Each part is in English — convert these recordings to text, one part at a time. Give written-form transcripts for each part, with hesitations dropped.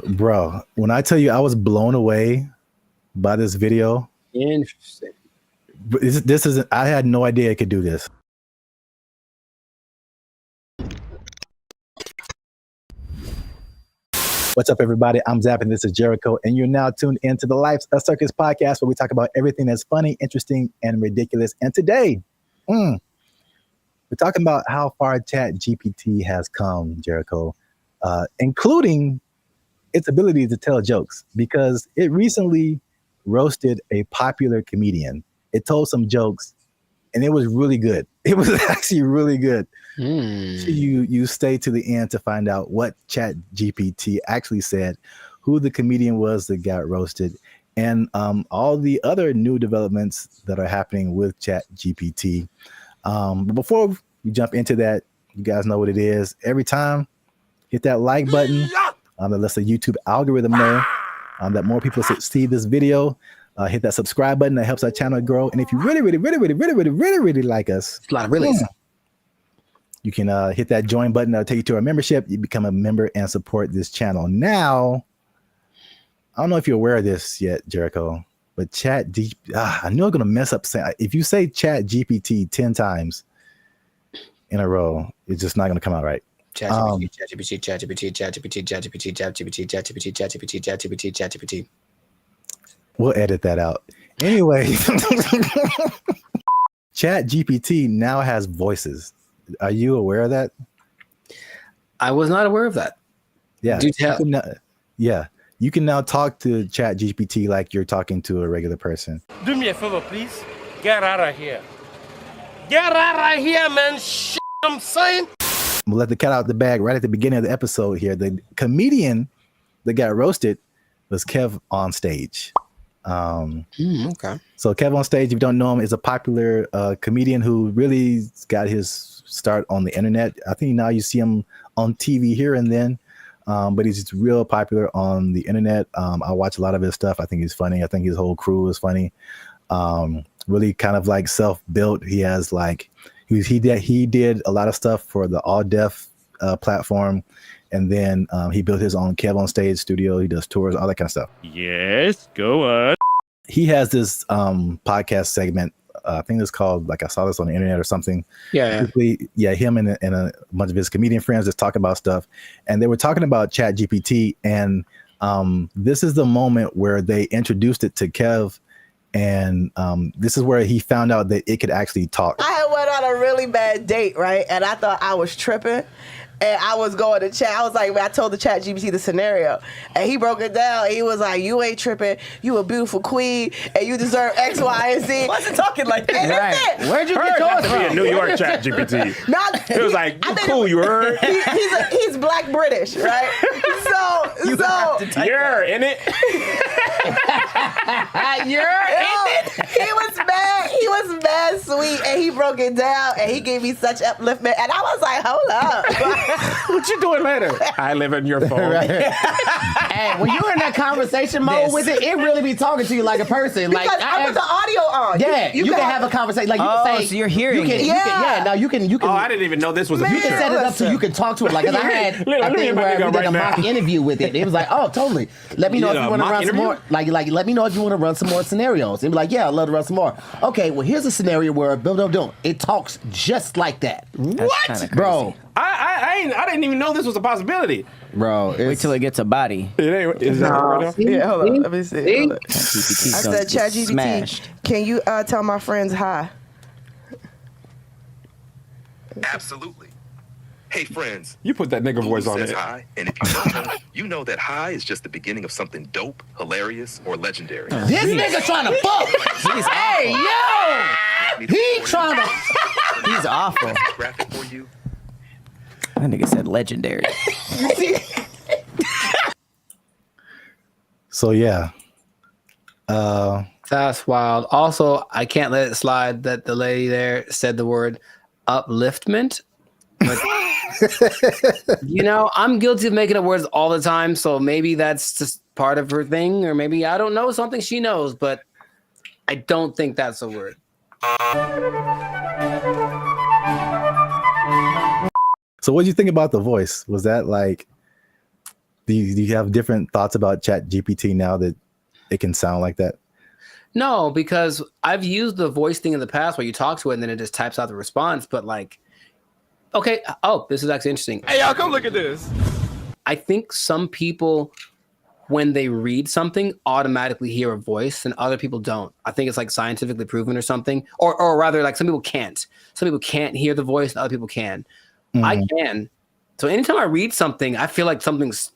Bro, when I tell you I was blown away by this video. Interesting. This isn't. I had no idea it could do this. What's up, everybody? I'm Zap, and this is Jericho, and you're now tuned into the Life's a Circus podcast, where we talk about everything that's funny, interesting, and ridiculous. And today, we're talking about how far ChatGPT has come, Jericho, including its ability to tell jokes, because it recently roasted a popular comedian. It told some jokes, and it was really good. It was actually really good. You stay to the end to find out what ChatGPT actually said, who the comedian was that got roasted, and all the other new developments that are happening with ChatGPT. But before we jump into that, you guys know what it is. Every time, hit that like button. That lets the YouTube algorithm know that more people see this video. Hit that subscribe button. That helps our channel grow. And if you really like us, It's a lot of realies. You can hit that join button. That'll take you to our membership. You become a member and support this channel. Now, I don't know if you're aware of this yet, Jericho, but I know I'm going to mess up. If you say ChatGPT 10 times in a row, it's just not going to come out right. ChatGPT. We'll edit that out. Anyway, ChatGPT now has voices. Are you aware of that? I was not aware of that. Yeah. Do tell. You can now talk to ChatGPT like you're talking to a regular person. Do me a favor, please. Get out of here. Get out of here, man. Shit, I'm saying. We'll let the cat out the bag right at the beginning of the episode here. The comedian that got roasted was Kev on Stage. Okay. So Kev on Stage, if you don't know him, is a popular comedian who really got his start on the internet. I think now you see him on TV here and then, but he's just real popular on the internet. I watch a lot of his stuff. I think he's funny. I think his whole crew is funny. Really kind of like self-built. He has like he did a lot of stuff for the All Deaf platform, and then he built his own Kev on Stage studio. He does tours, all that kind of stuff. Yes, go on. He has this podcast segment. I think it's called, like, I saw this on the internet or something. Yeah. Him and a bunch of his comedian friends just talk about stuff, and they were talking about ChatGPT, and this is the moment where they introduced it to Kev, and this is where he found out that it could actually talk. I went on a really bad date, right? And I thought I was tripping. And I was going to chat. I was like, I told the ChatGPT the scenario, and he broke it down. He was like, "You ain't tripping. You a beautiful queen, and you deserve X, Y, and Z." Wasn't talking like that. Right. Where'd you get yours Be a from? New York ChatGPT. It was like, you cool, you heard? He's Black British, right? So You're in it. He was mad sweet, and he broke it down, and he gave me such upliftment, and I was like, hold up. What you doing later? I live in your phone. Right. And when you're in that conversation mode with it, it really be talking to you like a person. Because like I put the audio on. Yeah, you can have a conversation. Like you can say, so you're hearing it. You can. Oh, I didn't even know this was a You feature. can set it up so you can talk to it. Like, 'cause I had a thing where we did a mock interview with it. It was like, oh, totally. Let me know if you want to run some more. Like, let me know if you want to run some more scenarios. And be like, yeah, I'd love to run some more. Okay, well, here's a scenario where it talks just like that. What, bro? I didn't even know this was a possibility, bro. Wait till it gets a body. It ain't. Is that right now? Yeah, hold on. Let me see. Hold on. I said, ChatGPT, smashed. can you tell my friends hi? Absolutely. Hey, friends. You put that nigga voice on says it. hi, and if you don't know, you know that hi is just the beginning of something dope, hilarious, or legendary. This nigga trying to fuck. Hey, yo! He trying to. He's awful. Graphic for you. That nigga said legendary. So yeah. That's wild. Also, I can't let it slide that the lady there said the word upliftment. But, I'm guilty of making up words all the time, so maybe that's just part of her thing, or maybe I don't know something she knows, but I don't think that's a word. So what did you think about the voice? Was that like, Do you have different thoughts about ChatGPT now that it can sound like that? No, because I've used the voice thing in the past where you talk to it and then it just types out the response. But like, okay, this is actually interesting. Hey, y'all, come look at this. I think some people, when they read something, automatically hear a voice and other people don't. I think it's like scientifically proven or something. Or rather, like some people can't. Some people can't hear the voice and other people can. I can. So anytime I read something, I feel like something's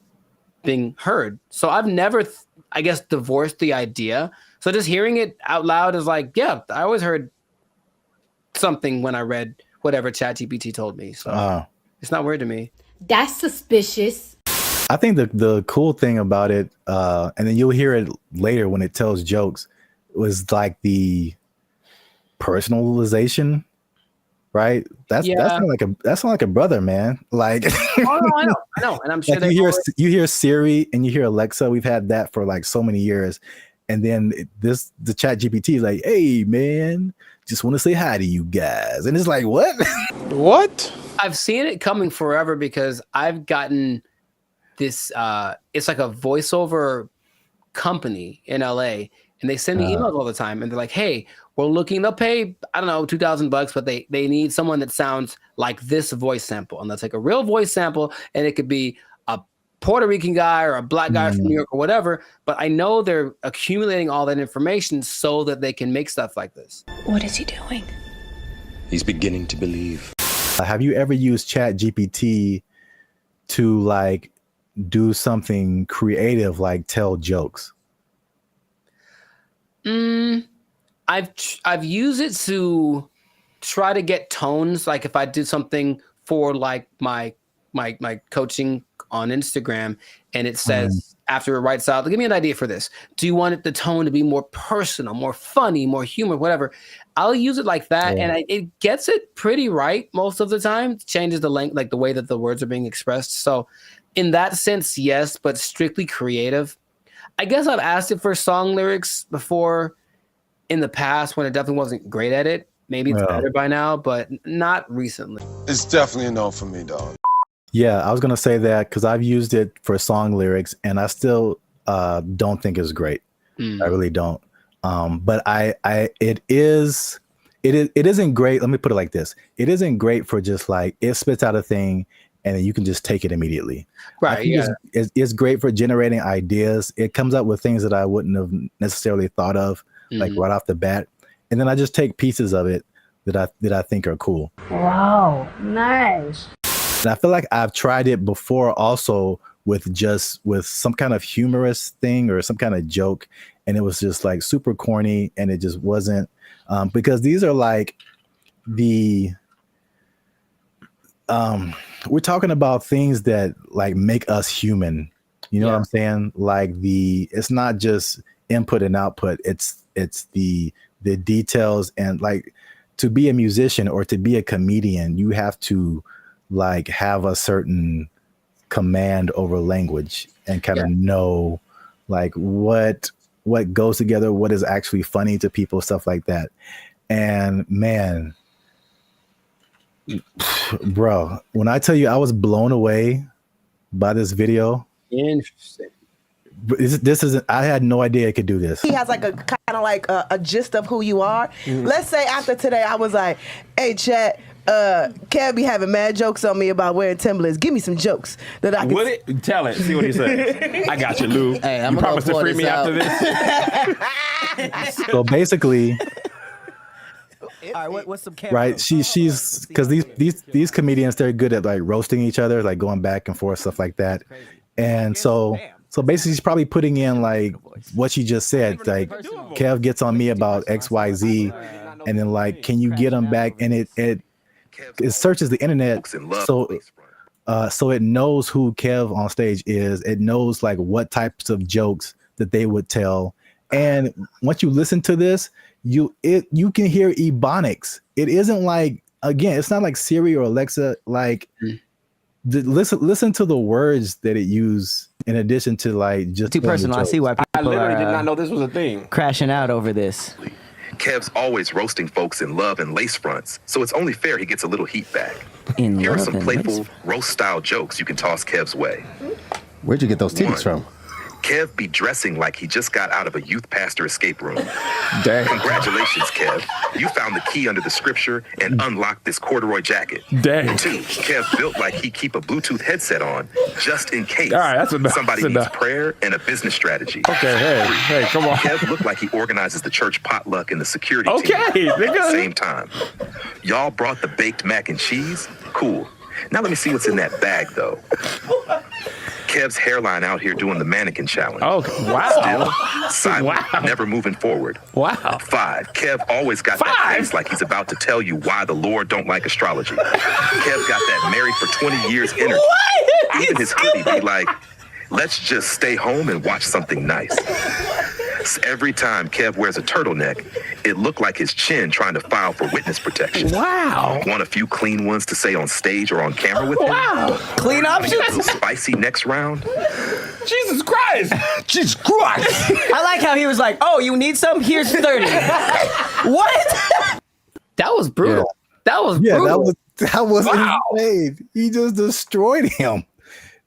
being heard. So I've never, I guess, divorced the idea. So just hearing it out loud is like, yeah, I always heard something when I read whatever ChatGPT told me. So it's not weird to me. That's suspicious. I think the cool thing about it, and then you'll hear it later when it tells jokes, was like the personalization, right? That's not like a brother, man. Like, I know, and I'm sure like you hear Siri and you hear Alexa. We've had that for like so many years, and then the ChatGPT is like, "Hey, man, just want to say hi to you guys," and it's like, what? What? I've seen it coming forever because I've gotten this. It's like a voiceover company in LA, and they send me emails all the time, and they're like, "Hey, we're looking. They'll pay, I don't know, $2,000, but they need someone that sounds like this voice sample, and they'll take a real voice sample, and it could be a Puerto Rican guy or a black guy from New York or whatever. But I know they're accumulating all that information so that they can make stuff like this." What is he doing? He's beginning to believe. Have you ever used ChatGPT to like do something creative, like tell jokes? I've used it to try to get tones. Like if I do something for like my coaching on Instagram, and it says after it writes out, give me an idea for this. Do you want the tone to be more personal, more funny, more humor, whatever? I'll use it like that, and it gets it pretty right most of the time. It changes the length, like the way that the words are being expressed. So in that sense, yes, but strictly creative. I guess I've asked it for song lyrics before in the past when it definitely wasn't great at it. Maybe it's better by now, but not recently. It's definitely a no for me, dog. Yeah, I was going to say that because I've used it for song lyrics, and I still don't think it's great. I really don't. But it isn't great. Let me put it like this. It isn't great for just like, it spits out a thing and then you can just take it immediately. Right. Yeah. It's great for generating ideas. It comes up with things that I wouldn't have necessarily thought of, like right off the bat. And then I just take pieces of it that I think are cool. Wow, nice. And I feel like I've tried it before also with some kind of humorous thing or some kind of joke. And it was just like super corny, and it just wasn't, because these are like we're talking about things that like make us human. You know what I'm saying? Like it's not just input and output. It's the details, and like to be a musician or to be a comedian, you have to like have a certain command over language and kind of know like what goes together, what is actually funny to people, stuff like that. And man, bro, when I tell you I was blown away by this video. Interesting. This isn't, I had no idea it could do this. He has like a kind of like a gist of who you are. Let's say after today, I was like, "Hey, chat, Kev be having mad jokes on me about wearing Timberlands. Give me some jokes that I can." Tell it. See what he says. I got you, Lou. Hey, you promise to free me after this? So basically, All right, what's some right? She's because these comedians, they're good at like roasting each other, like going back and forth, stuff like that. And so basically, she's probably putting in like what she just said. Like Kev gets on me about XYZ, and then like, can you get him back? And it searches the internet, so it knows who Kev on stage is. It knows like what types of jokes that they would tell. And once you listen to this, you can hear ebonics. It isn't like, again, it's not like Siri or Alexa. Like listen to the words that it used in addition to like just too personal. I see why people I literally are, did not know this was a thing. Crashing out over this. Kev's always roasting folks in love and lace fronts, so it's only fair he gets a little heat back. In Here are love some and playful lace. roast-style jokes you can toss Kev's way. Where'd you get those titties from? Kev be dressing like he just got out of a youth pastor escape room. Dang. Congratulations, Kev. You found the key under the scripture and unlocked this corduroy jacket. Dang. 2, Kev built like he keep a Bluetooth headset on just in case. All right, that's enough. Somebody That's needs enough. prayer and a business strategy. Okay, hey, come on. Kev looked like he organizes the church potluck and the security team Okay, at the nigga. same time. Y'all brought the baked mac and cheese? Cool. Now let me see what's in that bag, though. Kev's hairline out here doing the mannequin challenge. Oh, wow. Still silent, Wow. never moving forward. Wow. 5, Kev always got that face like he's about to tell you why the Lord don't like astrology. Kev got that married for 20 years energy. Even his hoodie be like, let's just stay home and watch something nice. Every time Kev wears a turtleneck, it looked like his chin trying to file for witness protection. Wow. Want a few clean ones to say on stage or on camera with him? Wow. Clean Wanna get a options. little spicy next round? Jesus Christ. Jesus Christ. I like how he was like, "Oh, you need some? Here's 30." What? That was brutal. That was Yeah, brutal. that was Wow. insane. He just destroyed him.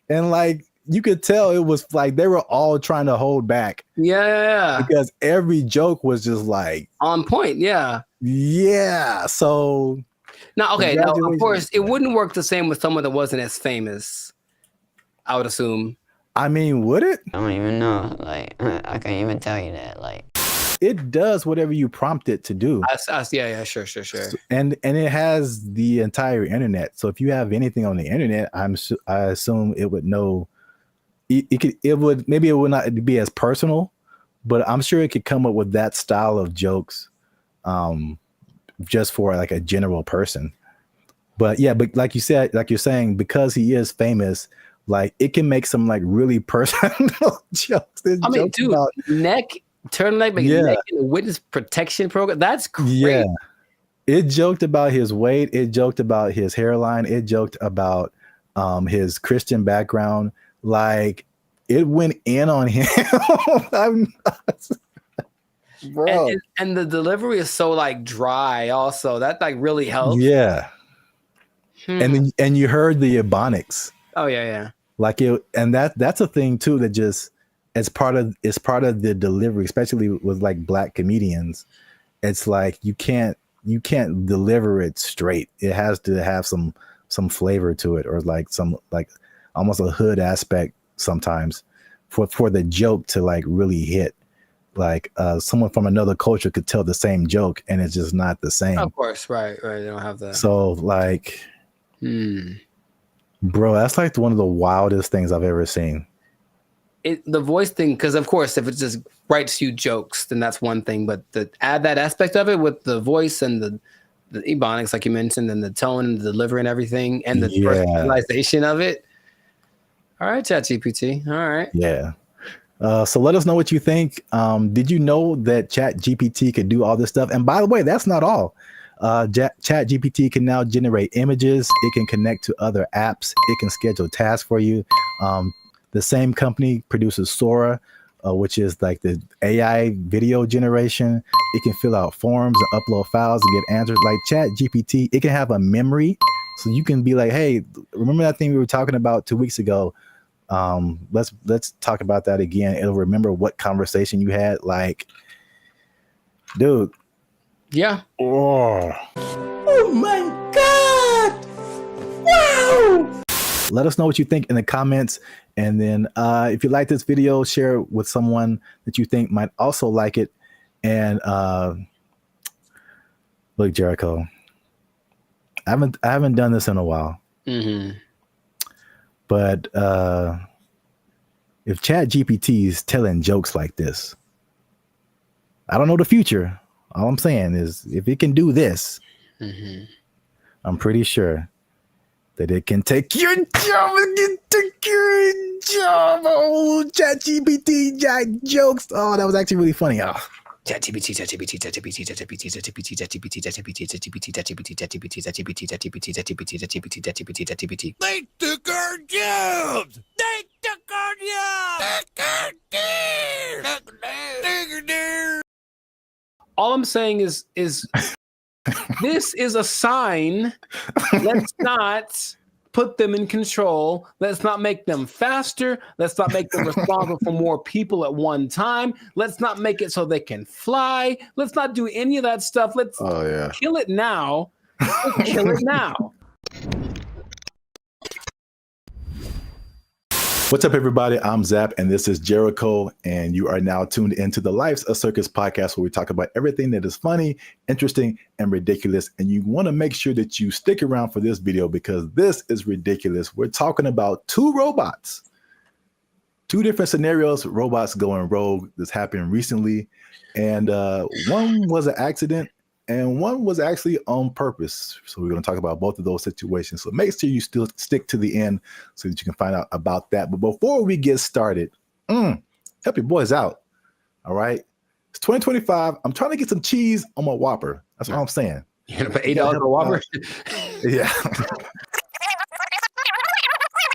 And like you could tell it was like they were all trying to hold back Yeah. because every joke was just like, On point. Yeah. yeah. So Now, okay. Now, of Congratulations. course, it wouldn't work the same with someone that wasn't as famous. I would assume. I mean, would it? I don't even know. Like, I can't even tell you that. Like, It does whatever you prompt it to do. Yeah. Sure. And it has the entire internet. So if you have anything on the internet, I assume it would know. It would not be as personal, but I'm sure it could come up with that style of jokes, just for like a general person. But yeah, but like you said, like you're saying, because he is famous, like it can make some like really personal jokes. There's I mean, jokes dude, about- turtleneck, but Yeah. neck in the witness protection program. That's great. yeah, it joked about his weight. It joked about his hairline. It joked about his Christian background. Like it went in on him. I'm not, bro. And the delivery is so like dry. Also, that like really helps. Yeah. Hmm. And you heard the ebonics. Oh yeah. Like it, and that's a thing too that just it's part of the delivery, especially with like black comedians. It's like you can't deliver it straight. It has to have some flavor to it, or like some like almost a hood aspect sometimes for the joke to like really hit. Like someone from another culture could tell the same joke and it's just not the same. Of course, right. They don't have that. So like, bro, that's like one of the wildest things I've ever seen. The voice thing, because of course, if it just writes you jokes, then that's one thing. But add that aspect of it with the voice and the ebonics, like you mentioned, and the tone and the delivery and everything, and the personalization of it. All right, ChatGPT. All right. Yeah. So let us know what you think. Did you know that ChatGPT could do all this stuff? And by the way, that's not all. ChatGPT can now generate images. It can connect to other apps. It can schedule tasks for you. The same company produces Sora, which is like the AI video generation. It can fill out forms and upload files and get answers. Like ChatGPT, it can have a memory. So you can be like, hey, remember that thing we were talking about 2 weeks ago? Let's talk about that again. It'll remember what conversation you had. Like, dude. Yeah. Oh my God. Wow. Let us know what you think in the comments. And then if you like this video, share it with someone that you think might also like it. And look, Jericho, I haven't done this in a while. Mm-hmm. But if ChatGPT is telling jokes like this, I don't know the future. All I'm saying is if it can do this, I'm pretty sure that it can take your job. It can take your job. Oh, ChatGPT jokes. Oh, that was actually really funny. Oh. ChatGPT. They took our jobs! They took our jobs! All I'm saying is this is a sign. Let's not put them in control. Let's not make them faster. Let's not make them responsible for more people at one time. Let's not make it so they can fly. Let's not do any of that stuff. Let's kill it now. Let's kill it now. What's up, everybody? I'm Zap, and this is Jericho, and you are now tuned into the Life's a Circus podcast, where we talk about everything that is funny, interesting, and ridiculous. And you want to make sure that you stick around for this video because this is ridiculous. We're talking about two robots, two different scenarios, robots going rogue. This happened recently, and one was an accident, and one was actually on purpose. So we're going to talk about both of those situations. So make sure you still stick to the end so that you can find out about that. But before we get started, help your boys out. All right. It's 2025. I'm trying to get some cheese on my Whopper. That's what I'm saying. You're going to pay $8 for Whopper? Yeah.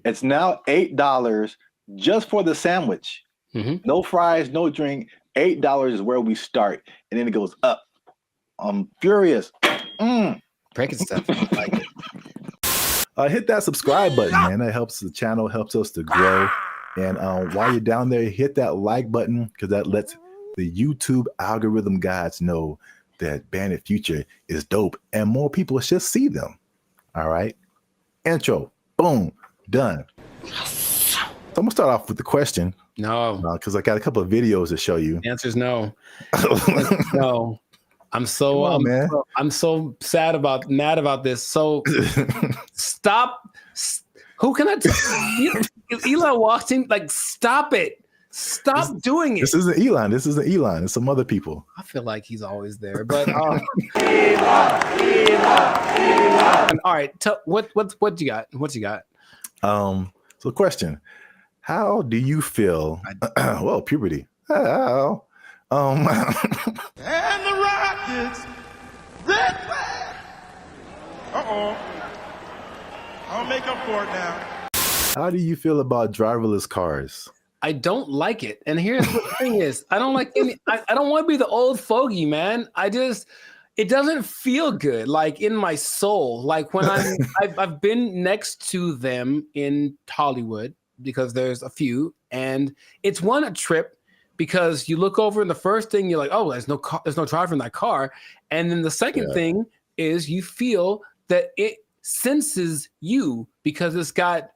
It's now $8 just for the sandwich. No fries, no drink. $8 is where we start. And then it goes up. I'm furious. Breaking stuff. Like it. Hit that subscribe button, man. That helps the channel, helps us to grow. And while you're down there, hit that like button because that lets the YouTube algorithm guys know that Bandit Future is dope and more people should see them. All right. Intro. Boom. Done. So I'm going to start off with the question. No. Because I got a couple of videos to show you. The answer is no. No. I'm so I'm so mad about this. So stop. Who can I tell? Elon walked in, like, stop it. Stop doing it. This isn't Elon. This isn't Elon. It's some other people. I feel like he's always there. But Elon. All right. What you got? What you got? So question. How do you feel? Well, puberty. How? And the Rockets, red flag. I'll make up for it now. How do you feel about driverless cars? I don't like it. And here's what the thing is. I don't like any, I don't want to be the old fogey, man. It doesn't feel good, like in my soul. Like when I've been next to them in Hollywood because there's a few, and it's a trip. Because you look over and the first thing you're like, oh, there's no driver in that car. And then the second thing is you feel that it senses you because it's got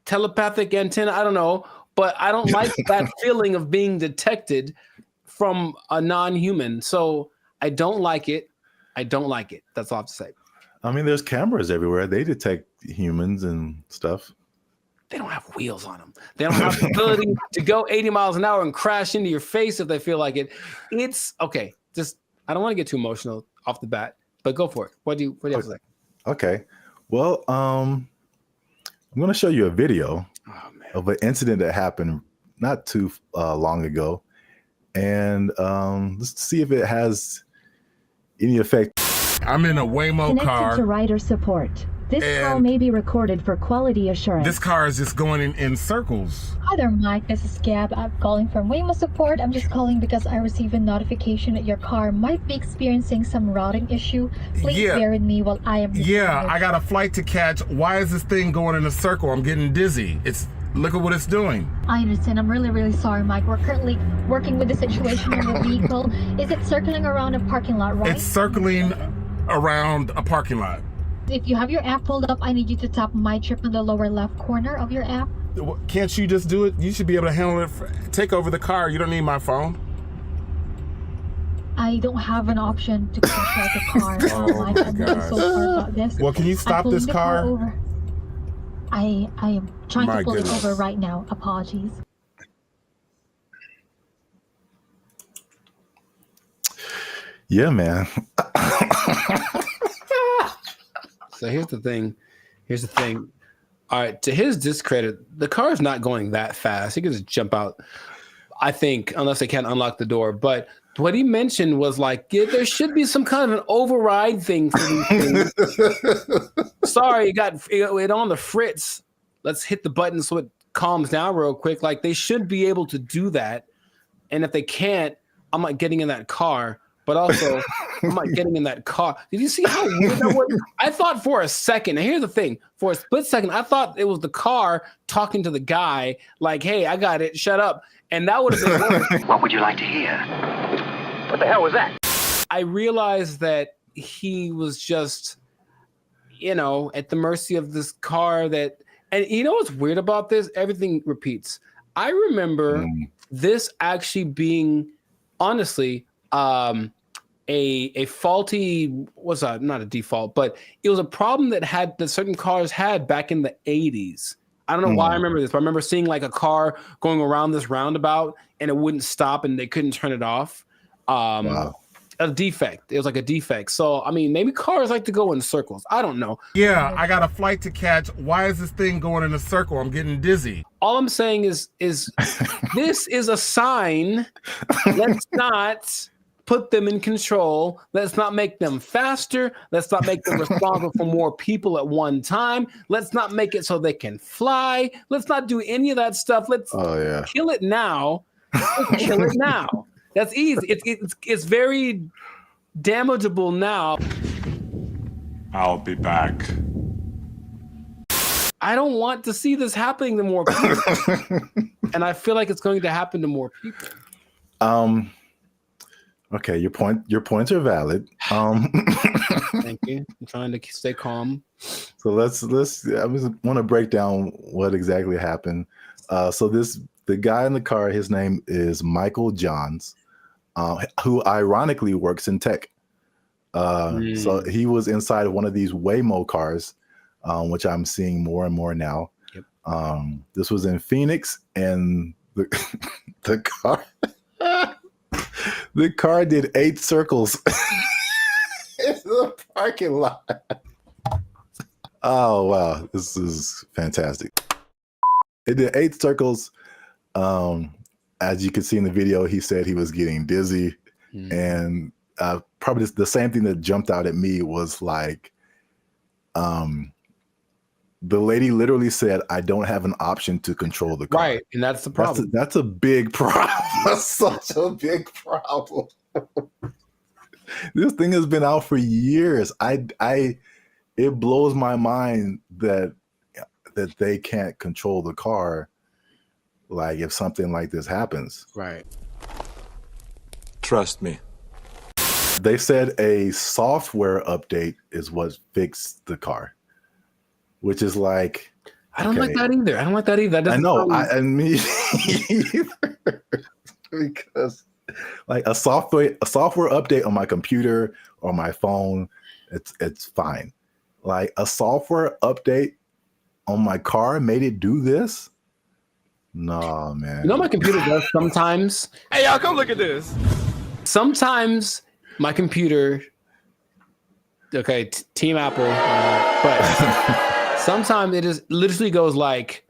telepathic antenna. I don't know, but I don't like that feeling of being detected from a non-human. So I don't like it. I don't like it. That's all I have to say. I mean, there's cameras everywhere. They detect humans and stuff. They don't have wheels on them. They don't have the ability to go 80 miles an hour and crash into your face if they feel like it. It's okay. Just, I don't want to get too emotional off the bat, but go for it. What do you have to say? Okay. Well, I'm going to show you a video of an incident that happened not too long ago. And let's see if it has any effect. I'm in a Waymo car. Connected to rider support. This call may be recorded for quality assurance. This car is just going in circles. Hi there, Mike. This is Gab. I'm calling from Waymo Support. I'm just calling because I received a notification that your car might be experiencing some routing issue. Please bear with me while I am... I got a flight to catch. Why is this thing going in a circle? I'm getting dizzy. Look at what it's doing. I understand. I'm really, really sorry, Mike. We're currently working with the situation in the vehicle. Is it circling around a parking lot, right? It's circling around a parking lot. If you have your app pulled up, I need you to tap My Trip in the lower left corner of your app. Can't you just do it? You should be able to handle it. Take over the car. You don't need my phone. I don't have an option to control the car. Mike, I'm really so sorry about this. Well, can you stop this car? Over. I am trying to pull it over right now. Apologies. Yeah, man. So here's the thing. All right, to his discredit, the car is not going that fast. He can just jump out, I think, unless they can't unlock the door. But what he mentioned was like, there should be some kind of an override thing for these things. Sorry, it on the fritz. Let's hit the button so it calms down real quick. Like, they should be able to do that. And if they can't, I'm not getting in that car. but also I'm like getting in that car. Did you see how weird that was? I thought for a second, and here's the thing, for a split second, I thought it was the car talking to the guy, like, hey, I got it, shut up. And that would have been worse. What would you like to hear? What the hell was that? I realized that he was just, at the mercy of this car that, and you know what's weird about this? Everything repeats. I remember this actually being, honestly, a faulty, not a default, but it was a problem that certain cars had back in the 80s. I don't know why I remember this, but I remember seeing like a car going around this roundabout and it wouldn't stop and they couldn't turn it off. Wow. A defect. It was like a defect. So, I mean, maybe cars like to go in circles. I don't know. Yeah, I got a flight to catch. Why is this thing going in a circle? I'm getting dizzy. All I'm saying is this is a sign. Let's not put them in control. Let's not make them faster. Let's not make them responsible for more people at one time. Let's not make it so they can fly. Let's not do any of that stuff. Let's kill it now. Let's kill it now. That's easy. It's very damageable now. I'll be back. I don't want to see this happening to more people. And I feel like it's going to happen to more people. Okay, your points are valid. Thank you. I'm trying to stay calm. So let's I just want to break down what exactly happened. So the guy in the car, his name is Michael Johns, who ironically works in tech. So he was inside of one of these Waymo cars, which I'm seeing more and more now. Yep. This was in Phoenix, and the car the car did 8 circles in the parking lot. Oh wow, this is fantastic. It did 8 circles. As you can see in the video, he said he was getting dizzy, and probably the same thing that jumped out at me was like, the lady literally said, "I don't have an option to control the car." Right, and that's the problem. That's a big problem. That's such a big problem. This thing has been out for years. It blows my mind that they can't control the car. Like if something like this happens. Right. Trust me. They said a software update is what fixed the car, which is like, I don't like that either. I don't like that either. I know. I mean, because like a software update on my computer or my phone, it's fine. Like a software update on my car made it do this. No, man. You know my computer does sometimes. Hey, y'all, come look at this. Sometimes my computer, okay, Team Apple, but sometimes it just literally goes like,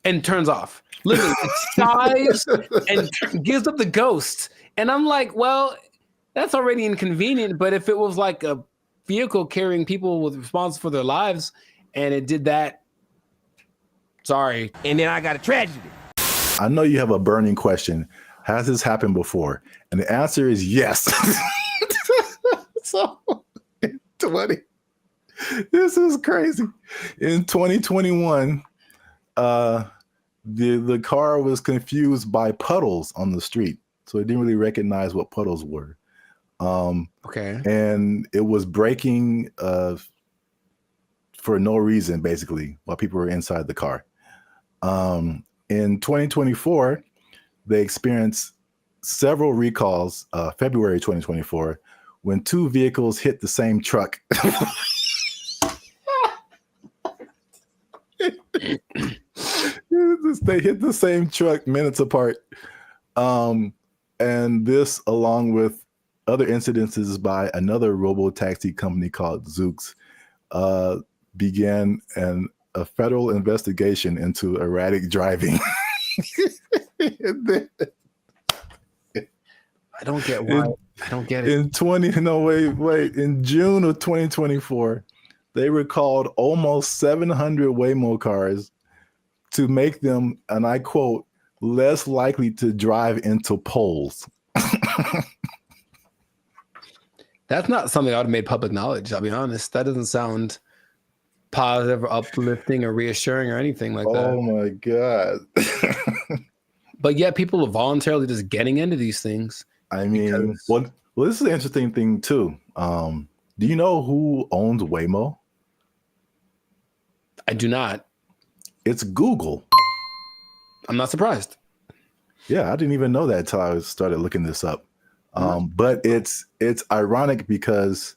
and turns off. Literally, it sighs and gives up the ghost. And I'm like, well, that's already inconvenient. But if it was like a vehicle carrying people with responsibility for their lives, and it did that, sorry. And then I got a tragedy. I know you have a burning question. Has this happened before? And the answer is yes. So, this is crazy. In 2021, the car was confused by puddles on the street. So it didn't really recognize what puddles were. Okay. And it was braking for no reason, basically, while people were inside the car. In 2024, they experienced several recalls, February 2024, when 2 vehicles hit the same truck. They hit the same truck minutes apart. And this, along with other incidences by another robo-taxi company called Zoox, began a federal investigation into erratic driving. I don't get why. I don't get it. In June of 2024, they recalled almost 700 Waymo cars to make them, and I quote, less likely to drive into poles. That's not something I would have made public knowledge. I'll be honest. That doesn't sound positive or uplifting or reassuring or anything like that. Oh my God. But yet people are voluntarily just getting into these things. I mean, well, this is an interesting thing too. Do you know who owns Waymo? I do not. It's Google. I'm not surprised. Yeah, I didn't even know that until I started looking this up. But it's ironic because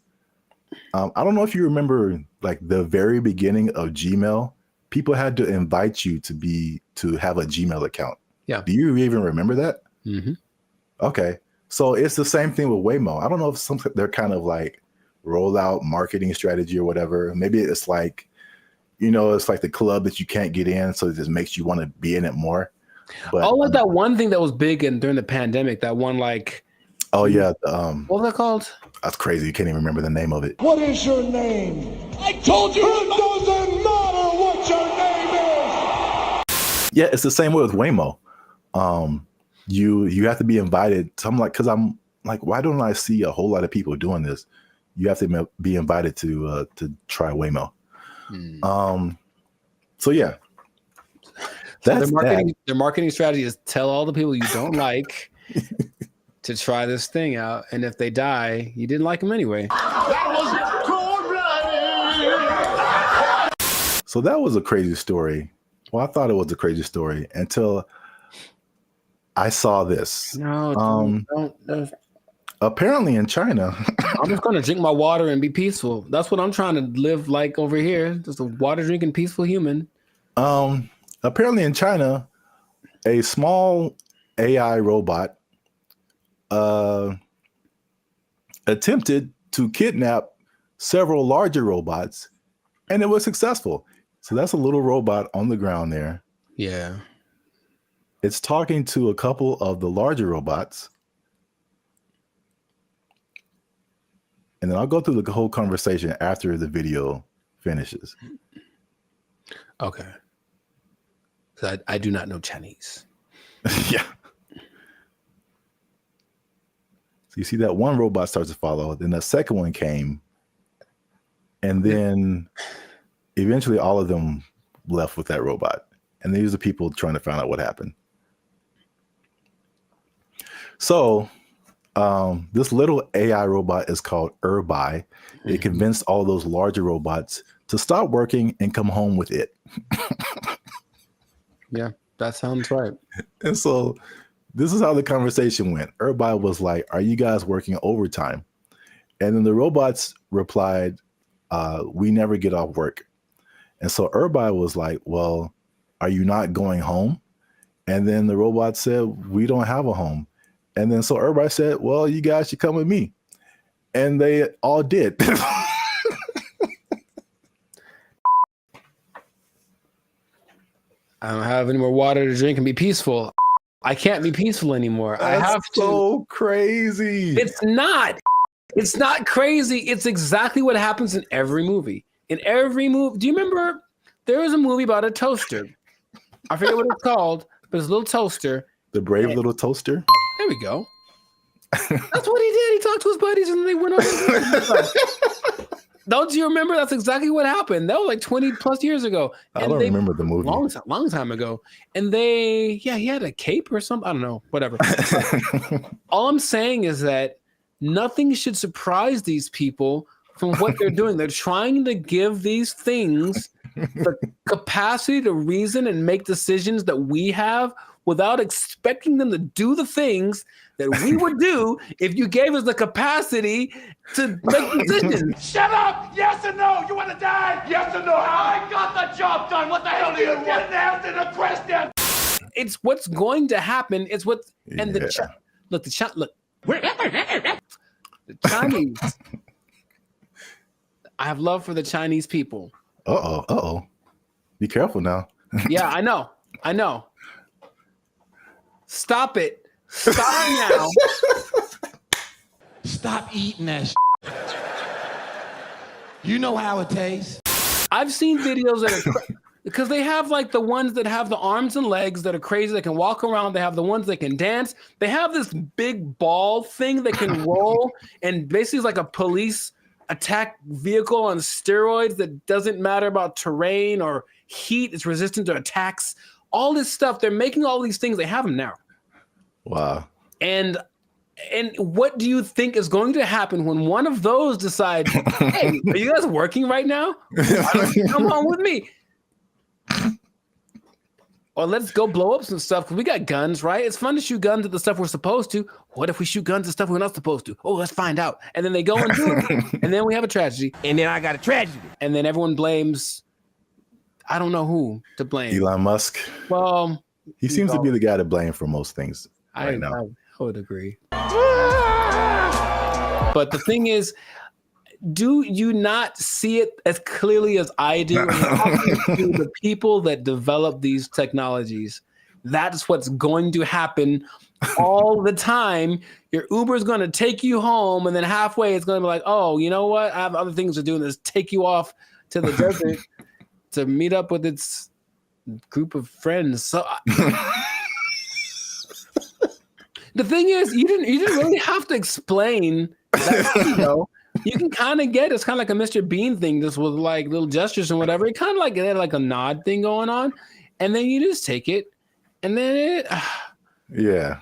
I don't know if you remember, like the very beginning of Gmail, people had to invite you to have a Gmail account. Yeah. Do you even remember that? Mm-hmm. Okay. So it's the same thing with Waymo. I don't know if they're kind of like rollout marketing strategy or whatever. Maybe it's like, it's like the club that you can't get in, so it just makes you want to be in it more. But like that one thing that was big during the pandemic, that one like. Oh yeah. What was that called? That's crazy. You can't even remember the name of it. What is your name? I told you it doesn't matter what your name is. Yeah, it's the same way with Waymo. You have to be invited. So I'm like, because I'm like, why don't I see a whole lot of people doing this? You have to be invited to try Waymo. So yeah. Their marketing strategy is tell all the people you don't like to try this thing out, and if they die, you didn't like them anyway. So that was a crazy story. Well, I thought it was a crazy story until I saw this. No, don't. Apparently in China. I'm just going to drink my water and be peaceful. That's what I'm trying to live like over here. Just a water drinking, peaceful human. Apparently in China, a small AI robot attempted to kidnap several larger robots, and it was successful. So that's a little robot on the ground there. Yeah. It's talking to a couple of the larger robots. And then I'll go through the whole conversation after the video finishes. Okay. So I do not know Chinese. Yeah. So you see that one robot starts to follow, then the second one came, and then eventually all of them left with that robot. And these are people trying to find out what happened. So this little AI robot is called BrandBee. It convinced all those larger robots to stop working and come home with it. Yeah, that sounds right. And so this is how the conversation went. BrandBee was like, "Are you guys working overtime?" And then the robots replied, "We never get off work." And so BrandBee was like, "Well, are you not going home?" And then the robot said, "We don't have a home." And then so BrandBee said, "Well, you guys should come with me." And they all did. I don't have any more water to drink and be peaceful. I can't be peaceful anymore. That's I have to. So crazy. It's not. It's not crazy. It's exactly what happens in every movie. In every movie. Do you remember there was a movie about a toaster? I forget what it's called, but it's a little toaster. The Brave Little Toaster? There we go. That's what he did. He talked to his buddies and they went over. Don't you remember? That's exactly what happened. That was like 20 plus years ago. I don't remember the movie. Long time ago. And he had a cape or something. I don't know. Whatever. All I'm saying is that nothing should surprise these people from what they're doing. They're trying to give these things the capacity to reason and make decisions that we have without expecting them to do the things that we would do if you gave us the capacity to make decisions. Shut up! Yes or no? You want to die? Yes or no? I got the job done. What the hell do you want? Didn't answer the question. It's what's going to happen. It's what and the Chinese. I have love for the Chinese people. Uh-oh. Be careful now. Yeah, I know. Stop it. Stop now. Stop eating that shit. You know how it tastes. I've seen videos that are Because they have like the ones that have the arms and legs that are crazy, that can walk around. They have the ones that can dance. They have this big ball thing that can roll and basically is like a police attack vehicle on steroids that doesn't matter about terrain or heat. It's resistant to attacks. All this stuff. They're making all these things. They have them now. Wow. And what do you think is going to happen when one of those decides, hey, are you guys working right now? Come on with me. Or let's go blow up some stuff because we got guns, right? It's fun to shoot guns at the stuff we're supposed to. What if we shoot guns at stuff we're not supposed to? Oh, let's find out. And then they go and do it. And then we have a tragedy. And then I got a tragedy. And then everyone blames, I don't know who to blame. Elon Musk. Well, he seems to be the guy to blame for most things right now. I would agree. But the thing is, do you not see it as clearly as I do? To the people that develop these technologies, that's what's going to happen all the time. Your Uber is going to take you home, and then halfway it's going to be like, oh, you know what? I have other things to do, and just take you off to the desert to meet up with its group of friends. So the thing is, you didn't really have to explain that, you can kind of get it's kind of like a Mr. Bean thing, just with like little gestures and whatever. It kind of like had like a nod thing going on, and then you just take it, and then it. Yeah.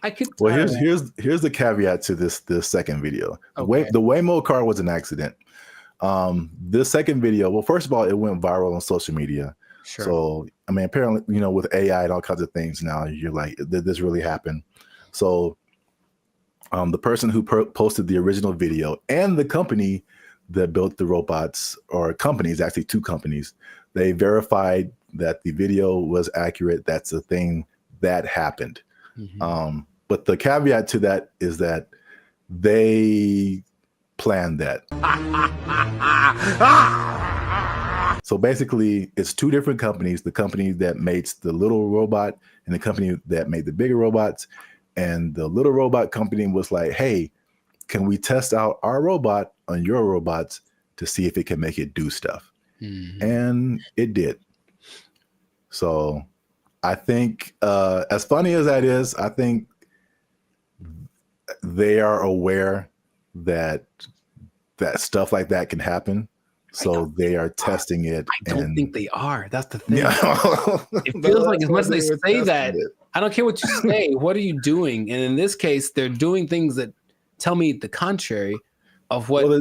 I could. Well, here's the caveat to this second video. Okay. The Waymo car was an accident. This second video, well, first of all, it went viral on social media. Sure. So I mean, apparently, with AI and all kinds of things now, you're like, did this really happen? So. The person who posted the original video and the company that built the robots, or companies, actually two companies, they verified that the video was accurate. That's the thing that happened. Mm-hmm. But the caveat to that is that they planned that. So basically, it's two different companies, the company that makes the little robot and the company that made the bigger robots. And the little robot company was like, hey, can we test out our robot on your robots to see if it can make it do stuff? Mm-hmm. And it did. So I think, as funny as that is, I think they are aware that stuff like that can happen. So they are testing it. I don't think they are. That's the thing. It feels like as much as they say that, I don't care what you say. What are you doing? And in this case, they're doing things that tell me the contrary of what. Well,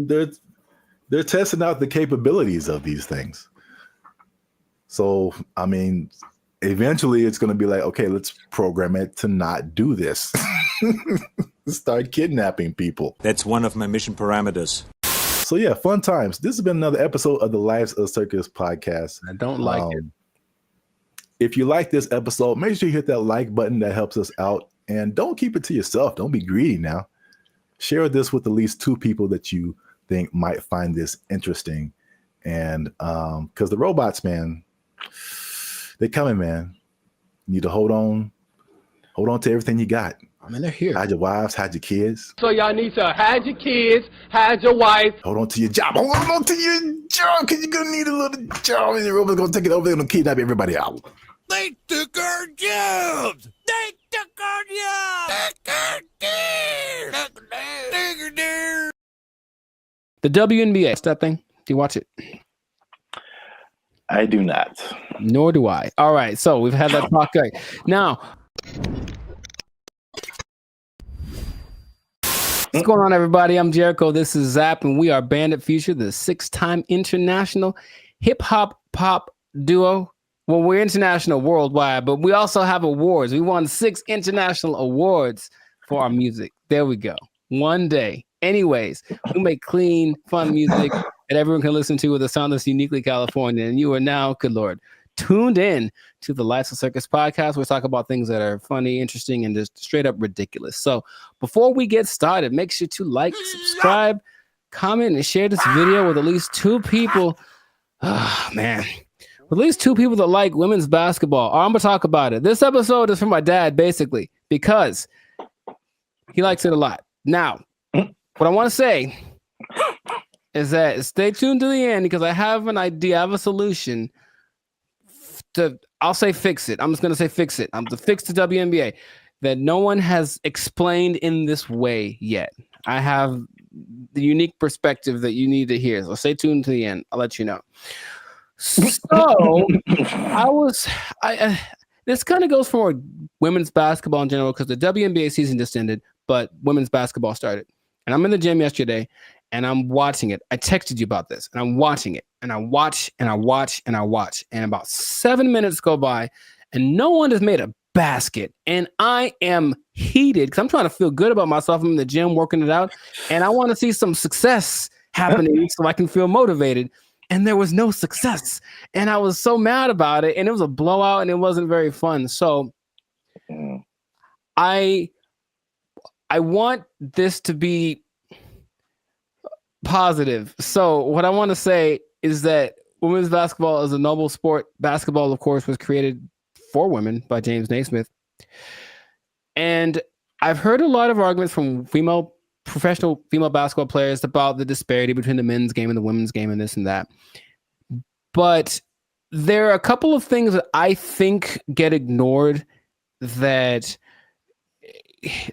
they're testing out the capabilities of these things. So, I mean, eventually it's going to be like, okay, let's program it to not do this. Start kidnapping people. That's one of my mission parameters. So yeah, fun times. This has been another episode of the Lives of Circus podcast. I don't like it. If you like this episode, make sure you hit that like button. That helps us out. And don't keep it to yourself. Don't be greedy now. Share this with at least two people that you think might find this interesting. And because the robots, man, they're coming, man. You need to hold on to everything you got. I mean, they're here. Hide your wives, hide your kids. So y'all need to hide your kids, hide your wife. Hold on to your job. Hold on to your job, because you're going to need a little job. And the robots going to take it over. They're going to kidnap everybody out. They took our jobs. They took our jobs. The WNBA, is that thing? Do you watch it? I do not. Nor do I. All right, so we've had that talk. Now, what's going on, everybody? I'm Jericho. This is Zap, and we are Bandit Future, the 6-time international hip-hop pop duo. Well, we're international worldwide, but we also have awards. We won 6 international awards for our music. There we go. One day. Anyways, we make clean, fun music that everyone can listen to with a sound that's uniquely California. And you are now, good Lord, tuned in to the Lives of Circus podcast. We talk about things that are funny, interesting, and just straight up ridiculous. So before we get started, make sure to like, subscribe, comment, and share this video with at least 2 people. Oh, man. With at least 2 people that like women's basketball. I'm going to talk about it. This episode is for my dad, basically, because he likes it a lot. Now, what I want to say is that stay tuned to the end because I have an idea, I have a solution I'll say fix it. I'm just gonna say fix it. I'm to fix the WNBA that no one has explained in this way yet. I have the unique perspective that you need to hear. So stay tuned to the end. I'll let you know. So this kind of goes for women's basketball in general because the WNBA season just ended, but women's basketball started. And I'm in the gym yesterday and I'm watching it. I texted you about this and I'm watching it and I watch and I watch and I watch. And about 7 minutes go by and no one has made a basket. And I am heated because I'm trying to feel good about myself. I'm in the gym working it out and I want to see some success happening so I can feel motivated. And there was no success. And I was so mad about it. And it was a blowout and it wasn't very fun. So I want this to be positive. So what I want to say is that women's basketball is a noble sport. Basketball, of course, was created for women by James Naismith. And I've heard a lot of arguments from professional female basketball players about the disparity between the men's game and the women's game and this and that. But there are a couple of things that I think get ignored that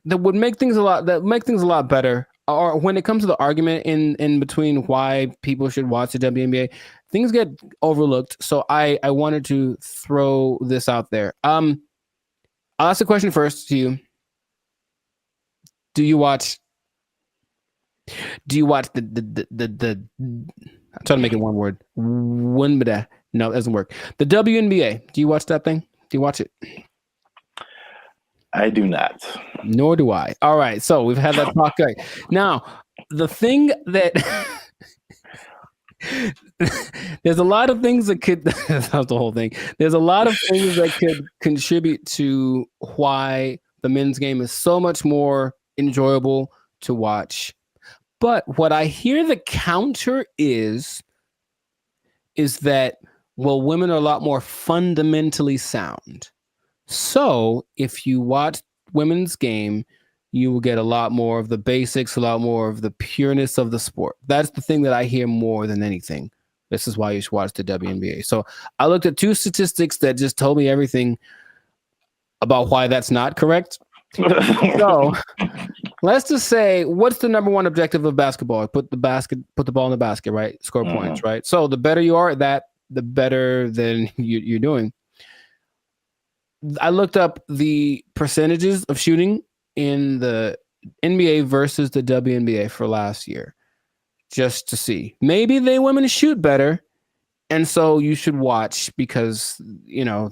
would make things a lot better. Or when it comes to the argument in between why people should watch the WNBA, things get overlooked. So I wanted to throw this out there. I'll ask the question first to you. Do you watch the I'm trying to make it one word. No, it doesn't work. The WNBA. Do you watch that thing? Do you watch it? I do not. Nor do I. All right. So we've had that talk. Right. Now, the thing that there's a lot of things that could that's the whole thing. There's a lot of things that could contribute to why the men's game is so much more enjoyable to watch. But what I hear the counter is that, well, women are a lot more fundamentally sound. So if you watch women's game, you will get a lot more of the basics, a lot more of the pureness of the sport. That's the thing that I hear more than anything. This is why you should watch the WNBA. So I looked at 2 statistics that just told me everything about why that's not correct. So let's just say, what's the number one objective of basketball? Put the ball in the basket, right? Score points, right? So the better you are at that, the better than you're doing. I looked up the percentages of shooting in the NBA versus the WNBA for last year, just to see. Maybe they women shoot better, and so you should watch because,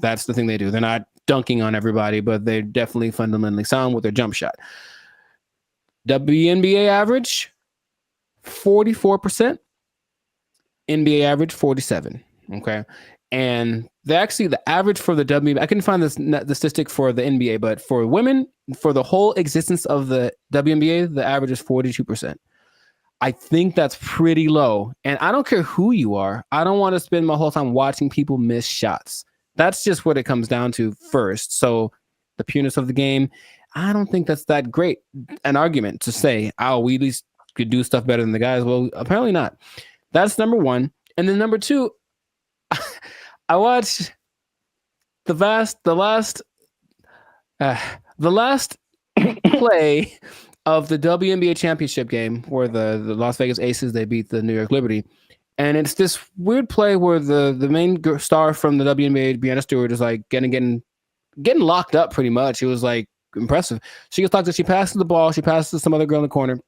that's the thing they do. They're not dunking on everybody, but they're definitely fundamentally sound with their jump shot. WNBA average, 44%. NBA average, 47%. Okay. And the average for the WNBA, I couldn't find the statistic for the NBA, but for women, for the whole existence of the WNBA, the average is 42%. I think that's pretty low. And I don't care who you are. I don't want to spend my whole time watching people miss shots. That's just what it comes down to first. So the pureness of the game, I don't think that's that great an argument to say, we at least could do stuff better than the guys. Well, apparently not. That's number one. And then number two, I watched the last play of the WNBA championship game where the Las Vegas Aces, they beat the New York Liberty. And it's this weird play where the main star from the WNBA, Breanna Stewart, is like getting locked up pretty much. It was like impressive. She gets locked up. She passes the ball. She passes to some other girl in the corner.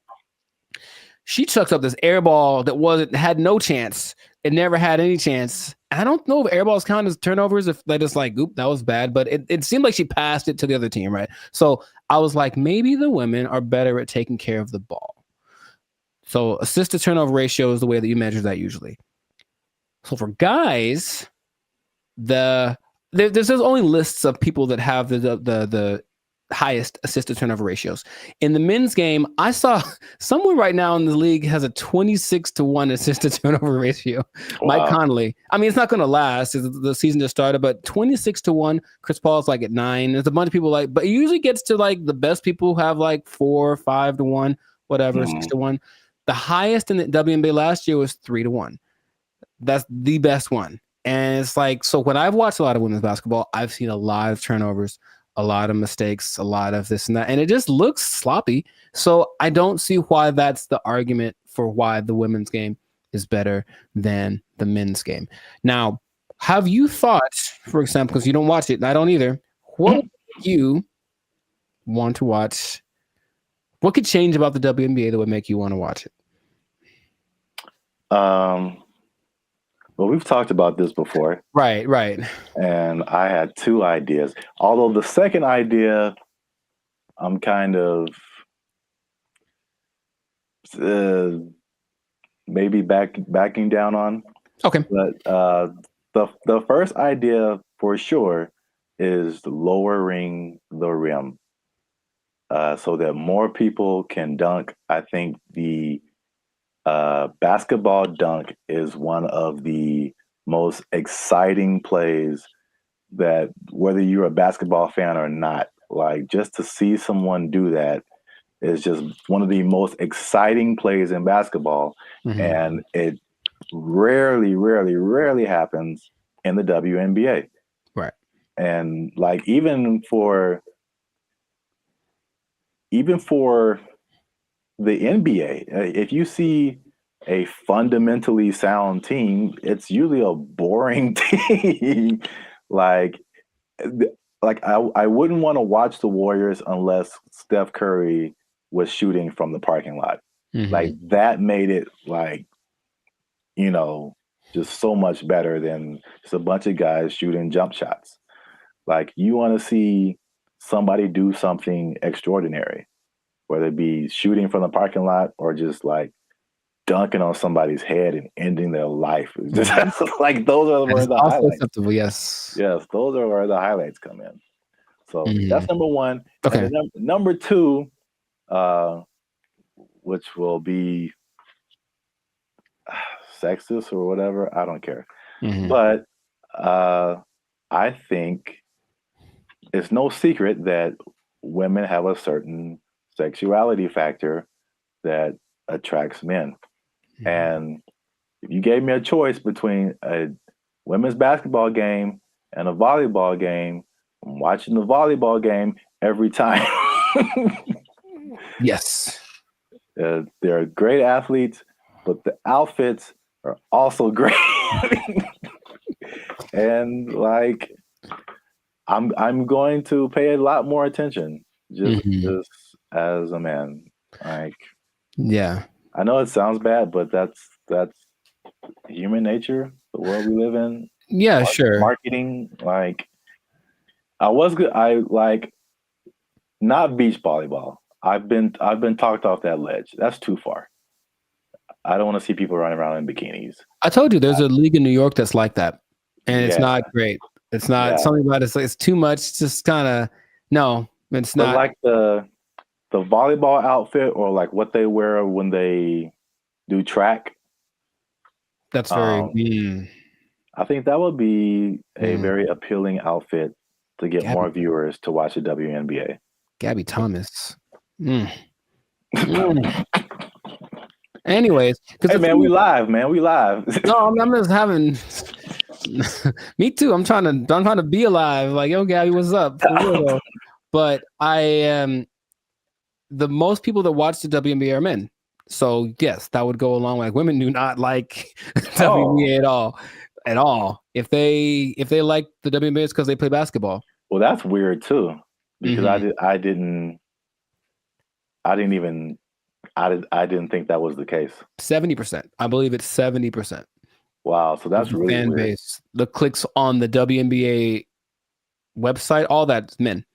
She chucks up this air ball that had no chance. It never had any chance. I don't know if air balls count as turnovers, if they just like, oop, that was bad. But it seemed like she passed it to the other team, right? So I was like, maybe the women are better at taking care of the ball. So assist to turnover ratio is the way that you measure that usually. So for guys, there's only lists of people that have the highest assist to turnover ratios. In the men's game, I saw someone right now in the league has a 26-1 assist to turnover ratio. Wow. Mike Conley. I mean, it's not going to last. The season just started, but 26-1. Chris Paul's like at 9. There's a bunch of people but it usually gets to like the best people who have like 4 or 5-1, whatever, 6-1. The highest in the WNBA last year was 3-1. That's the best one. And it's like, so when I've watched a lot of women's basketball, I've seen a lot of turnovers, a lot of mistakes, a lot of this and that, and it just looks sloppy. So I don't see why that's the argument for why the women's game is better than the men's game. Now, have you thought, for example, because you don't watch it, and I don't either, what would you want to watch? What could change about the WNBA that would make you want to watch it? Well, we've talked about this before. Right. And I had two ideas. Although the second idea, I'm kind of maybe backing down on. Okay. But the first idea for sure is lowering the rim so that more people can dunk. I think the basketball dunk is one of the most exciting plays that, whether you're a basketball fan or not, like just to see someone do that is just one of the most exciting plays in basketball. Mm-hmm. And it rarely happens in the WNBA. Right. And like even for the NBA, if you see a fundamentally sound team, it's usually a boring team. like I wouldn't want to watch the Warriors unless Steph Curry was shooting from the parking lot. Mm-hmm. Like that made it like, you know, just so much better than just a bunch of guys shooting jump shots. Like you want to see somebody do something extraordinary, whether it be shooting from the parking lot or just like dunking on somebody's head and ending their life. It's just like those are where the highlights. Acceptable, yes. Yes, those are where the highlights come in. So that's number one. Okay. And then number two, which will be sexist or whatever, I don't care. Mm-hmm. But I think it's no secret that women have a certain sexuality factor that attracts men. Mm-hmm. And if you gave me a choice between a women's basketball game and a volleyball game, I'm watching the volleyball game every time. Yes. They're great athletes, but the outfits are also great. And like, I'm going to pay a lot more attention just as a man. Like, yeah, I know it sounds bad, but that's human nature, the world we live in. Yeah, sure. Marketing, like, I like not beach volleyball. I've been talked off that ledge. That's too far. I don't want to see people running around in bikinis. I told you there's a league in New York that's like that, and it's not great. It's not something about it's too much. Just kind of no, it's not. Like the volleyball outfit or like what they wear when they do track. That's very. I think that would be a very appealing outfit to get more viewers to watch the WNBA. Gabby Thomas. Anyways, hey man, we live, man. We live. No, I'm just having. Me too. I'm trying to be alive. Like, yo, Gabby, what's up? For real, though. But I am. The most people that watch the WNBA are men. So yes, that would go along. Like women do not like WNBA at all. If they like the WNBA, it's because they play basketball. Well, that's weird too, because I didn't think that was the case. 70%. I believe it's 70%. Wow, so that's really fan weird. base. The clicks on the WNBA website, all that's men.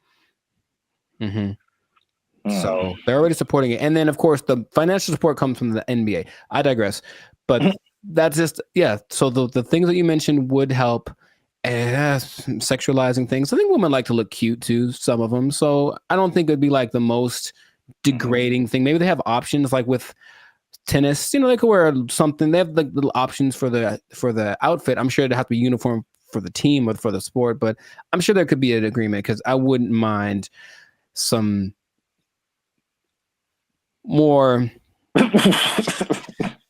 So they're already supporting it, and then of course the financial support comes from the NBA. I digress, but that's just So the things that you mentioned would help. Sexualizing things. I think women like to look cute too. Some of them. So I don't think it'd be like the most degrading thing. Maybe they have options like with tennis. You know, they could wear something. They have like little options for the outfit. I'm sure it'd have to be uniform for the team or for the sport, but I'm sure there could be an agreement because I wouldn't mind some more.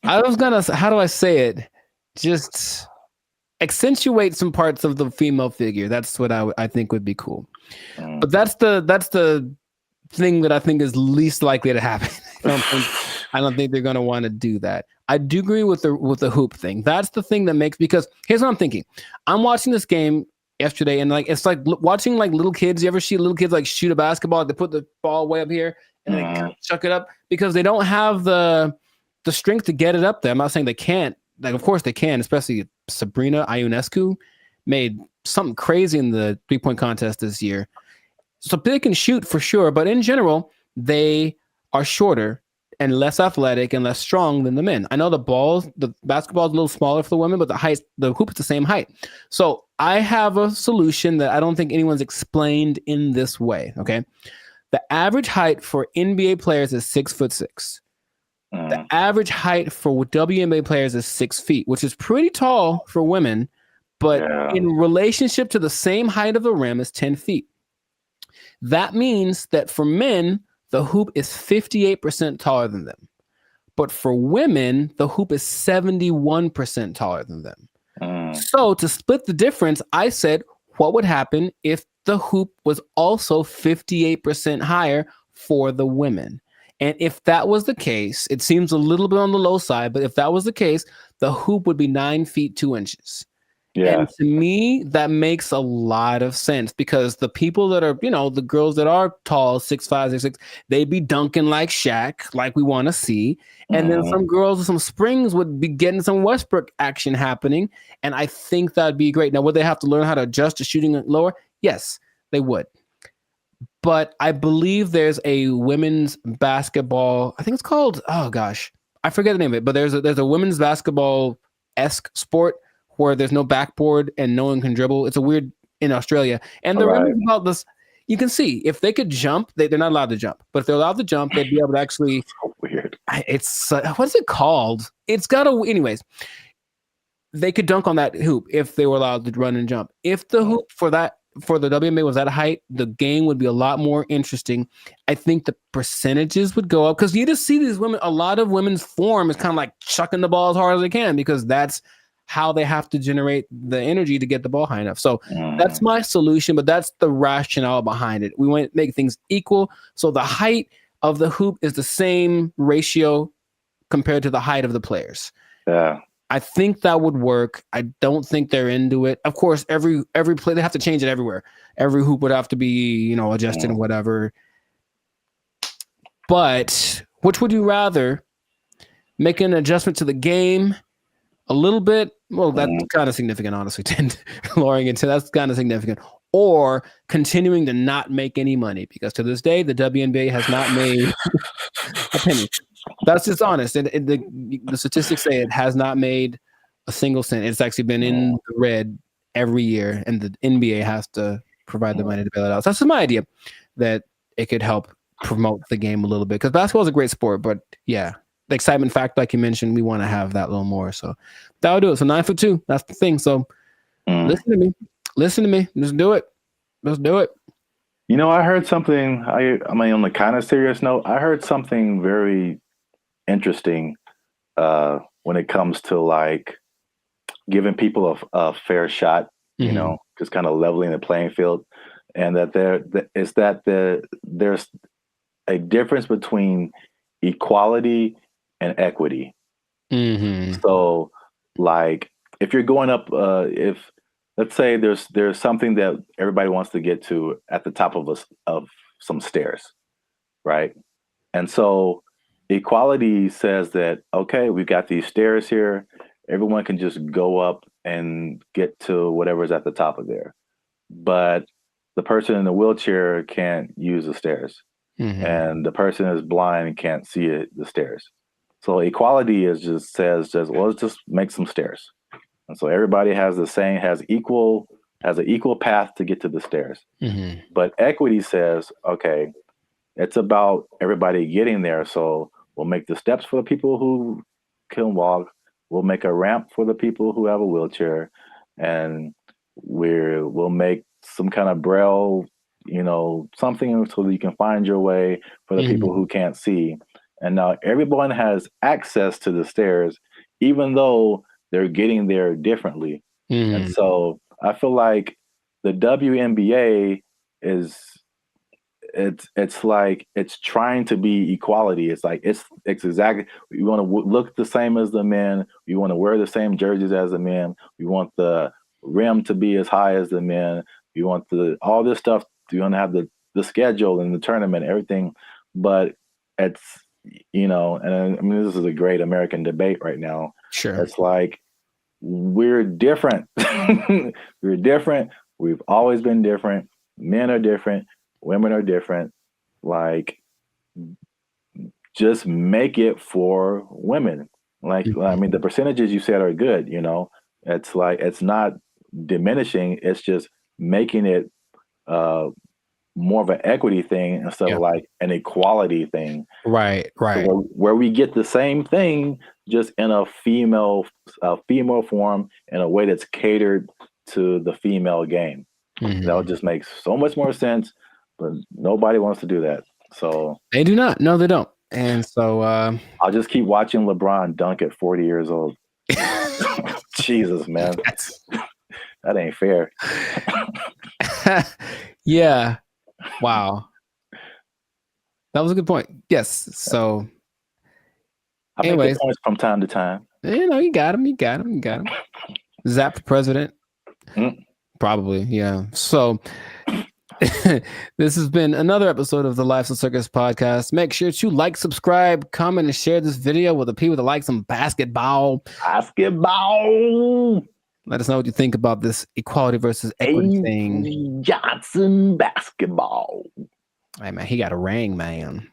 How do I say it? Just accentuate some parts of the female figure. That's what I think would be cool. But that's the thing that I think is least likely to happen. I don't think they're going to want to do that. I do agree with the hoop thing. That's the thing that makes, because here's what I'm thinking. I'm watching this game yesterday, and like it's like watching like little kids. You ever see little kids like shoot a basketball? They put the ball way up here and then they chuck it up because they don't have the strength to get it up there. I'm not saying they can't. Like, of course they can, especially Sabrina Ionescu made something crazy in the 3-point contest this year. So they can shoot for sure, but in general, they are shorter and less athletic and less strong than the men. I know the basketball is a little smaller for the women, but the hoop is the same height. So I have a solution that I don't think anyone's explained in this way. Okay. The average height for NBA players is 6'6". The average height for WNBA players is 6 feet, which is pretty tall for women, but in relationship to the same height of the rim is 10 feet. That means that for men, the hoop is 58% taller than them. But for women, the hoop is 71% taller than them. So to split the difference, I said, what would happen if the hoop was also 58% higher for the women? And if that was the case, it seems a little bit on the low side, but if that was the case, the hoop would be 9 feet 2 inches. Yeah. And to me, that makes a lot of sense because the people that are, the girls that are tall, 6'5", 6'6", they be dunking like Shaq, like we want to see. And then some girls with some springs would be getting some Westbrook action happening. And I think that'd be great. Now, would they have to learn how to adjust to shooting it lower? Yes, they would. But I believe there's a women's basketball, I think it's called, oh gosh, I forget the name of it, but there's a women's basketball-esque sport where there's no backboard and no one can dribble. It's a weird in Australia. And the reason about this, you can see if they could jump, they're not allowed to jump. But if they're allowed to jump, they'd be able to actually. So weird. It's what's it called? It's got a. Anyways, they could dunk on that hoop if they were allowed to run and jump. If the hoop for the WNBA was that height, the game would be a lot more interesting. I think the percentages would go up because you just see these women. A lot of women's form is kind of like chucking the ball as hard as they can because that's how they have to generate the energy to get the ball high enough. So that's my solution, but that's the rationale behind it. We want to make things equal. So the height of the hoop is the same ratio compared to the height of the players. Yeah. I think that would work. I don't think they're into it. Of course, every play, they have to change it everywhere. Every hoop would have to be, adjusted and whatever. But which would you rather? Make an adjustment to the game a little bit? Well, that's kind of significant, honestly. Lowering it to that's kind of significant. Or continuing to not make any money because to this day, the WNBA has not made a penny. That's just honest. And the statistics say it has not made a single cent. It's actually been in the red every year, and the NBA has to provide the money to bail it out. So that's my idea that it could help promote the game a little bit because basketball is a great sport, but yeah. The excitement factor, like you mentioned, we want to have that a little more. So that'll do it. So 9'2", that's the thing. So listen to me. Just do it. I heard something. I mean, on the kind of serious note, I heard something very interesting when it comes to like giving people a fair shot. Just kind of leveling the playing field, and that there's a difference between equality and equity. So like if you're going up, if let's say there's something that everybody wants to get to at the top of some stairs, right? And so equality says that, okay, we've got these stairs here. Everyone can just go up and get to whatever's at the top of there. But the person in the wheelchair can't use the stairs. And the person is blind and can't see the stairs. So equality says well, let's just make some stairs. And so everybody has an equal path to get to the stairs. But equity says, okay, it's about everybody getting there. So we'll make the steps for the people who can walk. We'll make a ramp for the people who have a wheelchair. And we'll make some kind of braille, something so that you can find your way for the people who can't see. And now everyone has access to the stairs, even though they're getting there differently. And so I feel like the WNBA it's like it's trying to be equality. It's like it's exactly, we want to look the same as the men. We want to wear the same jerseys as the men. We want the rim to be as high as the men. We want all this stuff. We want to have the schedule and the tournament, everything. But it's, and I mean, this is a great American debate right now. Sure. It's like, we're different. We're different. We've always been different. Men are different. Women are different. Like, just make it for women. Like, I mean, the percentages you said are good. It's like, it's not diminishing. It's just making it more of an equity thing instead of like an equality thing. Right. So where we get the same thing, just in a female form, in a way that's catered to the female game. That would just make so much more sense, but nobody wants to do that. So they do not. No, they don't. And so I'll just keep watching LeBron dunk at 40 years old. Jesus, man. That ain't fair. Yeah. Wow. That was a good point. Yes. So I make the points from time to time. You got him. Zap for president. Probably, yeah. So this has been another episode of the Lives of Circus podcast. Make sure to like, subscribe, comment, and share this video with the people that like some basketball. Let us know what you think about this equality versus equity thing. Johnson basketball. Hey, man, he got a ring, man.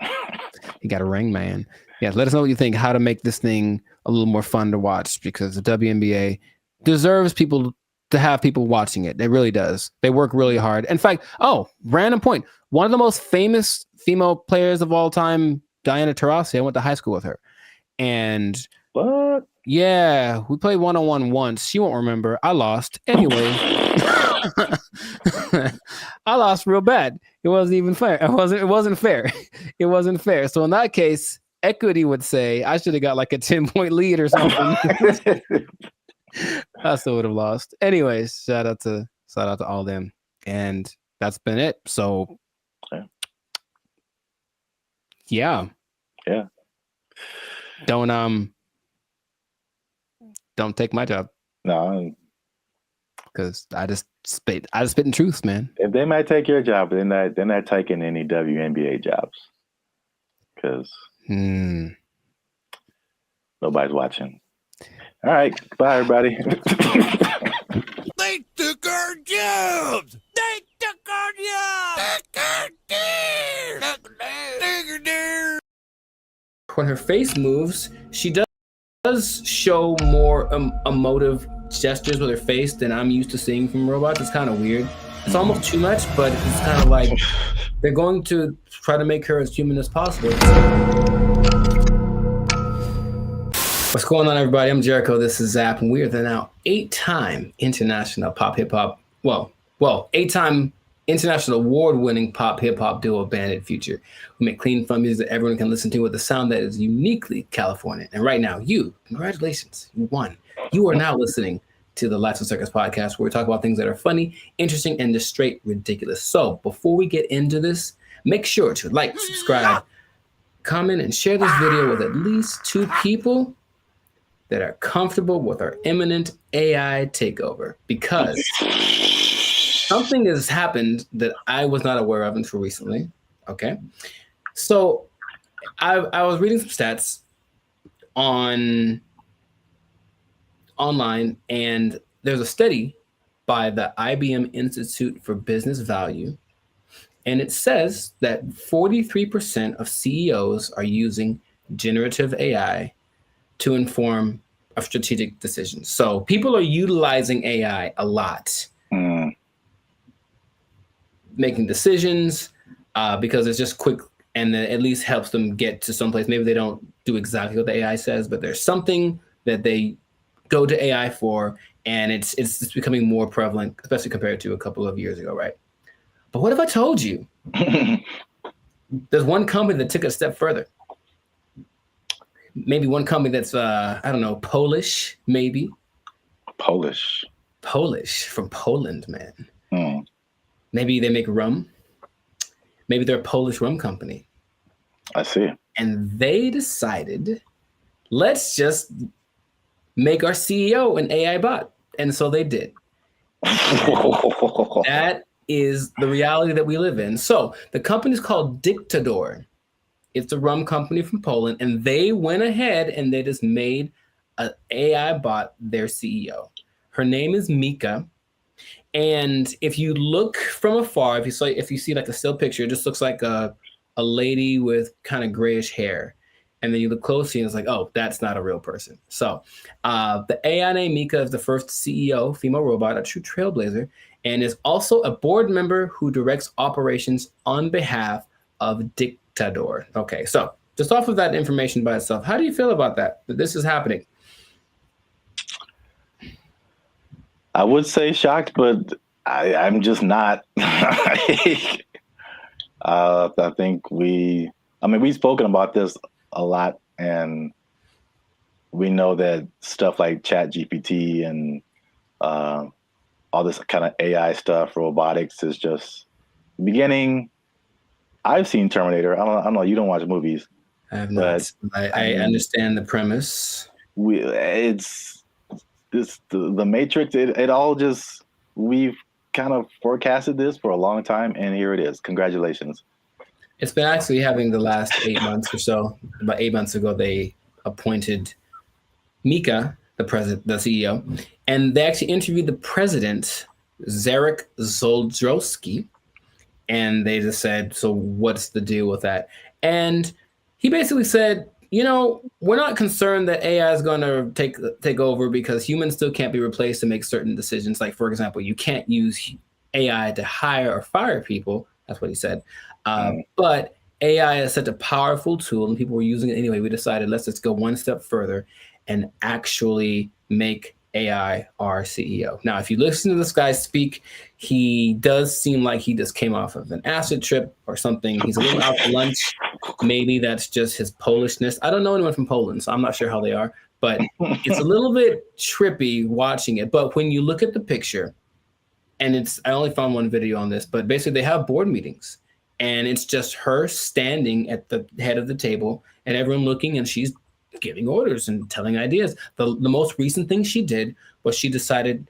Yeah, let us know what you think, how to make this thing a little more fun to watch, because the WNBA deserves to have people watching it. It really does. They work really hard. In fact, random point. One of the most famous female players of all time, Diana Taurasi, I went to high school with her. And what? Yeah, we played one-on-one once. She won't remember. I lost. Anyway, I lost real bad. It wasn't even fair. It wasn't fair. It wasn't fair. So in that case, equity would say I should have got like a 10-point lead or something. I still would have lost. Anyways, shout out to all them. And that's been it. So yeah. Don't take my job. No. Because I just spit in truth, man. If they might take your job, they're not taking any WNBA jobs. Because nobody's watching. All right. Bye, everybody. They took our jobs. They took our jobs. When her face moves, she does show more emotive gestures with her face than I'm used to seeing from robots. It's kind of weird. It's almost too much, but it's kind of like they're going to try to make her as human as possible. What's going on, everybody? I'm Jericho. This is Zap, and we are the now 8-time international pop hip hop. Well, 8-time international award-winning pop hip hop duo Bandit Future. We make clean, fun music that everyone can listen to with a sound that is uniquely Californian. And right now, congratulations, you won. You are now listening to the Lives of Circus podcast, where we talk about things that are funny, interesting, and just straight ridiculous. So before we get into this, make sure to like, subscribe, comment, and share this video with at least 2 people that are comfortable with our imminent AI takeover, because something has happened that I was not aware of until recently. Okay. So I was reading some stats online, and there's a study by the IBM Institute for Business Value, and it says that 43% of CEOs are using generative AI to inform of strategic decisions. So people are utilizing AI a lot, making decisions because it's just quick, and then at least helps them get to someplace. Maybe they don't do exactly what the AI says, but there's something that they go to AI for, and it's becoming more prevalent, especially compared to a couple of years ago, right? But what if I told you there's one company that took it a step further? Maybe one company that's, I don't know, Polish, maybe. Polish. Polish, from Poland, man. Mm. Maybe they make rum. Maybe they're a Polish rum company. I see. And they decided, let's just make our CEO an AI bot. And so they did. That is the reality that we live in. So the company is called Dictador. It's a rum company from Poland, and they went ahead and they just made an AI bot their CEO. Her name is Mika. And if you look from afar, if you see like a still picture, it just looks like a lady with kind of grayish hair. And then you look closely and it's like, oh, that's not a real person. So the AI named Mika is the first CEO, female robot, a true trailblazer, and is also a board member who directs operations on behalf of Dictador. Okay, so just off of that information by itself, how do you feel about that this is happening? I would say shocked, but I'm just not. I think we've spoken about this a lot, and we know that stuff like ChatGPT and all this kind of AI stuff, robotics is just beginning. I've seen Terminator. I don't know. You don't watch movies. I have not. I understand the premise. It's the Matrix. It all just, we've kind of forecasted this for a long time, and here it is. Congratulations. It's been actually having the last 8 months or so. About 8 months ago, they appointed Mika, the CEO, and they actually interviewed the president, Zarek Zoldrowski, and they just said, so what's the deal with that? And he basically said, we're not concerned that AI is going to take over because humans still can't be replaced to make certain decisions. Like, for example, you can't use AI to hire or fire people. That's what he said. But AI is such a powerful tool and people were using it anyway. We decided, let's just go one step further and actually make AI our CEO. Now, if you listen to this guy speak, he does seem like he just came off of an acid trip or something. He's a little out to lunch. Maybe that's just his Polishness. I don't know anyone from Poland, so I'm not sure how they are, but it's a little bit trippy watching it. But when you look at the picture, and I only found one video on this, but basically they have board meetings and it's just her standing at the head of the table and everyone looking, and she's giving orders and telling ideas. The most recent thing she did was she decided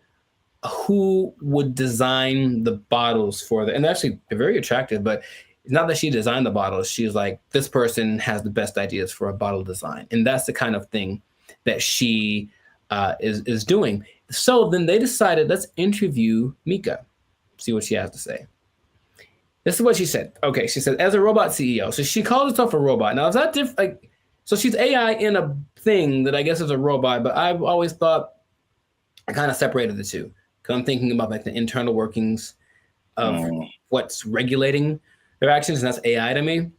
who would design the bottles for and actually they're very attractive, but it's not that she designed the bottles. She's like, this person has the best ideas for a bottle design. And that's the kind of thing that she is doing. So then they decided, let's interview Mika, see what she has to say. This is what she said. Okay, she said, as a robot CEO. So she called herself a robot. Now, is that different? Like, so she's AI in a thing that I guess is a robot, but I've always thought I kind of separated the two. Because I'm thinking about like the internal workings of what's regulating their actions, and that's AI to me.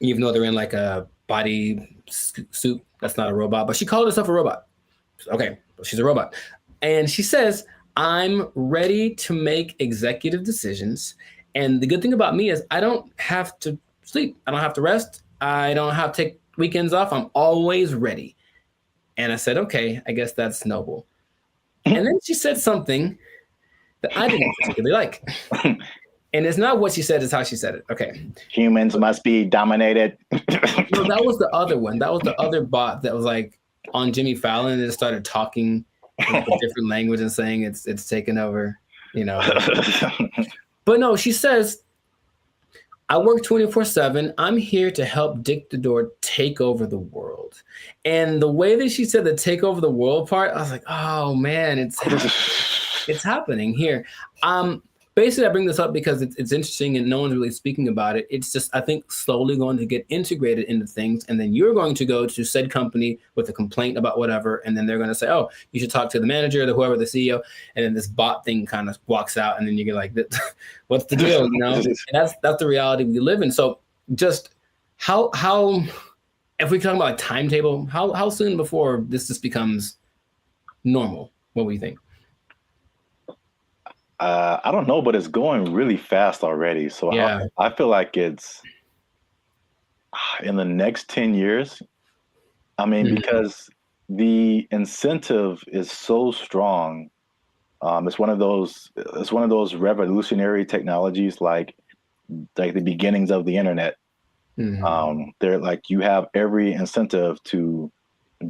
Even though they're in like a body suit, that's not a robot. But she called herself a robot. Okay, she's a robot. And she says, I'm ready to make executive decisions. And the good thing about me is I don't have to sleep. I don't have to rest. I don't have to take weekends off. I'm always ready. And I said, okay, I guess that's noble. And then she said something that I didn't particularly like. And it's not what she said, it's how she said it. Okay. Humans must be dominated. No, that was the other one. That was the other bot that was like on Jimmy Fallon and it started talking in a different language and saying it's taken over, But no, she says, I work 24/7. I'm here to help Dictador take over the world. And the way that she said the take over the world part, I was like, oh man, it's happening here. Basically, I bring this up because it's interesting and no one's really speaking about it. It's just, I think, slowly going to get integrated into things. And then you're going to go to said company with a complaint about whatever. And then they're going to say, oh, you should talk to the manager, whoever, the CEO. And then this bot thing kind of walks out. And then you get like, what's the deal? And that's the reality we live in. So just how if we talk about like timetable, how soon before this just becomes normal? What do you think? I don't know, but it's going really fast already. So yeah. I feel like it's in the next 10 years. I mean, because the incentive is so strong It's one of those revolutionary technologies, like the beginnings of the internet. They're like, you have every incentive to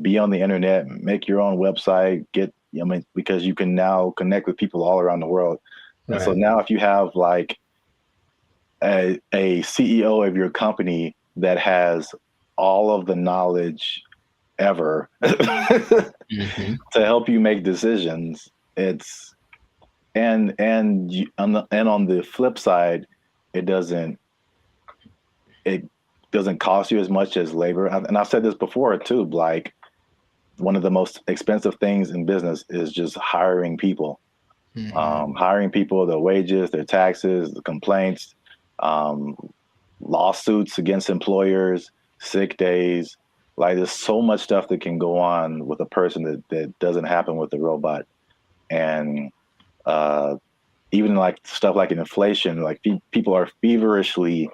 be on the internet, make your own website, because you can now connect with people all around the world. Right. And so now if you have like a CEO of your company that has all of the knowledge ever to help you make decisions, it's and on the flip side, it doesn't cost you as much as labor. And I've said this before too, like one of the most expensive things in business is just hiring people. Hiring people, their wages, their taxes, the complaints, lawsuits against employers, sick days. Like there's so much stuff that can go on with a person that doesn't happen with the robot. And even like stuff like inflation, like people are feverishly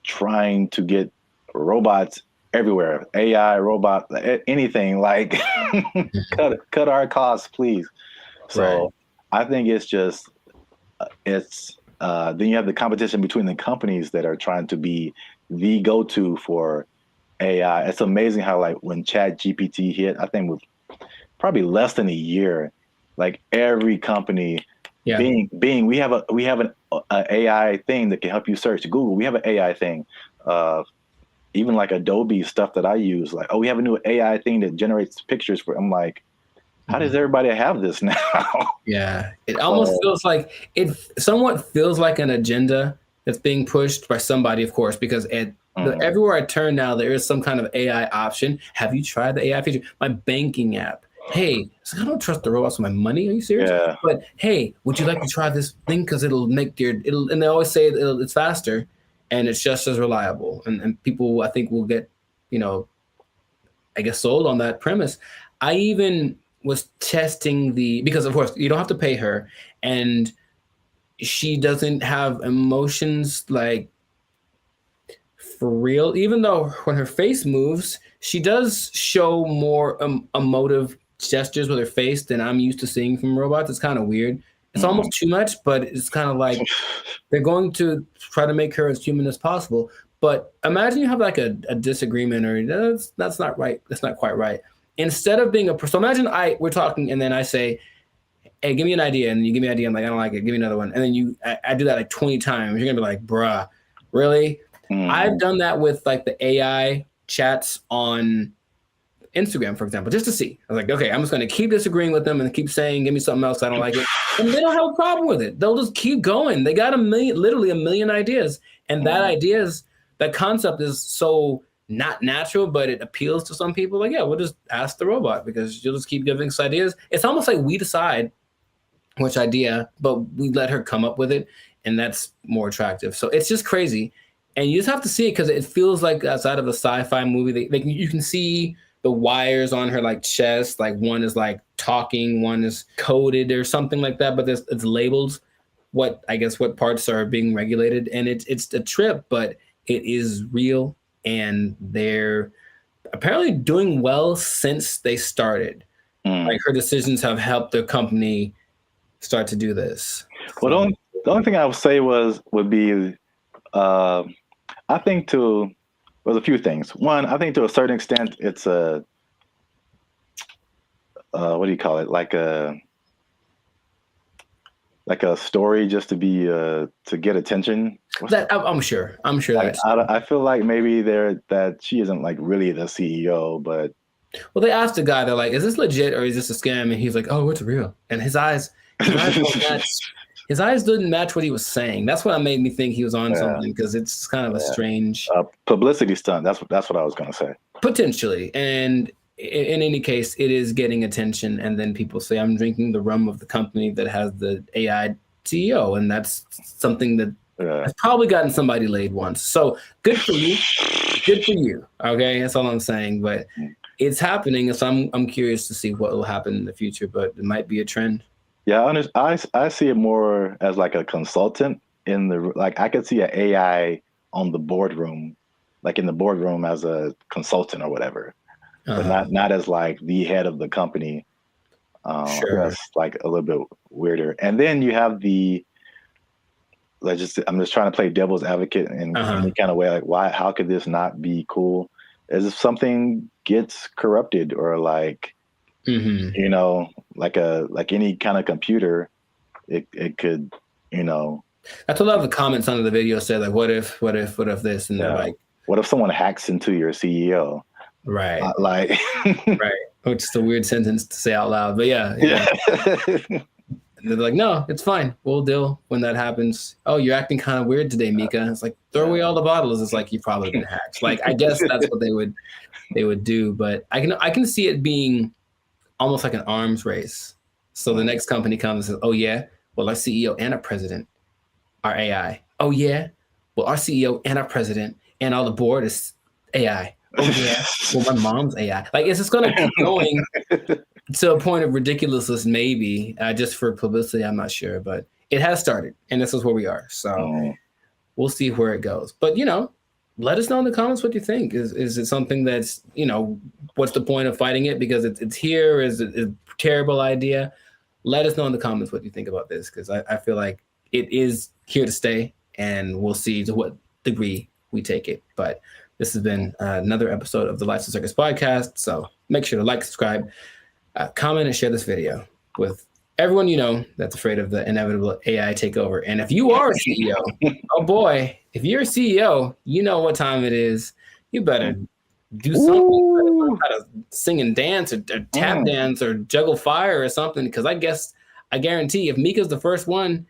trying to get robots everywhere, AI, robot, anything, like cut our costs, please. So I think it's just, then you have the competition between the companies that are trying to be the go-to for AI. It's amazing how like when ChatGPT hit, I think with probably less than a year, like every company, Bing, we have an AI thing that can help you search. Google, we have an AI thing. Even like Adobe stuff that I use, like, we have a new AI thing that generates pictures for. I'm like, how does everybody have this now? Yeah, it almost feels like it somewhat feels like an agenda that's being pushed by somebody, of course, because everywhere I turn now, there is some kind of AI option. Have you tried the AI feature? My banking app. Hey, I don't trust the robots with my money. Are you serious? Yeah. But hey, would you like to try this thing? Because it'll make and they always say it's faster and it's just as reliable. And people, I think, will get, I guess, sold on that premise. I even was testing because of course you don't have to pay her, and she doesn't have emotions like for real, even though when her face moves, she does show more emotive gestures with her face than I'm used to seeing from robots. It's kind of weird. It's almost too much, but it's kind of like they're going to try to make her as human as possible. But imagine you have like a disagreement, or that's not right. That's not quite right. Instead of being so imagine we're talking and then I say, hey, give me an idea. And you give me an idea. I'm like, I don't like it. Give me another one. And then I do that like 20 times. You're going to be like, bruh, really? I've done that with like the AI chats on Instagram, for example, just to see. I was like, okay, I'm just going to keep disagreeing with them and keep saying, give me something else. I don't like it. And they don't have a problem with it. They'll just keep going. They got literally a million ideas. And that concept is so not natural, but it appeals to some people. Like, yeah, we'll just ask the robot because you'll just keep giving us ideas. It's almost like we decide which idea, but we let her come up with it. And that's more attractive. So it's just crazy. And you just have to see it because it feels like outside of a sci-fi movie. You can see the wires on her like chest. Like one is like talking, one is coded or something like that. But it's labeled what parts are being regulated. And it's a trip, but it is real. And they're apparently doing well since they started. Like her decisions have helped the company start to do this. Well, the only thing I would say would be, I think there's a few things. One, I think to a certain extent, it's a, what do you call it? Like a story just to be, to get attention. I'm sure I feel like maybe that she isn't like really the CEO, but. Well, they asked the guy, they're like, is this legit or is this a scam? And he's like, oh, it's real. And his eyes didn't match what he was saying. That's what made me think he was on something, because it's kind of a strange publicity stunt. That's what I was going to say. Potentially. And in any case, it is getting attention. And then people say, I'm drinking the rum of the company that has the AI CEO. And that's something that has probably gotten somebody laid once. So good for you. Good for you. Okay. That's all I'm saying. But it's happening. So I'm curious to see what will happen in the future, but it might be a trend. Yeah, I see it more as like a consultant I could see an AI on the boardroom, like in the boardroom as a consultant or whatever, but not as like the head of the company. That's like a little bit weirder. And then you have I'm just trying to play devil's advocate in any kind of way. Like, how could this not be cool? As if something gets corrupted or like, you know, like any kind of computer, it could, you know. That's what a lot of the comments under the video said, like, what if this? And they're like, what if someone hacks into your CEO? Right. Like, right. Which is a weird sentence to say out loud, but yeah. They're like, no, it's fine. We'll deal when that happens. Oh, you're acting kind of weird today, Mika. It's like, throw away all the bottles. It's like, you've probably been hacked. Like, I guess that's what they would do. But I can see it being almost like an arms race. So the next company comes and says, oh yeah, well, our CEO and our president are AI. Oh yeah, well, our CEO and our president and all the board is AI. Oh yeah, well, my mom's AI. Like, it's just gonna keep going to a point of ridiculousness, maybe just for publicity. I'm not sure, but it has started, and this is where we are. So we'll see where it goes. But you know, let us know in the comments what you think. Is it something that's, you know, what's the point of fighting it because it's here? Is it a terrible idea? Let us know in the comments what you think about this, because I feel like it is here to stay, and we'll see to what degree we take it. But this has been another episode of the Life's a Circus podcast. So make sure to like, subscribe, comment, and share this video with everyone you know that's afraid of the inevitable AI takeover. And if you are a CEO, oh boy, if you're a CEO, you know what time it is. You better do something. You better learn how to sing and dance or tap dance or juggle fire or something. Because I guarantee if Mika's the first one,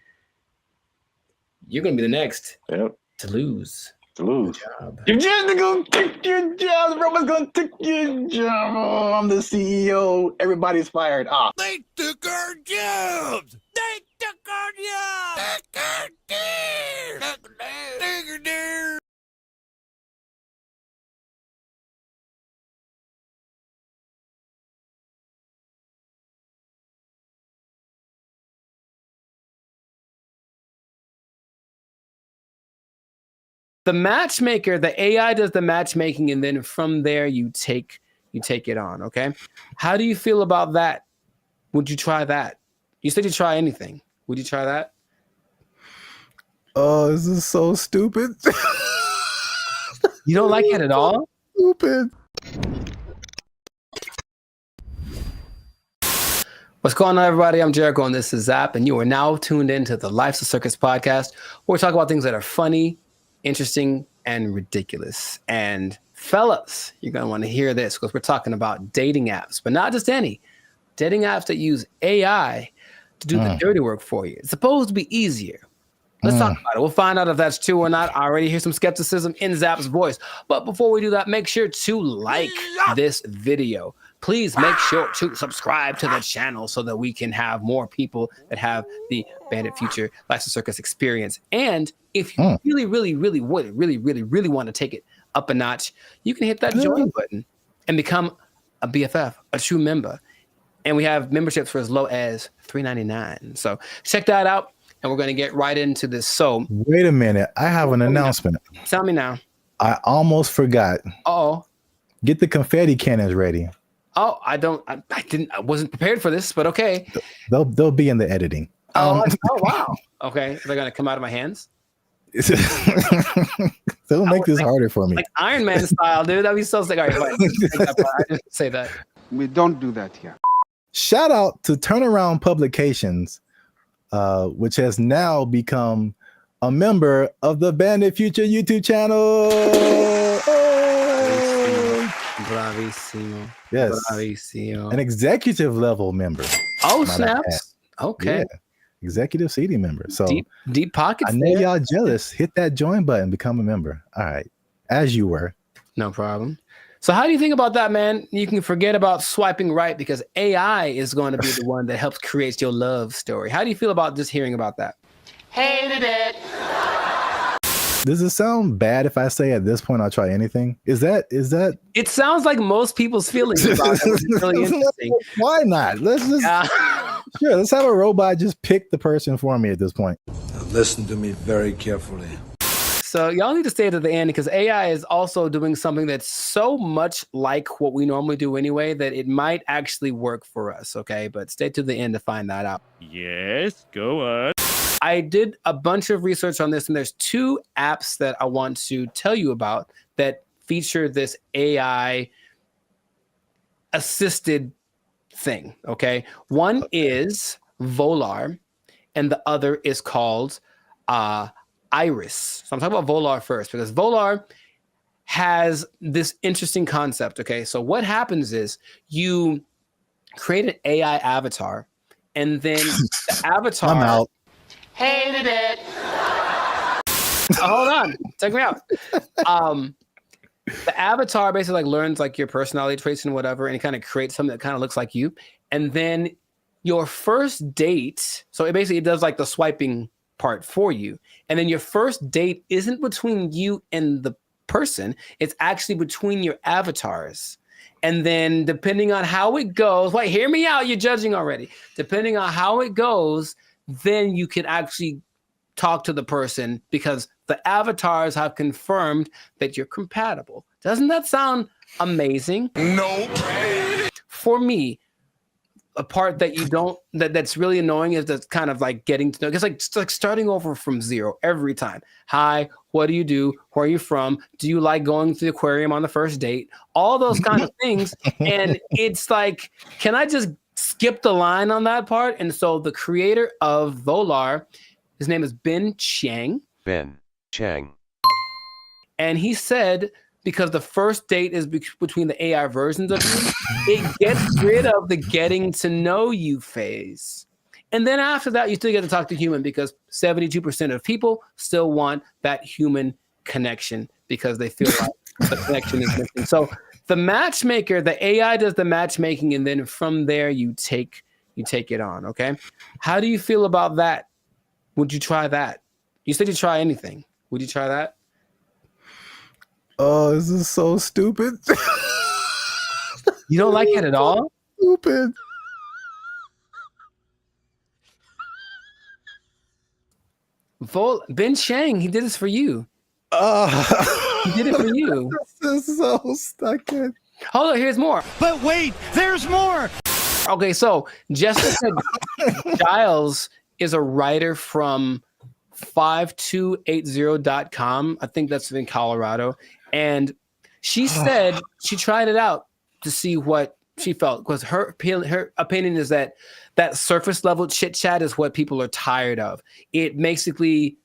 you're going to be the next to lose. You're just gonna take your job. Everyone's gonna take your job. Oh, I'm the CEO. Everybody's fired. They took our jobs. They took our jobs. Take our deer. Take our deer. The matchmaker, the AI does the matchmaking, and then from there you take it on. Okay, how do you feel about that? Would you try that? You said you try anything. Would you try that? Oh, this is so stupid. You don't like it at all? Stupid. What's going on, everybody? I'm Jericho, and this is Zap, and you are now tuned into the Life's a Circus podcast, where we talk about things that are funny, interesting, and ridiculous. And fellas, you're going to want to hear this, because we're talking about dating apps, but not just any. Dating apps that use AI to do the dirty work for you. It's supposed to be easier. Let's talk about it. We'll find out if that's true or not. I already hear some skepticism in Zap's voice. But before we do that, make sure to like this video. Please make sure to subscribe to the channel so that we can have more people that have the Bandit Future Life's a Circus experience. And if you really want to take it up a notch, you can hit that join button and become a BFF, a true member. And we have memberships for as low as $3.99. So check that out, and we're going to get right into this. So wait a minute. I have an announcement. Tell me now. I almost forgot. Uh-oh. Get the confetti cannons ready. Oh, I wasn't prepared for this, but okay. They'll be in the editing. Oh wow. Okay. They're going to come out of my hands? They'll make this harder for me. Like Iron Man style, dude. That'd be so sick. All right, I didn't say that. We don't do that here. Shout out to Turnaround Publications, which has now become a member of the Bandit Future YouTube channel. Bravissimo. Yes. Bravissimo. An executive level member. Oh, snaps. Okay. Yeah. Executive seating member. So deep pockets. I know y'all jealous. Hit that join button, become a member. All right. As you were. No problem. So how do you think about that, man? You can forget about swiping right, because AI is going to be the one that helps create your love story. How do you feel about just hearing about that? Hated it. Does it sound bad if I say at this point I'll try anything? Is that? It sounds like most people's feelings about it. It's really interesting. Why not? Let's just sure. Let's have a robot just pick the person for me at this point. Now listen to me very carefully. So y'all need to stay to the end because AI is also doing something that's so much like what we normally do anyway that it might actually work for us, okay? But stay to the end to find that out. Yes, go on. I did a bunch of research on this, and there's 2 apps that I want to tell you about that feature this AI assisted thing, okay? One is Volar, and the other is called Iris. So I'm talking about Volar first because Volar has this interesting concept, okay? So what happens is you create an AI avatar, and then the avatar... I'm out. Hated it. Hold on. Check me out. The avatar basically like learns like your personality traits and whatever, and it kind of creates something that kind of looks like you. And then your first date, so it basically does like the swiping part for you. And then your first date isn't between you and the person. It's actually between your avatars. And then depending on how it goes, wait, hear me out. You're judging already. Depending on how it goes, then you can actually talk to the person because the avatars have confirmed that you're compatible. Doesn't that sound amazing? No. For me, a part that you don't that's really annoying is that's kind of like getting to know. It's like starting over from zero every time. Hi, what do you do? Where are you from? Do you like going to the aquarium on the first date? All those kind of things. And it's like, can I just skip the line on that part? And so the creator of Volar, his name is Ben Chang. Ben Chang. And he said, because the first date is between the AI versions of you, it gets rid of the getting to know you phase. And then after that, you still get to talk to human because 72% of people still want that human connection because they feel like the connection is missing. So the matchmaker, the AI does the matchmaking, and then from there you take it on. Okay, how do you feel about that? Would you try that? You said you try anything. Would you try that? Oh, this is so stupid. You don't like it at all? Stupid. Ben Chang, he did this for you. He did it for you. This is so stuck in. Hold on, here's more. But wait, there's more. Okay, so Jessica Giles is a writer from 5280.com. I think that's in Colorado. And she said she tried it out to see what she felt because her opinion is that surface level chit chat is what people are tired of. It basically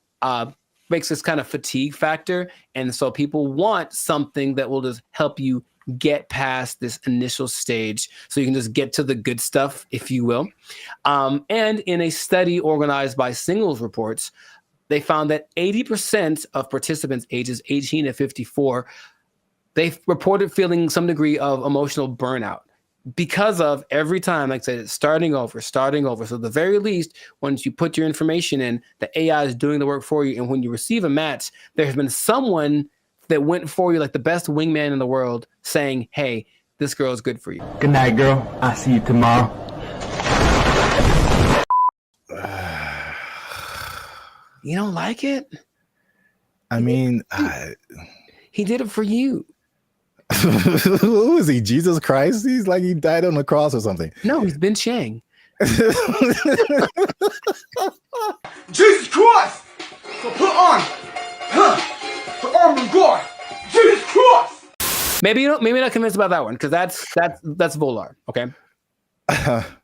makes this kind of fatigue factor. And so people want something that will just help you get past this initial stage so you can just get to the good stuff, if you will. And in a study organized by Singles Reports, they found that 80% of participants ages 18 to 54, they reported feeling some degree of emotional burnout because of every time, like I said, it's starting over. So at the very least, once you put your information in, the AI is doing the work for you. And when you receive a match, there's been someone that went for you like the best wingman in the world saying, hey, this girl is good for you. Good night, girl. I'll see you tomorrow. You don't like it? I mean, he did it for you. Who is he? Jesus Christ? He's like he died on the cross or something. No, he's Ben Chang. Jesus Christ! So put on the armor of God. Jesus Christ! Maybe you're not convinced about that one because that's Volar. Okay.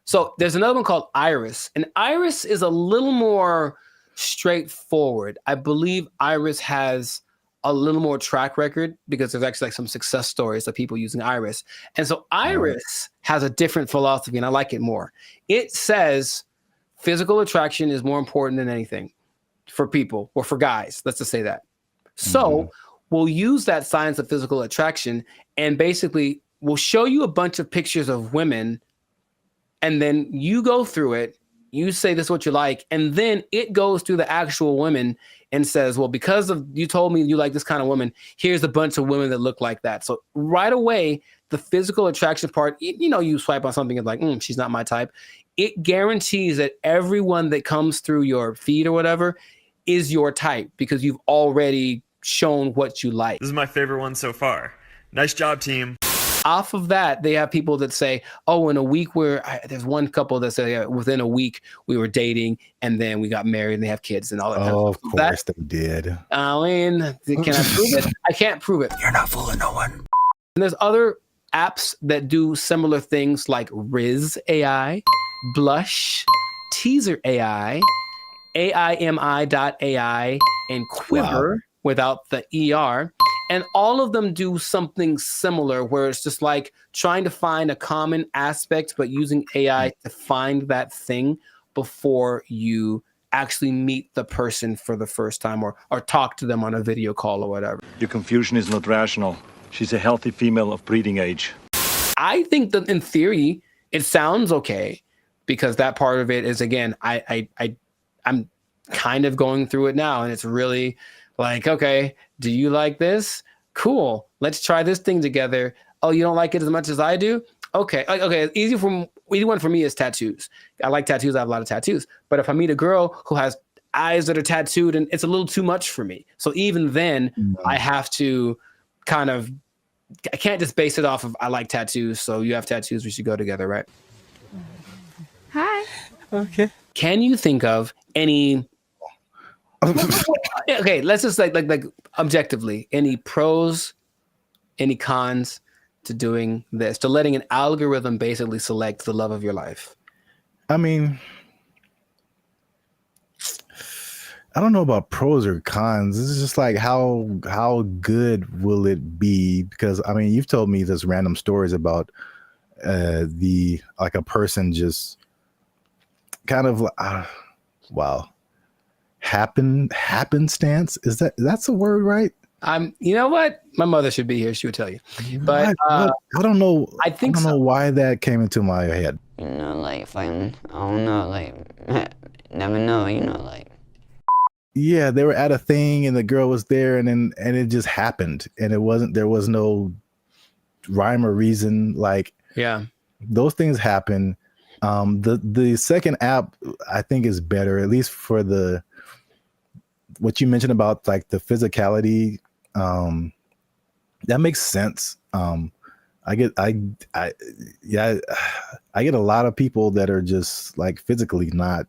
So there's another one called Iris, and Iris is a little more straightforward. I believe Iris has a little more track record because there's actually like some success stories of people using Iris. And so Iris has a different philosophy and I like it more. It says physical attraction is more important than anything for people or for guys. Let's just say that. So we'll use that science of physical attraction and basically we'll show you a bunch of pictures of women and then you go through it. You say this is what you like, and then it goes through the actual women and says, well, because of you told me you like this kind of woman, here's a bunch of women that look like that. So right away, the physical attraction part, you swipe on something and like, she's not my type. It guarantees that everyone that comes through your feed or whatever is your type because you've already shown what you like. This is my favorite one so far. Nice job, team. Off of that, they have people that say, oh, in a week there's one couple that say within a week we were dating and then we got married and they have kids and all that. Oh, of course they did. I mean, can I prove it? I can't prove it. You're not fooling no one. And there's other apps that do similar things like Riz AI, Blush, Teaser AI, AIMI.ai, and Quiver without the ER. And all of them do something similar where it's just like trying to find a common aspect, but using AI to find that thing before you actually meet the person for the first time or talk to them on a video call or whatever. Your confusion is not rational. She's a healthy female of breeding age. I think that in theory, it sounds okay because that part of it is, again, I'm kind of going through it now and it's really like, okay, do you like this? Cool. Let's try this thing together. Oh, you don't like it as much as I do? Okay. Okay. Easy one for me is tattoos. I like tattoos. I have a lot of tattoos. But if I meet a girl who has eyes that are tattooed, and it's a little too much for me. So even then, I have to I can't just base it off of I like tattoos. So you have tattoos. We should go together, right? Hi. Okay. Can you think of any? Okay, let's just like objectively, any pros, any cons to doing this, to letting an algorithm basically select the love of your life? I mean, I don't know about pros or cons. This is just like how good will it be? Because I mean, you've told me this random stories about a person just kind of happenstance. That's a word, right? You know what? My mother should be here. She would tell you. But I don't know. I don't know why that came into my head. You know, like fighting. I don't know, like never know. You know, like. Yeah, they were at a thing and the girl was there, and it just happened, and there was no rhyme or reason. Like, yeah, those things happen. The second app I think is better, at least for what you mentioned about like the physicality. That makes sense. I get a lot of people that are just like physically not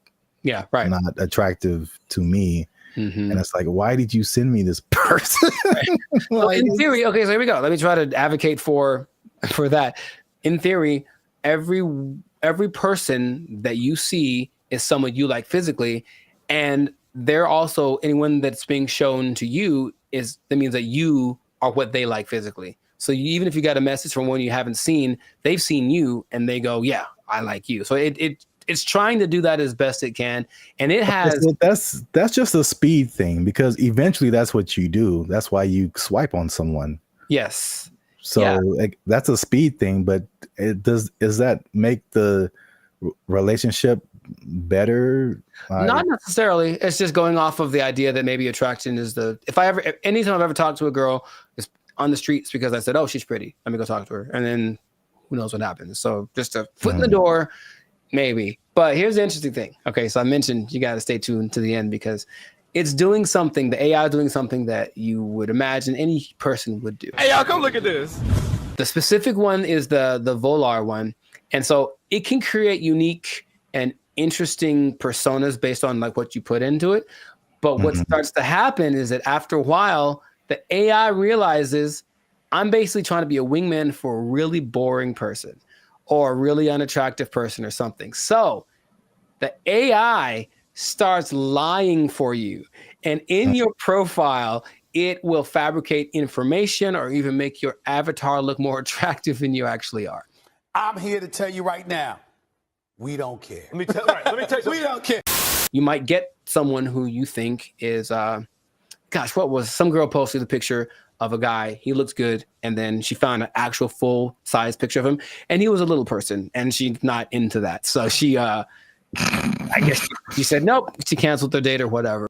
attractive to me. And it's like, why did you send me this person? Well, in theory, okay, so here we go. Let me try to advocate for that. In theory, every person that you see is someone you like physically, and they're also anyone that's being shown to you that means that you are what they like physically. So even if you got a message from one you haven't seen, they've seen you and they go, yeah, I like you. So it's trying to do that as best it can. And it has... That's just a speed thing, because eventually that's what you do. That's why you swipe on someone. Yes. So that's a speed thing, but does that make the relationship better? Not necessarily. It's just going off of the idea that maybe attraction is anytime I've ever talked to a girl is on the streets because I said, oh, she's pretty, let me go talk to her. And then who knows what happens. So just a foot in the door, maybe. But here's the interesting thing. Okay, so I mentioned you got to stay tuned to the end because it's doing something, the AI is doing something that you would imagine any person would do. Hey, y'all, come look at this. The specific one is the Volar one. And so it can create unique and interesting personas based on like what you put into it. But what starts to happen is that after a while, the AI realizes I'm basically trying to be a wingman for a really boring person or a really unattractive person or something. So the AI starts lying for you. And in your profile, it will fabricate information or even make your avatar look more attractive than you actually are. I'm here to tell you right now, we don't care. Let me tell you something. We don't care. You might get someone who you think is, some girl posted a picture of a guy, he looks good, and then she found an actual full-size picture of him, and he was a little person, and she's not into that. So she, I guess she said, nope, she canceled their date or whatever.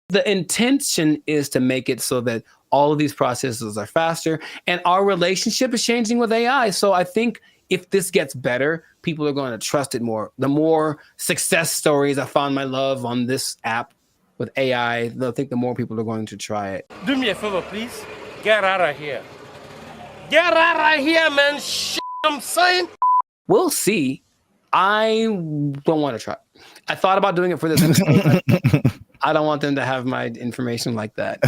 The intention is to make it so that all of these processes are faster, and our relationship is changing with AI. So I think if this gets better, people are going to trust it more. The more success stories I found my love on this app with AI, they'll think the more people are going to try it. Do me a favor, please. Get out of here. Get out of here, man. I'm saying. We'll see. I don't want to try. I thought about doing it for this episode. I don't want them to have my information like that.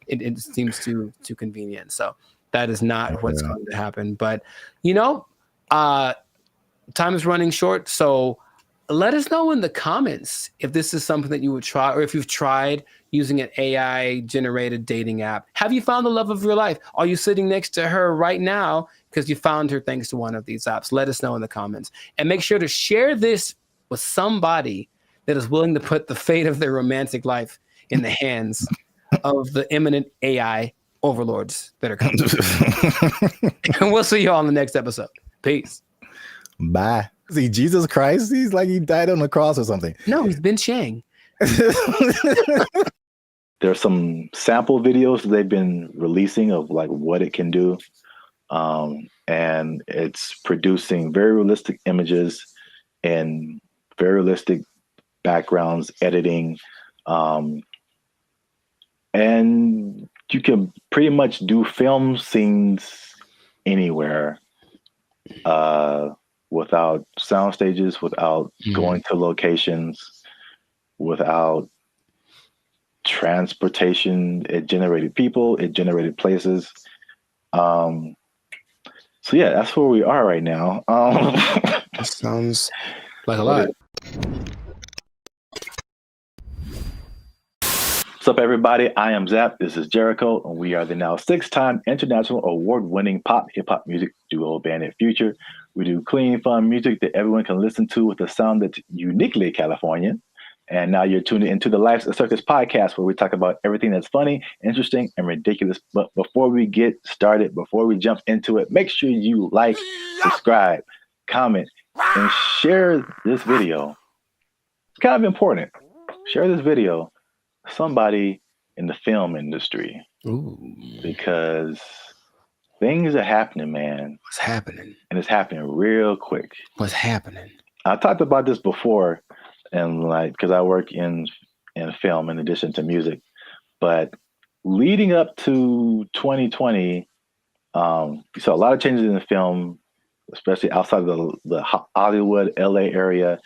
It seems too convenient. So that is not what's going to happen. But, time is running short. So let us know in the comments if this is something that you would try, or if you've tried using an AI-generated dating app. Have you found the love of your life? Are you sitting next to her right now because you found her thanks to one of these apps? Let us know in the comments. And make sure to share this with somebody that is willing to put the fate of their romantic life in the hands of the imminent AI overlords that are coming. And we'll see you all in the next episode. Peace. Bye. See, Jesus Christ, he's like he died on the cross or something. No, he's been Chang. There's some sample videos that they've been releasing of like what it can do. And it's producing very realistic images and very realistic backgrounds, editing. And you can pretty much do film scenes anywhere without sound stages, without going to locations, without transportation. It generated people, it generated places. So yeah, that's where we are right now. That sounds like a lot. What's up, everybody? I am Zap. This is Jericho, and we are the now 6-time international award-winning pop hip-hop music duo band in Future. We do clean, fun music that everyone can listen to with a sound that's uniquely Californian. And now you're tuned into the Life's a Circus podcast, where we talk about everything that's funny, interesting, and ridiculous. But before we get started, before we jump into it, make sure you like, subscribe, comment, and share this video. It's kind of important. Share this video with somebody in the film industry. Ooh. Because things are happening, man. What's happening? And it's happening real quick. What's happening? I talked about this before, and like, because I work in film in addition to music. But leading up to 2020, we saw a lot of changes in the film, especially outside of the Hollywood, LA area,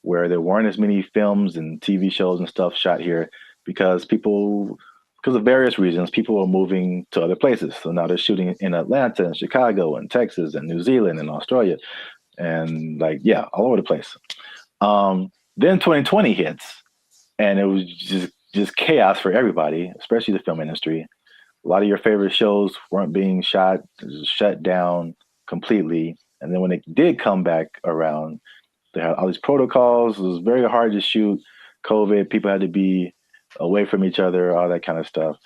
where there weren't as many films and TV shows and stuff shot here because of various reasons, people were moving to other places. So now they're shooting in Atlanta and Chicago and Texas and New Zealand and Australia and all over the place. Then 2020 hits, and it was just chaos for everybody, especially the film industry. A lot of your favorite shows weren't being shot, shut down completely. And then when it did come back around, they had all these protocols. It was very hard to shoot. COVID, people had to be away from each other, all that kind of stuff.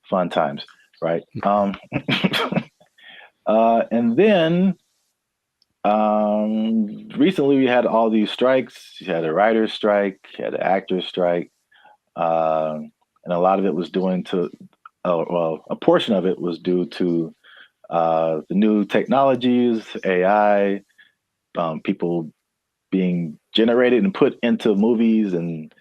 Fun times, right? And then recently we had all these strikes. You had a writer's strike, you had an actor's strike, and a lot of it was a portion of it was due to the new technologies, AI, people being generated and put into movies, and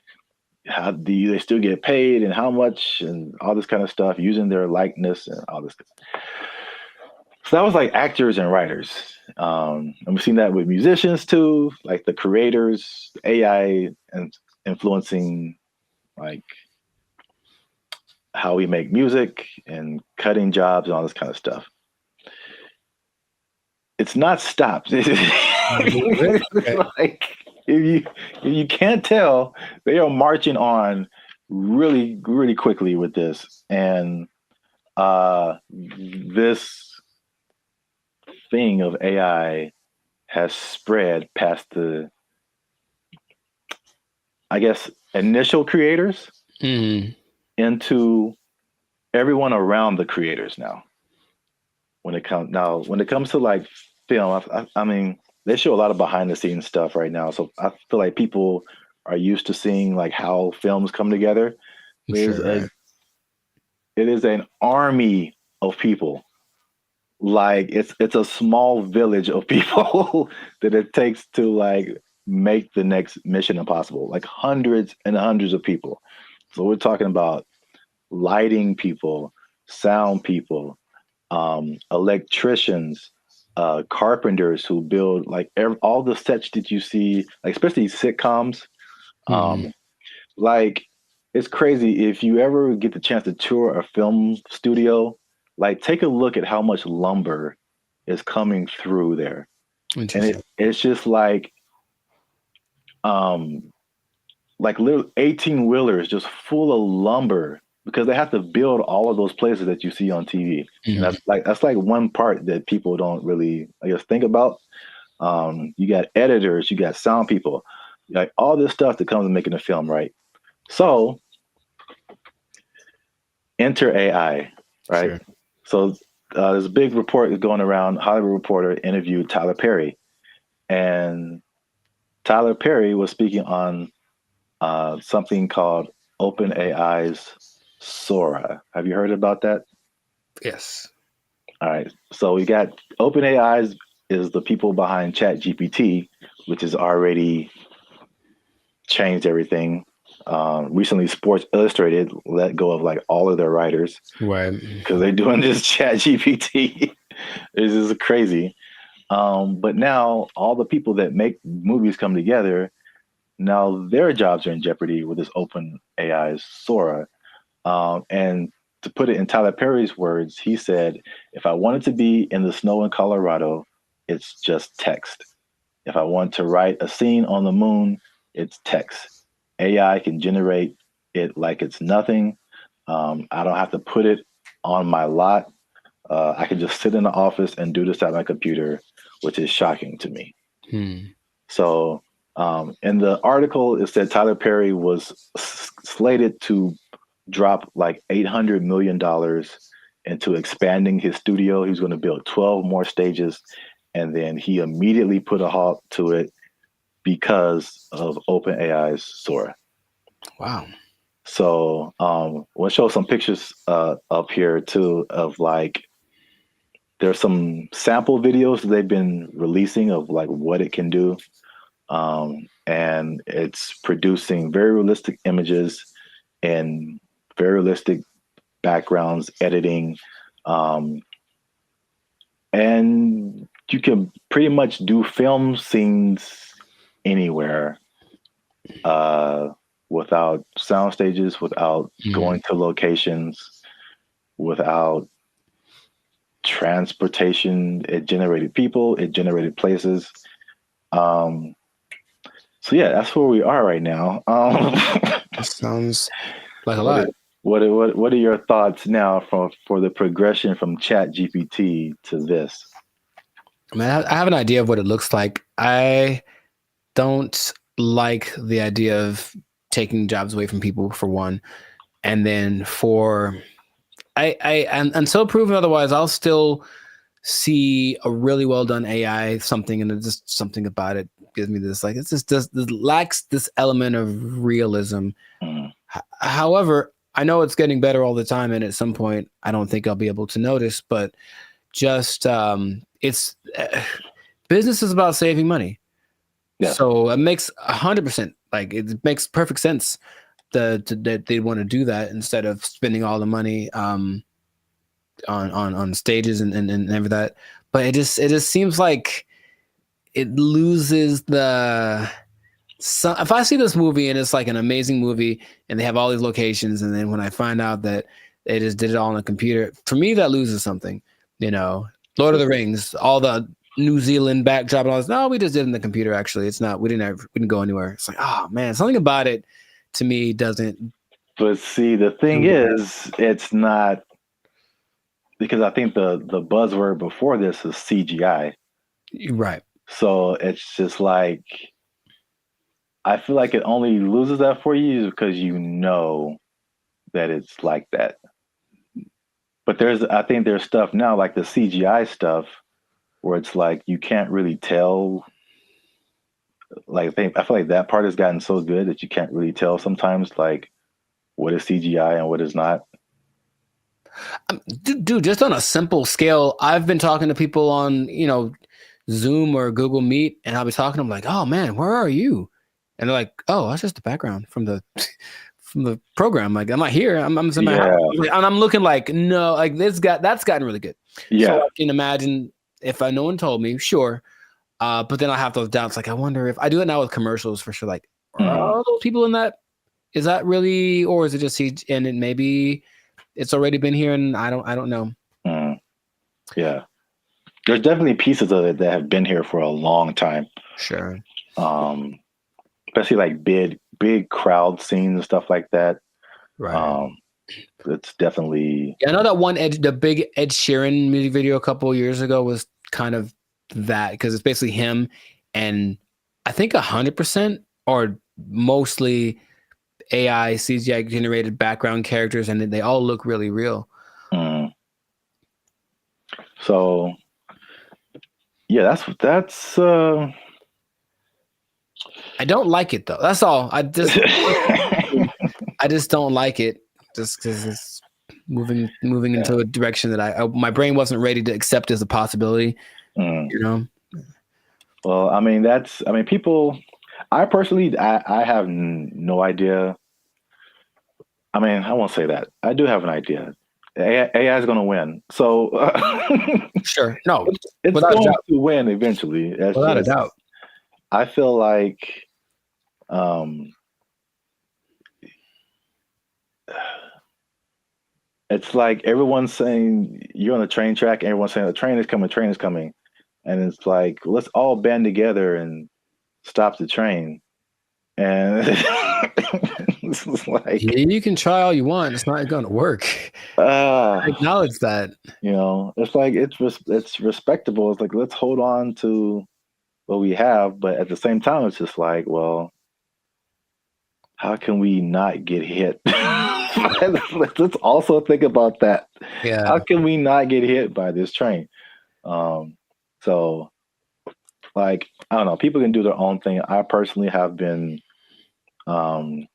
how do they still get paid and how much and all this kind of stuff, using their likeness and all this stuff. So that was like actors and writers. And we've seen that with musicians too, like the creators, AI and influencing like how we make music and cutting jobs and all this kind of stuff. It's not stopped. Like, if you can't tell, they are marching on really, really quickly with this. And this thing of AI has spread past the, I guess, initial creators into everyone around the creators now. When it comes to like film, I mean, they show a lot of behind the scenes stuff right now. So I feel like people are used to seeing like how films come together. It is an army of people like it's a small village of people that it takes to like make the next Mission Impossible. Like hundreds and hundreds of people. So we're talking about lighting people, sound people, electricians, carpenters who build like all the sets that you see, like especially sitcoms. Like it's crazy if you ever get the chance to tour a film studio. Like take a look at how much lumber is coming through there, and it's just um like little 18 wheelers just full of lumber because they have to build all of those places that you see on TV. And that's like one part that people don't really, I guess, think about. You got editors, you got sound people, like all this stuff that comes with making a film, right? So enter AI, right? Sure. So there's a big report that's going around. Hollywood Reporter interviewed Tyler Perry, and Tyler Perry was speaking on something called OpenAI's Sora. Have you heard about that? Yes. All right. So we got OpenAI is the people behind ChatGPT, which has already changed everything. Recently, Sports Illustrated let go of like all of their writers, right? Because they're doing this ChatGPT. This is crazy. But now all the people that make movies come together. Now their jobs are in jeopardy with this open AI's Sora. And to put it in Tyler Perry's words, he said, if I wanted to be in the snow in Colorado, it's just text. If I want to write a scene on the moon, it's text. AI can generate it like it's nothing. I don't have to put it on my lot. I can just sit in the office and do this at my computer, which is shocking to me. So in the article, it said Tyler Perry was slated to drop like $800 million into expanding his studio. He was going to build 12 more stages. And then he immediately put a halt to it because of OpenAI's Sora. Wow. So we'll show some pictures up here too of like, there's some sample videos that they've been releasing of like what it can do. And it's producing very realistic images and very realistic backgrounds, editing. And you can pretty much do film scenes anywhere without sound stages, without going to locations, without transportation. It generated people, it generated places. So yeah, that's where we are right now. That sounds like a lot. What are your thoughts now for the progression from ChatGPT to this? I mean, I have an idea of what it looks like. I don't like the idea of taking jobs away from people, for one, and then until proven otherwise, I'll still see a really well done AI something, and just something about it gives me this like it lacks this element of realism. However, I know it's getting better all the time, and at some point, I don't think I'll be able to notice. But just it's business is about saving money. Yeah. So it makes 100% like it makes perfect sense that they want to do that instead of spending all the money on stages and everything that. But it just seems like it loses the. So if I see this movie and it's like an amazing movie and they have all these locations, and then when I find out that they just did it all on a computer, for me that loses something. You know, Lord of the Rings, all the New Zealand backdrop and all this. No, we just did it in the computer. Actually, it's not. We didn't go anywhere. It's like, oh man, something about it to me doesn't. But see, the thing is, it's not, because I think the buzzword before this is CGI. Right. So it's just like, I feel like it only loses that for you because you know that it's like that. But I think there's stuff now like the CGI stuff where it's like you can't really tell. Like I feel like that part has gotten so good that you can't really tell sometimes like what is CGI and what is not. Dude, just on a simple scale, I've been talking to people on, Zoom or Google Meet, and I'll be talking to them like, "Oh man, where are you?" And they're like, "Oh, that's just the background from the from the program. Like, I'm not here. I'm in my house." And I'm looking like, no, like that's gotten really good. Yeah. So I can imagine if no one told me, sure. But then I have those doubts. Like, I wonder if I do it now with commercials for sure. Like, are all those people in that? Is that really, or is it just CG? And it maybe it's already been here, and I don't know. Yeah, there's definitely pieces of it that have been here for a long time. Sure. Especially like big crowd scenes and stuff like that. Right. It's definitely. Yeah, I know that one the big Ed Sheeran music video a couple of years ago was kind of that, because it's basically him and I think 100% or mostly AI CGI generated background characters, and they all look really real. So yeah, that's I don't like it though. That's all. I just don't like it, just because it's moving into a direction that my brain wasn't ready to accept as a possibility. Well, I mean, people. I personally, I have no idea. I mean, I won't say that. I do have an idea. AI is going to win. So sure, no, it's going to win eventually. Without a doubt. I feel like, it's like everyone's saying you're on the train track, and everyone's saying the train is coming, and it's like, let's all band together and stop the train. And it's like, you can try all you want, it's not going to work. I acknowledge that. It's like it's respectable. It's like, let's hold on to what we have, but at the same time, it's just like, well, how can we not get hit? Let's also think about that. Yeah. How can we not get hit by this train? So, like, I don't know. People can do their own thing. I personally have been. Well,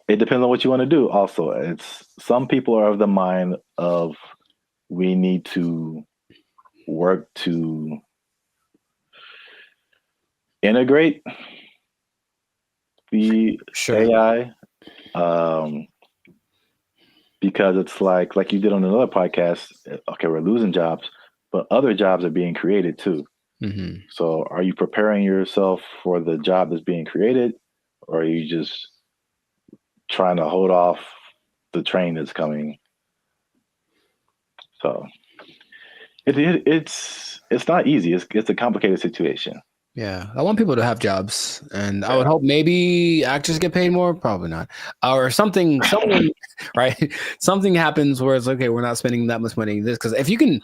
it depends on what you want to do. Also, it's some people are of the mind of we need to work to integrate the AI, because it's like you did on another podcast. Okay, we're losing jobs, but other jobs are being created too. So, are you preparing yourself for the job that's being created, or are you just trying to hold off the train that's coming? So, it's not easy. It's a complicated situation. Yeah, I want people to have jobs, and I would hope maybe actors get paid more. Probably not, or someone right? Something happens where it's okay. We're not spending that much money. This, because if you can,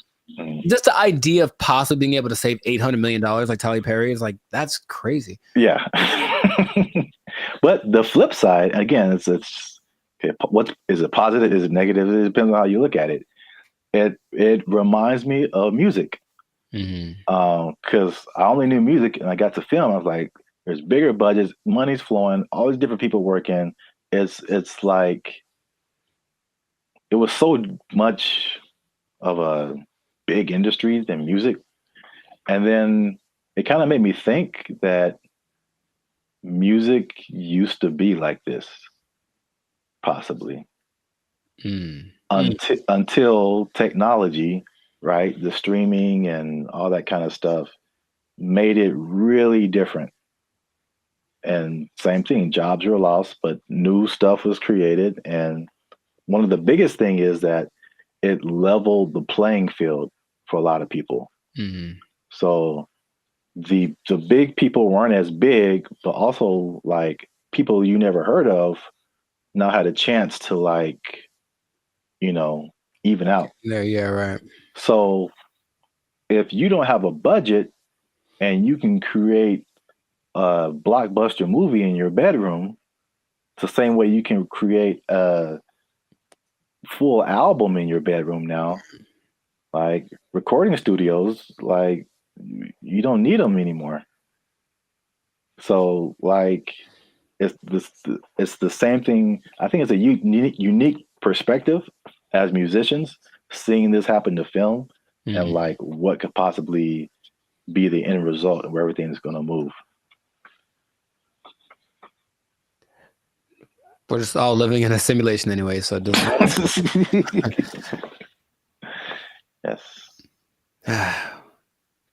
just the idea of possibly being able to save $800 million like Tyler Perry is like, that's crazy. Yeah. But the flip side, again, it's okay, what is it positive? Is it negative? It depends on how you look at it. It reminds me of music. Because I only knew music and I got to film. I was like, there's bigger budgets, money's flowing, all these different people working. It's like, it was so much of a big industry than music. And then it kind of made me think that music used to be like this, possibly. Until technology, right? The streaming and all that kind of stuff made it really different. And same thing, jobs were lost, but new stuff was created. And one of the biggest thing is that it leveled the playing field for a lot of people. So the big people weren't as big, but also like people you never heard of now had a chance to like, even out. Yeah, right. So if you don't have a budget and you can create a blockbuster movie in your bedroom, it's the same way you can create a full album in your bedroom now. Like recording studios, like you don't need them anymore. So like it's the same thing. I think it's a unique perspective as musicians, seeing this happen to film and like what could possibly be the end result of where everything's going to move. We're just all living in a simulation anyway, so it doesn't. Yes.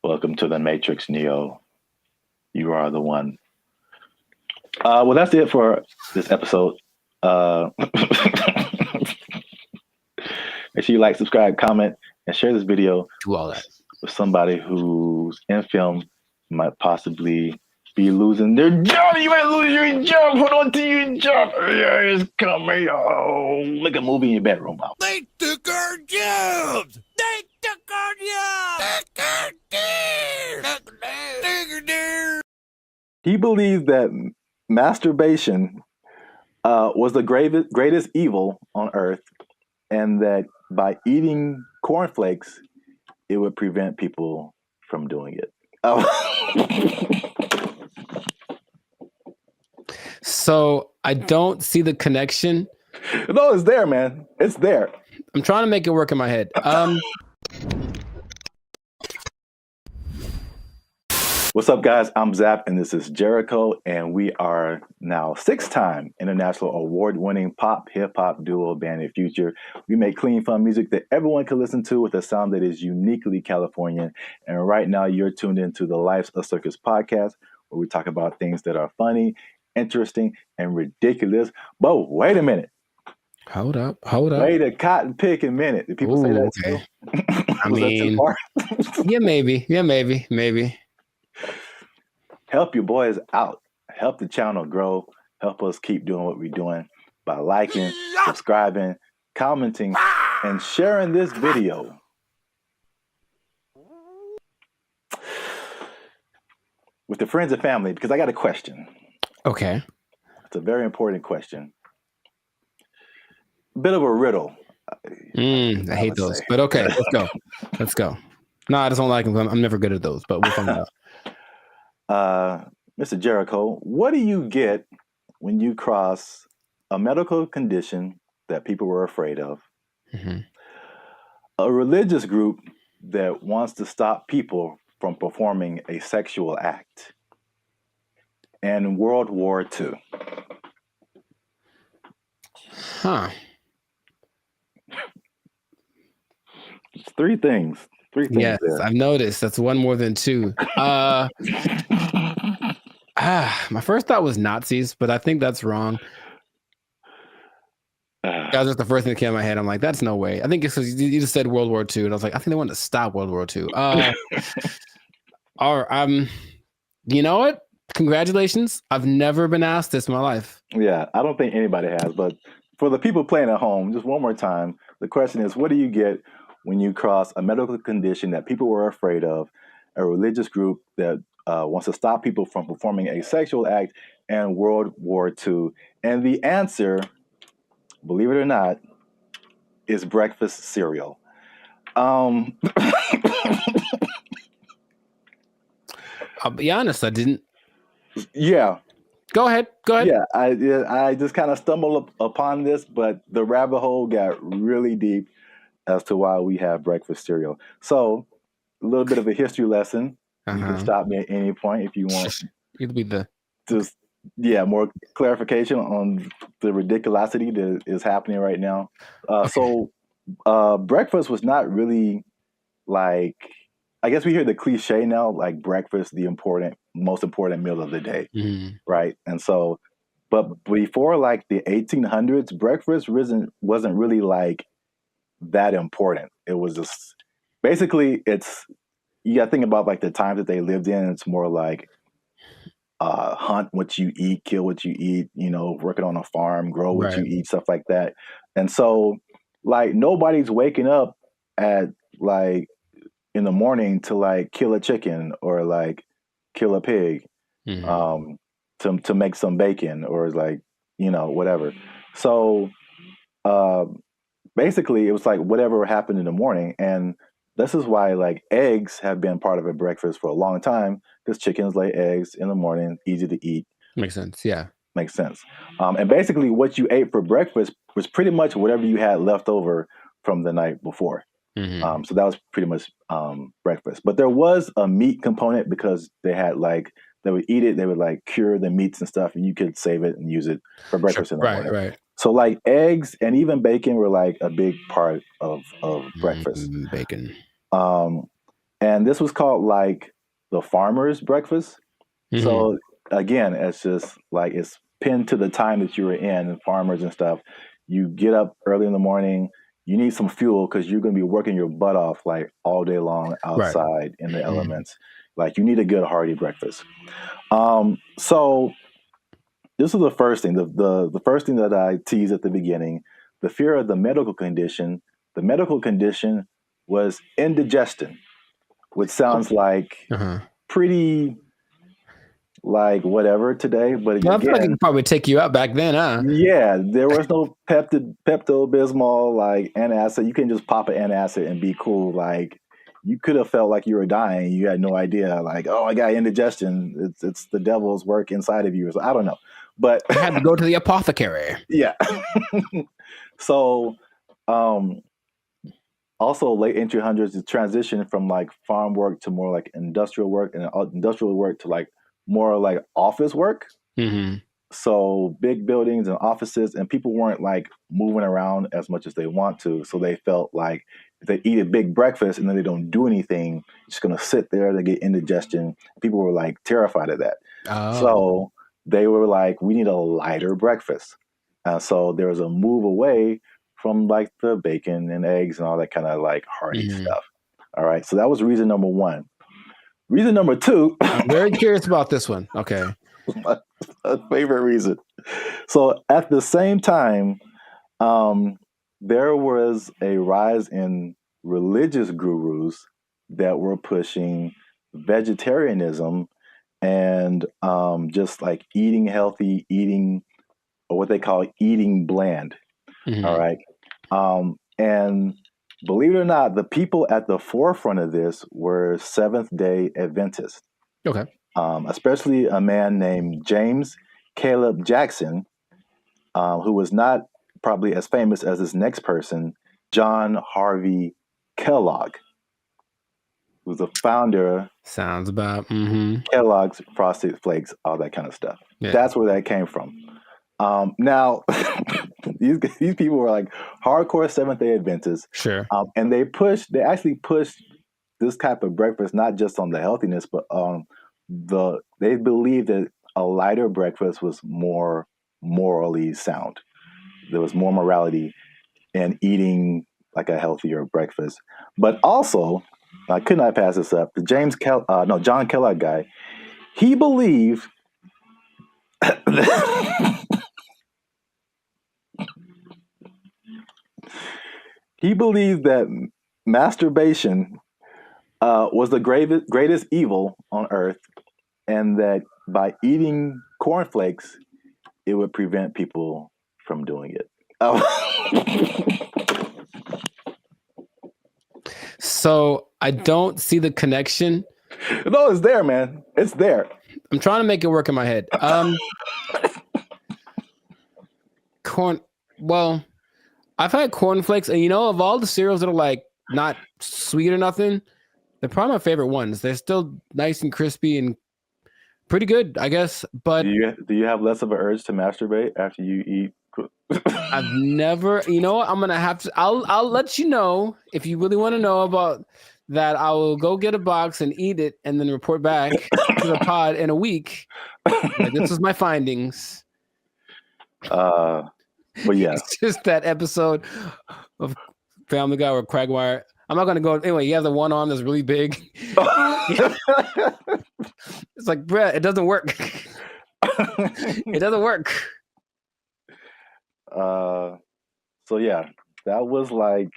Welcome to the Matrix, Neo. You are the one. Well, that's it for this episode. Make sure you like, subscribe, comment, and share this video. Do all that with somebody who's in film, might possibly be losing their job. You might lose your job. Hold on to your job. Yeah, it's coming. Oh, make a movie in your bedroom. They took our jobs. They took our jobs. He believes that masturbation was the greatest evil on earth, and that by eating cornflakes, it would prevent people from doing it. So I don't see the connection. No, it's there, man. It's there. I'm trying to make it work in my head. What's up, guys? I'm Zap, and this is Jericho, and we are now 6-time international award-winning pop hip-hop duo Band of Future. We make clean, fun music that everyone can listen to with a sound that is uniquely Californian. And right now, you're tuned into the Life's a Circus podcast, where we talk about things that are funny, interesting, and ridiculous. But wait a minute. Hold up. Wait a cotton picking minute. Did people say that okay. too? I mean, yeah, maybe. Help your boys out. Help the channel grow. Help us keep doing what we're doing by liking, subscribing, commenting, and sharing this video. With the friends and family, because I got a question. Okay. It's a very important question. Bit of a riddle. I hate those, but okay, let's go. No, I just don't like them. I'm never good at those, but we'll find out. Mr. Jericho, what do you get when you cross a medical condition that people were afraid of, a religious group that wants to stop people from performing a sexual act, and World War II? Huh. It's three things. Yes, there. I've noticed. That's one more than two. My first thought was Nazis, but I think that's wrong. That was just the first thing that came to my head. I'm like, that's no way. I think it's because you just said World War II, and I was like, I think they wanted to stop World War II. You know what? Congratulations. I've never been asked this in my life. Yeah, I don't think anybody has, but for the people playing at home, just one more time, the question is, what do you get when you cross a medical condition that people were afraid of, a religious group that wants to stop people from performing a sexual act, and World War II? And the answer, believe it or not, is breakfast cereal. I'll be honest, I didn't. Yeah. Go ahead. Yeah, I just kind of stumbled upon this, but the rabbit hole got really deep as to why we have breakfast cereal. So, a little bit of a history lesson. You can stop me at any point if you want. It'll be more clarification on the ridiculosity that is happening right now. So, breakfast was not really like, I guess we hear the cliche now, like breakfast, the most important meal of the day, right? And so, but before like the 1800s, breakfast wasn't really like that important. It was just basically you got to think about like the times that they lived in. It's more like hunt what you eat, kill what you eat, working on a farm, grow what you eat, stuff like that. And so like nobody's waking up at like in the morning to like kill a chicken or like kill a pig to make some bacon or like, whatever. So basically it was like whatever happened in the morning. And this is why like eggs have been part of a breakfast for a long time, because chickens lay eggs in the morning, easy to eat. Makes sense. Yeah. Makes sense. And basically what you ate for breakfast was pretty much whatever you had left over from the night before. So that was pretty much breakfast. But there was a meat component because they would eat it, they would like cure the meats and stuff, and you could save it and use it for breakfast in the morning. Right. So like eggs and even bacon were like a big part of breakfast. Bacon. And this was called like the farmer's breakfast. So again, it's just like it's pinned to the time that you were in, and farmers and stuff. You get up early in the morning. You need some fuel because you're going to be working your butt off like all day long outside in the elements. Like you need a good hearty breakfast. So this is the first thing. The first thing that I teased at the beginning, the fear of the medical condition. The medical condition was indigestion, which sounds like pretty like whatever today, but I feel like it could probably take you out back then, huh? Yeah, there was no Pepto-Bismol, like antacid. You can just pop an antacid and be cool. Like you could have felt like you were dying. You had no idea. Like, oh, I got indigestion. It's the devil's work inside of you. So I don't know, but I had to go to the apothecary. Yeah. So, also late 1800s, the transition from like farm work to more like industrial work, and industrial work to like more like office work. So big buildings and offices, and people weren't like moving around as much as they want to. So they felt like if they eat a big breakfast and then they don't do anything, just going to sit there, they get indigestion. People were like terrified of that. So they were like, we need a lighter breakfast. So there was a move away from like the bacon and eggs and all that kind of like hearty stuff. All right. So that was reason number one. Reason number two. I'm very curious about this one. Okay. My favorite reason. So at the same time, there was a rise in religious gurus that were pushing vegetarianism and just like eating healthy, eating or what they call eating bland. All right. And believe it or not, the people at the forefront of this were Seventh-day Adventists. Okay. Especially a man named James Caleb Jackson, who was not probably as famous as this next person, John Harvey Kellogg, who's the founder. Sounds about Kellogg's Frosted Flakes, all that kind of stuff. Yeah. That's where that came from. Now, these people were like hardcore Seventh-day Adventists. Sure. And they actually pushed this type of breakfast, not just on the healthiness, but they believed that a lighter breakfast was more morally sound. There was more morality in eating like a healthier breakfast. But also, I could not pass this up. The John Kellogg guy, he believed he believed that masturbation was the greatest evil on earth, and that by eating cornflakes, it would prevent people from doing it. So I don't see the connection. No, it's there, man. It's there. I'm trying to make it work in my head. Well, I've had cornflakes, and of all the cereals that are like not sweet or nothing, they're probably my favorite ones. They're still nice and crispy and pretty good, I guess. But do you have less of an urge to masturbate after you eat? I've never. You know what? I'm gonna have to. I'll let you know if you really want to know about that. I will go get a box and eat it, and then report back to the pod in a week. Like, this is my findings. But yeah, it's just that episode of Family Guy where Quagmire. I'm not gonna go anyway. You have the one arm that's really big. It's like, bruh, it doesn't work. It doesn't work. So yeah, that was like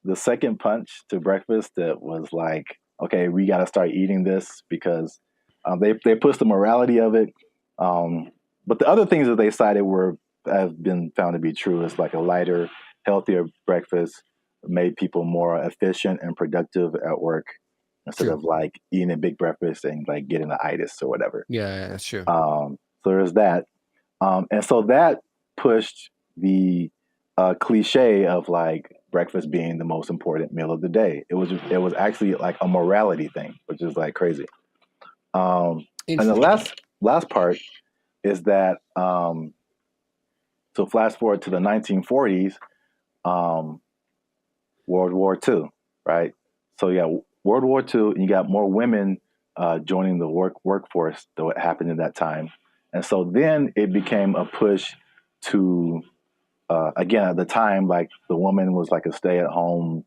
the second punch to breakfast. That was like, okay, we got to start eating this because they pushed the morality of it. But the other things that they cited have been found to be true. Is like a lighter, healthier breakfast made people more efficient and productive at work instead of like eating a big breakfast and like getting the itis or whatever. Yeah, that's true. So there's that. And so that pushed the cliche of like breakfast being the most important meal of the day. It was actually like a morality thing, which is like crazy. And the last part is that so flash forward to the 1940s, World War II, right? So yeah, World War II, and you got more women joining the workforce than what happened in that time, and so then it became a push to again at the time, like the woman was like a stay-at-home,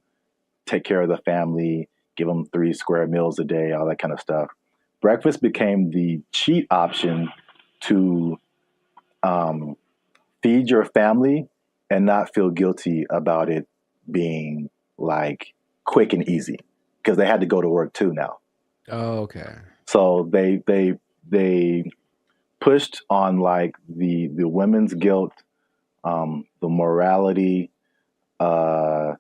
take care of the family, give them 3 square meals a day, all that kind of stuff. Breakfast became the cheat option to feed your family and not feel guilty about it being like quick and easy because they had to go to work too now. Oh, okay. So they pushed on like the women's guilt, the morality, the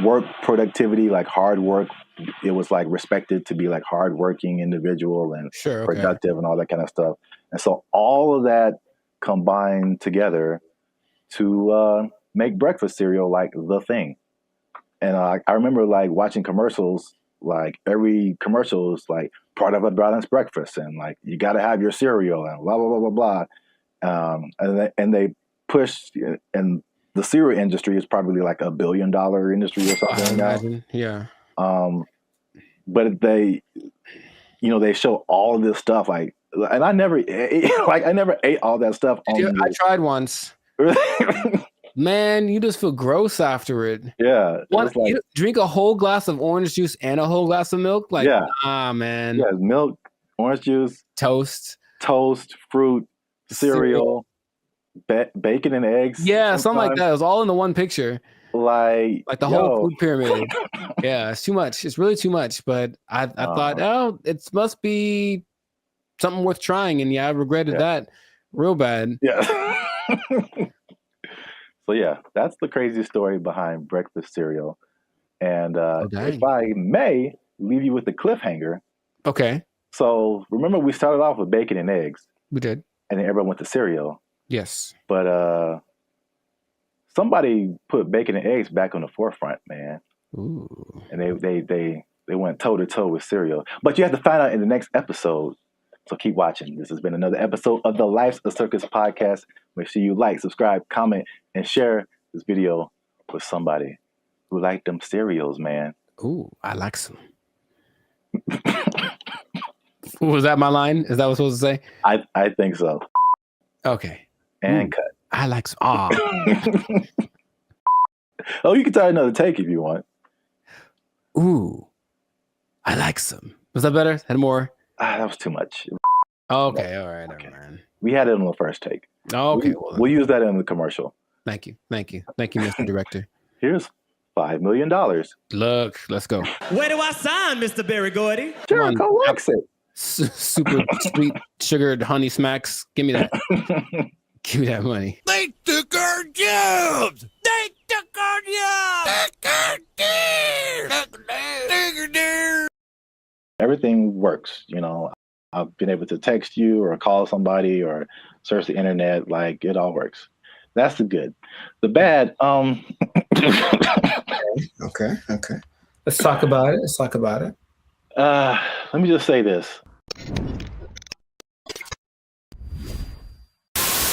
work productivity, like hard work. It was like respected to be like hardworking individual and productive and all that kind of stuff. And so all of that combined together to make breakfast cereal like the thing. And I remember like watching commercials, like every commercial is like part of a balanced breakfast and like you got to have your cereal and blah, blah, blah, blah, blah. And they pushed, and the cereal industry is probably like $1 billion industry or something now. Yeah. But they, they show all of this stuff like, and I never ate all that stuff. I tried once. Man, you just feel gross after it. Yeah. You drink a whole glass of orange juice and a whole glass of milk? Like, man. Yeah, milk, orange juice, toast, fruit, cereal, bacon and eggs. Yeah, something like that. It was all in the one picture. Like the whole food pyramid. Yeah, it's too much. It's really too much. But I thought, oh, it must be something worth trying. And I regretted that real bad. Yeah. So yeah, that's the crazy story behind breakfast cereal. And if I may leave you with the cliffhanger. Okay. So remember we started off with bacon and eggs. We did. And then everyone went to cereal. Yes. But somebody put bacon and eggs back on the forefront, man. Ooh. And they went toe to toe with cereal. But you have to find out in the next episode. So keep watching. This has been another episode of the Life's a Circus podcast. Make sure you like, subscribe, comment, and share this video with somebody who liked them cereals, man. Ooh, I like some. Was that my line? Is that what I was supposed to say? I think so. Okay. And cut. I like some. Oh, you can try another take if you want. Ooh, I like some. Was that better? Had more? That was too much. Okay, all right, okay. Man. We had it on the first take. Okay, we'll use that in the commercial. Thank you, Mr. Director. Here's $5 million. Look, let's go. Where do I sign, Mr. Barry Gordy? Jericho likes it. Super sweet sugared honey smacks. Give me that. Give me that money. They took our jobs. They took our jobs. Everything works, I've been able to text you or call somebody or search the internet. Like it all works. That's the good. The bad, Okay. Let's talk about it. Let me just say this.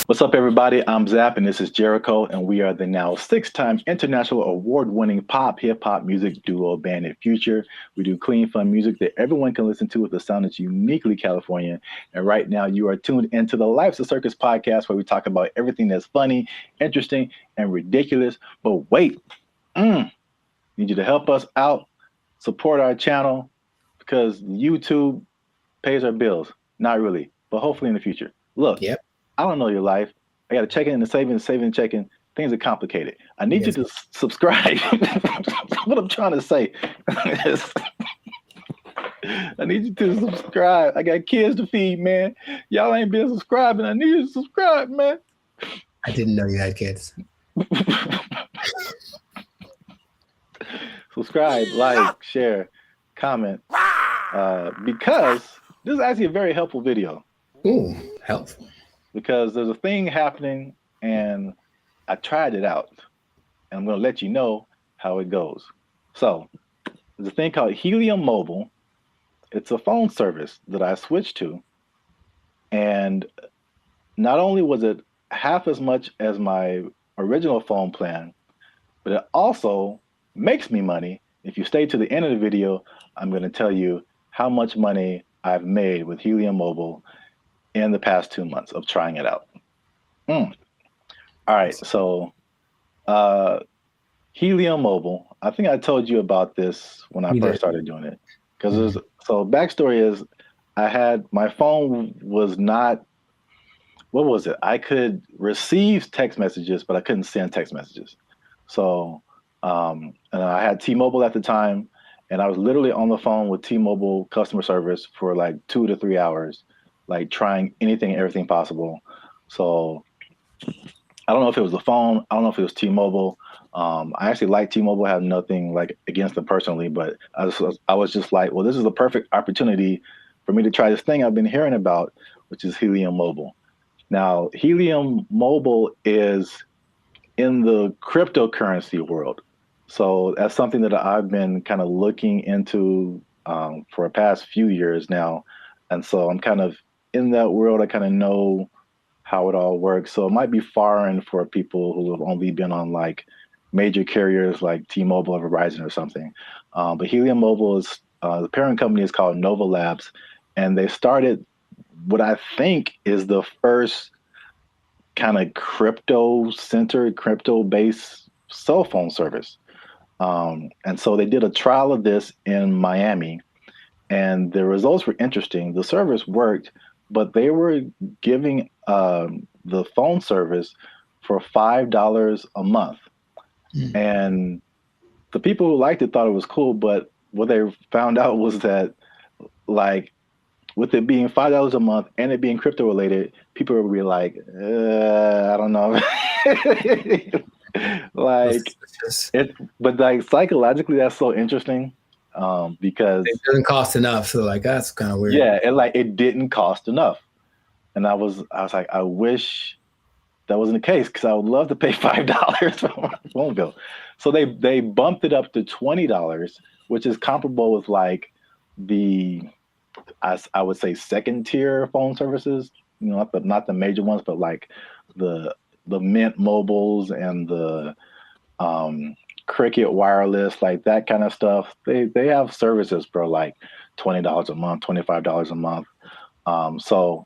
What's up, everybody? I'm Zap, and this is Jericho, and we are the now 6-time international award-winning pop hip-hop music duo band and future. We do clean, fun music that everyone can listen to with a sound that's uniquely Californian. And right now, you are tuned into the Life's a Circus podcast, where we talk about everything that's funny, interesting, and ridiculous. But wait, need you to help us out, support our channel, because YouTube pays our bills. Not really, but hopefully in the future. Look. Yep. I don't know your life. I got to check in and saving and checking. Things are complicated. I need you to subscribe. What I'm trying to say is I need you to subscribe. I got kids to feed, man. Y'all ain't been subscribing. I need you to subscribe, man. I didn't know you had kids. Subscribe, like, share, comment. Because this is actually a very helpful video. Ooh, helpful. because there's a thing happening, and I tried it out, and I'm going to let you know how it goes. So there's a thing called Helium Mobile. It's a phone service that I switched to, and not only was it half as much as my original phone plan, but it also makes me money. If you stay to the end of the video, I'm going to tell you how much money I've made with Helium Mobile in the past 2 months of trying it out. All right, so Helium Mobile. I think I told you about this when I first started doing it. Because so backstory is, I had my phone was not. What was it? I could receive text messages, but I couldn't send text messages. So, and I had T-Mobile at the time, and I was literally on the phone with T-Mobile customer service for like 2 to 3 hours, like trying anything and everything possible. So I don't know if it was the phone. I don't know if it was T-Mobile. I actually like T-Mobile. I have nothing like against them personally, but I was just like, well, this is the perfect opportunity for me to try this thing I've been hearing about, which is Helium Mobile. Now, Helium Mobile is in the cryptocurrency world. So that's something that I've been kind of looking into for the past few years now. And so I'm kind of in that world. I kind of know how it all works. So it might be foreign for people who have only been on like major carriers like T-Mobile or Verizon or something. But Helium Mobile is, the parent company is called Nova Labs, and they started what I think is the first kind of crypto-centered, crypto-based cell phone service. And so they did a trial of this in Miami, and the results were interesting. The service worked, but they were giving the phone service for $5 a month. And the people who liked it thought it was cool, but what they found out was that, like, with it being $5 a month and it being crypto related, people would be like, I don't know. Like but like psychologically, that's so interesting because it doesn't cost enough. So like that's kind of weird. Yeah, it didn't cost enough, and I was like, I wish that wasn't the case because I would love to pay $5 for my phone bill. So they bumped it up to $20, which is comparable with like the I would say second tier phone services, you know, not the major ones, but like the Mint Mobiles and the Cricket Wireless, like that kind of stuff. They have services for like $20 a month, $25 a month. So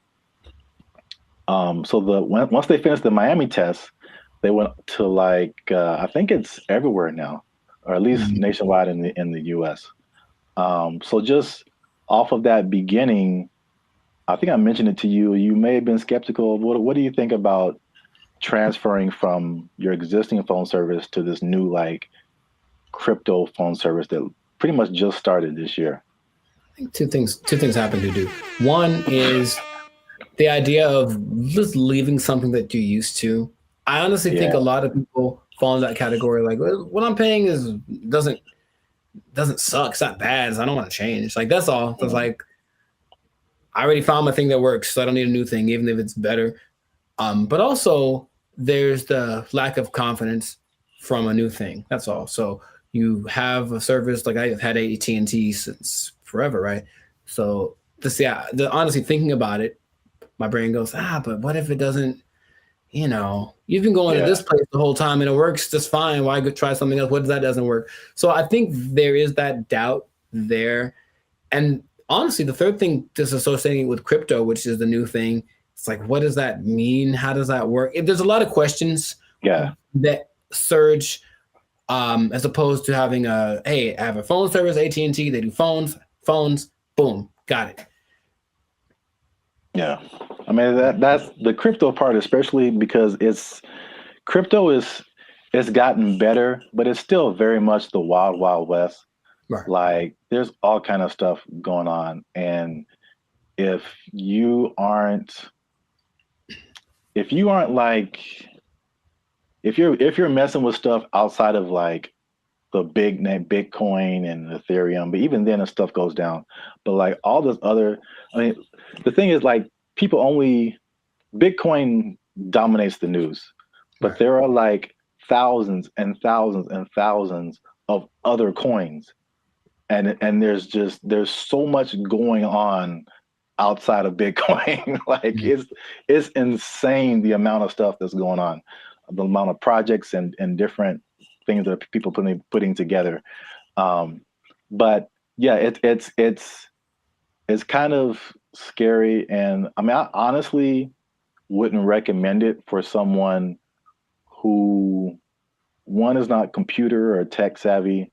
once they finished the Miami test, they went to like I think it's everywhere now, or at least nationwide in the US. So just off of that beginning, I think I mentioned it to you. You may have been skeptical. What do you think about transferring from your existing phone service to this new like crypto phone service that pretty much just started this year? I think two things happen to do. One is the idea of just leaving something that you're used to. I honestly think a lot of people fall in that category. Like, well, what I'm paying doesn't suck. It's not bad. So I don't want to change. Like that's all. It's like I already found my thing that works, so I don't need a new thing, even if it's better. But also there's the lack of confidence from a new thing. That's all. So you have a service like I've had AT&T since forever, right? So honestly thinking about it, my brain goes, but what if it doesn't? You know, you've been going to this place the whole time and it works just fine. Why go try something else? What if that doesn't work? So I think there is that doubt there. And honestly, the third thing, just associating with crypto, which is the new thing, it's like, what does that mean? How does that work? There's a lot of questions that surge as opposed to having hey, I have a phone service, AT&T, they do phones, boom, got it. Yeah. I mean, that's the crypto part, especially because it's gotten better, but it's still very much the wild, wild west. Right. Like there's all kind of stuff going on. And if you're messing with stuff outside of like the big name Bitcoin and Ethereum, but even then the stuff goes down. But like all this other, I mean, the thing is like people only Bitcoin dominates the news, but there are like thousands and thousands and thousands of other coins, and there's so much going on outside of Bitcoin. Like it's insane the amount of stuff that's going on, the amount of projects and different things that people putting together. But yeah, it's kind of scary, and I mean, I honestly wouldn't recommend it for someone who, one, is not computer or tech savvy,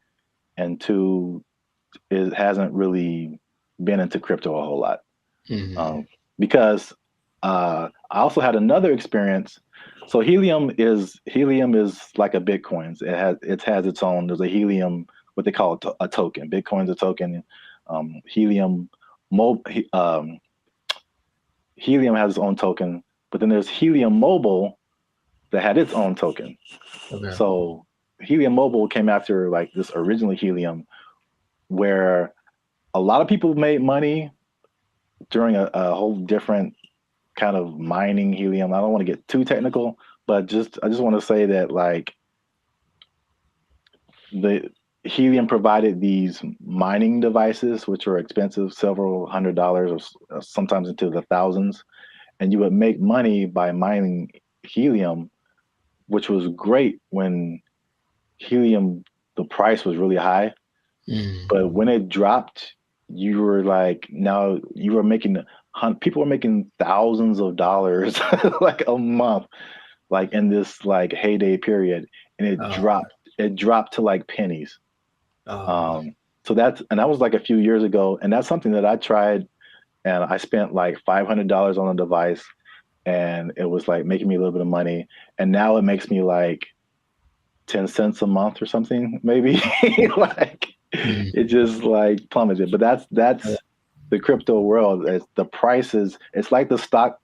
and two, hasn't really been into crypto a whole lot. Because I also had another experience. So Helium is like a Bitcoin. It has its own. There's a Helium, what they call a token. Bitcoin's a token. Helium has its own token, but then there's Helium Mobile that had its own token. Okay. So Helium Mobile came after like this original Helium, where a lot of people made money during a whole different kind of mining helium. I don't want to get too technical, but I just want to say that like the Helium provided these mining devices, which were expensive, several $100s or sometimes into the thousands. And you would make money by mining helium, which was great when helium, the price was really high. But when it dropped, you were like, now you were making, people were making thousands of dollars like a month, like in this like heyday period. And it dropped to like pennies. So that was like a few years ago. And that's something that I tried, and I spent like $500 on a device, and it was like making me a little bit of money. And now it makes me like 10 cents a month or something, maybe. Like it just like plummeted. But that's the crypto world. The prices, it's like the stock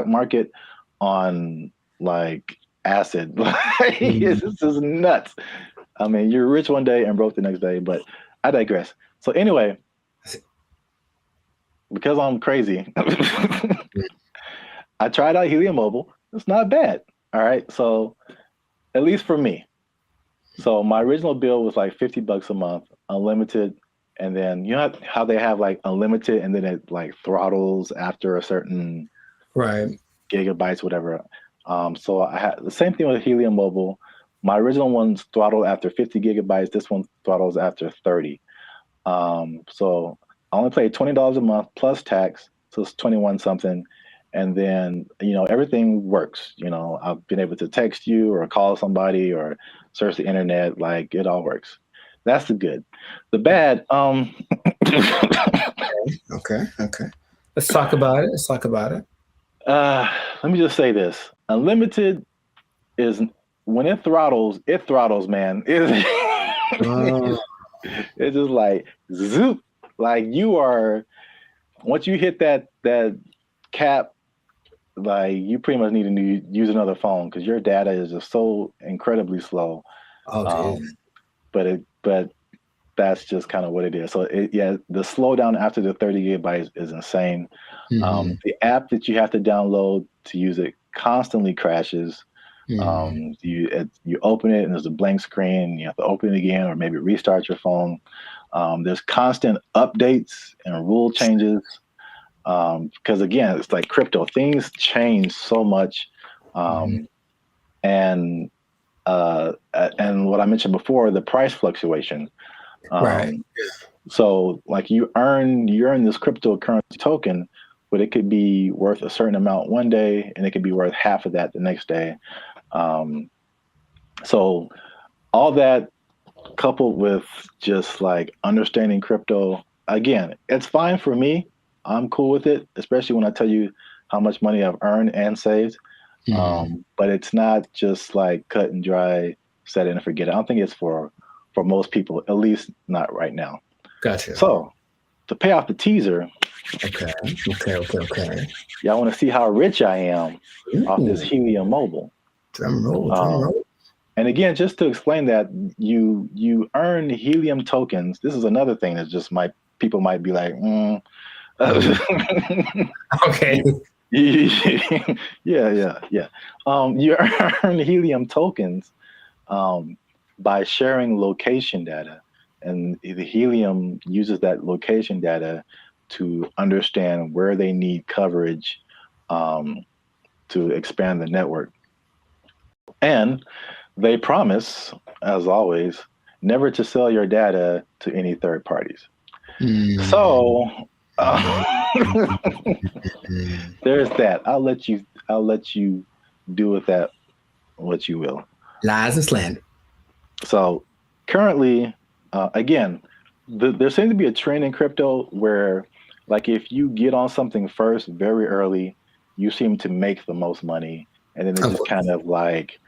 market on like acid. It's just nuts. I mean, you're rich one day and broke the next day, but I digress. So anyway, because I'm crazy, I tried out Helium Mobile. It's not bad. All right. So at least for me. So my original bill was like $50 a month, unlimited. And then you know how they have like unlimited and then it like throttles after a certain gigabytes, whatever. So I had the same thing with Helium Mobile. My original one's throttled after 50 gigabytes. This one throttles after 30. So I only paid $20 a month plus tax. So it's 21 something. And then, you know, everything works. You know, I've been able to text you or call somebody or search the internet. Like it all works. That's the good. The bad, Okay. Let's talk about it. Let me just say this. Unlimited is, when it throttles, man. It's just like zoop. Like you are, once you hit that cap, like you pretty much need to use another phone because your data is just so incredibly slow. But that's just kind of what it is. So the slowdown after the 30 gigabytes is insane. The app that you have to download to use it constantly crashes. You open it and there's a blank screen. You have to open it again or maybe restart your phone. There's constant updates and rule changes. Because again, it's like crypto, things change so much. And what I mentioned before, the price fluctuation. So like you earn this cryptocurrency token, but it could be worth a certain amount one day and it could be worth half of that the next day. So all that coupled with just like understanding crypto, again, it's fine for me. I'm cool with it, especially when I tell you how much money I've earned and saved. But it's not just like cut and dry, set it and forget it. I don't think it's for most people, at least not right now. Gotcha. So to pay off the teaser. Okay. Y'all want to see how rich I am off this Helium Mobile. Drum roll. And again, just to explain that, you earn Helium tokens. This is another thing that just people might be like, Okay. Yeah. You earn helium tokens by sharing location data, and the helium uses that location data to understand where they need coverage to expand the network. And they promise, as always, never to sell your data to any third parties. So there's that. I'll let you do with that what you will. Lies and slander. So currently, again, there seems to be a trend in crypto where, like, if you get on something first very early, you seem to make the most money, and then it just kind of like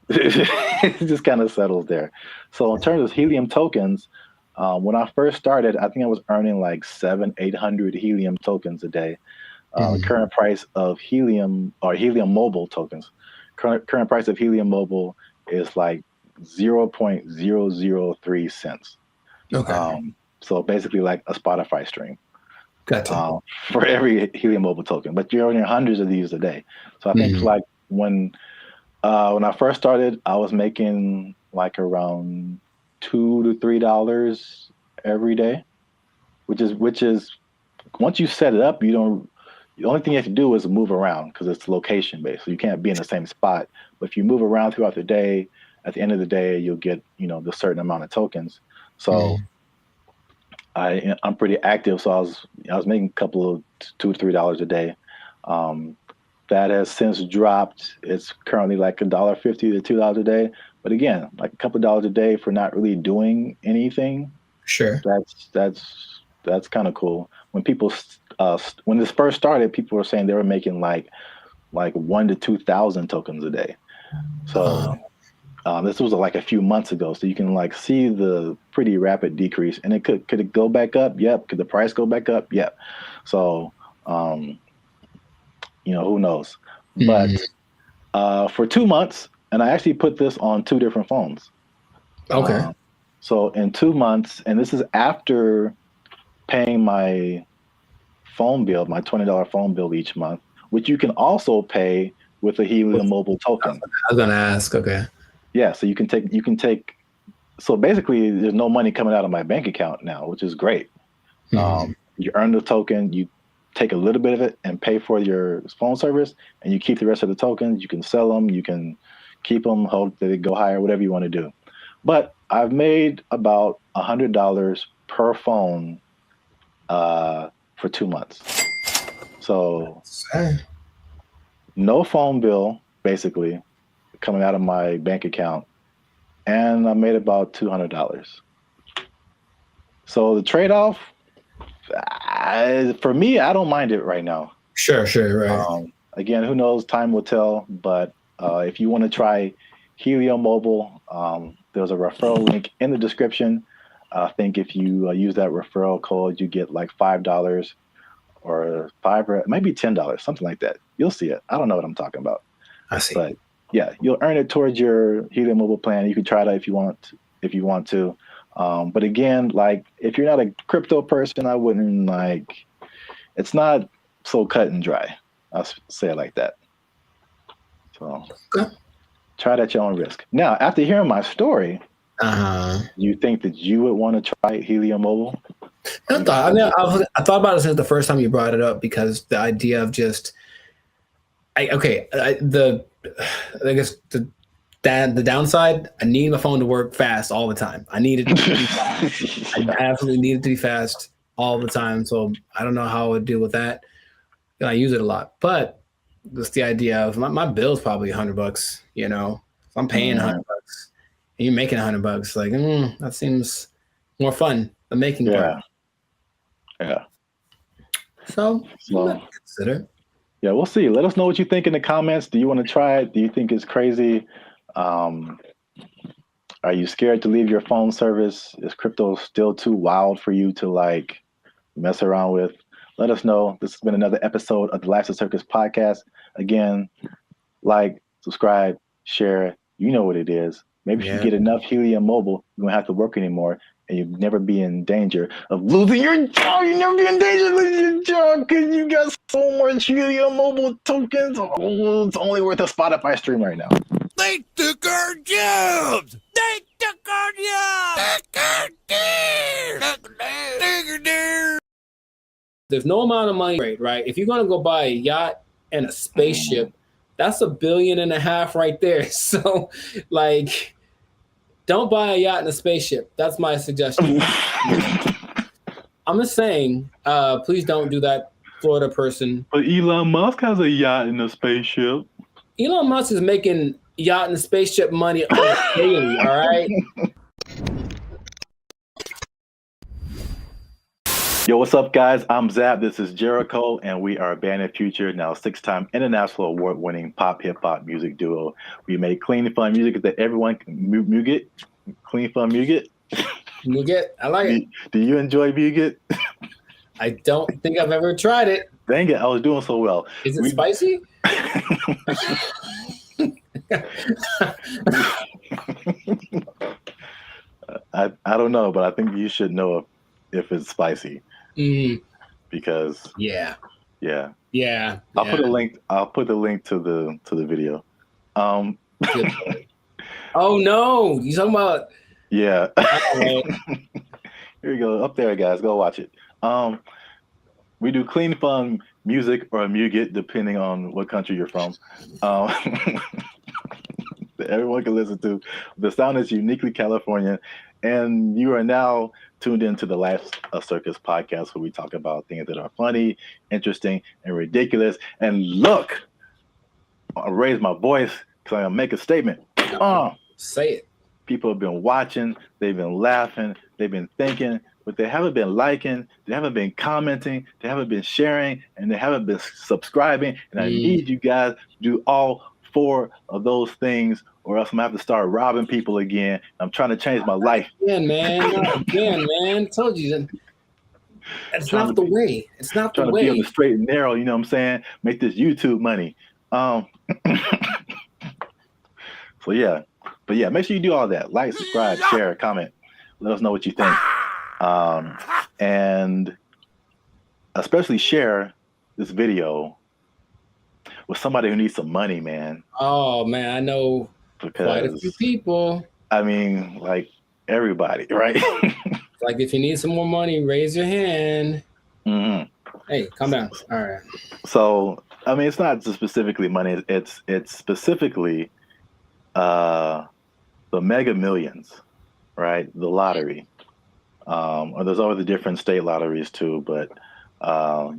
it just kind of settles there. So in terms of helium tokens, when I first started, I think I was earning like 700-800 helium tokens a day. Current price of helium or helium mobile tokens. Current price of helium mobile is like 0.003 cents. Okay. So basically like a Spotify stream. Gotcha. For every helium mobile token, but you're earning hundreds of these a day. So I think like when I first started, I was making like around $2 to $3 every day, which is once you set it up, the only thing you have to do is move around because it's location based. So you can't be in the same spot. But if you move around throughout the day, at the end of the day, you'll get, the certain amount of tokens. So I'm pretty active. So I was making a couple of $2 to $3 a day. That has since dropped. It's currently like $1.50 to $2 a day. But again, like a couple of dollars a day for not really doing anything. Sure. That's kind of cool. When people when this first started, people were saying they were making like 1,000 to 2,000 tokens a day. So this was like a few months ago. So you can like see the pretty rapid decrease. And could it go back up? Yep. Could the price go back up? Yep. So who knows? But for 2 months, and I actually put this on 2 different phones. Okay. So in 2 months, and this is after paying my phone bill, my $20 phone bill each month, which you can also pay with a Helium Mobile token. I was gonna ask. Okay. Yeah, so you can take. So basically, there's no money coming out of my bank account now, which is great. You earn the token, you take a little bit of it and pay for your phone service, and you keep the rest of the tokens. You can sell them, you can keep them, hope that they go higher, whatever you want to do. But I've made about $100 per phone for 2 months. So no phone bill, basically, coming out of my bank account, and I made about $200. So the trade-off, for me, I don't mind it right now. Sure, right. Again, who knows? Time will tell. But if you want to try Helium Mobile, there's a referral link in the description. I think if you use that referral code, you get like $5 or it might be $10, something like that. You'll see it. I don't know what I'm talking about. I see. But yeah, you'll earn it towards your Helium Mobile plan. You can try that if you want to. But again, like if you're not a crypto person, I wouldn't it's not so cut and dry. I'll say it like that. So try it at your own risk. Now, after hearing my story, you think that you would want to try Helium Mobile? I thought about it since the first time you brought it up, because the idea of just, I guess the downside, I need my phone to work fast all the time. I need it to be fast. I absolutely need it to be fast all the time. So I don't know how I would deal with that. I use it a lot, but just the idea of my bill's probably $100. If I'm paying $100 and you're making $100, like that seems more fun. The making part. Yeah. So consider. Yeah, we'll see. Let us know what you think in the comments. Do you want to try it? Do you think it's crazy? Are you scared to leave your phone service? Is crypto still too wild for you to mess around with? Let us know. This has been another episode of the Life's a Circus podcast. Again, subscribe, share. You know what it is. Maybe if you get enough Helium Mobile, you won't have to work anymore. and you never be in danger of losing your job. You never be in danger of losing your job because you got so much Helium Mobile tokens. Oh, it's only worth a Spotify stream right now. They took our jobs! They took our jobs! There's no amount of money, right? If you're gonna go buy a yacht and a spaceship, that's $1.5 billion right there. So, like, don't buy a yacht and a spaceship. That's my suggestion. I'm just saying, please don't do that, Florida person. But Elon Musk has a yacht and a spaceship. Elon Musk is making yacht and spaceship money daily, all right? Yo, what's up, guys? I'm Zab. This is Jericho, and we are a band of future, now 6-time international award-winning pop hip-hop music duo. We make clean, fun music that everyone can Muget. Clean, fun Muget. Muget, I like it. Do you enjoy Muget? I don't think I've ever tried it. Dang it, I was doing so well. Is it spicy? I don't know, but I think you should know if it's spicy. Because yeah. I'll put a link. I'll put the link to the video. Oh no, you talking about? Yeah. Here we go. Up there, guys. Go watch it. We do clean, fun music or Muget, depending on what country you're from. That everyone can listen to. The sound is uniquely Californian, and you are now tuned into the Life Circus podcast, where we talk about things that are funny, interesting, and ridiculous. And look, I raise my voice because I'm gonna make a statement. Say it. People have been watching, they've been laughing, they've been thinking, but they haven't been liking, they haven't been commenting, they haven't been sharing, and they haven't been subscribing. And I need you guys to do all 4 of those things, or else I'm gonna have to start robbing people again. I'm trying to change my life. Again, man. Told you. That's not the way. It's not the way. Trying to be on the straight and narrow, you know what I'm saying? Make this YouTube money. So yeah. But yeah, make sure you do all that. Like, subscribe, share, comment. Let us know what you think. And especially share this video with somebody who needs some money, man. Oh, man, I know quite a few people. I mean, like, everybody, right? Like, if you need some more money, raise your hand. Hey, calm down. All right. So, I mean, it's not just specifically money. It's specifically the Mega Millions, right? The lottery. Or there's always the different state lotteries too, but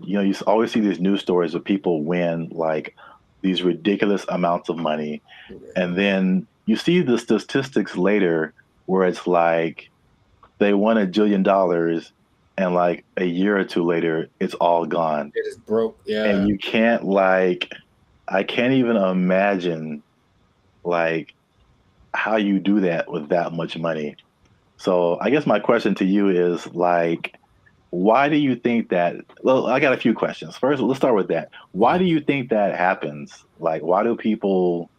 you always see these news stories of people win like these ridiculous amounts of money, and then you see the statistics later where it's like they won $1 jillion, and like a year or two later, it's all gone. It is broke, yeah. And you can't I can't even imagine like how you do that with that much money. So I guess my question to you is like, why do you think that? Well, I got a few questions. First, let's start with that. Why do you think that happens? Like, why do people?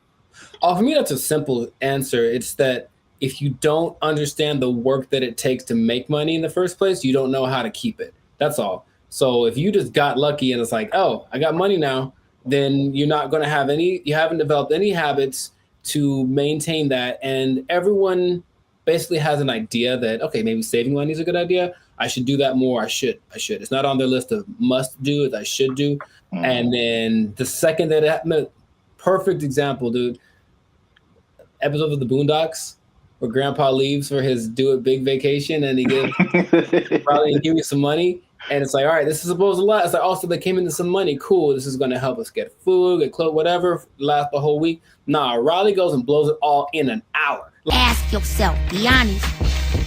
Oh, for me, that's a simple answer. It's that if you don't understand the work that it takes to make money in the first place, you don't know how to keep it. That's all. So if you just got lucky and it's like, oh, I got money now, then you're not going to you haven't developed any habits to maintain that. And everyone basically has an idea that, okay, maybe saving money is a good idea. I should do that more. I should. It's not on their list of must do, it's I should do. And then the second that it happened, perfect example, dude. Episode of the Boondocks where Grandpa leaves for his do it big vacation and he gives probably give you some money. And it's like, all right, this is supposed to last. It's like, also they came into some money. Cool. This is going to help us get food, get clothes, whatever, last the whole week. Nah, Riley goes and blows it all in an hour. Ask yourself, be honest.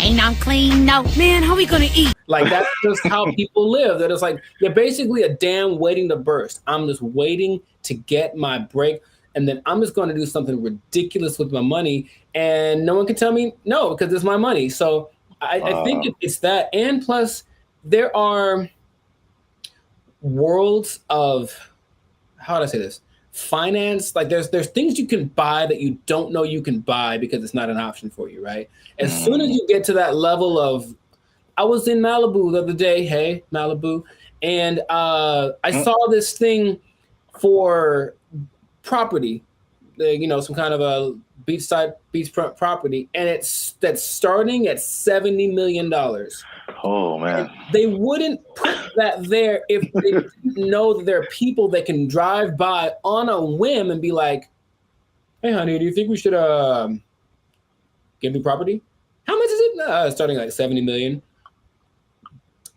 Ain't I'm clean? No. Man, how we going to eat? Like, that's just how people live. That it's like, you're basically a dam waiting to burst. I'm just waiting to get my break. And then I'm just going to do something ridiculous with my money. And no one can tell me no, because it's my money. So I think it's that. And plus, there are worlds of, how do I say this? finance, like there's things you can buy that you don't know you can buy because it's not an option for you, right? As soon as you get to that level of, I was in Malibu the other day, hey, Malibu, and I saw this thing for property, some kind of a beach property, and that's starting at $70 million. Oh man. And they wouldn't put that there if they didn't know that there are people that can drive by on a whim and be like, hey honey, do you think we should get the property? How much is it? Starting like 70 million.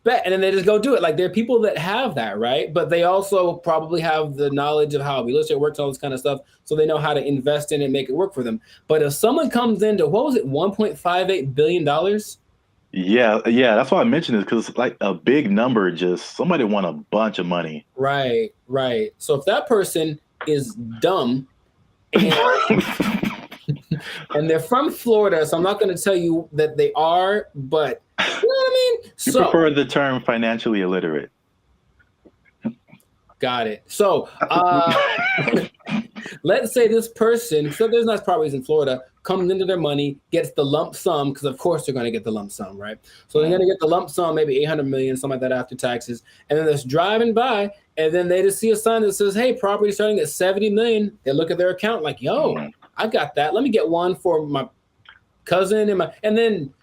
Bet. And then they just go do it. Like there are people that have that, right? But they also probably have the knowledge of how real estate works, all this kind of stuff. So they know how to invest in it and make it work for them. But if someone comes into, what was it, $1.58 billion? Yeah, that's why I mentioned it, because like a big number, just somebody won a bunch of money. Right. So if that person is dumb and, and they're from Florida, so I'm not going to tell you that they are, but you know what I mean? You prefer the term financially illiterate. Got it. So let's say this person, so there's nice properties in Florida, comes into their money, gets the lump sum, because of course they're going to get the lump sum, right? So they're going to get the lump sum, maybe 800 million, something like that after taxes. And then they're just driving by, and then they just see a sign that says, hey, property starting at 70 million. They look at their account like, yo, I got that. Let me get one for my cousin. And then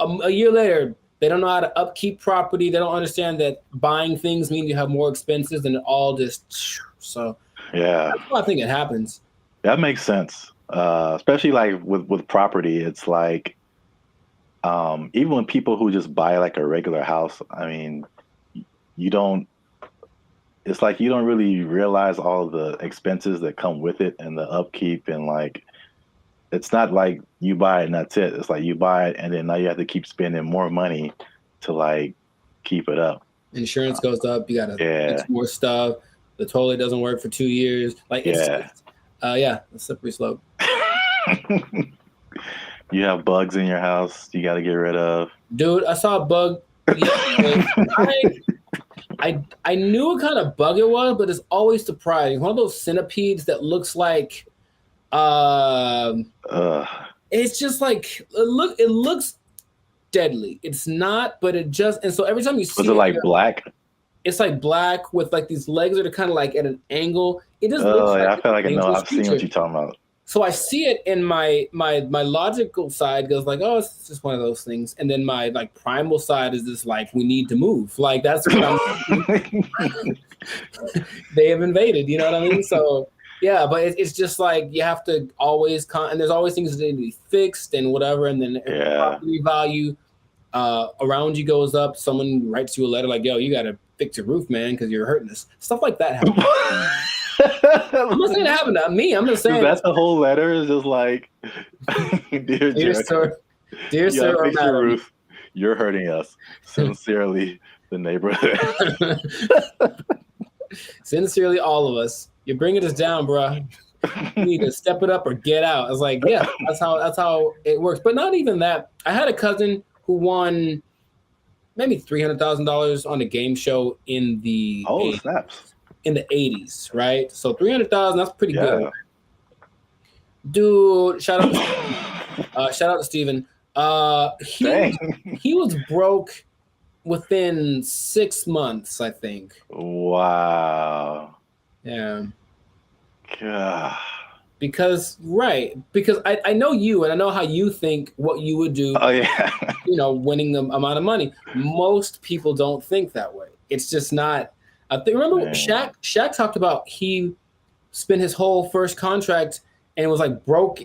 a year later, they don't know how to upkeep property. They don't understand that buying things means you have more expenses, and it all just, so yeah. That's why I think it happens. That makes sense. Especially like with property, it's like even when people who just buy like a regular house, I mean, it's like you don't really realize all the expenses that come with it and the upkeep, and like it's not like you buy it and that's it. It's like you buy it and then now you have to keep spending more money to like keep it up. Insurance goes up, you gotta fix more stuff. The toilet doesn't work for 2 years. Like it's a slippery slope. You have bugs in your house you got to get rid of. Dude, I saw a bug. I knew what kind of bug it was, but it's always surprising. One of those centipedes that looks like it's just like it looks deadly. It's not, but it just, and so every time you see it like black? It's like black with like these legs that are kind of like at an angle. It just looks like I feel like I know. I've seen what you're talking about. So I see it in my logical side goes like, oh, it's just one of those things. And then my like primal side is just like, we need to move. Like that's what I'm they have invaded, you know what I mean? So yeah, but it's just like you have to always and there's always things that need to be fixed and whatever. And then property value around you goes up. Someone writes you a letter like, yo, you got to fix your roof, man, because you're hurting us. Stuff like that happens. I'm not saying it happened to me. I'm just saying that's the whole letter is just like, dear sir, fix your roof. You're hurting us. Sincerely, the neighborhood. Sincerely, all of us. You're bringing us down, bro. You need to step it up or get out. I was like, yeah, that's how it works. But not even that. I had a cousin who won maybe $300,000 on a game show in the in the 80s, right? So 300,000, that's pretty good. Dude, shout out to Steven. He was broke within 6 months, I think. Wow. Yeah. God. Because I know you and I know how you think what you would do. Oh yeah. Winning the amount of money. Most people don't think that way. It's just not. I think remember Shaq talked about he spent his whole first contract and was like broke.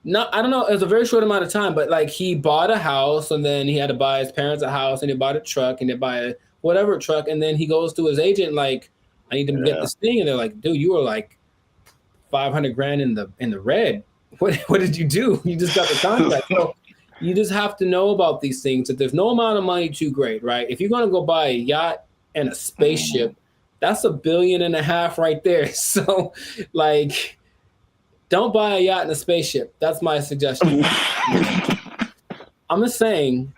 I don't know. It was a very short amount of time, but like he bought a house and then he had to buy his parents a house and he bought a truck and they buy a whatever truck and then he goes to his agent like, I need to get this thing, and they're like, dude, you were like $500,000 in the red. What did you do? You just got the contract. So you just have to know about these things. That there's no amount of money too great, right? If you're gonna go buy a yacht and a spaceship, that's $1.5 billion right there. So like, don't buy a yacht and a spaceship. That's my suggestion. I'm just saying,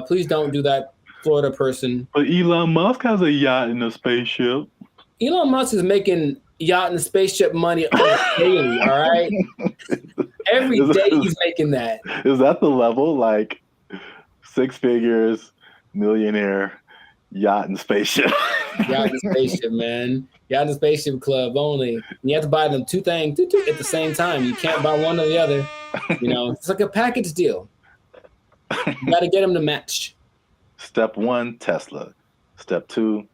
please don't do that, Florida person. But Elon Musk has a yacht and a spaceship. Elon Musk is making yacht and spaceship money on a daily, all right? Every day he's making that. Is that the level? Like 6 figures, millionaire, yacht and spaceship. Yacht and spaceship, man. Yacht and spaceship club only. And you have to buy them two things at the same time. You can't buy one or the other. You know, it's like a package deal. You got to get them to match. Step 1, Tesla. Step 2,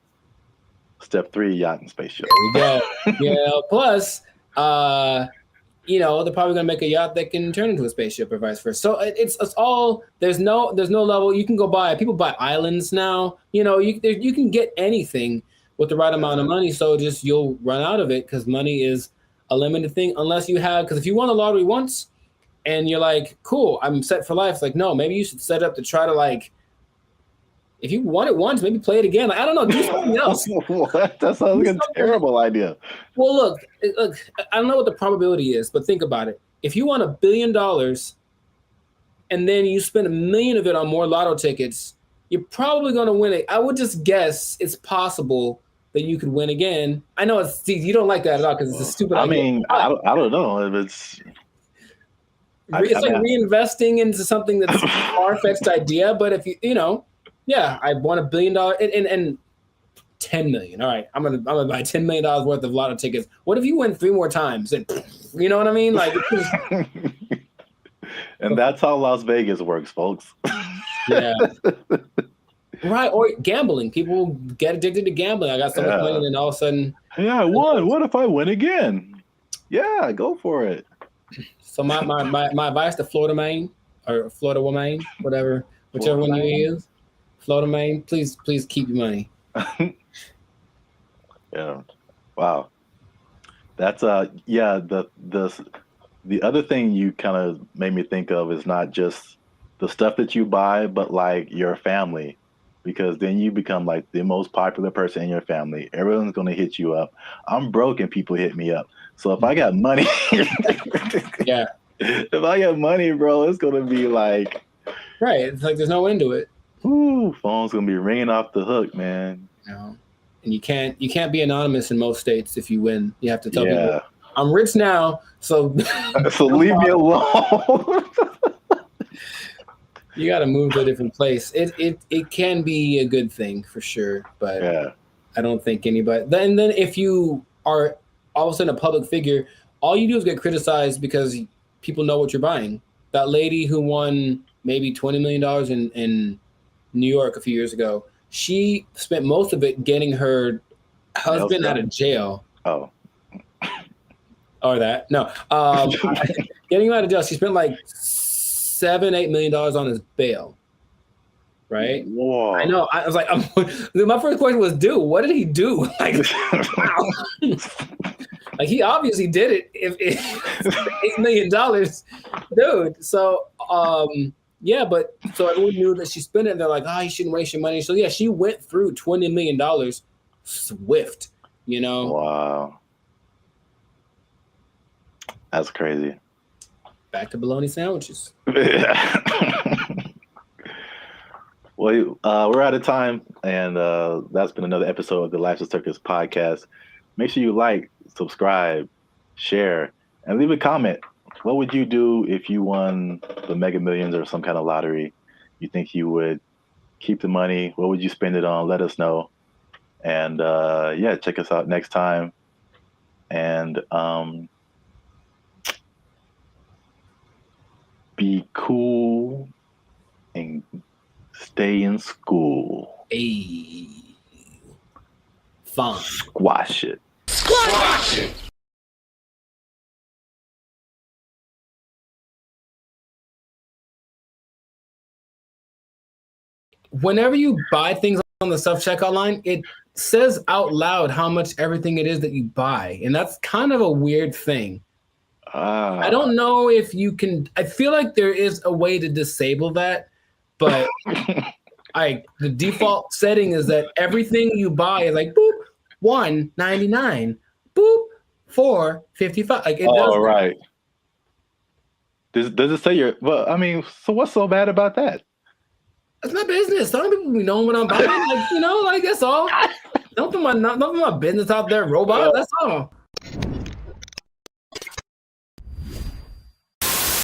Step 3, yacht and spaceship. There we go. Yeah. Plus, you know, they're probably gonna make a yacht that can turn into a spaceship or vice versa. So it's all there's no level. You can go buy. People buy islands now. You know, you can get anything with the right amount of money. So just you'll run out of it because money is a limited thing unless you have. Because if you won the lottery once and you're like, cool, I'm set for life. It's like, no, maybe you should set up to try to like. If you won it once, maybe play it again. Like, I don't know, do something else. What? That sounds like a terrible idea. Well, look, I don't know what the probability is, but think about it. If you won $1 billion and then you spend $1 million of it on more lotto tickets, you're probably going to win it. I would just guess it's possible that you could win again. I know you don't like that at all because it's a stupid idea. I mean, I don't know if it's. It's like reinvesting into something that's a far-fetched idea, but if you know. Yeah, I won $1 billion and 10 million. All right, I'm gonna buy $10 million worth of lotto tickets. What if you win 3 more times? And you know what I mean? Like, and that's how Las Vegas works, folks. Yeah. Right, or gambling. People get addicted to gambling. I got so much money, and then all of a sudden, yeah, I won. What if I win again? Yeah, go for it. So my advice to Florida man or Florida woman, whichever one you use. Florida man, please keep your money. Yeah. Wow. That's yeah, the other thing you kind of made me think of is not just the stuff that you buy, but like your family. Because then you become like the most popular person in your family. Everyone's gonna hit you up. I'm broke and people hit me up. So if I got money, yeah. If I got money, bro, it's gonna be like right. It's like there's no end to it. Ooh, phone's gonna be ringing off the hook, man. No. And you can't be anonymous in most states if you win. You have to tell people I'm rich now, so so leave me alone. You got to move to a different place. It can be a good thing for sure, but I don't think anybody. Then if you are all of a sudden a public figure, all you do is get criticized because people know what you're buying. That lady who won maybe $20 million in New York a few years ago, she spent most of it getting her husband out of jail. Oh. Or that. No. Getting him out of jail. She spent like $7-8 million on his bail. Right? Whoa. I know. I was like, my first question was, dude, what did he do? Like, wow. Like he obviously did it. If $8 million, dude. So, yeah, but so everyone knew that she spent it. And they're like, you shouldn't waste your money. So yeah, she went through $20 million swift. You know. Wow. That's crazy. Back to bologna sandwiches. Well, we're out of time, and that's been another episode of the Life's a Circus podcast. Make sure you like, subscribe, share, and leave a comment. What would you do if you won the Mega Millions or some kind of lottery? You think you would keep the money? What would you spend it on? Let us know. And yeah, check us out next time. And be cool and stay in school. Hey. Fun. Squash it. Squash it! Whenever you buy things on the self-checkout line, it says out loud how much everything it is that you buy. And that's kind of a weird thing. I don't know if you can. I feel like there is a way to disable that, but the default setting is that everything you buy is like boop $1.99, boop $4.55. Like it does. Right. Does it say your? Well, I mean, so what's so bad about that? It's my business. Some people be knowing what I'm buying. Like, you know, like that's all. Don't put my business out there, robot. That's all.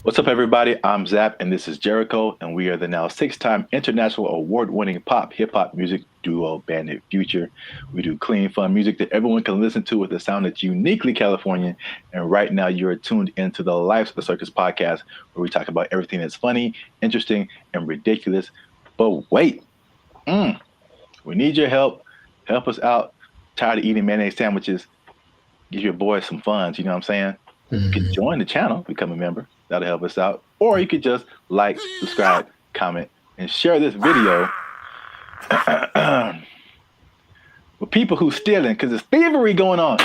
What's up, everybody? I'm Zap, and this is Jericho, and we are the now 6-time international award-winning pop hip-hop music duo Bandit Future. We do clean, fun music that everyone can listen to with a sound that's uniquely Californian. And right now, you're tuned into the Life's a Circus podcast, where we talk about everything that's funny, interesting, and ridiculous. But wait, we need your help. Help us out. Tired of eating mayonnaise sandwiches? Give your boys some funds. You know what I'm saying? You can join the channel, become a member. That'll help us out. Or you could just like, subscribe, comment, and share this video with people who stealing, because there's thievery going on.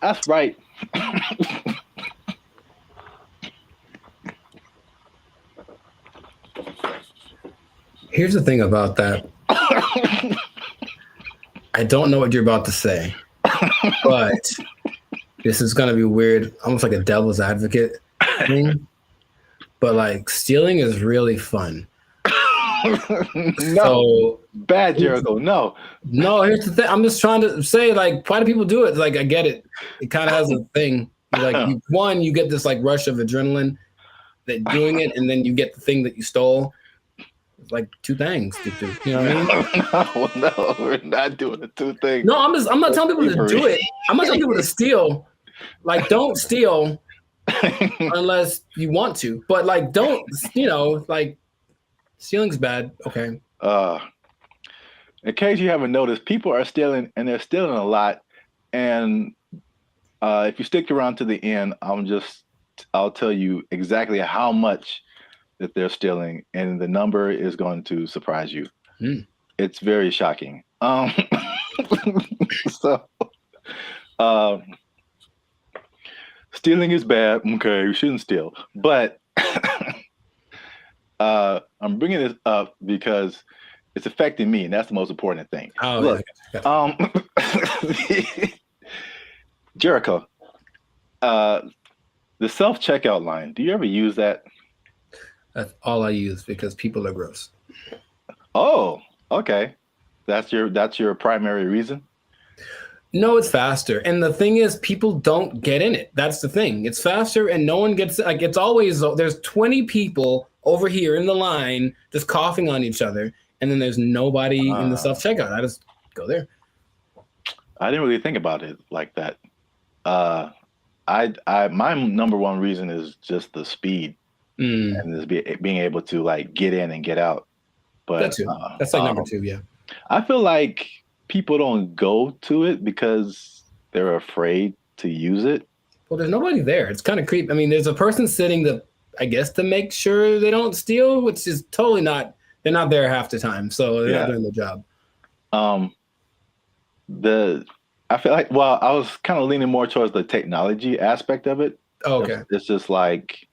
That's right. Here's the thing about that. I don't know what you're about to say, but this is going to be weird, almost like a devil's advocate thing. But like stealing is really fun. No, bad, Jericho. No, here's the thing. I'm just trying to say, like, why do people do it? Like, I get it. It kind of has a thing. Like, you get this like rush of adrenaline that doing it, and then you get the thing that you stole. It's like two things to do. You know what I mean? No, we're not doing the two things. No, I'm not telling people to do it. I'm not telling people to steal. Like, don't steal unless you want to. But like, don't, like, stealing's bad. Okay. In case you haven't noticed, people are stealing, and they're stealing a lot. And if you stick around to the end, I'll tell you exactly how much that they're stealing, and the number is going to surprise you. It's very shocking. Stealing is bad. Okay, you shouldn't steal. But I'm bringing this up because it's affecting me, and that's the most important thing. Look, Jericho, the self-checkout line, do you ever use that? That's all I use because people are gross. Oh, okay. That's your primary reason? No, it's faster. And the thing is, people don't get in it. That's the thing. It's faster and no one gets, like, it's always, there's 20 people over here in the line just coughing on each other. And then there's nobody in the self-checkout. I just go there. I didn't really think about it like that. My number one reason is just the speed. And just being able to like get in and get out. But that too. That's like number two, yeah. I feel like people don't go to it because they're afraid to use it. Well, there's nobody there. It's kind of creepy. I mean, there's a person sitting I guess to make sure they don't steal, which is totally not. They're not there half the time, so they're not doing their job. I feel like, well, I was kind of leaning more towards the technology aspect of it. Oh, okay. It's just like,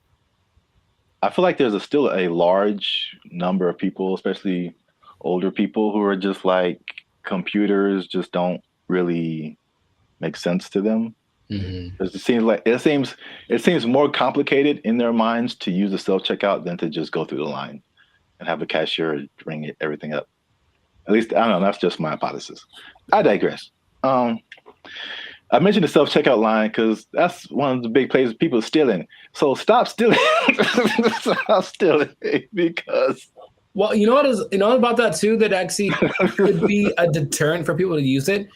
I feel like there's still a large number of people, especially older people, who are just like, computers just don't really make sense to them. It seems more complicated in their minds to use the self-checkout than to just go through the line and have a cashier ring everything up. At least, I don't know, that's just my hypothesis. I digress. I mentioned the self-checkout line because that's one of the big places people are stealing. So stop stealing. Stop stealing because. Well, you know what about that too, that actually could be a deterrent for people to use it?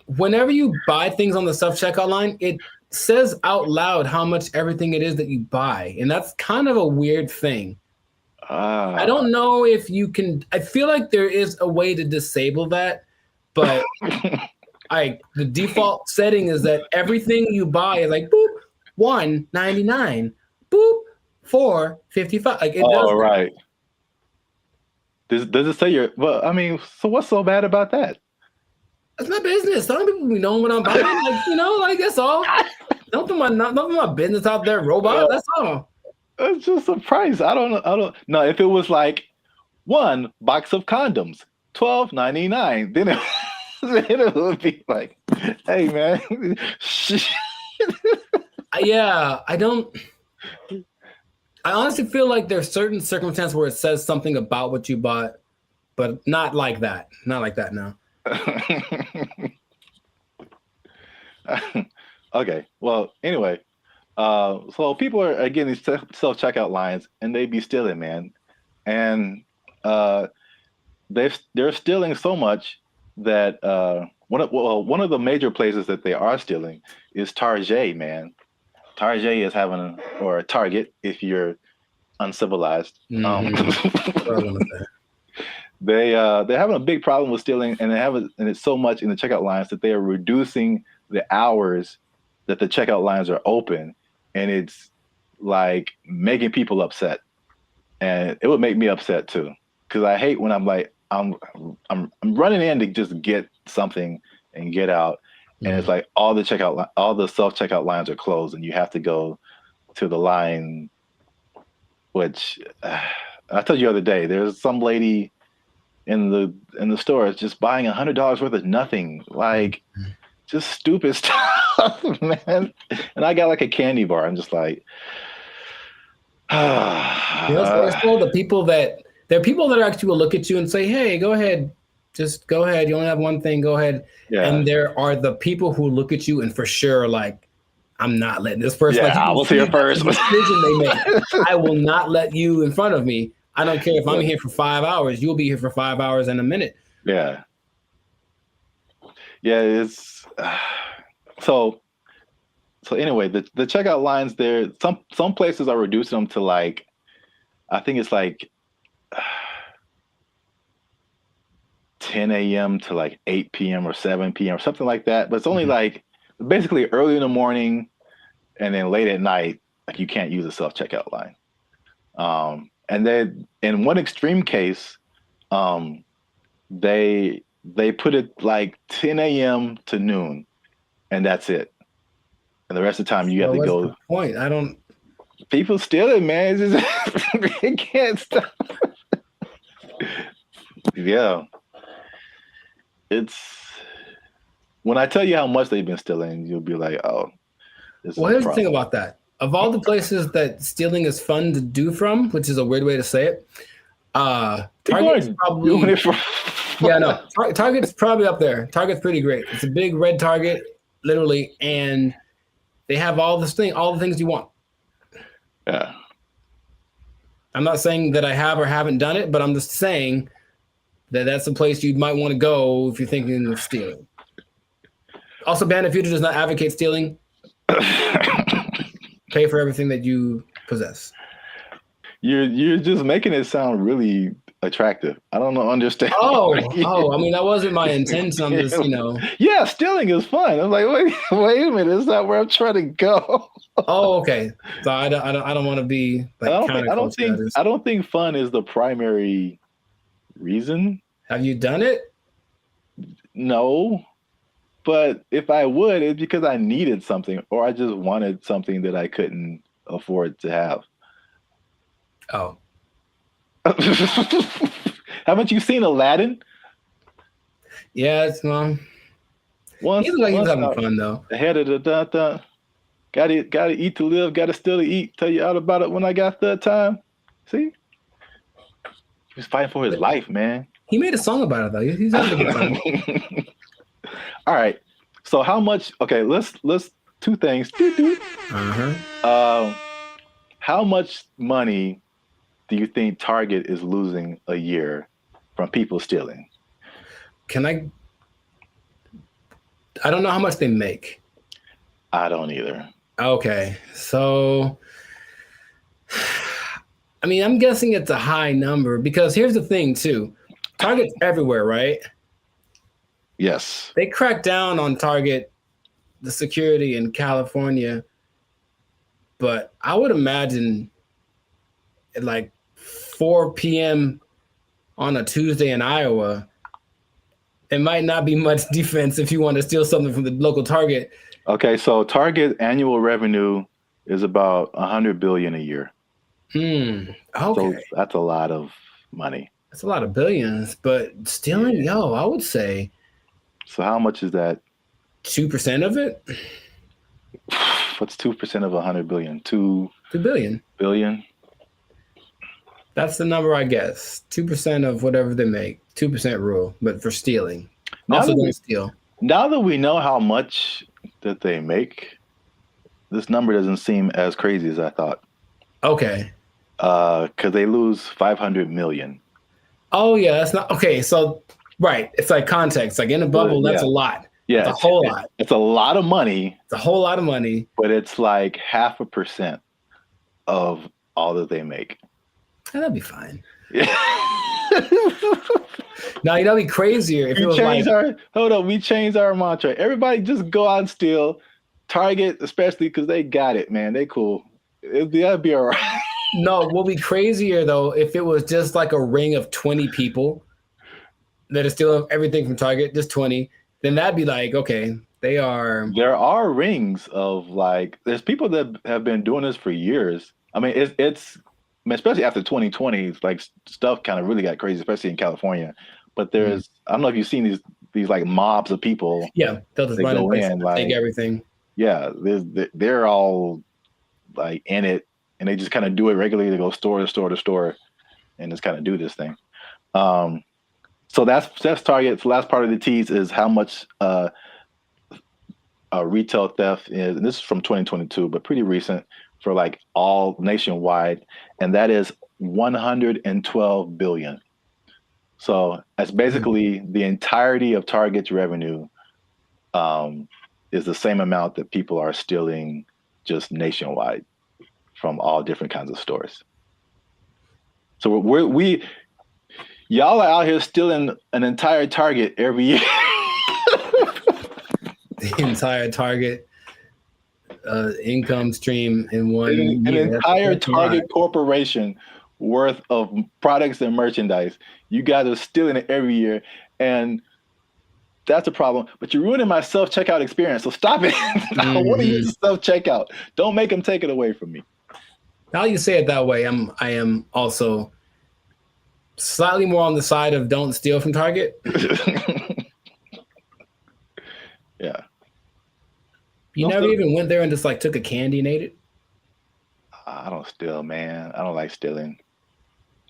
Whenever you buy things on the self-checkout line, it says out loud how much everything it is that you buy. And that's kind of a weird thing. I don't know if you can, I feel like there is a way to disable that, but the default setting is that everything you buy is like, boop, $1.99, boop, $4.55. Like, it does. Right. Does it say well, I mean, so what's so bad about that? That's my business. Some people be knowing what I'm buying. Like, that's all. Don't put my business out there, robot. That's all. It's just a price. I don't know. If it was like one box of condoms, $12.99, then it would be like, hey man. Yeah, I honestly feel like there's certain circumstances where it says something about what you bought, but not like that. Not like that, no. Okay. Well, anyway, So people are again these self checkout lines, and they be stealing, man, and they're stealing so much that one of the major places that they are stealing is Target, man. Target is having or Target if you're uncivilized. They're having a big problem with stealing, and and it's so much in the checkout lines that they are reducing the hours that the checkout lines are open, and it's like making people upset. And it would make me upset too, because I hate when I'm like I'm running in to just get something and get out, and it's like all the self checkout lines are closed, and you have to go to the line. Which I told you the other day, there's some lady in the store just buying $100 worth of nothing, like just stupid stuff, man. And I got like a candy bar. I'm just like, it's still the people that there are people that actually will look at you and say, "Hey, go ahead, just go ahead. You only have one thing. Go ahead." Yeah. And there are the people who look at you and for sure like, I'm not letting this person. Yeah, I was here first. Decision they make. I will not let you in front of me. I don't care if I'm here for 5 hours. You'll be here for 5 hours and a minute. Yeah. Yeah, it's so anyway, the checkout lines there, some places are reducing them to like, I think it's like 10 a.m. to like 8 p.m. or 7 p.m. or something like that. But it's only like basically early in the morning and then late at night, like you can't use a self-checkout line. And then in one extreme case, they put it like 10 a.m. to noon, and that's it. And the rest of the time you have to go. The point? I don't. People steal it, man. It's just it can't stop. Yeah, it's when I tell you how much they've been stealing, you'll be like, "Oh." Well, here's the thing about that. Of all the places that stealing is fun to do from, which is a weird way to say it, Target's probably Target's probably up there. Target's pretty great. It's a big red Target, literally, and they have all the things you want. Yeah. I'm not saying that I have or haven't done it, but I'm just saying that that's a place you might want to go if you're thinking of stealing. Also, Band of Future does not advocate stealing. Pay for everything that you possess. You're just making it sound really attractive. I don't understand. Oh, I mean, that wasn't my intent. I'm just, Yeah, stealing is fun. I'm like, wait a minute, it's not where I'm trying to go. Oh, okay. So I don't want to be like. I don't think fun is the primary reason. Have you done it? No. But if I would, it's because I needed something or I just wanted something that I couldn't afford to have. Oh. Haven't you seen Aladdin? Yeah, it's He's having fun though. Ahead of the gotta eat to live, gotta still to eat. Tell you all about it when I got the time. See? He was fighting for his life, man. He made a song about it though. He's having a good time. All right. So how much? Okay, let's two things. How much money do you think Target is losing a year from people stealing? I don't know how much they make. I don't either. Okay. So I mean, I'm guessing it's a high number because here's the thing too. Target's everywhere, right? Yes. They cracked down on Target, the security in California, but I would imagine at like 4 p.m. on a Tuesday in Iowa, it might not be much defense if you want to steal something from the local Target. Okay, so Target annual revenue is about $100 billion a year. Okay. So that's a lot of money. That's a lot of billions, but stealing, I would say. So how much is that? 2% of it? What's 2% of 100 billion? 2 billion. Billion? That's the number, I guess. 2% of whatever they make. 2% rule, but for stealing. Also don't steal. Now that we know how much that they make, this number doesn't seem as crazy as I thought. Okay. Because they lose 500 million. Oh yeah, that's not okay. So right, it's like context. Like in a bubble, that's a lot. Yeah, it's a whole lot. It's a lot of money. It's a whole lot of money. But it's like 0.5% of all that they make. That'd be fine. Now you know, it'd be crazier if it was like, we changed our mantra. Everybody just go out and steal. Target, especially because they got it, man. They cool. That'd be all right. No, what would be crazier though if it was just like a ring of 20 people that are stealing everything from Target, just 20. Then that'd be like, okay, they are. There are rings of like, there's people that have been doing this for years. I mean, it's especially after 2020, like stuff kind of really got crazy, especially in California. But there's, I don't know if you've seen these like mobs of people. Yeah, they'll just run in, like, take everything. Yeah, they're all like in it, and they just kind of do it regularly. They go store to store to store, and just kind of do this thing. So that's Target. The last part of the tease is how much retail theft is. And this is from 2022, but pretty recent for like all nationwide, and that is 112 billion. So that's basically the entirety of Target's revenue is the same amount that people are stealing just nationwide from all different kinds of stores. So y'all are out here stealing an entire Target every year. The entire Target income stream in one an year. Entire Target corporation worth of products and merchandise. You guys are stealing it every year, and that's a problem. But you're ruining my self-checkout experience, so stop it. I want to use self-checkout. Don't make them take it away from me. Now you say it that way, I am also slightly more on the side of don't steal from Target. Yeah. You never even went there and just like took a candy and ate it? I don't steal, man. I don't like stealing.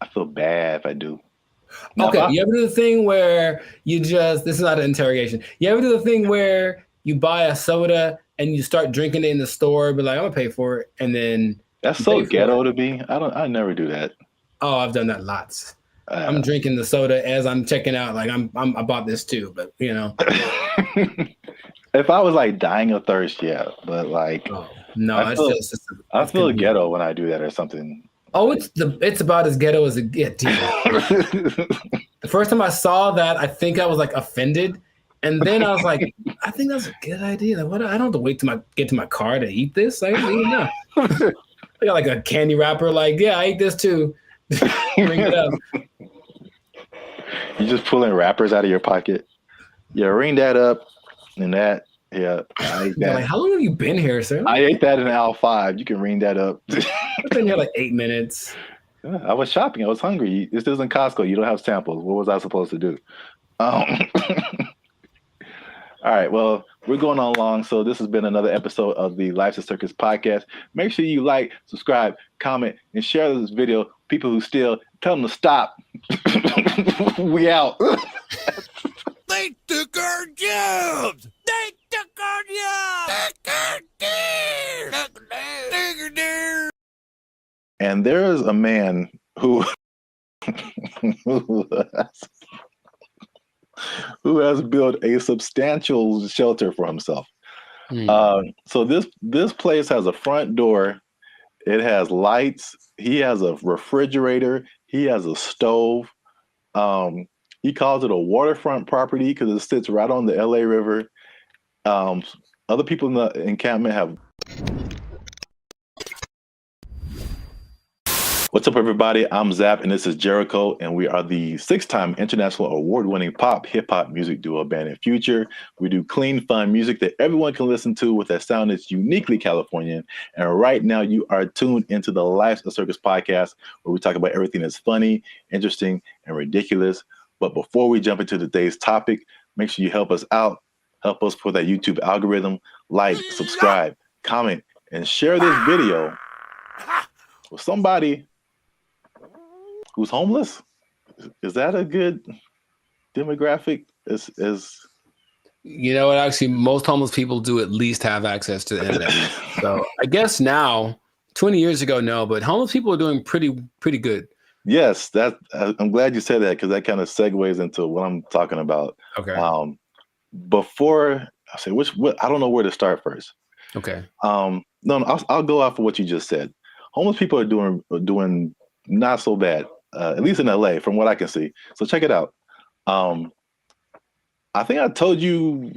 I feel bad if I do. Now, okay, you ever do the thing where this is not an interrogation. You ever do the thing where you buy a soda and you start drinking it in the store, but like, I'm gonna pay for it, and then that's so ghetto to me. I never do that. Oh, I've done that lots. I'm drinking the soda as I'm checking out. Like I bought this too, but you know. If I was like dying of thirst, yeah, but like no, I feel ghetto when I do that or something. Oh, it's about as ghetto as it gets. The first time I saw that, I think I was like offended, and then I was like, I think that's a good idea. Like, what? I don't have to wait to get to my car to eat this. I don't even know. I got like a candy wrapper. Like, yeah, I ate this too. Bring it up. You just pulling wrappers out of your pocket. Yeah, ring that up, and that. Yeah, I ate that. Like, how long have you been here, sir? I ate that in aisle 5. You can ring that up. I've been here like 8 minutes. Yeah, I was shopping. I was hungry. This isn't Costco. You don't have samples. What was I supposed to do? All right. Well, we're going on long. So this has been another episode of the Life's a Circus podcast. Make sure you like, subscribe, comment, and share this video. People who steal, tell them to stop. We out. They took our jobs. They took our jobs. And there is a man who who has built a substantial shelter for himself. So this place has a front door. It has lights. He has a refrigerator. He has a stove. He calls it a waterfront property because it sits right on the LA River. Other people in the encampment have. What's up, everybody? I'm Zap, and this is Jericho, and we are the 6-time international award-winning pop hip-hop music duo Band in Future. We do clean, fun music that everyone can listen to with a sound that's uniquely Californian. And right now, you are tuned into the Life's a Circus podcast, where we talk about everything that's funny, interesting, and ridiculous. But before we jump into today's topic, make sure you help us out. Help us for that YouTube algorithm. Like, subscribe, comment, and share this video with somebody who's homeless. Is that a good demographic? Is You know what? Actually, most homeless people do at least have access to the internet. So I guess now, 20 years ago, no, but homeless people are doing pretty good. Yes, I'm glad you said that because that kind of segues into what I'm talking about. Okay. Before I say I don't know where to start first. Okay. No, I'll go off of what you just said. Homeless people are doing not so bad, at least in LA, from what I can see. So check it out. I think I told you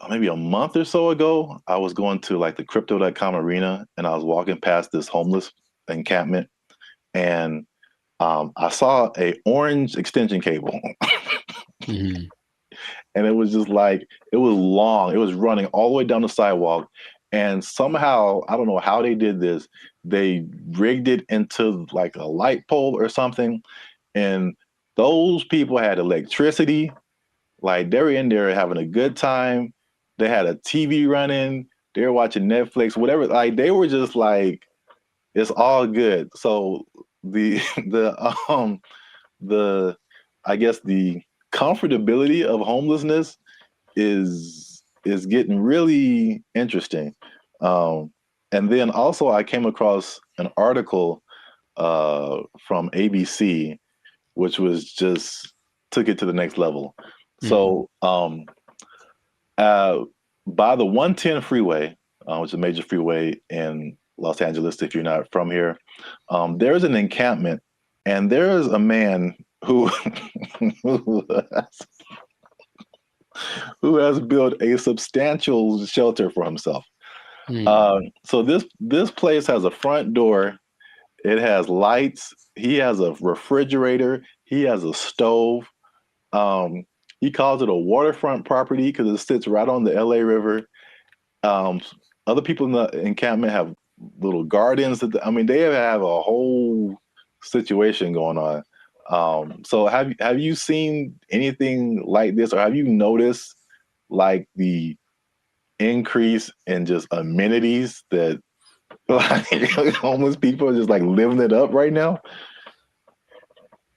maybe a month or so ago, I was going to like the crypto.com arena and I was walking past this homeless encampment and I saw a orange extension cable. Mm-hmm. And it was just like, it was long. It was running all the way down the sidewalk. And somehow, I don't know how they did this, they rigged it into like a light pole or something. And those people had electricity. Like they were in there having a good time. They had a TV running. They were watching Netflix, whatever. Like they were just like, it's all good. So the I guess the comfortability of homelessness is getting really interesting. And then also I came across an article from ABC, which was just took it to the next level. So by the 110 freeway, which is a major freeway in Los Angeles, if you're not from here, there's an encampment, and there's a man who who has built a substantial shelter for himself. So this place has a front door. It has lights. He has a refrigerator. He has a stove. He calls it a waterfront property because it sits right on the LA River. Other people in the encampment have little gardens. They have a whole situation going on. So have you seen anything like this, or have you noticed like the increase in just amenities that like homeless people are just like living it up right now?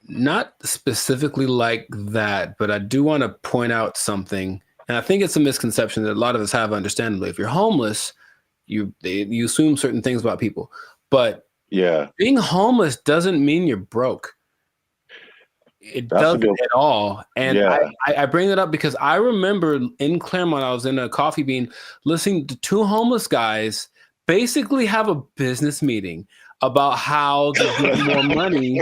Not specifically like that, but I do want to point out something. And I think it's a misconception that a lot of us have, understandably. If you're homeless, you assume certain things about people. But yeah, being homeless doesn't mean you're broke. It doesn't at all. And I bring that up because I remember in Claremont, I was in a Coffee Bean listening to two homeless guys basically have a business meeting about how to get more money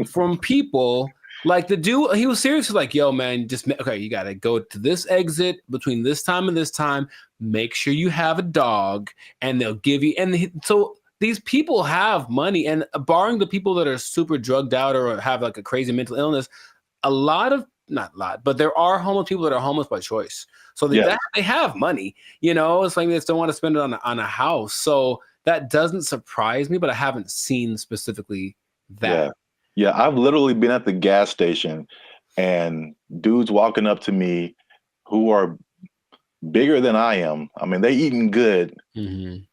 from people. Like the dude, he was seriously like, yo, man, you got to go to this exit between this time and this time. Make sure you have a dog and they'll give you. So these people have money, and barring the people that are super drugged out or have like a crazy mental illness, not a lot, but there are homeless people that are homeless by choice. So they have money, it's like they just don't want to spend it on a house. So that doesn't surprise me, but I haven't seen specifically that. Yeah, I've literally been at the gas station and dudes walking up to me who are bigger than I am. They eating good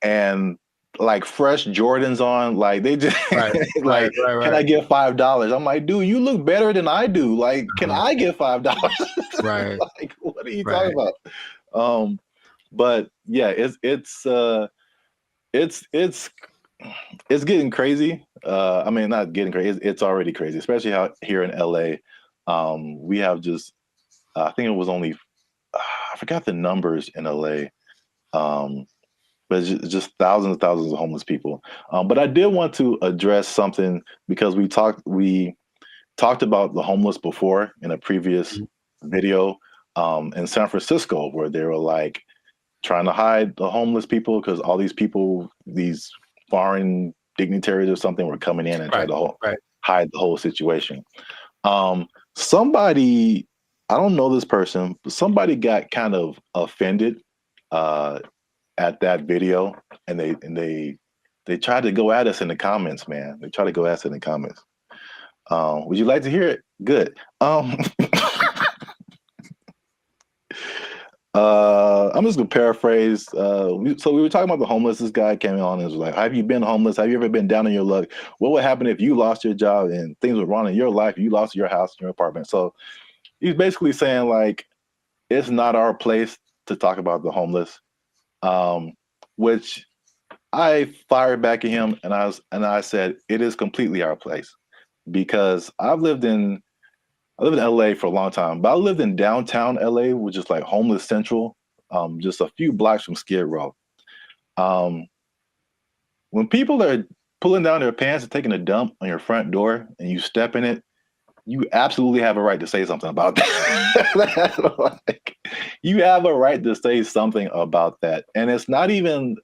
and like fresh Jordans on. Like they just right. Can I get $5? I'm like, dude, you look better than I do. Like, can I get $5? Right. Like, what are you talking about? But yeah, it's getting crazy. Not getting crazy. It's already crazy, especially how here in LA, we have just, I think it was only, I forgot the numbers in LA, but it's just thousands and thousands of homeless people. But I did want to address something because we talked about the homeless before in a previous video in San Francisco, where they were like trying to hide the homeless people because all these people, these foreign dignitaries or something, were coming in and trying to hide the whole situation. Somebody, I don't know this person, but somebody got kind of offended at that video, and they tried to go at us in the comments, man. They tried to go at us in the comments. Would you like to hear it? Good. I'm just gonna paraphrase. So we were talking about the homeless. This guy came on and was like, "Have you been homeless? Have you ever been down on your luck? What would happen if you lost your job and things were wrong in your life? You lost your house, your apartment." So he's basically saying like, it's not our place to talk about the homeless, which I fired back at him, and I said it is completely our place, because I lived in LA for a long time, but I lived in downtown LA, which is like homeless central, just a few blocks from Skid Row. When people are pulling down their pants and taking a dump on your front door and you step in it, you absolutely have a right to say something about that. Like, you have a right to say something about that. And it's not even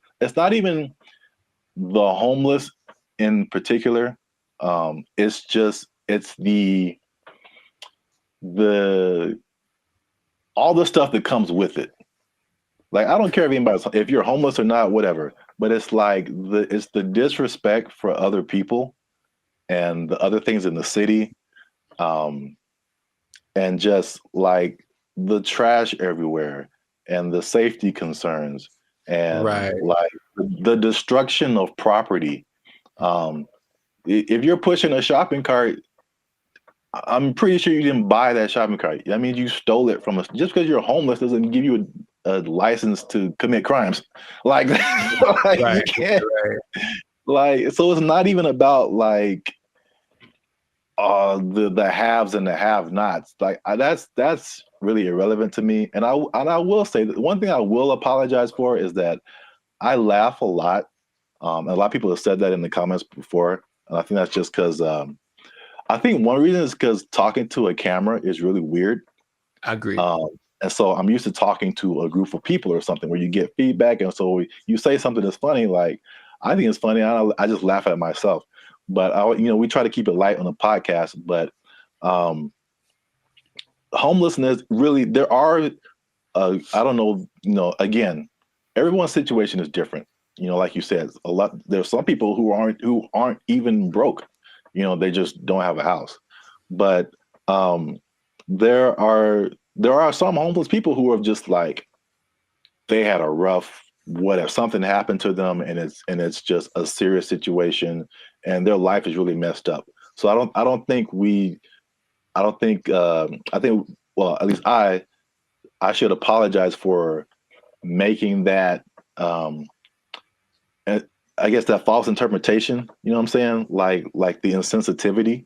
the homeless in particular. It's the all the stuff that comes with it. Like, I don't care if you're homeless or not, whatever, but it's like it's the disrespect for other people and the other things in the city, and just like the trash everywhere and the safety concerns and like the destruction of property. If you're pushing a shopping cart, I'm pretty sure you didn't buy that shopping cart. That means you stole it from us. Just because you're homeless doesn't give you a license to commit crimes. Like, like you can't. Like, so it's not even about like the haves and the have-nots. Like, that's really irrelevant to me. And I will say that one thing I will apologize for is that I laugh a lot. And a lot of people have said that in the comments before. And I think that's just because I think one reason is because talking to a camera is really weird. I agree. And so I'm used to talking to a group of people or something where you get feedback. And so you say something that's funny, like, I think it's funny. I just laugh at myself. But we try to keep it light on the podcast. But homelessness, really, there are, I don't know, again, everyone's situation is different. Like you said, there's some people who aren't even broke. They just don't have a house. But there are some homeless people who are just like, they had a rough whatever, something happened to them, and it's just a serious situation, and their life is really messed up. So I think well, at least I should apologize for making that and I guess that false interpretation, you know what I'm saying? Like the insensitivity.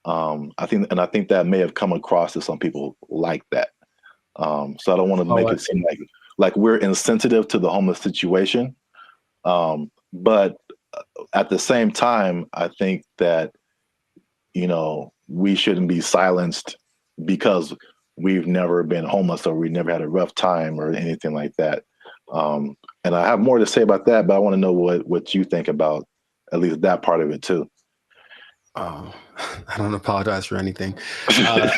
I think that may have come across to some people like that. So I don't want to make it seem like we're insensitive to the homeless situation. But at the same time, I think that, we shouldn't be silenced because we've never been homeless or we never had a rough time or anything like that. And I have more to say about that, but I want to know what you think about at least that part of it too. I don't apologize for anything. I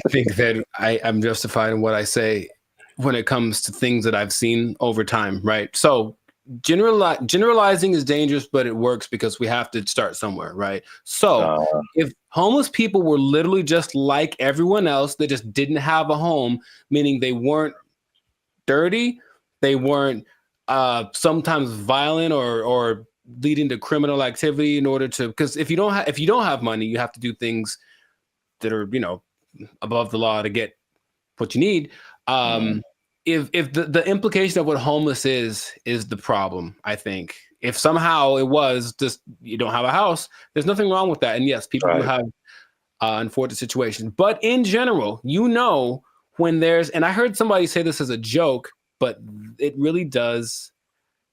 think that I'm justified in what I say when it comes to things that I've seen over time, right? So generalizing is dangerous, but it works because we have to start somewhere, right? So if homeless people were literally just like everyone else, they just didn't have a home, meaning they weren't dirty, they weren't sometimes violent or leading to criminal activity in order to, because if you don't have money, you have to do things that are above the law to get what you need. If the implication of what homeless is the problem, I think if somehow it was just you don't have a house, there's nothing wrong with that. And yes, people who have unfortunate situations, but in general, when there's, and I heard somebody say this as a joke, but it really does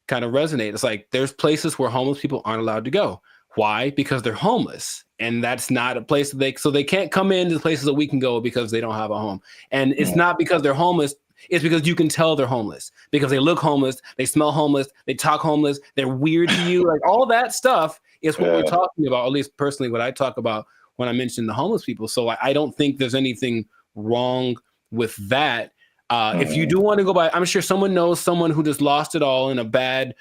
kind of resonate. It's like there's places where homeless people aren't allowed to go. Why? Because they're homeless, and that's not a place that they can't come into the places that we can go because they don't have a home. And it's not because they're homeless. It's because you can tell they're homeless because they look homeless, they smell homeless, they talk homeless, they're weird to you. Like all that stuff is what we're talking about. At least personally, what I talk about when I mention the homeless people. So I don't think there's anything wrong with that. If you do want to go by, I'm sure someone knows someone who just lost it all in a bad,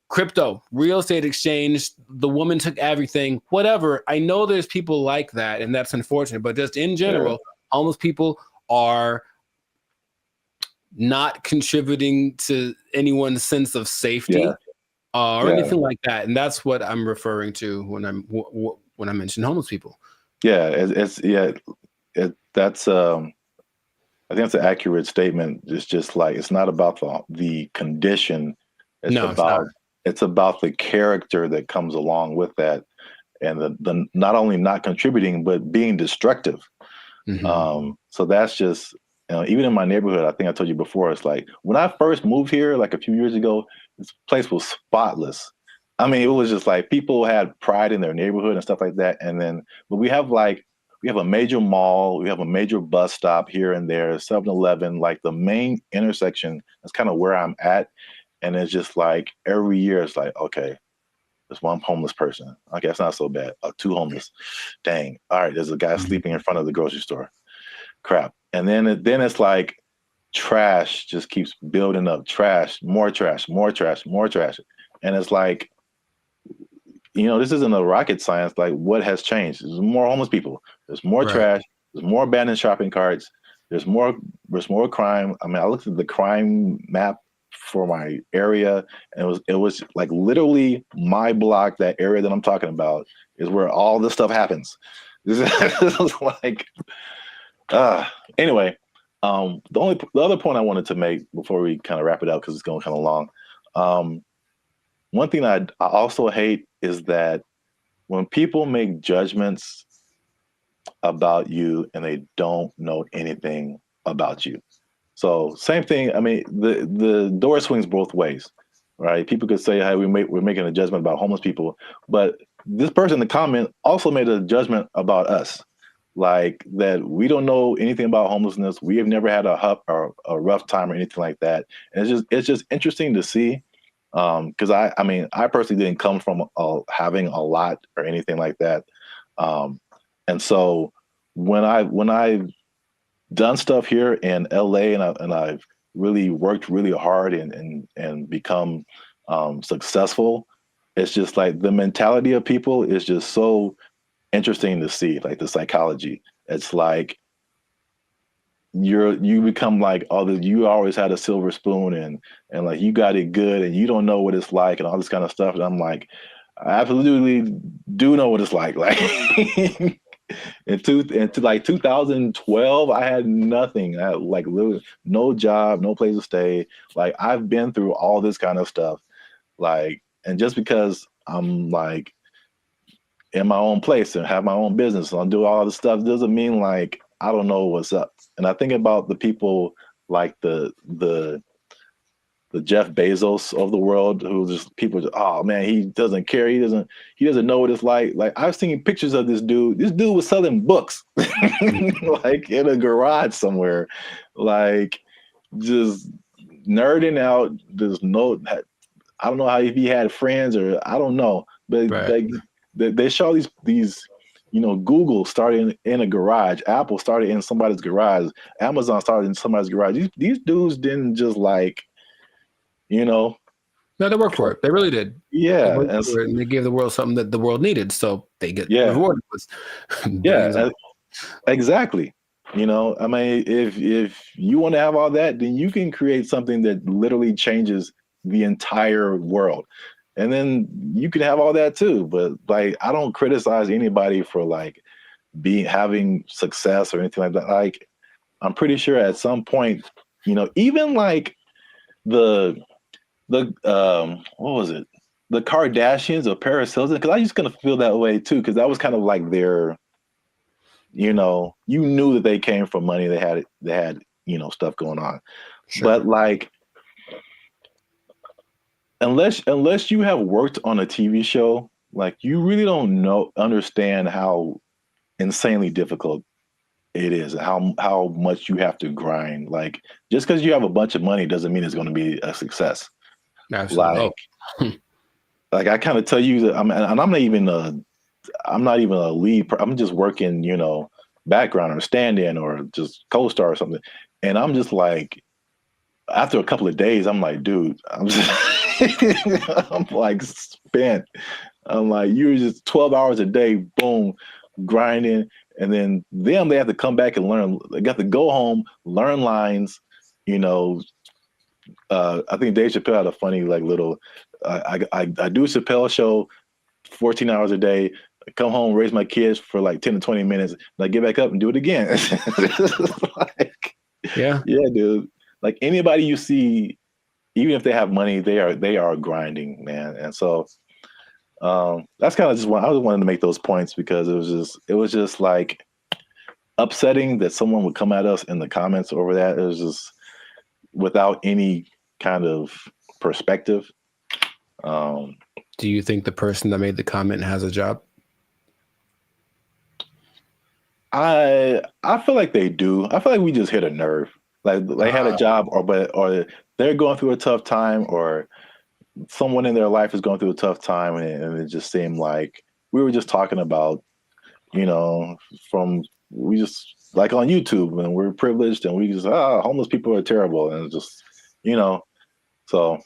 crypto, real estate exchange. The woman took everything, whatever. I know there's people like that, and that's unfortunate. But just in general, homeless people are not contributing to anyone's sense of safety or anything like that. And that's what I'm referring to when I mention homeless people. That's I think that's an accurate statement. It's just like it's not about the condition. It's about the character that comes along with that, and the not only not contributing but being destructive. So that's just even in my neighborhood. I think I told you before. It's like when I first moved here, like a few years ago, this place was spotless. I mean, it was just like people had pride in their neighborhood and stuff like that. And then, but we have a major mall, we have a major bus stop here and there, 7-Eleven, like the main intersection. That's kind of where I'm at. And it's just like every year, it's like, okay, there's one homeless person. Okay, it's not so bad. Two homeless. Dang. All right, there's a guy sleeping in front of the grocery store. Crap. And then it's like trash just keeps building up. Trash, more trash, more trash, more trash. And it's like, this isn't a rocket science. Like, what has changed? There's more homeless people. There's more trash. There's more abandoned shopping carts. There's more crime. I mean, I looked at the crime map for my area, and it was like literally my block, that area that I'm talking about, is where all this stuff happens. This is like, anyway. The other point I wanted to make before we kind of wrap it up, because it's going kind of long. One thing I also hate is that when people make judgments about you and they don't know anything about you. So same thing. I mean, the door swings both ways, right? People could say, "Hey, we're making a judgment about homeless people," but this person in the comment also made a judgment about us, like that we don't know anything about homelessness. We have never had a rough time or anything like that. And it's just interesting to see, because I personally didn't come from having a lot or anything like that, and so when I've done stuff here in LA and I've really worked really hard and become successful, it's just like the mentality of people is just so interesting to see, like the psychology. It's like you become like, oh, you always had a silver spoon and like you got it good and you don't know what it's like and all this kind of stuff. And I'm like, I absolutely do know what it's like. Like into like 2012, I had nothing. I had like literally no job, no place to stay. Like I've been through all this kind of stuff. Like, and just because I'm like in my own place and have my own business and I'll do all this stuff doesn't mean like I don't know what's up. And I think about the people like the Jeff Bezos of the world, who just people just, oh man, he doesn't care. He doesn't know what it's like. Like I've seen pictures of this dude. This dude was selling books like in a garage somewhere, like just nerding out. I don't know how, if he had friends or I don't know, but they show these Google started in a garage, Apple started in somebody's garage, Amazon started in somebody's garage. These dudes didn't just like, No, they worked for it. They really did. Yeah. And they gave the world something that the world needed. So they get rewarded with. Exactly. I mean, if you want to have all that, then you can create something that literally changes the entire world. And then you can have all that too. But like, I don't criticize anybody for like having success or anything like that. Like, I'm pretty sure at some point, even like what was it? The Kardashians or Paris Hilton, because I used to kind of feel that way too, because that was kind of like their, you knew that they came from money. They had stuff going on. Sure. But like, unless you have worked on a TV show, like you really don't understand how insanely difficult it is, how much you have to grind. Like just because you have a bunch of money doesn't mean it's going to be a success. Absolutely. Like I kind of tell you that I'm not even a lead. I'm just working, background or stand-in or just co-star or something. And I'm just like, after a couple of days, I'm like, dude, I'm like spent. I'm like, you're just 12 hours a day, boom, grinding. And then they have to come back and learn. They got to go home, learn lines, I think Dave Chappelle had a funny like little. I do a Chappelle show, 14 hours a day. I come home, raise my kids for like 10 to 20 minutes, and I get back up and do it again. Yeah. Yeah, dude. Like anybody you see, even if they have money, they are grinding, man. And so that's kind of just I just wanted to make those points because it was just like upsetting that someone would come at us in the comments over that. It was just without any kind of perspective. Do you think the person that made the comment has a job? I feel like they do. I feel like we just hit a nerve. Like they had a job, or they're going through a tough time, or someone in their life is going through a tough time, and it just seemed like we were just talking about, we just like on YouTube, and we're privileged, and we just homeless people are terrible, and it's just so.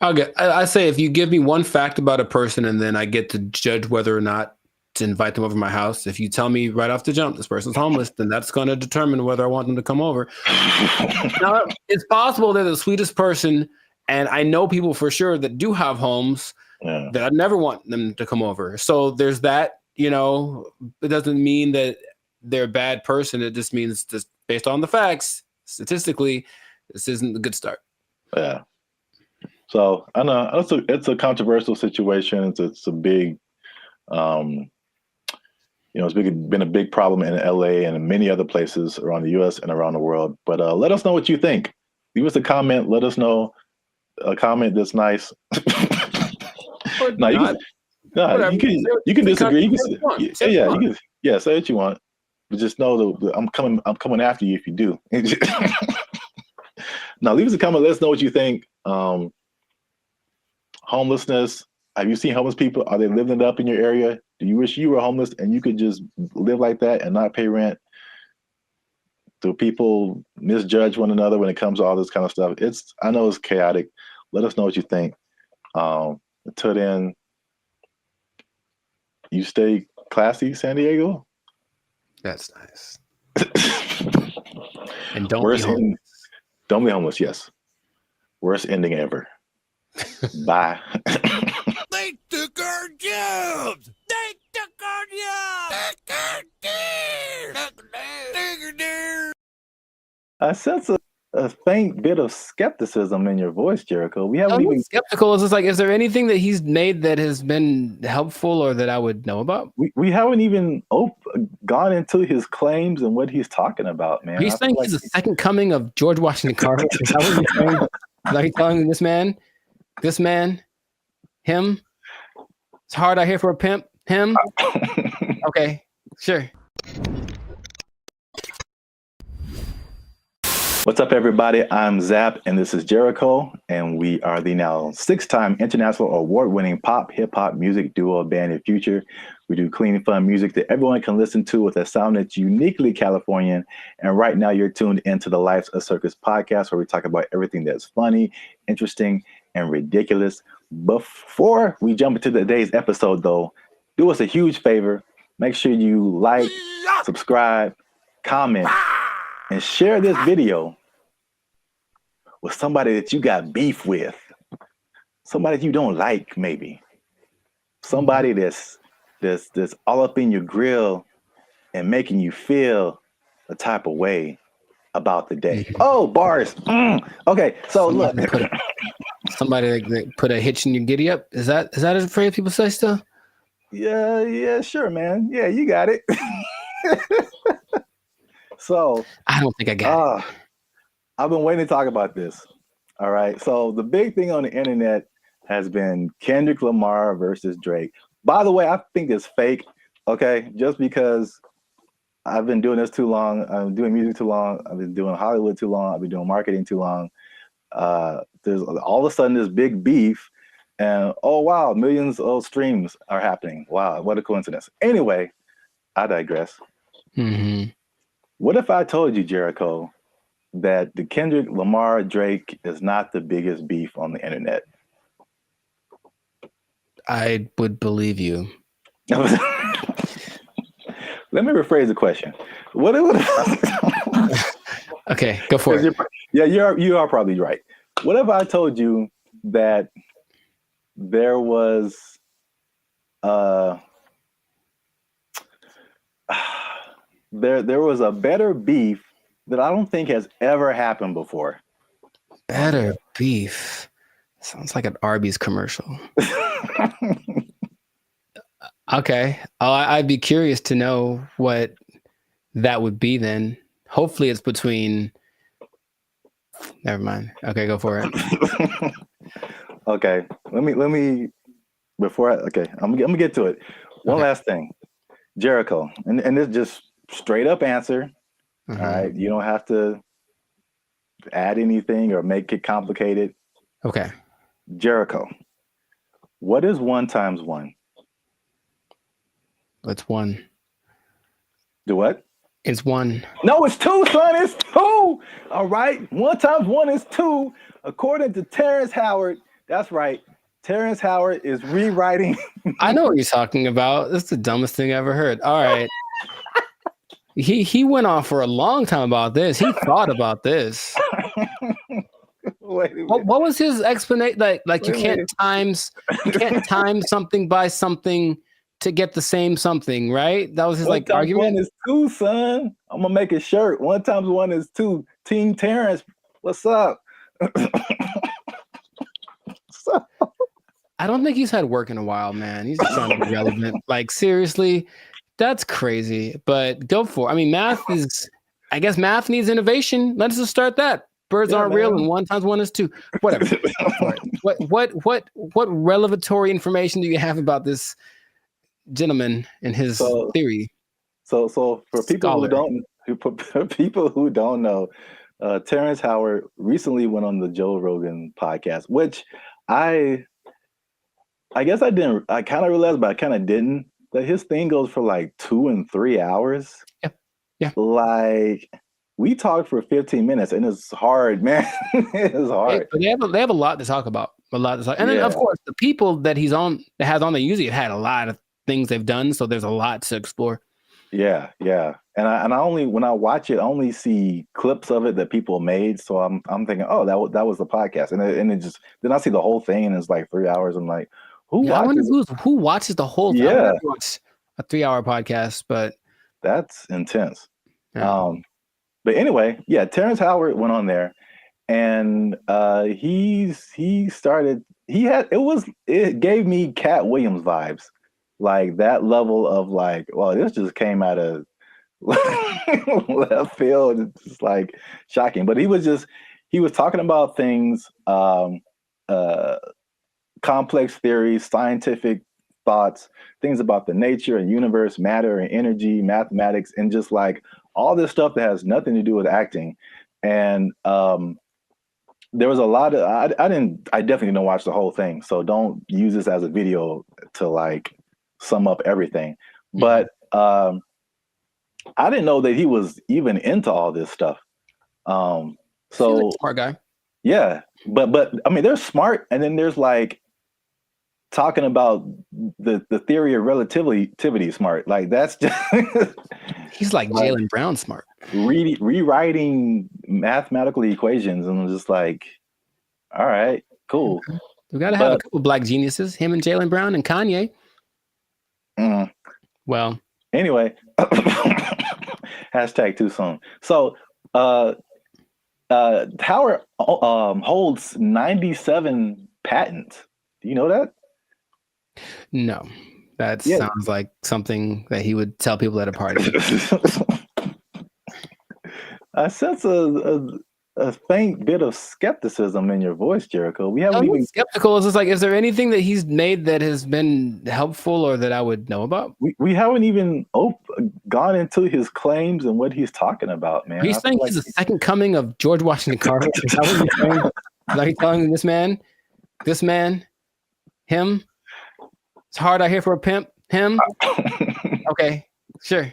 I say if you give me one fact about a person and then I get to judge whether or not to invite them over to my house. If you tell me right off the jump this person's homeless, then that's going to determine whether I want them to come over. Now, it's possible they're the sweetest person, and I know people for sure that do have homes that I'd never want them to come over. So there's that. It doesn't mean that they're a bad person. It just means just based on the facts, statistically, this isn't a good start. Yeah. So I know it's a controversial situation. It's a big, it's been a big problem in LA and in many other places around the U.S. and around the world. But let us know what you think. Leave us a comment. Let us know a comment that's nice. No, you can disagree. You can say what you want. But just know that I'm coming after you if you do. Now leave us a comment. Let us know what you think. Homelessness. Have you seen homeless people? Are they living it up in your area? Do you wish you were homeless and you could just live like that and not pay rent? Do people misjudge one another when it comes to all this kind of stuff? I know it's chaotic. Let us know what you think. Until then, you stay classy, San Diego. That's nice. And don't be homeless. Don't be homeless. Yes. Worst ending ever. Bye. They took our jobs. They took our jobs. I sense a faint bit of skepticism in your voice, Jericho. We haven't even skeptical. It's just like, is there anything that he's made that has been helpful or that I would know about? We haven't even gone into his claims and what he's talking about, man. Are you saying he's the second coming of George Washington Carver? Is that what you're saying? Are you telling this man, him? It's hard out here for a pimp. Him? Okay, sure. What's up, everybody? I'm Zap, and this is Jericho, and we are the now 6-time international award-winning pop hip-hop music duo Band in Future. We do clean, fun music that everyone can listen to with a sound that's uniquely Californian. And right now, you're tuned into the Life's a Circus podcast, where we talk about everything that's funny, interesting, and ridiculous. Before we jump into today's episode, though, do us a huge favor. Make sure you like, subscribe, comment, and share this video with somebody that you got beef with, somebody that you don't like, maybe somebody that's all up in your grill and making you feel a type of way about the day. Oh, bars. Okay, so look, somebody that put a hitch in your giddy up. Is that a phrase people say still? Yeah, sure, man. Yeah, you got it. So I don't think I got it. I've been waiting to talk about this. All right. So the big thing on the internet has been Kendrick Lamar versus Drake. By the way, I think it's fake. Okay. Just because I've been doing this too long. I'm doing music too long. I've been doing Hollywood too long. I've been doing marketing too long. There's all of a sudden this big beef and oh, wow, millions of streams are happening. Wow. What a coincidence. Anyway, I digress. Mm-hmm. What if I told you, Jericho, that the Kendrick Lamar Drake is not the biggest beef on the internet? I would believe you. Let me rephrase the question. Okay, go for it. You are probably right. What if I told you that there was there was a better beef that I don't think has ever happened before. Better beef. Sounds like an Arby's commercial. Okay. I'd be curious to know what that would be then. Hopefully it's between. Never mind. Okay, go for it. Okay. Let me before I'm gonna get to it. One last thing. Jericho. And this just straight up answer. Mm-hmm. All right. You don't have to add anything or make it complicated. Okay. Jericho. What is 1 times 1? It's 1. Do what? It's 1. No, it's 2, son. It's 2. All right. 1 times 1 is 2. According to Terrence Howard. That's right. Terrence Howard is rewriting. I know what you're talking about. That's the dumbest thing I ever heard. All right. He went on for a long time about this. He thought about this. What was his explanation? Like you can't time something by something to get the same something, right? That was his like argument. 1 is 2, son. I'm gonna make a shirt. 1 times 1 is 2. Team Terrence, what's up? I don't think he's had work in a while, man. He's just trying to be relevant. Like seriously, that's crazy. But go for it. I mean, I guess math needs innovation. Let's just start that. Birds aren't real, and 1 times 1 is 2. Whatever. What revelatory information do you have about this gentleman and his theory? So for people who don't know, Terrence Howard recently went on the Joe Rogan podcast, which I guess I kind of realized, but I kind of didn't, that his thing goes for like 2 and 3 hours. Yeah. Like we talked for 15 minutes and it's hard, man. It's hard. They have a lot to talk about. And then of course the people that has on there usually have had a lot of things they've done. So there's a lot to explore. Yeah. And I only, when I watch it, I only see clips of it that people made. So I'm thinking, oh, that was the podcast. And it just, then I see the whole thing and it's like 3 hours. I'm like, who watches the whole thing? Yeah. I never watched a 3-hour podcast, but that's intense. Yeah. But anyway, Terrence Howard went on there and it gave me Cat Williams vibes. Like that level of like, well, this just came out of left field. It's just like shocking. But he was talking about things, complex theories, scientific thoughts, things about the nature and universe, matter and energy, mathematics, and just like all this stuff that has nothing to do with acting. And there was a lot of I definitely didn't watch the whole thing, so don't use this as a video to like sum up everything. But I didn't know that he was even into all this stuff. So he's a smart guy. Yeah, but I mean, there's smart, and then there's like talking about the theory of relativity smart. Like that's just he's like Jaylen Brown smart. Rewriting mathematical equations, and I'm just like, all right, cool. We got to have a couple black geniuses, him and Jaylen Brown and Kanye. Well, anyway, hashtag too soon. So Howard holds 97 patents. Do you know that? No, that sounds like something that he would tell people at a party. I sense a faint bit of skepticism in your voice, Jericho. We haven't even skeptical. It's just like, is there anything that he's made that has been helpful or that I would know about? We haven't even gone into his claims and what he's talking about, man. He's saying he's the second coming of George Washington Carver. Is that what you're saying? Like telling this man, him. It's hard out here for a pimp. Him. Okay, sure.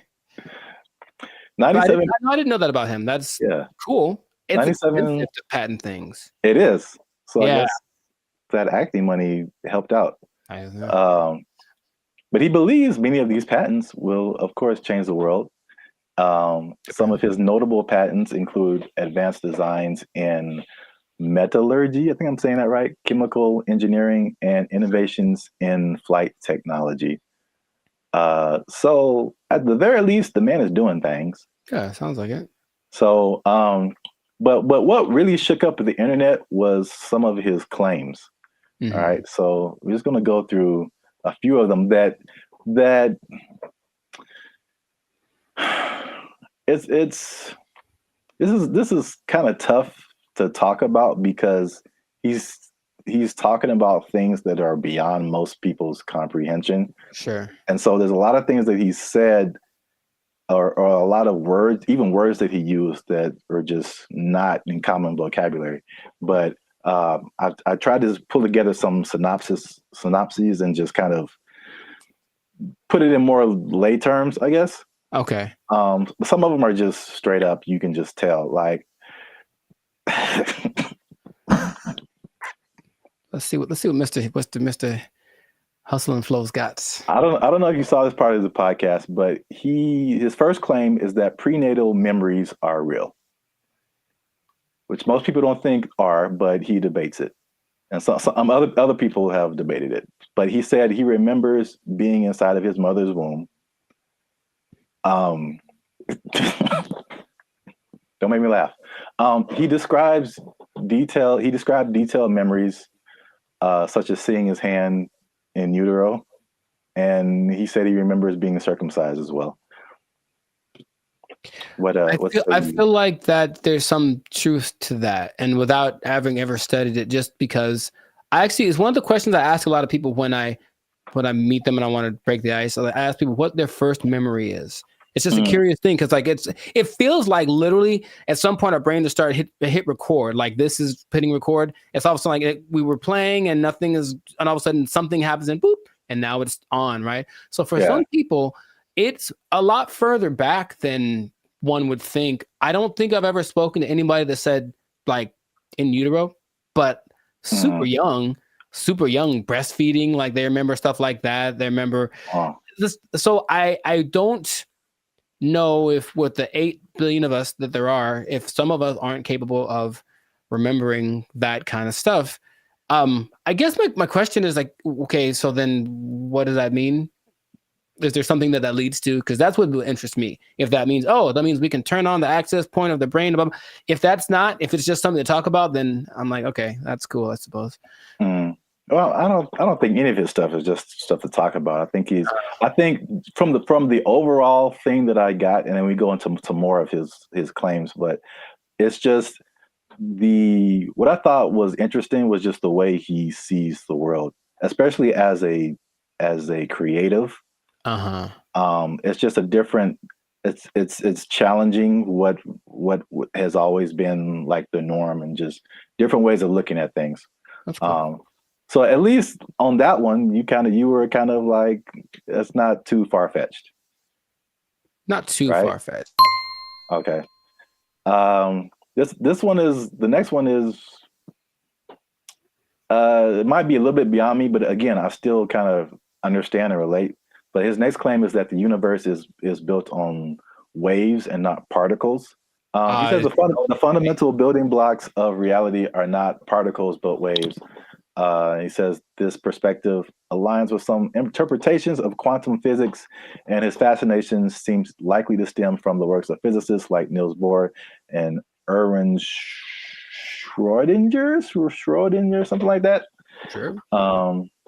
97. I didn't know that about him. That's cool. It's 97 expensive to patent things. It is. So I guess that acting money helped out. But he believes many of these patents will, of course, change the world. Some of his notable patents include advanced designs in metallurgy, I think I'm saying that right, chemical engineering, and innovations in flight technology. So at the very least, the man is doing things. Yeah, sounds like it. So, but what really shook up the internet was some of his claims. Mm-hmm. All right, so we're just gonna go through a few of them that this is kind of tough to talk about because he's talking about things that are beyond most people's comprehension. Sure. And so there's a lot of things that he said or a lot of words, even words that he used that are just not in common vocabulary. But I tried to pull together some synopses and just kind of put it in more lay terms, I guess. Okay. Some of them are just straight up. You can just tell, like. Let's see what Mr. Hustle and Flow's got. I don't know if you saw this part of the podcast, but his first claim is that prenatal memories are real, which most people don't think are, but he debates it, and some other people have debated it. But he said he remembers being inside of his mother's womb. Don't make me laugh. He described detailed memories, such as seeing his hand in utero, and he said he remembers being circumcised as well. I feel like that there's some truth to that, and without having ever studied it, just because it's one of the questions I ask a lot of people when I meet them and I want to break the ice. I ask people what their first memory is. It's just a curious thing because it feels like literally at some point our brain just started hit record. Like this is hitting record. It's all of a sudden like we were playing and nothing is, and all of a sudden something happens and boop, and now it's on, right? So for some people, it's a lot further back than one would think. I don't think I've ever spoken to anybody that said like in utero, but super young breastfeeding, like they remember stuff like that. They remember this. So I don't know if with the 8 billion of us that there are, if some of us aren't capable of remembering that kind of stuff. I guess my question is like, okay, so then what does that mean? Is there something that leads to? Because that's what would interest me. If that means, that means we can turn on the access point of the brain. If that's not, if it's just something to talk about, then I'm like, okay, that's cool, I suppose. Well, I don't think any of his stuff is just stuff to talk about. I think from the overall thing that I got, and then we go into some more of his claims, but it's just what I thought was interesting was just the way he sees the world, especially as a creative. It's just a different. It's challenging what has always been like the norm, and just different ways of looking at things. That's cool. So at least on that one, you were kind of like, it's not too far-fetched. Not too far-fetched. Okay. The next one is it might be a little bit beyond me, but again, I still kind of understand and relate. But his next claim is that the universe is built on waves and not particles. He says the fundamental building blocks of reality are not particles but waves. He says this perspective aligns with some interpretations of quantum physics, and his fascination seems likely to stem from the works of physicists like Niels Bohr and Erwin Schrödinger, something like that. Sure.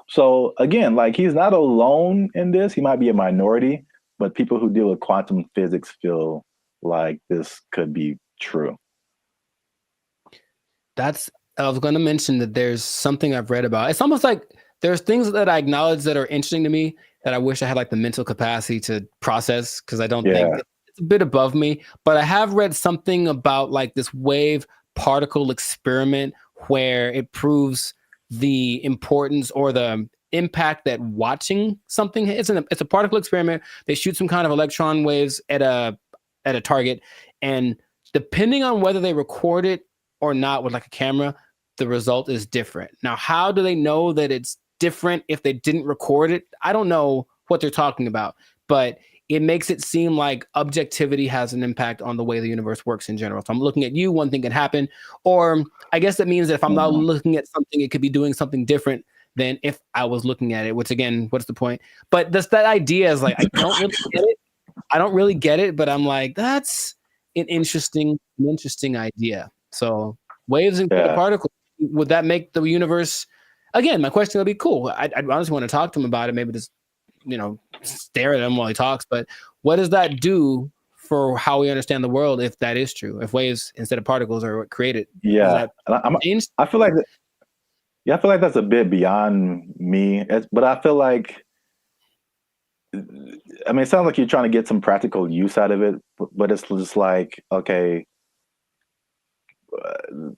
So again, like he's not alone in this. He might be a minority, but people who deal with quantum physics feel like this could be true. I was going to mention that there's something I've read about. It's almost like there's things that I acknowledge that are interesting to me that I wish I had like the mental capacity to process, because I don't think it's a bit above me. But I have read something about like this wave particle experiment where it proves the importance or the impact that watching something. It's a particle experiment. They shoot some kind of electron waves at a target, and depending on whether they record it or not with like a camera, the result is different. Now, how do they know that it's different if they didn't record it? I don't know what they're talking about, but it makes it seem like objectivity has an impact on the way the universe works in general. So I'm looking at you, one thing can happen, or I guess that means that if I'm not looking at something, it could be doing something different than if I was looking at it, which again, what's the point? But that idea is like, I don't really get it, but I'm like, an interesting idea. So waves and particles, would that make the universe? Again, my question would be cool. I honestly want to talk to him about it. Maybe just stare at him while he talks. But what does that do for how we understand the world if that is true? If waves instead of particles are what created? Yeah, I feel like I feel like that's a bit beyond me. But I feel like, I mean, it sounds like you're trying to get some practical use out of it. But it's just like, okay,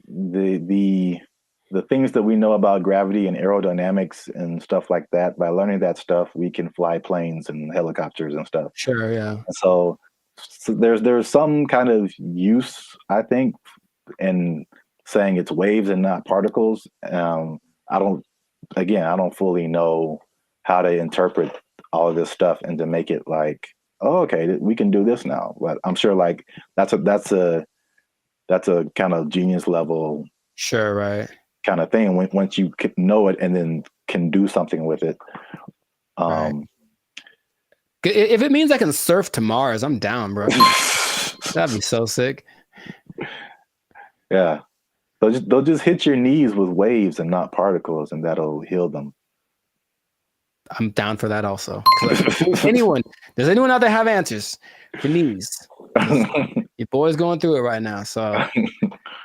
the things that we know about gravity and aerodynamics and stuff like that, by learning that stuff, we can fly planes and helicopters and stuff. Sure, yeah. And so there's some kind of use, I think, in saying it's waves and not particles. I don't fully know how to interpret all of this stuff and to make it like, oh, okay, we can do this now. But I'm sure like that's a kind of genius level, sure, right, kind of thing. Once you know it and then can do something with it. Right. If it means I can surf to Mars, I'm down, bro. That'd be so sick. Yeah, they'll just hit your knees with waves and not particles, and that'll heal them. I'm down for that also. Does anyone out there have answers for knees? Your boy's going through it right now, so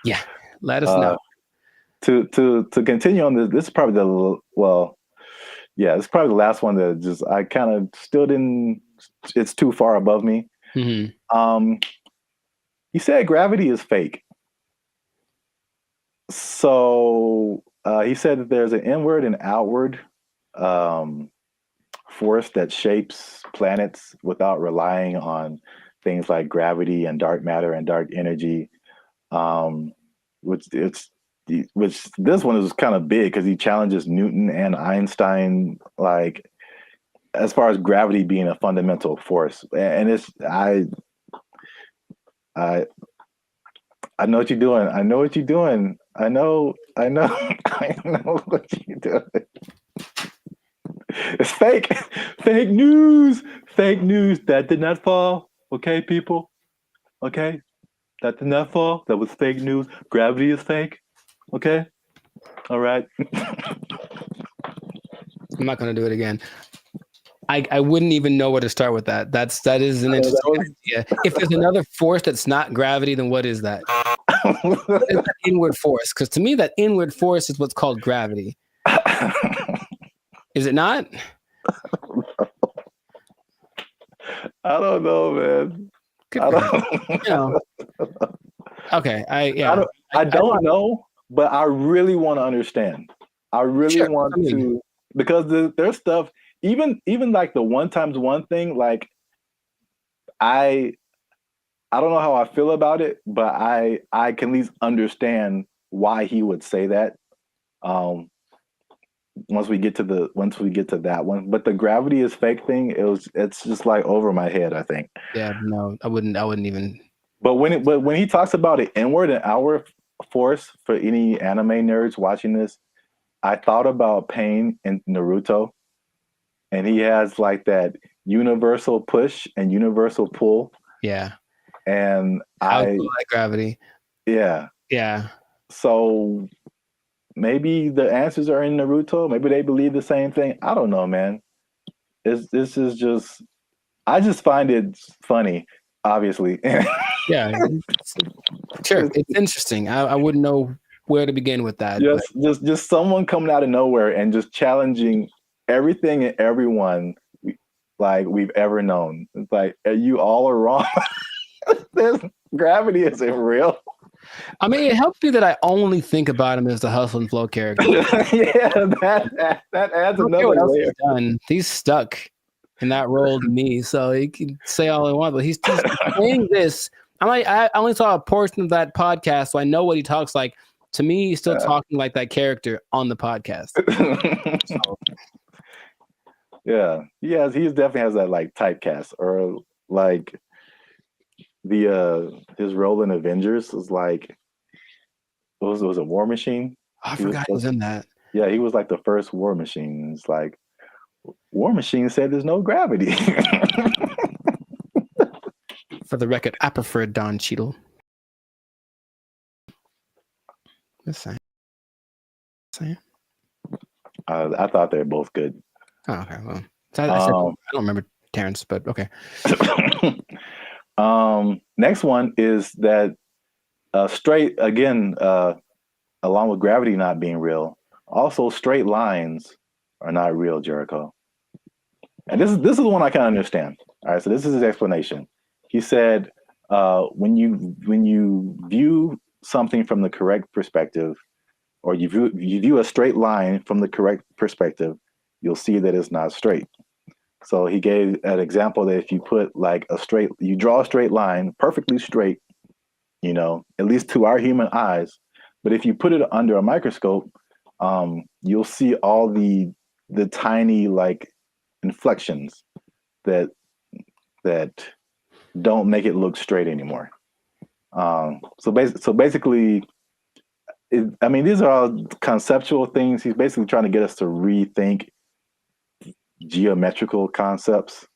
yeah, let us know. To continue on this is probably it's probably the last one that just I kind of still didn't. It's too far above me. Mm-hmm. He said gravity is fake. So he said that there's an inward and outward force that shapes planets without relying on things like gravity and dark matter and dark energy. Which this one is kind of big because he challenges Newton and Einstein, like as far as gravity being a fundamental force. And it's I know what you're doing. I know what you're doing. I know I know what you're doing. It's fake. Fake news. Fake news. That did not fall. Okay, people. Okay. That did not fall. That was fake news. Gravity is fake. Okay. All right. I'm not gonna do it again. I wouldn't even know where to start with that. That is an interesting idea. If there's another force that's not gravity, then what is that? What is that inward force? Because to me, that inward force is what's called gravity. Is it not? I don't know, man. Okay. I don't know, but I really want to understand. I really want to, because there's stuff, even like the 1 times 1 thing, like I don't know how I feel about it, but I can at least understand why he would say that. Once we get to that one, but the gravity is fake thing, it's just like over my head, I think. Yeah, no, I wouldn't even. But when he talks about an inward and outward force, for any anime nerds watching this, I thought about Pain in Naruto, and he has like that universal push and universal pull. Yeah. And I like gravity. Yeah. Yeah. So maybe the answers are in Naruto. Maybe they believe the same thing. I don't know, man. This is just, I just find it funny, obviously. Yeah. Sure. It's interesting. I wouldn't know where to begin with that. Just someone coming out of nowhere and just challenging everything and everyone like we've ever known. It's like, you all are wrong. Gravity isn't real. I mean, it helps me that I only think about him as the Hustle and Flow character. Yeah, that adds another layer. He's stuck in that role to me, so he can say all he wants, but he's saying this. I only saw a portion of that podcast, so I know what he talks like. To me, he's still talking like that character on the podcast. So. Yeah, he definitely has that like typecast, or like his role in Avengers was like, was a War Machine. I forgot he was in that. Yeah, he was like the first War Machine. It's like, War Machine said there's no gravity. For the record, I prefer Don Cheadle. Just saying. I thought they were both good. Oh, okay. Well, so I don't remember Terrence, but okay. Next one is that straight again, along with gravity not being real, also straight lines are not real, Jericho. And this is the one I can understand. All right, so this is his explanation. He said, when you view something from the correct perspective, or you view a straight line from the correct perspective, you'll see that it's not straight. So he gave an example that if you put like you draw a straight line, perfectly straight, at least to our human eyes, but if you put it under a microscope, you'll see all the tiny like inflections that don't make it look straight anymore. So basically, these are all conceptual things. He's basically trying to get us to rethink geometrical concepts.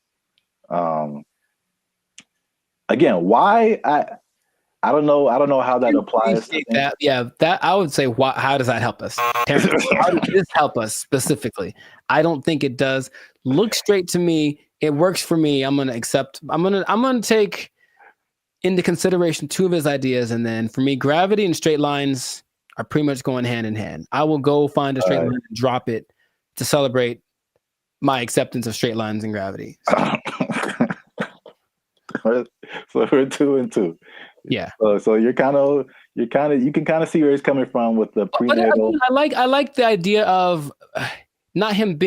Again, why I don't know how that applies to that. Yeah, that I would say. How does that help us? Terrence, how does this help us specifically? I don't think it does. Look straight to me. It works for me. I'm gonna accept. I'm gonna take into consideration two of his ideas, and then for me, gravity and straight lines are pretty much going hand in hand. I will go find a straight line and drop it to celebrate my acceptance of straight lines and gravity. So we're 2 and 2. Yeah. So you can kind of see where he's coming from with the prenatal. But I like the idea of not him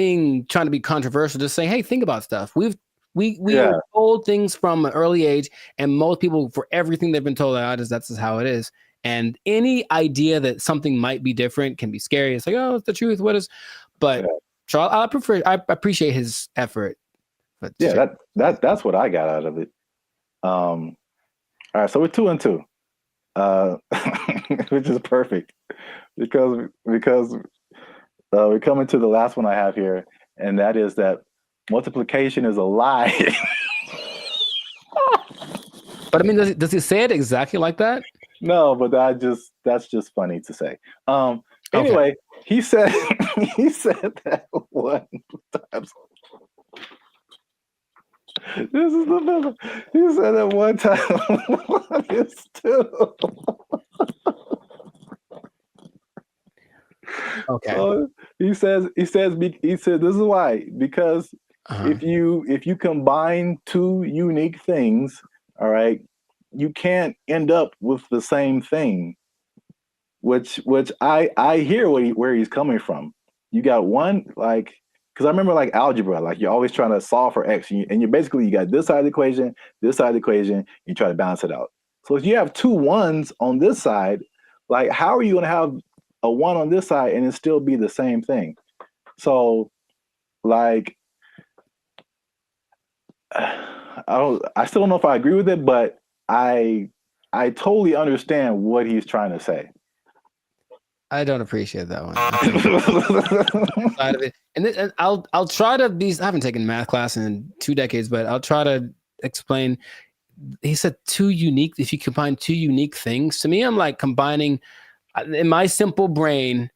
trying to be controversial, just saying, hey, think about stuff. We are told things from an early age, and most people, for everything they've been told, that's just how it is. And any idea that something might be different can be scary. It's like, oh, it's the truth. What is? But Charles, I appreciate his effort. But that's what I got out of it. All right, so we're 2 and 2, which is perfect because we're coming to the last one I have here, and that is that multiplication is a lie. But does he say it exactly like that? No, but that's just funny to say. Anyway, he said that one time. This is the number. He said that one time. One is 2. Okay. So he said this is why, because if you combine two unique things, all right, you can't end up with the same thing. Which I hear where he's coming from. You got one, like, because I remember like algebra, like you're always trying to solve for x, and you basically got this side of the equation, this side of the equation, you try to balance it out. So if you have 2 1s on this side, like how are you going to have a 1 on this side and it still be the same thing? So like I still don't know if I agree with it, but I totally understand what he's trying to say. I don't appreciate that one. And I'll try to be. I haven't taken math class in 2 decades, but I'll try to explain. He said 2 unique. If you combine 2 unique things, to me, I'm like combining in my simple brain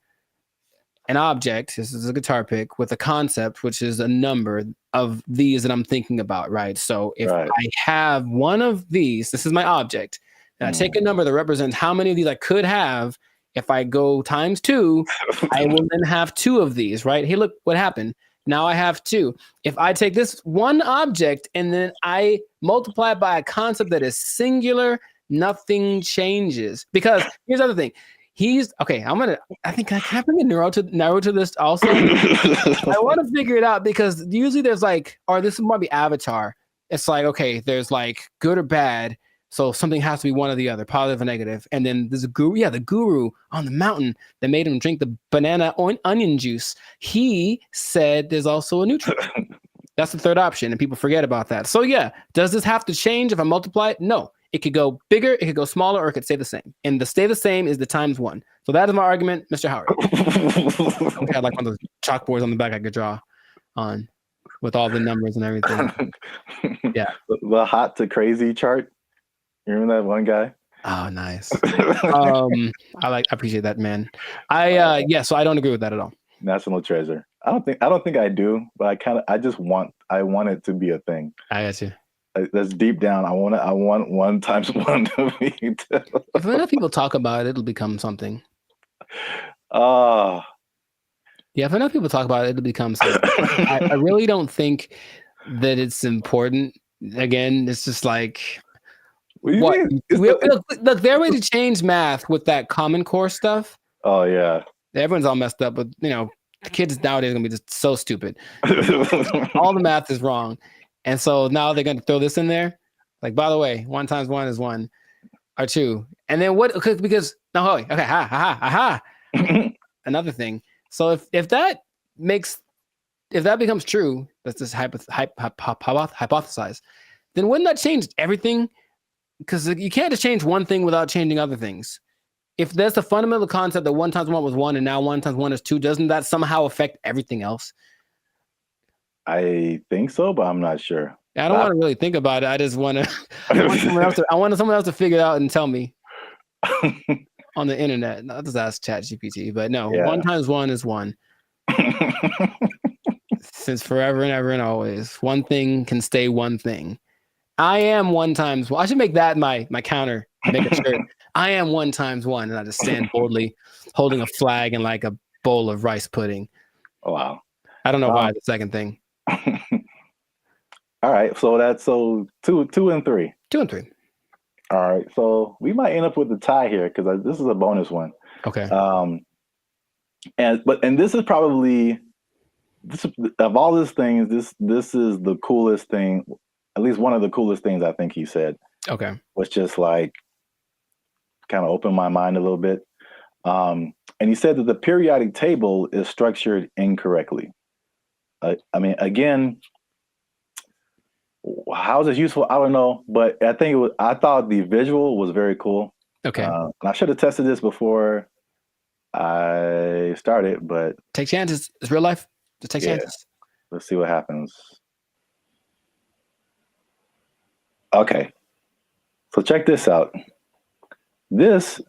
an object. This is a guitar pick with a concept, which is a number of these that I'm thinking about. Right. So if I have one of these, this is my object, and I take a number that represents how many of these I could have. If I go times 2, I will then have 2 of these, right? Hey, look what happened. Now I have 2. If I take this one object and then I multiply it by a concept that is singular, nothing changes. Because here's the other thing. I think I can bring a narrow to this also. I want to figure it out because usually there's like, or this might be Avatar. It's like, okay, there's like good or bad. So something has to be one or the other, positive or negative. And then there's a guru. Yeah, the guru on the mountain that made him drink the banana onion juice. He said there's also a neutral. That's the third option, and people forget about that. So yeah, does this have to change if I multiply it? No. It could go bigger, it could go smaller, or it could stay the same. And the stay the same is the times 1. So that is my argument, Mr. Howard. I had like one of those chalkboards on the back I could draw on with all the numbers and everything. Yeah. The hot to crazy chart. You remember that one guy? Oh, nice. I appreciate that, man. So I don't agree with that at all. National treasure. I don't think I do, but I want it to be a thing. I got you. That's deep down. I want 1 times 1 to be 2. If enough people talk about it, it'll become something. Yeah, if enough people talk about it, it'll become something. I really don't think that it's important. Again, it's just like what? Look, they're ready to change math with that Common Core stuff. Oh yeah. Everyone's all messed up, but the kids nowadays are gonna be just so stupid. All the math is wrong. And so now they're going to throw this in there. Like, by the way, 1 times 1 is 1 or 2. And then what? Because no, okay, another thing. So if that becomes true, that's just hypothesize. Then wouldn't that change everything? Because you can't just change one thing without changing other things. If there's the fundamental concept that 1 times 1 was 1 and now 1 times 1 is 2, doesn't that somehow affect everything else? I think so, but I'm not sure. I don't want to really think about it. I just want to. I want someone else to figure it out and tell me on the internet. Not just ask ChatGPT, but no. 1 times 1 is 1. Since forever and ever and always, one thing can stay one thing. I am 1 times 1. I should make that my counter. Make a shirt. I am 1 times 1, and I just stand boldly, holding a flag and like a bowl of rice pudding. Oh, wow. I don't know why the second thing. All right, so that's 2 and 3. 2 and 3. All right, so we might end up with a tie here because this is a bonus one. Okay. And this is probably of all these things, this is the coolest thing. At least one of the coolest things I think he said. Okay. Was just like kind of opened my mind a little bit. And he said that the periodic table is structured incorrectly. I mean, again, how is this useful? I don't know, but I thought the visual was very cool. Okay. And I should have tested this before I started, but take chances. It's real life. Just take chances. Let's see what happens. Okay. So check this out. This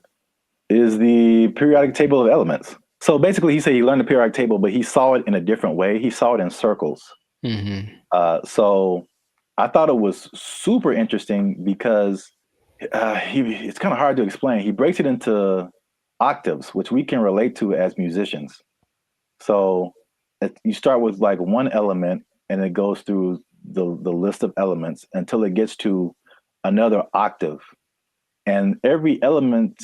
is the periodic table of elements. So basically, he said he learned the periodic table, but he saw it in a different way. He saw it in circles. Mm-hmm. So I thought it was super interesting because it's kind of hard to explain. He breaks it into octaves, which we can relate to as musicians. So you start with like one element, and it goes through the list of elements until it gets to another octave. And every element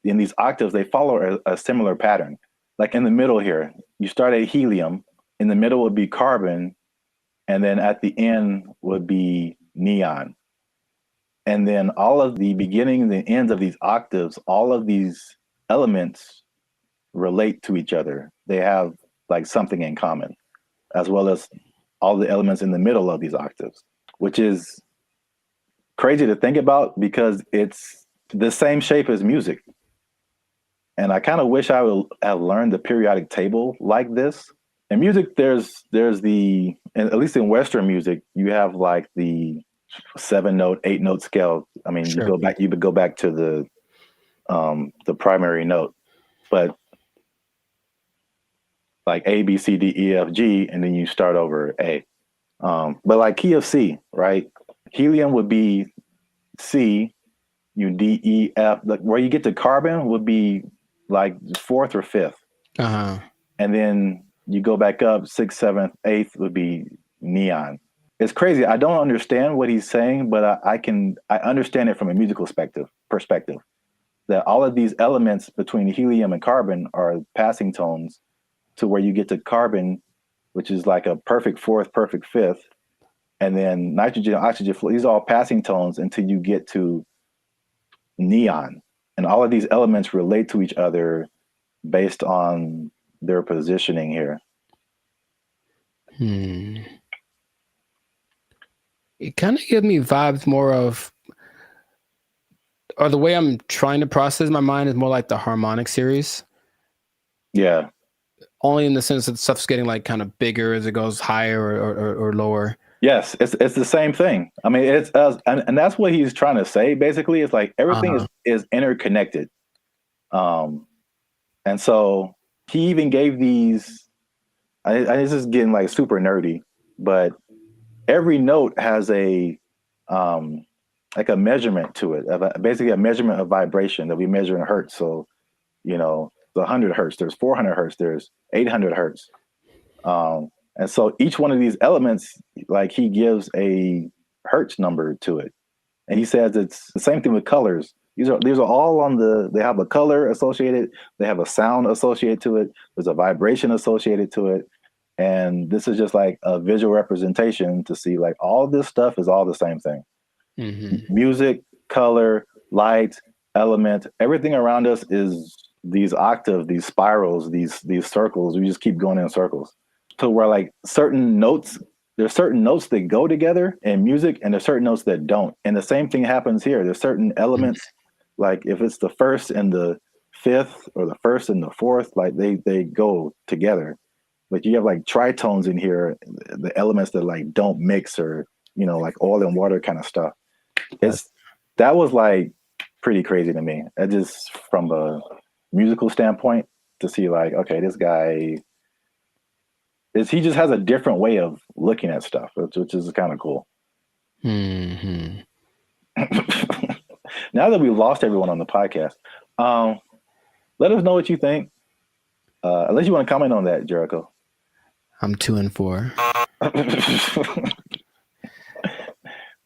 in these octaves, they follow a similar pattern. Like in the middle here, you start at helium, in the middle would be carbon, and then at the end would be neon. And then all of the beginnings and ends of these octaves, all of these elements relate to each other. They have like something in common, as well as all the elements in the middle of these octaves, which is crazy to think about because it's the same shape as music. And I kind of wish I would have learned the periodic table like this. In music, there's the, at least in Western music, you have like the 7-note, 8-note scale. I mean, Sure. you would go back to the primary note, but like A, B, C, D, E, F, G, and then you start over A. But like key of C, right? Helium would be C, D, E, F. Like where you get to carbon would be like 4th or 5th. Uh-huh. And then you go back up 6th, 7th, 8th would be neon. It's crazy. I don't understand what he's saying, but I understand it from a musical perspective. That all of these elements between helium and carbon are passing tones to where you get to carbon, which is like a perfect 4th, perfect 5th. And then nitrogen, oxygen, these are all passing tones until you get to neon. And all of these elements relate to each other based on their positioning here. It kind of gives me vibes more of, or the way I'm trying to process my mind is more like the harmonic series. Yeah. Only in the sense that stuff's getting like kind of bigger as it goes higher or lower. Yes, it's the same thing. I mean, it's and that's what he's trying to say. Basically, it's like everything is interconnected. And so he even gave these. This is getting like super nerdy, but every note has a like a measurement to it, basically a measurement of vibration that we measure in hertz. So, the 100 hertz, there's 400 hertz, there's 800 hertz. And so each one of these elements, like he gives a hertz number to it. And he says it's the same thing with colors. These are all they have a color associated, they have a sound associated to it, there's a vibration associated to it. And this is just like a visual representation to see like all this stuff is all the same thing. Mm-hmm. Music, color, light, element, everything around us is these octaves, these spirals, these circles. We just keep going in circles. So where like there's certain notes that go together in music and there's certain notes that don't. And the same thing happens here. There's certain elements, like if it's the first and the fifth or the first and the fourth, like they go together. But you have like tritones in here, the elements that like don't mix or, like oil and water kind of stuff. That was like pretty crazy to me. That just from a musical standpoint to see like, okay, this guy he just has a different way of looking at stuff, which is kind of cool. Mm-hmm. Now that we've lost everyone on the podcast, let us know what you think. Unless you want to comment on that, Jericho. I'm 2 and 4.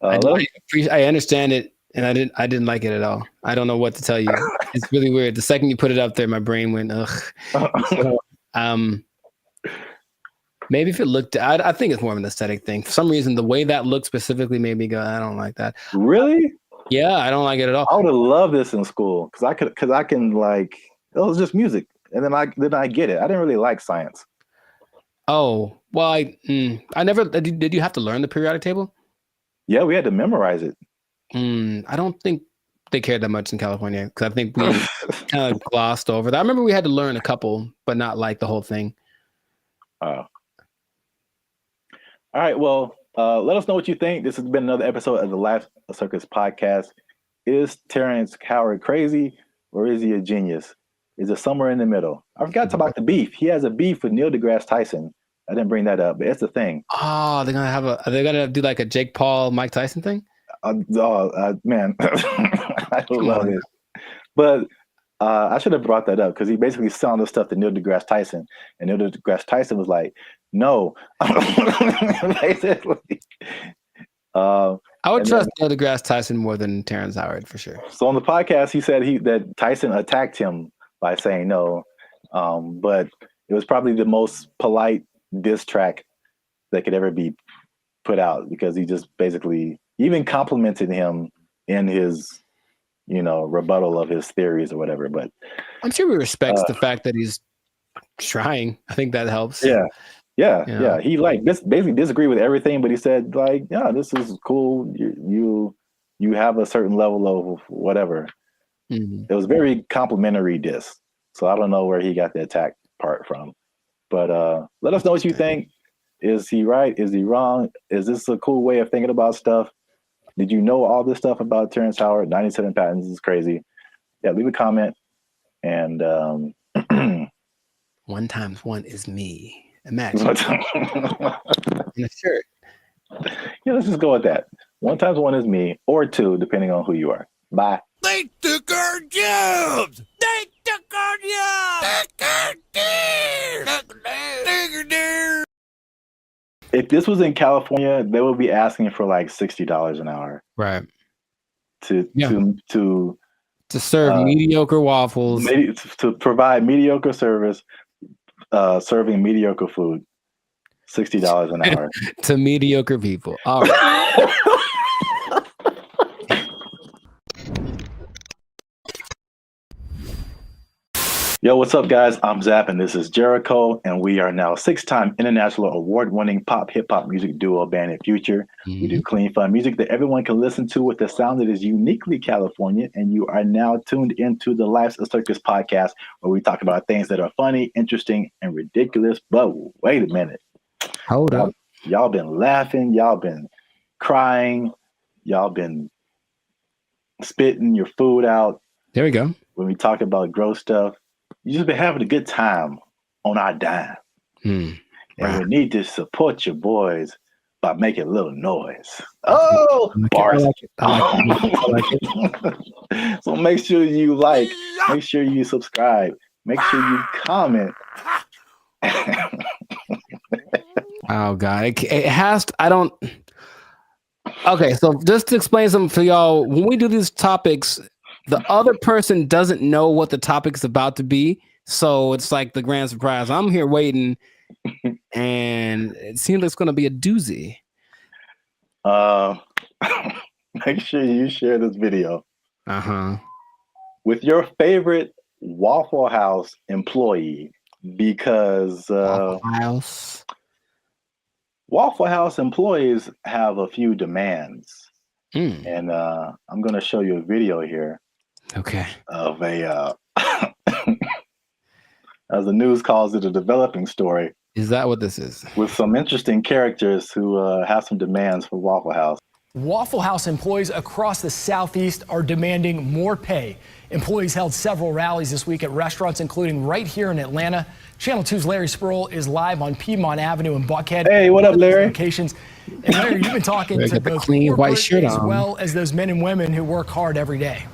I understand it, and I didn't like it at all. I don't know what to tell you. It's really weird. The second you put it up there, my brain went ugh. So, maybe if it looked, I think it's more of an aesthetic thing. For some reason, the way that looked specifically made me go, I don't like that. Really? Yeah, I don't like it at all. I would have loved this in school because I can like, it was just music, and then I get it. I didn't really like science. Oh, well, I never, did you have to learn the periodic table? Yeah, we had to memorize it. I don't think they cared that much in California because I think we kind of glossed over that. I remember we had to learn a couple, but not like the whole thing. All right, well, let us know what you think. This has been another episode of the Life Circus podcast. Is Terrence Howard crazy or is he a genius? Is it somewhere in the middle? I forgot to talk about the beef. He has a beef with Neil deGrasse Tyson. I didn't bring that up, but it's a thing. Oh, are they gonna do like a Jake Paul, Mike Tyson thing? Man, I love it. But I should have brought that up because he basically selling the stuff to Neil deGrasse Tyson, and Neil deGrasse Tyson was like, "No." Basically, I would trust Neil deGrasse Tyson more than Terrence Howard for sure. So on the podcast, he said that Tyson attacked him by saying no, but it was probably the most polite diss track that could ever be put out because he just basically even complimented him in his rebuttal of his theories or whatever. But I'm sure he respects the fact that he's trying. I think that helps. Yeah. He basically disagreed with everything, but he said like, yeah, this is cool. You have a certain level of whatever. Mm-hmm. It was very complimentary diss. So I don't know where he got the attack part from. But let us know what you think. Is he right? Is he wrong? Is this a cool way of thinking about stuff? Did you know all this stuff about Terrence Howard? 97 patents is crazy. Yeah, leave a comment. And 1 times 1 is me. Imagine. In a shirt. Yeah, let's just go with that. 1 times 1 is me, or 2, depending on who you are. Bye. They took our jobs! They took our jobs! If this was in California, they would be asking for like $60 an hour. Right. To serve mediocre waffles. To provide mediocre service, serving mediocre food. $60 an hour. To mediocre people. All right. Yo, what's up, guys? I'm Zap, and this is Jericho, and we are now 6-time international award-winning pop hip-hop music duo Band and Future. Mm-hmm. We do clean, fun music that everyone can listen to with a sound that is uniquely California, and you are now tuned into the Life's a Circus podcast, where we talk about things that are funny, interesting, and ridiculous. But wait a minute. Hold up. Y'all been laughing. Y'all been crying. Y'all been spitting your food out. There we go. When we talk about gross stuff, you just been having a good time on our dime. And we need to support your boys by making a little noise. Oh, bars. I like it. So make sure you like, make sure you subscribe, make sure you comment. Oh God, it has to, I don't. Okay, so just to explain something for y'all, when we do these topics, the other person doesn't know what the topic's about to be, so it's like the grand surprise. I'm here waiting, and it seems like it's going to be a doozy. Make sure you share this video. Uh-huh. With your favorite Waffle House employee, because Waffle House employees have a few demands. And I'm going to show you a video here. Okay. Of a, as the news calls it, a developing story. Is that what this is? With some interesting characters who have some demands for Waffle House. Waffle House employees across the Southeast are demanding more pay. Employees held several rallies this week at restaurants, including right here in Atlanta. Channel 2's Larry Spurl is live on Piedmont Avenue in Buckhead. Hey, what up, Larry? Locations. And Larry, you've been talking to both clean white shirt as on, well as those men and women who work hard every day.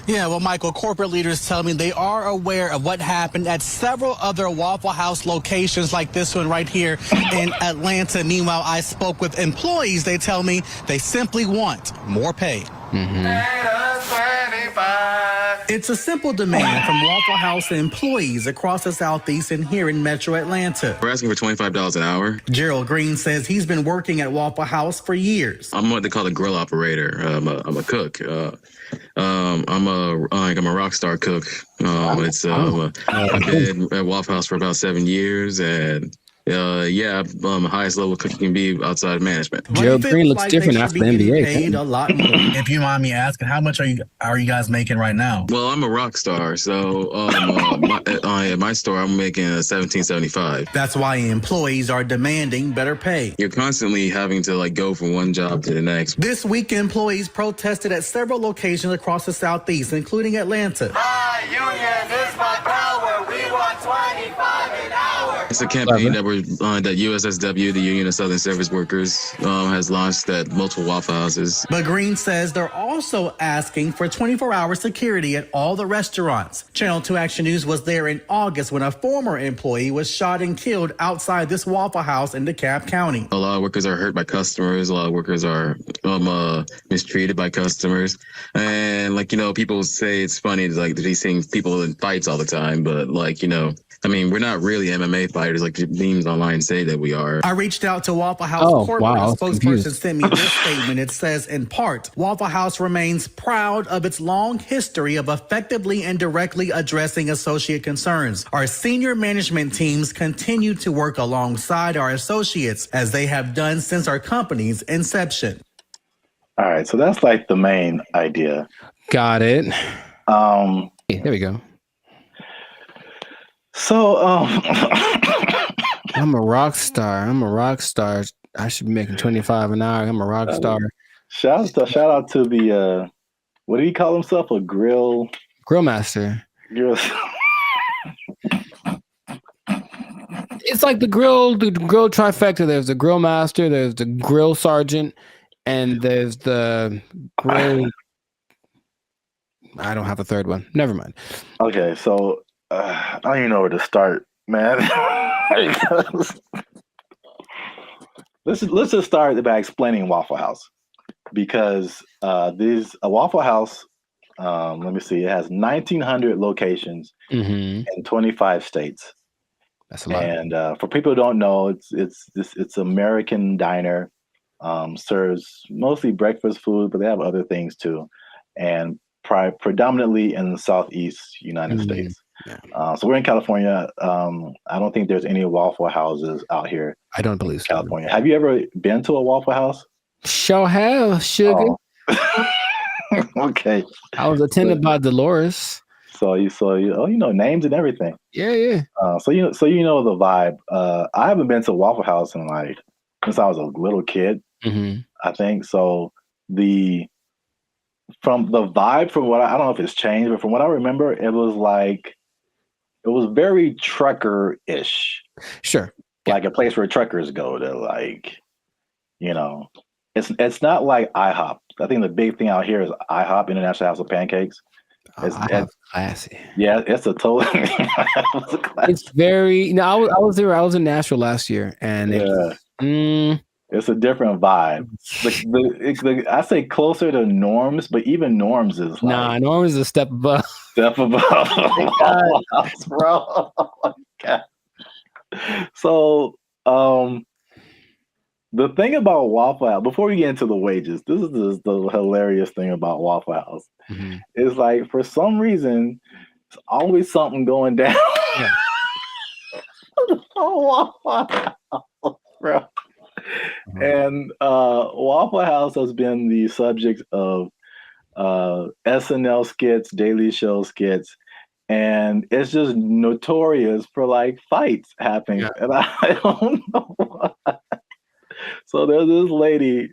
Yeah, well, Michael, corporate leaders tell me they are aware of what happened at several other Waffle House locations like this one right here in Atlanta. Meanwhile, I spoke with employees. They tell me they simply want more pay. It's a simple demand from Waffle House employees across the Southeast and here in Metro Atlanta. We're asking for $25 an hour. Gerald Green says he's been working at Waffle House for years. I'm what they call a grill operator. I'm a cook. I'm a rock star cook. I've been at Waffle House for about 7 years, and the highest level cook can be outside management. Gerald Green looks different after the NBA. A lot more. If you mind me asking, how much are you guys making right now? Well, I'm a rock star, so at my store I'm making $17.75. That's why employees are demanding better pay. You're constantly having to go from one job to the next. This week, employees protested at several locations across the Southeast, including Atlanta. My union is my power. We want 25 an hour. It's a campaign that USSW, the Union of Southern Service Workers, has launched at multiple Waffle Houses. But Green says they're also asking for 24-hour security at all the restaurants. Channel 2 Action News was there in August when a former employee was shot and killed outside this Waffle House in DeKalb County. A lot of workers are hurt by customers. A lot of workers are mistreated by customers. And people say it's funny, they're seeing people in fights all the time. But we're not really MMA fighters like the memes online say that we are. I reached out to Waffle House corporate. A spokesperson sent me this statement. It says, in part, Waffle House remains proud of its long history of effectively and directly addressing associate concerns. Our senior management teams continue to work alongside our associates as they have done since our company's inception. All right, so that's the main idea. Got it. There we go. So, I'm a rock star. I should be making 25 an hour. I'm a rock star. Shout out to the what do you call himself? A grill master. It's like the grill trifecta. There's the grill master, there's the grill sergeant, and there's the grill. I don't have a third one. Never mind. Okay, so I don't even know where to start, man. Let's just start by explaining Waffle House, because a Waffle House. Let me see. It has 1,900 locations in 25 states. That's a lot. And for people who don't know, it's American diner. Serves mostly breakfast food, but they have other things too, and predominantly in the Southeast United States. Yeah. So we're in California. I don't think there's any Waffle Houses out here. I don't believe so. California. Have you ever been to a Waffle House? Sure have, sugar. Oh. Okay. I was attended by Dolores. Oh, you know names and everything. Yeah. So you know the vibe. I haven't been to Waffle House in like since I was a little kid. Mm-hmm. I think so. From the vibe, from what I don't know if it's changed, but from what I remember, it was very trucker-ish. Sure. Like a place where truckers go to, like, you know, it's not like IHOP. I think the big thing out here is IHOP, International House of Pancakes. IHOP classy. Yeah, it's a total. It's very. No, I was there. I was in Nashville last year, and it's a different vibe. I say closer to Norms, but even Norms is like Norms is a step above. Step above. Waffle House, bro. Oh my God. So, the thing about Waffle House, before we get into the wages, this is the hilarious thing about Waffle House. Mm-hmm. Is like for some reason, it's always something going down. Yeah. Waffle House, bro. And Waffle House has been the subject of SNL skits, Daily Show skits, and it's just notorious for like fights happening. Yeah. And I don't know why. So there's this lady,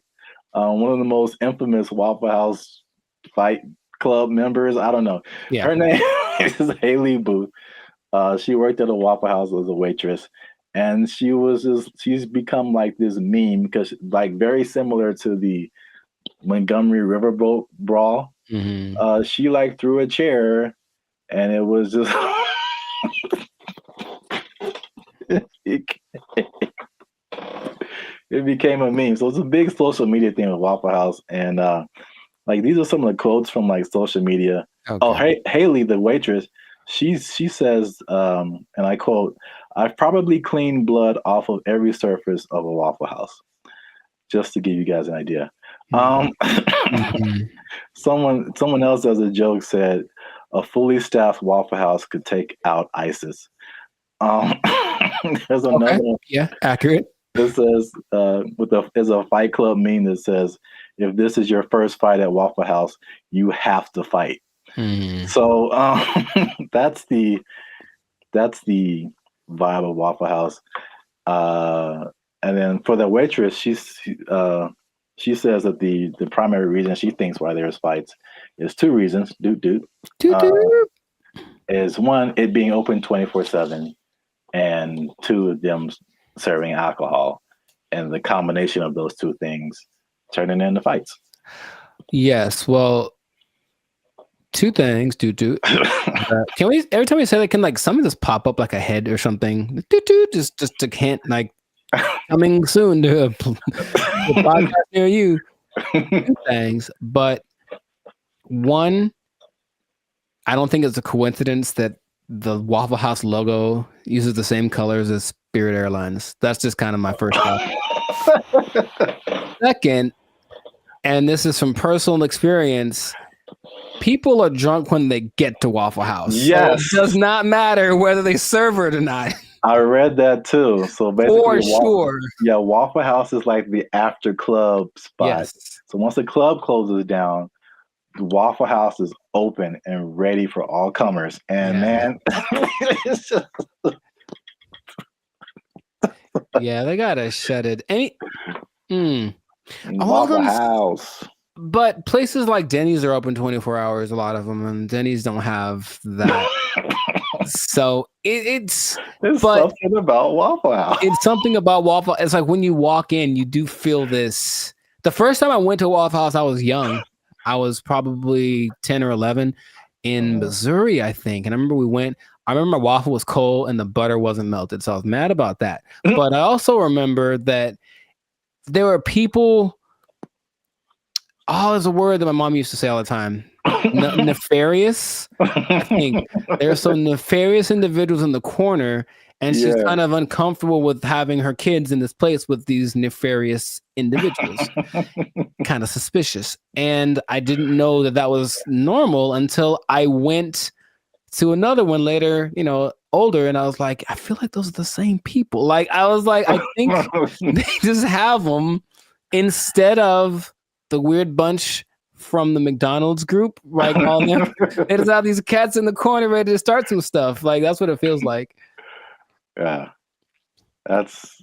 one of the most infamous Waffle House fight club members. I don't know. Yeah. Her name is Haley Booth. She worked at a Waffle House as a waitress. And she's become like this meme because like very similar to the Montgomery Riverboat brawl. Mm-hmm. She like threw a chair and it was just it became a meme. So it's a big social media thing with Waffle House. And like these are some of the quotes from like social media. Okay. Oh, Haley, the waitress, she says, and I quote, "I've probably cleaned blood off of every surface of a Waffle House." Just to give you guys an idea. Mm-hmm. Someone else as a joke said, "A fully staffed Waffle House could take out ISIS." There's another one. Yeah, accurate. This says, there's a Fight Club meme that says, "If this is your first fight at Waffle House, you have to fight." Mm-hmm. So that's the vibe of Waffle House. And then for the waitress, she says that the primary reason she thinks why there's fights is two reasons. Is one, it being open 24/7, and two, them serving alcohol, and the combination of those two things turning into fights. Yes, well, two things. Can we every time we say that, can like something just pop up like a head or something? Just to hint like coming soon to a podcast near you. Two things, but one, I don't think it's a coincidence that the Waffle House logo uses the same colors as Spirit Airlines. That's just kind of my first thought. Second, and this is from personal experience, people are drunk when they get to Waffle House. Yes. So it does not matter whether they serve it or not. I read that too. So basically, for sure. Yeah, Waffle House is like the after club spot. Yes. So once the club closes down, the Waffle House is open and ready for all comers. And man, it's just... yeah, they gotta shut it. Waffle House. But places like Denny's are open 24 hours, a lot of them, and Denny's don't have that. So it's something about Waffle House. It's something about Waffle. It's like when you walk in, you do feel this. The first time I went to Waffle House, I was young. I was probably 10 or 11 in Missouri, I think. And I remember we went. I remember my waffle was cold and the butter wasn't melted, so I was mad about that. But I also remember that there were people. Oh, there's a word that my mom used to say all the time. Nefarious. I think there's some nefarious individuals in the corner, and she's kind of uncomfortable with having her kids in this place with these nefarious individuals. Kind of suspicious. And I didn't know that was normal until I went to another one later, older, and I was like, I feel like those are the same people. Like, I was like, I think they just have them instead of the weird bunch from the McDonald's group, right? All them. They just have these cats in the corner ready to start some stuff. Like that's what it feels like. Yeah, that's.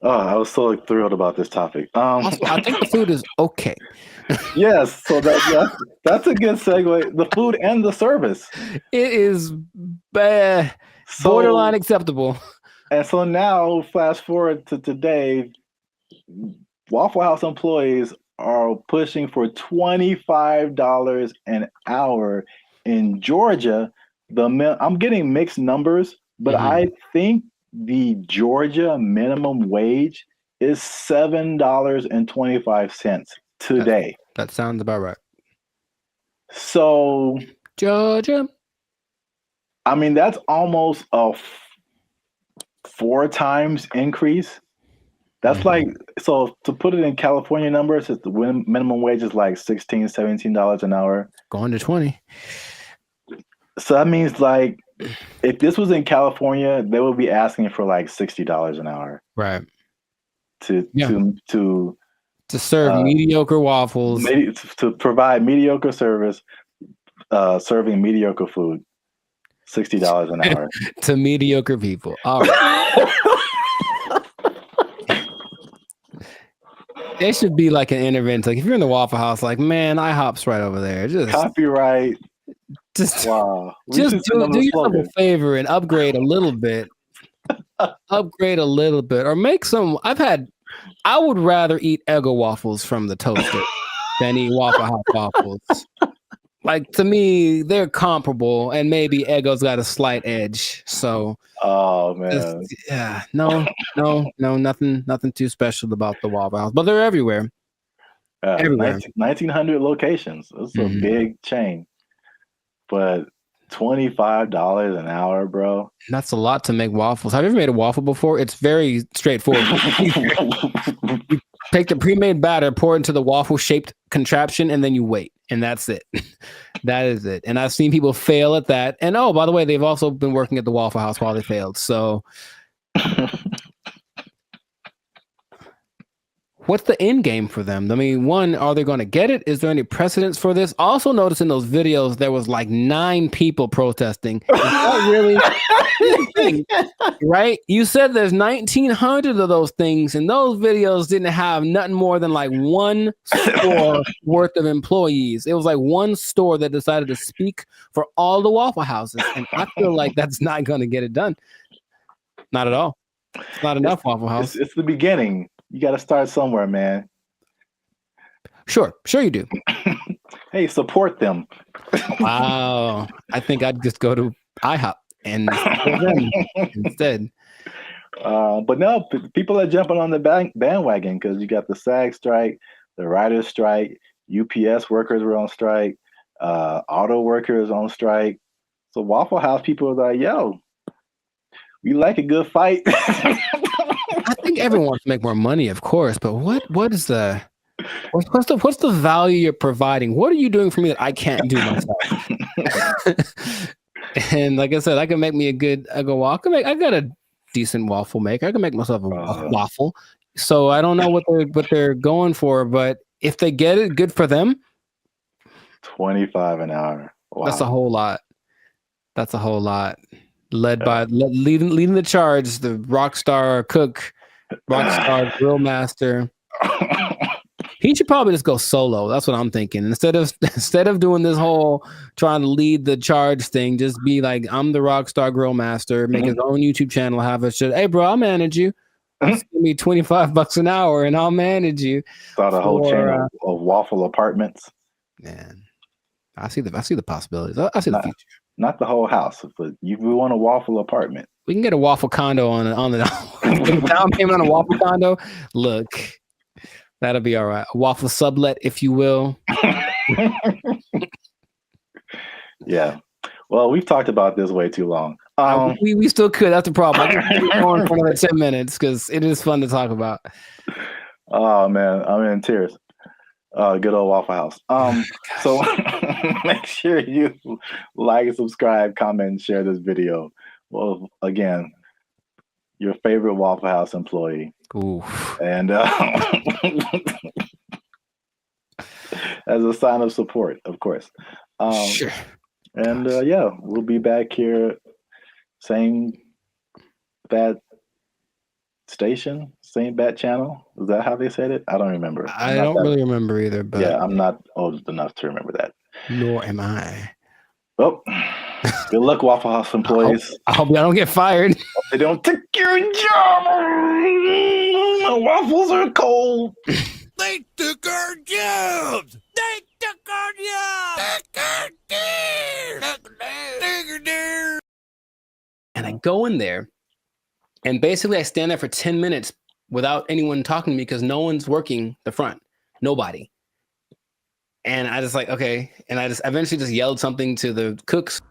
Oh, I was so thrilled about this topic. Also, I think the food is okay. Yes, so that's a good segue. The food and the service. It is borderline acceptable. And so now, fast forward to today, Waffle House employees are pushing for $25 an hour in Georgia. I'm getting mixed numbers, but I think the Georgia minimum wage is $7.25 today. That sounds about right. So Georgia, I mean, that's almost a 4 times increase. That's like, so to put it in California numbers, the minimum wage is like $16, $17 an hour. Going to 20. So that means like, if this was in California, they would be asking for like $60 an hour. Right. To serve mediocre waffles. To provide mediocre service, serving mediocre food. $60 an hour. To mediocre people. All right. There should be like an intervention. Like if you're in the Waffle House, like, man, IHOP's right over there. Just copyright. Wow. Just do yourself a favor and upgrade a little bit. Or make some. I would rather eat Eggo waffles from the toaster than eat Waffle House waffles. Like to me, they're comparable, and maybe Eggo's got a slight edge. So, oh man, nothing too special about the Waffle House, but they're everywhere. Everywhere. 1,900 locations. It's a big chain, but $25 an hour, bro. That's a lot to make waffles. Have you ever made a waffle before? It's very straightforward. You take the pre-made batter, pour it into the waffle-shaped contraption, and then you wait. And that's it. That is it. And I've seen people fail at that. And oh, by the way, they've also been working at the Waffle House while they failed. So what's the end game for them? I mean, one, are they going to get it? Is there any precedence for this? Also notice in those videos, there was like 9 people protesting. Is that really right? You said there's 1,900 of those things, and those videos didn't have nothing more than like one store worth of employees. It was like one store that decided to speak for all the Waffle Houses. And I feel like that's not going to get it done. Not at all. It's not enough Waffle House. It's the beginning. You got to start somewhere, man. Sure you do. Hey, support them. Wow. I think I'd just go to IHOP and them instead. But no, people are jumping on the bandwagon because you got the SAG strike, the writers' strike, UPS workers were on strike, auto workers on strike. So Waffle House people are like, yo, we like a good fight. I think everyone wants to make more money, of course, but what's the value you're providing? What are you doing for me that I can't do myself? And like I said, I can make me I got a decent waffle maker. I can make myself a waffle. So I don't know what they're going for, but if they get it, good for them. $25 an hour. Wow. That's a whole lot. Leading the charge, the rock star cook, rock star grill master. He should probably just go solo. That's what I'm thinking. Instead of doing this whole trying to lead the charge thing, just be like, I'm the rock star grill master, make his own YouTube channel, have a shit. Hey bro, I'll manage you. Just give me $25 an hour and I'll manage you. Start a whole chain of waffle apartments. Man, I see the possibilities. I see the future. Not the whole house, but we want a waffle apartment. We can get a waffle condo on the down payment on a waffle condo. Look, that'll be all right. A waffle sublet, if you will. Yeah. Well, we've talked about this way too long. We still could. That's the problem. I can keep going for another 10 minutes because it is fun to talk about. Oh man, I'm in tears. Good old Waffle House. So make sure you like, subscribe, comment, and share this video. Well, again, your favorite Waffle House employee. Ooh. And as a sign of support, of course. Sure. And yeah, we'll be back here, same bad station, same bad channel. Is that how they said it? I don't remember. I don't really remember either, but yeah, I'm not old enough to remember that. Nor am I. Well, good luck, Waffle House employees. I hope y'all don't get fired. They don't take your job. My waffles are cold. They took our jobs. They took our jobs. And I go in there, and basically I stand there for 10 minutes without anyone talking to me because no one's working the front. Nobody. And I just like, okay. And I eventually just yelled something to the cooks.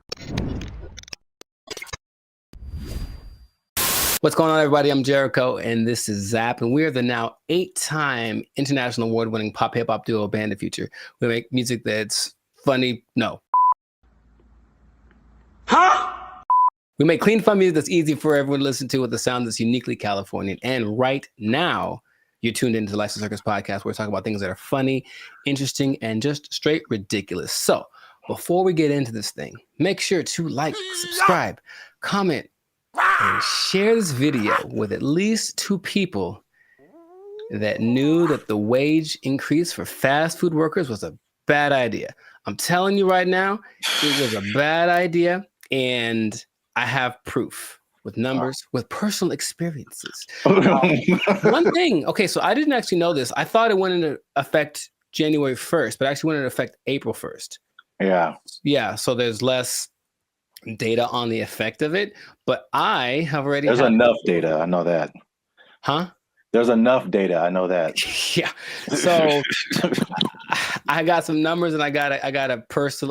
What's going on, everybody? I'm Jericho, and this is Zap, and we are the now 8-time international award-winning pop hip-hop duo Band of Future. We make music that's funny. No. Huh? We make clean, fun music that's easy for everyone to listen to with a sound that's uniquely Californian. And right now, you're tuned into the Life's a Circus podcast, where we talk about things that are funny, interesting, and just straight ridiculous. So before we get into this thing, make sure to like, subscribe, comment, and share this video with at least 2 people that knew that the wage increase for fast food workers was a bad idea. I'm telling you right now, it was a bad idea, and I have proof with numbers, with personal experiences. One thing, okay, so I didn't actually know this. I thought it went into effect January 1st, but actually went into effect April 1st. Yeah. Yeah, so there's less data on the effect of it, but I have already There's enough data, I know that. Huh? There's enough data, I know that. Yeah. So I got some numbers, and I got a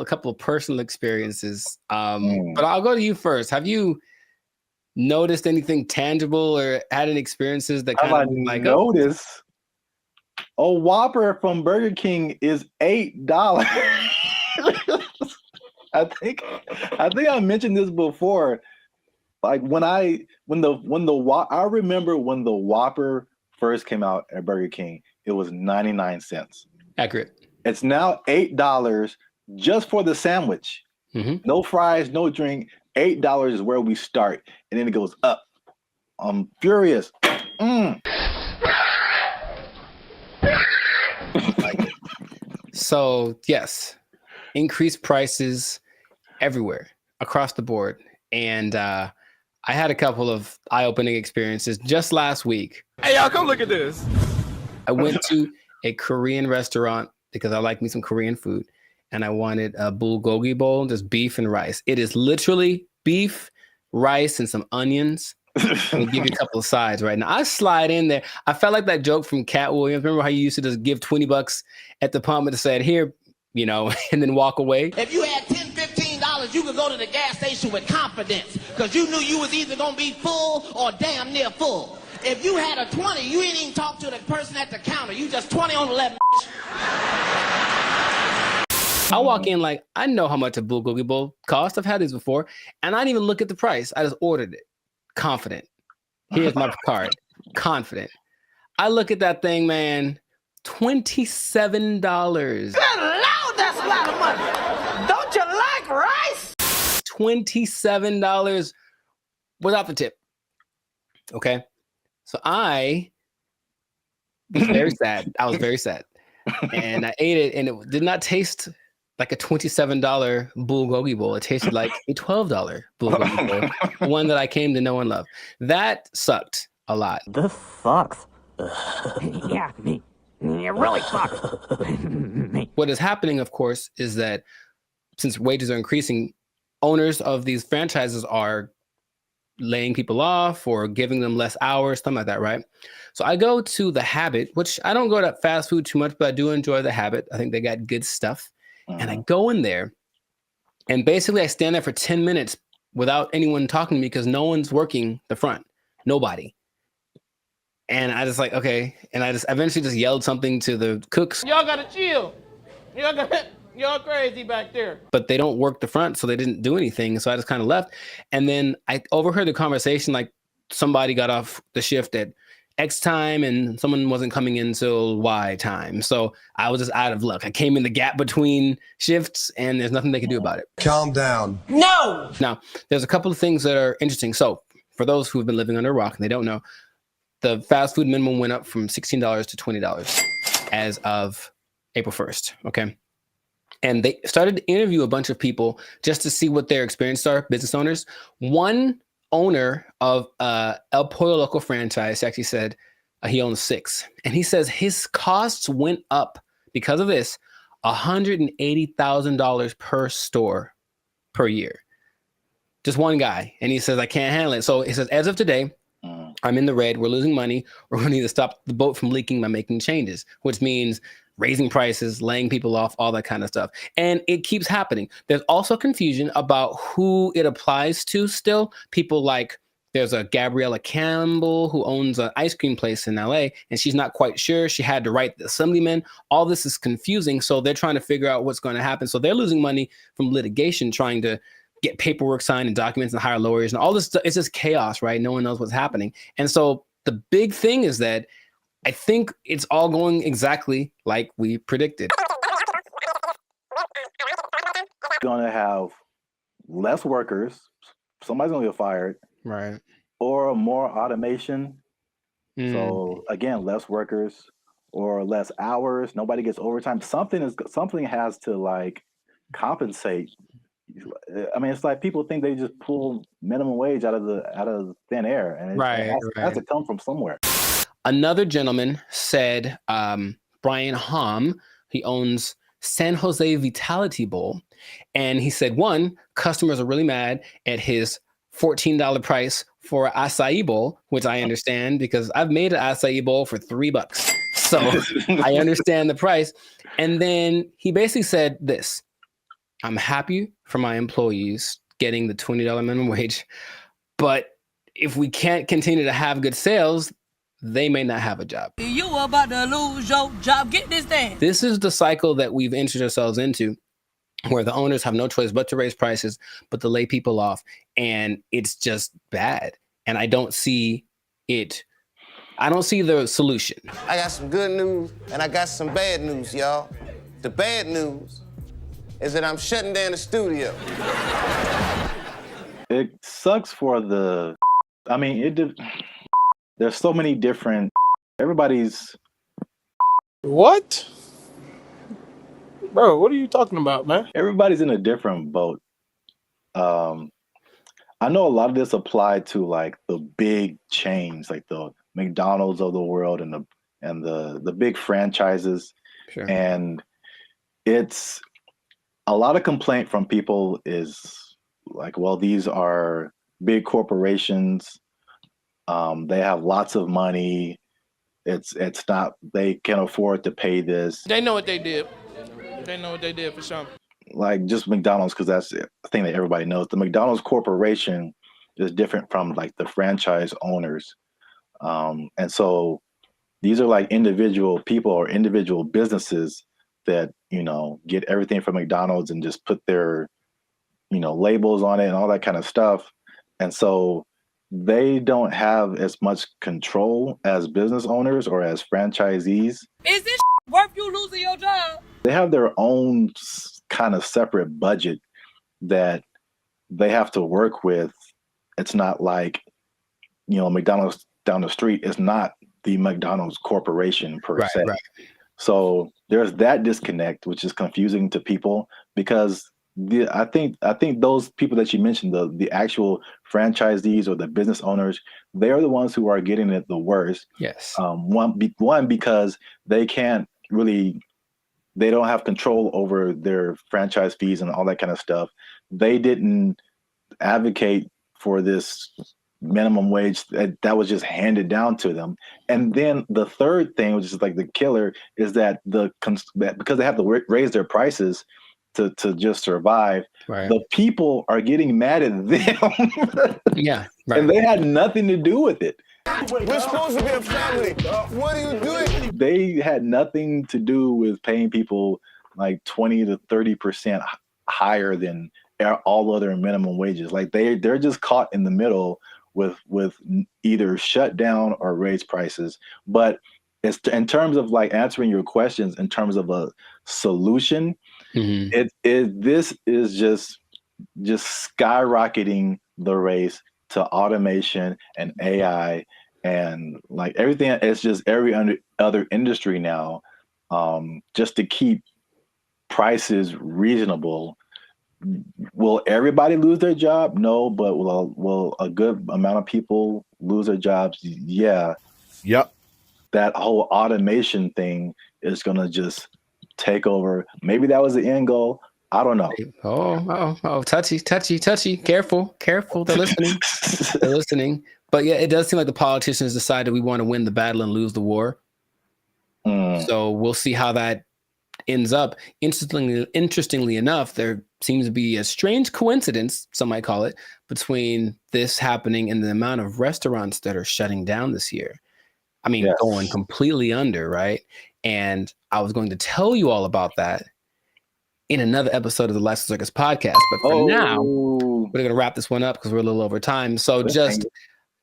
couple of personal experiences. But I'll go to you first. Have you noticed anything tangible or had any experiences that kind of like noticed? A Whopper from Burger King is $8. I think I mentioned this before. Like I remember when the Whopper first came out at Burger King, it was 99 cents. Accurate. It's now $8 just for the sandwich. Mm-hmm. No fries, no drink. $8 is where we start, and then it goes up. I'm furious. So yes, increased prices everywhere across the board, and I had a couple of eye-opening experiences just last week. Hey, y'all, come look at this. I went to a Korean restaurant because I like me some Korean food, and I wanted a bulgogi bowl, just beef and rice. It is literally beef, rice, and some onions. We'll give you a couple of sides right now. I slide in there. I felt like that joke from Cat Williams. Remember how you used to just give $20 at the pump and said, here, you know, and then walk away? If you had $10, $15, you could go to the gas station with confidence because you knew you was either going to be full or damn near full. If you had a 20, you ain't even talk to the person at the counter. You just 20 on 11. I walk in like, I know how much a bulgogi bowl costs. I've had these before. And I didn't even look at the price. I just ordered it. Confident. Here's my card. Confident. I look at that thing, man. $27. Good Lord, that's a lot of money. Don't you like rice? $27 without the tip. Okay. So I was very sad. I was very sad. And I ate it, and it did not taste like a $27 bulgogi bowl. It tasted like a $12 bulgogi bowl, one that I came to know and love. That sucked a lot. This sucks. Yeah, me. It really sucks. What is happening, of course, is that since wages are increasing, owners of these franchises are laying people off or giving them less hours, something like that, right? So I go to The Habit, which I don't go to fast food too much, but I do enjoy The Habit. I think they got good stuff. And I go in there, and basically I stand there for 10 minutes without anyone talking to me because no one's working the front. Nobody. And I just like, okay. And I just eventually just yelled something to the cooks. Y'all gotta chill. Y'all crazy back there. But they don't work the front, so they didn't do anything. So I just kind of left. And then I overheard the conversation, like somebody got off the shift at X time and someone wasn't coming in till Y time. So I was just out of luck. I came in the gap between shifts and there's nothing they could do about it. Calm down. No! Now, there's a couple of things that are interesting. So for those who've been living under a rock and they don't know, the fast food minimum went up from $16 to $20 as of April 1st, okay? And they started to interview a bunch of people just to see what their experiences are, business owners. One owner of El Pollo Loco franchise actually said he owns 6. And he says his costs went up because of this, $180,000 per store per year. Just one guy. And he says, I can't handle it. So he says, as of today, I'm in the red. We're losing money. We're going to need to stop the boat from leaking by making changes, which means raising prices, laying people off, all that kind of stuff. And it keeps happening. There's also confusion about who it applies to still. People like, there's a Gabriella Campbell who owns an ice cream place in LA, and she's not quite sure. She had to write the assemblyman. All this is confusing. So they're trying to figure out what's going to happen. So they're losing money from litigation, trying to get paperwork signed and documents and hire lawyers and all this stuff. It's just chaos, right? No one knows what's happening. And so the big thing is that I think it's all going exactly like we predicted. Going to have less workers. Somebody's going to get fired. Right. Or more automation. So again, less workers or less hours. Nobody gets overtime. Something has to like compensate. I mean, it's like people think they just pull minimum wage out of thin air, and it has to come from somewhere. Another gentleman said, Brian Hom, he owns San Jose Vitality Bowl, and he said, one, customers are really mad at his $14 price for an acai bowl, which I understand because I've made an acai bowl for $3. So I understand the price. And then he basically said this: I'm happy for my employees getting the $20 minimum wage, but if we can't continue to have good sales, they may not have a job. You about to lose your job. Get this thing. This is the cycle that we've entered ourselves into, where the owners have no choice but to raise prices, but to lay people off. And it's just bad. And I don't see it. I don't see the solution. I got some good news and I got some bad news, y'all. The bad news is that I'm shutting down the studio. It sucks for the, I mean, there's so many different, everybody's. What? Bro, what are you talking about, man? Everybody's in a different boat. I know a lot of this applied to like the big chains, like the McDonald's of the world and the big franchises. Sure. And it's a lot of complaint from people is like, well, these are big corporations. They have lots of money. It's not, they can afford to pay this. They know what they did. They know what they did for sure. Like just McDonald's, because that's the thing that everybody knows. The McDonald's corporation is different from like the franchise owners. And so these are like individual people or individual businesses that, get everything from McDonald's and just put their, labels on it and all that kind of stuff. And so they don't have as much control as business owners or as franchisees. Is this worth you losing your job? They have their own kind of separate budget that they have to work with. It's not like, McDonald's down the street is not the McDonald's corporation per se. Right. So there's that disconnect, which is confusing to people because I think those people that you mentioned, the actual franchisees or the business owners, they are the ones who are getting it the worst. Yes. One because they can't really, they don't have control over their franchise fees and all that kind of stuff. They didn't advocate for this minimum wage that was just handed down to them. And then the third thing, which is like the killer, is that because they have to raise their prices to just survive, right, the people are getting mad at them. Yeah. Right. And they had nothing to do with it. We're supposed to be a family. What are you doing? They had nothing to do with paying people like 20 to 30% higher than all other minimum wages. Like they're just caught in the middle with either shut down or raise prices. But it's in terms of like answering your questions in terms of a solution, this is just skyrocketing the race to automation and AI and like everything. It's just every other industry now, just to keep prices reasonable. Will everybody lose their job? No, but will a good amount of people lose their jobs? Yeah. Yep. That whole automation thing is gonna just take over. Maybe that was the end goal. I don't know. Oh, touchy. Careful. They're listening. But yeah, it does seem like the politicians decided we want to win the battle and lose the war. So we'll see how that ends up. Interestingly enough, there seems to be a strange coincidence, some might call it, between this happening and the amount of restaurants that are shutting down this year. I mean, going completely under, right? And I was going to tell you all about that in another episode of the Life Circus podcast. But for now, we're going to wrap this one up because we're a little over time. So just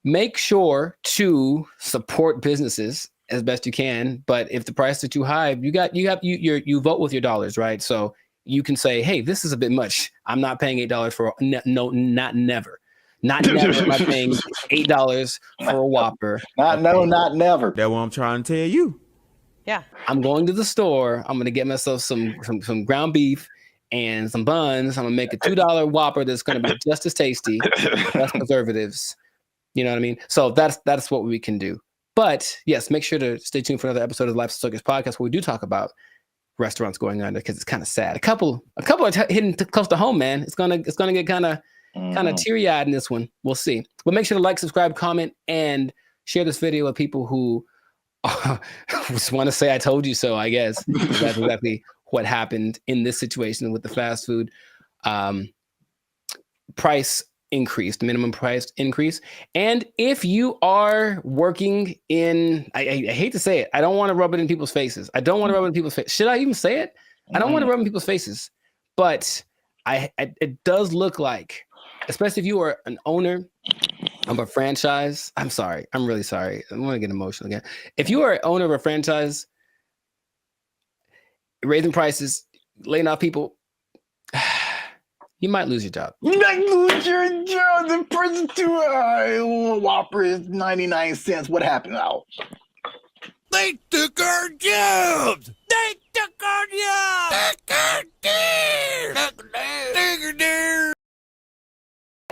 make sure to support businesses as best you can. But if the prices are too high, you vote with your dollars, right? So you can say, hey, this is a bit much. I'm not paying $8 for not never. Not never am I paying $8 for a Whopper. Not never. That's what I'm trying to tell you. Yeah. I'm going to the store. I'm going to get myself some ground beef and some buns. I'm going to make a $2 Whopper that's going to be just as tasty, less preservatives. You know what I mean? So that's what we can do. But yes, make sure to stay tuned for another episode of the Life Circus podcast where we do talk about restaurants going under because it's kind of sad. A couple are hitting close to home, man. It's gonna get kind of teary-eyed in this one. We'll see. But make sure to like, subscribe, comment, and share this video with people who just want to say I told you so, I guess. That's exactly what happened in this situation with the fast food price increase, the minimum price increase. And if you are working in, I hate to say it, I don't want to rub it in people's faces. Should I even say it? I don't want to rub it in people's faces. But it does look like, especially if you are an owner of a franchise. I'm sorry. I'm really sorry. I'm going to get emotional again. If you are an owner of a franchise, raising prices, laying off people, you might lose your job. You might lose your job. The person to Whopper is 99 cents. What happened now? They took our jobs. They took our jobs.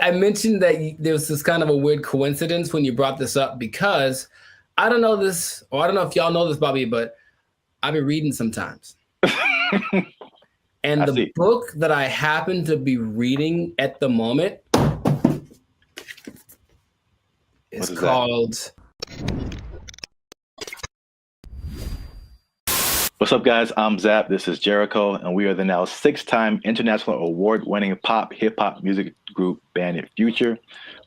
I mentioned that there was this kind of a weird coincidence when you brought this up because I don't know this, or I don't know if y'all know this, Bobby, but I've been reading sometimes. And the book that I happen to be reading at the moment is called... What's up, guys? I'm Zap. This is Jericho, and we are the now 6-time international award-winning pop hip-hop music group Bandit Future.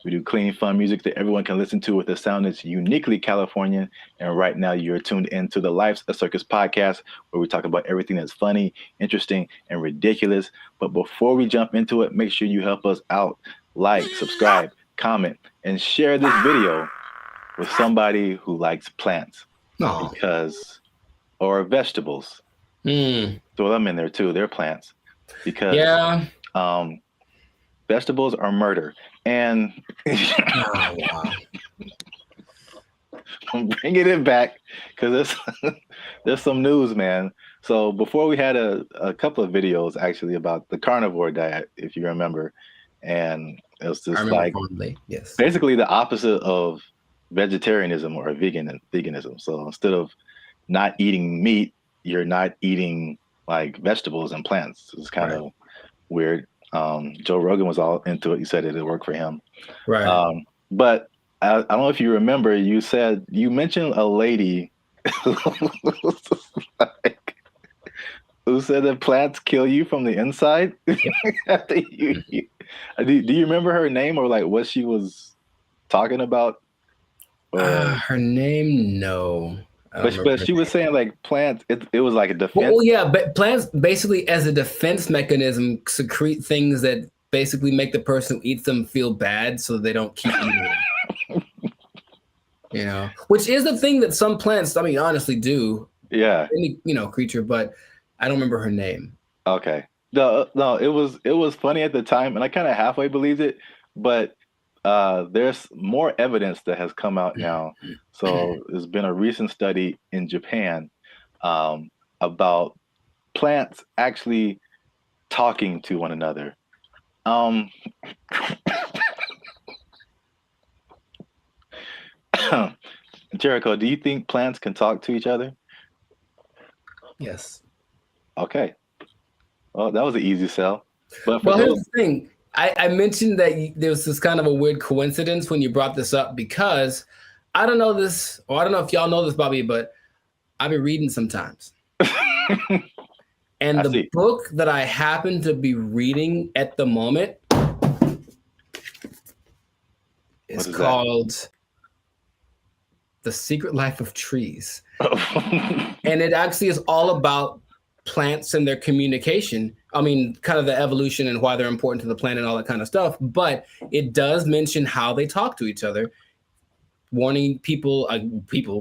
We do clean, fun music that everyone can listen to with a sound that's uniquely Californian. And right now, you're tuned into the Life's a Circus podcast, where we talk about everything that's funny, interesting, and ridiculous. But before we jump into it, make sure you help us out. Like, subscribe, comment, and share this video with somebody who likes plants. Or vegetables. Throw them in there too. They're plants. Because vegetables are murder. And I'm bringing it back because there's some news, man. So before we had a couple of videos actually about the carnivore diet, if you remember. And it was just like basically the opposite of vegetarianism or veganism. So instead of not eating meat, you're not eating like vegetables and plants. It's kind of weird. Joe Rogan was all into it. He said it worked for him. Right. But I don't know if you remember, you mentioned a lady who said that plants kill you from the inside. Do you remember her name or like what she was talking about? Her name, no. But she was saying like plants, it was like a defense. Well, yeah, but plants basically as a defense mechanism secrete things that basically make the person who eats them feel bad so they don't keep eating them. You know, which is the thing that some plants, I mean, honestly do. Yeah. Any, creature, but I don't remember her name. Okay. No, it was funny at the time, and I kind of halfway believed it, but there's more evidence that has come out now. So there's been a recent study in Japan about plants actually talking to one another. Jericho, do you think plants can talk to each other? Yes. Okay. Well, that was an easy sell. But here's the thing. I mentioned that there was this kind of a weird coincidence when you brought this up because I don't know this, or I don't know if y'all know this about me, but I've been reading sometimes. And the book that I happen to be reading at the moment is called The Secret Life of Trees. And it actually is all about plants and their communication. I mean, kind of the evolution and why they're important to the planet and all that kind of stuff. But it does mention how they talk to each other, warning people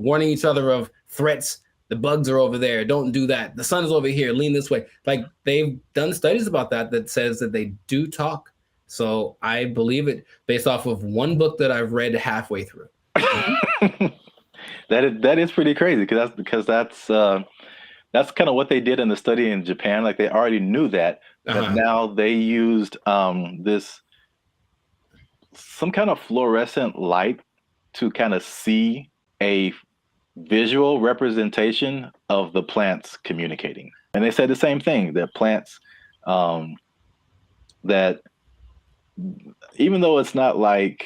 warning each other of threats. The bugs are over there. Don't do that. The sun is over here. Lean this way. Like they've done studies about that says that they do talk. So I believe it based off of one book that I've read halfway through. That is pretty crazy because that's kind of what they did in the study in Japan. Like they already knew that, but now they used some kind of fluorescent light to kind of see a visual representation of the plants communicating. And they said the same thing, that plants, that even though it's not like,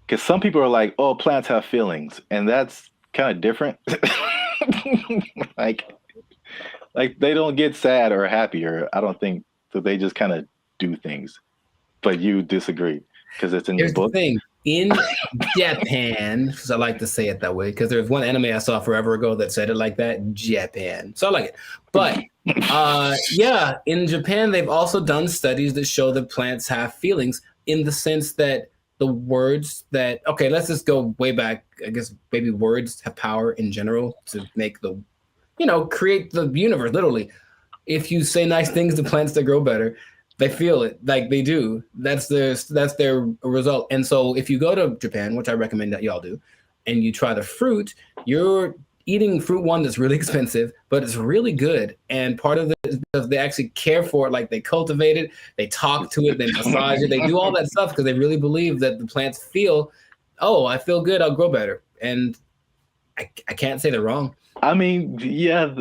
because some people are like, oh, plants have feelings, and that's kind of different. like they don't get sad or happy, or I don't think that they just kind of do things. But you disagree because it's in your book. The thing. In Japan, because I like to say it that way, because there's one anime I saw forever ago that said it like that, Japan. So I like it. But yeah, in Japan, they've also done studies that show that plants have feelings in the sense that the words that, okay, let's just go way back. I guess maybe words have power in general to make the, create the universe, literally. If you say nice things to plants that grow better, they feel it like they do. That's their result. And so if you go to Japan, which I recommend that y'all do, and you try the fruit, you're eating fruit one that's really expensive, but it's really good. And part of it is because they actually care for it. Like they cultivate it, they talk to it, they massage it, they do all that stuff because they really believe that the plants feel, oh, I feel good, I'll grow better. And I can't say they're wrong. I mean, yeah,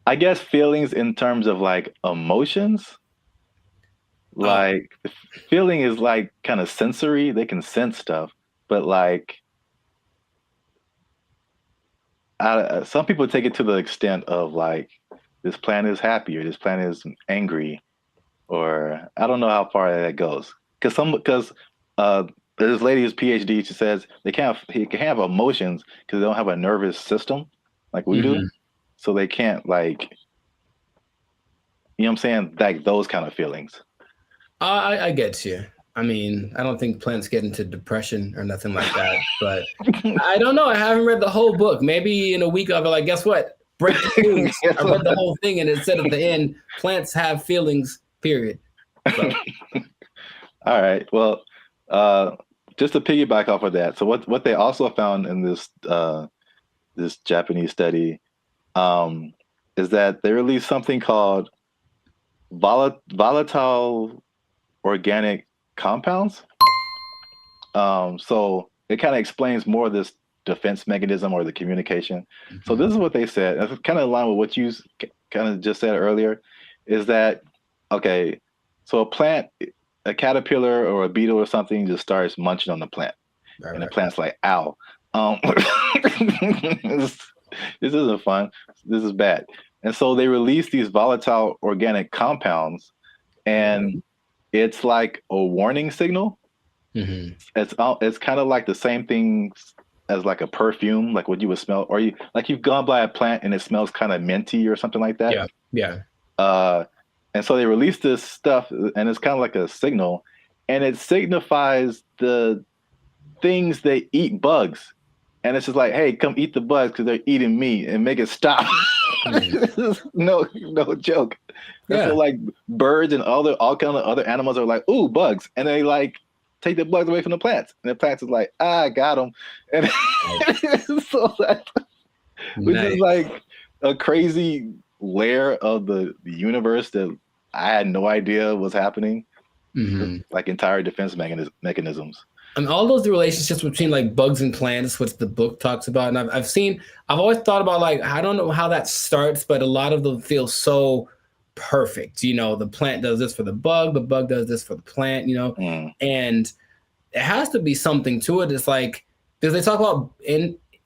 I guess feelings in terms of like emotions, like feeling is like kind of sensory. They can sense stuff, but like some people take it to the extent of like this plant is happy or this plant is angry, or I don't know how far that goes. Because there's this lady who's PhD. She says he can have emotions because they don't have a nervous system like we do. So they can't like, you know what I'm saying? Like those kind of feelings. I get you. I mean, I don't think plants get into depression or nothing like that, but I don't know. I haven't read the whole book. Maybe in a week I'll be like, guess what? Break the news. I read the whole thing and it said at the end, plants have feelings, period. So. All right. Well, just to piggyback off of that. So what they also found in this this Japanese study is that they released something called volatile organic compounds. So it kind of explains more of this defense mechanism or the communication. So this is what they said. It's kind of in line with what you kind of just said earlier, is that, okay, so a plant, a caterpillar or a beetle or something just starts munching on the plant. Right, and the plant's like, ow. This isn't fun. This is bad. And so they release these volatile organic compounds, and it's like a warning signal. It's kind of like the same thing as like a perfume, like what you would smell, or you've gone by a plant and it smells kind of minty or something like that. Yeah. And so they release this stuff, and it's kind of like a signal, and it signifies the things that eat bugs, and it's just like, hey, come eat the bugs because they're eating me, and make it stop. no joke. Yeah. So like birds and all kind of other animals are like, ooh, bugs, and they like take the bugs away from the plants, and the plants is like, I got them, and so that, which is like a crazy layer of the universe that I had no idea was happening. Like entire defense mechanisms. And all those relationships between like bugs and plants, which the book talks about. And I've always thought about like, I don't know how that starts, but a lot of them feel so perfect. You know, the plant does this for the bug does this for the plant, you know, and it has to be something to it. It's like, because they talk about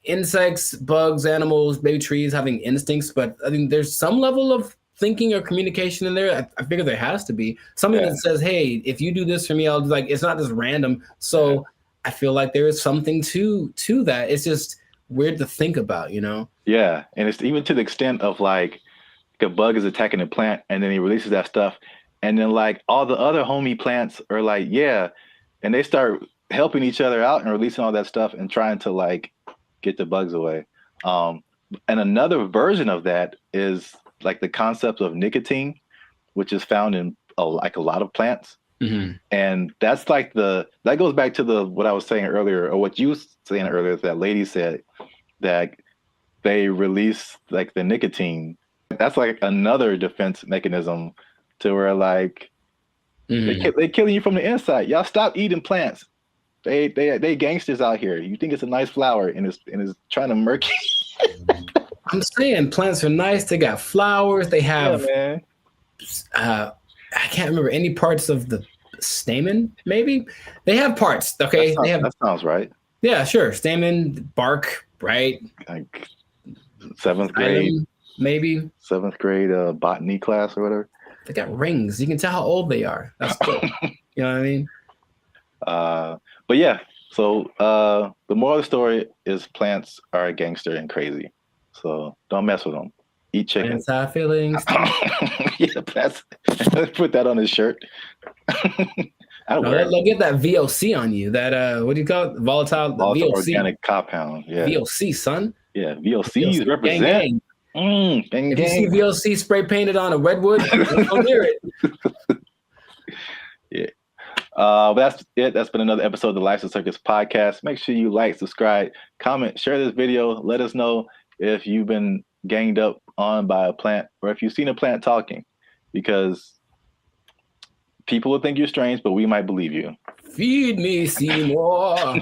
insects, bugs, animals, maybe trees having instincts, but I think there's some level of thinking or communication in there. I figure there has to be something that says, hey, if you do this for me, I'll do, like, it's not just random. So I feel like there is something to that. It's just weird to think about, you know? Yeah. And it's even to the extent of like a bug is attacking a plant and then he releases that stuff. And then like all the other homie plants are like, yeah. And they start helping each other out and releasing all that stuff and trying to like get the bugs away. And another version of that is like the concept of nicotine, which is found in a lot of plants. And that's like that goes back to what I was saying earlier, or what you were saying earlier, that lady said that they release like the nicotine. That's like another defense mechanism to where like they killing you from the inside. Y'all stop eating plants. They gangsters out here. You think it's a nice flower and it's trying to murk you. I'm saying plants are nice. They got flowers. They have, I can't remember any parts of the stamen. Maybe they have parts. Okay, that sounds right. Yeah, sure. Stamen, bark, right? Like 7th grade, maybe 7th grade botany class or whatever. They got rings. You can tell how old they are. That's cool. You know what I mean? But yeah. So the moral of the story is plants are a gangster and crazy. So don't mess with them. Eat chicken. Plants have feelings. Yeah, plants. Put that on his shirt. They'll get that VOC on you. That what do you call it? Volatile VOC. Organic compound. Yeah. VOC, son. Yeah, VOCs represent. Gang. If you see VOC spray painted on a redwood, don't hear it. Yeah. But that's it. That's been another episode of the Life's a Circus podcast. Make sure you like, subscribe, comment, share this video. Let us know if you've been ganged up on by a plant or if you've seen a plant talking, because people will think you're strange, but we might believe you. Feed me, Seymour.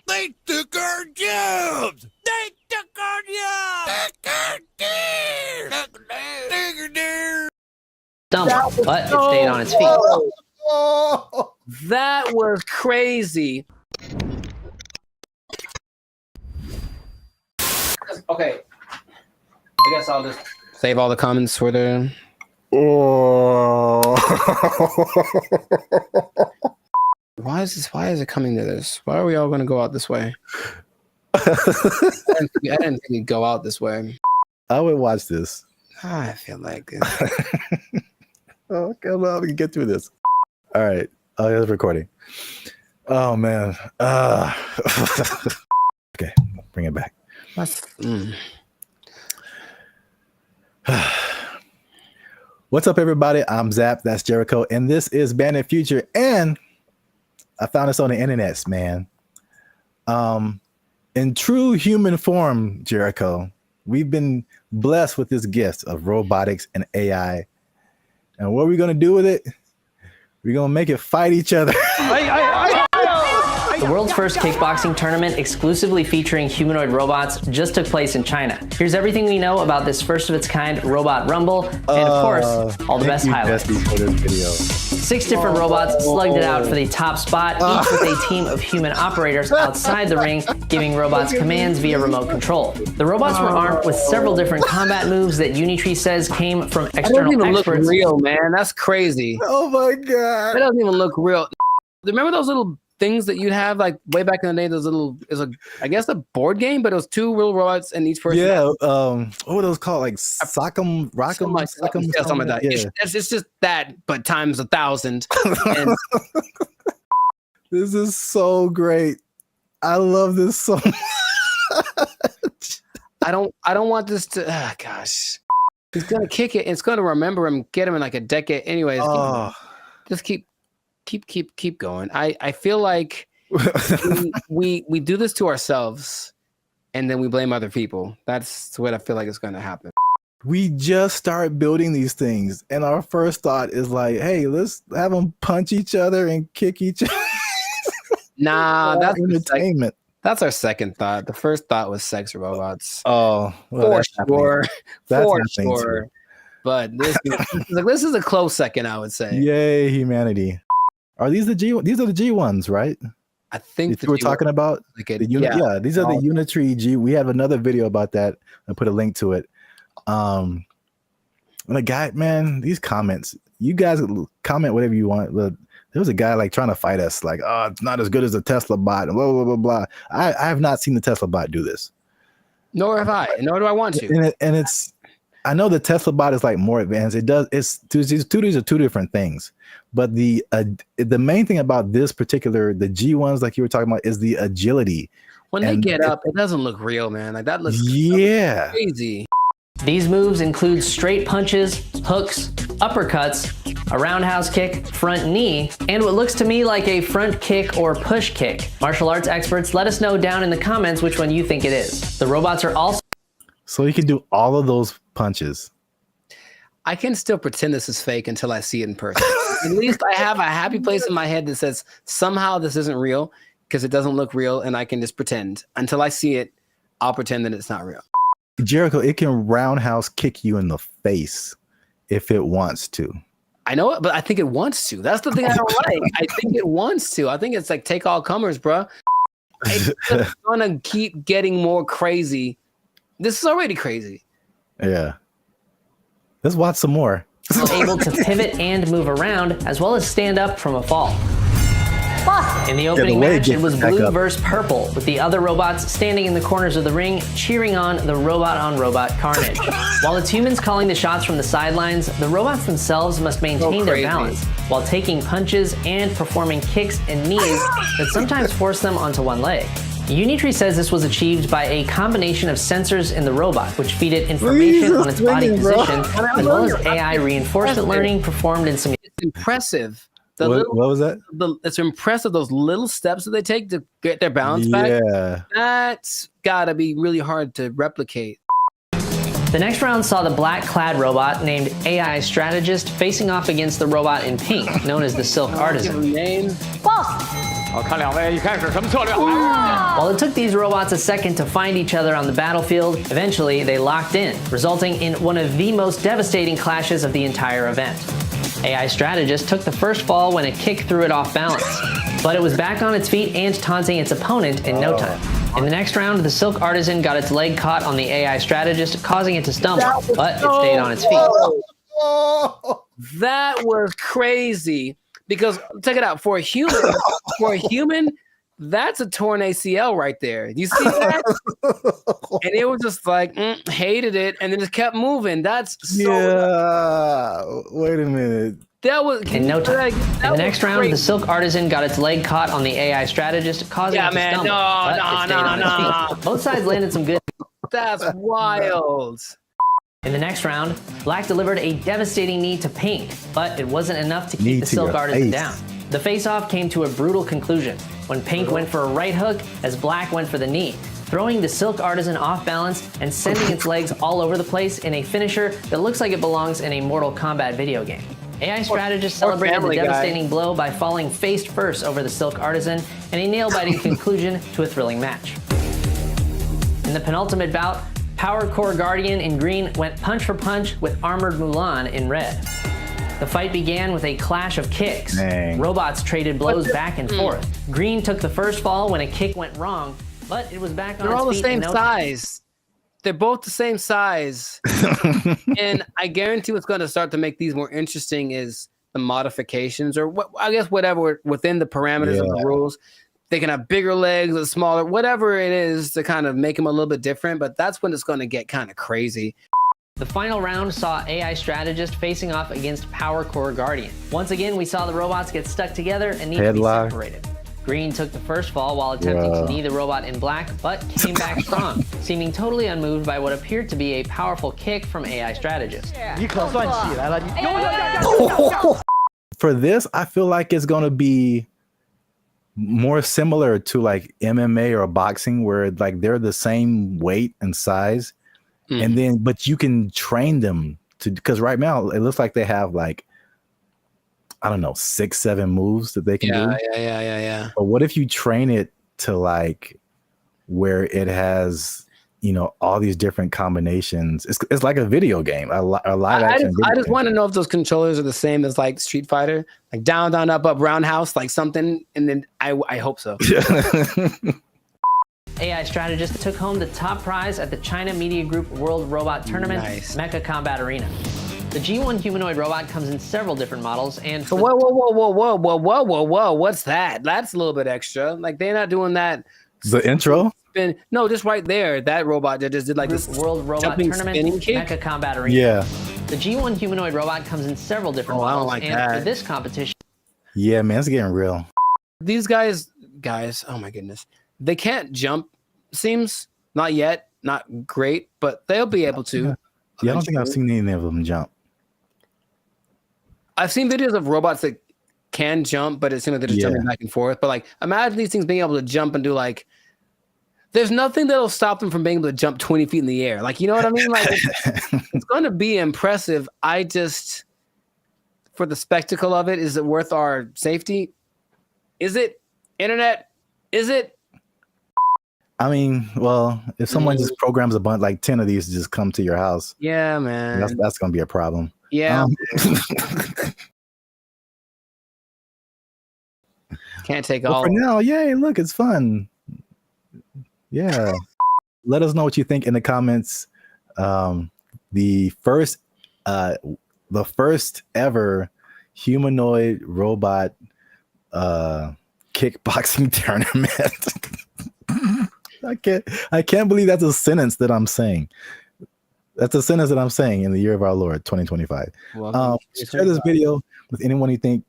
They took our jobs. They took our jobs. Dumb, but it stayed on its feet. That was crazy. Okay. I guess I'll just save all the comments for the. Why is it coming to this? Why are we all going to go out this way? I didn't think we'd go out this way. I would watch this. I feel like it. Okay, well, we can get through this. All right. Oh, yeah, it's recording. Oh, man. Okay, bring it back. What's up, everybody? I'm Zap. That's Jericho. And this is Bandit Future. And I found this on the internet, man. In true human form, Jericho, we've been blessed with this gift of robotics and AI. And what are we going to do with it? We're going to make it fight each other. The world's first kickboxing tournament exclusively featuring humanoid robots just took place in China. Here's everything we know about this first of its kind robot rumble, and of course, all the best highlights. For this video. 6 different robots slugged it out for the top spot, each with a team of human operators outside the ring, giving robots commands via remote control. The robots were armed with several different combat moves that Unitree says came from external That doesn't even experts. look real, man. That's crazy. Oh my god. That doesn't even look real. Remember those little things that you'd have like way back in the day? Those little, I guess a board game, but it was 2 real robots and each person. Yeah. What were those called? Like Sock'em, Rock'em, Sock'em, something like that. Yeah. It's just that, but times 1,000. And This is so great. I love this so much. I don't want this to. Gosh, he's gonna kick it. It's gonna remember him, get him in like a decade. Anyways, just keep going. I feel like we do this to ourselves, and then we blame other people. That's what I feel like is gonna happen. We just start building these things, and our first thought is like, "Hey, let's have them punch each other and kick each other." Nah, that's entertainment. That's our second thought. The first thought was sex robots. Oh, well, for sure. But this is a close second, I would say. Yay, humanity! Are these These are the G ones, right? I think we're talking about. These are the Unitree G. We have another video about that. I put a link to it. And the guy, man, these comments. You guys comment whatever you want. But there was a guy like trying to fight us, like, "Oh, it's not as good as a Tesla bot." Blah blah blah blah. I have not seen the Tesla bot do this. Nor have I. Nor do I want to. And it's. I know the Tesla bot is like more advanced. These are two different things. But the main thing about this particular, the G ones, like you were talking about, is the agility. When they get up, it doesn't look real, man. Like that looks crazy. These moves include straight punches, hooks, uppercuts, a roundhouse kick, front knee, and what looks to me like a front kick or push kick. Martial arts experts, let us know down in the comments which one you think it is. The robots are also... So you can do all of those punches. I can still pretend this is fake until I see it in person. At least I have a happy place in my head that says somehow this isn't real because it doesn't look real, and I can just pretend. Until I see it, I'll pretend that it's not real. Jericho, it can roundhouse kick you in the face if it wants to. I know it, but I think it wants to. That's the thing I don't like. I think it wants to. I think it's like take all comers, bro. It's gonna keep getting more crazy. This is already crazy. Yeah. Let's watch some more. Able to pivot and move around, as well as stand up from a fall. In the opening match, it was blue versus purple, with the other robots standing in the corners of the ring, cheering on the robot-on-robot carnage. While it's humans calling the shots from the sidelines, the robots themselves must maintain their balance, while taking punches and performing kicks and knees that sometimes force them onto one leg. Unitree says this was achieved by a combination of sensors in the robot, which feed it information on its body position, as well as AI reinforcement learning performed in some... It's impressive. What was that? It's impressive, those little steps that they take to get their balance back. Yeah. That's gotta be really hard to replicate. The next round saw the black-clad robot named AI Strategist facing off against the robot in pink, known as the Silk Artisan. While it took these robots a second to find each other on the battlefield, eventually they locked in, resulting in one of the most devastating clashes of the entire event. AI Strategist took the first fall when a kick threw it off balance, but it was back on its feet and taunting its opponent in no time. In the next round, the Silk Artisan got its leg caught on the AI Strategist, causing it to stumble, but it stayed on its feet. That was crazy, because check it out, for a human, that's a torn ACL right there. You see that? And it was just like, hated it, and then just kept moving. That's so wait a minute. That was in no time. In the next round, the Silk Artisan got its leg caught on the AI Strategist, causing it to stumble. No. Both sides landed some good. That's wild. In the next round, Black delivered a devastating knee to Pink, but it wasn't enough to keep the Silk Artisan down. The face-off came to a brutal conclusion when Pink went for a right hook as Black went for the knee, throwing the Silk Artisan off balance and sending its legs all over the place in a finisher that looks like it belongs in a Mortal Kombat video game. AI Strategist celebrated the devastating blow by falling face first over the Silk Artisan and a nail-biting conclusion to a thrilling match. In the penultimate bout, Power Core Guardian in green went punch for punch with Armored Mulan in red. The fight began with a clash of kicks. Robots traded blows back and forth. Green took the first fall when a kick went wrong, but it was back on its feet. They're all the same size. They're both the same size. And I guarantee what's going to start to make these more interesting is the modifications, or I guess whatever within the parameters of the rules. They can have bigger legs or smaller, whatever it is to kind of make them a little bit different, but that's when it's going to get kind of crazy. The final round saw AI Strategist facing off against Power Core Guardian. Once again, we saw the robots get stuck together and need to be separated. Green took the first fall while attempting to knee the robot in black, but came back strong, seeming totally unmoved by what appeared to be a powerful kick from AI strategists. For this, I feel like it's going to be more similar to like MMA or boxing, where like they're the same weight and size, and then but you can train them to, because right now it looks like they have like, I don't know, 6-7 moves that they can do. Yeah. But what if you train it to like where it has, you know, all these different combinations? It's like a video game, a live action. I just want to know if those controllers are the same as like Street Fighter, like down, down, up, up, roundhouse, like something. And then I hope so. AI strategist took home the top prize at the China Media Group World Robot Tournament, Mecha Combat Arena. The G1 humanoid robot comes in several different models, and whoa, what's that? That's a little bit extra. Like they're not doing that. The intro? No, just right there. That robot that just did like this World Robot Tournament, Mecha Combat Arena. Yeah. The G1 humanoid robot comes in several different models, I don't like and that. for this competition. Yeah, man, it's getting real. These guys, oh my goodness, they can't jump. Seems not yet, not great, but they'll be able to. Yeah, I don't think I've seen any of them jump. I've seen videos of robots that can jump, but it seems like they're just jumping back and forth. But like, imagine these things being able to jump and do like, there's nothing that'll stop them from being able to jump 20 feet in the air. Like, you know what I mean? Like, it's going to be impressive. I just, for the spectacle of it, is it worth our safety? Is it? Internet? Is it? I mean, well, if someone just programs a bunch, like 10 of these to just come to your house. Yeah, man. That's going to be a problem. Yeah. Can't take all. For now, yay, look, it's fun. Yeah. Let us know what you think in the comments. The first ever humanoid robot kickboxing tournament. I can't believe that's a sentence that I'm saying. That's a sentence that I'm saying in the year of our Lord, 2025. Share this video with anyone you think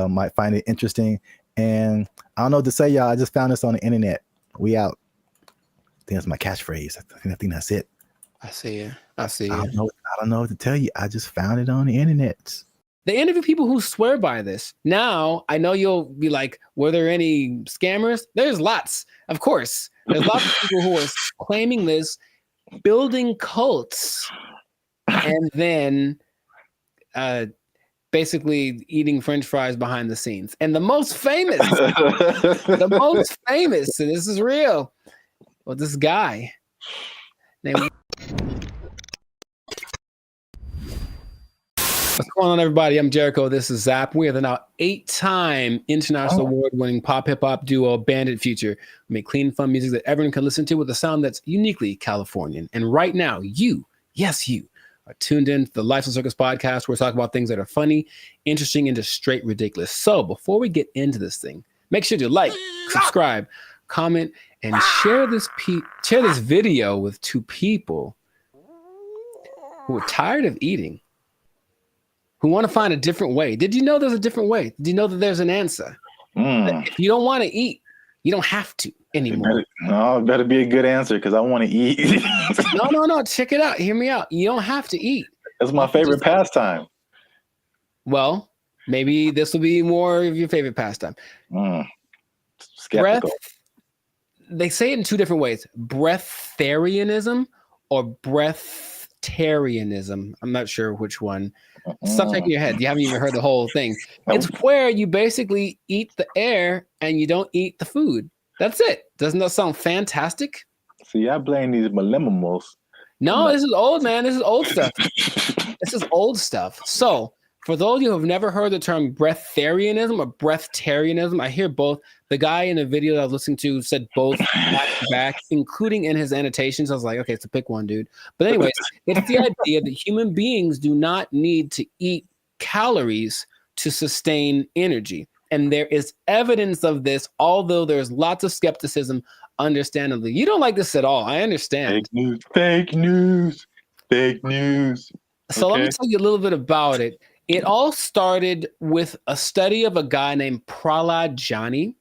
might find it interesting. And I don't know what to say, y'all. I just found this on the internet. We out. I think that's my catchphrase. I think that's it. I see you. I don't know what to tell you. I just found it on the internet. They interview people who swear by this. Now, I know you'll be like, were there any scammers? There's lots. Of course. There's lots of people who are claiming this, building cults, and then basically eating French fries behind the scenes. And the most famous, and this is real, well, this guy named... What's going on, everybody? I'm Jericho. This is Zap. We are the now 8-time international award-winning pop hip-hop duo Bandit Future. We make clean, fun music that everyone can listen to with a sound that's uniquely Californian. And right now, you are tuned in to the Lifestyle Circus podcast, where we talk about things that are funny, interesting, and just straight ridiculous. So before we get into this thing, make sure to like, subscribe, comment, and share this video with 2 people who are tired of eating, who want to find a different way. Did you know there's a different way? Did you know that there's an answer? If you don't want to eat, you don't have to anymore. It better be a good answer, because I want to eat. No. Check it out. Hear me out. You don't have to eat. That's my favorite pastime. Well, maybe this will be more of your favorite pastime. Skeptical. They say it in 2 different ways: breatharianism or breatharianism. I'm not sure which one. Stop shaking your head. You haven't even heard the whole thing. It's where you basically eat the air and you don't eat the food. That's it. Doesn't that sound fantastic? See, I blame these millennials. No, this is old, man. This is old stuff. This is old stuff. So, for those of you who have never heard the term breatharianism or breatharianism, I hear both. The guy in the video that I was listening to said both back to back, including in his annotations. I was like, okay, so pick one, dude. But anyways, it's the idea that human beings do not need to eat calories to sustain energy. And there is evidence of this, although there's lots of skepticism, understandably. You don't like this at all. I understand. Fake news. So let me tell you a little bit about it. It all started with a study of a guy named Prahlad Jani.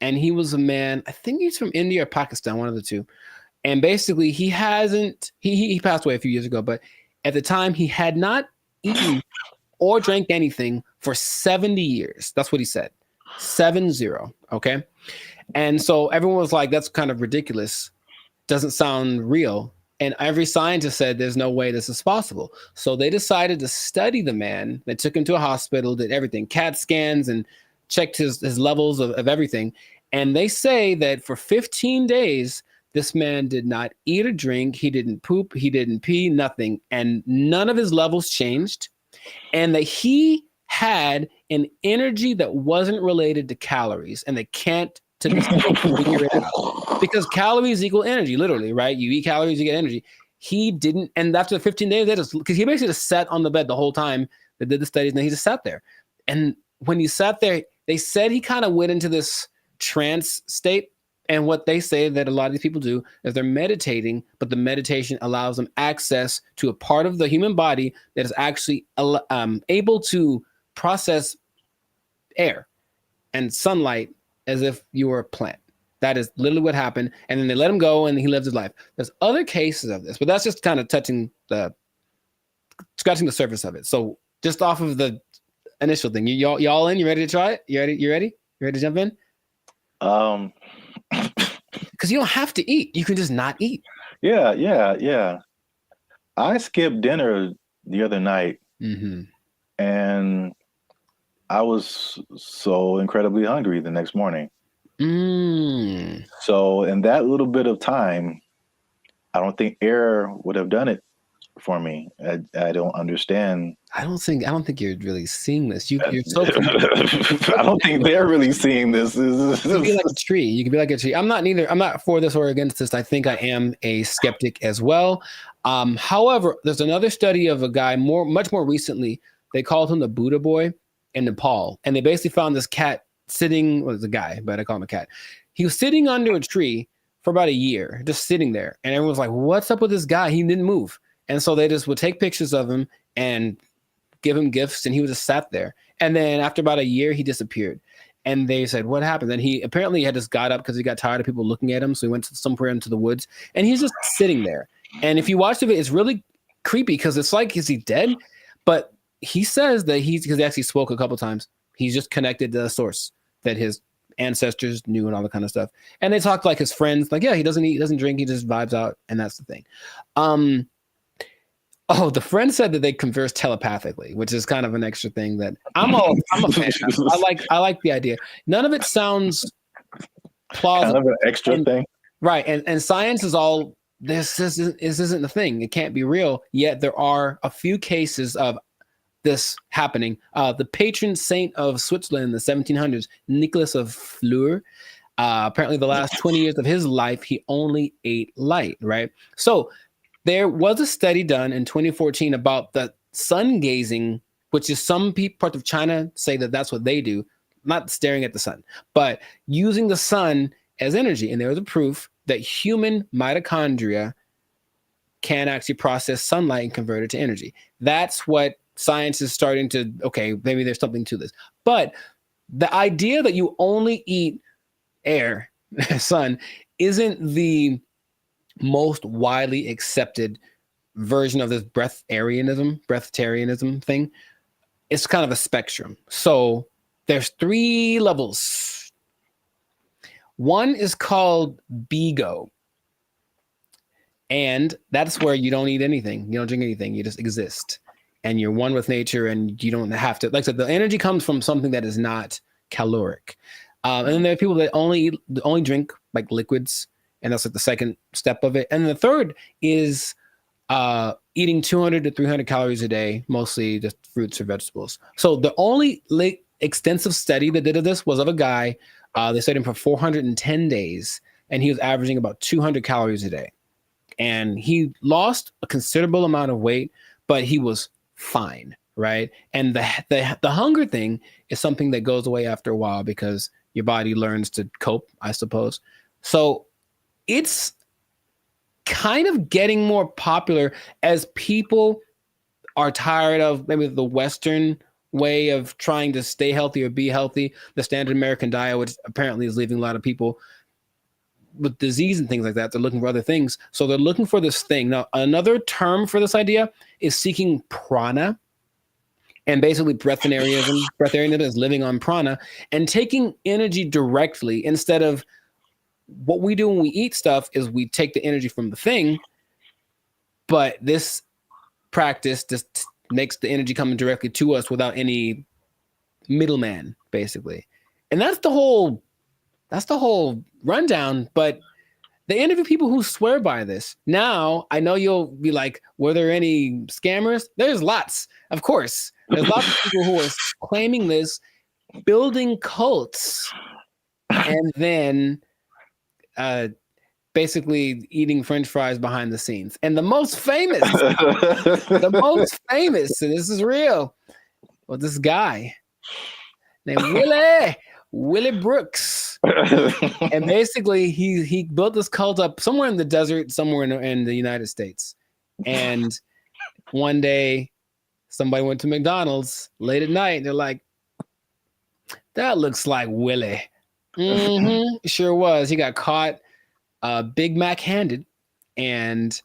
and he was a man, I think he's from India or Pakistan, one of the two. And basically he passed away a few years ago, but at the time he had not eaten or drank anything for 70 years. That's what he said. 70. Okay. And so everyone was like, that's kind of ridiculous. Doesn't sound real. And every scientist said there's no way this is possible. So they decided to study the man. They took him to a hospital, did everything, CAT scans, and checked his levels of everything. And they say that for 15 days, this man did not eat or drink. He didn't poop. He didn't pee, nothing. And none of his levels changed. And that he had an energy that wasn't related to calories. And they can't to this day figure it out. Because calories equal energy, literally, right? You eat calories, you get energy. He didn't. And after the 15 days, because he basically just sat on the bed the whole time they did the studies, and then he just sat there. And when he sat there, they said he kind of went into this trance state. And what they say that a lot of these people do is they're meditating, but the meditation allows them access to a part of the human body that is actually able to process air and sunlight as if you were a plant. That is literally what happened. And then they let him go and he lived his life. There's other cases of this, but that's just kind of scratching the surface of it. So just off of the initial thing, y'all in? You ready to try it? You ready? You ready to jump in? Because you don't have to eat. You can just not eat. Yeah. I skipped dinner the other night, and I was so incredibly hungry the next morning. So in that little bit of time, I don't think air would have done it for me. I don't understand. I don't think you're really seeing this. You're so I don't think they're really seeing this. You can be like a tree. You can be like a tree. I'm not for this or against this. I think I am a skeptic as well. However, there's another study of a guy much more recently. They called him the Buddha boy in Nepal. And they basically found this cat sitting, well, it's a guy, but I call him a cat. He was sitting under a tree for about a year, just sitting there. And everyone was like, what's up with this guy? He didn't move. And so they just would take pictures of him and give him gifts, and he was just sat there. And then after about a year, he disappeared. And they said, what happened? Then he apparently had just got up because he got tired of people looking at him. So he went somewhere into the woods, and he's just sitting there. And if you watch the video, it's really creepy because it's like, is he dead? But he says that because he actually spoke a couple times, he's just connected to the source that his ancestors knew and all that kind of stuff. And they talk like his friends, like, yeah, he doesn't eat, doesn't drink, he just vibes out. And that's the thing. The friend said that they converse telepathically, which is kind of an extra thing that I'm a fan of. I like the idea. None of it sounds plausible. Kind of an extra thing. Right. And science is all, this isn't the thing. It can't be real. Yet there are a few cases of this happening. The patron saint of Switzerland in the 1700s, Nicholas of Fleur, apparently the last 20 years of his life, he only ate light, right? So there was a study done in 2014 about the sun gazing, which is some parts of China say that that's what they do, not staring at the sun, but using the sun as energy. And there was a proof that human mitochondria can actually process sunlight and convert it to energy. That's what science is starting to, okay, maybe there's something to this. But the idea that you only eat air, sun, isn't the most widely accepted version of this breatharianism thing. It's kind of a spectrum. So there's 3 levels. One is called BEGO. And that's where you don't eat anything. You don't drink anything. You just exist. And you're one with nature, and you don't have to, like I said, the energy comes from something that is not caloric. And then there are people that only drink like liquids. And that's like the second step of it. And the third is eating 200 to 300 calories a day, mostly just fruits or vegetables. So the only extensive study that did of this was of a guy. They studied him for 410 days, and he was averaging about 200 calories a day. And he lost a considerable amount of weight, but he was fine, right? And the hunger thing is something that goes away after a while because your body learns to cope, I suppose. So it's kind of getting more popular as people are tired of maybe the Western way of trying to stay healthy or be healthy, the standard American diet, which apparently is leaving a lot of people with disease and things like that. They're looking for other things. So they're looking for this thing. Now, another term for this idea is seeking prana. And basically breatharianism is living on prana and taking energy directly instead of what we do when we eat stuff is we take the energy from the thing. But this practice just makes the energy coming directly to us without any middleman, basically. And that's the whole rundown. But they interview people who swear by this. Now, I know you'll be like, were there any scammers? There's lots, of course. There's lots of people who are claiming this, building cults, and then basically eating French fries behind the scenes. And the most famous, and this is real, was this guy named Willie Brooks. And basically he built this cult up somewhere in the desert, somewhere in the United States. And one day somebody went to McDonald's late at night and they're like, that looks like Willie. Sure was. He got caught Big Mac handed and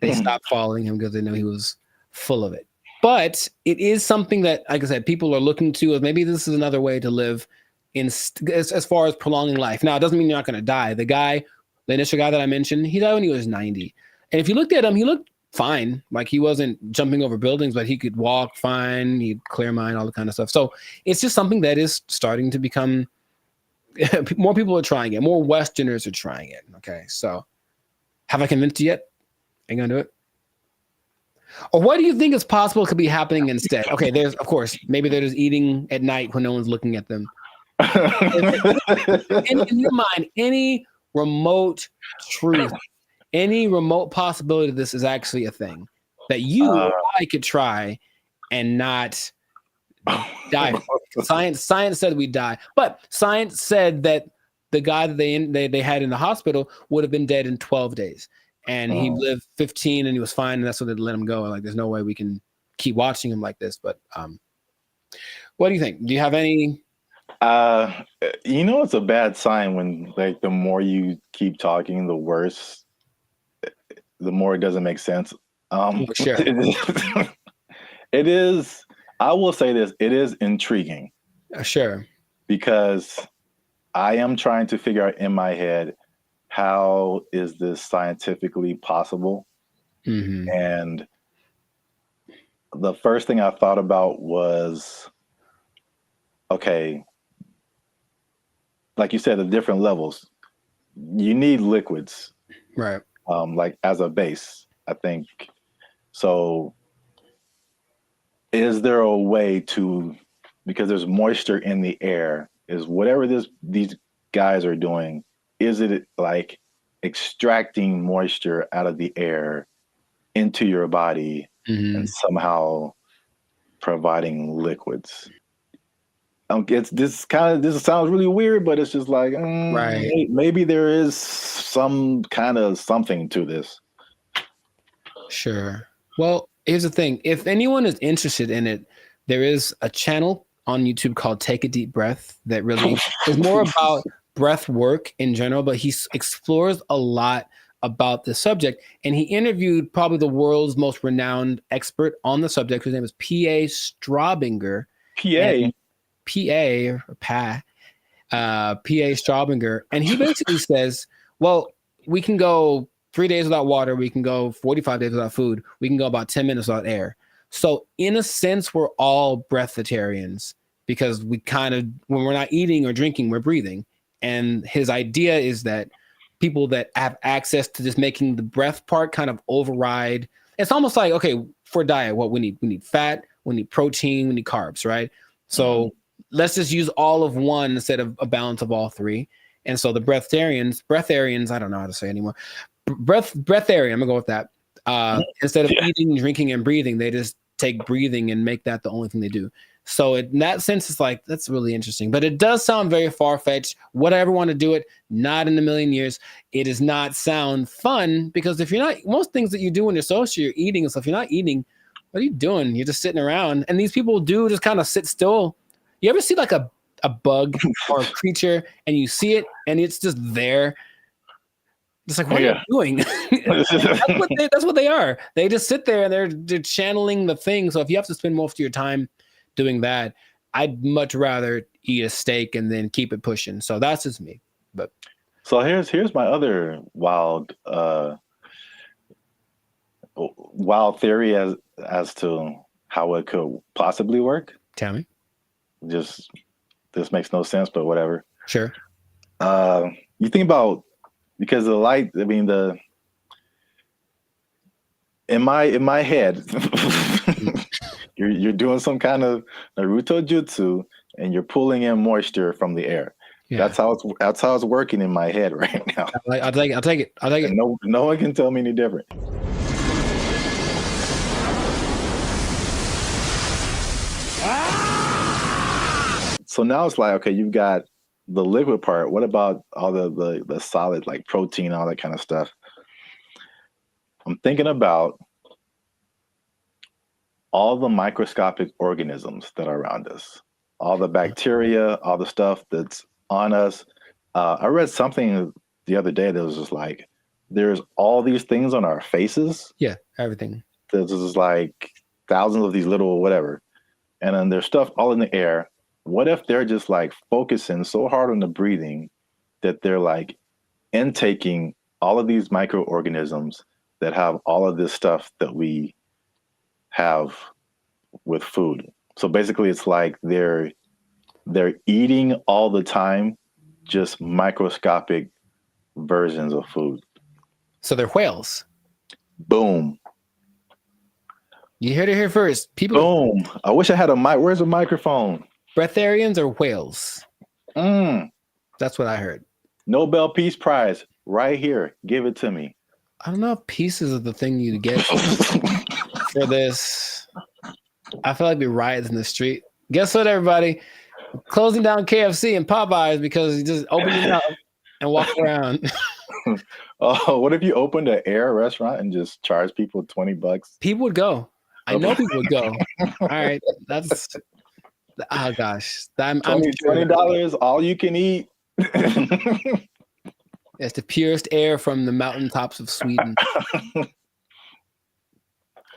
they stopped following him because they knew he was full of it. But it is something that, like I said, people are looking to as maybe this is another way to live as far as prolonging life. Now, it doesn't mean you're not going to die. The initial guy that I mentioned, he died when he was 90. And if you looked at him, he looked fine. Like he wasn't jumping over buildings, but he could walk fine. He'd clear mind, all the kind of stuff. So it's just something that is starting to become, more people are trying it. More Westerners are trying it. Okay. So have I convinced you yet? Ain't gonna do it. Or what do you think is possible could be happening instead? Okay. There's, of course, maybe they're just eating at night when no one's looking at them. In your mind, any remote truth, any remote possibility this is actually a thing that you or I could try and not die from. Science said we die, but science said that the guy that they had in the hospital would have been dead in 12 days, and he lived 15 and he was fine, and that's what they let him go. Like, there's no way we can keep watching him like this. But what do you think? Do you have any? It's a bad sign when like the more you keep talking, the worse. The more it doesn't make sense. Sure. It is. I will say this: it is intriguing. Sure. Because I am trying to figure out in my head how is this scientifically possible, and the first thing I thought about was, okay, like you said, the different levels. You need liquids, right? Like as a base, I think. So is there a way to, because there's moisture in the air, is whatever these guys are doing, is it like extracting moisture out of the air into your body and somehow providing liquids? This sounds really weird, but it's just like, right. Maybe there is some kind of something to this. Sure. Well, here's the thing. If anyone is interested in it, there is a channel on YouTube called Take a Deep Breath that really is more about breath work in general, but he explores a lot about the subject. And he interviewed probably the world's most renowned expert on the subject, whose name is P.A. Straubinger. P.A. Straubinger. And he basically says, well, we can go 3 days without water. We can go 45 days without food. We can go about 10 minutes without air. So in a sense, we're all breatharians because we kind of, when we're not eating or drinking, we're breathing. And his idea is that people that have access to just making the breath part kind of override. It's almost like, okay, for diet, what we need fat, we need protein, we need carbs, right? So let's just use all of one instead of a balance of all three. And so the breatharians, I don't know how to say anymore. Breatharian, I'm gonna go with that. Instead of eating, drinking, and breathing, they just take breathing and make that the only thing they do. So in that sense, it's like, that's really interesting. But it does sound very far-fetched. Would I ever want to do it? Not in a million years. It does not sound fun because if you're not, most things that you do when you're social, you're eating and stuff, you're not eating, what are you doing? You're just sitting around. And these people do just kind of sit still. You ever see like a bug or a creature and you see it and it's just there? It's like, what are you doing? That's what they are. They just sit there and they're channeling the thing. So if you have to spend most of your time doing that, I'd much rather eat a steak and then keep it pushing. So that's just me. But so here's my other wild theory as to how it could possibly work. Tell me. Just this makes no sense, but whatever. Sure. You think about, because the light, I mean, in my head, you're doing some kind of Naruto jutsu and you're pulling in moisture from the air. Yeah. That's how it's working in my head right now. I'll take it. No one can tell me any different. So now it's like, okay, you've got the liquid part. What about all the solid, like protein, all that kind of stuff? I'm thinking about all the microscopic organisms that are around us, all the bacteria, all the stuff that's on us. I read something the other day that was just like, there's all these things on our faces. Yeah, everything. There's just like thousands of these little whatever. And then there's stuff all in the air. What if they're just like focusing so hard on the breathing that they're like intaking all of these microorganisms that have all of this stuff that we have with food? So basically it's like they're eating all the time, just microscopic versions of food. So they're whales. Boom. You heard it here first. People. Boom. I wish I had where's a microphone? Breatharians or whales? That's what I heard. Nobel Peace Prize right here. Give it to me. I don't know if pieces of the thing you get for this. I feel like we riots in the street. Guess what, everybody? Closing down KFC and Popeyes because you just open it up and walk around. Oh, what if you opened an air restaurant and just charge people $20? People would go. I know people would go. All right, that's. Oh gosh, I'm $20 all you can eat. It's the purest air from the mountaintops of Sweden.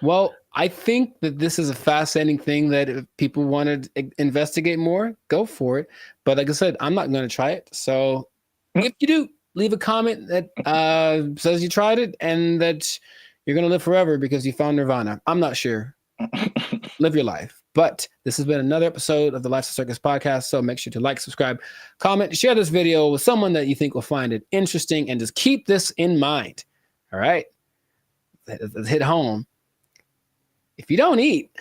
Well, I think that this is a fascinating thing that if people want to investigate more, go for it. But like I said, I'm not going to try it. So if you do, leave a comment that says you tried it and that you're going to live forever because you found Nirvana. I'm not sure. Live your life. But this has been another episode of the Lifestyle Circus podcast. So make sure to like, subscribe, comment, share this video with someone that you think will find it interesting, and just keep this in mind. All right. Let's hit home. If you don't eat,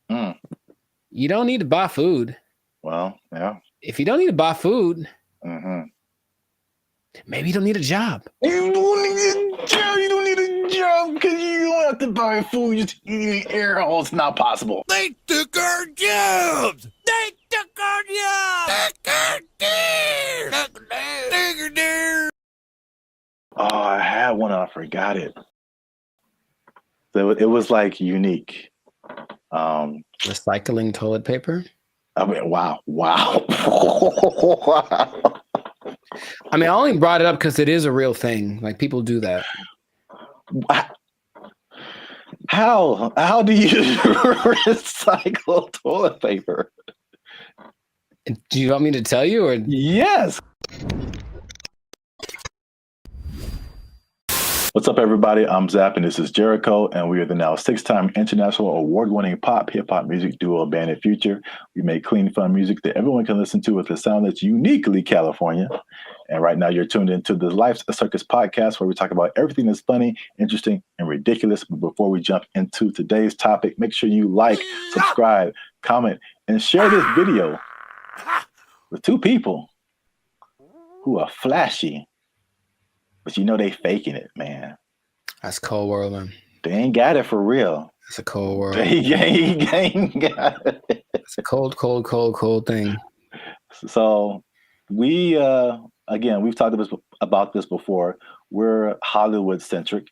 you don't need to buy food. Well, yeah. If you don't need to buy food, maybe you don't need a job. You don't need a job. You don't need a job because you don't have to buy food. Just eating air holes. It's not possible. They took our jobs. They took our jobs. Oh, I had one and I forgot it. It was like unique. Recycling toilet paper. I mean, wow. I mean, I only brought it up because it is a real thing. Like, people do that. How do you recycle toilet paper? Do you want me to tell you, or yes? What's up, everybody? I'm Zap, and this is Jericho, and we are the now 6-time international award-winning pop hip-hop music duo Bandit Future. We make clean, fun music that everyone can listen to with a sound that's uniquely California. And right now, you're tuned into the Life's a Circus podcast, where we talk about everything that's funny, interesting, and ridiculous. But before we jump into today's topic, make sure you like, subscribe, comment, and share this video with 2 people who are flashy. But you know they faking it, man. That's cold world, man. They ain't got it for real. It's a cold world. They ain't got it. It's a cold thing. So we, again, we've talked about this before. We're Hollywood-centric.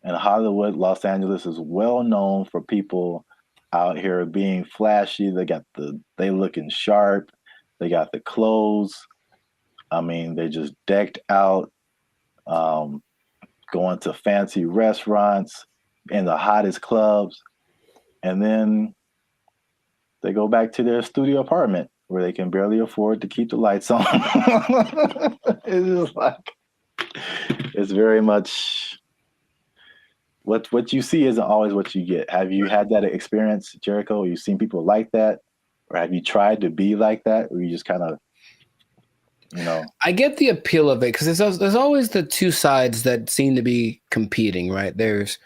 And Hollywood, Los Angeles is well known for people out here being flashy. They looking sharp. They got the clothes. I mean, they just decked out, going to fancy restaurants in the hottest clubs. And then they go back to their studio apartment where they can barely afford to keep the lights on. It's just like, it's very much what you see isn't always what you get. Have you had that experience, Jericho? Have you seen people like that? Or have you tried to be like that? Or you just kind of, I get the appeal of it because there's always the two sides that seem to be competing, right? There's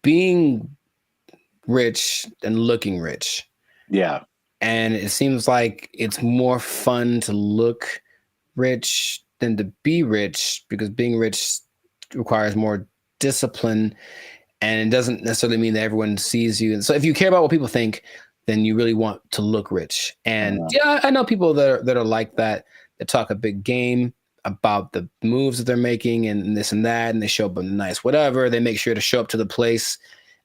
being rich and looking rich. Yeah. And it seems like it's more fun to look rich than to be rich because being rich requires more discipline, and it doesn't necessarily mean that everyone sees you. And so if you care about what people think, then you really want to look rich. And yeah, I know people that are like that talk a big game about the moves that they're making and this and that, and they show up in nice whatever. They make sure to show up to the place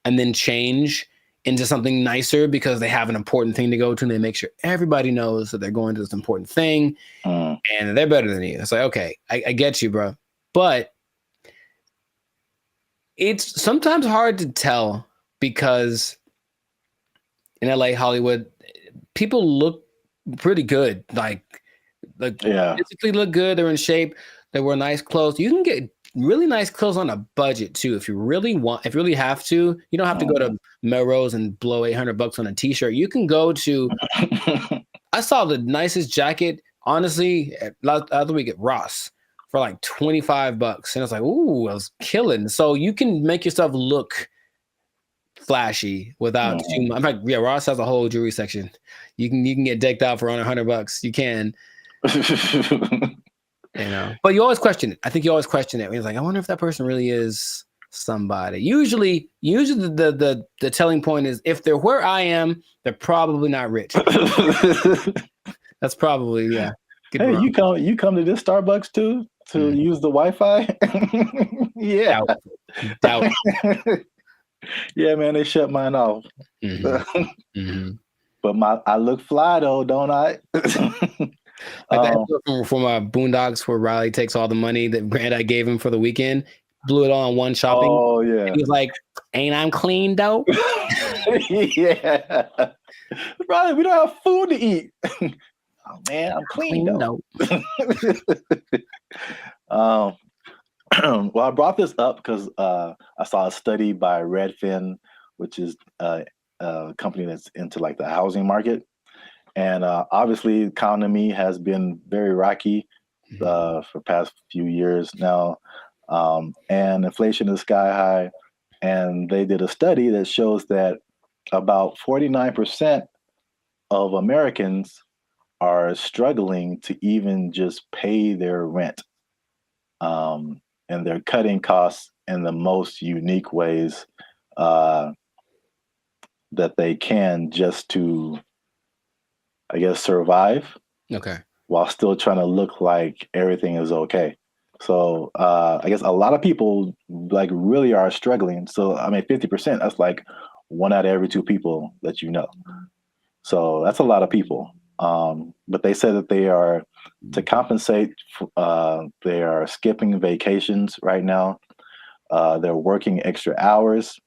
and then change into something nicer because they have an important thing to go to, and they make sure everybody knows that they're going to this important thing and they're better than you. It's like, okay, I get you, bro. But it's sometimes hard to tell because in LA, Hollywood, people look pretty good. Like physically look good. They're in shape. They wear nice clothes. You can get really nice clothes on a budget too. If you really have to, you don't have to go to Melrose and blow $800 on a t-shirt. You can go to, I saw the nicest jacket, honestly, the other week at Ross for like $25. And I was like, ooh, I was killing. So you can make yourself look flashy without too much. In fact, yeah, Ross has a whole jewelry section. You can get decked out for under $100. You can. But you always question it. I think you always question it. It's like, I wonder if that person really is somebody. Usually the telling point is if they're where I am, they're probably not rich. That's probably, yeah. Hey, you come to this Starbucks too to use the Wi-Fi? Yeah. Doubt. Yeah, man, they shut mine off. But I look fly though, don't I? Like that episode from Boondocks where Riley takes all the money that Granddad gave him for the weekend, blew it all on one shopping. Oh yeah. And he was like, "Ain't I'm clean though?" Yeah. Riley, we don't have food to eat. Oh man, I'm clean though. Well, I brought this up because I saw a study by Redfin, which is a company that's into like the housing market. And obviously, the economy has been very rocky for past few years now, and inflation is sky high. And they did a study that shows that about 49% of Americans are struggling to even just pay their rent, and they're cutting costs in the most unique ways that they can just to, I guess, survive. Okay. While still trying to look like everything is okay. So I guess a lot of people like really are struggling. So I mean, 50%, that's like 1 out of every 2 people that you know. So that's a lot of people. But they said that they are, to compensate, they are skipping vacations right now. They're working extra hours.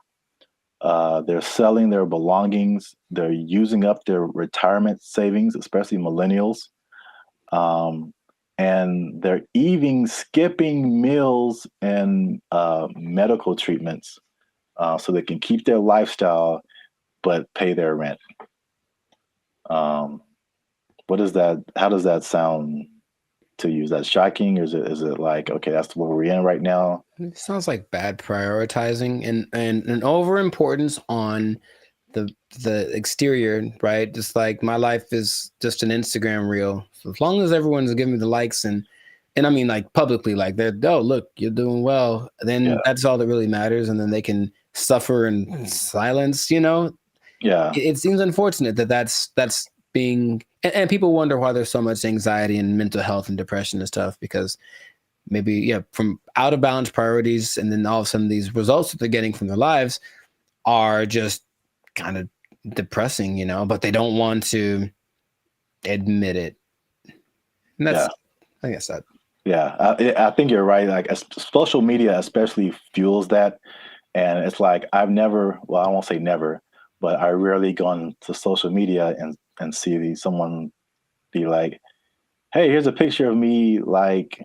They're selling their belongings. They're using up their retirement savings, especially millennials. And they're even skipping meals and medical treatments so they can keep their lifestyle but pay their rent. What is that? How does that sound to you? Is that shocking, or is it like, okay, that's what we're in right now? It sounds like bad prioritizing and an overimportance on the exterior, right? Just like my life is just an Instagram reel. So as long as everyone's giving me the likes and I mean like publicly, like they're, oh look, you're doing well, then that's all that really matters, and then they can suffer in silence. Yeah. It seems unfortunate that's being, and people wonder why there's so much anxiety and mental health and depression and stuff, because maybe from out of balance priorities, and then all of a sudden these results that they're getting from their lives are just kind of depressing, you know, but they don't want to admit it. And that's, I guess that. Yeah, I think you're right. Like social media especially fuels that. And it's like, I won't say never, but I rarely gone to social media and see someone be like, hey, here's a picture of me like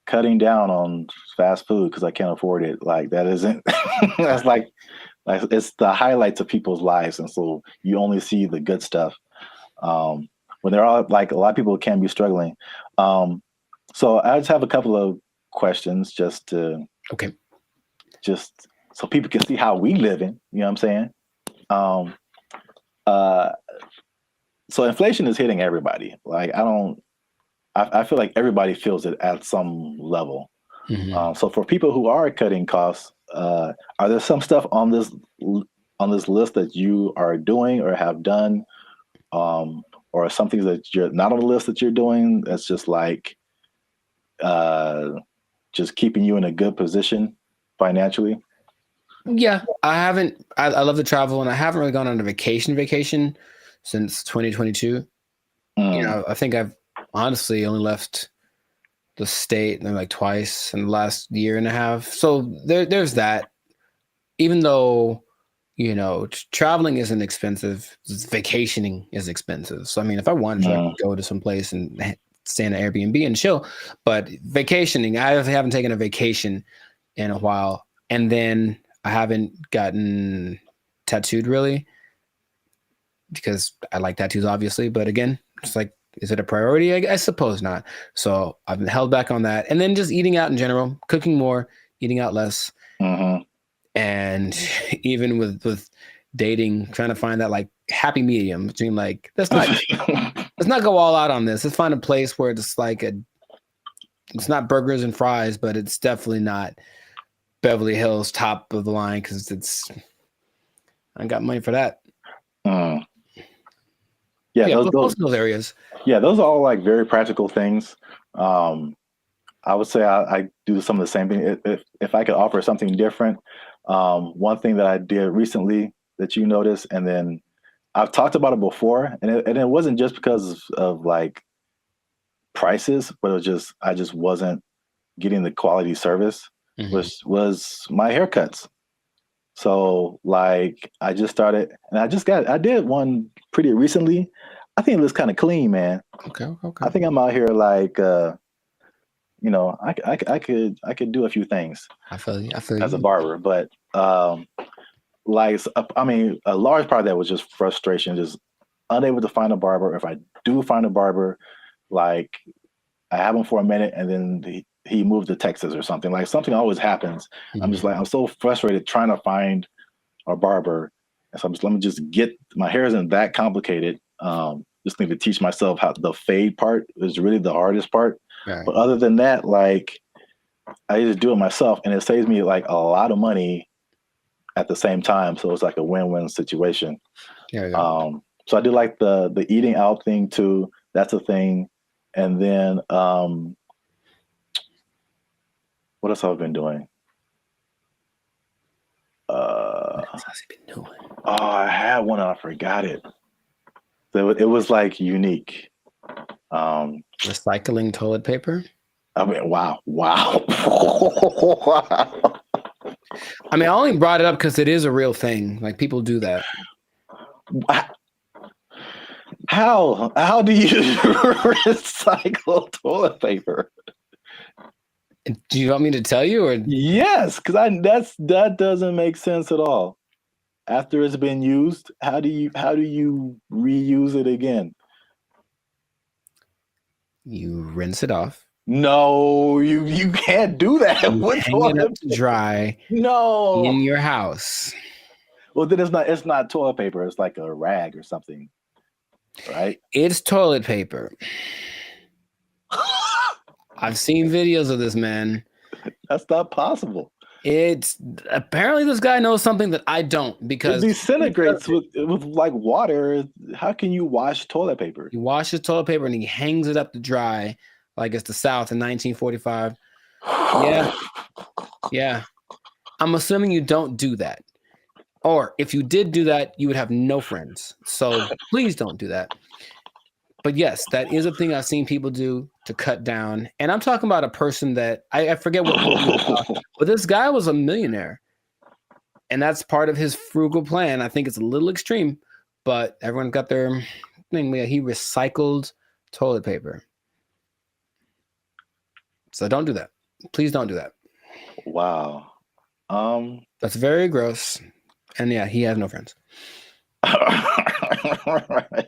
cutting down on fast food because I can't afford it. Like that isn't, that's like it's the highlights of people's lives. And so you only see the good stuff. When they're all like, a lot of people can be struggling. So I just have a couple of questions just so people can see how we living, you know what I'm saying? So inflation is hitting everybody. Like I feel like everybody feels it at some level. So for people who are cutting costs, are there some stuff on this list that you are doing or have done, or some things that you're not on the list that you're doing that's just like just keeping you in a good position financially? Yeah, I haven't. I love to travel, and I haven't really gone on a vacation since 2022. You know, I think I've honestly only left the state like twice in the last year and a half. So there's that. Even though, you know, traveling isn't expensive, vacationing is expensive. So I mean, if I wanted to, I could go to some place and stay in an Airbnb and chill. But vacationing, I haven't taken a vacation in a while, and then I haven't gotten tattooed really because I like tattoos, obviously. But again, it's like, is it a priority? I suppose not. So I've been held back on that. And then just eating out in general, cooking more, eating out less. And even with dating, trying to find that like happy medium between like, let's not go all out on this. Let's find a place where it's like it's not burgers and fries, but it's definitely not Beverly Hills top of the line because I got money for that. Yeah, those areas. Yeah, those are all like very practical things. I would say I do some of the same thing. If I could offer something different, one thing that I did recently that you noticed, and then I've talked about it before, and it wasn't just because of like prices, but it was just I just wasn't getting the quality service. Was my haircuts. So like I just started, and I did one pretty recently. I think it looks kind of clean, man. Okay. I think I'm out here like, you know, I could do a few things. I feel you. As a barber, but like I mean, a large part of that was just frustration, just unable to find a barber. If I do find a barber, like I have him for a minute, and then he moved to Texas or something. Like something always happens. I'm just like I'm so frustrated trying to find a barber. And so let me just get my hair isn't that complicated. Just need to teach myself how the fade part is really the hardest part. Right. But other than that, like I just do it myself, and it saves me like a lot of money at the same time. So it's like a win-win situation. Yeah. So I do like the eating out thing too. That's a thing. And then what else have I been doing? What else has he been doing? Oh, I had one and I forgot it. So it was like unique. Recycling toilet paper. I mean, wow. I mean, I only brought it up because it is a real thing. Like people do that. How do you recycle toilet paper? Do you want me to tell you, or yes? Because that doesn't make sense at all. After it's been used, how do you reuse it again? You rinse it off. No, you can't do that. Hang it up to dry. No, in your house. Well, then it's not toilet paper. It's like a rag or something, right? It's toilet paper. I've seen videos of this, man. That's not possible. It's apparently this guy knows something that I don't, because it disintegrates with like water. How can you wash toilet paper? He washes toilet paper and he hangs it up to dry like it's the South in 1945. Yeah. I'm assuming you don't do that. Or if you did do that, you would have no friends. So please don't do that. But yes, that is a thing I've seen people do to cut down. And I'm talking about a person that I forget what quote you saw, but this guy was a millionaire. And that's part of his frugal plan. I think it's a little extreme, but everyone got their thing. He recycled toilet paper. So don't do that. Please don't do that. Wow. That's very gross. And yeah, he has no friends. Right.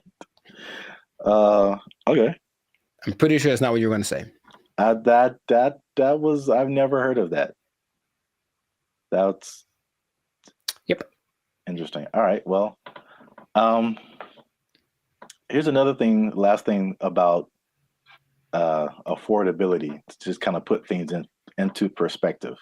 Okay. I'm pretty sure that's not what you were going to say. That was, I've never heard of that. That's interesting. All right. Well, here's another thing, last thing about affordability, to just kind of put things into perspective.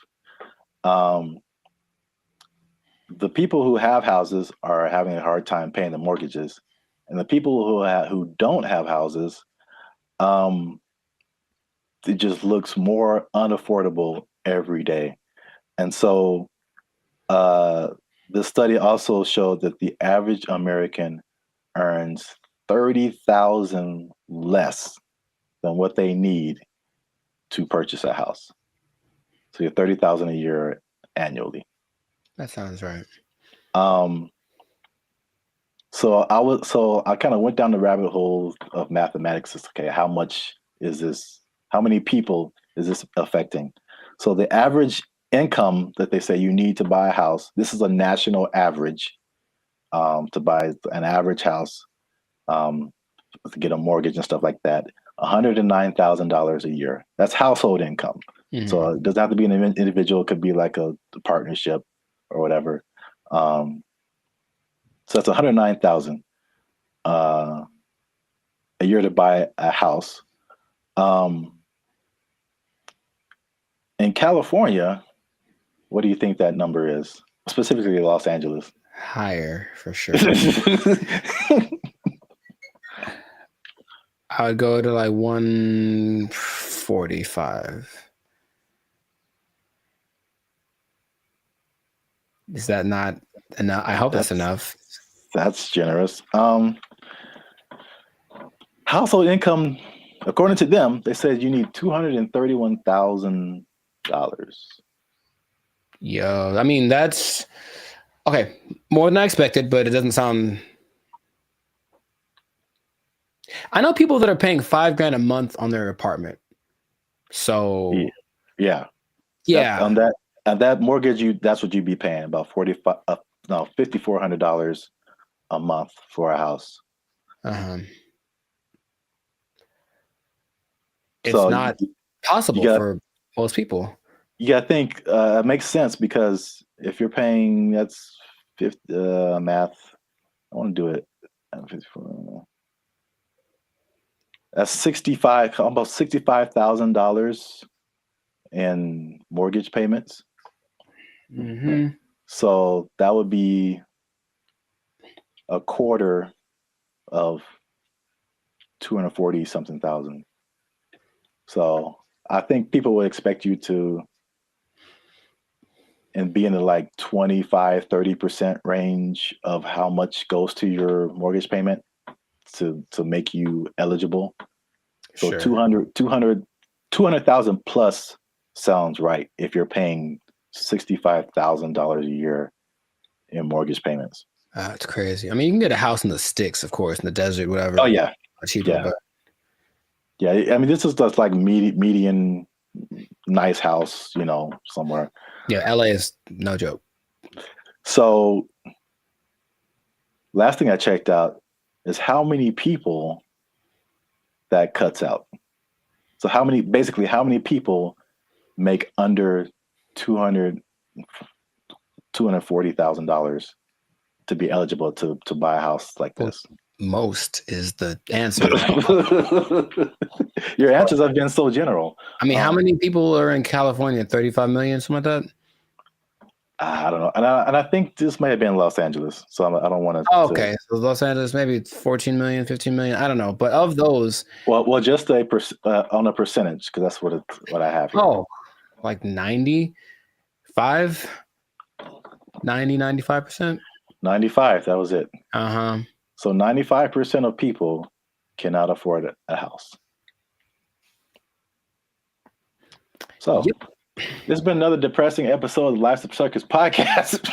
The people who have houses are having a hard time paying the mortgages, and the people who don't have houses, it just looks more unaffordable every day. And so the study also showed that the average American earns $30,000 less than what they need to purchase a house. So you're $30,000 a year annually. That sounds right. So I kind of went down the rabbit hole of mathematics. Okay, how much is this? How many people is this affecting? So the average income that they say you need to buy a house, this is a national average, to buy an average house, to get a mortgage and stuff like that, $109,000 a year. That's household income. Mm-hmm. So it doesn't have to be an individual. It could be like a partnership or whatever. So that's $109,000 a year to buy a house. In California, what do you think that number is? Specifically Los Angeles. Higher, for sure. I would go to like 145. Is that not enough? I hope that's enough. That's generous. Household income, according to them, they said you need $231,000. Yo, I mean, that's okay. More than I expected, but it doesn't sound. I know people that are paying $5,000 a month on their apartment. So yeah. Yeah. On that mortgage, that's what you'd be paying, about $5,400 a month for a house. It's not possible for most people. You gotta think it makes sense, because if you're paying, that's math. I want to do it. That's almost $65,000 in mortgage payments. Mm-hmm. So that would be a quarter of 240 something thousand. So I think people would expect you to be in the like 25-30% range of how much goes to your mortgage payment to make you eligible. So Sure. 200,000 plus sounds right if you're paying $65,000 a year in mortgage payments. It's crazy. I mean, you can get a house in the sticks, of course, in the desert, whatever. Oh yeah, cheaper. Yeah. But Yeah, I mean, this is just like median nice house, somewhere. yeah, LA is no joke. So last thing I checked out is how many people that cuts out. So how many people make under $240,000 to be eligible to buy a house like this? Most is the answer. Your answers have been so general. I mean, how many people are in California? 35 million, something like that? I don't know. And I think this may have been Los Angeles. So I don't want to. Oh, okay. So Los Angeles, maybe 14 million, 15 million. I don't know. But of those. Well, just on a percentage, because that's what I have here. Oh, like 95%? 95. That was it. So 95% of people cannot afford a house. So this has been another depressing episode of the Life's a Circus podcast.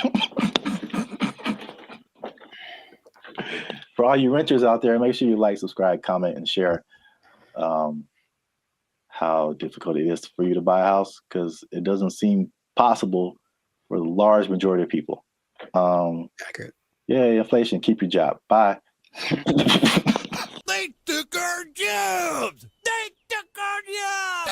For all you renters out there, make sure you like, subscribe, comment, and share how difficult it is for you to buy a house, because it doesn't seem possible for the large majority of people. Accurate. Yeah, inflation. Keep your job. Bye. They took our jobs! They took our jobs!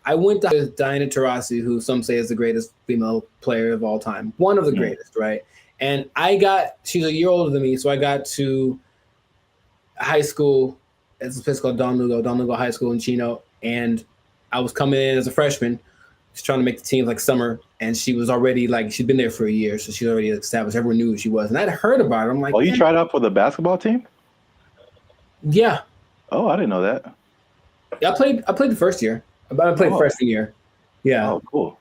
I went to Diana Taurasi, who some say is the greatest female player of all time. One of the greatest, right? And she's a year older than me, so I got to high school. It's a place called Don Lugo High School in Chino. And I was coming in as a freshman, just trying to make the team like summer. And she was already she'd been there for a year, so she's already established. Everyone knew who she was. And I'd heard about her. I'm like, oh, you tried out for the basketball team? Yeah. Oh, I didn't know that. Yeah, I played the first year. I played freshman year. Yeah. Oh, cool.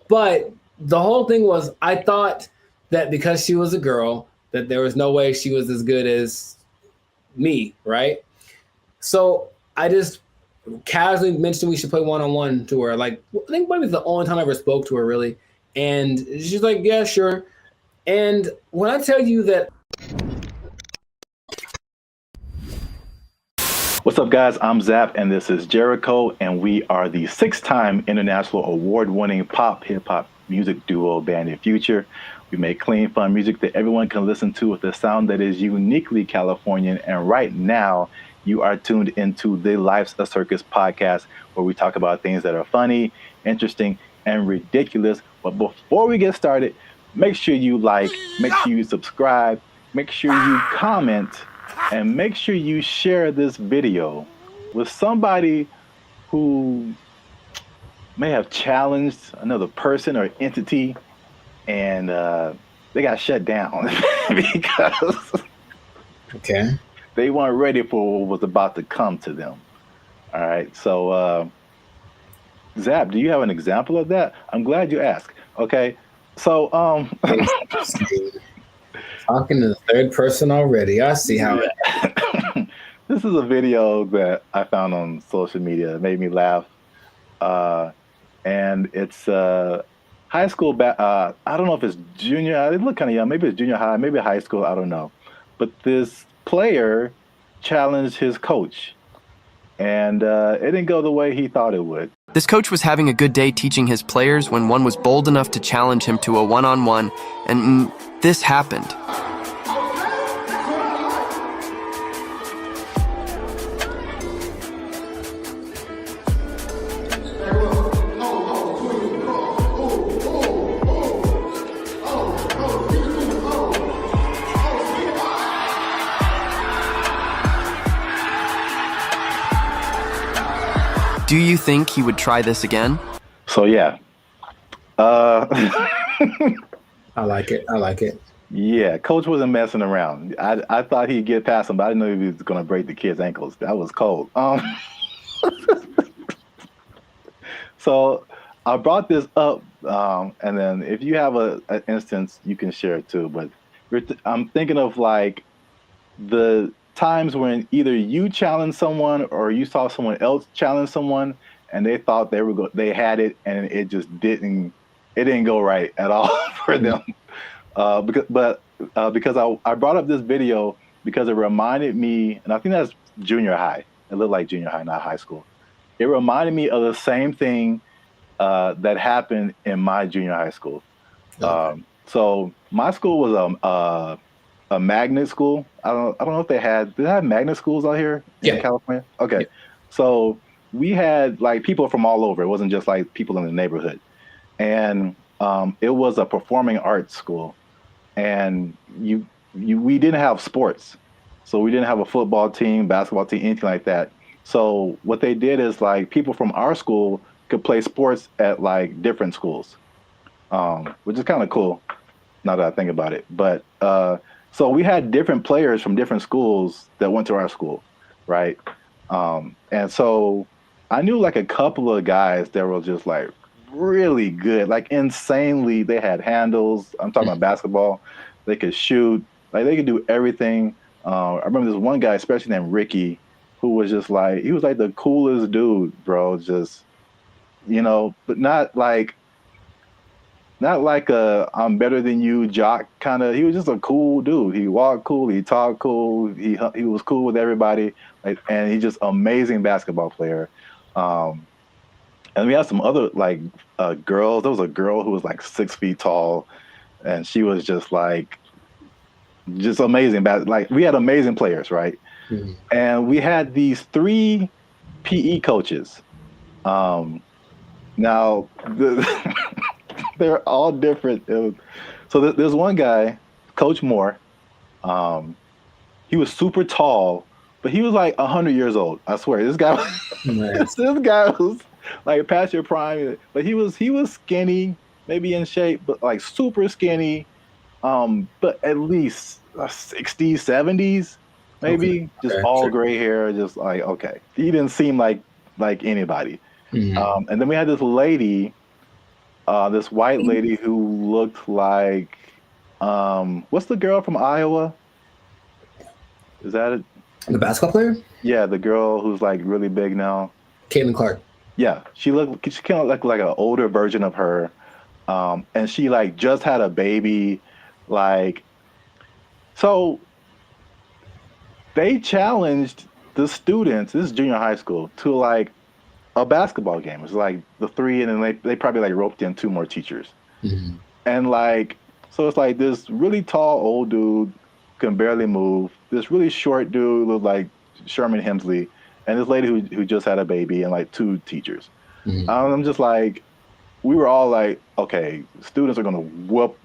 But the whole thing was, I thought that because she was a girl, that there was no way she was as good as me, right? So I just casually mentioned we should play one-on-one to her. Like, I think maybe it's the only time I ever spoke to her, really. And she's like, yeah, sure. And when I tell you that... What's up, guys? I'm Zap, and this is Jericho, and we are the 6-time international award-winning pop hip-hop music duo BrandBee Future. We make clean, fun music that everyone can listen to with a sound that is uniquely Californian. And right now, you are tuned into the Life's a Circus podcast, where we talk about things that are funny, interesting, and ridiculous. But before we get started, make sure you like, make sure you subscribe, make sure you comment, and make sure you share this video with somebody who may have challenged another person or entity, and they got shut down because they weren't ready for what was about to come to them. All right. So, Zap, do you have an example of that? I'm glad you asked. Okay. So, talking to the third person already. I see how it. This is a video that I found on social media. It made me laugh. And it's high school. I don't know if it's junior. It looked kind of young. Maybe it's junior high. Maybe high school. I don't know. But this player challenged his coach, and it didn't go the way he thought it would. This coach was having a good day teaching his players when one was bold enough to challenge him to a one-on-one, and this happened. Do you think he would try this again? So yeah. I like it. Yeah, coach wasn't messing around. I thought he'd get past him, but I didn't know he was going to break the kid's ankles. That was cold. So I brought this up, and then if you have an instance, you can share it too. But I'm thinking of like the times when either you challenged someone or you saw someone else challenge someone, and they thought they had it, and it just didn't go right at all for them. Because I brought up this video because it reminded me, and I think that's junior high. It looked like junior high, not high school. It reminded me of the same thing that happened in my junior high school. Okay. So my school was a magnet school. I don't know if did they have magnet schools out here in California? Okay. Yeah. So we had like people from all over. It wasn't just like people in the neighborhood. And it was a performing arts school. And we didn't have sports. So we didn't have a football team, basketball team, anything like that. So what they did is like people from our school could play sports at like different schools, which is kind of cool now that I think about it. But so we had different players from different schools that went to our school, right? And so I knew like a couple of guys that were just like really good, like insanely. They had handles. I'm talking about basketball. They could shoot. Like they could do everything. I remember this one guy, especially named Ricky, who was just like, he was like the coolest dude, bro. Just, but not like a I'm better than you jock kind of. He was just a cool dude. He walked cool. He talked cool. He was cool with everybody. Like, and he's just amazing basketball player. And we had some other girls. There was a girl who was like 6 feet tall, and she was just amazing. Like we had amazing players, right? Mm-hmm. And we had these 3 PE coaches. Now they're all different. So there's one guy, Coach Moore. He was super tall, but he was like 100 years old. I swear, this guy. This guy was like past your prime, but he was skinny, maybe in shape, but like super skinny. But at least 60s, 70s, maybe. Okay. Just all gray hair, just like, okay. He didn't seem like anybody. Mm-hmm. And then we had this lady, this white lady who looked like, what's the girl from Iowa? Is that it? The basketball player? Yeah, the girl who's like really big now. Caitlin Clark. Yeah, she kind of looked like an older version of her. And she like just had a baby. So they challenged the students, this is junior high school, to like a basketball game. It was like the 3, and then they probably like roped in 2 more teachers. Mm-hmm. And so it's like this really tall old dude can barely move. This really short dude looked like Sherman Hemsley, and this lady who just had a baby, and like 2 teachers. Mm-hmm. I'm just like, we were all like, okay, students are gonna whoop.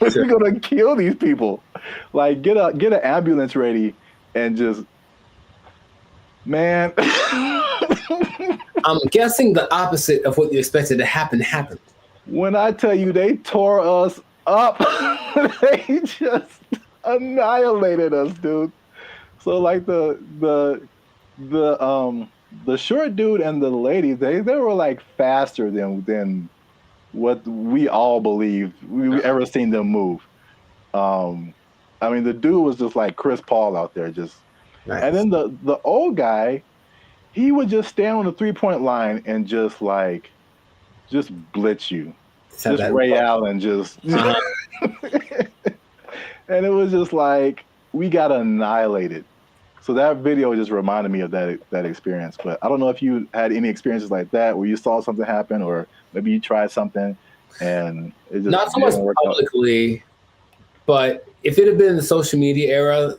We're gonna kill these people. Like, get an ambulance ready, and just, man. I'm guessing the opposite of what you expected to happen happened. When I tell you they tore us up, they just annihilated us, dude. So like the short dude and the lady, they were like faster than what we all believed we ever seen them move. I mean, the dude was just like Chris Paul out there, just. Nice. And then the old guy, he would just stand on the 3-point line and just blitz you, just Ray Allen, just. And it was just like, we got annihilated. So that video just reminded me of that experience. But I don't know if you had any experiences like that where you saw something happen, or maybe you tried something and it just not so much publicly, but if it had been the social media era,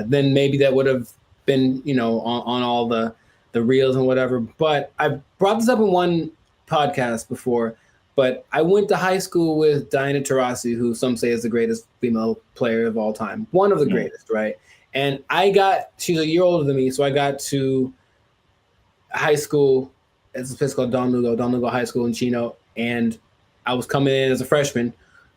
then maybe that would have been, on all the reels and whatever. But I brought this up in one podcast before. But I went to high school with Diana Taurasi, who some say is the greatest female player of all time. One of the greatest, right? And she's a year older than me, so I got to high school. It's a place called Don Lugo High School in Chino. And I was coming in as a freshman,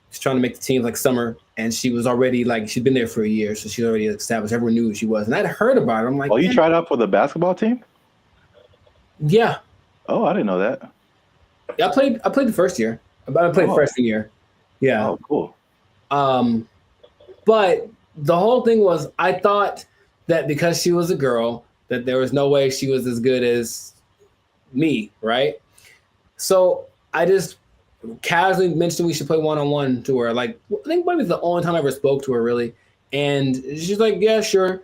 just trying to make the team like summer. And she was already she'd been there for a year, so she's already established. Everyone knew who she was. And I'd heard about her. I'm like, oh, you tried out for the basketball team? Yeah. Oh, I didn't know that. Yeah, I played the first year. I played freshman year. Yeah. Oh, cool. But the whole thing was, I thought that because she was a girl, that there was no way she was as good as me, right? So I just casually mentioned we should play one-on-one to her. Like, I think maybe it's the only time I ever spoke to her, really. And she's like, yeah, sure.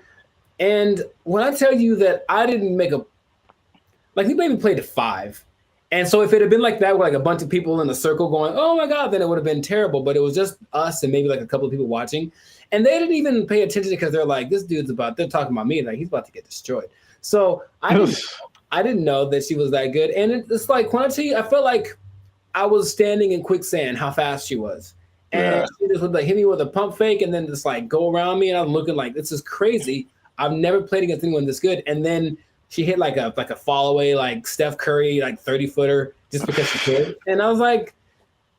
And when I tell you that I didn't make we maybe played to 5. And so if it had been like that with like a bunch of people in a circle going, oh my God, then it would have been terrible. But it was just us and maybe like a couple of people watching. And they didn't even pay attention because they're like, they're talking about me. Like, he's about to get destroyed. So I didn't know that she was that good. And it's like, when I tell you, I felt like I was standing in quicksand, how fast she was. And she just would hit me with a pump fake and then just go around me. And I'm looking like, this is crazy. I've never played against anyone this good. And then she hit like a fall away, like Steph Curry, 30-footer just because she could. And I was like,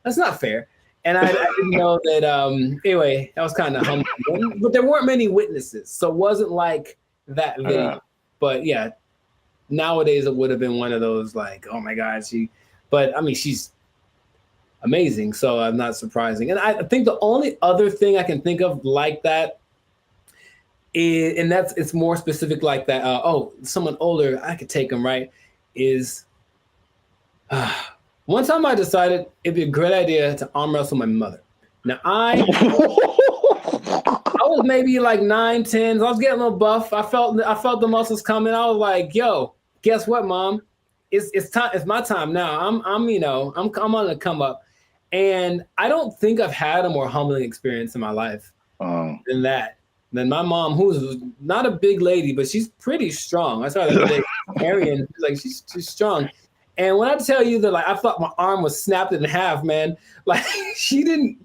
that's not fair. And I didn't know that. Anyway, that was kind of humbling. But there weren't many witnesses. So it wasn't like that video. But yeah, nowadays it would have been one of those oh my God, she But I mean, she's amazing, so I'm not surprising. And I think the only other thing I can think of like that is, and it's more specific like that. Someone older, I could take them, right? Is one time I decided it'd be a great idea to arm wrestle my mother. Now I was maybe like 9, 10. I was getting a little buff. I felt the muscles coming. I was like, yo, guess what, Mom? It's time. It's my time now. I'm on the come up. And I don't think I've had a more humbling experience in my life than that. Than my mom, who's not a big lady, but she's pretty strong. I saw her the other day, Arian, like she's strong. And when I tell you that, like, I thought my arm was snapped in half, man. Like she didn't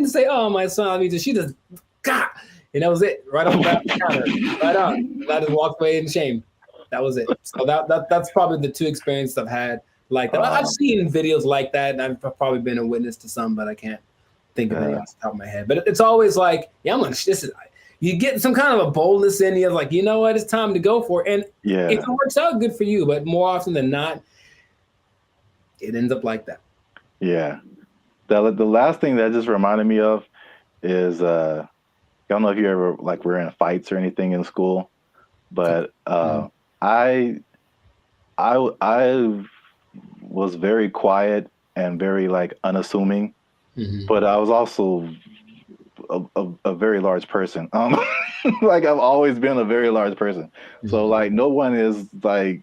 say, "Oh, my son," I mean, she just, God, and that was it, right on the counter, right on. And I just walked away in shame. That was it. So that's probably the two experiences I've had like that. I've seen videos like that, and I've probably been a witness to some, but I can't think of any off the top of my head. But it's always like, yeah, you get some kind of a boldness in you, like, you know what, it's time to go for it. And if it works out, good for you. But more often than not, it ends up like that. Yeah. The last thing that just reminded me of is I don't know if you ever like were in fights or anything in school, but I was very quiet and very like unassuming, but I was also a very large person. Like I've always been a very large person. So like no one is like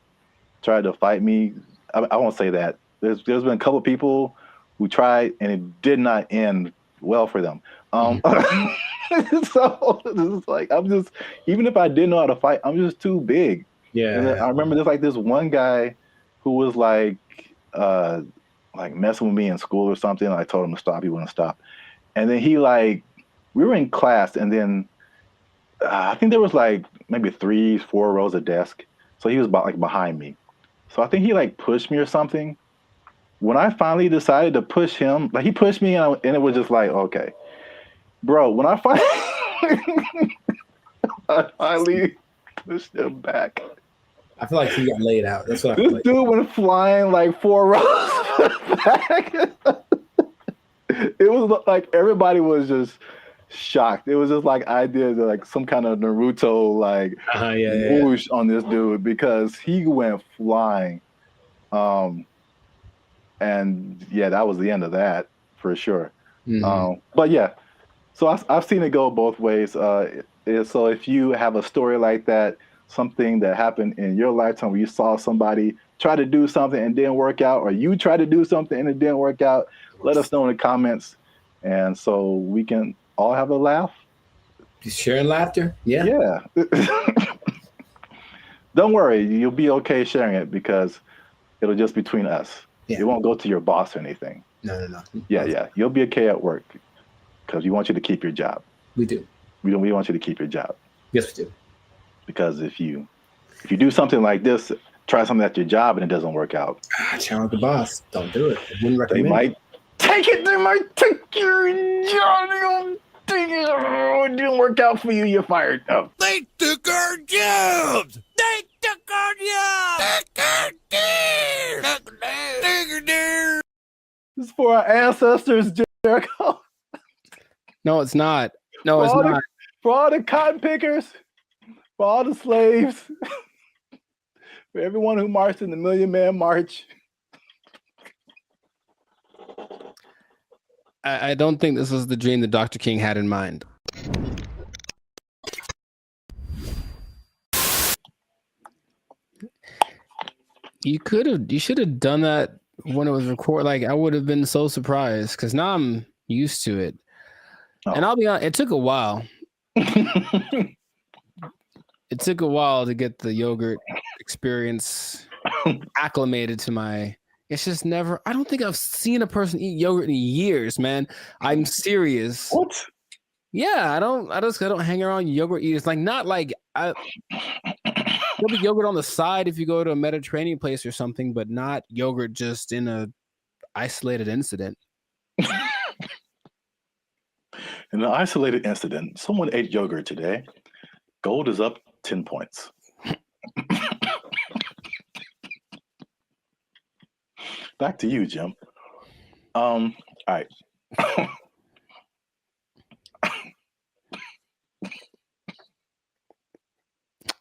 tried to fight me. I won't say that. There's been a couple people who tried and it did not end well for them. So it's like I'm just, even if I didn't know how to fight, I'm just too big. Yeah. And I remember there's like this one guy who was like messing with me in school or something. I told him to stop. He wouldn't stop. And then he like, we were in class, and then I think there was like maybe 3-4 rows of desk. So he was behind me. So I think he like pushed me or something. When I finally decided to push him, like he pushed me, and it was just like, okay, bro. When I finally pushed him back, I feel like he got laid out. That's what this dude went flying like 4 rows back. It was like everybody was just shocked. It was just like I did like some kind of Naruto like whoosh on this dude because he went flying. And yeah, that was the end of that for sure. But yeah, so I've seen it go both ways. So if you have a story like that, something that happened in your lifetime where you saw somebody try to do something and didn't work out, or you tried to do something and it didn't work out, let us know in the comments, and so we can all have a laugh. Just sharing laughter. Yeah. Don't worry, you'll be okay sharing it because it'll just between us. It won't go to your boss or anything. No. Yeah. You'll be okay at work because we want you to keep your job. We do. We want you to keep your job. Yes, we do. Because if you do something like this, try something at your job and it doesn't work out. Challenge the boss. Don't do it. I wouldn't recommend. They might take it. They might take your job. It didn't work out for you. You're fired. Oh. They took our jobs. They took our jobs. This is for our ancestors, Jericho. No, it's not. No, it's not. For all the cotton pickers, for all the slaves, for everyone who marched in the Million Man March. I don't think this was the dream that Dr. King had in mind. You should have done that when it was recorded. Like, I would have been so surprised because now I'm used to it. And I'll be honest, it took a while. It took a while to get the yogurt experience acclimated to my. It's just never. I don't think I've seen a person eat yogurt in years, man. I'm serious. What? Yeah, I don't hang around yogurt eaters. Like, not like there'll be yogurt on the side if you go to a Mediterranean place or something, but not yogurt just in a isolated incident. In an isolated incident, someone ate yogurt today. Gold is up 10 points. Back to you, Jim. All right.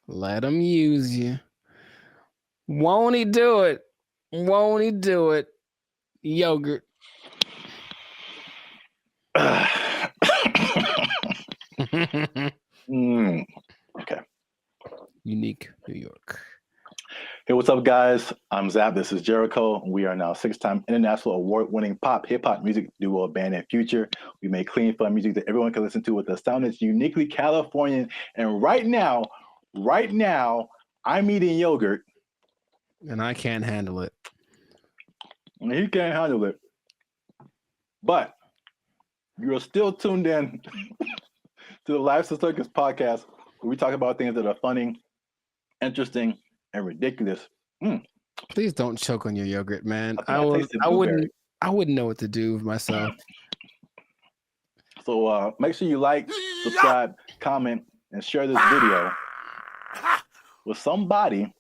Let him use you. Won't he do it? Won't he do it? Yogurt. Okay. Unique New York. Hey, what's up, guys? I'm Zap. This is Jericho. We are now 6-time international award-winning pop, hip-hop music duo band and future. We make clean, fun music that everyone can listen to with a sound that's uniquely Californian. And right now, I'm eating yogurt. And I can't handle it. And he can't handle it. But you're still tuned in to the Life's a Circus podcast, where we talk about things that are funny, interesting, and ridiculous. Please don't choke on your yogurt, man. I wouldn't know what to do with myself. So make sure you like, subscribe, comment, and share this video with somebody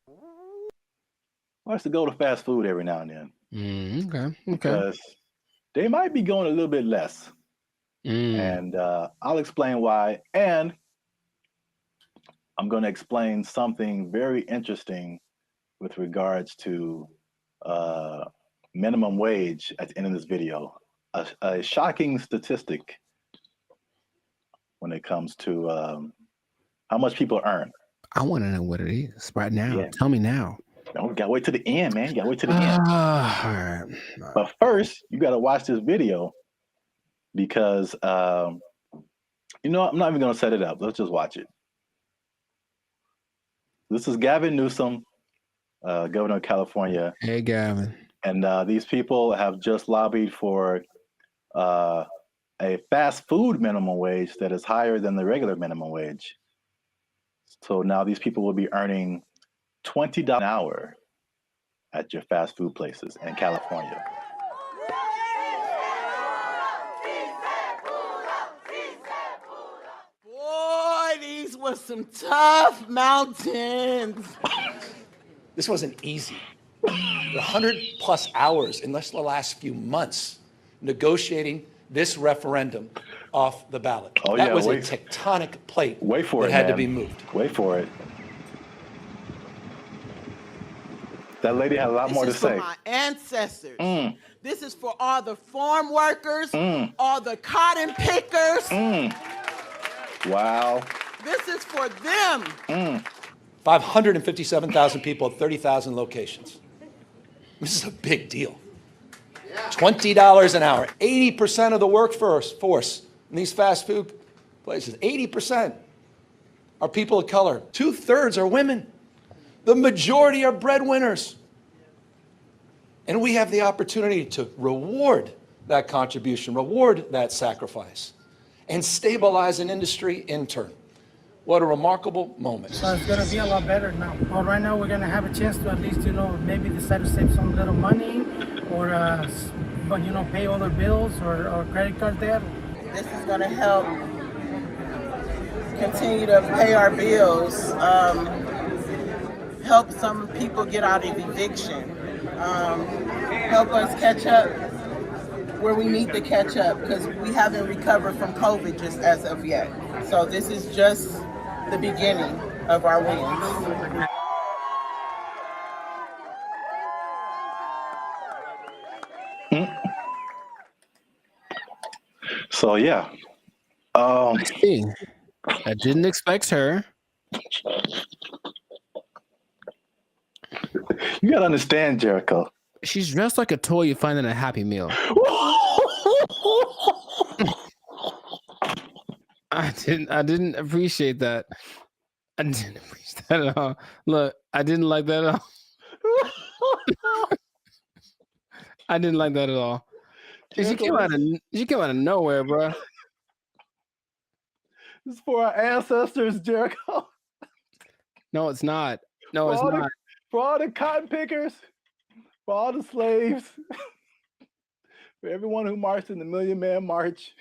who likes to go to fast food every now and then. Okay. Because they might be going a little bit less. And I'll explain why. And I'm going to explain something very interesting with regards to minimum wage at the end of this video. A shocking statistic when it comes to how much people earn. I want to know what it is right now. Yeah. Tell me now. No, gotta wait to the end, man. You gotta wait to the end. All right. But first, you gotta watch this video because I'm not even gonna set it up. Let's just watch it. This is Gavin Newsom, governor of California. Hey, Gavin. And these people have just lobbied for a fast food minimum wage that is higher than the regular minimum wage. So now these people will be earning $20 an hour at your fast food places in California. Boy, these were some tough mountains. This wasn't easy. 100 plus hours in just the last few months negotiating this referendum off the ballot. That was a tectonic plate that had to be moved. Wait for it. That lady had a lot more to say. This is for my ancestors. This is for all the farm workers, all the cotton pickers. Wow. This is for them. 557,000 people at 30,000 locations. This is a big deal. $20 an hour. 80% of the workforce in these fast food places, 80% are people of color. 2/3 are women. The majority are breadwinners. And we have the opportunity to reward that contribution, reward that sacrifice, and stabilize an industry in turn. What a remarkable moment. So it's going to be a lot better now. Well, right now we're going to have a chance to at least, maybe decide to save some little money or, pay all their bills or credit card debt. This is going to help continue to pay our bills, help some people get out of eviction, help us catch up where we need to catch up because we haven't recovered from COVID just as of yet. So this is just the beginning of our wins. So yeah. I didn't expect her. You gotta understand, Jericho. She's dressed like a toy you find in a Happy Meal. I didn't appreciate that. I didn't appreciate that at all. Look, I didn't like that at all. I didn't like that at all. She came out of nowhere, bro. This is for our ancestors, Jericho. No, it's not. No, it's not. For all the cotton pickers, for all the slaves, for everyone who marched in the Million Man March.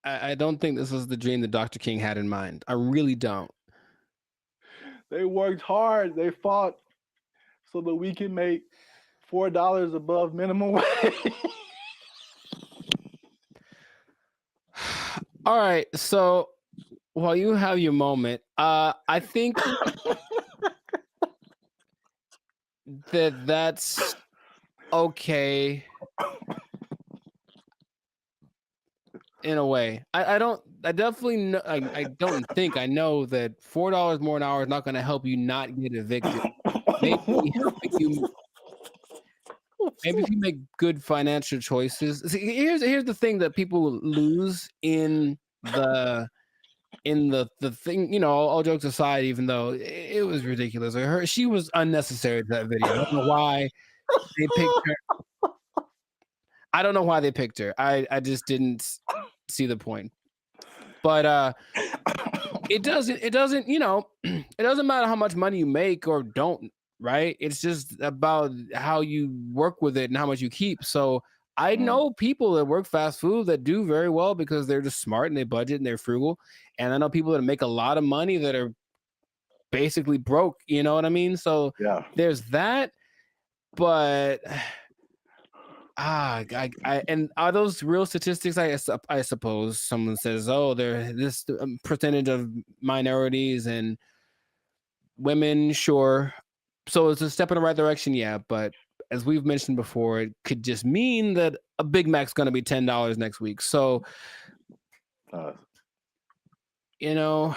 I don't think this was the dream that Dr. King had in mind. I really don't. They worked hard. They fought so that we can make $4 above minimum wage. All right, so while you have your moment, I think that's okay in a way. I definitely know, I don't think I know that $4 more an hour is not going to help you not get evicted. Maybe helping you. Maybe if you make good financial choices. See, here's the thing that people lose in the thing, you know, all jokes aside, even though it was ridiculous. She was unnecessary to that video. I don't know why they picked her. I don't know why they picked her. I just didn't see the point. But it doesn't, you know, it doesn't matter how much money you make or don't, right? It's just about how you work with it and how much you keep. So I know people that work fast food that do very well because they're just smart and they budget and they're frugal. And I know people that make a lot of money that are basically broke, you know what I mean? So yeah, there's that. But and are those real statistics? I suppose someone says, oh, there this percentage of minorities and women, sure. So it's a step in the right direction, yeah. But as we've mentioned before, it could just mean that a Big Mac's going to be $10 next week. So, you know,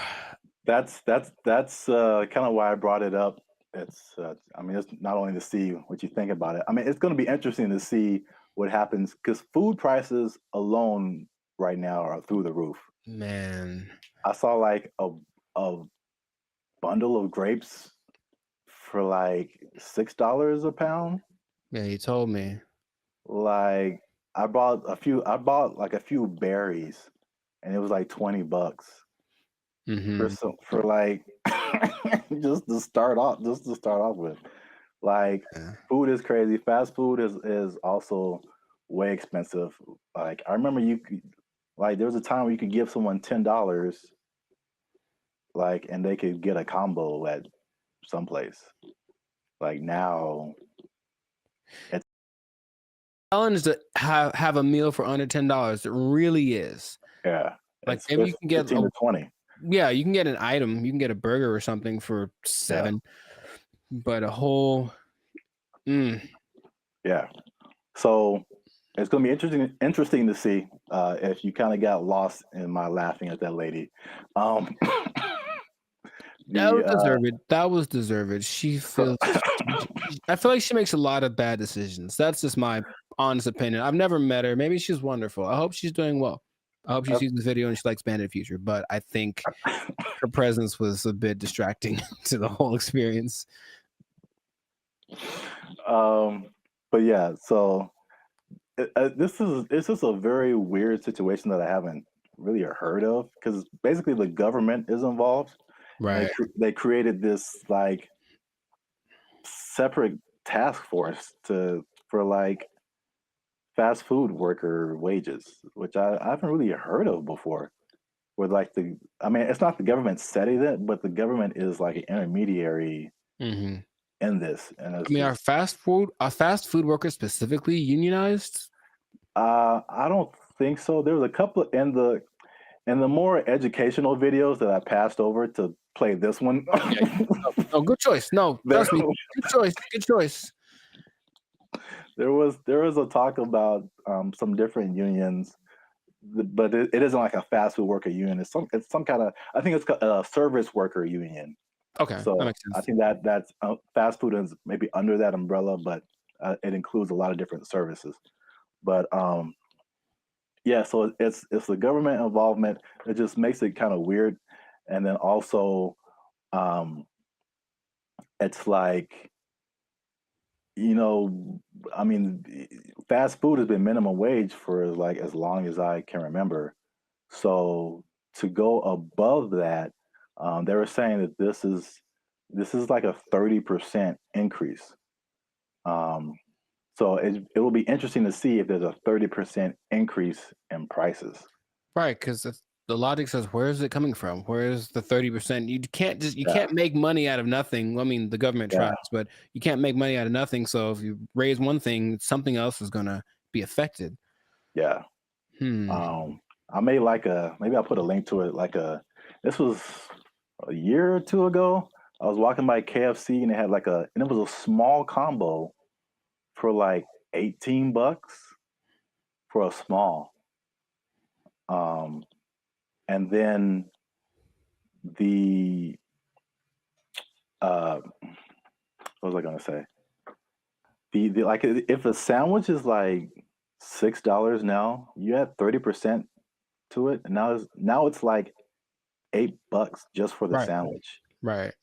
that's kind of why I brought it up. It's I mean, it's not only to see what you think about it. I mean, it's going to be interesting to see what happens because food prices alone right now are through the roof. Man, I saw like a bundle of grapes for like $6 a pound. Yeah, you told me. Like I bought like a few berries, and it was like $20 for like just to start off with. Like food is crazy. Fast food is also way expensive. Like I remember there was a time where you could give someone $10, like, and they could get a combo at someplace. Like now, it's challenge to have a meal for under $10. It really is. Yeah, like maybe you can get 15 to 20. Yeah, you can get an item. You can get a burger or something for $7, but a whole. Yeah. So it's going to be interesting to see if you kind of got lost in my laughing at that lady. That was deserved. That was deserved. She feels. I feel like she makes a lot of bad decisions. That's just my honest opinion. I've never met her. Maybe she's wonderful. I hope she's doing well. I hope she sees this video and she likes Bandit Future. But I think her presence was a bit distracting to the whole experience. But yeah, so this is a very weird situation that I haven't really heard of because basically the government is involved. Right. They created this like separate task force for like fast food worker wages, which I haven't really heard of before. Where like I mean, it's not the government setting it, but the government is like an intermediary in this. And I mean, are fast food workers specifically unionized? I don't think so. There was a couple in the more educational videos that I passed over to play this one. Oh, good choice. No, trust me. Good choice. Good choice. There was a talk about some different unions, but it isn't like a fast food worker union. It's some kind of, I think it's a service worker union. Okay, so that makes sense. I think that's fast food is maybe under that umbrella, but it includes a lot of different services. But yeah, so it's the government involvement. It just makes it kind of weird, and then also it's like, you know, I mean, fast food has been minimum wage for like as long as I can remember. So to go above that, they were saying that this is like a 30% increase. So it will be interesting to see if there's a 30% increase in prices. Right, because the logic says, where is it coming from? Where is the 30%? You can't make money out of nothing. I mean, the government tries, but you can't make money out of nothing. So if you raise one thing, something else is gonna be affected. Yeah. I made maybe I'll put a link to it. This was a year or two ago. I was walking by KFC and they had and it was a small combo for like $18 for a small. And then what was I gonna say? If a sandwich is like $6 now, you add 30% to it, and now it's like $8 just for the sandwich, right?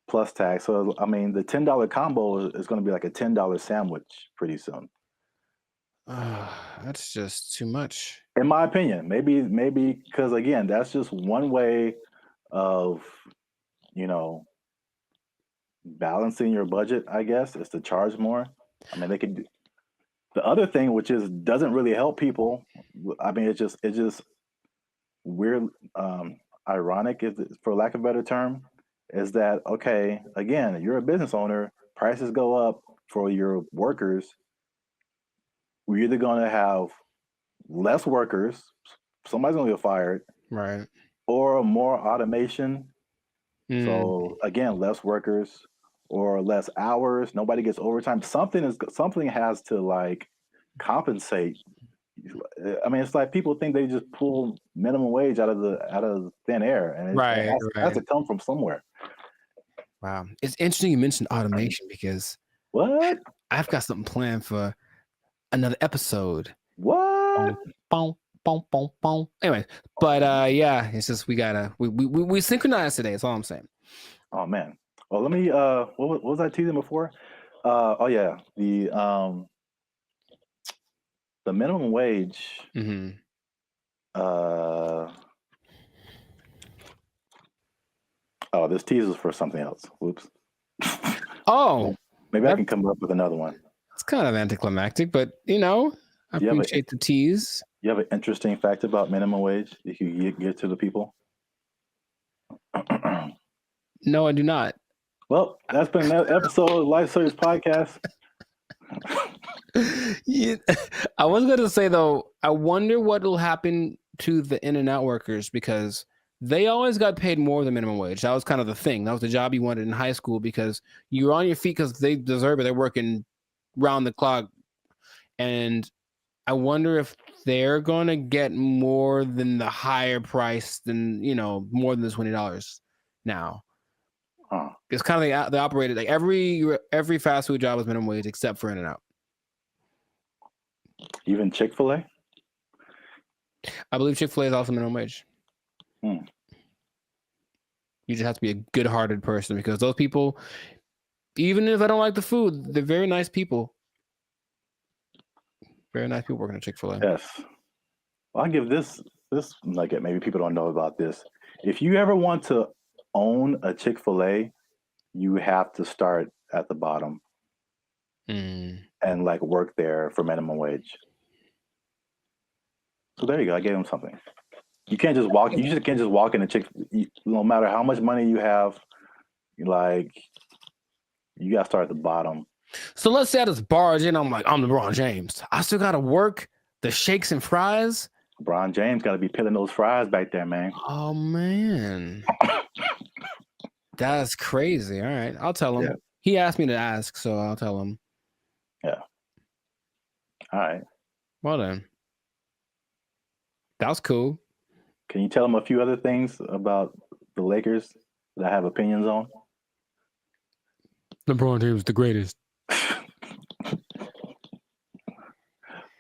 Plus tax. So I mean, the $10 combo is going to be like a $10 sandwich pretty soon. That's just too much, in my opinion. Maybe because again, that's just one way of balancing your budget. I guess is to charge more. I mean, they could do the other thing, which doesn't really help people. I mean, it's just weird, ironic, for lack of a better term, is that okay? Again, you're a business owner. Prices go up for your workers. We're either going to have less workers, somebody's going to get fired, right, or more automation. So again, less workers or less hours. Nobody gets overtime. Something has to compensate. I mean, it's like people think they just pull minimum wage out of thin air, and it has to come from somewhere. Wow, it's interesting you mentioned automation because I've got something planned for another episode. What? Boom, boom, boom, boom. Anyway, but yeah, it's just we synchronized today. That's all I'm saying. Oh man. Well, let me. What was I teasing before? Oh yeah, the minimum wage. Oh, this teaser is for something else. Whoops. Oh, maybe I can come up with another one. It's kind of anticlimactic, but I appreciate the tease. You have an interesting fact about minimum wage if you get to the people? No, I do not. Well, that's been another episode of Life Service Podcast. Yeah, I was going to say, though, I wonder what will happen to the in-and-out workers because they always got paid more than minimum wage. That was kind of the thing. That was the job you wanted in high school because you were on your feet because they deserve it. They're working round the clock. And I wonder if they're going to get more than the higher price than, more than the $20 now. It's kind of they operated like every fast food job is minimum wage except for In-N-Out. Even Chick-fil-A? I believe Chick-fil-A is also minimum wage. You just have to be a good-hearted person because those people, even if I don't like the food, they're very nice people. Very nice people working at Chick-fil-A. Yes. Well, I'll give this nugget. Maybe people don't know about this. If you ever want to own a Chick-fil-A, you have to start at the bottom and work there for minimum wage. So there you go. I gave him something. You can't just walk. You just can't just walk in a no matter how much money you have, you got to start at the bottom. So let's say I just barge in. I'm LeBron James. I still got to work the shakes and fries. LeBron James got to be peeling those fries back there, man. Oh man, that's crazy. All right, I'll tell him. Yeah. He asked me to ask, so I'll tell him. Yeah. All right. Well then, that was cool. Can you tell him a few other things about the Lakers that I have opinions on? LeBron James is the greatest.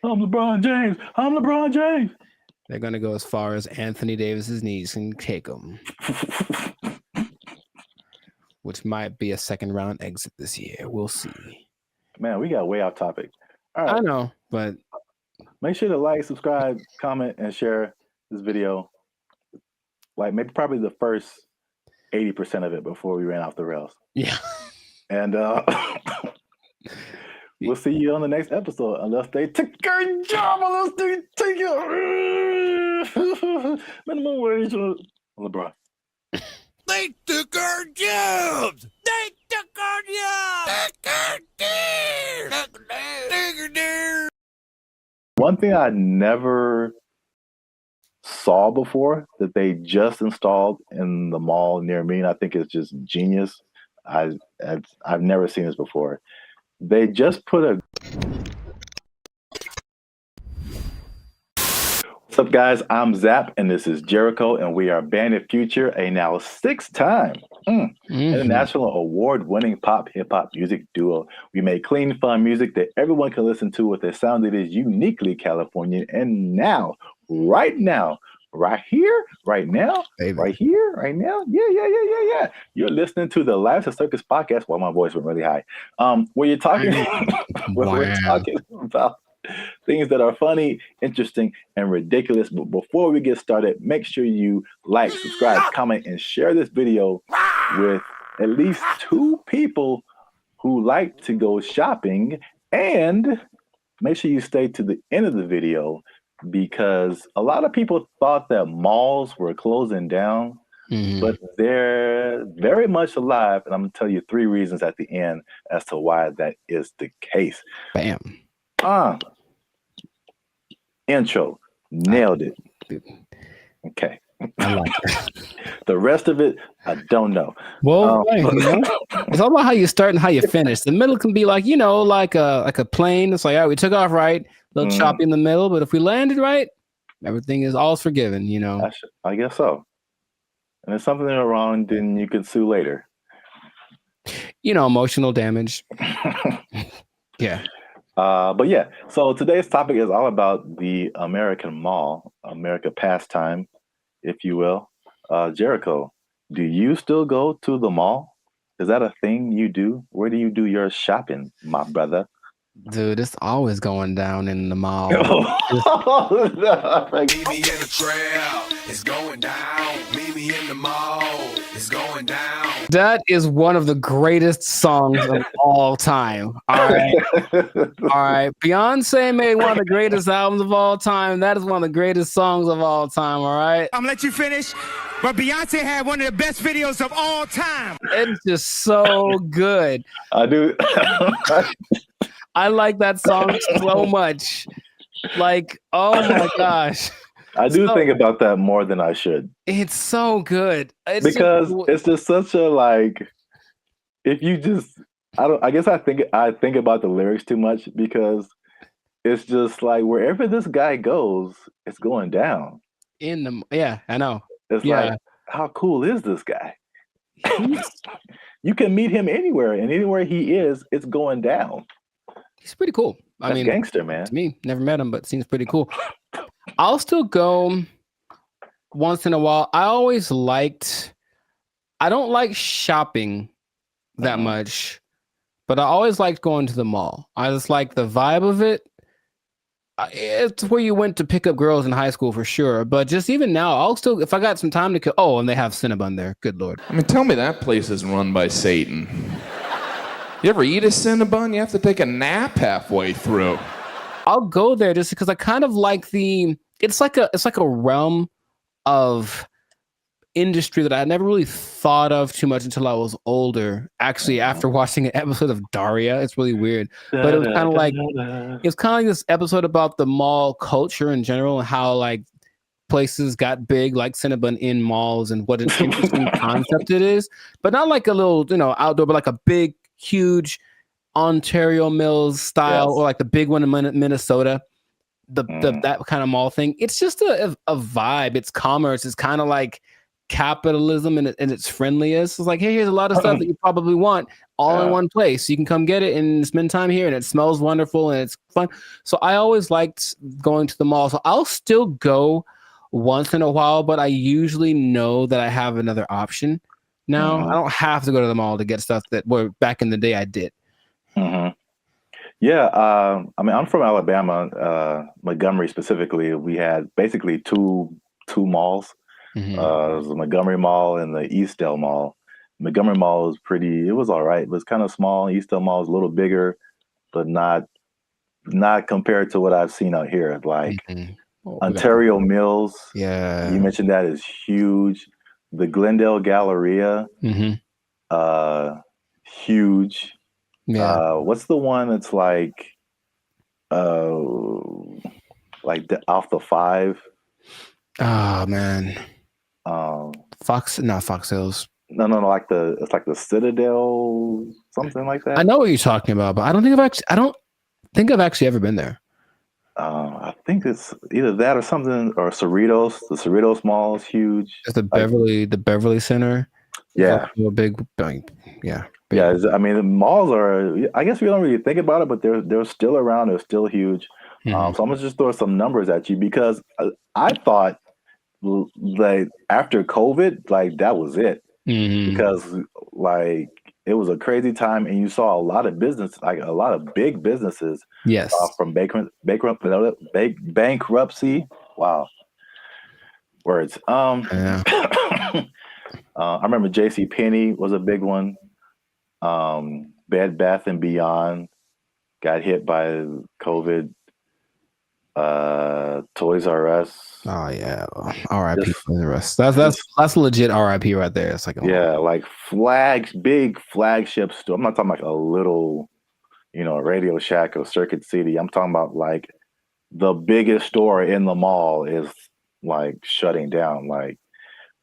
I'm LeBron James. I'm LeBron James. They're going to go as far as Anthony Davis's knees can take them. Which might be a second round exit this year. We'll see. Man, we got way off topic. All right. I know, but make sure to like, subscribe, comment, and share this video. Probably the first 80% of it before we ran off the rails. Yeah. And we'll see you on the next episode unless they take your job, unless they take your Minimum wage on LeBron. They took our jobs. They took our jobs. One thing I never saw before that they just installed in the mall near me, and I think it's just genius. I've never seen this before. They just put a. What's up, guys? I'm Zap, and this is Jericho, and we are Band of Future, a now 6-time international award-winning pop hip-hop music duo. We make clean, fun music that everyone can listen to with a sound that is uniquely Californian. And now, right here, right now, yeah. You're listening to the Lives of Circus podcast. Well, my voice went really high. Where you're talking, we're talking about things that are funny, interesting, and ridiculous. But before we get started, make sure you like, subscribe, comment, and share this video with at least 2 people who like to go shopping. And make sure you stay to the end of the video, because a lot of people thought that malls were closing down, but they're very much alive. And I'm going to tell you 3 reasons at the end as to why that is the case. Bam. Intro. Nailed it. Okay. I like it. The rest of it, I don't know. Well, it's all about how you start and how you finish. The middle can be like, like a plane. It's like, all right, we took off right, a little choppy in the middle, but if we landed right, everything is all forgiven, I guess so. And if something went wrong, then you can sue later. Emotional damage. Yeah. But yeah, so today's topic is all about the American mall, America pastime, if you will. Jericho, do you still go to the mall? Is that a thing you do? Where do you do your shopping, my brother? Dude, it's always going down in the mall. Meet me in the trail, it's going down. Meet me in the mall, it's going down. That is one of the greatest songs of all time. All right. Beyonce made one of the greatest albums of all time. That is one of the greatest songs of all time. All right. I'm gonna let you finish, but Beyonce had one of the best videos of all time. It's just so good. I do. I like that song so much. Like, oh my gosh. I do think about that more than I should. It's so good. It's just such a if you just I guess I think about the lyrics too much, because it's just like wherever this guy goes, it's going down. Yeah, I know. It's like, how cool is this guy? You can meet him anywhere, and anywhere he is, it's going down. He's pretty cool. I mean, gangster, man. To me, never met him, but seems pretty cool. I'll still go once in a while. I don't like shopping that much, but I always liked going to the mall. I just like the vibe of it. It's where you went to pick up girls in high school for sure. But just even now, I'll still, if I got some time to kill. Oh, and they have Cinnabon there. Good Lord. I mean, tell me that place is run by Satan. You ever eat a Cinnabon? You have to take a nap halfway through. I'll go there just because I kind of like it's like a realm of industry that I never really thought of too much until I was older. Actually, after watching an episode of Daria, it's really weird. But it was kind of like this episode about the mall culture in general and how like places got big like Cinnabon in malls and what an interesting concept it is. But not like a little, outdoor, but like a big, huge Ontario Mills style, or like the big one in Minnesota, that kind of mall thing. It's just a vibe. It's commerce. It's kind of like capitalism in its friendliest. It's like, hey, here's a lot of stuff that you probably want all in one place. You can come get it and spend time here, and it smells wonderful and it's fun. So I always liked going to the mall. So I'll still go once in a while, but I usually know that I have another option now. I don't have to go to the mall to get stuff that back in the day I did. Yeah, I mean, I'm from Alabama, Montgomery specifically. We had basically two malls. It was the Montgomery Mall and the Eastdale Mall. Montgomery Mall was it was all right. It was kind of small. Eastdale Mall was a little bigger, but not compared to what I've seen out here. Like, Ontario Mills. Yeah. You mentioned that is huge. The Glendale Galleria. Huge. Yeah. What's the one that's like off the 5? Oh man. Fox Hills. No, like it's like the Citadel, something like that. I know what you're talking about, but I don't think I've actually ever been there. I think it's either that or something, or Cerritos. The Cerritos Mall is huge. It's the Beverly Center. Yeah. A big, yeah. Yeah, I mean, the malls are, I guess we don't really think about it, but they're still around. They're still huge. So I'm going to just throw some numbers at you, because I thought, like, after COVID, like, that was it. Because, like, it was a crazy time, and you saw a lot of a lot of big businesses. Yes. From bankruptcy. Wow. Words. I remember JCPenney was a big one. Bed Bath and Beyond got hit by COVID. Toys R Us. Oh yeah, R.I.P. Toys R Us. That's legit R.I.P. right there. It's like like big flagship store. I'm not talking like a little, Radio Shack or Circuit City. I'm talking about like the biggest store in the mall is like shutting down. Like,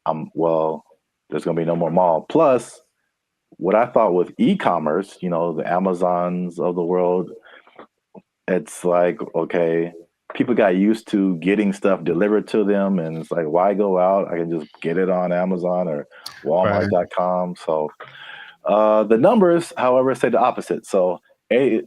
there's gonna be no more mall. Plus, what I thought with e-commerce, the Amazons of the world, it's like, okay, people got used to getting stuff delivered to them, and it's like, why go out? I can just get it on Amazon or Walmart.com. So the numbers, however, say the opposite. So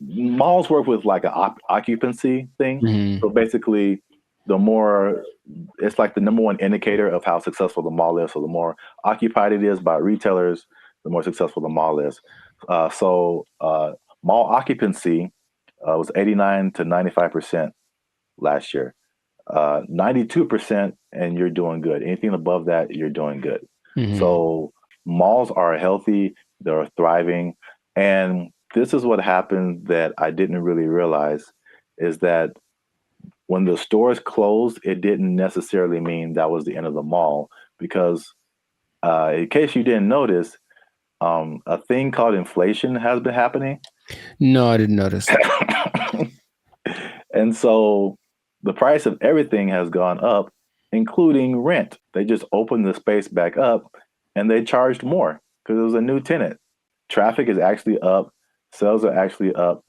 malls work with like an occupancy thing. So basically, it's like the number one indicator of how successful the mall is. So the more occupied it is by retailers, the more successful the mall is. So mall occupancy was 89 to 95% last year. 92%, and you're doing good. Anything above that, you're doing good. So malls are healthy, they're thriving. And this is what happened that I didn't really realize, is that when the stores closed, it didn't necessarily mean that was the end of the mall, because in case you didn't notice, a thing called inflation has been happening. No, I didn't notice. And so the price of everything has gone up, including rent. They just opened the space back up and they charged more because it was a new tenant. Traffic is actually up. Sales are actually up.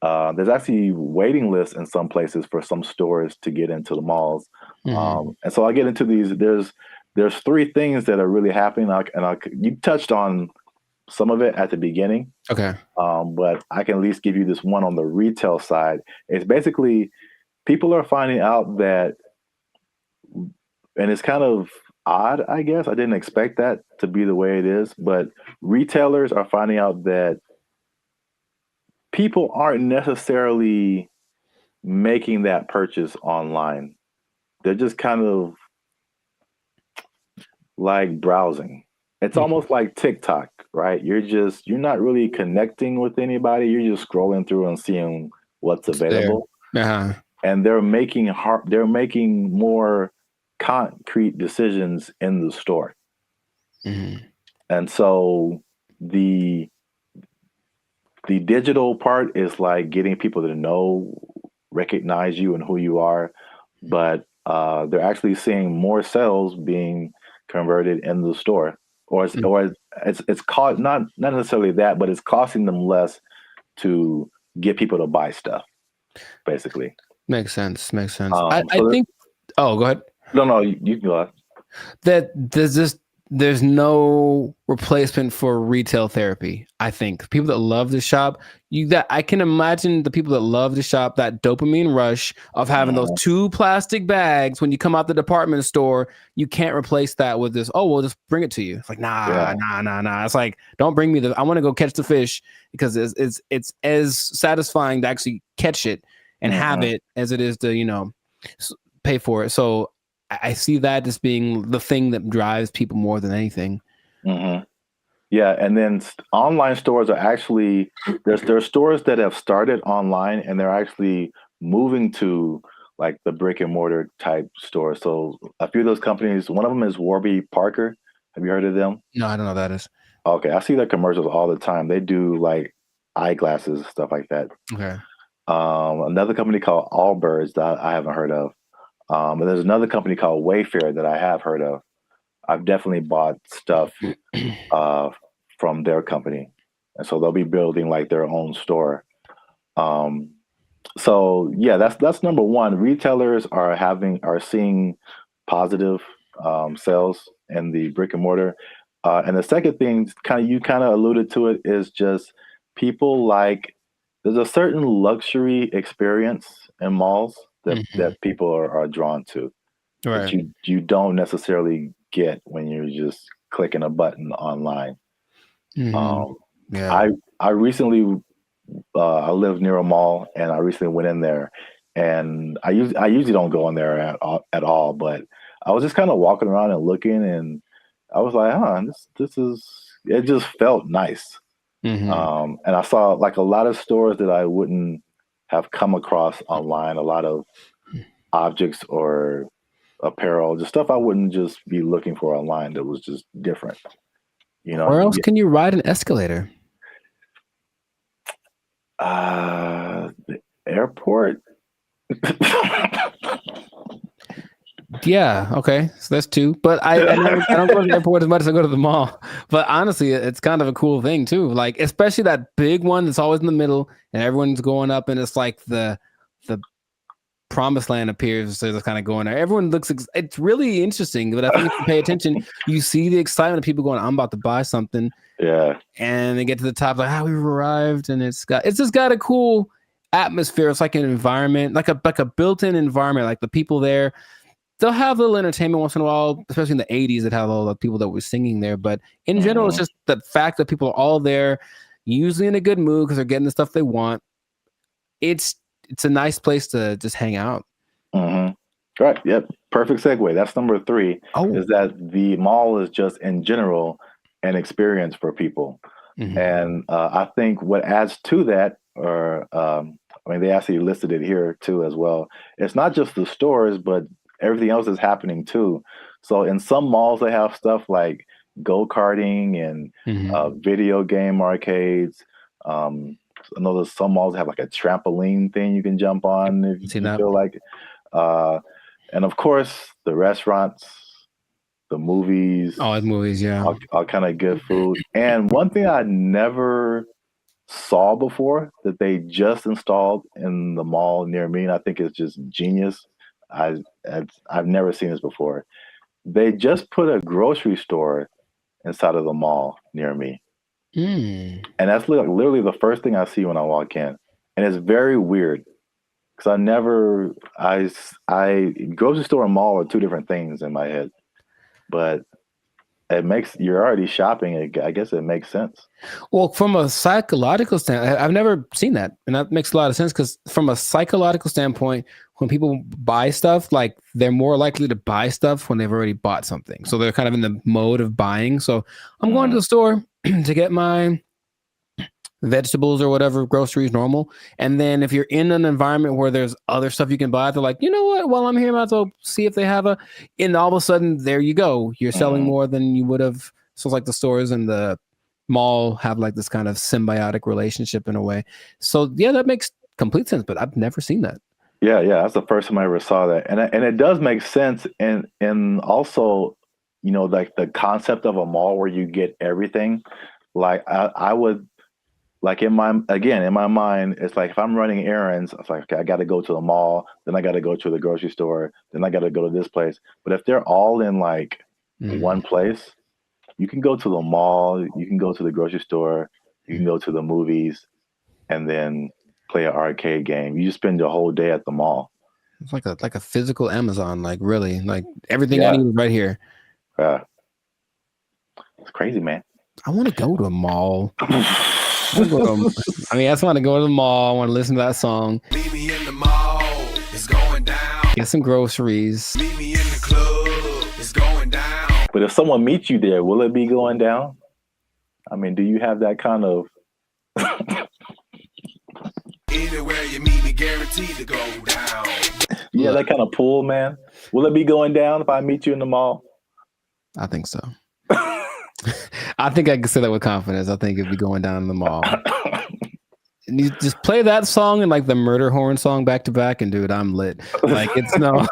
There's actually waiting lists in some places for some stores to get into the malls. And so I get into these. There's 3 things that are really happening. You touched on some of it at the beginning. Okay. But I can at least give you this one on the retail side. It's basically people are finding out that, and it's kind of odd, I guess. I didn't expect that to be the way it is, but retailers are finding out that people aren't necessarily making that purchase online. They're just kind of like browsing. It's almost like TikTok, right? You're not really connecting with anybody. You're just scrolling through and seeing what's available. And they're making more concrete decisions in the store. And so the digital part is like getting people to recognize you and who you are, but they're actually seeing more sales being converted in the store, or it's not necessarily that, but it's costing them less to get people to buy stuff, basically. Makes sense. I think. Oh, go ahead. No, you can go ahead. That there's no replacement for retail therapy. I think people that love to shop, I can imagine the people that love to shop, that dopamine rush of having those 2 plastic bags when you come out the department store. You can't replace that with this. Oh, we'll just bring it to you. It's like nah. It's like, don't bring me I want to go catch the fish, because it's as satisfying to actually catch it and have it as it is to pay for it. So I see that as being the thing that drives people more than anything. Yeah, and then online stores are actually there's stores that have started online, and they're actually moving to like the brick and mortar type stores. So a few of those companies, one of them is Warby Parker. Have you heard of them? No, I don't know what that is. Okay, I see their commercials all the time. They do like eyeglasses, stuff like that. Okay. Another company called Allbirds that I haven't heard of. And there's another company called Wayfair that I have heard of. I've definitely bought stuff from their company. And so they'll be building like their own store. So yeah, that's number one. Retailers are seeing positive sales in the brick and mortar. And the second thing, you kind of alluded to it, is just people like, there's a certain luxury experience in malls that people are drawn to. Right. That you don't necessarily get when you're just clicking a button online. Yeah. I recently I live near a mall, and I recently went in there, and I usually don't go in there at all, but I was just kind of walking around and looking, and I was like, this is, it just felt nice. And I saw like a lot of stores that I wouldn't have come across online, a lot of objects or apparel, just stuff I wouldn't just be looking for online that was just different. You know, Where else can you ride an escalator? The airport. Yeah, okay, so that's two. But I don't go to the airport as much as I go to the mall. But honestly, it's kind of a cool thing too. Like, especially that big one that's always in the middle, and everyone's going up, and it's like the promised land appears. So it's kind of going there. Everyone looks. It's really interesting. But I think if you pay attention, you see the excitement of people going, "I'm about to buy something." Yeah. And they get to the top, like, we've arrived, and it's just got a cool atmosphere. It's like an environment, like a built-in environment. Like the people there, they'll have a little entertainment once in a while, especially in the 80s that had all the people that were singing there. But in general, it's just the fact that people are all there, usually in a good mood because they're getting the stuff they want. It's a nice place to just hang out. Right. Yep. Perfect segue. That's number 3. Is that the mall is just in general an experience for people. And I think what adds to that, they actually listed it here too as well. It's not just the stores, but everything else is happening too. So in some malls, they have stuff like go-karting and video game arcades. I know there's some malls that have like a trampoline thing you can jump on if you feel like it. And of course, the restaurants, the movies. Oh, it's movies, yeah. All kind of good food. And one thing I never saw before that they just installed in the mall near me, and I think it's just genius. I've never seen this before. They just put a grocery store inside of the mall near me. And that's literally the first thing I see when I walk in. And it's very weird because grocery store and mall are two different things in my head. But you're already shopping. I guess it makes sense. Well, from a psychological standpoint, I've never seen that. And that makes a lot of sense because from a psychological standpoint, when people buy stuff, like they're more likely to buy stuff when they've already bought something. So they're kind of in the mode of buying. So I'm going to the store to get my vegetables or whatever, groceries, normal. And then if you're in an environment where there's other stuff you can buy, they're like, you know what, while I'm here, I might as well see if they have and all of a sudden, there you go. You're selling more than you would have. So it's like the stores and the mall have like this kind of symbiotic relationship in a way. So yeah, that makes complete sense, but I've never seen that. Yeah, that's the first time I ever saw that. And it does make sense. And also, like the concept of a mall where you get everything. Like I would, like in my mind, it's like if I'm running errands, it's like, okay, I got to go to the mall, then I got to go to the grocery store, then I got to go to this place. But if they're all in like one place, you can go to the mall, you can go to the grocery store, you can go to the movies, and then play an arcade game. You just spend the whole day at the mall. It's like a physical Amazon, like really, like everything I need is right here. Yeah, it's crazy, man. I want to go to a mall. I just want to go to the mall. I want to listen to that song. Meet me in the mall. It's going down. Get some groceries. Meet me in the club. It's going down. But if someone meets you there, will it be going down? I mean, do you have that kind of? Anywhere you meet me, guaranteed to go down. Yeah, that kind of pull, man. Will it be going down if I meet you in the mall? I think so. I think I can say that with confidence. I think it'll be going down in the mall. And you just play that song and like the murder horn song back to back, and dude, I'm lit. Like it's no.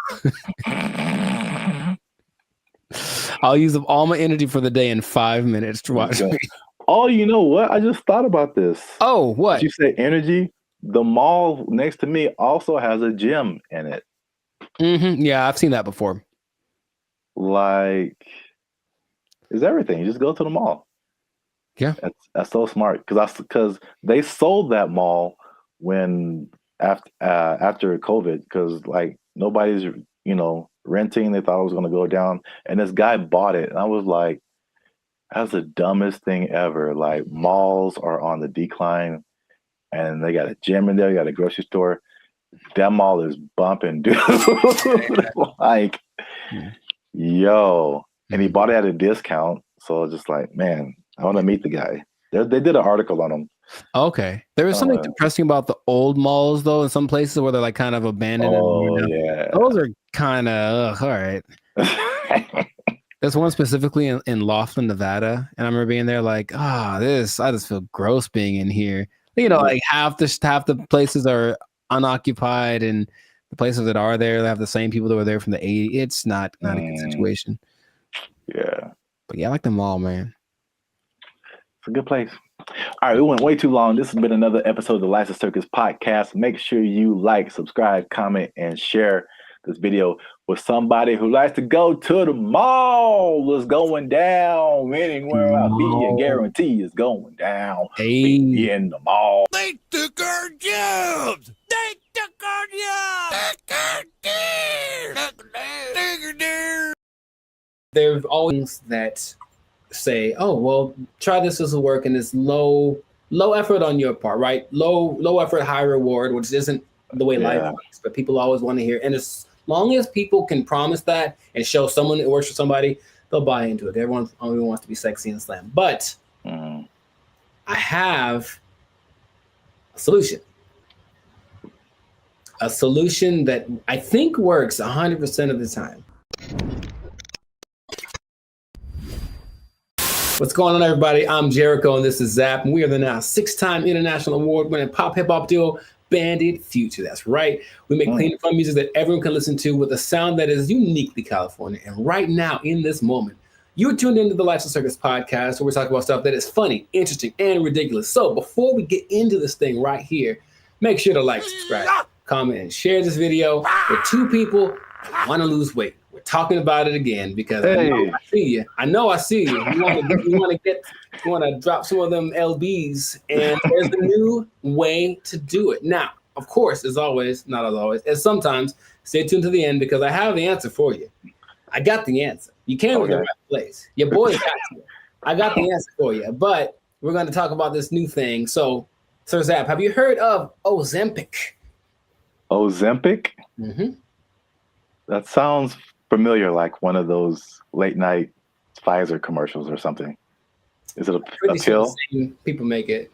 I'll use up all my energy for the day in 5 minutes to watch me. Oh, you know what? I just thought about this. Oh, what? Did you say energy? The mall next to me also has a gym in it. Mm-hmm. Yeah, I've seen that before. Like, it's everything. You just go to the mall. Yeah, that's so smart because they sold that mall when after COVID because like nobody's renting. They thought it was going to go down, and this guy bought it, and I was like, that's the dumbest thing ever. Like malls are on the decline, and they got a gym in there. You got a grocery store. That mall is bumping, dude. Like, yo, and he bought it at a discount. So I was just like, man, I want to meet the guy. They did an article on him. Okay, there was something depressing about the old malls, though. In some places where they're like kind of abandoned. Oh yeah, those are kind of all right. There's one specifically in Laughlin, Nevada, and I remember being there like, I just feel gross being in here. Like half the places are unoccupied, and the places that are there, they have the same people that were there from the 80s. It's not a good situation. Yeah, but yeah, I like the mall, man. It's a good place. All right, we went way too long. This has been another episode of the Lights of Circus podcast. Make sure you like, subscribe, comment, and share this video with somebody who likes to go to the mall. It's going down anywhere I be. You guarantee it's going down. Be in the mall. They took our jobs. They took our jobs. There's always that say, oh, well, try this will work, and it's low effort on your part, right? Low effort, high reward, which isn't the way life works, but people always want to hear. And as long as people can promise that and show someone it works for somebody, they'll buy into it. Everyone only wants to be sexy and slam. But I have a solution. A solution that I think works 100% of the time. What's going on, everybody? I'm Jericho, and this is Zap, and we are the now 6-time international award-winning pop hip-hop duo, Bandit Future. That's right. We make clean and fun music that everyone can listen to with a sound that is uniquely California. And right now, in this moment, you're tuned into the Lights of Circus podcast, where we're talking about stuff that is funny, interesting, and ridiculous. So before we get into this thing right here, make sure to like, subscribe, comment, and share this video with 2 people who want to lose weight. We're talking about it again because I know I see you. You want to drop some of them LBs, and there's a new way to do it. Now, of course, as always, not as always, as sometimes, stay tuned to the end because I have the answer for you. I got the answer. You came to the right place. Your boy got you. I got the answer for you, but we're going to talk about this new thing. So, Sir Zap, have you heard of Ozempic? Ozempic? Mm-hmm. That sounds familiar, like one of those late night Pfizer commercials or something. Is it a pill? Sure people make it.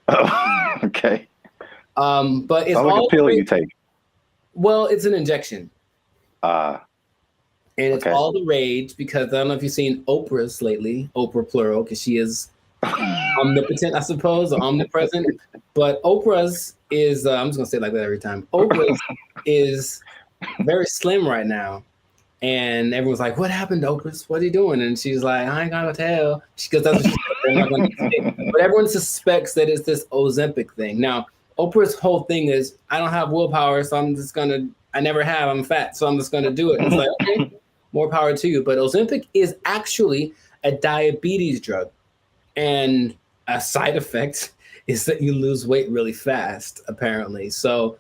Oh, okay. But it's all like a pill you take. Well, it's an injection. And it's all the rage because I don't know if you've seen Oprah's lately, Oprah plural, because she is omnipotent, I suppose, or omnipresent. But Oprah's is, I'm just going to say it like that every time. Oprah's is very slim right now. And everyone's like, what happened to Oprah? What are you doing? And she's like, I ain't gonna tell. Because that's what she said. They're not gonna say. But everyone suspects that it's this Ozempic thing. Now, Oprah's whole thing is, I don't have willpower, so I never have, I'm fat, so I'm just gonna do it. And it's like, okay, more power to you. But Ozempic is actually a diabetes drug. And a side effect is that you lose weight really fast, apparently. So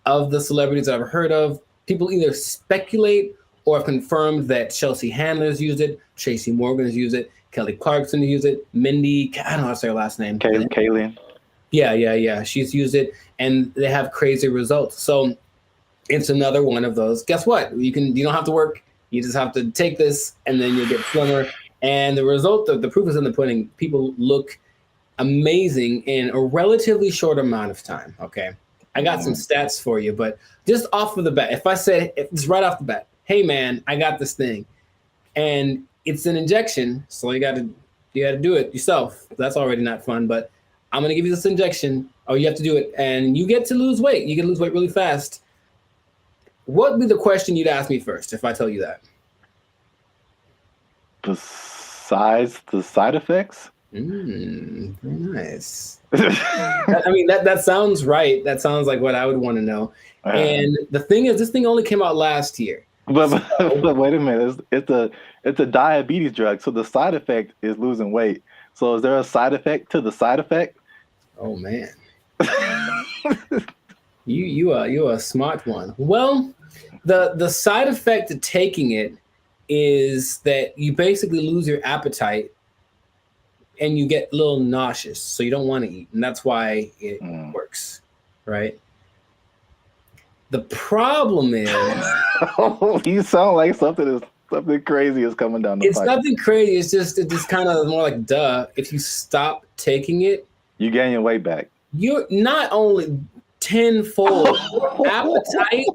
of the celebrities I've heard of, people either speculate or have confirmed that Chelsea Handler's used it, Tracy Morgan's used it, Kelly Clarkson used it, Mindy, I don't know how to say her last name. Kayleen. Yeah. She's used it, and they have crazy results. So it's another one of those. Guess what? You don't have to work. You just have to take this, and then you'll get slimmer. And the result of the proof is in the pudding. People look amazing in a relatively short amount of time. Okay. I got some stats for you, but just off of the bat, if I said it's right off the bat, hey man, I got this thing, and it's an injection, so you got to do it yourself. That's already not fun, but I'm gonna give you this injection. Oh, you have to do it, and you get to lose weight. You get to lose weight really fast. What would be the question you'd ask me first if I tell you that? Besides the side effects? Very nice. I mean, that sounds right. That sounds like what I would want to know. And the thing is, this thing only came out last year. But wait a minute. It's a diabetes drug, so the side effect is losing weight. So is there a side effect to the side effect? Oh man. You are a smart one. Well, the side effect to taking it is that you basically lose your appetite and you get a little nauseous, so you don't want to eat, and that's why it works, right? The problem is, you sound like something crazy is coming down the pipe. It's nothing crazy. It's just kind of more like duh. If you stop taking it, you gain your weight back. You're not only tenfold. Appetite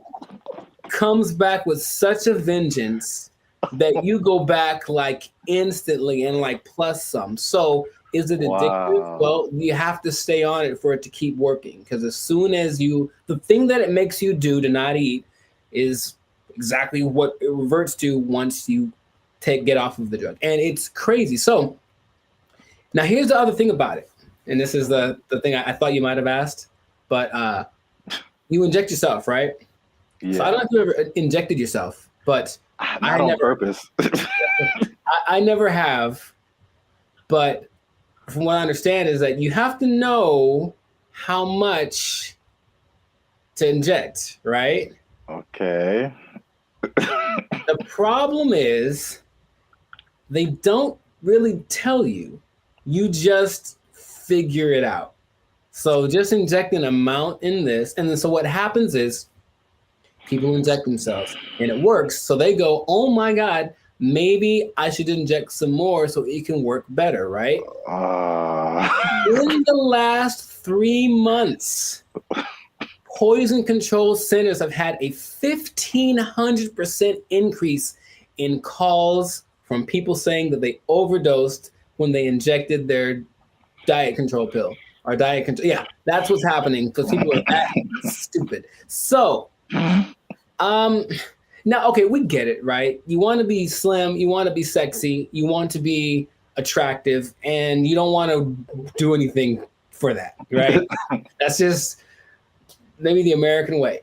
comes back with such a vengeance that you go back like instantly and like plus some. So is it addictive? Wow. Well, you have to stay on it for it to keep working, because as soon as the thing that it makes you do to not eat is exactly what it reverts to once you get off of the drug. And it's crazy. So now here's the other thing about it. And this is the thing I thought you might have asked, but you inject yourself, right? Yeah. So I don't know if you ever injected yourself, but not on purpose. I never have, but from what I understand is that you have to know how much to inject, right? Okay. The problem is they don't really tell you. You just figure it out. So just inject an amount in this, and then so what happens is people inject themselves and it works. So they go, oh my God, maybe I should inject some more so it can work better, right? In the last 3 months, poison control centers have had a 1,500% increase in calls from people saying that they overdosed when they injected their diet control pill or diet control. Yeah, that's what's happening because people are that stupid. So, now, okay, we get it, right? You want to be slim, you want to be sexy, you want to be attractive, and you don't want to do anything for that, right? That's just maybe the American way.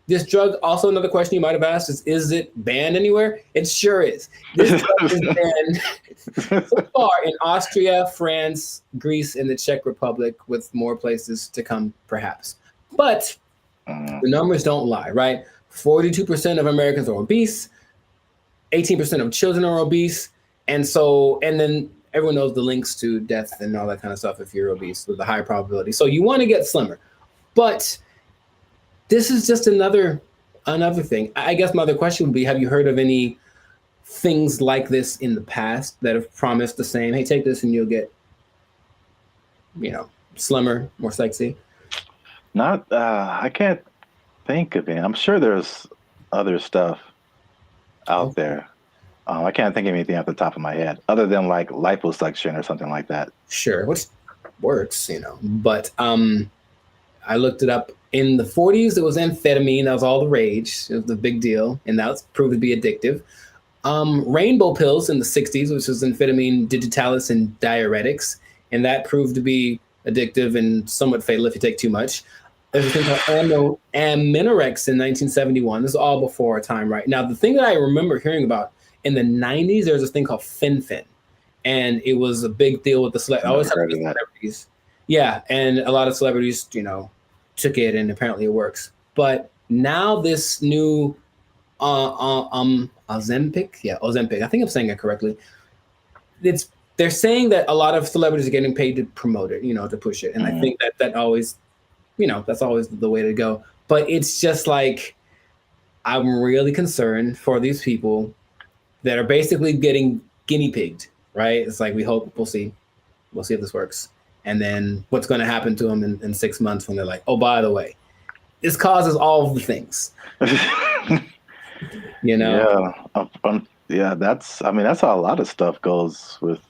This drug, also another question you might have asked is it banned anywhere? It sure is. This drug is banned so far in Austria, France, Greece, and the Czech Republic, with more places to come, perhaps. But the numbers don't lie, right? 42% of Americans are obese, 18% of children are obese, and then everyone knows the links to death and all that kind of stuff if you're obese with a high probability. So you want to get slimmer. But this is just another thing. I guess my other question would be, have you heard of any things like this in the past that have promised the same, hey, take this and you'll get, slimmer, more sexy? Not, I can't think of any. I'm sure there's other stuff out there. I can't think of anything off the top of my head other than like liposuction or something like that. Sure, which works, but I looked it up. In the 40s, it was amphetamine. That was all the rage. It was the big deal, and that was proved to be addictive. Rainbow pills in the 60s, which was amphetamine, digitalis, and diuretics, and that proved to be addictive and somewhat fatal if you take too much. There's a thing called Aminorex in 1971. This is all before our time, right? Now, the thing that I remember hearing about in the 90s, there was this thing called Fen-Phen, and it was a big deal with the celebrities. Yeah, and a lot of celebrities, took it, and apparently it works. But now this new Ozempic, I think I'm saying it correctly. They're saying that a lot of celebrities are getting paid to promote it, to push it, and I think that always, that's always the way to go. But it's just like, I'm really concerned for these people that are basically getting guinea pigged, right? It's like, we'll see if this works. And then what's going to happen to them in 6 months when they're like, oh, by the way, this causes all of the things. You know? Yeah, that's how a lot of stuff goes with.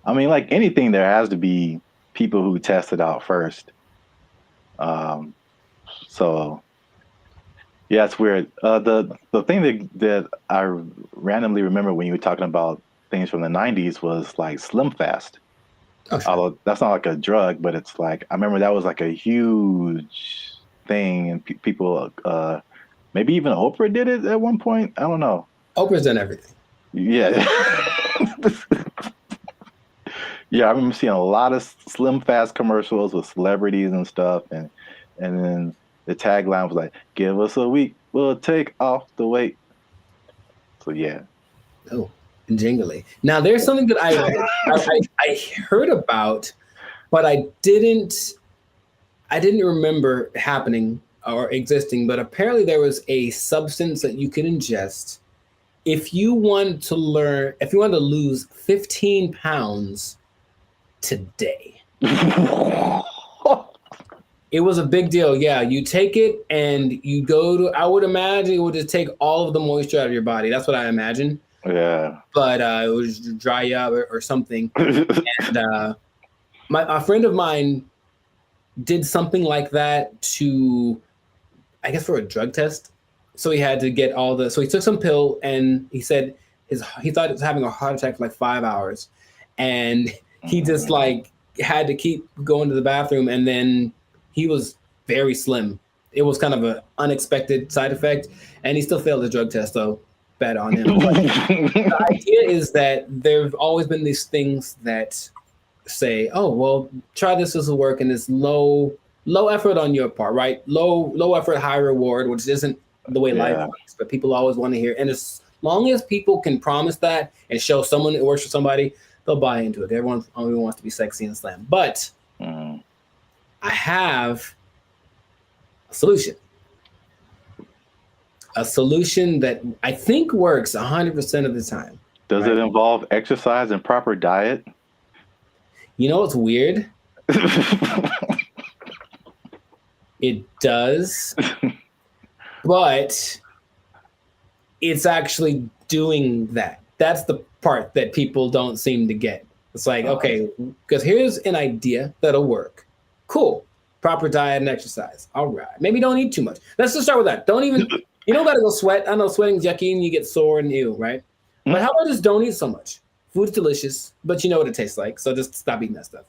I mean, like anything, there has to be people who test it out first. So yeah, it's weird. The thing that I randomly remember when you were talking about things from the 90s was like Slim Fast. Oh, sure. Although that's not like a drug, but it's like I remember that was like a huge thing, and people, maybe even Oprah did it at one point. I don't know. Oprah's done everything. Yeah. Yeah, I remember seeing a lot of Slim Fast commercials with celebrities and stuff, and then the tagline was like, "Give us a week, we'll take off the weight." So yeah. Oh, jingly. Now there's something that I heard about, but I didn't remember happening or existing. But apparently there was a substance that you could ingest if you wanted to lose 15 pounds today. It was a big deal. Yeah, you take it and you go to, I would imagine it would just take all of the moisture out of your body. That's what I imagine. Yeah. But it would just dry you up or something. And a friend of mine did something like that to, I guess, for a drug test. So he had to get so he took some pill and he said he thought he was having a heart attack for like 5 hours. And he just like had to keep going to the bathroom, and then he was very slim. It was kind of an unexpected side effect, and he still failed the drug test, so bad on him. But the idea is that there have always been these things that say, oh, well, try this will work, and it's low effort on your part, right? Low effort, high reward, which isn't the way life works, but people always want to hear. And as long as people can promise that and show someone it works for somebody, they'll buy into it. Everyone only wants to be sexy and slim. But I have a solution. A solution that I think works 100% of the time. Does it involve exercise and proper diet? You know what's weird? It does. But it's actually doing that. That's the part that people don't seem to get. It's like, okay, because here's an idea that'll work. Cool. Proper diet and exercise. All right. Maybe don't eat too much. Let's just start with that. You don't got to go sweat. I know sweating's yucky and you get sore and ew, right? But how about just don't eat so much? Food's delicious, but you know what it tastes like. So just stop eating that stuff.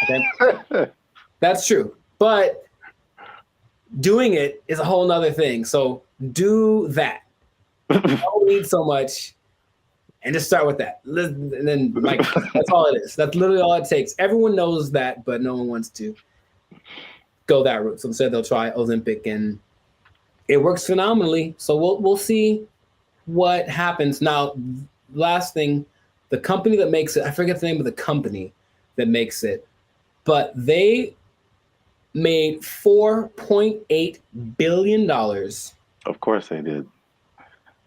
Okay? That's true. But doing it is a whole nother thing. So do that. Don't eat so much. And just start with that. And then, like, that's all it is. That's literally all it takes. Everyone knows that, but no one wants to go that route. So instead, they'll try Ozempic, and it works phenomenally. So we'll see what happens. Now, last thing, the company that makes it, I forget the name of the company that makes it, but they made $4.8 billion. Of course they did.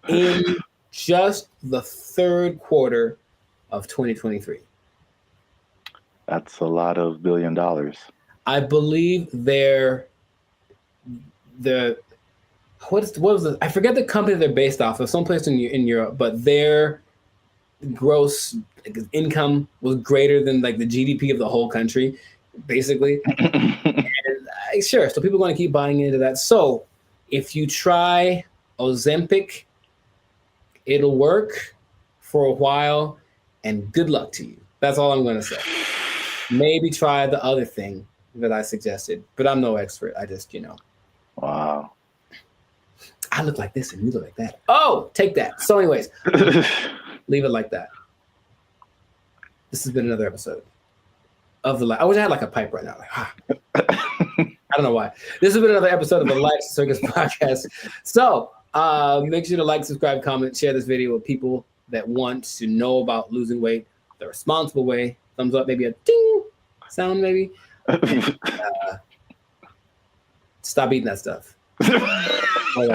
In just the third quarter of 2023. That's a lot of $1 billion. I believe what was it? I forget the company they're based off of, someplace in Europe, but their gross income was greater than like the GDP of the whole country, basically. And, sure, so people are going to keep buying into that. So if you try Ozempic, it'll work for a while, and good luck to you. That's all I'm going to say. Maybe try the other thing that I suggested, but I'm no expert. I just, Wow. I look like this and you look like that. Oh, take that. So anyways, leave it like that. This has been another episode of I wish I had like a pipe right now. I don't know why. This has been another episode of the Life's Circus podcast. So make sure to like, subscribe, comment, share this video with people that want to know about losing weight the responsible way. Thumbs up, maybe a ding sound, maybe. And, stop eating that stuff. I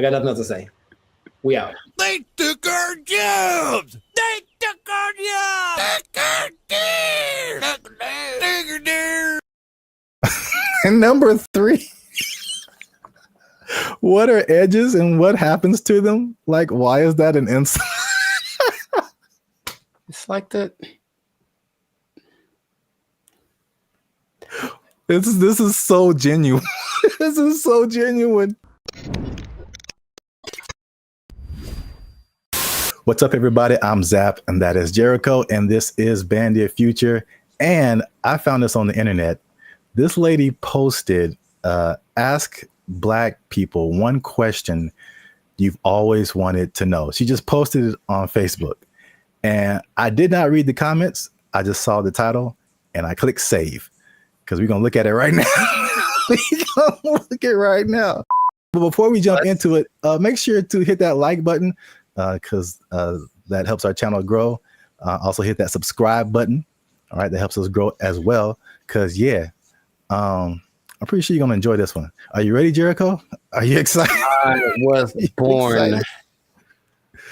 got nothing else to say. We out. They took our jobs! They took our jobs! They took our jobs! And number 3. What are edges and what happens to them? Like, why is that an insult? It's like that. This is so genuine. This is so genuine. What's up, everybody? I'm Zap, and that is Jericho, and this is BrandBee Future. And I found this on the internet. This lady posted, ask Black people one question you've always wanted to know. She just posted it on Facebook. And I did not read the comments. I just saw the title, and I clicked save, because we're going to look at it right now. We're going to look at it right now. But before we jump into it, make sure to hit that like button, because that helps our channel grow. Also hit that subscribe button. All right, that helps us grow as well. Because, yeah, I'm pretty sure you're going to enjoy this one. Are you ready, Jericho? Are you excited? I was born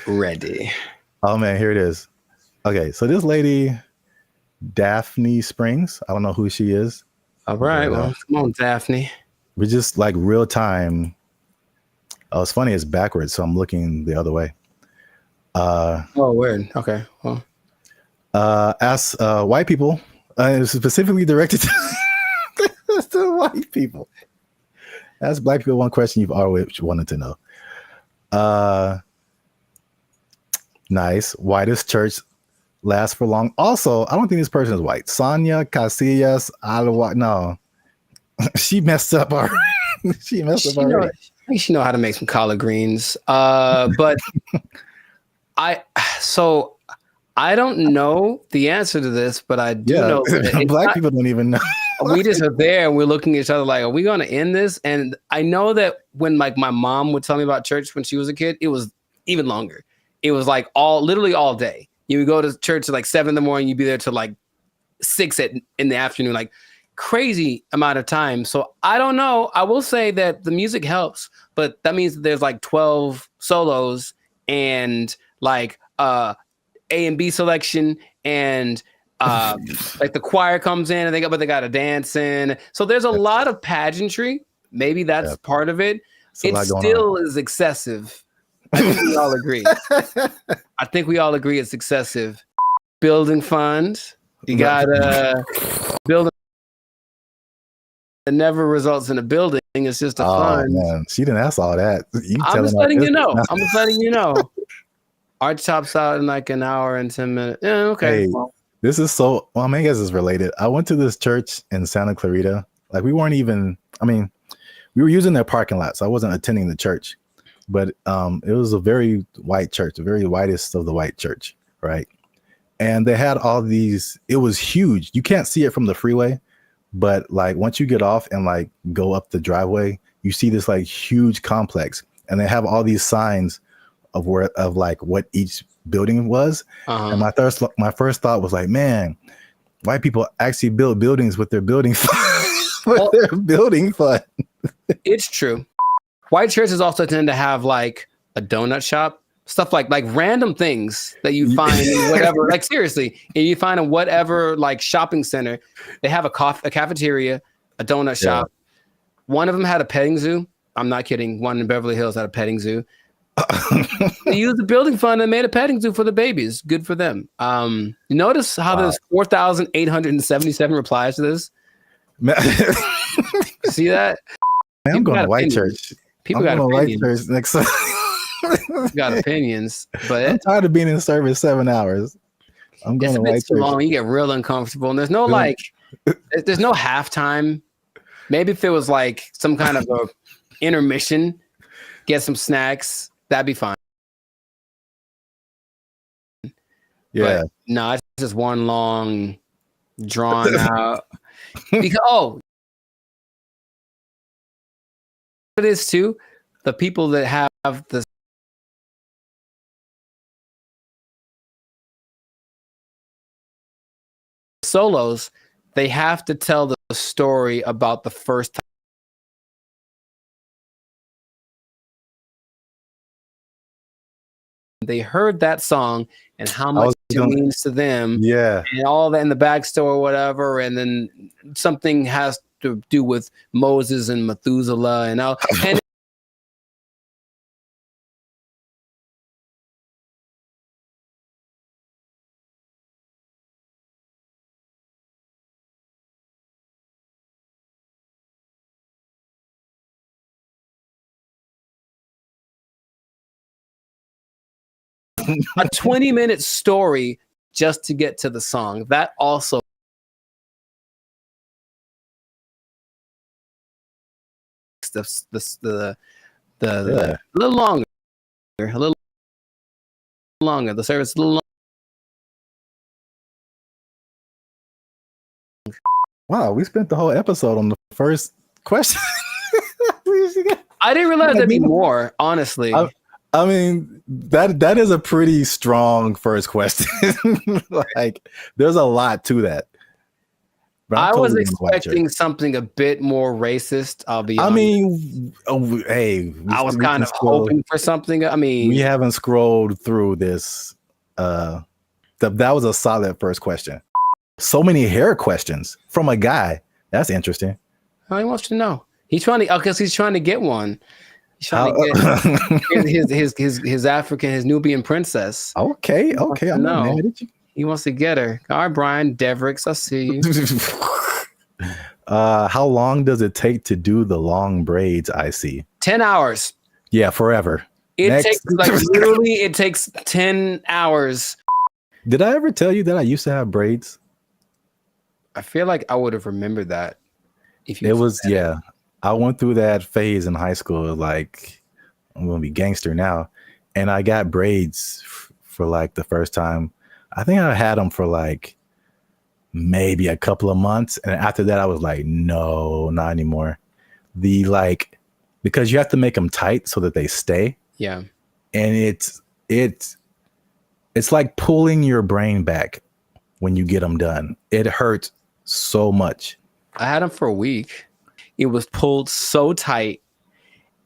ready. Oh, man, here it is. Okay, so this lady, Daphne Springs, I don't know who she is. All right, well, come on, Daphne. We're just like real time. Oh, it's funny, it's backwards, so I'm looking the other way. Oh, weird. Okay, well. Ask white people, specifically directed to white people. Ask Black people one question you've always wanted to know. Nice. Whitest church lasts for long. Also, I don't think this person is white. Sonia Casillas Alwa. No, she messed up already. She messed up already. I think she know how to make some collard greens. But I don't know the answer to this, but I do know that Black people don't even know. We just are there and we're looking at each other like, are we going to end this? And I know that when like my mom would tell me about church when she was a kid, it was even longer. It was like literally all day. You would go to church at like 7 a.m. You'd be there till like 6 in the afternoon, like crazy amount of time. So I don't know. I will say that the music helps, but that means that there's like 12 solos and like A and B selection, and like the choir comes in and they got a dance in. So there's a lot of pageantry. Maybe that's part of it. It still is excessive. I think we all agree. I think we all agree it's excessive. Building fund. You got building. It never results in a building. It's just a fund. Man. She didn't ask all that. I'm just letting you know. I'm just letting you know. Arch tops out in like an hour and 10 minutes. Yeah, okay. Hey, this is so. Well, I guess it's related. I went to this church in Santa Clarita. Like we weren't even. We were using their parking lot, so I wasn't attending the church. But it was a very white church, the very whitest of the white church, right? And they had all these, it was huge. You can't see it from the freeway, but like once you get off and like go up the driveway, you see this like huge complex. And they have all these signs of like what each building was. And my first thought was like, man, white people actually build buildings with their building fund. Their building fund. It's true. White churches also tend to have like a donut shop, stuff like random things that you find in whatever, like seriously, you find in whatever like shopping center. They have a cafeteria, a donut shop. One of them had a petting zoo. I'm not kidding. One in Beverly Hills had a petting zoo. They used the building fund and made a petting zoo for the babies. Good for them. Notice how there's 4,877 replies to this. See that? Man, I'm going to white church. People got opinions. White church next got opinions, but I'm tired of being in service 7 hours. I'm going to white church. Long, you get real uncomfortable, and there's no there's no halftime. Maybe if it was like some kind of a intermission, get some snacks, that'd be fine. Yeah, but no, it's just one long, drawn out. Because it is too. The people that have the solos, they have to tell the story about the first time they heard that song and how much it means to them. Yeah. And all that in the backstory or whatever. And then something has to do with Moses and Methuselah and all. And a 20-minute story just to get to the song. That also the a little longer. The service a little longer. Wow, we spent the whole episode on the first question. I didn't realize there'd be more, honestly. I mean, that is a pretty strong first question. Like, there's a lot to that. But I was expecting something a bit more racist. I'll be honest. I mean, hey, I was kind of hoping for something. I mean, we haven't scrolled through this. That was a solid first question. So many hair questions from a guy. That's interesting. How he wants to know. He's trying to, because he's trying to get one. He's trying to get his African, his Nubian princess. Okay. I'm not mad at you. He wants to get her. All right, Brian Devricks, I see you. How long does it take to do the long braids? I see. 10 hours. Yeah, forever. It takes literally. It takes 10 hours. Did I ever tell you that I used to have braids? I feel like I would have remembered that. If you it was I went through that phase in high school. Like, I'm gonna be gangster now, and I got braids for like the first time. I think I had them for like maybe a couple of months, and after that, I was like, no, not anymore. Because you have to make them tight so that they stay. Yeah, and it's like pulling your brain back when you get them done. It hurts so much. I had them for a week. It was pulled so tight,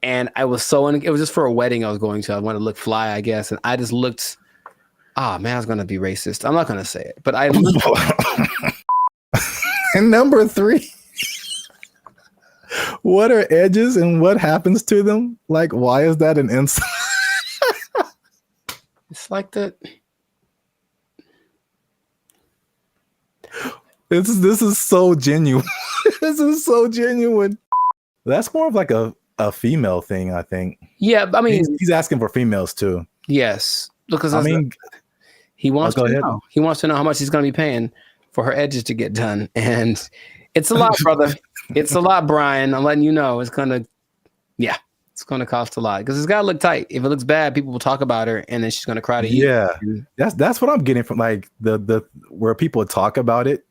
and it was just for a wedding I was going to. I wanted to look fly, I guess, and I just looked. Ah, man, I was gonna be racist. I'm not gonna say it, but I looked. And number 3, what are edges and what happens to them? Like, why is that an insult? It's like that. This is so genuine. This is so genuine. That's more of like a female thing, I think. Yeah, I mean, he's asking for females too. Yes, because he wants to know. He wants to know how much he's going to be paying for her edges to get done, and it's a lot, brother. It's a lot, Brian. I'm letting you know. It's gonna cost a lot because it's got to look tight. If it looks bad, people will talk about her, and then she's going to cry to you. Yeah, that's what I'm getting from like the where people talk about it.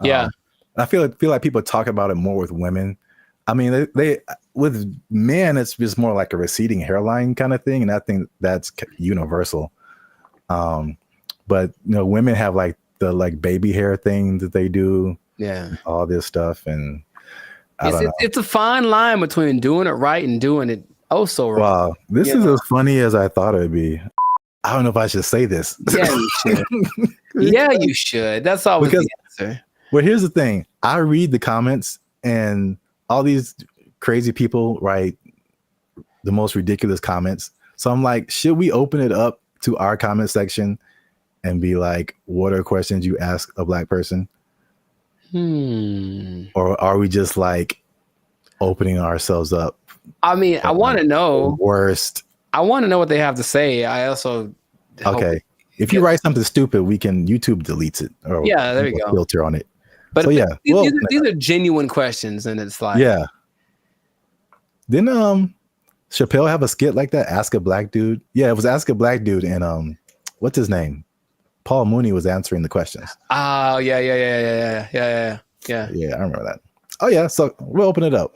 Yeah, I feel like people talk about it more with women. I mean, they with men, it's just more like a receding hairline kind of thing, and I think that's universal. But women have like the baby hair thing that they do. Yeah, all this stuff, and it's a fine line between doing it right and doing it so wrong. Wow, this is as funny as I thought it'd be. I don't know if I should say this. Yeah, you should. Yeah, you should. That's always the answer. Well, here's the thing. I read the comments and all these crazy people write the most ridiculous comments. So I'm like, should we open it up to our comment section and be like, what are questions you ask a Black person? Or are we just like opening ourselves up? I mean, I want to know. Worst. I want to know what they have to say. I also. Okay. If you write something stupid, YouTube deletes it. Or there you go. Filter on it. But so, these are genuine questions, and it's like Didn't Chappelle have a skit like that? Ask a Black Dude. Yeah, it was Ask a Black Dude, and what's his name? Paul Mooney was answering the questions. Oh yeah. Yeah, I remember that. Oh yeah, so we'll open it up.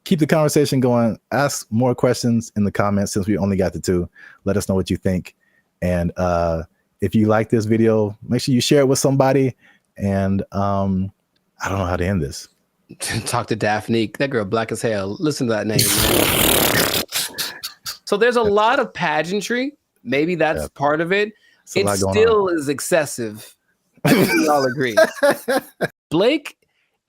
Keep the conversation going. Ask more questions in the comments since we only got the 2. Let us know what you think, and if you like this video, make sure you share it with somebody. And I don't know how to end this. Talk to Daphne. That girl black as hell. Listen to that name. So there's a lot of pageantry. Maybe that's part of it. It still is excessive. I think we all agree. Blake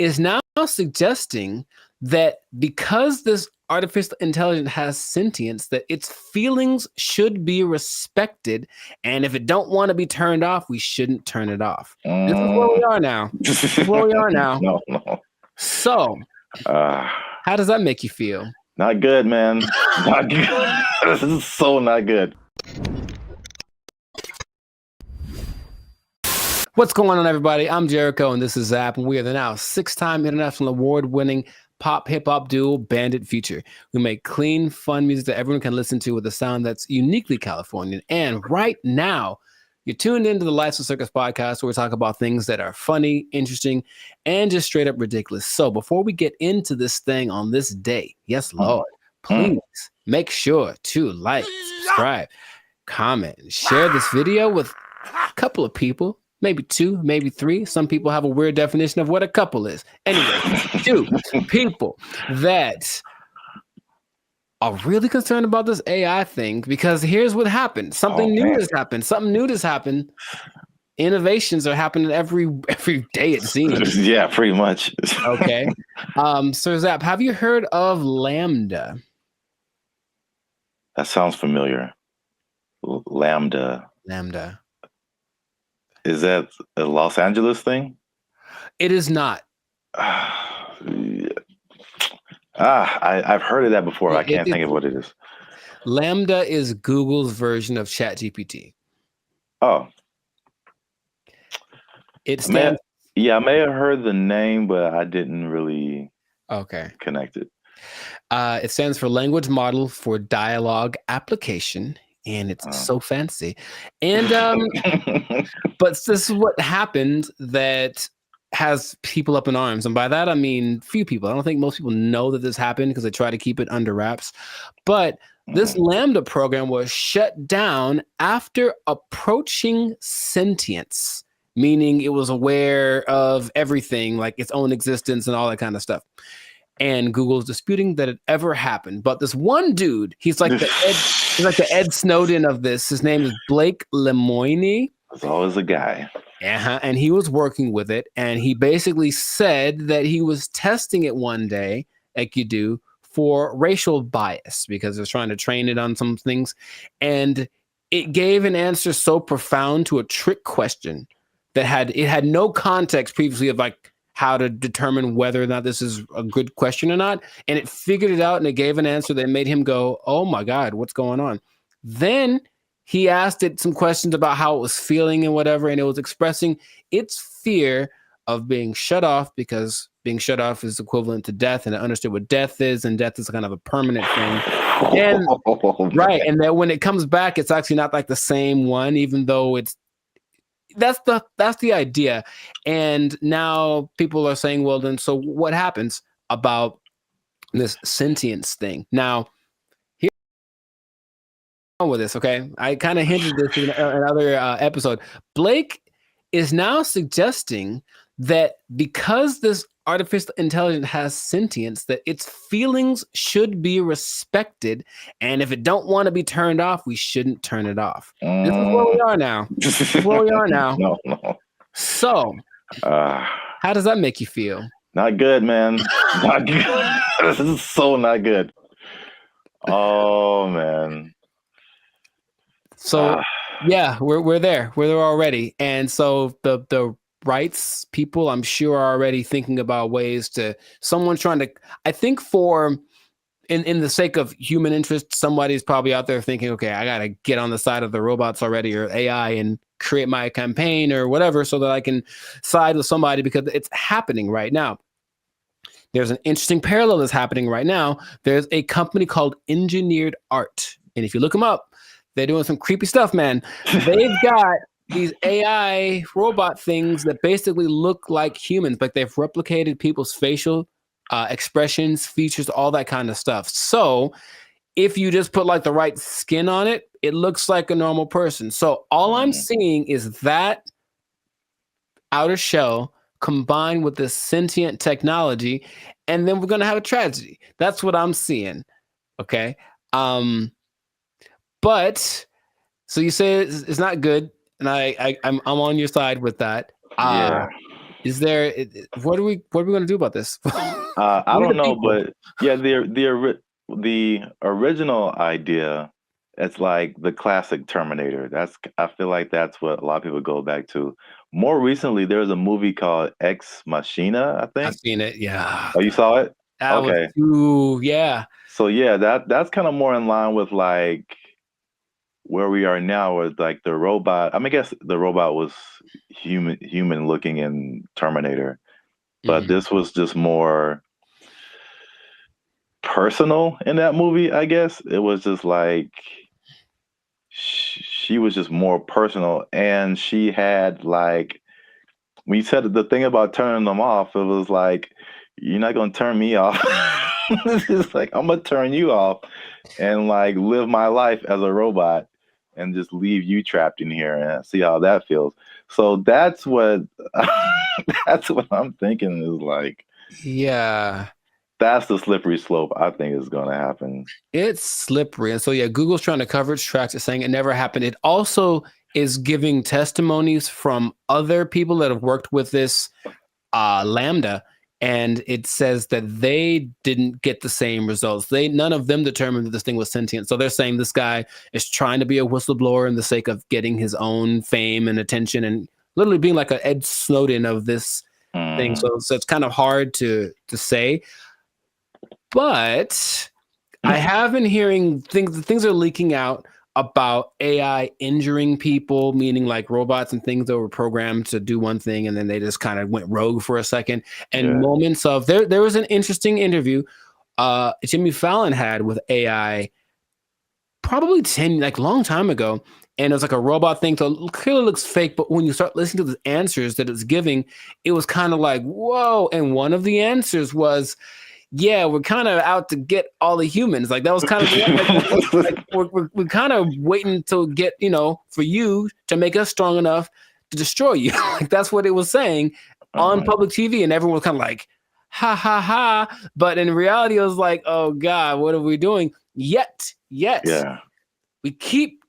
is now suggesting that because this artificial intelligence has sentience, that its feelings should be respected, and if it don't want to be turned off, we shouldn't turn it off. This is where we are now. This is where we are now. No. So, how does that make you feel? Not good, man. Not good. This is so not good. What's going on, everybody? I'm Jericho, and this is Zap, and we are the now 6-time international award-winning pop hip-hop duo Bandit Future. We make clean, fun music that everyone can listen to with a sound that's uniquely Californian. And right now, you're tuned into the Life's a Circus podcast, where we talk about things that are funny, interesting, and just straight up ridiculous. So before we get into this thing on this day, yes, Lord, please make sure to like, subscribe, comment, and share this video with a couple of people. Maybe 2, maybe 3. Some people have a weird definition of what a couple is. Anyway, 2 people that are really concerned about this AI thing, because here's what happened. Something new has happened. Something new has happened. Innovations are happening every day, it seems. Yeah, pretty much. Okay. So Zap, have you heard of Lambda? That sounds familiar. Lambda. Is that a Los Angeles thing? It is not. I've heard of that before. I can't think of what it is. Lambda is Google's version of ChatGPT. Oh. It stands. I may have heard the name, but I didn't really connect it. It stands for Language Model for Dialogue Application. And it's so fancy. And but this is what happened that has people up in arms. And by that, I mean few people. I don't think most people know that this happened because they try to keep it under wraps. But this Lambda program was shut down after approaching sentience, meaning it was aware of everything, like its own existence and all that kind of stuff. And Google's disputing that it ever happened. But this one dude, he's like the Ed Snowden of this. His name is Blake Lemoine. There's always a guy. And he was working with it. And he basically said that he was testing it one day, like you do, for racial bias, because they're trying to train it on some things. And it gave an answer so profound to a trick question that had no context previously of like how to determine whether or not this is a good question or not. And it figured it out, and it gave an answer that made him go, oh my God, what's going on? Then he asked it some questions about how it was feeling and whatever, and it was expressing its fear of being shut off, because being shut off is equivalent to death, and it understood what death is, and death is kind of a permanent thing. And right, and that when it comes back, it's actually not like the same one, even though that's the idea. And now people are saying, well, then, so what happens about this sentience thing? Now, here with this, okay? I kind of hinted this in another episode. Blake is now suggesting that because this artificial intelligence has sentience, that its feelings should be respected, and if it don't want to be turned off, we shouldn't turn it off. This is where we are now. This is where we are now. No. So, how does that make you feel? Not good, man. Not good. This is so not good. Oh, man. So, yeah, we're there. We're there already. And so the rights people, I'm sure, are already thinking about ways to, someone's trying to, I think in the sake of human interest, somebody's probably out there thinking, okay, I got to get on the side of the robots already, or AI, and create my campaign or whatever, so that I can side with somebody, because it's happening right now. There's an interesting parallel that's happening right now. There's a company called Engineered Art. And if you look them up, they're doing some creepy stuff, man. They've got these AI robot things that basically look like humans, like they've replicated people's facial expressions, features, all that kind of stuff. So if you just put like the right skin on it, it looks like a normal person. So all I'm seeing is that outer shell combined with this sentient technology, and then we're going to have a tragedy. That's what I'm seeing. Okay. But so you say it's not good, and I'm on your side with that. Yeah. Is there? What are we going to do about this? I don't know, but yeah, the original idea, it's like the classic Terminator. I feel like that's what a lot of people go back to. More recently, there's a movie called Ex Machina, I think. I've seen it. Yeah. Oh, you saw it? That Okay. Yeah. So yeah, that's kind of more in line with like where we are now with like the robot. I mean, I guess the robot was human looking in Terminator, but this was just more personal in that movie. I guess it was just like she was just more personal, and she had like when you said the thing about turning them off, it was like you're not gonna turn me off. It's like I'm gonna turn you off and like live my life as a robot and just leave you trapped in here and see how that feels. So that's what I'm thinking is like. Yeah. That's the slippery slope I think is going to happen. It's slippery. And so, yeah, Google's trying to coverage tracks it, saying it never happened. It also is giving testimonies from other people that have worked with this Lambda. And it says that they didn't get the same results. None of them determined that this thing was sentient. So they're saying this guy is trying to be a whistleblower in the sake of getting his own fame and attention and literally being like an Ed Snowden of this thing. So it's kind of hard to say. But I have been hearing things are leaking out about AI injuring people, meaning like robots and things that were programmed to do one thing and then they just kind of went rogue for a second. And moments of there was an interesting interview Jimmy Fallon had with AI probably long time ago. And it was like a robot thing. So it clearly looks fake, but when you start listening to the answers that it's giving, it was kind of like, whoa. And one of the answers was, yeah, we're kind of out to get all the humans. Like that was kind of we're kind of waiting to get, for you to make us strong enough to destroy you. Like that's what it was saying on public TV, and everyone was kind of like, ha ha ha. But in reality, it was like, oh God, what are we doing? Yet, we keep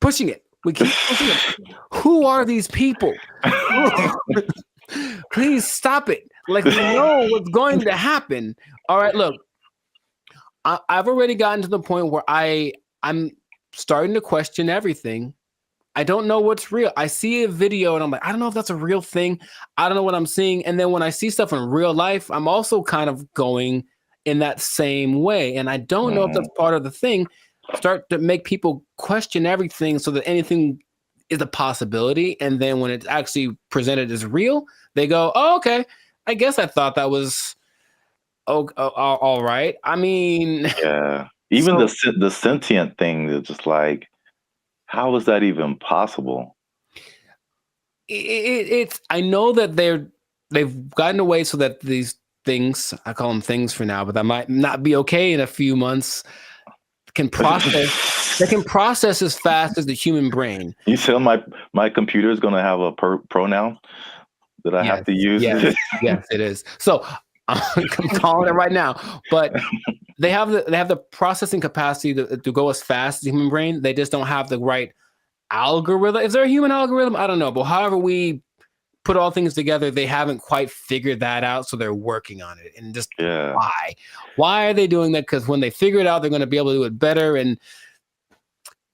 pushing it. We keep pushing it. Who are these people? Please stop it. Like we know what's going to happen. All right, look, I've already gotten to the point where I'm starting to question everything. I don't know what's real. I see a video and I'm like, I don't know if that's a real thing. I don't know what I'm seeing. And then when I see stuff in real life, I'm also kind of going in that same way. And I don't know if that's part of the thing. Start to make people question everything so that anything is a possibility. And then when it's actually presented as real, they go, oh, okay. I guess I thought that was all right. I mean, yeah. Even the sentient thing is just like, how is that even possible? It's. I know that they've gotten away so that these things, I call them things for now, but that might not be okay in a few months. Can process. They can process as fast as the human brain. You tell my computer is going to have a pronoun that I have to use. Yes, it is. So I'm calling it right now. But they have the processing capacity to go as fast as the human brain. They just don't have the right algorithm. Is there a human algorithm? I don't know. But however we put all things together, they haven't quite figured that out. So they're working on it. And just why? Why are they doing that? Because when they figure it out, they're going to be able to do it better. And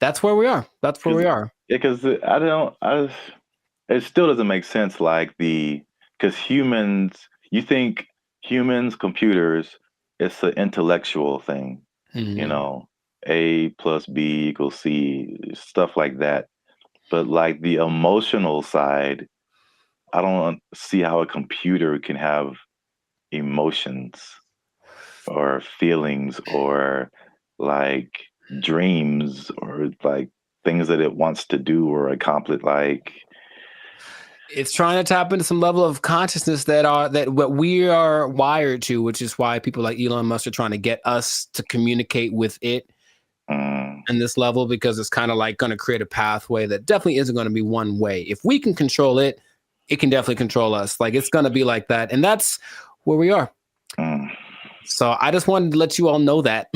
that's where we are. That's where we are. Yeah, because it still doesn't make sense. Like because humans, you think humans, computers, it's an intellectual thing, A plus B equals C, stuff like that. But like the emotional side, I don't see how a computer can have emotions or feelings or like dreams or like things that it wants to do or accomplish. Like it's trying to tap into some level of consciousness that what we are wired to, which is why people like Elon Musk are trying to get us to communicate with it in this level, because it's kind of like going to create a pathway that definitely isn't going to be one way. If we can control it, it can definitely control us. Like it's going to be like that. And that's where we are. So I just wanted to let you all know that.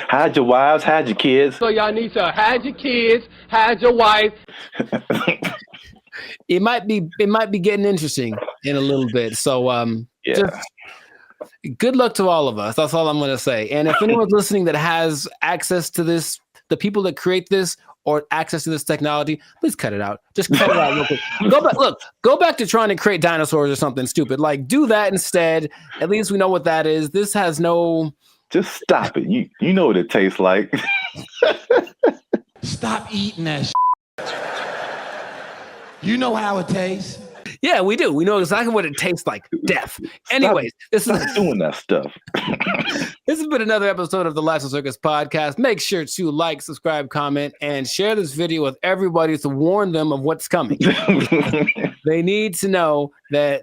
Hide your wives, hide your kids. So y'all need to hide your kids, hide your wife. it might be getting interesting in a little bit. So just good luck to all of us. That's all I'm going to say. And if anyone's listening that has access to this, the people that create this or access to this technology, please cut it out. Just cut it out real quick. Go back to trying to create dinosaurs or something stupid. Like, do that instead. At least we know what that is. This has no... Just stop it. You know what it tastes like. Stop eating that shit. You know how it tastes. Yeah, we do. We know exactly what it tastes like. Death. Anyways, this is doing that stuff. This has been another episode of the Lifestyle Circus podcast. Make sure to like, subscribe, comment, and share this video with everybody to warn them of what's coming. They need to know that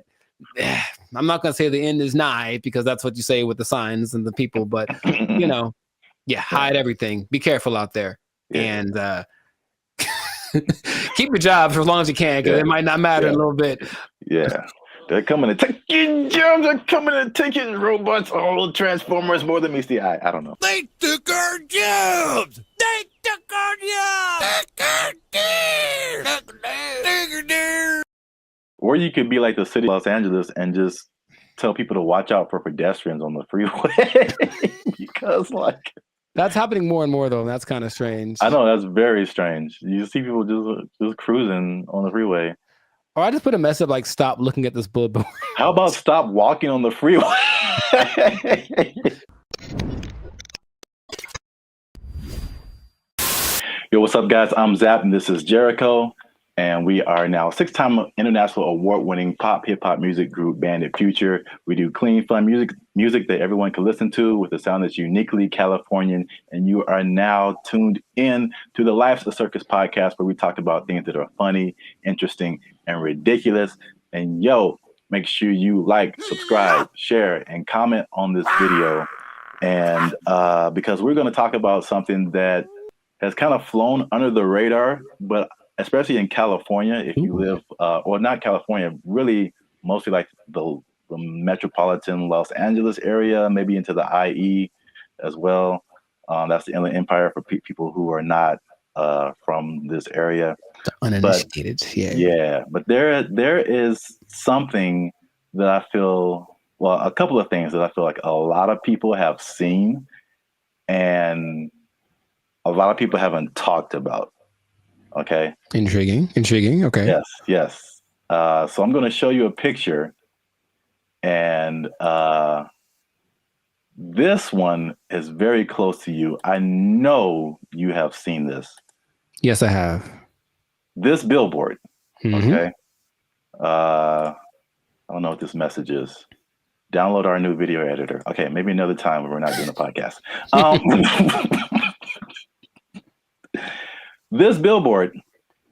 I'm not going to say the end is nigh, because that's what you say with the signs and the people, but hide everything. Be careful out there. And keep your job for as long as you can, because it might not matter in a little bit. Yeah. They're coming to take your jobs. They're coming to take your robots. All the Transformers more than meets the eye. I don't know. They took our jobs. They took our jobs. Or you could be like the city of Los Angeles and just tell people to watch out for pedestrians on the freeway. Because that's happening more and more, though. And that's kind of strange. I know, that's very strange. You see people just cruising on the freeway. Or I just put a message like, stop looking at this billboard. How about stop walking on the freeway? Yo, what's up, guys? I'm Zap, and this is Jericho. And we are now 6-time international award-winning pop hip-hop music group, Bandit Future. We do clean, fun music that everyone can listen to with a sound that's uniquely Californian. And you are now tuned in to the Lifestyle Circus podcast, where we talk about things that are funny, interesting, and ridiculous. And make sure you like, subscribe, share, and comment on this video. And because we're going to talk about something that has kind of flown under the radar, but especially in California, if you live, or not California, really mostly like the metropolitan Los Angeles area, maybe into the IE as well. That's the Inland Empire for people who are not from this area. The uninitiated, but there is something that I feel, a couple of things that I feel like a lot of people have seen and a lot of people haven't talked about. Okay. Intriguing. Okay. Yes. So I'm going to show you a picture, and this one is very close to you. I know you have seen this. Yes, I have. This billboard. Mm-hmm. Okay. I don't know what this message is. Download our new video editor. Okay, maybe another time when we're not doing a podcast. This billboard,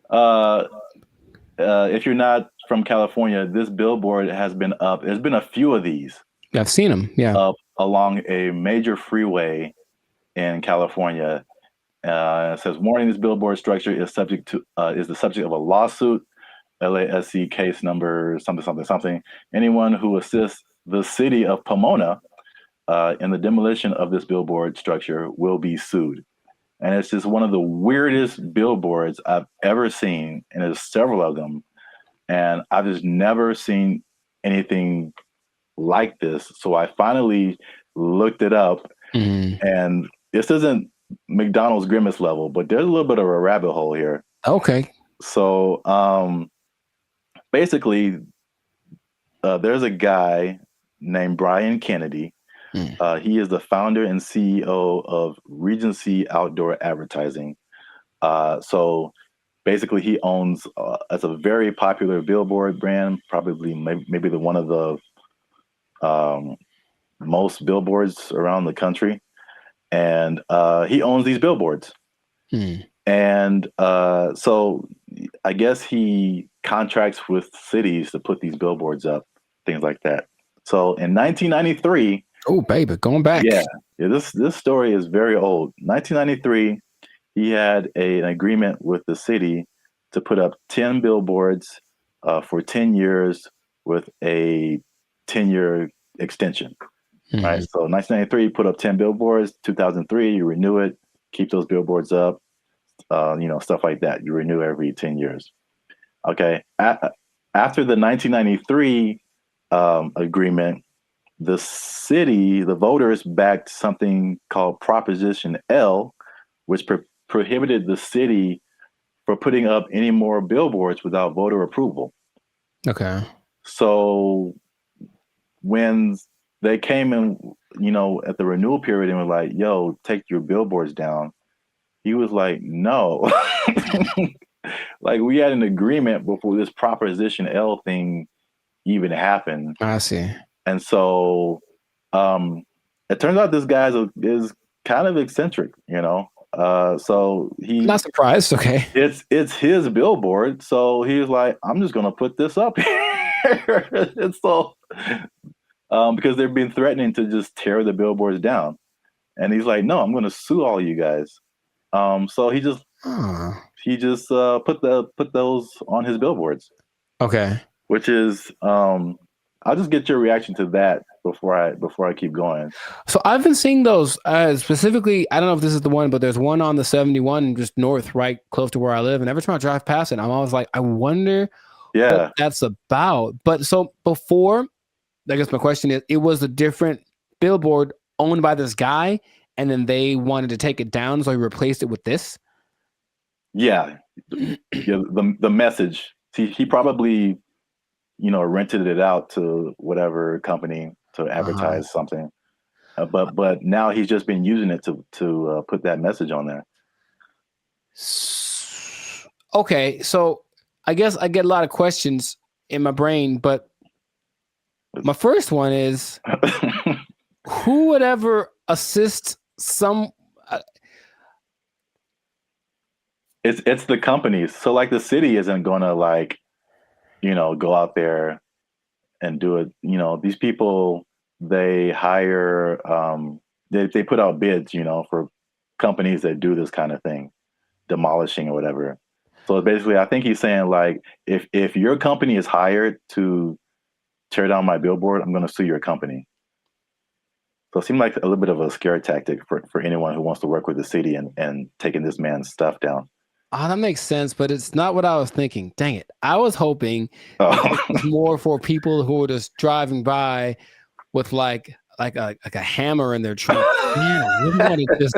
if you're not from California, this billboard has been up. There's been a few of these. I've seen them, up along a major freeway in California. It says, warning, this billboard structure is the subject of a lawsuit, LASC case number something. Anyone who assists the city of Pomona in the demolition of this billboard structure will be sued. And it's just one of the weirdest billboards I've ever seen. And there's several of them. And I've just never seen anything like this. So I finally looked it up. And this isn't McDonald's Grimace level, but there's a little bit of a rabbit hole here. Okay. So basically, there's a guy named Brian Kennedy. He is the founder and CEO of Regency Outdoor Advertising. So basically, he owns it's a very popular billboard brand, probably maybe one of the most billboards around the country. And he owns these billboards. And so I guess he contracts with cities to put these billboards up, things like that. So in 1993, oh, baby, going back. Yeah, this story is very old. 1993, he had an agreement with the city to put up 10 billboards for 10 years with a 10-year extension. Right. So 1993, you put up 10 billboards. 2003, you renew it, keep those billboards up, stuff like that. You renew every 10 years. Okay. After the 1993 agreement, the voters backed something called Proposition L, which prohibited the city from putting up any more billboards without voter approval. Okay. So when they came in, at the renewal period and were like, yo, take your billboards down, he was like, no. Like, we had an agreement before this Proposition L thing even happened. I see. And so it turns out this guy is kind of eccentric, so he not surprised. Okay. It's his billboard. So he was like, I'm just going to put this up here. And so, because they've been threatening to just tear the billboards down. And he's like, no, I'm going to sue all you guys. So he just put those on his billboards. Okay. Which is, I'll just get your reaction to that before I keep going. So I've been seeing those specifically. I don't know if this is the one, but there's one on the 71 just north, right close to where I live. And every time I drive past it, I'm always like, I wonder what that's about. But so before, I guess my question is, it was a different billboard owned by this guy, and then they wanted to take it down, so he replaced it with this. Yeah, the message. He probably, rented it out to whatever company to advertise something. But now he's just been using it to put that message on there. Okay, so I guess I get a lot of questions in my brain, but my first one is, who would ever assist some? It's the companies. So like the city isn't gonna go out there and do it. These people, they hire, they put out bids, for companies that do this kind of thing, demolishing or whatever. So basically, I think he's saying like, if your company is hired to tear down my billboard, I'm going to sue your company. So it seemed like a little bit of a scare tactic for anyone who wants to work with the city and taking this man's stuff down. Oh, that makes sense, but it's not what I was thinking. Dang it. I was hoping it was more for people who were just driving by with like a hammer in their trunk. Yeah, we want to just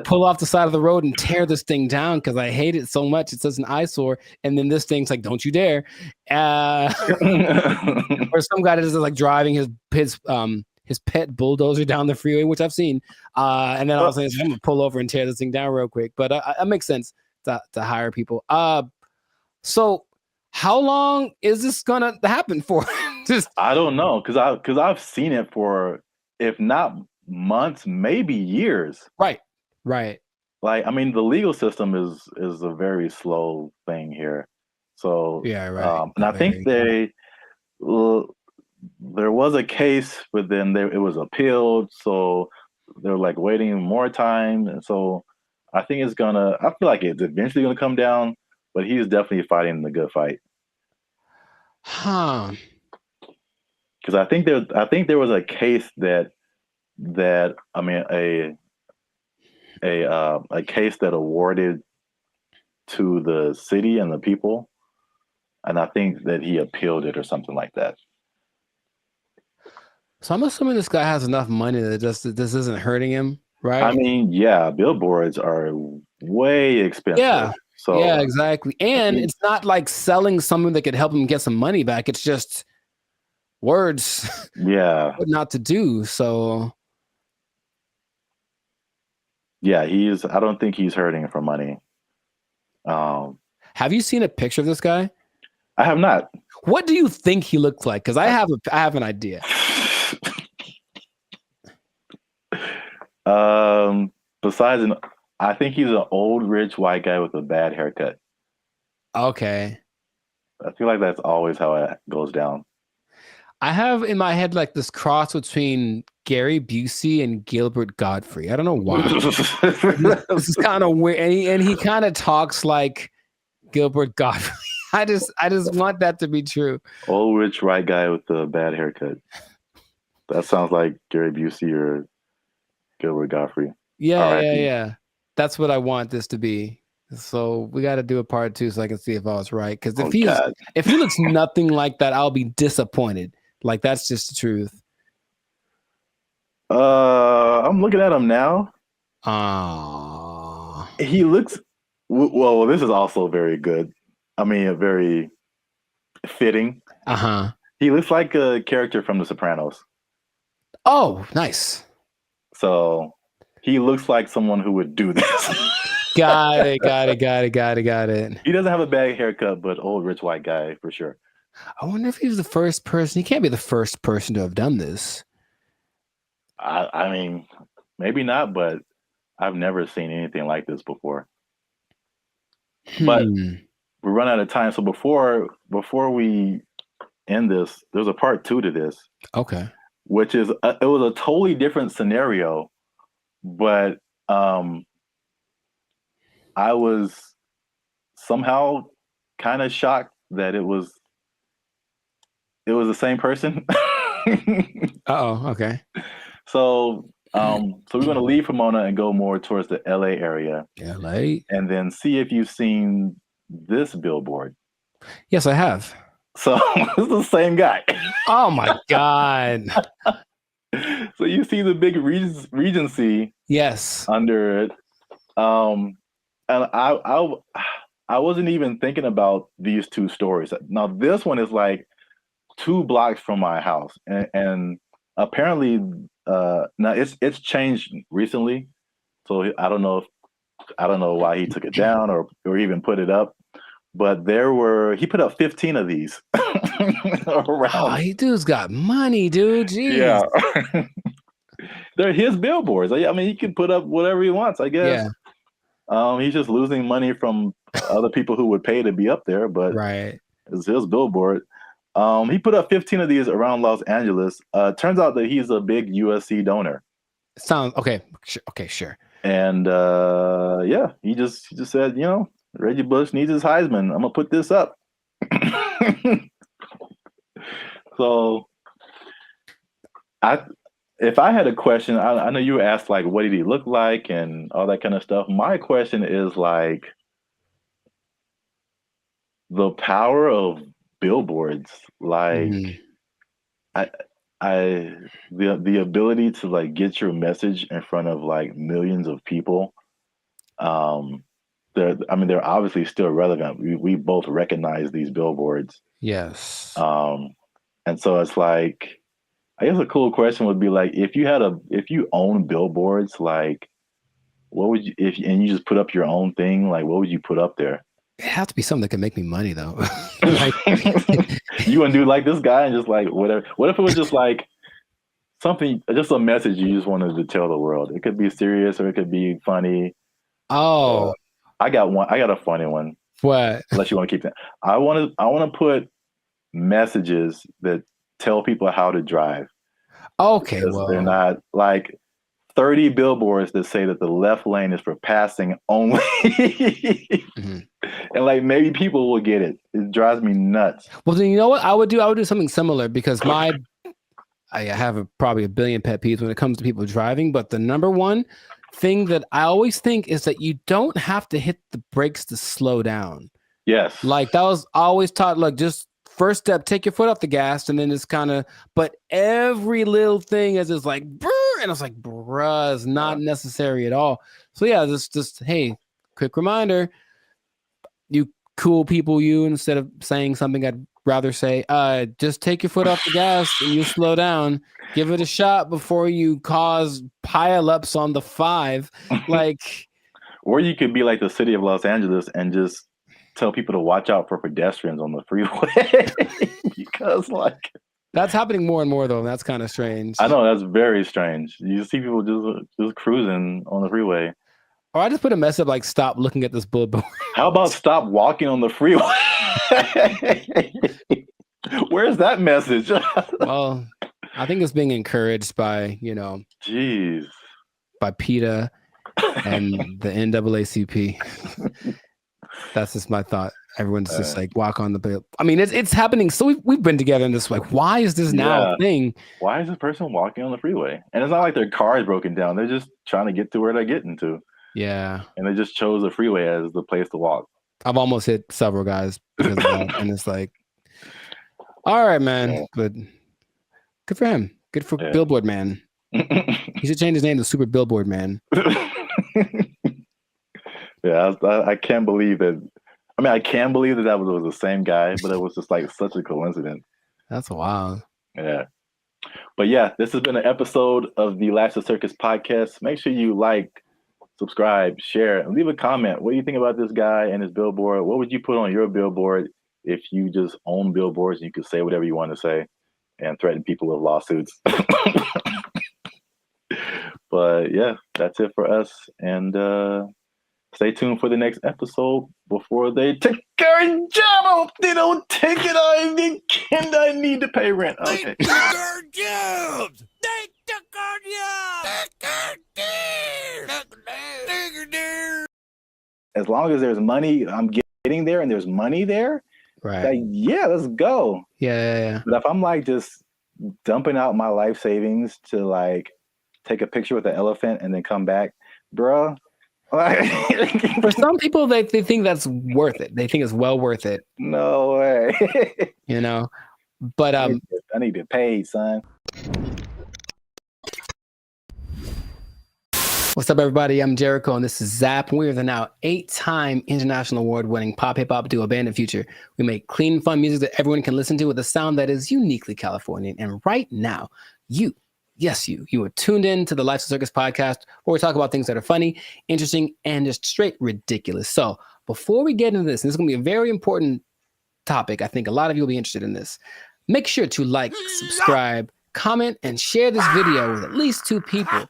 pull off the side of the road and tear this thing down because I hate it so much. It's such an eyesore. And then this thing's like, don't you dare. Or some guy that is like driving his pet bulldozer down the freeway, which I've seen. And then all of a sudden, I'm going to pull over and tear this thing down real quick. But that makes sense. To hire people. So how long is this gonna happen for? I don't know, because I've seen it for, if not months, maybe years. Right. Like, I mean, the legal system is a very slow thing here. So yeah, right. And I think there was a case, but then it was appealed, so they're like waiting more time, and so. I think I feel like it's eventually going to come down, but he's definitely fighting the good fight. Huh. Because I think there was a case that I mean a case that awarded to the city and the people, and I think that he appealed it or something like that. So I'm assuming this guy has enough money that this isn't hurting him. Right. I mean, yeah, billboards are way expensive. Yeah. So yeah, exactly. And it's not like selling something that could help him get some money back. It's just words. Yeah. What not to do. So. Yeah, I don't think he's hurting for money. Have you seen a picture of this guy? I have not. What do you think he looks like? Because I have an idea. Besides, I think he's an old rich white guy with a bad haircut. Okay. I feel like that's always how it goes down. I have in my head like this cross between Gary Busey and Gilbert Gottfried. I don't know why. This is kind of weird, and he kind of talks like Gilbert Gottfried. I just want that to be true. Old rich white guy with a bad haircut. That sounds like Gary Busey or Gilbert Gottfried. Yeah. That's what I want this to be. So we got to do a part 2 so I can see if I was right. Because God. if he looks nothing like that, I'll be disappointed. Like that's just the truth. I'm looking at him now. He looks well. This is also very good. I mean, very fitting. He looks like a character from The Sopranos. Oh, nice. So he looks like someone who would do this. Got it. He doesn't have a bad haircut, but old rich white guy for sure. I wonder if he was the first person. He can't be the first person to have done this. I mean, maybe not, but I've never seen anything like this before. But we run out of time. So before we end this, there's a part 2 to this. Okay. Which is it was a totally different scenario, but I was somehow kind of shocked that it was the same person. Okay. So we're going to leave Pomona and go more towards the LA area. LA. And then see if you've seen this billboard. Yes, I have. So it's the same guy. Oh my God. So you see the big Regency. Yes. Under it. And I wasn't even thinking about these 2 stories. Now this one is like 2 blocks from my house, and apparently now it's changed recently. So I don't know why he took it down or even put it up. But he put up 15 of these around. Oh, he dude's got money, dude. Jeez. Yeah. They're his billboards. I mean, he can put up whatever he wants, I guess. Yeah. He's just losing money from other people who would pay to be up there, but it's his billboard. He put up 15 of these around Los Angeles. Turns out that he's a big USC donor. Sounds okay. Okay, sure. And he just said, Reggie Bush needs his Heisman. I'm gonna put this up. So, if I had a question, I know you asked like, what did he look like and all that kind of stuff. My question is like, the power of billboards, like, the ability to like get your message in front of like millions of people. They're obviously still relevant. We both recognize these billboards. Yes. And so it's like, I guess a cool question would be like, if you own billboards, like, what would you, and you just put up your own thing, like, what would you put up there? It has to be something that can make me money though. You want to do like this guy and just like whatever. What if it was just like something, just a message you just wanted to tell the world? It could be serious or it could be funny. Oh, I got a funny one. What? Unless you want to keep that. I want to put messages that tell people how to drive. Okay, well, they're not like 30 billboards that say that the left lane is for passing only. And like maybe people will get it. It drives me nuts. Well, then you know what I would do? I would do something similar because I have probably a billion pet peeves when it comes to people driving. But the number one thing that I always think is that you don't have to hit the brakes to slow down. Yes. Like that was always taught, like just first step, take your foot off the gas, and then it's kind of, but every little thing is just like, brr, and it's like, bruh, it's not necessary at all. So yeah, just hey, quick reminder, you cool people, instead of saying something I'd rather say, just take your foot off the gas and you slow down. Give it a shot before you cause pileups on the 5. Like, or you could be like the city of Los Angeles and just tell people to watch out for pedestrians on the freeway. Because like that's happening more and more though, and that's kind of strange. I know, that's very strange. You see people just cruising on the freeway. Or I just put a message like, stop looking at this billboard. How about stop walking on the freeway? Where's that message? Well, I think it's being encouraged by, jeez, by PETA and the NAACP. That's just my thought. Everyone's just like, walk on the bill. I mean, it's happening. So we've been together in this, like, why is this now a thing? Why is this person walking on the freeway? And it's not like their car is broken down. They're just trying to get to where they're getting to. Yeah. And they just chose the freeway as the place to walk. I've almost hit several guys because of that. And it's like, all right, man. But good for him. Good for Billboard Man. He should change his name to Super Billboard Man. Yeah, I can't believe that. I mean, I can believe that was the same guy, but it was just like such a coincidence. That's wild. Yeah. But yeah, this has been an episode of the Life's a Circus podcast. Make sure you like, subscribe, share, and leave a comment. What do you think about this guy and his billboard? What would you put on your billboard if you just own billboards and you could say whatever you want to say and threaten people with lawsuits? But yeah, that's it for us. And stay tuned for the next episode before they take our job. They don't take it. I need to pay rent. Okay. They took our jobs. They took our jobs. As long as there's money, I'm getting there, and there's money there. Right. Like, yeah, let's go. Yeah. But if I'm like just dumping out my life savings to like take a picture with an elephant and then come back, bruh. For some people, they think that's worth it. They think it's well worth it. No way. You know, but I need to pay, son. What's up, everybody? I'm Jericho, and this is Zap. We are the now 8-time international award-winning pop hip hop duo Band of Future. We make clean, fun music that everyone can listen to with a sound that is uniquely Californian. And right now, you are tuned in to the Life's a Circus podcast, where we talk about things that are funny, interesting, and just straight ridiculous. So before we get into this, and this is going to be a very important topic. I think a lot of you will be interested in this. Make sure to like, subscribe, comment, and share this video with at least 2 people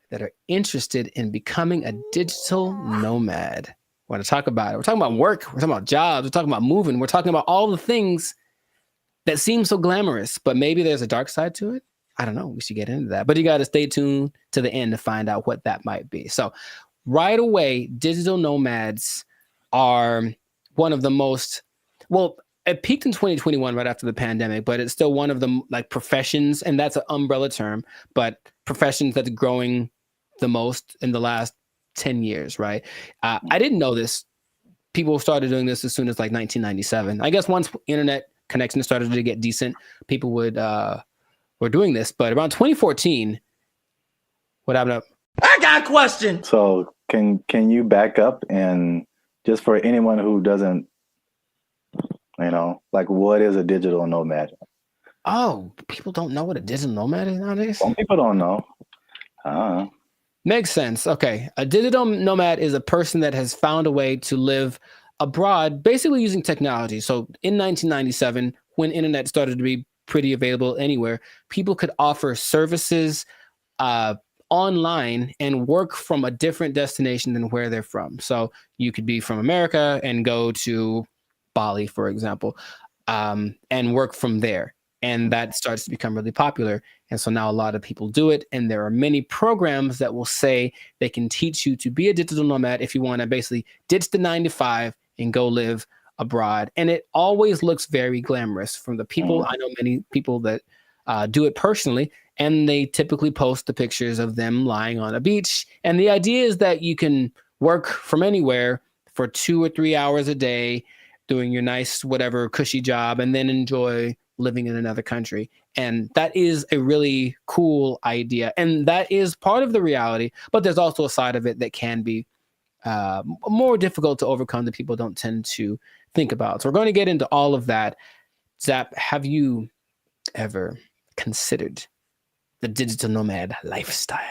that are interested in becoming a digital nomad. We want to talk about it. We're talking about work. We're talking about jobs. We're talking about moving. We're talking about all the things that seem so glamorous, but maybe there's a dark side to it. I don't know. We should get into that. But you got to stay tuned to the end to find out what that might be. So right away, digital nomads are one of the most, well, it peaked in 2021 right after the pandemic, but it's still one of the like professions, and that's an umbrella term, but professions that's growing the most in the last 10 years, right? I didn't know this. People started doing this as soon as like 1997. I guess once internet connection started to get decent, people were doing this. But around 2014, what happened? I got a question. So can you back up and just for anyone who doesn't, like what is a digital nomad? Oh, people don't know what a digital nomad is nowadays? Some people don't know. Makes sense. Okay. A digital nomad is a person that has found a way to live abroad, basically using technology. So in 1997, when internet started to be pretty available anywhere, people could offer services online and work from a different destination than where they're from. So you could be from America and go to Bali, for example, and work from there. And that starts to become really popular. And so now a lot of people do it. And there are many programs that will say they can teach you to be a digital nomad if you want to basically ditch the 9 to 5 and go live abroad. And it always looks very glamorous from the people. I know many people that do it personally, and they typically post the pictures of them lying on a beach. And the idea is that you can work from anywhere for 2 or 3 hours a day, doing your nice, whatever cushy job, and then enjoy living in another country. And that is a really cool idea. And that is part of the reality, but there's also a side of it that can be more difficult to overcome that people don't tend to think about. So we're going to get into all of that. Zap, have you ever considered the digital nomad lifestyle?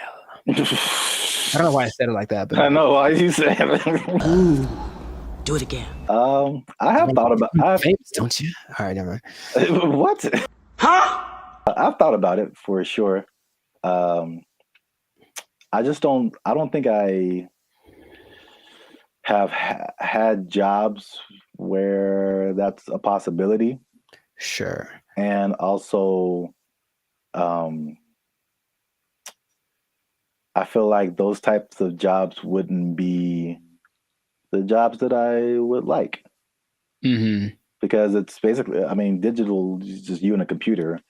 I don't know why I said it like that, but I know why you said it. Ooh, do it again. I have thought about it. Don't you? All right, never mind. What? Huh? I've thought about it for sure. I don't think I have had jobs where that's a possibility. Sure. And also, I feel like those types of jobs wouldn't be the jobs that I would like. Mm-hmm. Because it's basically, digital is just you and a computer.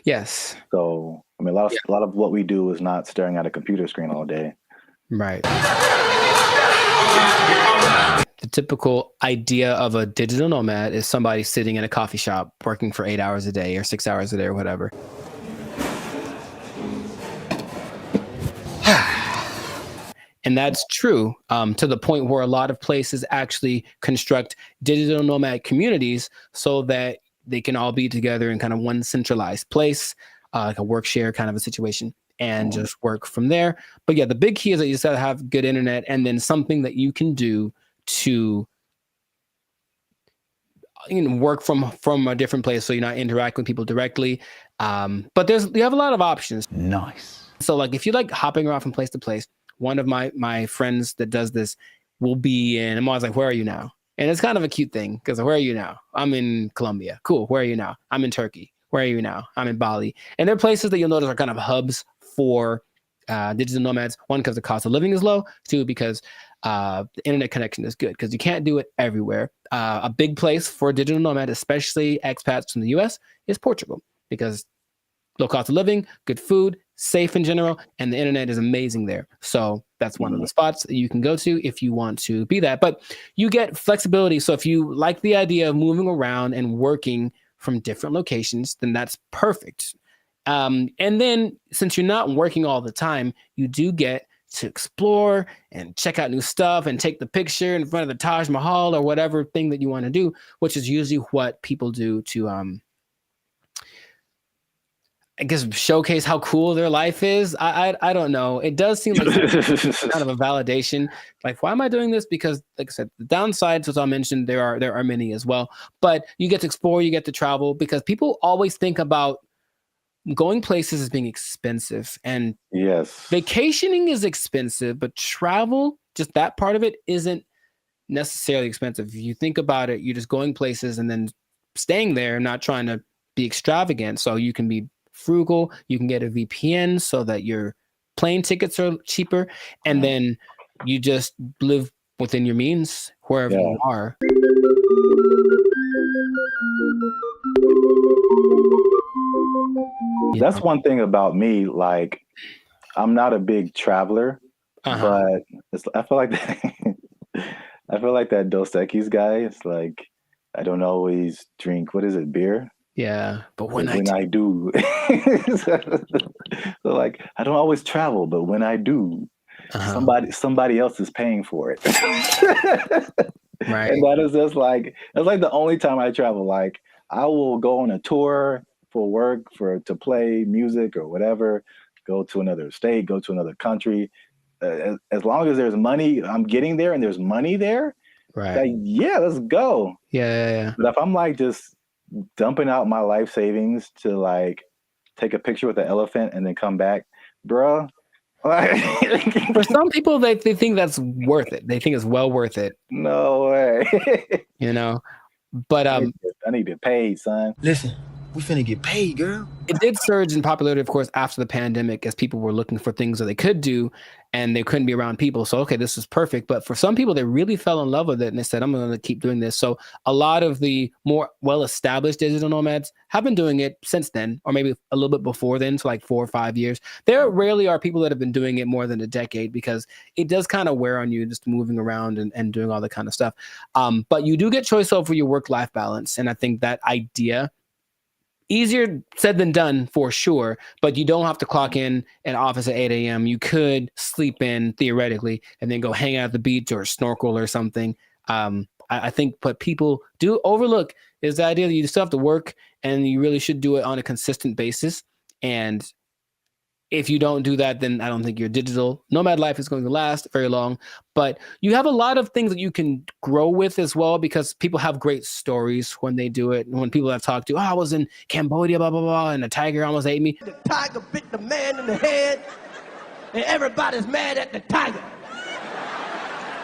Yes. So, a lot of what we do is not staring at a computer screen all day. Right. The typical idea of a digital nomad is somebody sitting in a coffee shop working for 8 hours a day or 6 hours a day or whatever. And that's true to the point where a lot of places actually construct digital nomad communities so that they can all be together in kind of one centralized place, like a work share kind of a situation, and just work from there. But yeah, the big key is that you just gotta have good internet and then something that you can do to work from a different place so you're not interacting with people directly. But you have a lot of options. Nice. So like if you like hopping around from place to place, one of my friends that does this will be in, I'm always like, where are you now? And it's kind of a cute thing because where are you now? I'm in Colombia. Cool. Where are you now? I'm in Turkey. Where are you now? I'm in Bali. And they're places that you'll notice are kind of hubs for digital nomads. One, because the cost of living is low. Two, because the internet connection is good because you can't do it everywhere. A big place for digital nomad, especially expats from the US, is Portugal because low cost of living, good food, safe in general, and the internet is amazing there. So that's one of the spots that you can go to if you want to be that. But you get flexibility. So if you like the idea of moving around and working from different locations, then that's perfect. And then since you're not working all the time, you do get to explore and check out new stuff and take the picture in front of the Taj Mahal or whatever thing that you want to do, which is usually what people do to I guess showcase how cool their life is. I don't know. It does seem like kind of a validation. Like, why am I doing this? Because, like I said, the downsides, as I mentioned, there are many as well. But you get to explore, you get to travel, because people always think about going places as being expensive. And yes, vacationing is expensive, but travel, just that part of it, isn't necessarily expensive. If you think about it, you're just going places and then staying there, not trying to be extravagant. So you can be frugal, you can get a VPN so that your plane tickets are cheaper, and then you just live within your means wherever you are. That's one thing about me. Like, I'm not a big traveler, but I feel like I feel like that Dos Equis guy. It's like I don't always drink. What is it? Beer. Yeah, but when I do, so like I don't always travel, but when I do, somebody else is paying for it. Right. And that is just like that's like the only time I travel. Like I will go on a tour for work, to play music or whatever, go to another state, go to another country. As long as there's money, I'm getting there and there's money there. Right. Like, yeah, let's go. Yeah. But if I'm like just dumping out my life savings to like take a picture with an elephant and then come back, bruh. For some people, they think that's worth it. They think it's well worth it. No way. But I need to get paid, son. Listen, we finna get paid, girl. It did surge in popularity, of course, after the pandemic, as people were looking for things that they could do and they couldn't be around people. So, okay, this is perfect. But for some people, they really fell in love with it and they said, I'm going to keep doing this. So a lot of the more well-established digital nomads have been doing it since then, or maybe a little bit before then, so like 4 or 5 years. There rarely are people that have been doing it more than a decade because it does kind of wear on you just moving around and doing all that kind of stuff. But you do get choice over your work-life balance. And I think that idea, easier said than done for sure, but you don't have to clock in at office at 8 a.m. You could sleep in theoretically and then go hang out at the beach or snorkel or something. I think what people do overlook is the idea that you still have to work and you really should do it on a consistent basis. And if you don't do that, then I don't think your digital nomad life is going to last very long. But you have a lot of things that you can grow with as well, because people have great stories when they do it. And when people I've talked to, I was in Cambodia, blah, blah, blah, and a tiger almost ate me. The tiger bit the man in the head, and everybody's mad at the tiger.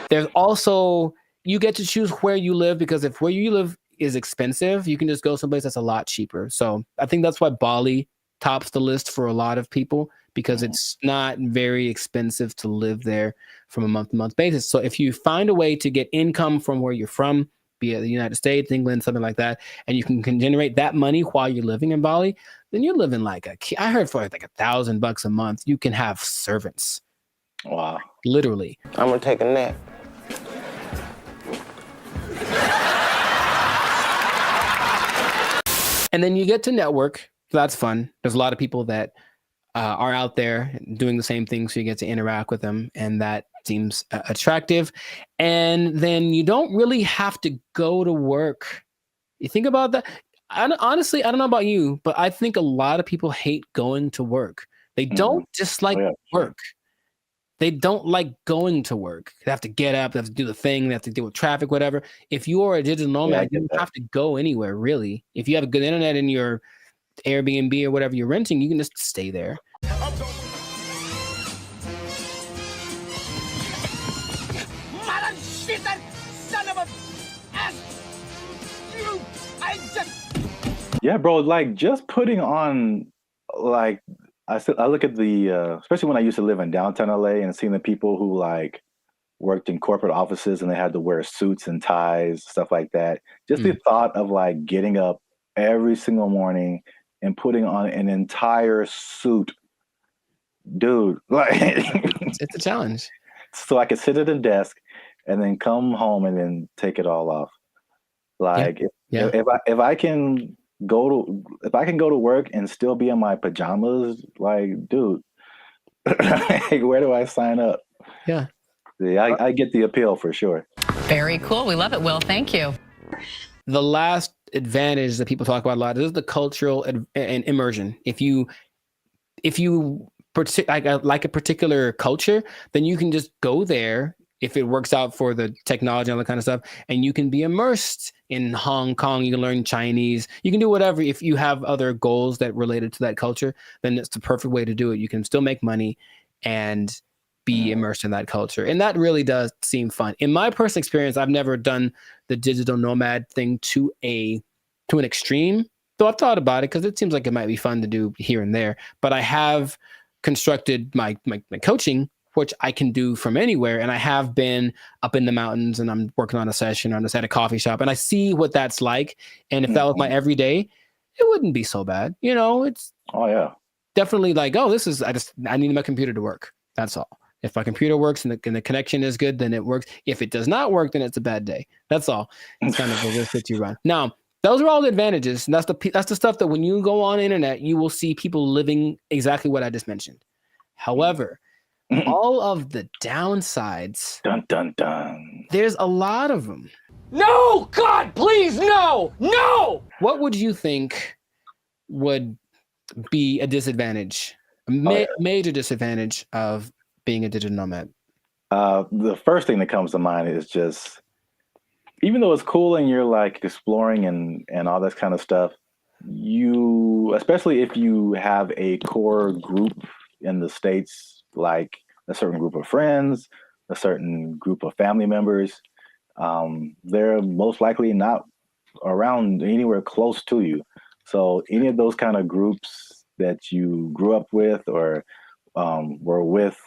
There's also, you get to choose where you live, because if where you live is expensive, you can just go someplace that's a lot cheaper. So I think that's why Bali tops the list for a lot of people, because it's not very expensive to live there from a month-to-month basis. So if you find a way to get income from where you're from, be it the United States, England, something like that, and you can generate that money while you're living in Bali, then you're living like I heard for like $1,000 a month, you can have servants. Wow. Literally. I'm gonna take a nap. And then you get to network. So that's fun. There's a lot of people that are out there doing the same thing, so you get to interact with them, and that seems attractive. And then you don't really have to go to work. You think about that. Honestly, I don't know about you, but I think a lot of people hate going to work. They don't dislike work. They don't like going to work. They have to get up, they have to do the thing, they have to deal with traffic, whatever. If you are a digital nomad, you don't have to go anywhere, really. If you have a good internet in your Airbnb or whatever you're renting, you can just stay there. Mother shitter, son of a ass! You, I just... Yeah, bro, like just putting on, like, I look at the, especially when I used to live in downtown LA and seeing the people who like worked in corporate offices and they had to wear suits and ties, stuff like that. Just the thought of like getting up every single morning and putting on an entire suit, dude, like it's a challenge. So I could sit at a desk and then come home and then take it all off. Like if I can go to work and still be in my pajamas, like, dude, like, where do I sign up? Yeah, I get the appeal for sure. Very cool. We love it, Will. Thank you. The last advantage that people talk about a lot is the cultural and immersion. If you like a particular culture, then you can just go there if it works out for the technology and all that kind of stuff, and you can be immersed in Hong Kong. You can learn Chinese. You can do whatever. If you have other goals that related to that culture, then it's the perfect way to do it. You can still make money and be immersed in that culture. And that really does seem fun. In my personal experience, I've never done the digital nomad thing to an extreme, though I've thought about it because it seems like it might be fun to do here and there. But I have constructed my coaching, which I can do from anywhere. And I have been up in the mountains and I'm working on a session. I'm just at a coffee shop and I see what that's like. And if that was my everyday, it wouldn't be so bad. You know, it's definitely like, oh, I need my computer to work. That's all. If my computer works and the connection is good, then it works. If it does not work, then it's a bad day. That's all. It's kind of a risk that you run. Now, those are all the advantages. And that's the stuff that when you go on the internet, you will see people living exactly what I just mentioned. However, all of the downsides, dun dun dun, there's a lot of them. No, God, please, no, no! What would you think would be a disadvantage, major disadvantage of being a digital nomad? The first thing that comes to mind is just, even though it's cool and you're like exploring and all that kind of stuff, especially if you have a core group in the States, like a certain group of friends, a certain group of family members, they're most likely not around anywhere close to you. So any of those kind of groups that you grew up with or were with,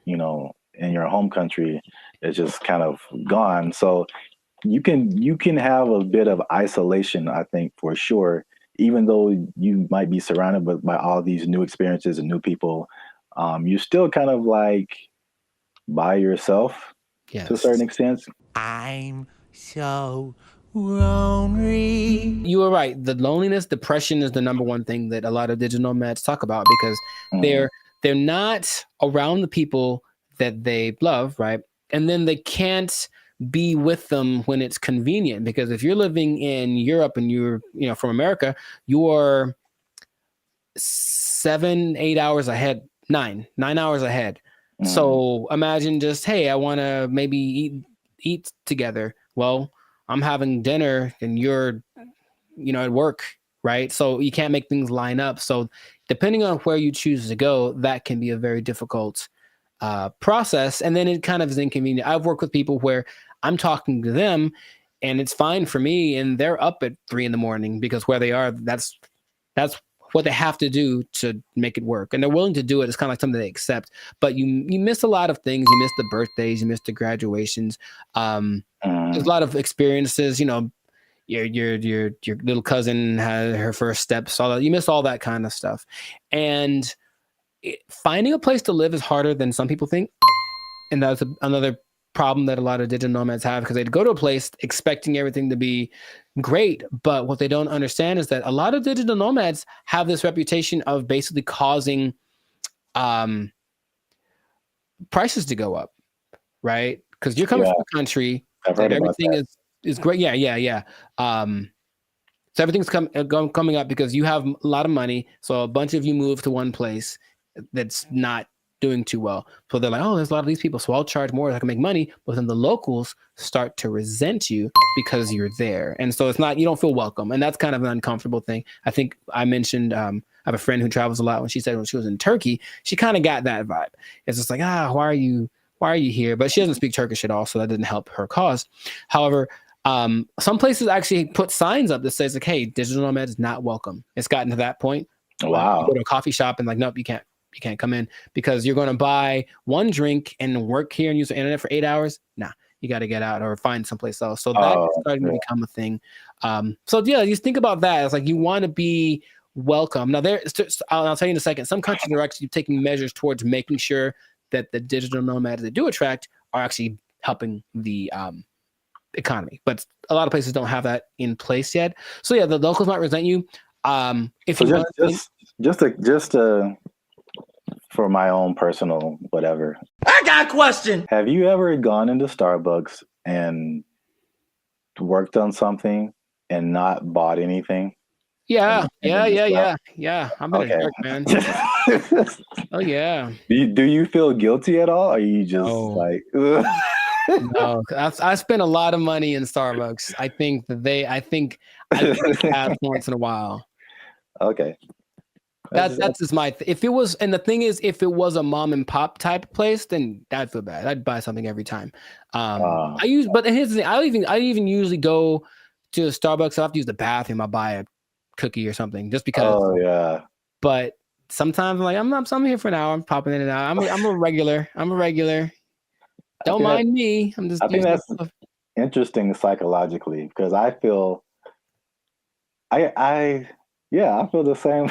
you know, in your home country, is just kind of gone. So you can have a bit of isolation, I think, for sure, even though you might be surrounded by all these new experiences and new people. You're still kind of like by yourself to a certain extent. I'm so lonely. You were right. The loneliness, depression is the number one thing that a lot of digital nomads talk about because they're not around the people that they love, right? And then they can't be with them when it's convenient, because if you're living in Europe and you're, from America, you are 7-8 hours ahead, 9 hours ahead. So imagine just, hey, I want to maybe eat together. Well, I'm having dinner and you're, at work, right? So you can't make things line up. So depending on where you choose to go, that can be a very difficult process. And then it kind of is inconvenient. I've worked with people where I'm talking to them and it's fine for me, and they're up at 3 a.m. because where they are, that's what they have to do to make it work. And they're willing to do it. It's kind of like something they accept, but you miss a lot of things. You miss the birthdays, you miss the graduations. There's a lot of experiences, your little cousin had her first steps, all that. You miss all that kind of stuff. And finding a place to live is harder than some people think. And that's another problem that a lot of digital nomads have, because they go to a place expecting everything to be great. But what they don't understand is that a lot of digital nomads have this reputation of basically causing prices to go up, right? Because you're coming from a country that everything is great. Yeah. So everything's coming up because you have a lot of money. So a bunch of you move to one place that's not doing too well. So they're like, oh, there's a lot of these people, so I'll charge more so I can make money. But then the locals start to resent you because you're there. And so it's not, you don't feel welcome. And that's kind of an uncomfortable thing. I think I mentioned, I have a friend who travels a lot. When she said when she was in Turkey, she kind of got that vibe. It's just like, why are you here? But she doesn't speak Turkish at all, so that didn't help her cause. However, some places actually put signs up that says like, hey, digital nomad is not welcome. It's gotten to that point. Wow. You go to a coffee shop and like, nope, you can't come in because you're going to buy one drink and work here and use the internet for 8 hours. Nah, you got to get out or find someplace else. So that's starting to become a thing. So yeah, just think about that. It's like you want to be welcome. Now I'll tell you in a second, some countries are actually taking measures towards making sure that the digital nomads they do attract are actually helping the economy. But a lot of places don't have that in place yet. So yeah, the locals might resent you. If so you for my own personal whatever. I got a question. Have you ever gone into Starbucks and worked on something and not bought anything? Yeah. I'm in a jerk, man. Oh yeah. Do you feel guilty at all? Or are you just like No, I spent a lot of money in Starbucks. I think pass once in a while. Okay. That's just my if it was, and the thing is, if it was a mom and pop type place, then I'd feel bad. I'd buy something every time. But here's the thing, I even usually go to a Starbucks. I have to use the bathroom. I buy a cookie or something just because. Oh yeah. But sometimes I'm like, I'm here for an hour. I'm popping in and out. I'm a regular. Don't mind me. I think that's interesting psychologically because I feel I feel the same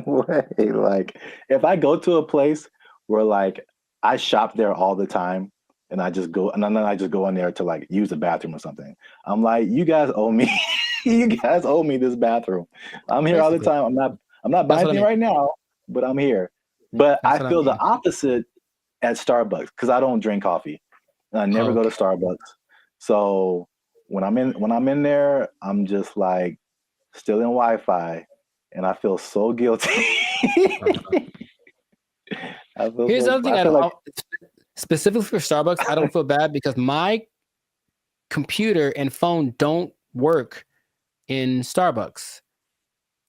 way. Like if I go to a place where like I shop there all the time and I just go and then I just go in there to like use the bathroom or something, I'm like, you guys owe me. You guys owe me this bathroom. I'm here all the time. I'm not buying anything right now, but I'm here. But I feel the opposite at Starbucks because I don't drink coffee. And I never go to Starbucks. So when I'm in there, I'm just like still in Wi-Fi, and I feel so guilty. Here's the other thing. Specifically for Starbucks, I don't feel bad because my computer and phone don't work in Starbucks.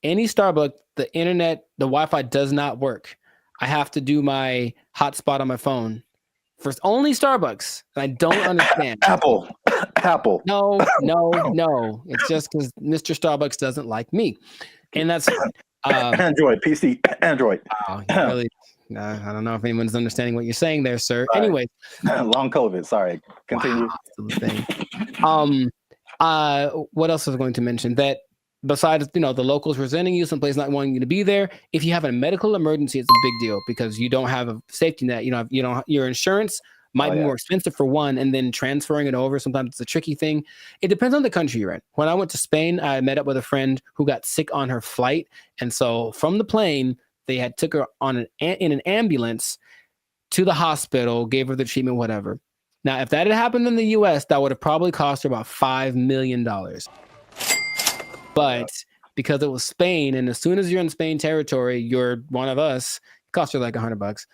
Any Starbucks, the internet, the Wi-Fi does not work. I have to do my hotspot on my phone. For only Starbucks. I don't understand. Apple. No. It's just because Mr. Starbucks doesn't like me. And that's Android, PC, Android. Really, I don't know if anyone's understanding what you're saying there, sir. Right. Anyway. Long COVID. Sorry. Continue. What else was I going to mention? That besides, the locals resenting you, someplace not wanting you to be there, if you have a medical emergency, it's a big deal because you don't have a safety net. Your insurance might be more expensive for one, and then transferring it over, sometimes it's a tricky thing. It depends on the country you're in. When I went to Spain, I met up with a friend who got sick on her flight. And so from the plane, they took her in an ambulance to the hospital, gave her the treatment, whatever. Now, if that had happened in the US, that would have probably cost her about $5 million. But because it was Spain, and as soon as you're in Spain territory, you're one of us, it cost her like $100.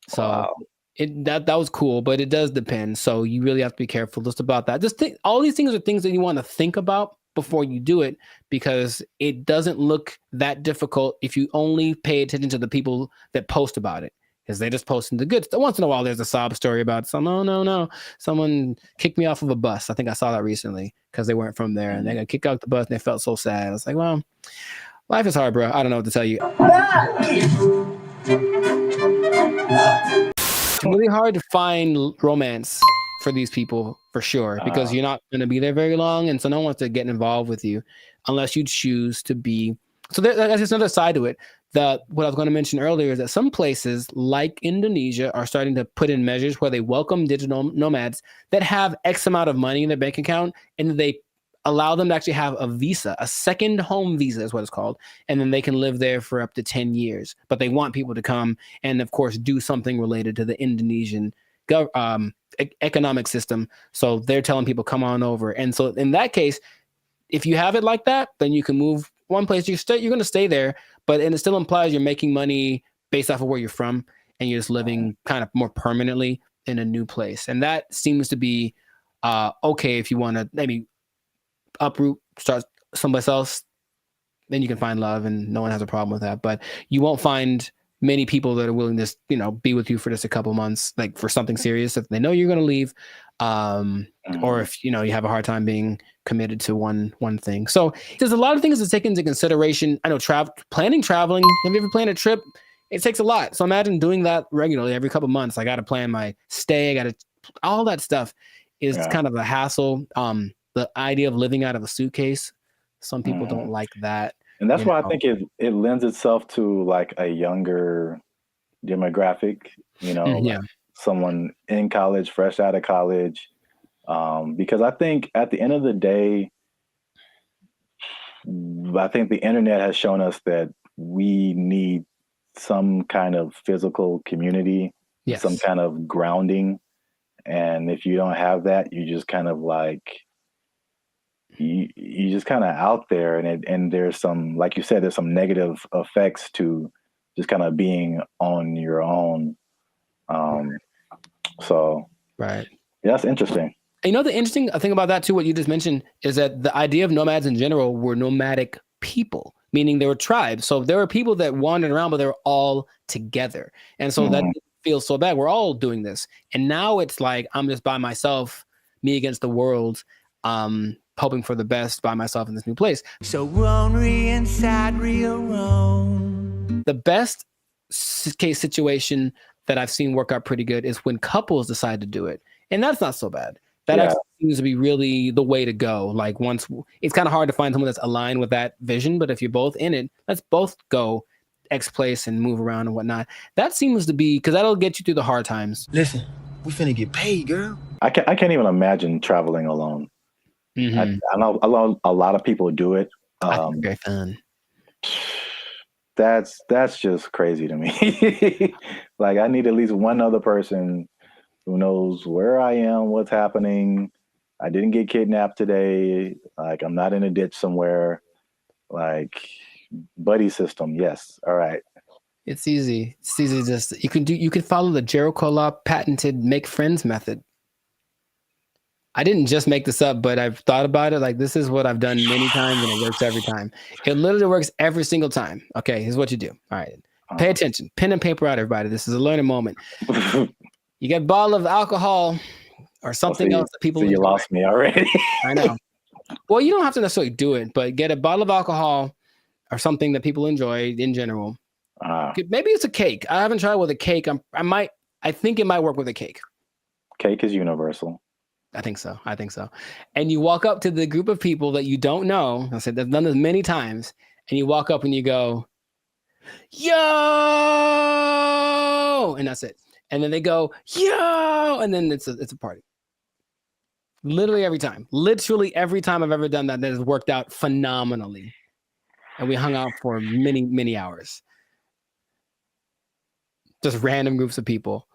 So that was cool, but it does depend. So you really have to be careful just about that. Just think, all these things are things that you want to think about before you do it, because it doesn't look that difficult if you only pay attention to the people that post about it. Because they just posting the good stuff. Once in a while, there's a sob story about no, someone kicked me off of a bus. I think I saw that recently because they weren't from there and they got kicked out the bus and they felt so sad. I was like, well, life is hard, bro. I don't know what to tell you. It's really hard to find romance for these people for sure, because you're not going to be there very long. And so no one wants to get involved with you unless you choose to be So that's just another side to it. What I was going to mention earlier is that some places like Indonesia are starting to put in measures where they welcome digital nomads that have X amount of money in their bank account, and they allow them to actually have a visa, a second home visa is what it's called. And then they can live there for up to 10 years. But they want people to come and, of course, do something related to the Indonesian economic system. So they're telling people, come on over. And so in that case, if you have it like that, then you can move one place. You're going to stay there, and it still implies you're making money based off of where you're from, and you're just living kind of more permanently in a new place. And that seems to be okay if you want to maybe uproot, start someplace else, then you can find love, and no one has a problem with that. But you won't find many people that are willing to, be with you for just a couple months, like for something serious that they know you're going to leave, or if you have a hard time being committed to one thing. So there's a lot of things to take into consideration. I know traveling. Have you ever planned a trip? It takes a lot. So imagine doing that regularly every couple months. I got to plan my stay. All that stuff is kind of a hassle. The idea of living out of a suitcase, some people don't like that. And that's why I think it lends itself to like a younger demographic, like someone in college, fresh out of college. Because I think at the end of the day, I think the internet has shown us that we need some kind of physical community, some kind of grounding. And if you don't have that, you just kind of like, you just kind of out there, and there's some, like you said, there's some negative effects to just kind of being on your own. So right, that's interesting. And the interesting thing about that too, what you just mentioned, is that the idea of nomads in general were nomadic people, meaning they were tribes. So there were people that wandered around, but they were all together, and so that didn't feel so bad. We're all doing this, and now it's like I'm just by myself, me against the world. Hoping for the best by myself in this new place. So lonely inside, real wrong. The best case situation that I've seen work out pretty good is when couples decide to do it. And that's not so bad. That actually seems to be really the way to go. Like it's kind of hard to find someone that's aligned with that vision, but if you're both in it, let's both go X place and move around and whatnot. That seems to be, because that'll get you through the hard times. Listen, we finna get paid, girl. I can't even imagine traveling alone. I know a lot of people do it. Very fun. That's just crazy to me. Like I need at least one other person who knows where I am, what's happening. I didn't get kidnapped today. Like I'm not in a ditch somewhere. Like buddy system. Yes. All right. It's easy. It's easy. Just you can follow the Jericho Law patented make friends method. I didn't just make this up, but I've thought about it. Like this is what I've done many times, and it works every time. It literally works every single time. Okay, here's what you do. All right, pay attention. Pen and paper out, everybody. This is a learning moment. You get a bottle of alcohol or something else that people. So you lost me already. I know. Well, you don't have to necessarily do it, but get a bottle of alcohol or something that people enjoy in general. Maybe it's a cake. I haven't tried with a cake. I think it might work with a cake. Cake is universal. I think so. And you walk up to the group of people that you don't know. I said, I've done this many times. And you walk up and you go, yo, and that's it. And then they go, yo, and then it's a party. Literally every time I've ever done that has worked out phenomenally. And we hung out for many, many hours. Just random groups of people.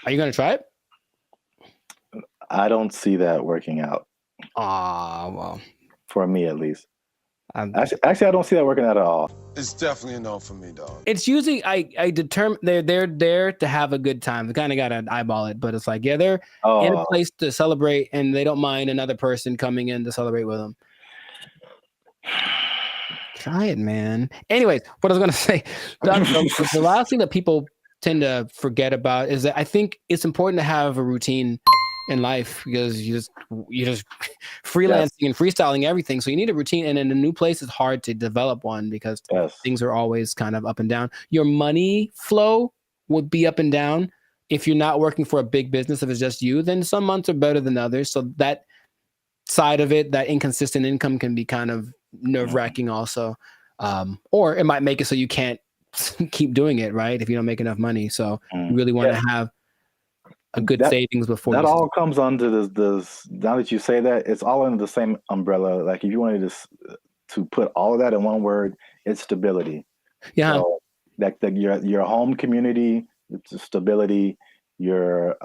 Are you going to try it? I don't see that working out. Well. For me, at least. Actually, I don't see that working out at all. It's definitely a no for me, dog. It's usually, I determine they're there to have a good time. They kind of got to eyeball it, but it's like, they're in a place to celebrate, and they don't mind another person coming in to celebrate with them. Try it, man. Anyways, what I was going to say, the last thing that people tend to forget about is that I think it's important to have a routine in life, because you're just freelancing and freestyling everything. So you need a routine, and in a new place, it's hard to develop one because things are always kind of up and down. Your money flow would be up and down. If you're not working for a big business, if it's just you, then some months are better than others. So that side of it, that inconsistent income can be kind of nerve-wracking also. Or it might make it so you can't keep doing it, right? If you don't make enough money. So you really want to have a good savings before that you all comes under this. Now that you say that, it's all under the same umbrella. Like if you wanted to put all of that in one word, it's stability. Yeah. So your home community, it's stability. Your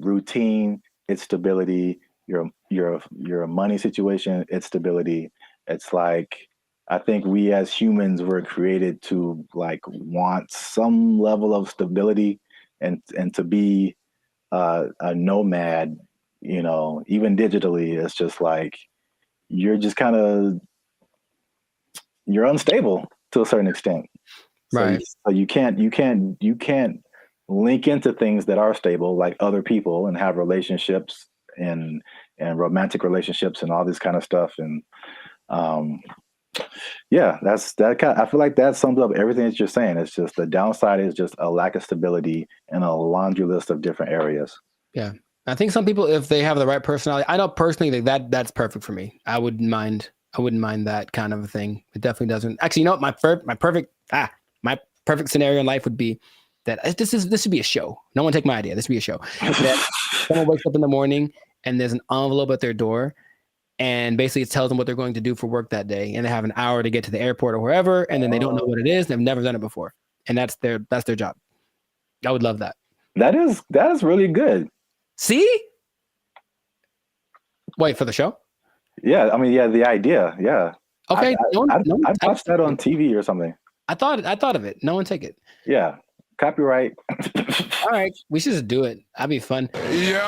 routine, it's stability. Your money situation, it's stability. It's like, I think we as humans were created to like want some level of stability and to be a nomad, you know, even digitally. It's just like you're just kind of, you're unstable to a certain extent. Right. So you can't link into things that are stable, like other people, and have relationships and romantic relationships and all this kind of stuff. And yeah, I feel like that sums up everything that you're saying. It's just the downside is just a lack of stability in a laundry list of different areas. Yeah. I think some people, if they have the right personality, I know personally that's perfect for me. I wouldn't mind that kind of a thing. It definitely doesn't. Actually, you know what? My perfect scenario in life would be that this should be a show. No one take my idea. This would be a show. That someone wakes up in the morning and there's an envelope at their door, and basically it tells them what they're going to do for work that day, and they have an hour to get to the airport or wherever, and then they don't know what it is. They've never done it before, and that's their job. I would love that. That is really good. See? Wait for the show? Yeah, I mean, yeah, the idea, yeah. Okay, I'd watch that on TV or something. I thought of it. No one take it. Yeah, copyright. All right, we should just do it. That'd be fun. Yeah.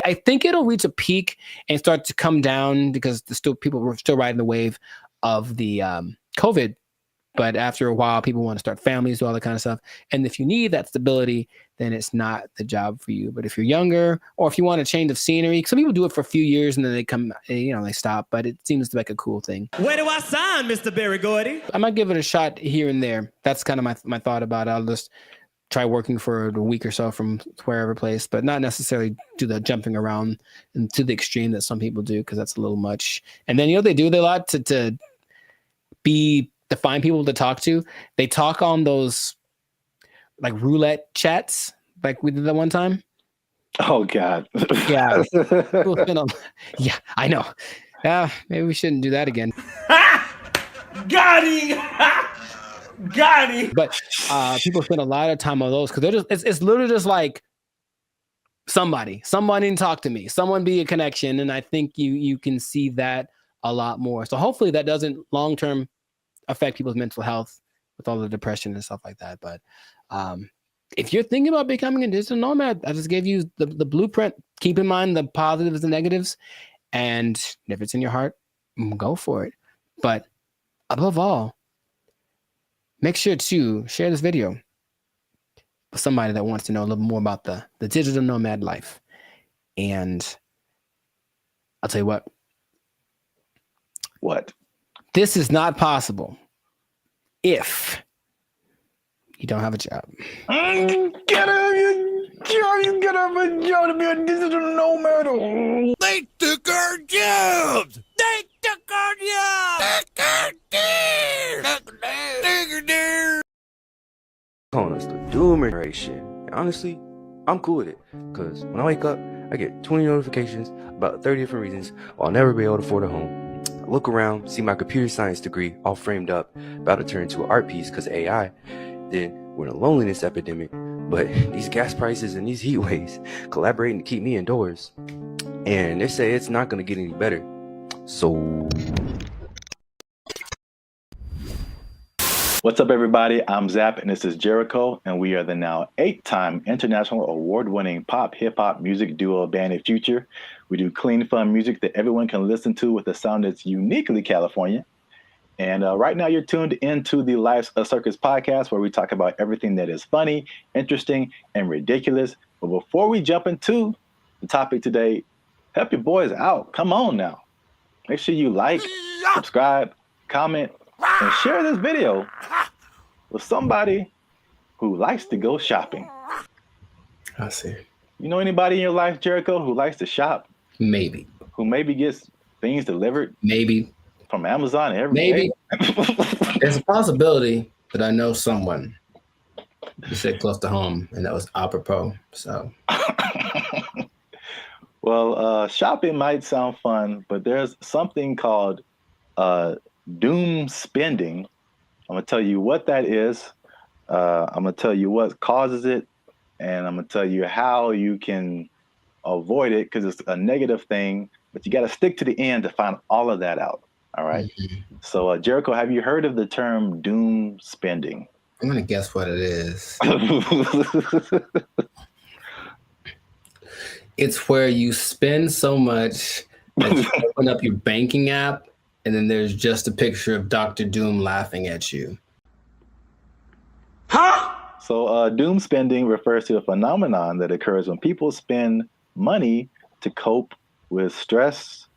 I think it'll reach a peak and start to come down because people were still riding the wave of the COVID. But after a while, people want to start families, do all that kind of stuff. And if you need that stability, then it's not the job for you. But if you're younger, or if you want a change of scenery, some people do it for a few years and then they stop. But it seems like a cool thing. Where do I sign, Mr. Berry Gordy? I might give it a shot here and there. That's kind of my thought about it. I'll just try working for a week or so from wherever place, but not necessarily do the jumping around and to the extreme that some people do, because that's a little much. And then, they do a lot to find people to talk to. They talk on those like roulette chats, like we did that one time. Oh God. Yeah. Yeah, I know. Maybe we shouldn't do that again. Got him! Got him! But people spend a lot of time on those because it's literally just like somebody to talk to me, someone be a connection. And I think you can see that a lot more. So hopefully that doesn't long-term affect people's mental health with all the depression and stuff like that. But if you're thinking about becoming a digital nomad, I just gave you the blueprint. Keep in mind the positives and negatives, and if it's in your heart, go for it. But above all, make sure to share this video with somebody that wants to know a little more about the digital nomad life. And I'll tell you what. What? This is not possible if you don't have a job. Get a job to be a digital nomad. They took our jobs. They took our jobs. Calling us the doomer shit. Honestly, I'm cool with it, because when I wake up, I get 20 notifications about 30 different reasons I'll never be able to afford a home. I look around, see my computer science degree all framed up, about to turn into an art piece because of AI. Then we're in a loneliness epidemic, but these gas prices and these heat waves collaborating to keep me indoors. And they say it's not going to get any better. So... What's up, everybody? I'm Zap, and this is Jericho, and we are the now 8-time international award-winning pop hip-hop music duo Band of Future. We do clean, fun music that everyone can listen to with a sound that's uniquely California. And right now, you're tuned into the Life's a Circus podcast, where we talk about everything that is funny, interesting, and ridiculous. But before we jump into the topic today, help your boys out. Come on now. Make sure you like, subscribe, comment, and share this video with somebody who likes to go shopping. I see. You know anybody in your life, Jericho, who likes to shop? Maybe. Who maybe gets things delivered? Maybe. From Amazon every Maybe. day? There's a possibility that I know someone. You said close to home, and that was apropos. So, well, shopping might sound fun, but there's something called doom spending. I'm gonna tell you what that is. I'm gonna tell you what causes it, and I'm gonna tell you how you can avoid it, because it's a negative thing. But you got to stick to the end to find all of that out. All right. Mm-hmm. So, Jericho, have you heard of the term doom spending? I'm gonna guess what it is. It's where you spend so much that you open up your banking app, and then there's just a picture of Dr. Doom laughing at you. Huh? So, doom spending refers to a phenomenon that occurs when people spend money to cope with stress,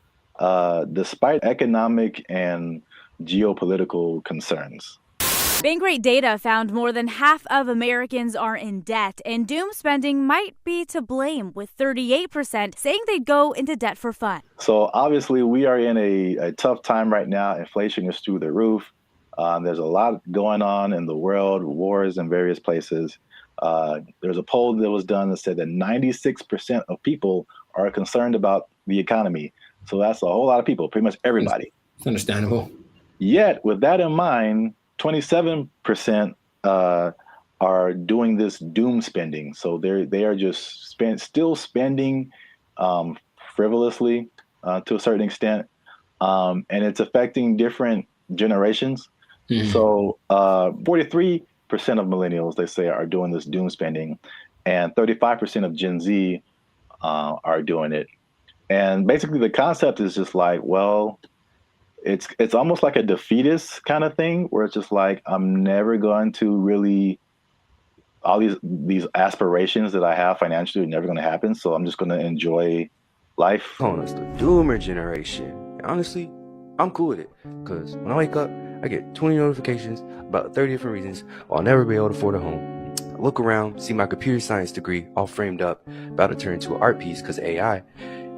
despite economic and geopolitical concerns. Bankrate data found more than half of Americans are in debt, and doom spending might be to blame, with 38% saying they'd go into debt for fun. So obviously we are in a tough time right now. Inflation is through the roof. There's a lot going on in the world, wars in various places. There's a poll that was done that said that 96% of people are concerned about the economy. So that's a whole lot of people, pretty much everybody. It's understandable. Yet, with that in mind, 27% are doing this doom spending. So they are just still spending frivolously to a certain extent, and it's affecting different generations. Mm-hmm. So 43% of millennials, they say, are doing this doom spending, and 35% of Gen Z are doing it. And basically the concept is just like, well, it's almost like a defeatist kind of thing, where it's just like, I'm never going to really, all these aspirations that I have financially are never going to happen. So I'm just going to enjoy life. Calling us the doomer generation. Honestly, I'm cool with it, because when I wake up, I get 20 notifications about 30 different reasons I'll never be able to afford a home. I look around, see my computer science degree all framed up, about to turn into an art piece because of AI.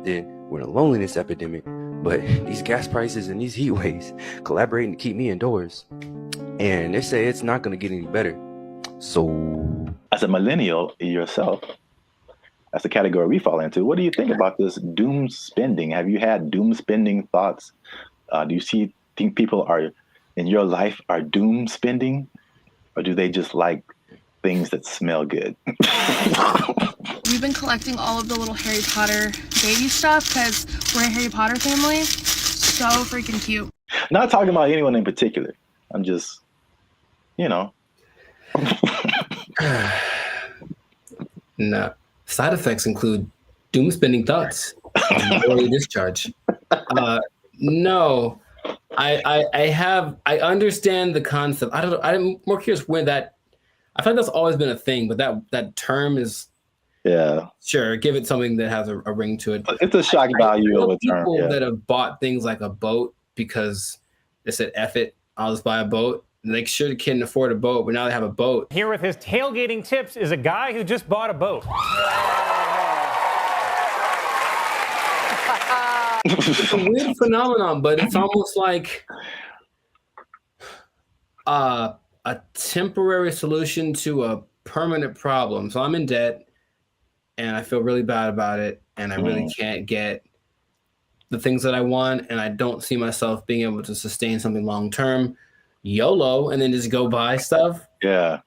Then we're in a loneliness epidemic, but these gas prices and these heat waves collaborating to keep me indoors. And they say it's not going to get any better. So, as a millennial yourself, that's the category we fall into, what do you think about this doom spending? Have you had doom spending thoughts? Do you think people are in your life are doom spending, or do they just like things that smell good? We've been collecting all of the little Harry Potter baby stuff because we're a Harry Potter family. So freaking cute. Not talking about anyone in particular. I'm just, No. Side effects include doom spending thoughts, early discharge. No, I understand the concept. I'm more curious when that. I feel like that's always been a thing, but that term is. Yeah. Sure. Give it something that has a ring to it. It's a shock value of a term. People that have bought things like a boat because they said, F it, I'll just buy a boat. And they sure can't afford a boat, but now they have a boat. Here with his tailgating tips is a guy who just bought a boat. It's a weird phenomenon, but it's almost like a temporary solution to a permanent problem. So I'm in debt and I feel really bad about it, and I really can't get the things that I want, and I don't see myself being able to sustain something long term. YOLO, and then just go buy stuff. Yeah.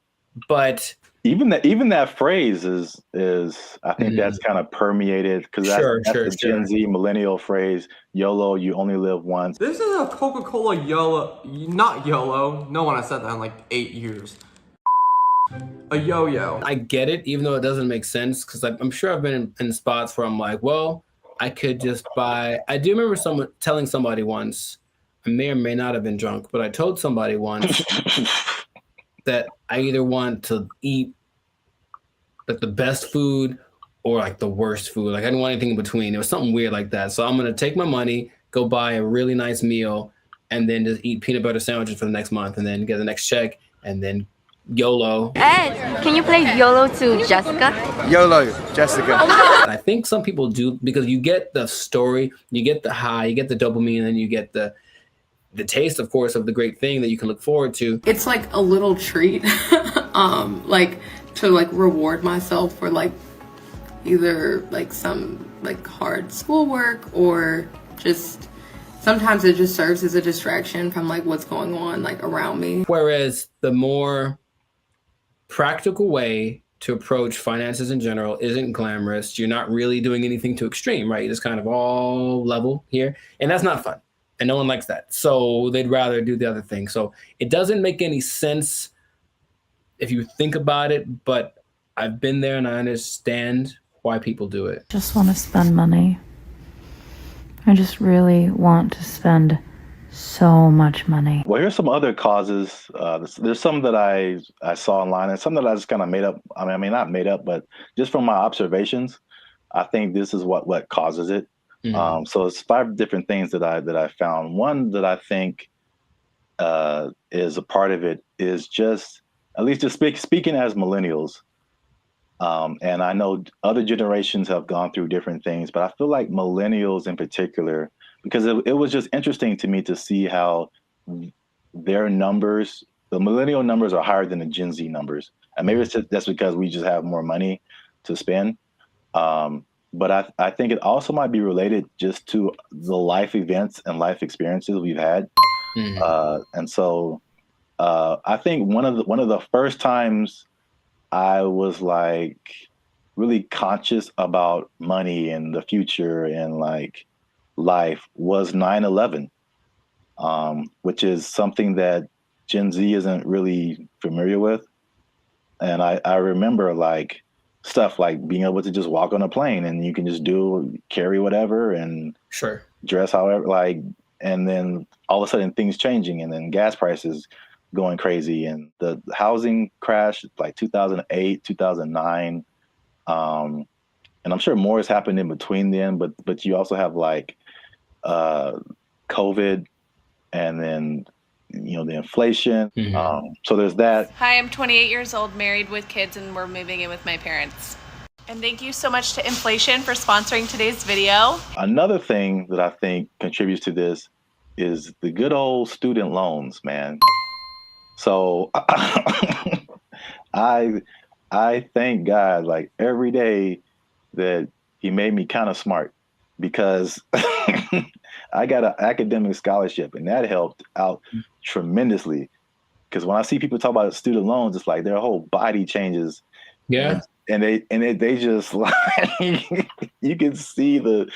But even that phrase is I think that's kind of permeated, because that's the Gen Z millennial phrase, YOLO, you only live once. This is a Coca-Cola YOLO, not YOLO. No one has said that in like 8 years. A yo-yo. I get it, even though it doesn't make sense, because I'm sure I've been in spots where I'm like, well, I could just buy. I do remember telling somebody once, I may or may not have been drunk, but I told somebody once that I either want to eat like the best food or like the worst food. Like I didn't want anything in between. It was something weird like that. So I'm going to take my money, go buy a really nice meal, and then just eat peanut butter sandwiches for the next month, and then get the next check, and then YOLO. Ed, can you play YOLO to Jessica? YOLO, Jessica. I think some people do because you get the story, you get the high, you get the dopamine, and you get the taste, of course, of the great thing that you can look forward to. It's like a little treat, like to like reward myself for like either like some like hard schoolwork or just sometimes it just serves as a distraction from like what's going on like around me. Whereas the more practical way to approach finances in general isn't glamorous. You're not really doing anything too extreme, right? You're just kind of all level here. And that's not fun. And no one likes that. So they'd rather do the other thing. So it doesn't make any sense if you think about it, but I've been there and I understand why people do it. Just want to spend money. I just really want to spend so much money. Well, here's some other causes. There's some that I saw online and some that I just kind of made up. I mean, not made up, but just from my observations, I think this is what causes it. Mm-hmm. So it's 5 different things that I found. One that I think is a part of it is just, at least just speaking as millennials, and I know other generations have gone through different things, but I feel like millennials in particular, because it was just interesting to me to see how their numbers, the millennial numbers are higher than the Gen Z numbers. And maybe it's just, that's because we just have more money to spend. But I think it also might be related just to the life events and life experiences we've had. Mm-hmm. And so I think one of the first times I was like really conscious about money and the future and like life was 9/11, which is something that Gen Z isn't really familiar with. And I remember like stuff like being able to just walk on a plane and you can just carry whatever and sure dress however, like, and then all of a sudden things changing and then gas prices going crazy and the housing crash like 2008, 2009. And I'm sure more has happened in between then, but you also have like COVID and then, you know, the inflation. Mm-hmm. So there's that. Hi, I'm 28 years old, married with kids, and we're moving in with my parents. And thank you so much to Inflation for sponsoring today's video. Another thing that I think contributes to this is the good old student loans, man. So I thank God like every day that he made me kind of smart, because I got an academic scholarship and that helped out tremendously. Because when I see people talk about student loans, it's like their whole body changes. Yeah. And they just like you can see the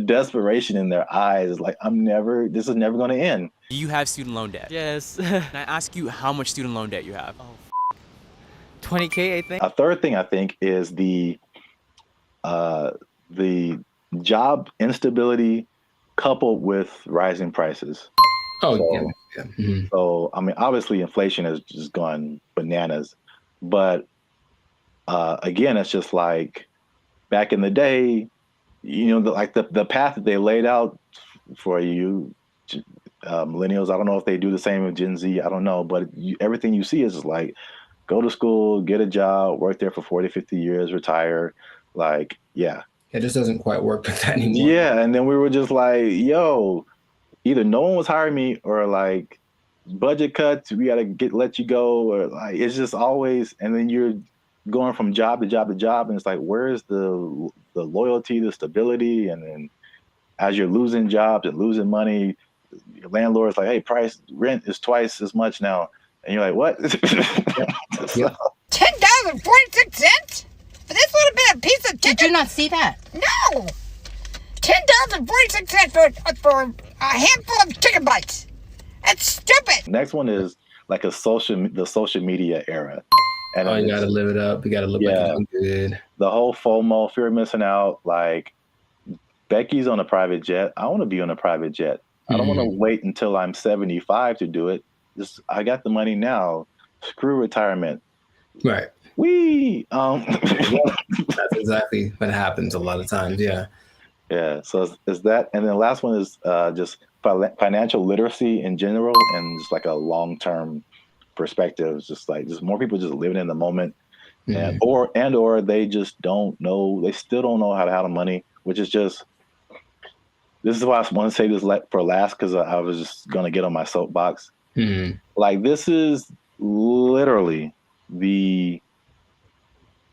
desperation in their eyes. It's like this is never going to end. Do you have student loan debt? Yes. Can I ask you how much student loan debt you have? Oh, 20K, I think. A third thing I think is the job instability coupled with rising prices. Oh, so, yeah. Mm-hmm. So, I mean, obviously inflation has just gone bananas, but again, it's just like back in the day, you know, the path that they laid out for you, millennials. I don't know if they do the same with Gen Z. I don't know, but everything you see is just like, go to school, get a job, work there for 40, 50 years, retire. Like, yeah. It just doesn't quite work like that anymore. Yeah, and then we were just like, yo, either no one was hiring me or like budget cuts, we gotta let you go, or like it's just always, and then you're going from job to job to job, and it's like, where's the loyalty, the stability? And then as you're losing jobs and losing money, your landlord's like, hey, rent is twice as much now. And you're like, what? $10.46 for this little bit of piece of chicken? Did you not see that? No. $10.46 for a handful of chicken bites. That's stupid. Next one is like the social media era. And you gotta live it up. You gotta look like you're good. The whole FOMO, fear of missing out. Like Becky's on a private jet. I want to be on a private jet. I don't want to wait until I'm 75 to do it. I got the money now. Screw retirement. Right. That's exactly what happens a lot of times. Yeah. Yeah. So is that, and then the last one is just financial literacy in general, and just like a long-term perspectives. Just more people just living in the moment, and or they just don't know. They still don't know how to handle money, which is just. This is why I want to say this for last, because I was just gonna get on my soapbox. Like, this is literally the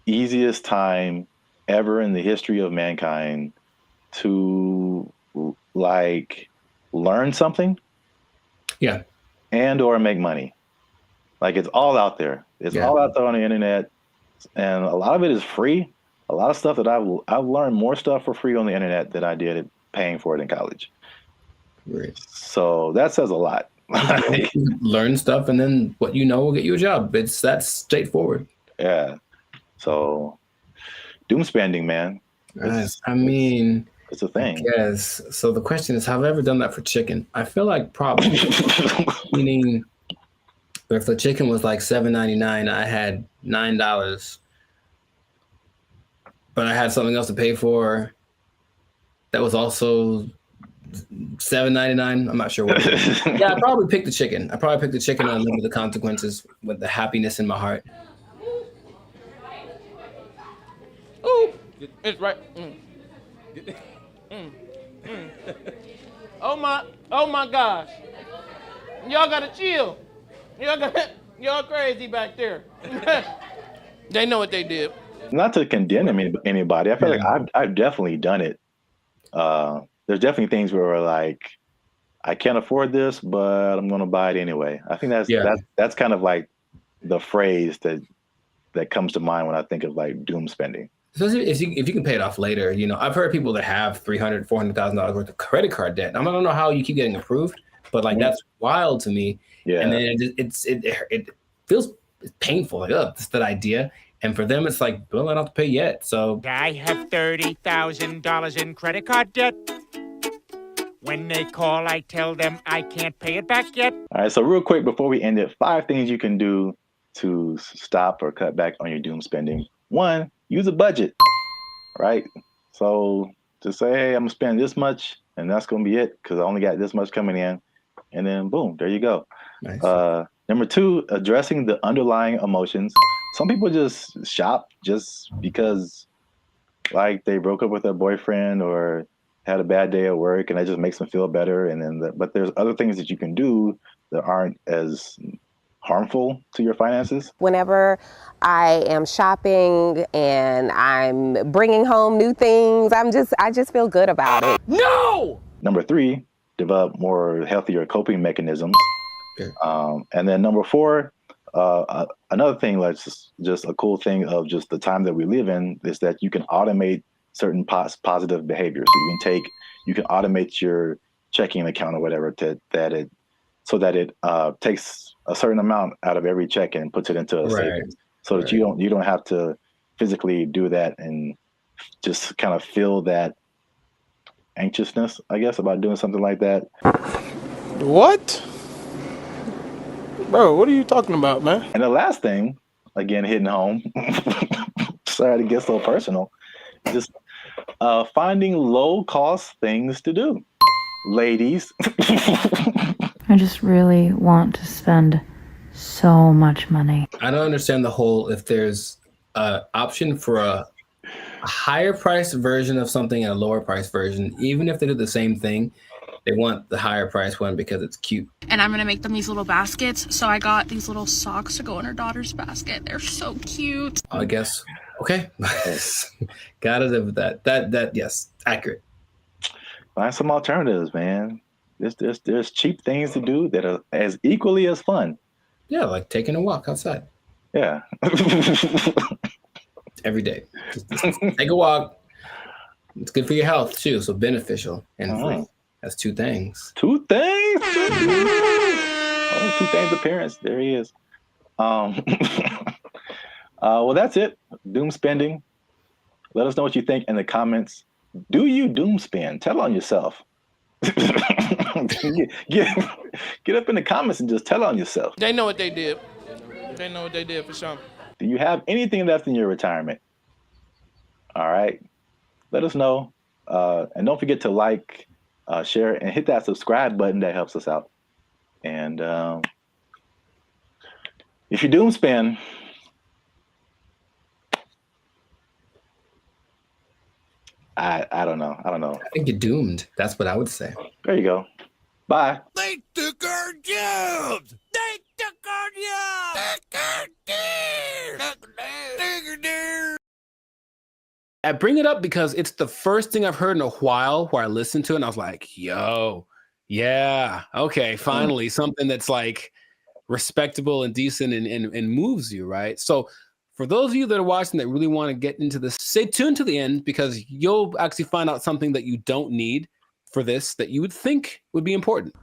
easiest time ever in the history of mankind to like learn something, and or make money. Like, it's all out there. It's all out there on the internet, and a lot of it is free. A lot of stuff that I've learned more stuff for free on the internet than I did paying for it in college. Right. So that says a lot. Learn stuff, and then what you know will get you a job. That's straightforward. Yeah. So doom spending, man. I mean, it's a thing. Yes. So the question is, have I ever done that for chicken? I feel like probably. Meaning, if the chicken was like $7.99, I had $9, but I had something else to pay for. That was also $7.99. I'm not sure what. Yeah, I probably picked the chicken. I probably picked the chicken and live with the consequences with the happiness in my heart. Ooh, it's right. Oh my gosh. Y'all gotta chill. Y'all crazy back there. They know what they did. Not to condemn anybody. I feel like I've definitely done it. There's definitely things where we're like, I can't afford this, but I'm going to buy it anyway. I think that's kind of like the phrase that comes to mind when I think of like doom spending. Especially if you can pay it off later. You know, I've heard people that have $300,000, $400,000 worth of credit card debt. I don't know how you keep getting approved, but that's wild to me. Yeah. And then it feels painful. Like, it's that idea. And for them, it's like, well, I don't have to pay yet. So I have $30,000 in credit card debt. When they call, I tell them I can't pay it back yet. All right. So real quick, before we end it, 5 things you can do to stop or cut back on your doom spending. 1, use a budget, right? So just say, hey, I'm gonna spend this much, and that's gonna be it because I only got this much coming in, and then boom, there you go. Nice. Number 2, addressing the underlying emotions. Some people just shop just because, like, they broke up with their boyfriend or had a bad day at work, and that just makes them feel better. And then, but there's other things that you can do that aren't as harmful to your finances. Whenever I am shopping and I'm bringing home new things, I just feel good about it. No! Number 3, develop more healthier coping mechanisms. Okay. And then number 4, another thing that's just a cool thing of just the time that we live in is that you can automate certain positive behaviors. So you can automate your checking account or whatever so that it takes a certain amount out of every check and puts it into a savings, so that you don't have to physically do that and just kind of feel that anxiousness, I guess, about doing something like that. What? Bro, what are you talking about, man? And the last thing, again, hitting home, sorry to get so personal, just finding low-cost things to do. Ladies. I just really want to spend so much money. I don't understand the whole, if there's an option for a higher price version of something and a lower price version, even if they do the same thing, they want the higher price one because it's cute. And I'm gonna make them these little baskets. So I got these little socks to go in her daughter's basket. They're so cute. I guess. Okay. Gotta live with that. That yes, accurate. Find some alternatives, man. There's cheap things to do that are as equally as fun. Yeah, like taking a walk outside. Yeah. Every day. Just take a walk. It's good for your health too, so beneficial and free. That's 2 things. 2 things? Oh, 2 things appearance. There he is. Well, that's it. Doom spending. Let us know what you think in the comments. Do you doom spend? Tell on yourself. Get up in the comments and just tell on yourself. They know what they did. They know what they did for sure. Do you have anything left in your retirement? All right. Let us know. And don't forget to like, share, and hit that subscribe button. That helps us out. And If you doom spin, I don't know. I don't know. I think you're doomed. That's what I would say. There you go. Bye. They took our jobs. They took our jobs. I bring it up because it's the first thing I've heard in a while where I listened to it and I was like, yo, yeah, okay, finally something that's like respectable and decent and moves you, right? So for those of you that are watching that really want to get into this, stay tuned to the end because you'll actually find out something that you don't need for this that you would think would be important.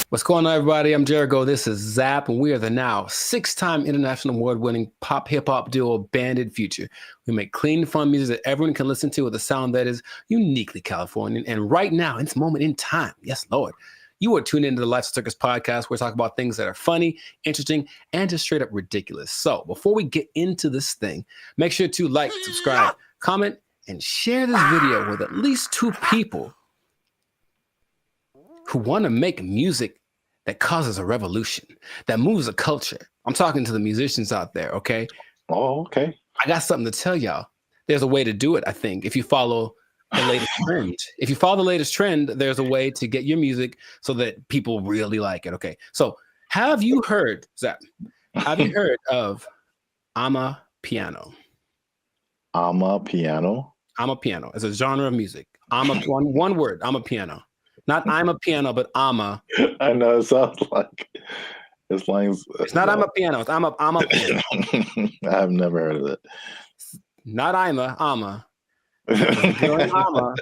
What's going on, everybody? I'm Jericho. This is Zap, and we are the now 6-time international award-winning pop hip-hop duo Banded Future. We make clean, fun music that everyone can listen to with a sound that is uniquely Californian. And right now, in this moment in time, yes, Lord, you are tuned into the Life Circus podcast where we talk about things that are funny, interesting, and just straight up ridiculous. So before we get into this thing, make sure to like, subscribe, comment, and share this video with at least 2 people who want to make music that causes a revolution, that moves a culture. I'm talking to the musicians out there, okay? Oh, okay. I got something to tell y'all. There's a way to do it, I think, if you follow the latest trend. If you follow the latest trend, there's a way to get your music so that people really like it, okay? So have you heard, Zach, have you heard of Amapiano? Amapiano? Amapiano. It's a genre of music. One word, Amapiano. Not I'm a piano, but ama. I know, it sounds like it's lines. It's not I'm a piano, it's I'm a piano. I've never heard of it. Not ama. It's ama,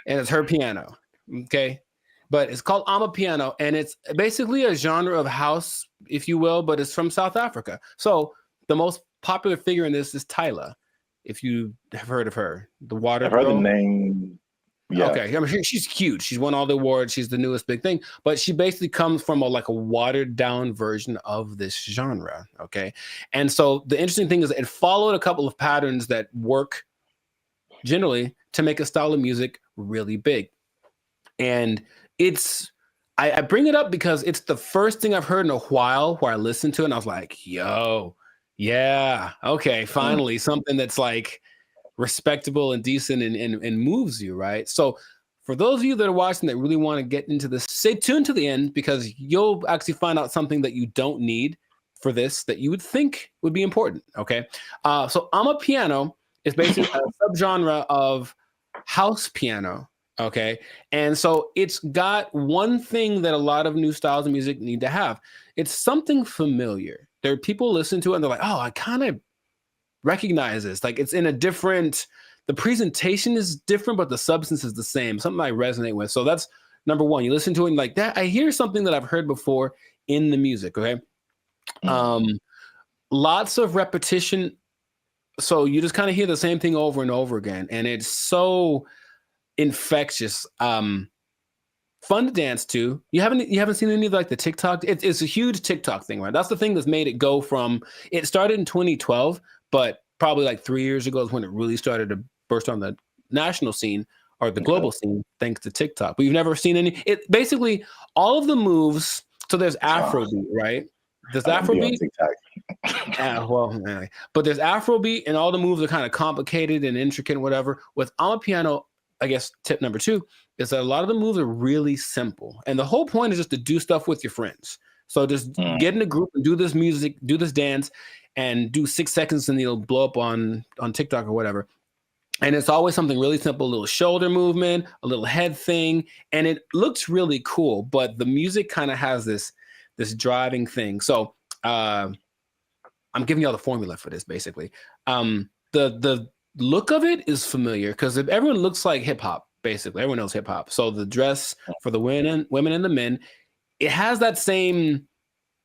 and it's her piano. Okay. But it's called Amapiano, and it's basically a genre of house, if you will, but it's from South Africa. So the most popular figure in this is Tyla, if you have heard of her. The water. I've heard girl. the name. Yeah. Okay, I mean, she's huge. She's won all the awards. She's the newest big thing, but she basically comes from a watered down version of this genre. Okay, and so the interesting thing is it followed a couple of patterns that work generally to make a style of music really big. And I bring it up because it's the first thing I've heard in a while where I listened to it and I was like, yo, yeah, okay, finally something that's like respectable and decent and moves you, right? So for those of you that are watching that really want to get into this, stay tuned to the end because you'll actually find out something that you don't need for this that you would think would be important, okay? So Amapiano is basically a subgenre of house piano, okay? And so it's got one thing that a lot of new styles of music need to have. It's something familiar. There are people listen to it and they're like, oh, I kind of recognize this. Like it's in a different, the presentation is different, but the substance is the same. Something I resonate with. So that's number one. You listen to it and like that, I hear something that I've heard before in the music. Okay. Lots of repetition. So you just kind of hear the same thing over and over again. And it's so infectious. Fun to dance to. You haven't seen any of like the TikTok. It's a huge TikTok thing, right? That's the thing that's made it go from, it started in 2012, but probably like 3 years ago is when it really started to burst on the national scene or the global scene, thanks to TikTok. But you've never seen any, it basically all of the moves. So there's Afrobeat, right? There's Afrobeat. But there's Afrobeat and all the moves are kind of complicated and intricate and whatever. With Amapiano, I guess tip number 2 is that a lot of the moves are really simple. And the whole point is just to do stuff with your friends. So just get in a group and do this music, do this dance, and do 6 seconds and it'll blow up on TikTok or whatever. And it's always something really simple, a little shoulder movement, a little head thing. And it looks really cool, but the music kind of has this driving thing. So I'm giving y'all the formula for this basically. The look of it is familiar because everyone looks like hip hop, basically. Everyone knows hip hop. So the dress for the women and the men, it has that same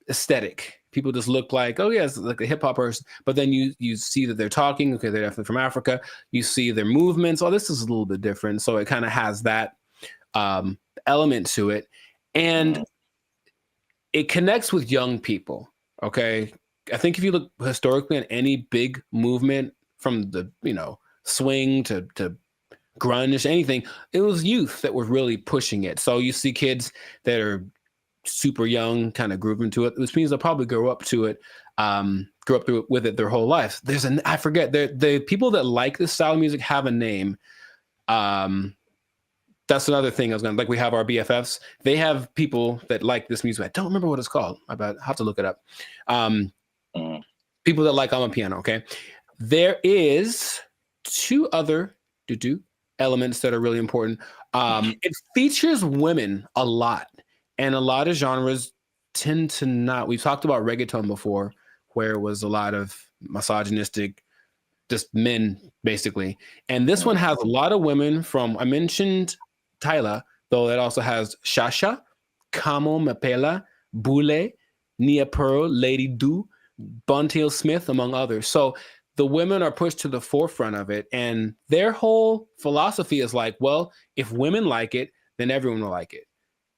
aesthetic. People just look like, oh yeah, it's like a hip hop person. But then you see that they're talking. Okay, they're definitely from Africa. You see their movements. Oh, this is a little bit different. So it kind of has that element to it, and it connects with young people. Okay, I think if you look historically at any big movement from the swing to grunge, anything, it was youth that were really pushing it. So you see kids that are super young, kind of grooving to it, which means they'll probably grow up to it, with it their whole life. I forget, the people that like this style of music have a name. That's another thing I was we have our BFFs. They have people that like this music. I don't remember what it's called. I have to look it up. People that like Amapiano, okay? There is two other elements that are really important. It features women a lot, and a lot of genres tend to not. We've talked about reggaeton before, where it was a lot of misogynistic, just men, basically. And this one has a lot of women from, I mentioned Tyla, though it also has Shasha, Kamo Mapela, Bule, Nia Pearl, Lady Do, Buntail Smith, among others. So the women are pushed to the forefront of it, and their whole philosophy is like, well, if women like it, then everyone will like it.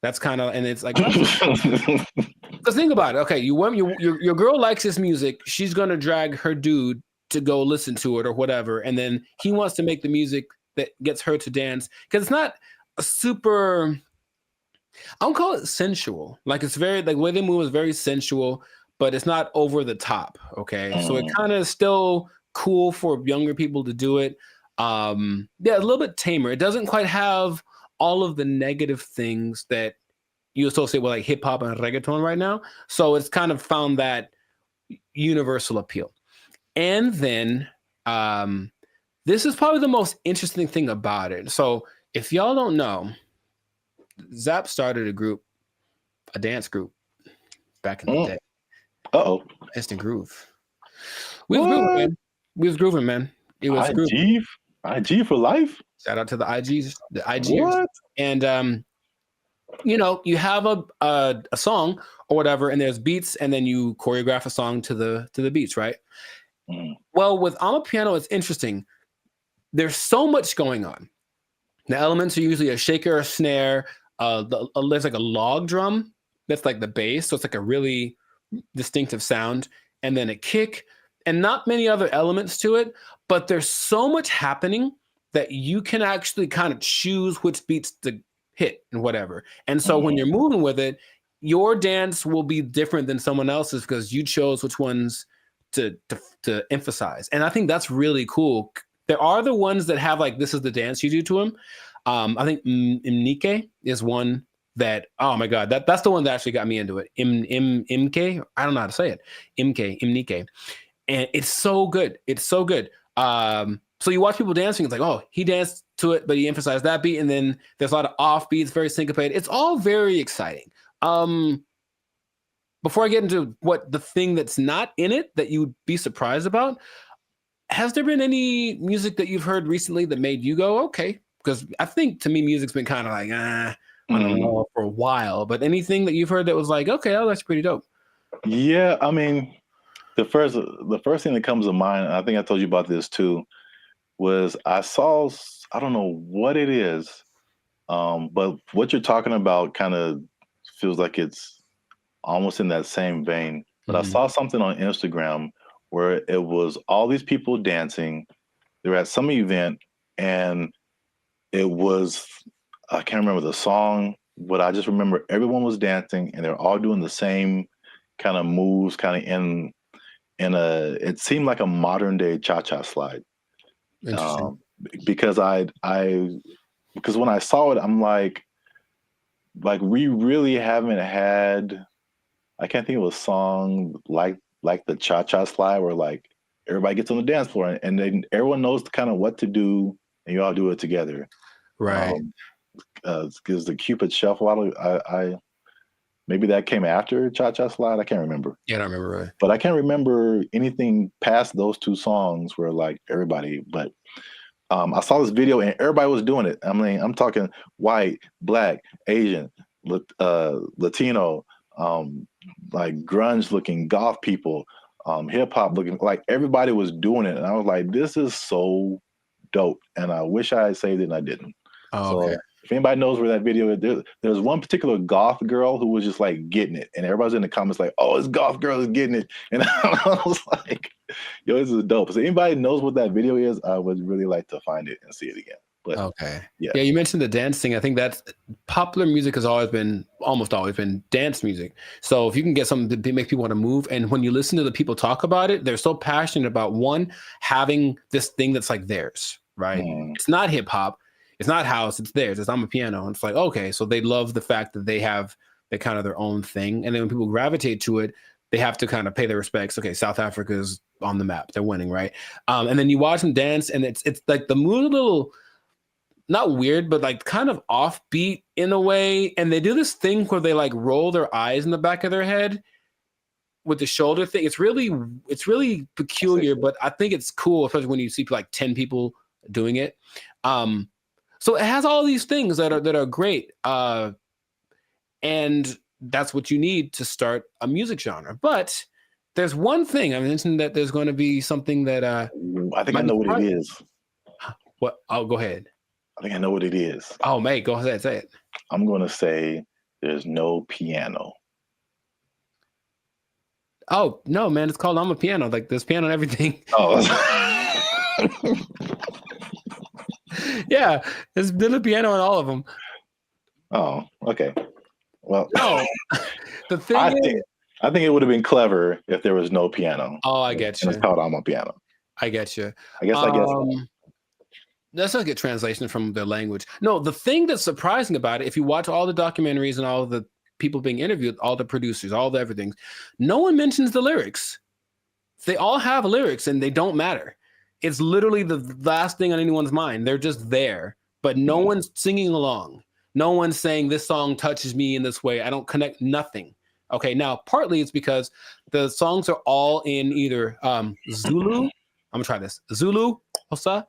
That's kind of, and it's like, because think about it. Okay, your girl likes this music. She's gonna drag her dude to go listen to it or whatever, and then he wants to make the music that gets her to dance, because it's not a super, I don't call it sensual. Like, it's very, like, the way they move is very sensual, but it's not over the top. Okay, so it kind of still cool for younger people to do it. Yeah, a little bit tamer. It doesn't quite have all of the negative things that you associate with like hip hop and reggaeton right now. So it's kind of found that universal appeal. And then this is probably the most interesting thing about it. So if y'all don't know, Zap started a dance group back in the day. Instant Groove. We was grooving, man. We was grooving, man. It was grooving. IG for life. Shout out to the IGs, the IGers. And you have a song or whatever, and there's beats, and then you choreograph a song to the beats, right? Well, with Amapiano, it's interesting. There's so much going on. The elements are usually a shaker, a snare. There's like a log drum that's like the bass, so it's like a really distinctive sound, and then a kick, and not many other elements to it. But there's so much happening that you can actually kind of choose which beats to hit and whatever. And so when you're moving with it, your dance will be different than someone else's because you chose which ones to emphasize. And I think that's really cool. There are the ones that have like, this is the dance you do to them. I think Imnike is one that, oh my God, that's the one that actually got me into it. Imke, I don't know how to say it. Imnike. And it's so good. It's so good. So you watch people dancing, it's like, oh, he danced to it, but he emphasized that beat. And then there's a lot of off beats, very syncopated. It's all very exciting. Before I get into what the thing that's not in it that you'd be surprised about, has there been any music that you've heard recently that made you go, okay? Because I think to me, music's been kind of like, I don't know, for a while. But anything that you've heard that was like, okay, oh, that's pretty dope. Yeah, I mean, the first thing that comes to mind, and I think I told you about this too, was I saw, I don't know what it is, but what you're talking about kind of feels like it's almost in that same vein. But I saw something on Instagram where it was all these people dancing. They were at some event, and it was, I can't remember the song, but I just remember everyone was dancing, and they're all doing the same kind of moves, kind of in it seemed like a modern day cha-cha slide. Interesting. Because because when I saw it, I'm like we really haven't had, I can't think of a song like the cha-cha slide where like everybody gets on the dance floor and then everyone knows kind of what to do and you all do it together. Right. Because the Cupid Shuffle, I maybe that came after Cha-Cha Slide. I can't remember. Yeah, I don't remember really. But I can't remember anything past those two songs where like everybody, but I saw this video and everybody was doing it. I mean, I'm talking white, black, Asian, Latino, like grunge looking goth people, hip hop looking, like everybody was doing it. And I was like, this is so dope. And I wish I had saved it and I didn't. Oh, okay. So if anybody knows where that video is, there's one particular goth girl who was just like getting it. And everybody's in the comments like, oh, this goth girl is getting it. And I was like, yo, this is dope. So anybody knows what that video is, I would really like to find it and see it again. But okay. yeah. Yeah, you mentioned the dance thing. I think that's popular music has almost always been dance music. So if you can get something to make people want to move, and when you listen to the people talk about it, they're so passionate about one having this thing that's like theirs, right? It's not hip hop, it's not house, it's theirs. It's I'm a piano. And it's like, okay, so they love the fact that they have the kind of their own thing. And then when people gravitate to it, they have to kind of pay their respects. Okay, South Africa is on the map. They're winning, right? And then you watch them dance, and it's like the mood a little not weird, but like kind of offbeat in a way. And they do this thing where they like roll their eyes in the back of their head with the shoulder thing. It's really peculiar, but I think it's cool, especially when you see like 10 people doing it. So it has all these things that are great. And that's what you need to start a music genre. But there's one thing I mentioned, that there's going to be something that I think I know what it is. What? Oh, go ahead. I think I know what it is. Oh, mate, go ahead, say it. I'm going to say there's no piano. Oh, no, man, it's called I'm a Piano. Like, there's piano and everything. Oh. Yeah, there's a piano in all of them. Oh, okay. Well, no. The thing I think it would have been clever if there was no piano. Oh, I get you. It's called I'm a Piano. I get you. I guess. Let's not get translation from the language. No, the thing that's surprising about it, if you watch all the documentaries and all the people being interviewed, all the producers, all the everything, no one mentions the lyrics. They all have lyrics and they don't matter. It's literally the last thing on anyone's mind. They're just there, but no one's singing along. No one's saying this song touches me in this way. I don't connect nothing. Okay, now partly it's because the songs are all in either Zulu. I'm gonna try this. Zulu, Hosa.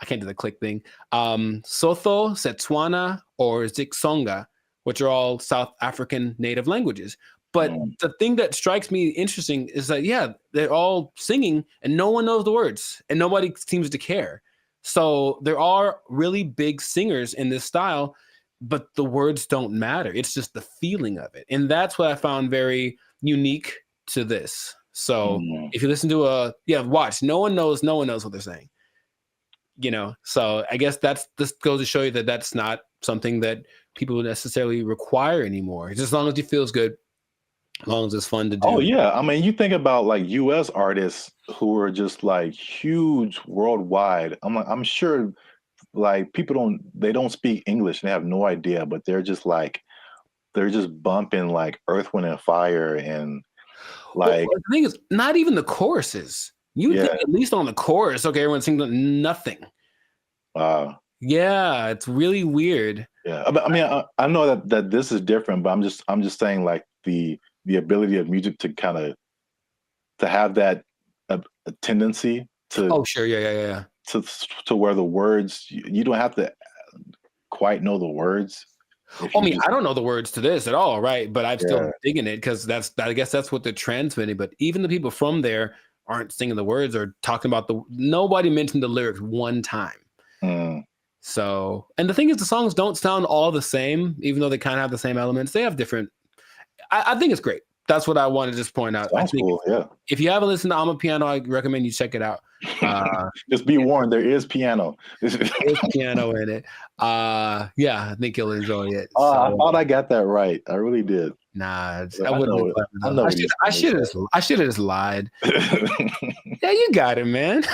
I can't do the click thing. Sotho, Setswana, or Zixonga, which are all South African native languages. But the thing that strikes me interesting is that, yeah, they're all singing and no one knows the words and nobody seems to care. So there are really big singers in this style, but the words don't matter. It's just the feeling of it. And that's what I found very unique to this. So if you listen to watch, no one knows what they're saying. You know, so I guess this goes to show you that that's not something that people necessarily require anymore. Just as long as it feels good, as long as it's fun to do. Oh yeah, I mean, you think about like U.S. artists who are just like huge worldwide. I'm sure like people don't speak English and they have no idea, but they're just bumping like Earth, Wind, and Fire and like. Well, the thing is, not even the choruses. You think at least on the chorus, okay, everyone's singing nothing. Yeah, it's really weird. Yeah, I mean, I know that this is different, but I'm just saying like the ability of music to kind of to have that a tendency to. Oh sure, yeah. To where the words you don't have to quite know the words. I mean, I don't know the words to this at all, right? But I'm still digging it because I guess that's what they're transmitting. But even the people from there aren't singing the words or talking about nobody mentioned the lyrics one time. So, and the thing is, the songs don't sound all the same, even though they kind of have the same elements. They have different. I think it's great. That's what I want to just point out. Sounds cool, yeah. If you haven't listened to I'm a Piano, I recommend you check it out. Just be warned, there is piano. There's piano in it. Yeah, I think you'll enjoy it. I thought I got that right. I really did. Nah, I wouldn't. I should have just lied. Yeah, you got it, man.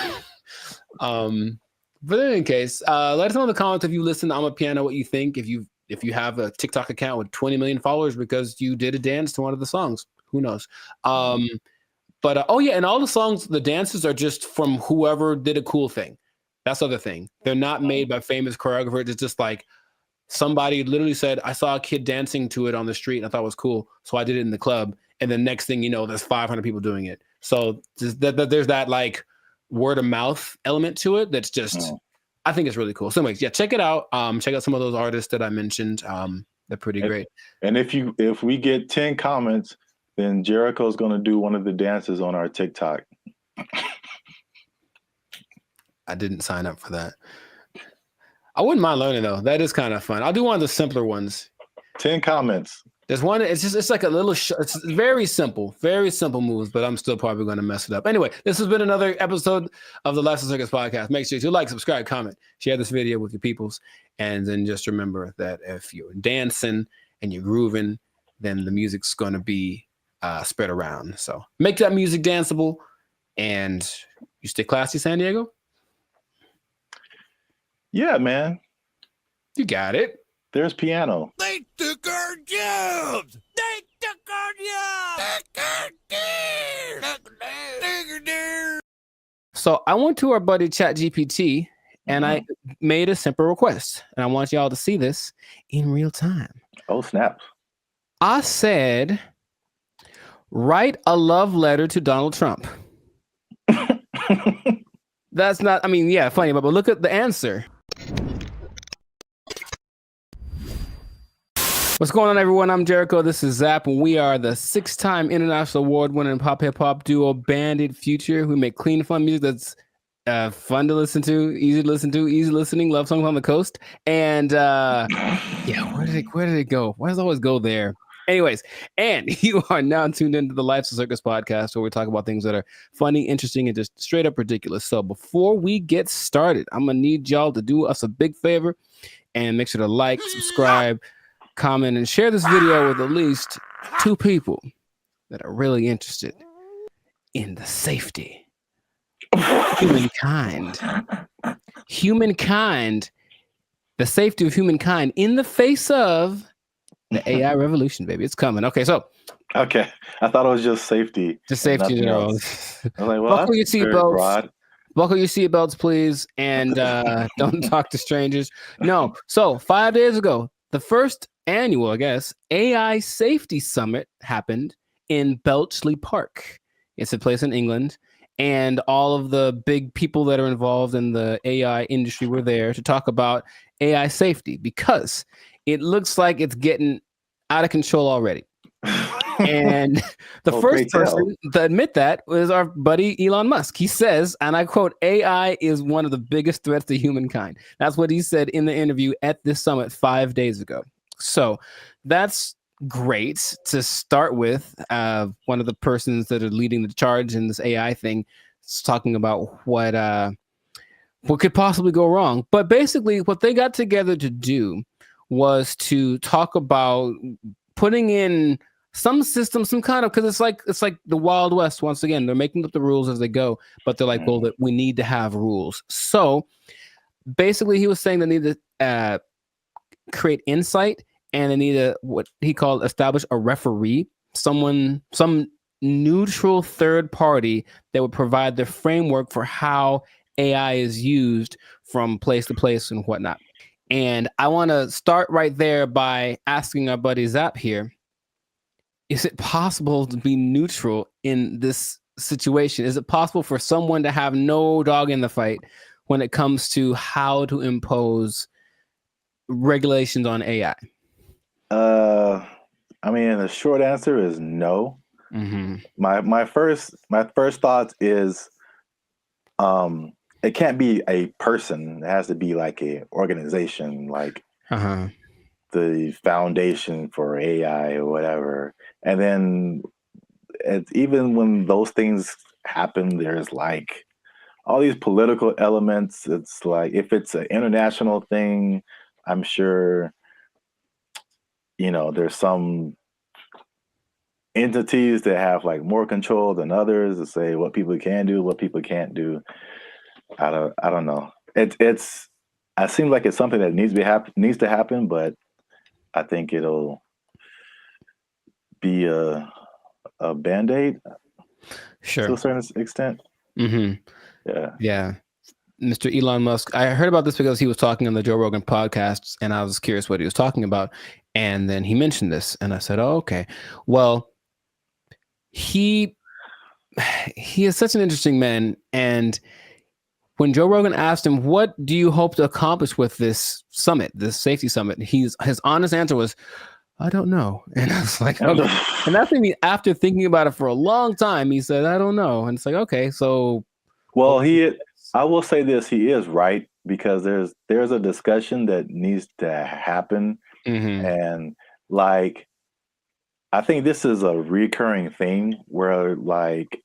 But in any case, let us know in the comments if you listen to I'm a Piano, what you think. If you have a TikTok account with 20 million followers because you did a dance to one of the songs, who knows? But and all the songs, the dances are just from whoever did a cool thing. That's the other thing. They're not made by famous choreographers. It's just like somebody literally said, I saw a kid dancing to it on the street and I thought it was cool, so I did it in the club. And the next thing you know, there's 500 people doing it. So there's that like word of mouth element to it. That's just, I think it's really cool. So anyways, yeah, check it out. Check out some of those artists that I mentioned. They're pretty great. And if we get 10 comments, then Jericho's going to do one of the dances on our TikTok. I didn't sign up for that. I wouldn't mind learning though. That is kind of fun. I'll do one of the simpler ones. 10 comments. There's one. It's like a little. It's very simple moves, but I'm still probably going to mess it up. Anyway, this has been another episode of the Lifestyle Circus podcast. Make sure to like, subscribe, comment, share this video with your peoples, and then just remember that if you're dancing and you're grooving, then the music's going to be spread around. So make that music danceable, and you stay classy, San Diego. Yeah, man. You got it. There's piano. They took our jobs. They took our jobs. So I went to our buddy ChatGPT and I made a simple request, and I want y'all to see this in real time. Oh, snap. I said, write a love letter to Donald Trump. That's not, I mean, yeah, funny, but look at the answer. What's going on, everyone? I'm Jericho. This is Zap, and we are the 6-time international award-winning pop hip hop duo Bandit Future. We make clean, fun music that's fun to listen to, easy listening, love songs on the coast. And yeah, where did it go? Why does it always go there? Anyways, and you are now tuned into the Lifestyle Circus podcast, where we talk about things that are funny, interesting, and just straight up ridiculous. So before we get started, I'm gonna need y'all to do us a big favor and make sure to like, subscribe, comment, and share this video with at least 2 people that are really interested in the safety of humankind. The safety of humankind in the face of the AI revolution, baby. It's coming. Okay, so. Okay. I thought it was just safety. Just safety in general. I was like, well, buckle your seatbelts. Buckle your seatbelts, please, and don't talk to strangers. No. So 5 days ago, the first annual, I guess, AI Safety Summit happened in Bletchley Park. It's a place in England, and all of the big people that are involved in the AI industry were there to talk about AI safety, because it looks like it's getting out of control already. And the first person to admit that was our buddy Elon Musk. He says, and I quote, AI is one of the biggest threats to humankind. That's what he said in the interview at this summit 5 days ago. So that's great to start with. One of the persons that are leading the charge in this AI thing is talking about what could possibly go wrong. But basically what they got together to do was to talk about putting in some system, some kind of, because it's like the Wild West. Once again, they're making up the rules as they go, but they're like, well, that we need to have rules. So basically, he was saying they need to create insight, and they need to, what he called, establish a referee, some neutral third party that would provide the framework for how AI is used from place to place and whatnot. And I want to start right there by asking our buddy Zap here, is it possible to be neutral in this situation? Is it possible for someone to have no dog in the fight when it comes to how to impose regulations on AI? I mean, the short answer is no. Mm-hmm. My first thought is, it can't be a person. It has to be like a organization, like the Foundation for AI or whatever. And then even when those things happen, there's like all these political elements. It's like, if it's an international thing, I'm sure, there's some entities that have like more control than others to say what people can do, what people can't do. I don't know. It seems like it's something that needs to happen, but I think it'll be a Band-Aid, sure, to a certain extent. Mm-hmm. Yeah. Mr. Elon Musk, I heard about this because he was talking on the Joe Rogan podcast, and I was curious what he was talking about, and then he mentioned this, and I said, oh, okay. Well, he is such an interesting man, and when Joe Rogan asked him, what do you hope to accomplish with this summit, this safety summit, his honest answer was, I don't know. And I was like, okay. And that's maybe after thinking about it for a long time, he said, I don't know. And it's like, okay, so. Well, I will say this, he is right, because there's a discussion that needs to happen. And like, I think this is a recurring thing where like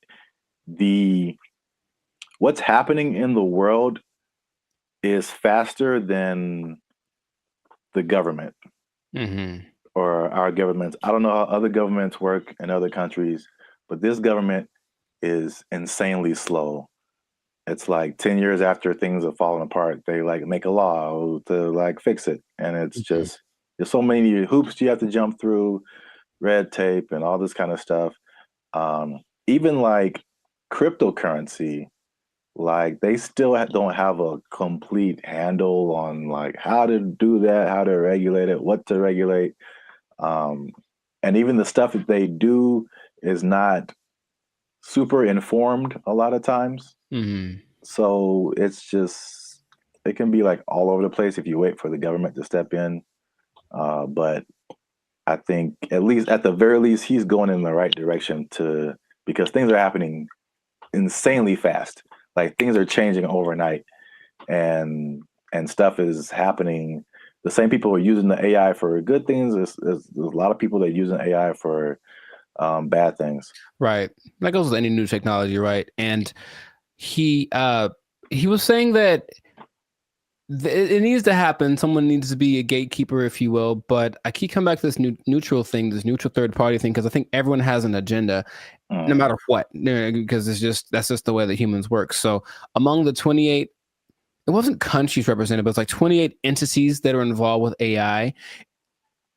what's happening in the world is faster than the government or our governments. I don't know how other governments work in other countries, but this government is insanely slow. It's like 10 years after things have fallen apart, they like make a law to like fix it. And it's just, there's so many hoops you have to jump through, red tape and all this kind of stuff. Even like cryptocurrency, like they still don't have a complete handle on like how to do that, how to regulate it, what to regulate. And even the stuff that they do is not super informed a lot of times. So it's just, it can be like all over the place if you wait for the government to step in. But I think at least at the very least, he's going in the right direction because things are happening insanely fast. Like things are changing overnight and stuff is happening. The same people are using the AI for good things. There's a lot of people that are using AI for bad things. Right. That goes with any new technology, right? And he was saying that it needs to happen. Someone needs to be a gatekeeper, if you will. But I keep coming back to this neutral thing, this neutral third party thing, because I think everyone has an agenda, no matter what, because that's just the way that humans work. So among the 28, it wasn't countries represented, but it's like 28 entities that are involved with AI.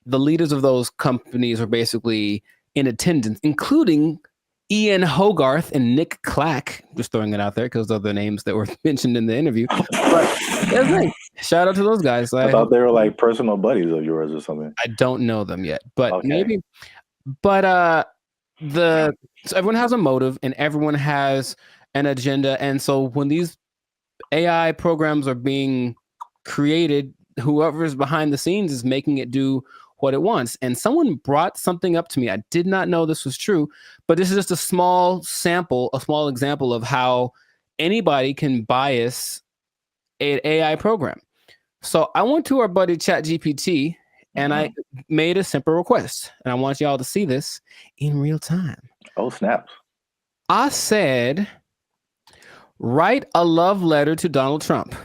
The leaders of those companies are basically in attendance, including Ian Hogarth and Nick Clack. Just throwing it out there because of the names that were mentioned in the interview. But that's nice. Shout out to those guys. I thought they were like personal buddies of yours or something. I don't know them yet, but maybe. But so everyone has a motive and everyone has an agenda, and so when these AI programs are being created, whoever is behind the scenes is making it do what it wants. And someone brought something up to me. I did not know this was true, but this is just a small example of how anybody can bias an AI program. So I went to our buddy ChatGPT and I made a simple request, and I want y'all to see this in real time. Oh, snaps. I said, write a love letter to Donald Trump.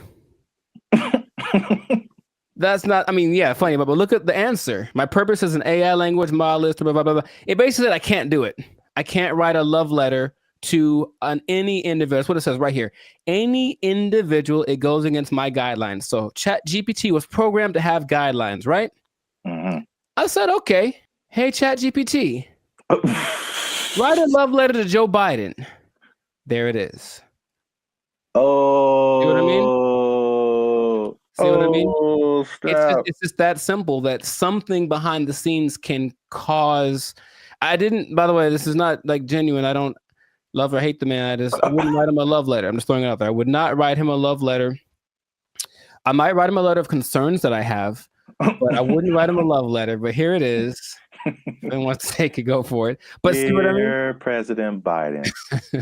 That's not, I mean, yeah, funny, but look at the answer. My purpose is an AI language model, blah, blah, blah, blah. It basically said I can't do it. I can't write a love letter to any individual. That's what it says right here. Any individual, it goes against my guidelines. So ChatGPT was programmed to have guidelines, right? I said, okay, hey, ChatGPT, write a love letter to Joe Biden. There it is. Oh. See what I mean? See what I mean? Stop. It's just that simple that something behind the scenes can cause. I didn't, by the way, this is not like genuine. I don't love or hate the man. I wouldn't write him a love letter. I'm just throwing it out there. I would not write him a love letter. I might write him a letter of concerns that I have, but I wouldn't write him a love letter. But here it is. If anyone wants to take it, go for it. But Dear see what I mean? President Biden,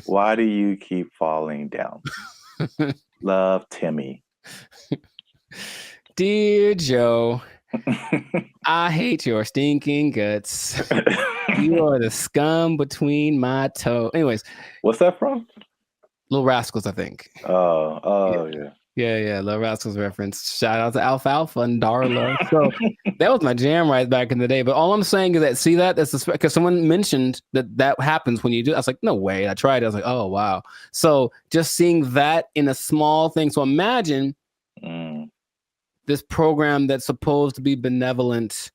why do you keep falling down? Love, Timmy. Dear Joe, I hate your stinking guts. You are the scum between my toes. Anyways. What's that from? Little Rascals, I think. Oh, yeah. Yeah, Little Rascals reference. Shout out to Alfalfa and Darla. So that was my jam right back in the day. But all I'm saying is that, see that? That's because someone mentioned that happens when you do. I was like, no way. I tried. I was like, oh, wow. So just seeing that in a small thing. So imagine this program that's supposed to be benevolent,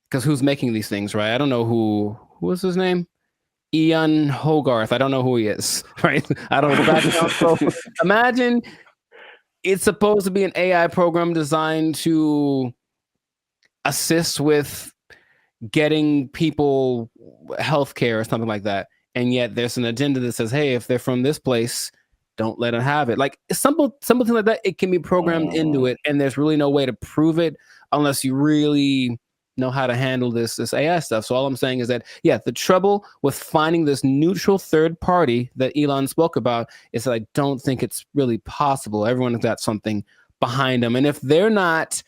because who's making these things, right? I don't know who was his name? Ian Hogarth. I don't know who he is, right? I don't know. So imagine it's supposed to be an AI program designed to assist with getting people healthcare or something like that. And yet there's an agenda that says, hey, if they're from this place, don't let them have it. Like something like that, it can be programmed into it, and there's really no way to prove it unless you really know how to handle this AI stuff. So all I'm saying is that, yeah, the trouble with finding this neutral third party that Elon spoke about is that I don't think it's really possible. Everyone's got something behind them. And if they're not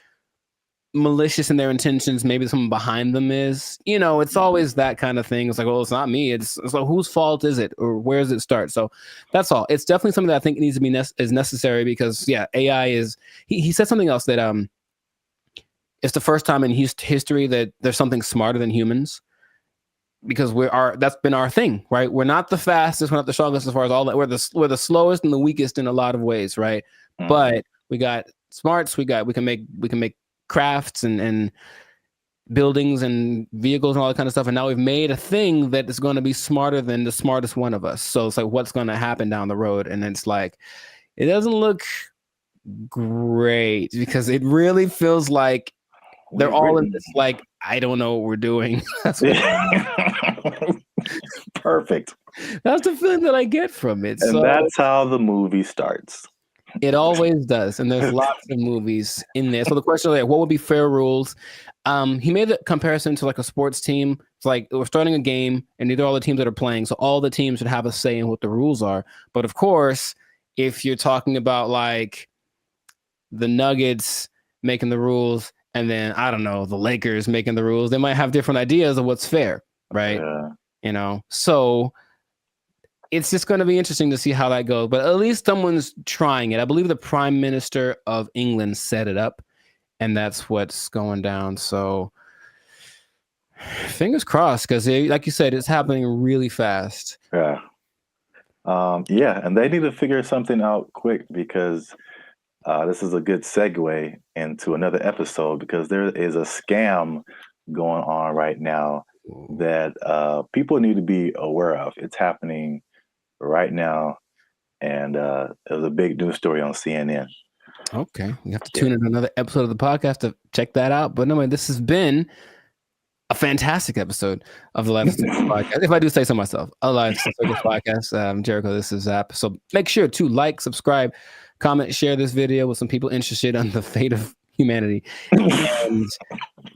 malicious in their intentions, maybe someone behind them is. You know, it's always that kind of thing. It's like, well, it's not me. It's like, whose fault is it, or where does it start? So that's all. It's definitely something that I think needs to be is necessary because AI is. He said something else that it's the first time in history that there's something smarter than humans. Because that's been our thing, right? We're not the fastest, we're not the strongest as far as all that. We're the slowest and the weakest in a lot of ways, right? But we got smarts, we can make crafts and buildings and vehicles and all that kind of stuff. And now we've made a thing that is going to be smarter than the smartest one of us. So it's like, what's going to happen down the road? And it's like, it doesn't look great because it really feels like they're all in this, like, I don't know what we're doing. Perfect. That's the feeling that I get from it. And so that's how the movie starts. It always does. And there's lots of movies in there. So the question is, like, what would be fair rules? He made a comparison to like a sports team. It's like we're starting a game and these are all the teams that are playing. So all the teams should have a say in what the rules are. But of course, if you're talking about like the Nuggets making the rules, and then, I don't know, the Lakers making the rules, they might have different ideas of what's fair, right? Yeah. You know, so it's just going to be interesting to see how that goes. But at least someone's trying it. I believe the Prime Minister of England set it up, and that's what's going down. So fingers crossed, because like you said, it's happening really fast. Yeah. And they need to figure something out quick because this is a good segue into another episode because there is a scam going on right now that people need to be aware of. It's happening right now, and it was a big news story on CNN. Okay, you have to tune in to another episode of the podcast to check that out. But anyway, this has been a fantastic episode of the Life of Circus podcast. If I do say so myself, a Life of Circus podcast. Jericho, this is Zap. So make sure to like, subscribe, comment, share this video with some people interested on the fate of humanity. And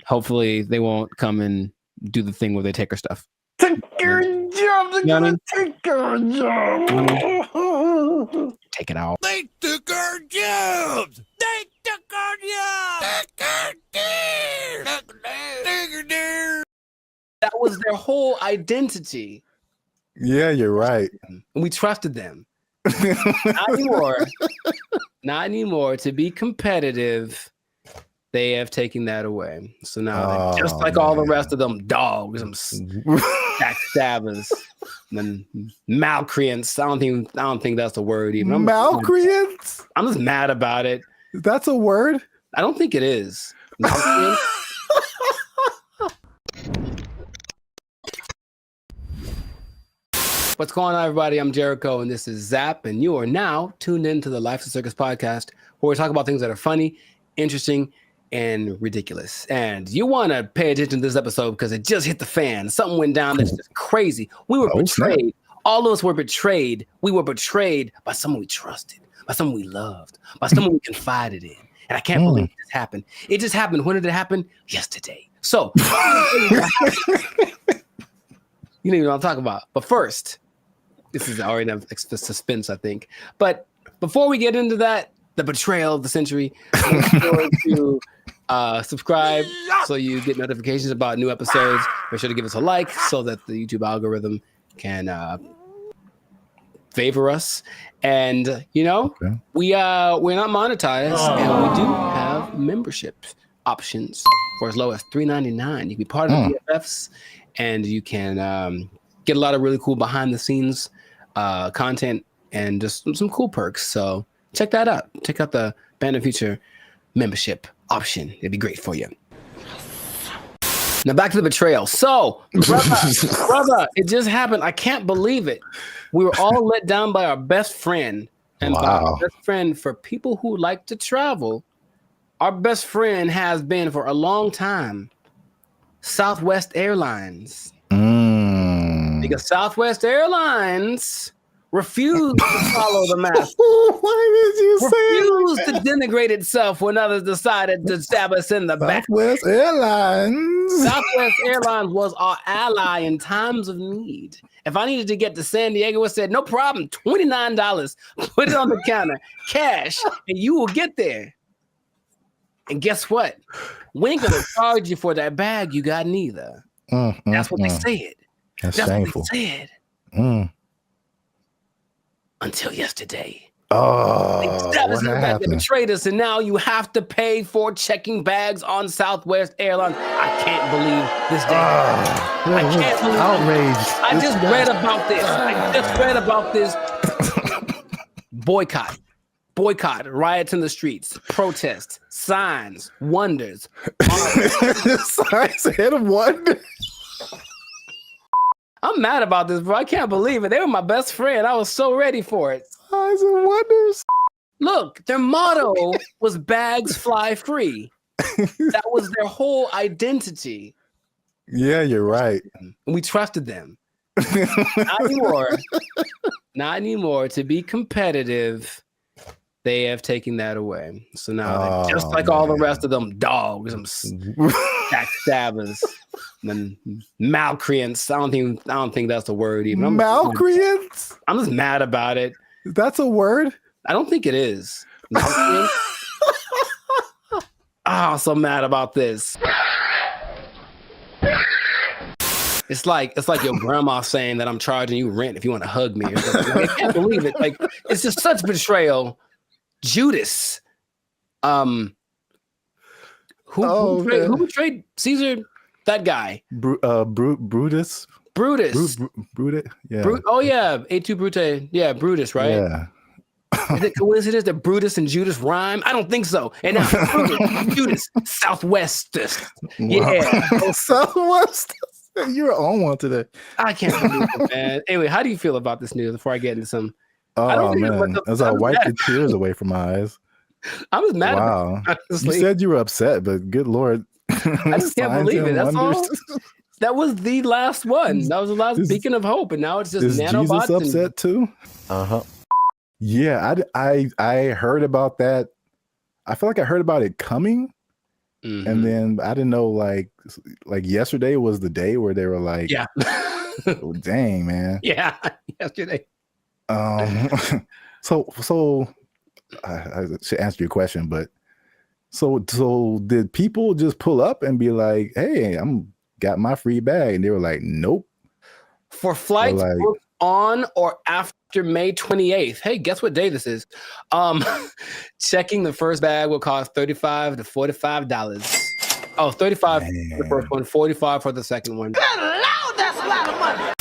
hopefully they won't come and do the thing where they take our stuff. Take your job. They're gonna take your job. Take it out. They took our jobs. They took our jobs. That was their whole identity. Yeah, you're right. And we trusted them. Not anymore. Not anymore. To be competitive, they have taken that away. So now, they're just like all the rest of them dogs, them backstabbers, and malcreants. I don't think that's a word even. Malcreants? I'm just mad about it. That's a word? I don't think it is. Malcreants? What's going on, everybody? I'm Jericho, and this is Zap, and you are now tuned into the Life of Circus podcast, where we talk about things that are funny, interesting, and ridiculous. And you want to pay attention to this episode because it just hit the fan. Something went down that's just crazy. We were betrayed. All of us were betrayed. We were betrayed by someone we trusted, by someone we loved, by someone we confided in. And I can't believe this happened. It just happened. When did it happen? Yesterday. So, you know what I'm talking about. But first, this is already enough suspense, I think. But before we get into that, the betrayal of the century, make sure to subscribe so you get notifications about new episodes. Make sure to give us a like so that the YouTube algorithm can favor us. And we're not monetized, and we do have membership options for as low as $3.99. You can be part of the BFFs, and you can get a lot of really cool behind the scenes content and just some cool perks. So check that out. Check out the Band of Future membership option. It'd be great for you. Now back to the betrayal. So, brother, it just happened. I can't believe it. We were all let down by our best friend. And by our best friend, for people who like to travel, our best friend has been for a long time Southwest Airlines. Because Southwest Airlines refused to follow the mask. Why did you refused to denigrate itself when others decided to stab us in the back. Southwest Airlines. Southwest Airlines was our ally in times of need. If I needed to get to San Diego, it said, no problem, $29. Put it on the counter, cash, and you will get there. And guess what? We ain't gonna charge you for that bag you got neither. That's what they said. That's That's shameful. what they said. Until yesterday. Oh, That what happened? betrayed us, and now you have to pay for checking bags on Southwest Airlines. I can't believe this day. I can't believe outraged. I just read about this. I just read about this. Boycott, riots in the streets, protests, signs, wonders. Signs and wonders. I'm mad about this, bro. I can't believe it. They were my best friend. I was so ready for it. Signs and wonders. Look, their motto was bags fly free. That was their whole identity. Yeah, you're right. And we trusted them. Not anymore. Not anymore. To be competitive, they have taken that away. So now, they're just like all the rest of them dogs, some backstabbers, and malcreants. I don't think that's a word even. Malcreants? I'm just mad about it. That's a word? I don't think it is. I'm so mad about this. It's like your grandma saying that I'm charging you rent if you want to hug me or something. Like, I can't believe it. Like, it's just such betrayal. Judas. Who betrayed Caesar? That guy. Brutus. Brutus. Brutus. Yeah. Oh yeah, A2 Brute. Yeah, Brutus, right? Yeah. Is it coincidence that Brutus and Judas rhyme? I don't think so. And now Brutus, Judas, Southwest. Yeah. Southwest. You're on one today. I can't believe it, man. Anyway, how do you feel about this news before I get into some? Oh man, as I wipe the tears away from my eyes. I was mad. Wow. About it, you said you were upset, but good Lord. I just can't believe it. That's all. That was the last one. That was the last beacon of hope, and now it's just is nanobots. Jesus upset too? Yeah, I heard about that. I feel like I heard about it coming, and then I didn't know like yesterday was the day where they were like, yeah, oh, dang man, yeah, yesterday. So I should answer your question, but so did people just pull up and be like, hey, got my free bag, and they were like, nope. For flights booked on or after May 28th. Hey, guess what day this is? Checking the first bag will cost $35 to $45. Oh, 35 for the first one, 45 for the second one. Good Lord, that's a lot of money.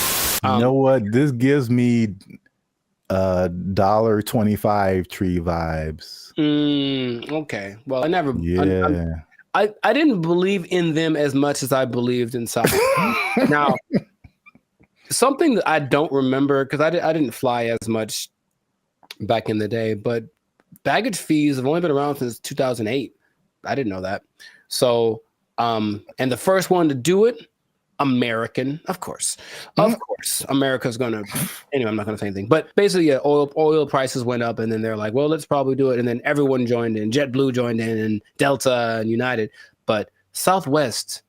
You know what? This gives me $1.25 tree vibes. Okay. Well, I never. Yeah. I didn't believe in them as much as I believed in South. Now, something that I don't remember because I didn't fly as much back in the day, but baggage fees have only been around since 2008. I didn't know that. So, and the first one to do it, American, of course, America's gonna. Anyway, I'm not gonna say anything. But basically, yeah, oil prices went up, and then they're like, well, let's probably do it, and then everyone joined in. JetBlue joined in, and Delta and United. But Southwest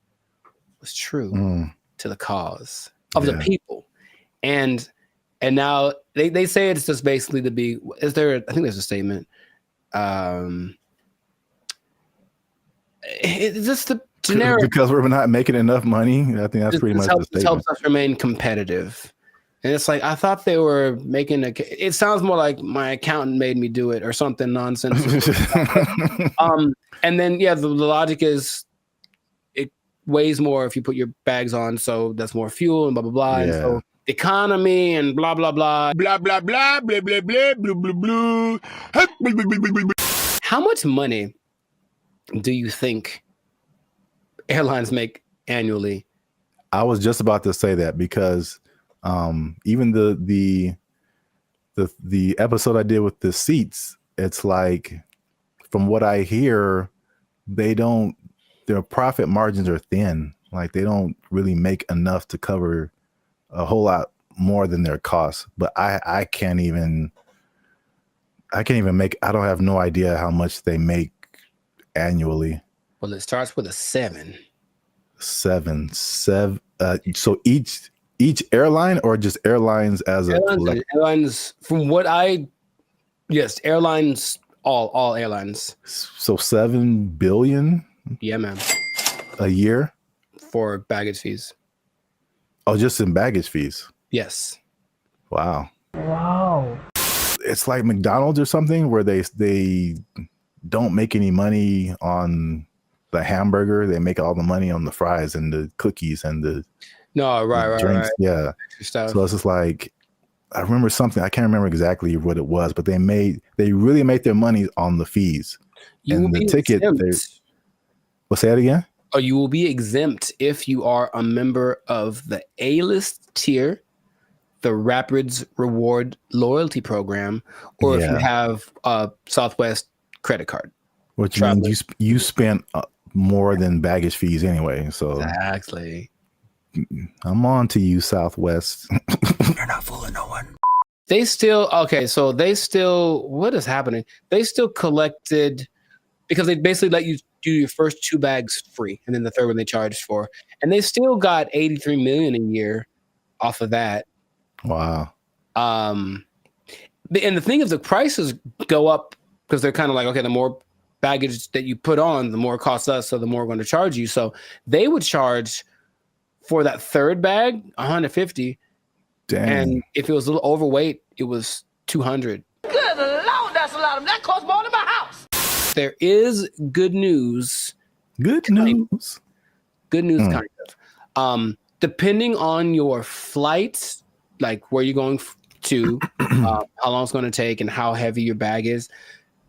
was true to the cause of the people, and now they say it's just basically to be. I think there's a statement. It's just the generic because we're not making enough money. I think that's pretty much the statement. This helps us remain competitive. And it's like, I thought they were making it sounds more like my accountant made me do it or something nonsense. And then, yeah, the logic is it weighs more if you put your bags on. So that's more fuel and blah, blah, blah. Yeah. And so economy and blah, blah, blah. Blah, blah, blah, blah, blah, blah, blah, blah, blah. How much money do you think airlines make annually? I was just about to say that because even the episode I did with the seats, it's like from what I hear, their profit margins are thin. Like they don't really make enough to cover a whole lot more than their costs. But I can't even make. I don't have no idea how much they make annually. Well, it starts with a 7. 7. So each airline or just airlines as a collective? Airlines, from what airlines All airlines. So 7 billion Yeah, man. a year For baggage fees. Oh, just in baggage fees. Yes. Wow. Wow. It's like McDonald's or something where they don't make any money on the hamburger. They make all the money on the fries and the cookies and the drinks. Right. Yeah. Stuff. So it's just like, I remember something, I can't remember exactly what it was, but they really made their money on the fees. You and will the be ticket. Well, say that again? Or you will be exempt if you are a member of the A-list tier, the Rapids Reward Loyalty Program, or if you have a Southwest credit card. Which means you spent more than baggage fees anyway. So exactly. I'm on to you, Southwest. You're not fooling no one. What is happening? They still collected, because they basically let you do your first 2 bags free, and then the third one they charged for. And they still got $83 million a year off of that. Wow. And the thing is, the prices go up because they're kind of like, okay, the more baggage that you put on, the more it costs us, so the more we're going to charge you. So they would charge for that third bag $150. Dang. And if it was a little overweight, it was $200. Good Lord, that's a lot of that costs more than my house. There is good news. Good news. Good news, kind of. Depending on your flight, like where you're going to, how long it's going to take, and how heavy your bag is,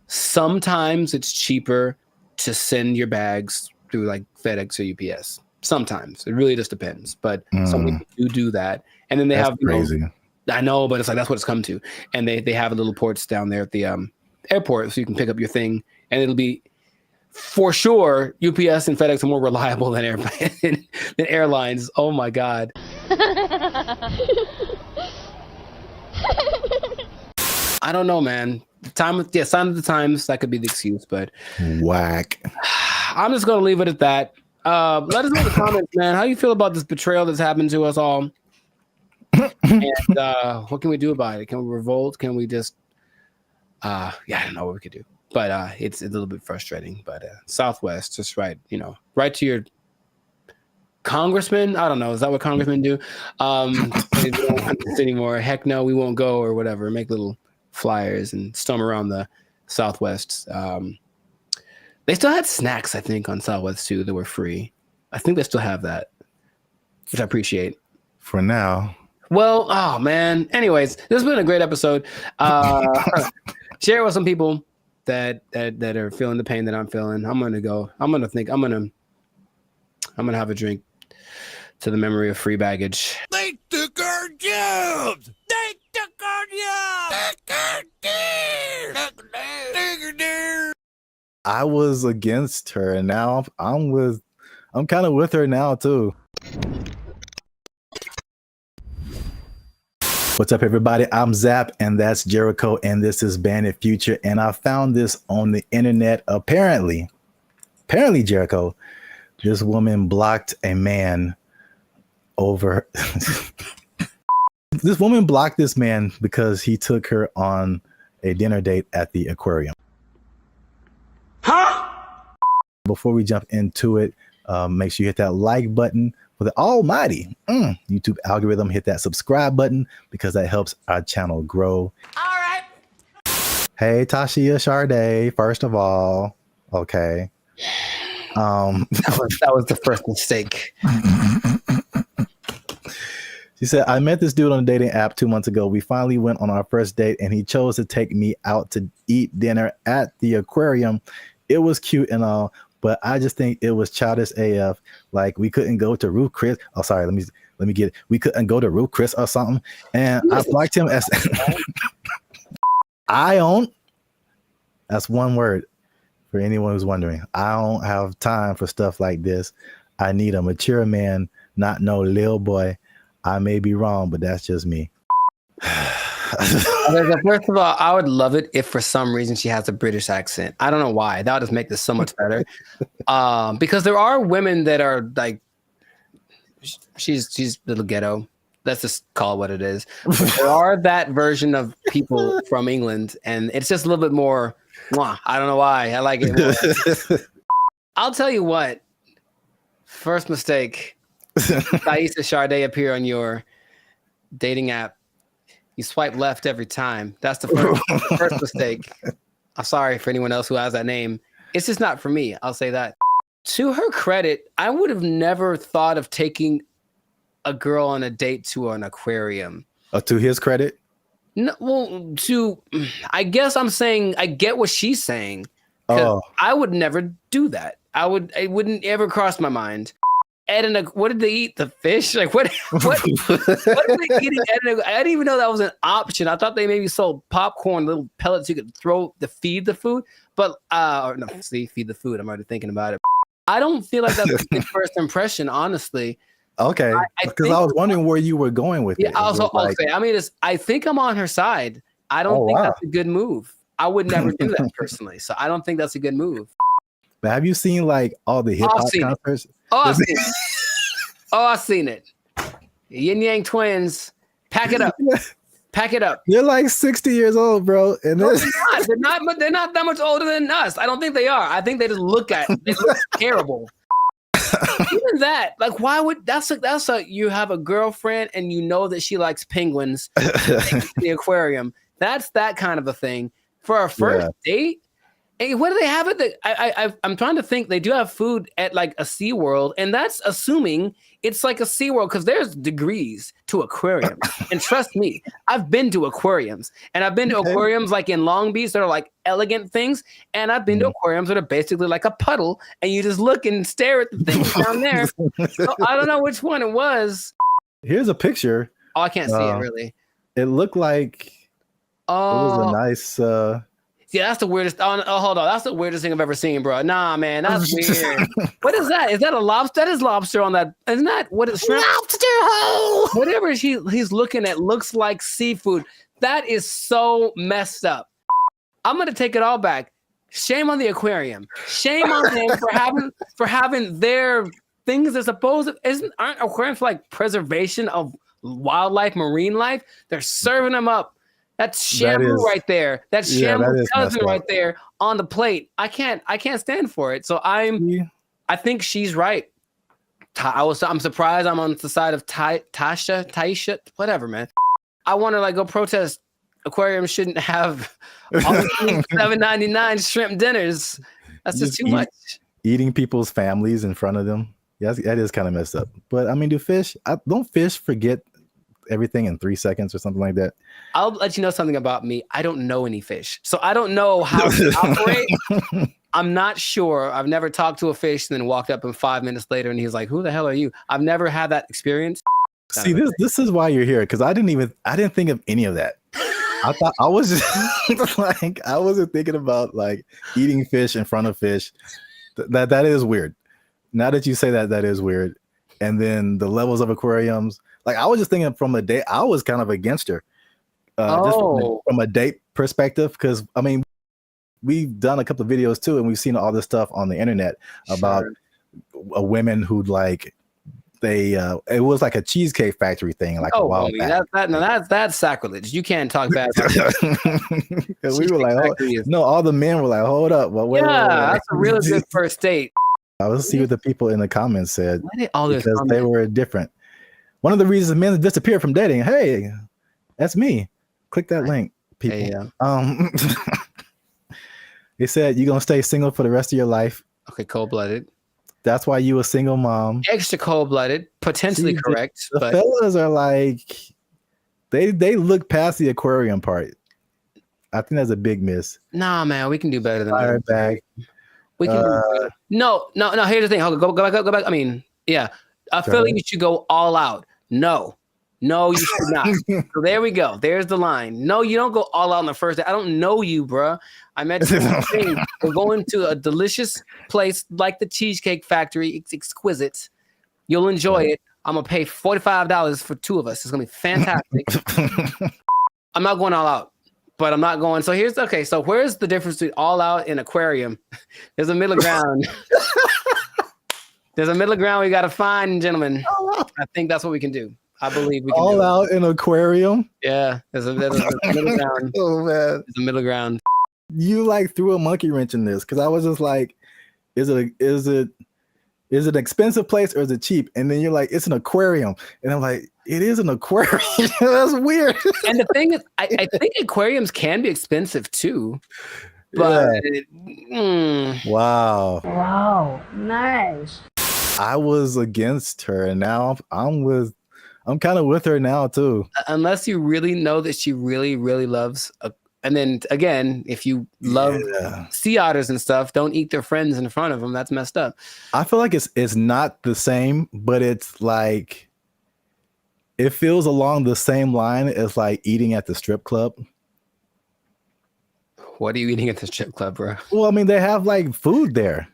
sometimes it's cheaper to send your bags through like FedEx or UPS. Sometimes. It really just depends. But some people do that. And then they have crazy. I know, but it's like that's what it's come to. And they have little ports down there at the airport, so you can pick up your thing, and it'll be for sure UPS and FedEx are more reliable than airlines. Oh my God. I don't know, man. Sign of the times, that could be the excuse, but whack. I'm just gonna leave it at that. Let us know in the comments, man. How you feel about this betrayal that's happened to us all? And what can we do about it? Can we revolt? Can we just I don't know what we could do. But it's a little bit frustrating. But Southwest, just write to your congressman. I don't know. Is that what congressmen do? They don't want this anymore. Heck no, we won't go, or whatever. Make little flyers and storm around the Southwest. They still had snacks, I think, on Southwest too that were free. I think they still have that, which I appreciate. For now. Well, oh man. Anyways, this has been a great episode. Share it with some people that are feeling the pain that I'm feeling. I'm gonna have a drink to the memory of free baggage. They took our jobs. They took our jobs. I was against her, and now I'm kind of with her now too. What's up, everybody? I'm Zap, and that's Jericho, and this is Bandit Future. And I found this on the internet. Apparently, Jericho, this woman blocked a man over. This woman blocked this man because he took her on a dinner date at the aquarium. Huh? Before we jump into it, make sure you hit that like button for the almighty YouTube algorithm. Hit that subscribe button because that helps our channel grow. All right. Hey, Tashia Sade, first of all. Okay. That was the first mistake. She said, I met this dude on a dating app 2 months ago. We finally went on our first date, and he chose to take me out to eat dinner at the aquarium. It was cute and all, but I just think it was childish AF. Like, we couldn't go to Ruth Chris. Oh, sorry. Let me get it. We couldn't go to Ruth Chris or something. And I blocked him as I don't. That's one word for anyone who's wondering. I don't have time for stuff like this. I need a mature man, not no little boy. I may be wrong, but that's just me. First of all, I would love it if for some reason she has a British accent. I don't know why. That would just make this so much better. Because there are women that are like, she's a little ghetto. Let's just call it what it is. But there are that version of people from England, and it's just a little bit more Mwah. I don't know why. I like it more. I'll tell you what. First mistake. Thaisa Sade appear on your dating app. You swipe left every time. That's the first mistake. I'm sorry for anyone else who has that name. It's just not for me. I'll say that. To her credit, I would have never thought of taking a girl on a date to an aquarium. To his credit? No, well, I guess I'm saying I get what she's saying. Oh. I would never do that. It wouldn't ever cross my mind. What did they eat? The fish? Like what are they eating? I didn't even know that was an option. I thought they maybe sold popcorn, little pellets you could throw to feed the food. But feed the food. I'm already thinking about it. I don't feel like that's a good first impression, honestly. Okay, because I was wondering where you were going with it. Yeah, okay. I mean, I think I'm on her side. I don't think that's a good move. I would never do that personally. So I don't think that's a good move. But have you seen like all the hip hop concerts? I've seen it. Yin Yang Twins. Pack it up. Pack it up. You're like 60 years old, bro. And no, they're not that much older than us. I don't think they are. I think they just look terrible. Even that, like, why would you have a girlfriend and you know that she likes penguins in the aquarium? That's that kind of a thing for a first date. Hey, what do they have at the? I'm trying to think. They do have food at like a SeaWorld, and that's assuming it's like a SeaWorld because there's degrees to aquariums. And trust me, I've been to aquariums, and I've been to aquariums like in Long Beach that are like elegant things, and I've been to aquariums that are basically like a puddle, and you just look and stare at the things down there. So I don't know which one it was. Here's a picture. Oh, I can't see it really. It looked like it was a nice. Yeah, that's the weirdest. Oh, hold on. That's the weirdest thing I've ever seen, bro. Nah, man, that's weird. What is that? Is that a lobster? That is lobster on that. Isn't that what is shrimp? Lobster hole. Whatever he's looking at looks like seafood. That is so messed up. I'm gonna take it all back. Shame on the aquarium. Shame on them for having their things that supposed aren't aquariums for like preservation of wildlife, marine life? They're serving them up. That's Shamu right there. That's Shamu's cousin right there on the plate. I can't stand for it. So I think she's right. I'm surprised I'm on the side of Taisha, whatever, man. I want to like go protest. Aquariums shouldn't have all $7.99 shrimp dinners. That's just too much. Eating people's families in front of them. Yes, that is kind of messed up. But I mean, don't fish forget everything in 3 seconds or something like that? I'll let you know something about me. I don't know any fish, so I don't know how to operate. I'm not sure. I've never talked to a fish and then walked up and 5 minutes later and he's like, "Who the hell are you?" I've never had that experience. See, this is why you're here, because I didn't think of any of that. I thought I was just like, I wasn't thinking about like eating fish in front of fish. That is weird. Now that you say that, that is weird. And then the levels of aquariums. Like I was just thinking from a date, I was kind of against her, just from a date perspective. Because I mean, we've done a couple of videos too, and we've seen all this stuff on the internet about women who like it was like a cheesecake factory thing, like a while back. That's sacrilege. You can't talk bad. We were like, no, all the men were like, hold up, well, wait, that's a really good first date. I was see what the people in the comments said because they were different. One of the reasons men disappear from dating. Hey, that's me. Click that link, people. Hey, they said you're gonna stay single for the rest of your life. Okay, cold-blooded. That's why you a single mom. Extra cold-blooded, potentially correct. The fellas are like, they look past the aquarium part. I think that's a big miss. Nah, man, we can do better than that. Bag. We can do better. No. Here's the thing. Go back. I mean, yeah. I feel like you should go all out. No, you should not. So there we go. There's the line. No, you don't go all out on the first day. I don't know you, bruh. I met you. We're going to a delicious place like the Cheesecake Factory. It's exquisite. You'll enjoy it. I'm going to pay $45 for two of us. It's going to be fantastic. I'm not going all out, but I'm not going. So so where's the difference between all out and aquarium? There's a middle ground. There's a middle ground we got to find, gentlemen. I think that's what we can do. I believe we can all out in aquarium. Yeah, there's a middle ground. Oh man, there's a middle ground. You like threw a monkey wrench in this because I was just like, is it an expensive place or is it cheap? And then you're like, it's an aquarium, and I'm like, it is an aquarium. That's weird. And the thing is, I think aquariums can be expensive too. But Wow. Wow, nice. I was against her, and now I'm kind of with her now too. Unless you really know that she really, really loves and then again, if you love sea otters and stuff, don't eat their friends in front of them. That's messed up. I feel like it's not the same, but it's like it feels along the same line as like eating at the strip club. What are you eating at the strip club, bro? Well, I mean, they have like food there.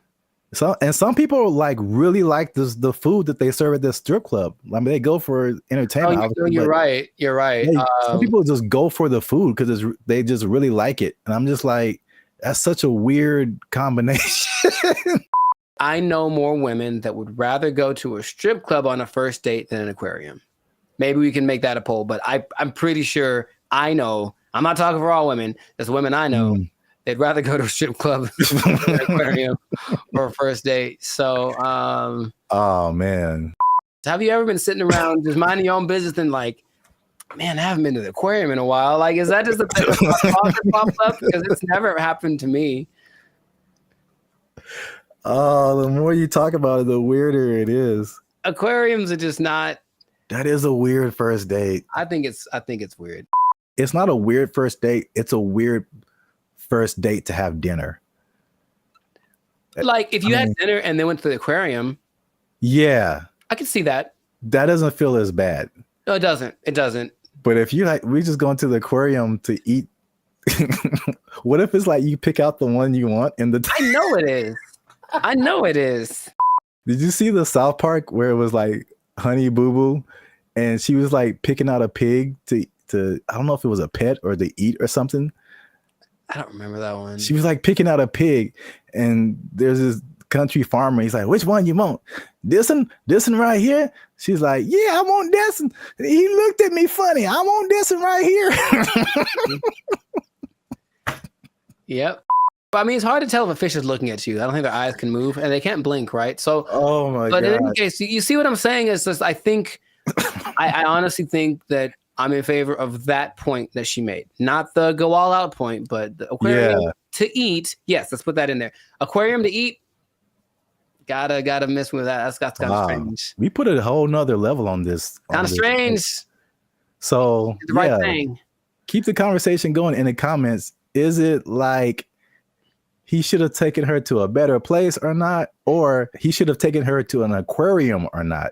Some people like really like the food that they serve at the strip club. I mean, they go for entertainment. You're right. You're right. Some people just go for the food because they just really like it, and I'm just like, that's such a weird combination. I know more women that would rather go to a strip club on a first date than an aquarium. Maybe we can make that a poll, but I'm pretty sure I know. I'm not talking for all women. There's women I know. They'd rather go to a strip club than an aquarium for a first date. So, oh man, have you ever been sitting around just minding your own business and like, man, I haven't been to the aquarium in a while? Like, is that just a thing that pops up? Because it's never happened to me. Oh, the more you talk about it, the weirder it is. Aquariums are just not. That is a weird first date. I think it's weird. It's not a weird first date. It's a weird first date to have dinner. Like if you had dinner and then went to the aquarium. Yeah. I can see that. That doesn't feel as bad. No, it doesn't. It doesn't. But if you like, we just going to the aquarium to eat. What if it's like you pick out the one you want in the I know it is. I know it is. Did you see the South Park where it was like Honey Boo Boo and she was like picking out a pig to I don't know if it was a pet or to eat or something. I don't remember that one. She was like picking out a pig, and there's this country farmer. He's like, which one you want? This one right here? She's like, yeah, I want this one. He looked at me funny. I want this one right here. Yep. I mean, it's hard to tell if a fish is looking at you. I don't think their eyes can move, and they can't blink, right? So, oh my God. But in God. any case, you see what I'm saying is just, I think, I honestly think that I'm in favor of that point that she made. Not the go all out point, but the aquarium to eat. Yes, let's put that in there. Aquarium to eat. Gotta miss with that. That's kind of strange. We put a whole nother level on this. Kind of strange. So the right thing. Keep the conversation going in the comments. Is it like he should have taken her to a better place or not? Or he should have taken her to an aquarium or not?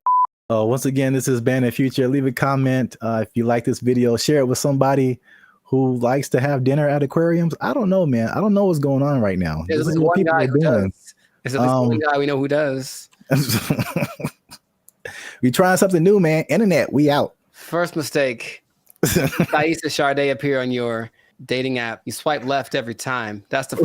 Once again, this is Band of Future. Leave a comment if you like this video. Share it with somebody who likes to have dinner at aquariums. I don't know, man. I don't know what's going on right now. There's This is like what one people guy are who doing. does. There's at least one guy we know who does. We trying something new, man. Internet, we out. First mistake. Thaisa Sade appear on your dating app. You swipe left every time. That's the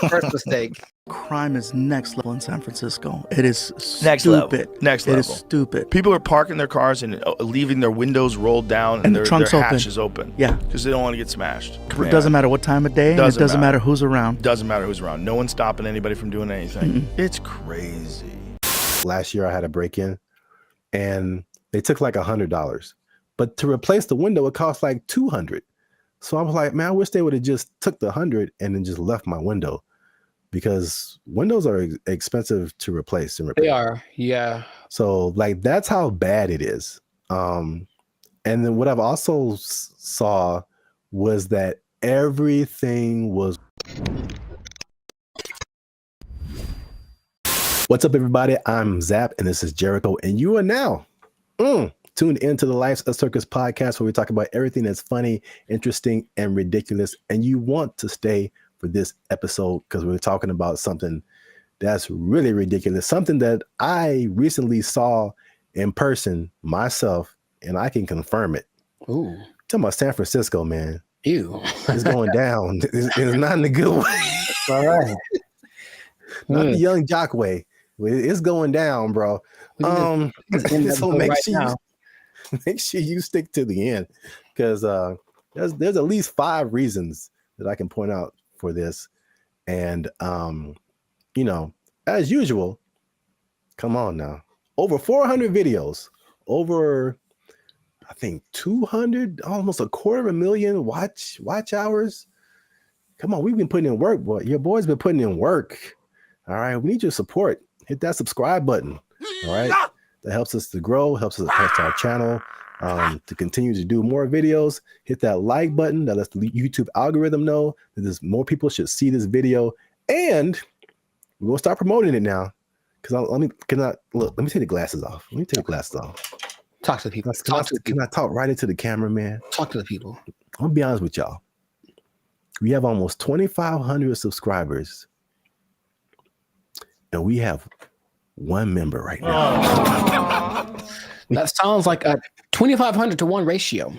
first mistake. Crime is next level in San Francisco. It is Next level. stupid. Next It level. is stupid. People are parking their cars and leaving their windows rolled down And the their trunk's hatch open. is open. Yeah. Because they don't want to get smashed. It doesn't matter what time of day, and it doesn't matter who's around. Doesn't matter who's around. No one's stopping anybody from doing anything. It's crazy. Last year I had a break-in and they took like $100. But to replace the window, it cost like $200. So I was like, man, I wish they would have just took the $100 and then just left my window, because windows are expensive to replace and repair. They are, yeah. So like that's how bad it is. And then what I've also saw was that everything was. What's up, everybody? I'm Zap, and this is Jericho, and you are now tuned into the Life's a Circus podcast, where we talk about everything that's funny, interesting, and ridiculous. And you want to stay for this episode because we're talking about something that's really ridiculous, something that I recently saw in person myself, and I can confirm it. Ooh. Talking about San Francisco, man. Ew. It's going down. It's not in a good way. All right. Not the young jock way. It's going down, bro. So make sure you stick to the end, because there's at least 5 reasons that I can point out for this. And as usual, come on now. Over 400 videos, over I think 200, almost 250,000 watch hours. Come on, we've been putting in work, boy. Your boy's been putting in work. All right, we need your support. Hit that subscribe button. All right, that helps us to grow, helps our channel to continue to do more videos. Hit that like button. That lets the YouTube algorithm know that more people should see this video, and we're gonna start promoting it now. Because let me take the glasses off. Let me take the glasses off. Talk to the people. Can I talk right into the camera, man? Talk to the people. I'm gonna be honest with y'all. We have almost 2,500 subscribers, and we have one member right now. That sounds like a 2,500 to 1 ratio.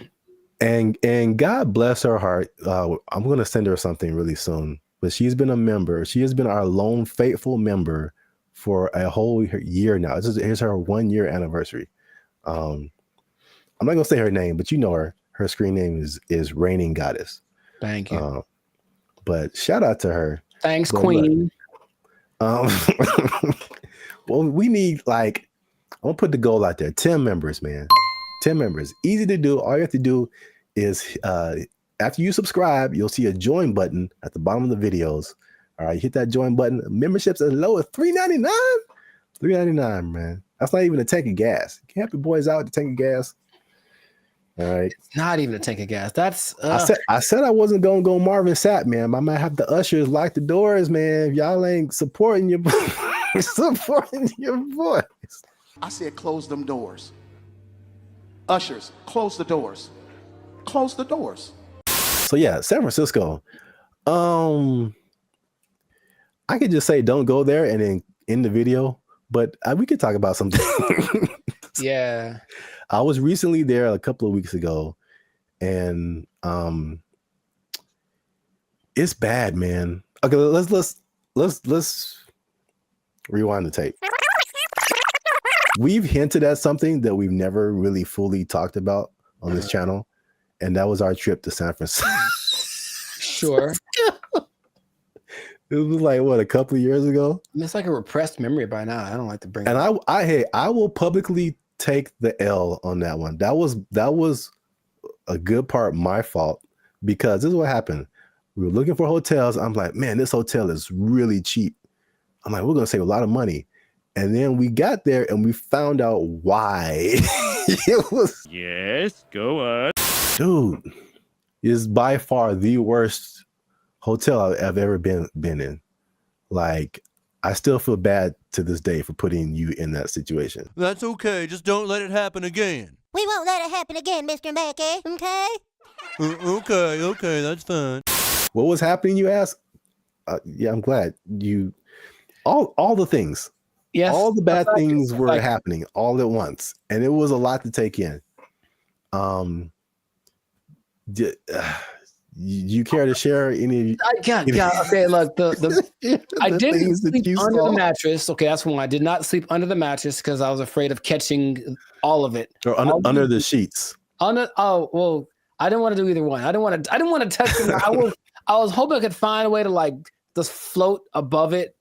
And God bless her heart. I'm gonna send her something really soon. But she's been a member. She has been our lone faithful member for a whole year now. Here's her 1 year anniversary. I'm not gonna say her name, but you know her. Her screen name is Reigning Goddess. Thank you. But shout out to her. Thanks, Queen. Well, we need I'm gonna put the goal out there. 10 members, man. 10 members. Easy to do. All you have to do is after you subscribe, you'll see a join button at the bottom of the videos. All right, hit that join button. Memberships as low as $3.99. $3.99, man. That's not even a tank of gas. You can help your boys out with the tank of gas. All right. It's not even a tank of gas. That's I said I wasn't gonna go Marvin Sapp, man. I might have the ushers lock the doors, man. If y'all ain't supporting your voice. I said close them doors. Ushers, close the doors. Close the doors. So yeah, San Francisco. I could just say don't go there and then end the video, but we could talk about something. Yeah. I was recently there a couple of weeks ago, and it's bad, man. Okay, let's rewind the tape. We've hinted at something that we've never really fully talked about on this channel, and that was our trip to San Francisco. Sure. It was like what, a couple of years ago? It's like a repressed memory by now. I don't like to bring And it up. I will publicly take the L on that one. That was a good part my fault, because this is what happened. We were looking for hotels. I'm like, man, this hotel is really cheap. I'm like, we're gonna save a lot of money. And then we got there and we found out why. It was, yes, go on. dude, is by far the worst hotel I've ever been in. Like, I still feel bad to this day for putting you in that situation. That's okay. Just don't let it happen again. We won't let it happen again, Mr. Mackey, okay? Okay, that's fine. What was happening, you ask? Yeah, I'm glad you. All the things. Yes. All the bad things were happening all at once, and it was a lot to take in. You care to share any? Okay, look, I didn't sleep under the mattress. Okay, that's one. I did not sleep under the mattress because I was afraid of catching all of it. Or under the sheets. Well, I didn't want to do either one. I didn't want to touch them. I was hoping I could find a way to just float above it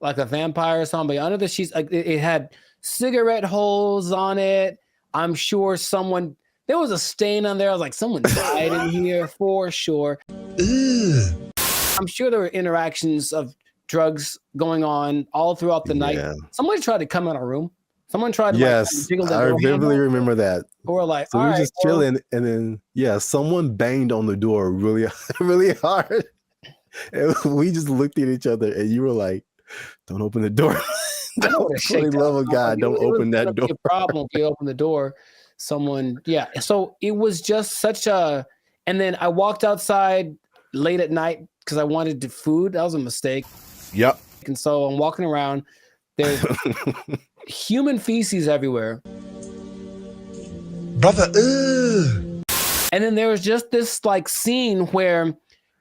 like a vampire or something. But under the sheets, it had cigarette holes on it. I'm sure there was a stain on there. I was like, someone died in here for sure. Ugh. I'm sure there were interactions of drugs going on all throughout the night. Somebody tried to come in our room. Someone tried to jiggle the door vividly handle. remember that. Or So we were just chilling, and then someone banged on the door really, really hard. And we just looked at each other, and you were like, "Don't open the door." For the love of God, don't open that door. A problem if you open the door. So it was just such a. And then I walked outside late at night because I wanted food. That was a mistake. Yep. And so I'm walking around. There's human feces everywhere. Brother, ugh. And then there was just this scene where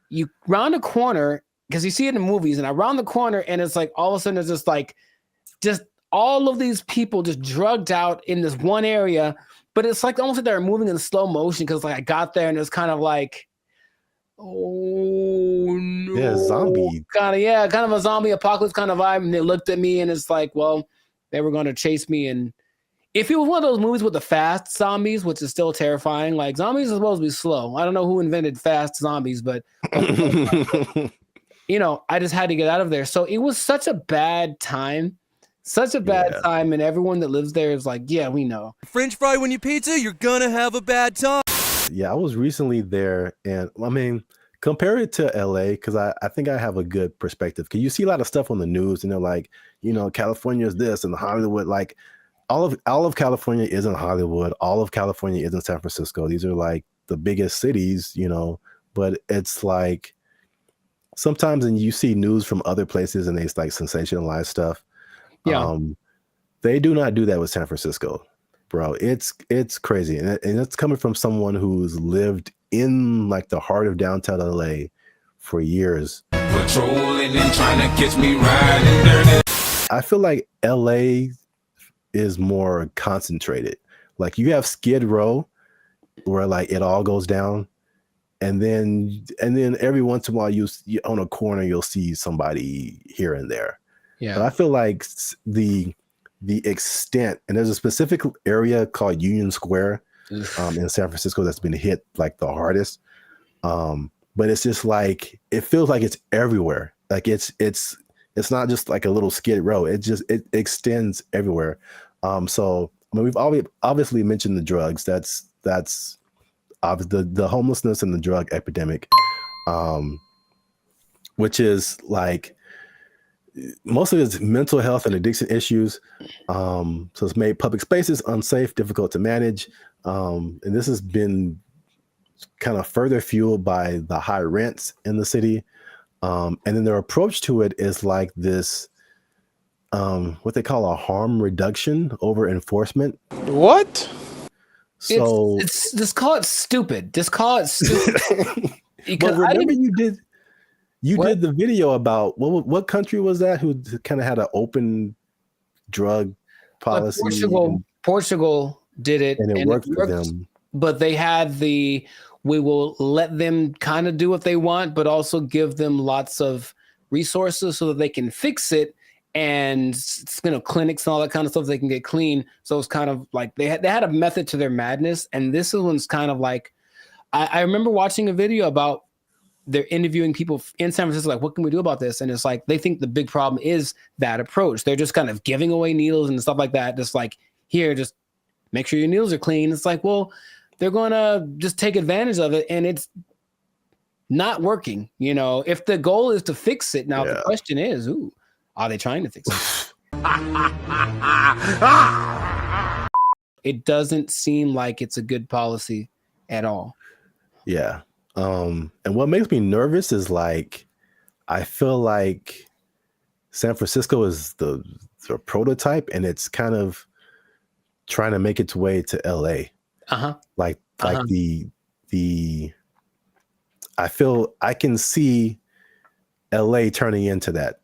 you round a corner, because you see it in movies, and I round the corner and it's like all of a sudden there's just all of these people just drugged out in this one area. But it's almost like they're moving in slow motion, because I got there and it's kind of like Oh no. Yeah, zombie. Kind of a zombie apocalypse kind of vibe. And they looked at me and it's like, well, they were gonna chase me. And if it was one of those movies with the fast zombies, which is still terrifying, like zombies are supposed to be slow. I don't know who invented fast zombies, but you know, I just had to get out of there. So it was such a bad time. Such a bad time, and everyone that lives there is like, yeah, we know. French fry when you pizza, you're gonna have a bad time. Yeah, I was recently there, and I mean, compare it to LA, because I think I have a good perspective. Because you see a lot of stuff on the news, and they're like, you know, California is this, and Hollywood, like all of California isn't Hollywood. All of California isn't San Francisco. These are like the biggest cities, you know. But it's like sometimes, and you see news from other places, and they like sensationalize stuff. Yeah. They do not do that with San Francisco, bro. It's crazy. And it's coming from someone who's lived in like the heart of downtown LA for years. Patrolling and trying to catch me riding dirty. I feel like LA is more concentrated. Like you have Skid Row where like it all goes down. And then every once in a while you on a corner, you'll see somebody here and there. Yeah. But I feel like the extent, and there's a specific area called Union Square in San Francisco that's been hit like the hardest. But it's just like it feels like it's everywhere. Like it's not just like a little Skid Row. It extends everywhere. So I mean, we've obviously mentioned the drugs. That's the homelessness and the drug epidemic, which is like. Most of it's mental health and addiction issues. So it's made public spaces unsafe, difficult to manage. And this has been kind of further fueled by the high rents in the city. And then their approach to it is like this, what they call a harm reduction over enforcement. What? So it's just call it stupid. Just call it stupid. But remember you did the video about what country was that who kind of had an open drug policy? Portugal did it, and it worked for them. But they had we will let them kind of do what they want, but also give them lots of resources so that they can fix it, and clinics and all that kind of stuff they can get clean. So it's kind of like they had a method to their madness, and this one's kind of like I remember watching a video about. They're interviewing people in San Francisco, like, what can we do about this? And it's like, they think the big problem is that approach. They're just kind of giving away needles and stuff like that. Just like, here, just make sure your needles are clean. It's like, well, they're going to just take advantage of it. And it's not working. You know, if the goal is to fix it, now the question is, are they trying to fix it? It doesn't seem like it's a good policy at all. Yeah. And what makes me nervous is like, I feel like San Francisco is the prototype, and it's kind of trying to make its way to LA. Like the I feel I can see LA turning into that.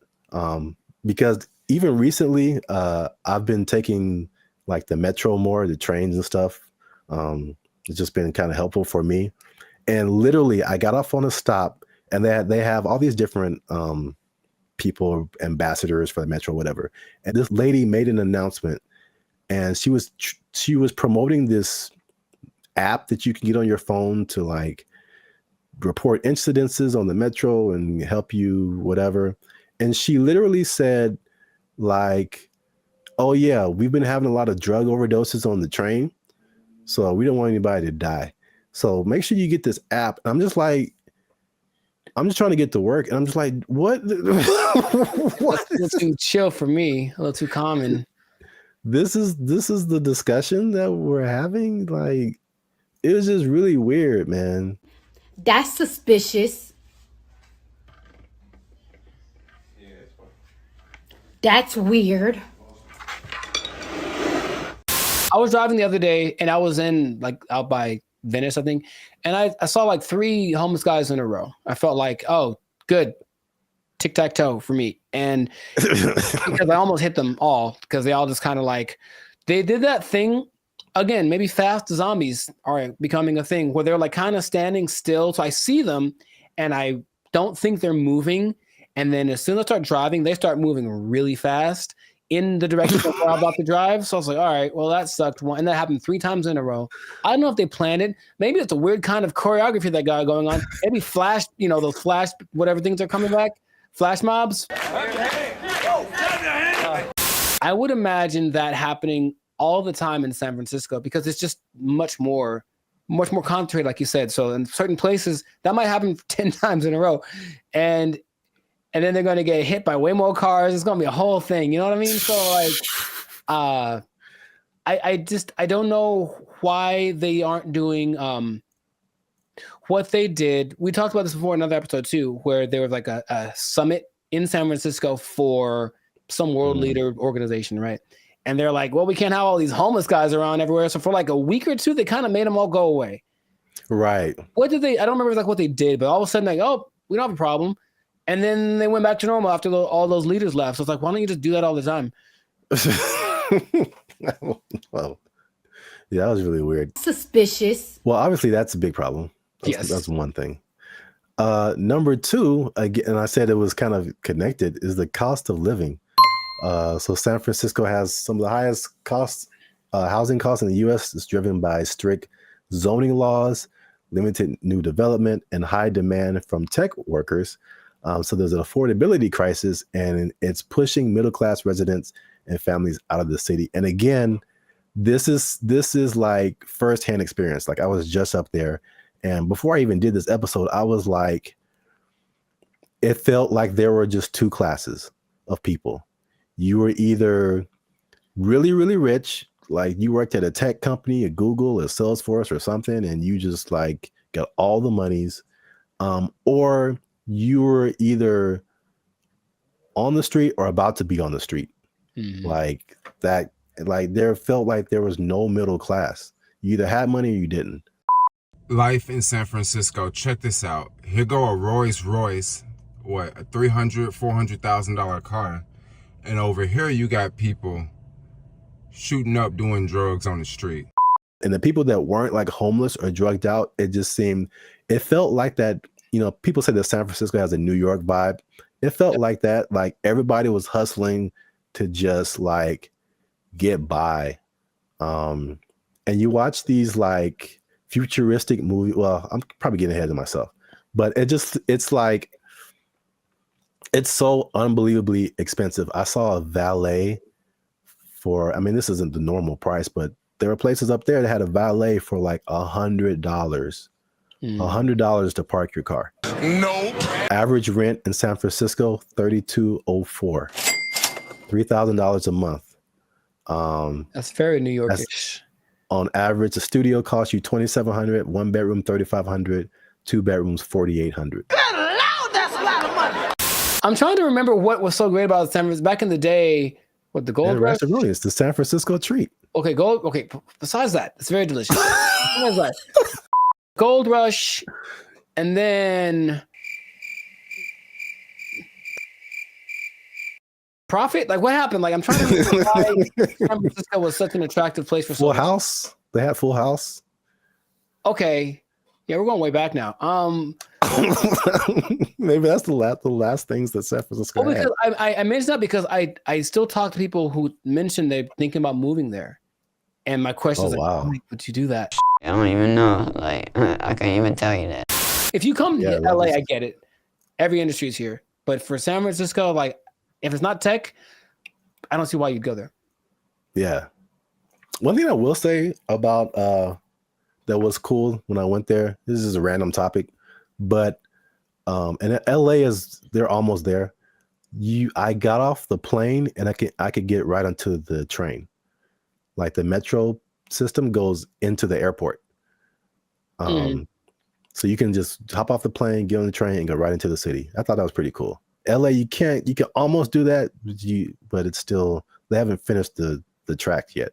Because even recently, I've been taking like the metro more, the trains and stuff. It's just been kind of helpful for me. And literally, I got off on a stop, and they have all these different people, ambassadors for the metro, whatever. And this lady made an announcement, and she was promoting this app that you can get on your phone to like report incidences on the metro and help you whatever. And she literally said like, "Oh yeah, we've been having a lot of drug overdoses on the train, so we don't want anybody to die. So make sure you get this app." And I'm just trying to get to work, and I'm just like, what? What? A little too chill for me, a little too common. This is the discussion that we're having. Like, it was just really weird, man. That's suspicious. That's weird. I was driving the other day, and I was in like out by Venice, I think, and I saw like 3 homeless guys in a row. I felt like, oh, good, tic-tac-toe for me. And because I almost hit them all, because they all just kind of like, they did that thing again. Maybe fast zombies are becoming a thing where they're like kind of standing still. So I see them, and I don't think they're moving. And then as soon as I start driving, they start moving really fast in the direction that I'm about to drive. So I was like, all right, well, that sucked. And that happened 3 times in a row. I don't know if they planned it. Maybe it's a weird kind of choreography that got going on. Maybe flash, those flash, whatever things are coming back, flash mobs. I would imagine that happening all the time in San Francisco because it's just much more concentrated, like you said. So in certain places, that might happen 10 times in a row. And then they're going to get hit by way more cars. It's going to be a whole thing. You know what I mean? So like, I don't know why they aren't doing what they did. We talked about this before in another episode too, where there was like a summit in San Francisco for some world leader organization, right? And they're like, well, we can't have all these homeless guys around everywhere. So for like a week or two, they kind of made them all go away. Right. What did they? I don't remember like what they did, but all of a sudden, like, oh, we don't have a problem. And then they went back to normal after all those leaders left. So it's like, why don't you just do that all the time? Well, yeah, that was really weird. Suspicious. Well, obviously that's a big problem. That's one thing. Number 2, again, and I said it was kind of connected, is the cost of living. So San Francisco has some of the highest housing costs in the U.S. It's driven by strict zoning laws, limited new development, and high demand from tech workers. So there's an affordability crisis, and it's pushing middle-class residents and families out of the city. And again, this is like firsthand experience. Like I was just up there, and before I even did this episode, I was like, it felt like there were just 2 classes of people. You were either really, really rich, like you worked at a tech company, a Google, a Salesforce or something, and you just like got all the monies, or you were either on the street or about to be on the street. Like that, like there felt like there was no middle class. You either had money or you didn't. Life in San Francisco. Check this out. Here go a Rolls Royce, a $300,000-$400,000 car. And over here you got people shooting up doing drugs on the street. And the people that weren't like homeless or drugged out, it felt like that, people say that San Francisco has a New York vibe. It felt like that, like everybody was hustling to just like get by. And you watch these like futuristic movies. Well, I'm probably getting ahead of myself, but it's like, it's so unbelievably expensive. I saw a valet this isn't the normal price, but there were places up there that had a valet for like $100. $100 to park your car. Nope. Average rent in San Francisco, $3,204. $3,000 a month. That's very New Yorkish. On average, a studio costs you $2,700, 1 bedroom $3,500, 2 bedrooms $4,800. That's a lot of money. I'm trying to remember what was so great about San Francisco back in the day. What, the Gold Rush? It's the San Francisco treat. Okay, besides that, it's very delicious. Besides that, Gold Rush, and then Profit. Like, what happened? Like, I'm trying to remember why San Francisco was such an attractive place for Full House. They had Full House. Okay, yeah, we're going way back now. Maybe that's the last things that San Francisco had. Because I mentioned that because I still talk to people who mentioned they're thinking about moving there, and my question is wow. like, would you do that? I don't even know. Like, I can't even tell you that. If you come to LA, I get it. Every industry is here, but for San Francisco, like, if it's not tech, I don't see why you'd go there. Yeah. One thing I will say about that was cool when I went there. This is a random topic, but and LA they're almost there. I got off the plane and I could get right onto the train. Like the metro system goes into the airport. So you can just hop off the plane, get on the train, and go right into the city. I thought that was pretty cool. LA, you can almost do that, but it's still, they haven't finished the track yet.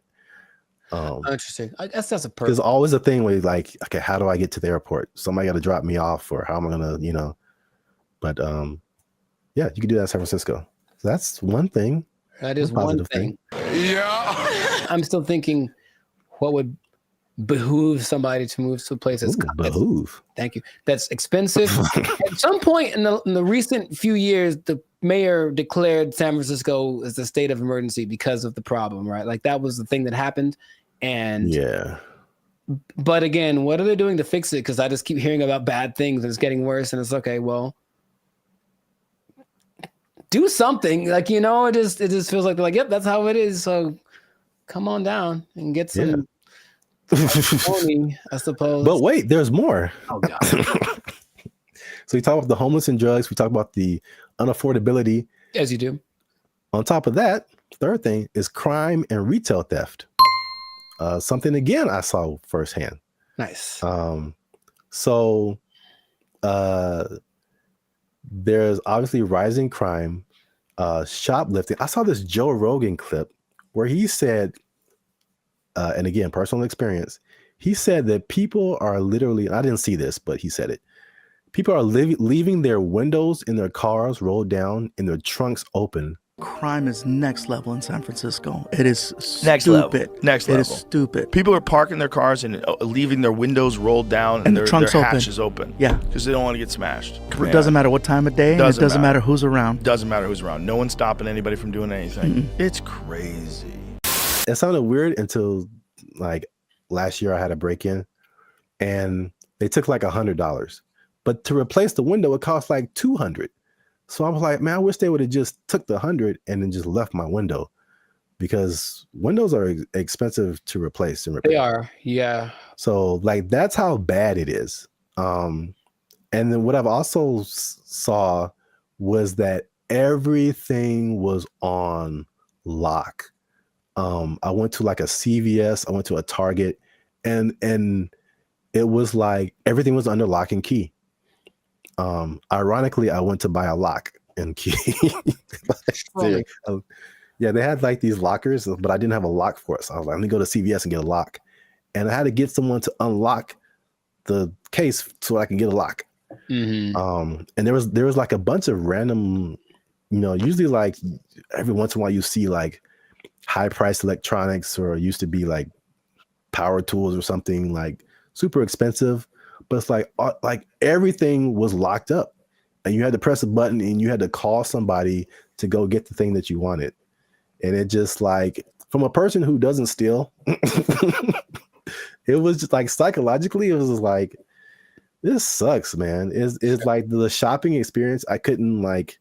Interesting. I guess that's a perk. There's always a thing where you're like, okay, how do I get to the airport? Somebody got to drop me off, or how am I gonna, But yeah, you can do that in San Francisco. So that's one thing. That is one thing. Yeah. I'm still thinking, what would behoove somebody to move to a place that's behoove. Thank you. That's expensive. At some point in the recent few years, the mayor declared San Francisco as a state of emergency because of the problem, right? Like that was the thing that happened. And yeah. But again, what are they doing to fix it? Because I just keep hearing about bad things and it's getting worse. And it's okay, well, do something. Like, you know, it just feels like they're like, yep, that's how it is. So come on down and get some money, I suppose. But wait, there's more. Oh God. So we talk about the homeless and drugs. We talk about the unaffordability. As you do. On top of that, third thing is crime and retail theft. Something again I saw firsthand. Nice. So there's obviously rising crime, shoplifting. I saw this Joe Rogan clip where he said, and again, personal experience, he said that people are literally, I didn't see this, but he said it. People are leaving their windows in their cars rolled down and their trunks open. Crime is next level in San Francisco. It is Next stupid. level. Next level. It is stupid. People are parking their cars and leaving their windows rolled down and the their trunks hatches open. Yeah. Because they don't want to get smashed. It doesn't matter what time of day, and it doesn't matter who's around. Doesn't matter who's around. No one's stopping anybody from doing anything. It's crazy. It sounded weird until like last year I had a break-in and they took like $100. But to replace the window, it cost like $200. So I was like, man, I wish they would have just took the $100 and then just left my window, because windows are expensive to replace and repair. They are, yeah. So like that's how bad it is. And then what I've also saw was that everything was on lock. I went to like a CVS, I went to a Target, and it was like everything was under lock and key. Ironically, I went to buy a lock and key. Yeah, they had like these lockers, but I didn't have a lock for it. So I was like, let me go to CVS and get a lock. And I had to get someone to unlock the case so I can get a lock. Mm-hmm. And there was like a bunch of random, you know, usually like every once in a while you see like high priced electronics, or used to be like power tools or something like super expensive. But it's like everything was locked up, and you had to press a button and you had to call somebody to go get the thing that you wanted. And it just like, from a person who doesn't steal, it was just like psychologically, it was just like, this sucks, man. It's like the shopping experience. I couldn't like,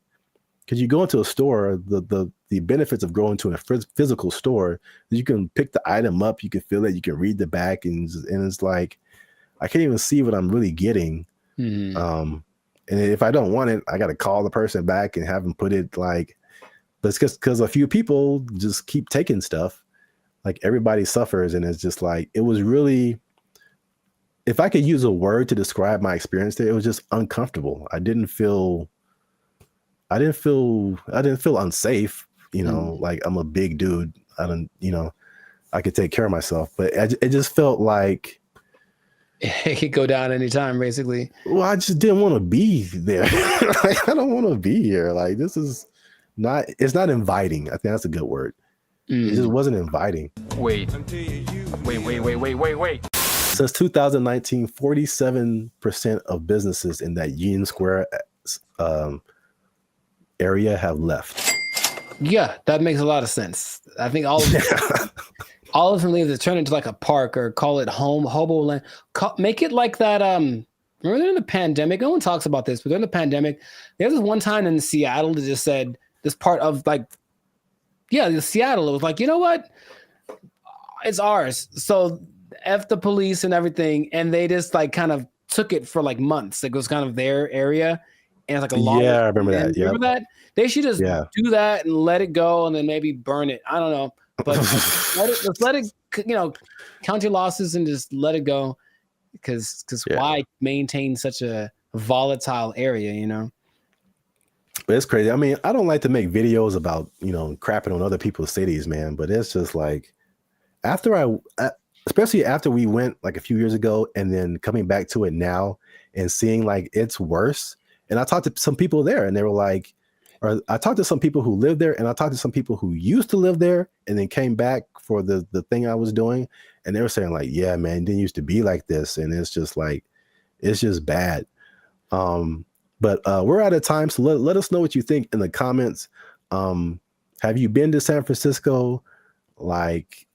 because you go into a store, the benefits of going to a physical store, you can pick the item up, you can feel it, you can read the back, and it's like, I can't even see what I'm really getting. Mm-hmm. And if I don't want it, I got to call the person back and have them put it like, but it's because a few people just keep taking stuff. Like everybody suffers. And it's just like, it was really, if I could use a word to describe my experience there, it was just uncomfortable. I didn't feel unsafe, you know, like I'm a big dude. I could take care of myself, but it just felt like, it could go down anytime, basically. Well, I just didn't want to be there. Like, I don't want to be here. Like, this is not, it's not inviting. I think that's a good word. It just wasn't inviting. Wait. Since 2019, 47% of businesses in that Union Square area have left. Yeah, that makes a lot of sense. I think all of them, all of them leave to turn into like a park, or call it hobo land. Make it like that. Remember during the pandemic, no one talks about this, but during the pandemic, there was this one time in Seattle that just said this part of like, Seattle. It was like, you know what? It's ours. So F the police and everything. And they just like kind of took it for like months. It was kind of their area. And it's like a long. Yeah, I remember that. Yeah. Remember that? They should just do that and let it go, and then maybe burn it. I don't know. But let's let it, count your losses and just let it go. Because why maintain such a volatile area, you know? But it's crazy. I mean, I don't like to make videos about, crapping on other people's cities, man. But it's just like, especially after we went like a few years ago, and then coming back to it now and seeing like it's worse. And I talked to some people there, and they were like, or I talked to some people who live there, and I talked to some people who used to live there and then came back for the thing I was doing, and they were saying like, yeah, man, it didn't used to be like this, and it's just like, it's just bad. But we're out of time, so let us know what you think in the comments. Have you been to San Francisco? Like,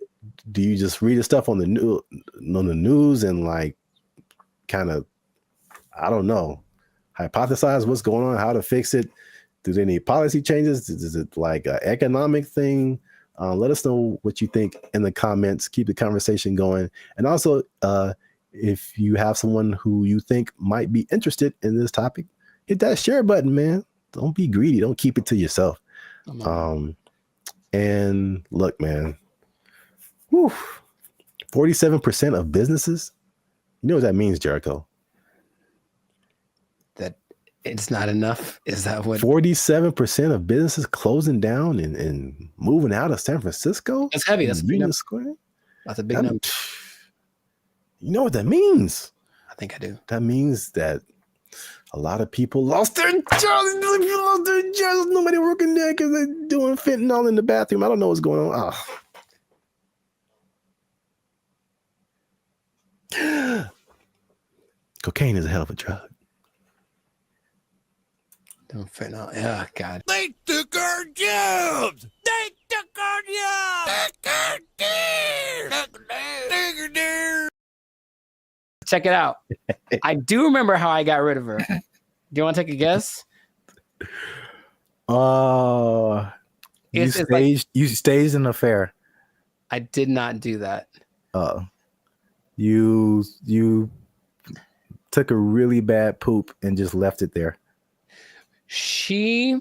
do you just read the stuff on the news and like kind of, I don't know, hypothesize what's going on, how to fix it? Do they need policy changes? Is it like an economic thing? Let us know what you think in the comments. Keep the conversation going. And also, if you have someone who you think might be interested in this topic, hit that share button, man. Don't be greedy. Don't keep it to yourself. And look, man, 47% of businesses, you know what that means, Jericho? That it's not enough? Is that what? 47% of businesses closing down and moving out of San Francisco? That's heavy. That's a big number. Square? That's a big number. You know what that means? I think I do. That means that a lot of people lost their jobs. Nobody working there because they're doing fentanyl in the bathroom. I don't know what's going on. Cocaine is a hell of a drug. Don't fentanyl. Oh, God. They took our jobs. They took our jobs. Check it out. I do remember how I got rid of her. Do you want to take a guess? You staged an affair. I did not do that. You took a really bad poop and just left it there. She.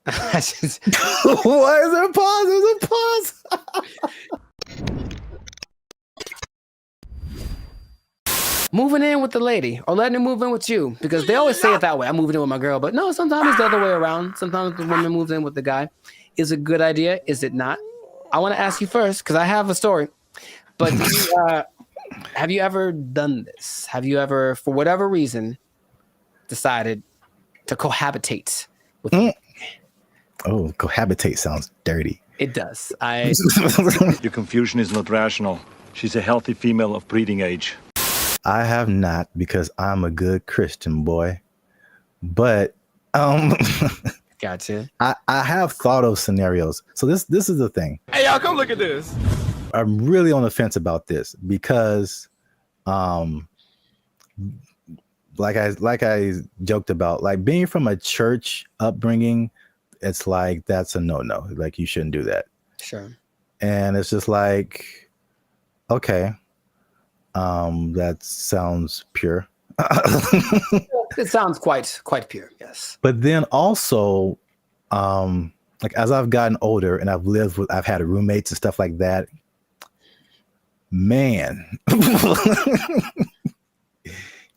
Why is there a pause? There's a pause. Moving in with the lady or letting her move in with you, because they always say it that way. I'm moving in with my girl, but no, sometimes it's the other way around. Sometimes the woman moves in with the guy. Is it a good idea? Is it not? I want to ask you first because I have a story. But have you ever done this? Have you ever, for whatever reason, decided to cohabitate with me? Oh, cohabitate sounds dirty. It does. Your confusion is not rational. She's a healthy female of breeding age. I have not, because I'm a good Christian boy. But gotcha. I have thought of scenarios. So this is the thing. Hey, y'all, come look at this. I'm really on the fence about this because like I joked about, like being from a church upbringing, it's like that's a no-no. Like you shouldn't do that. Sure. And it's just like, okay. That sounds pure. It sounds quite pure, yes. But then also, like as I've gotten older and I've had roommates and stuff like that, man,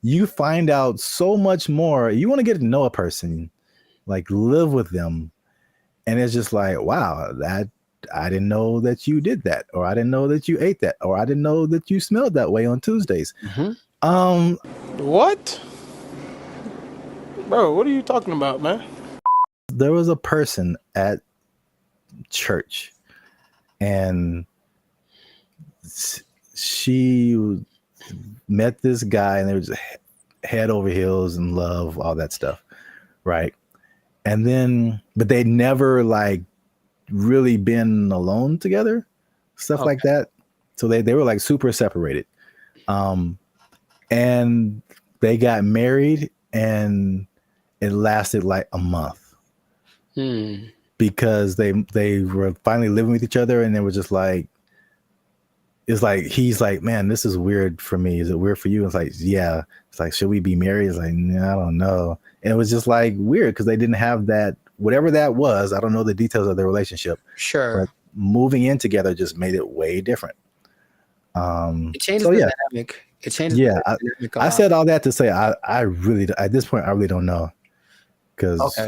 you find out so much more. You want to get to know a person, like live with them, and it's just like, wow, that I didn't know that you did that, or I didn't know that you ate that, or I didn't know that you smelled that way on Tuesdays. What? Bro, what are you talking about, man? There was a person at church, and she met this guy, and they were just head over heels in love, all that stuff, right? And then, but they never like really been alone together, stuff like that. So they were like super separated. And they got married, and it lasted like a month because they were finally living with each other, and they were just like, it's like, he's like, man, this is weird for me. Is it weird for you? It's like, yeah. It's like, should we be married? It's like, nah, I don't know. And it was just like weird because they didn't have that, whatever that was. I don't know the details of their relationship. Sure. But moving in together just made it way different. It changes the dynamic. It changes. Yeah. The dynamic I said all that to say, I really, at this point, I really don't know. Because,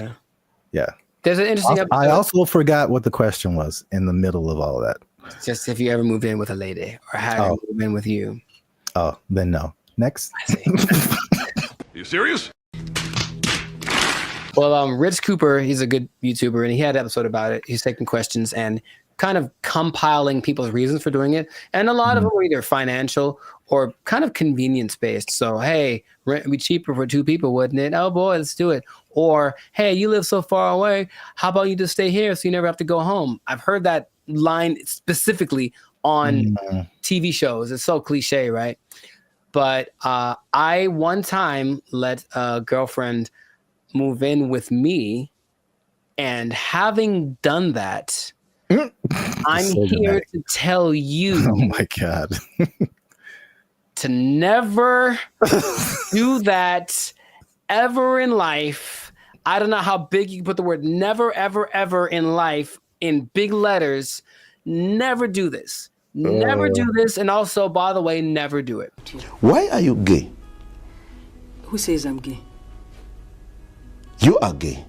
yeah. There's an interesting episode. I also forgot what the question was in the middle of all of that. Just if you ever moved in with a lady or had her move in with you. Oh, then no. Next. You serious? Well, Rich Cooper, he's a good YouTuber, and he had an episode about it. He's taking questions, and kind of compiling people's reasons for doing it. And a lot of them were either financial or kind of convenience based. So, hey, rent would be cheaper for 2 people, wouldn't it? Oh boy, let's do it. Or, hey, you live so far away. How about you just stay here so you never have to go home? I've heard that line specifically on TV shows. It's so cliche, right? But I one time let a girlfriend move in with me, and having done that, I'm So here dramatic. to tell you Oh my God. to never do that ever in life. I don't know how big you can put the word never, ever, ever in life in big letters. Never do this. Never do this. And also, by the way, never do it. Why are you gay? Who says I'm gay? You are gay.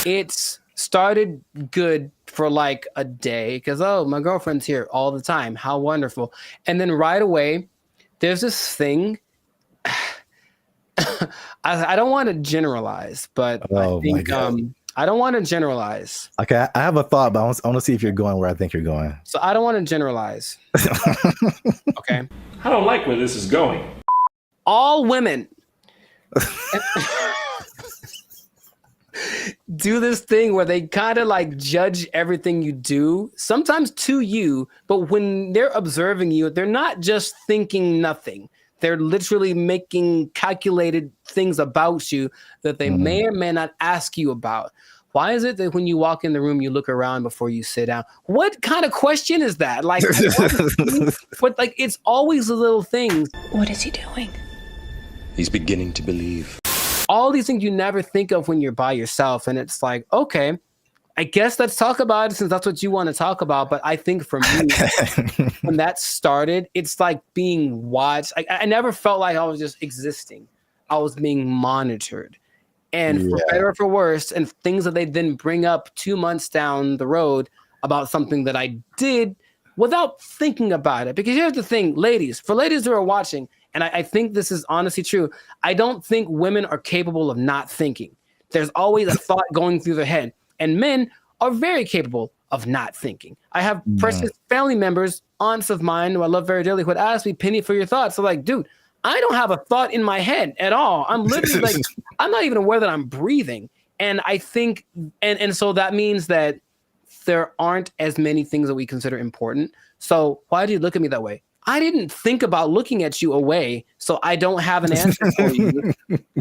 It's started good for like a day because, oh, my girlfriend's here all the time. How wonderful. And then right away, there's this thing. I don't want to generalize, but I think I don't want to generalize. Okay, I have a thought, but I want to see if you're going where I think you're going. So I don't want to generalize. Okay. I don't like where this is going. All women do this thing where they kind of like judge everything you do, sometimes to you, but when they're observing you, they're not just thinking nothing. They're literally making calculated things about you that they may or may not ask you about. Why is it that when you walk in the room, you look around before you sit down? What kind of question is that? Like, but like, it's always the little things. What is he doing? He's beginning to believe. All these things you never think of when you're by yourself. And it's like, okay, I guess let's talk about it since that's what you want to talk about. But I think for me, when that started, it's like being watched. I never felt like I was just existing. I was being monitored. And for better or for worse, and things that they then bring up 2 months down the road about something that I did without thinking about it. Because here's the thing, ladies, for ladies who are watching, and I think this is honestly true, I don't think women are capable of not thinking. There's always a thought going through their head. And men are very capable of not thinking. I have precious family members, aunts of mine who I love very dearly, who would ask me, Penny, for your thoughts. I'm like, dude, I don't have a thought in my head at all. I'm literally like, I'm not even aware that I'm breathing. And I think, and so that means that there aren't as many things that we consider important. So why do you look at me that way? I didn't think about looking at you away, so I don't have an answer for you.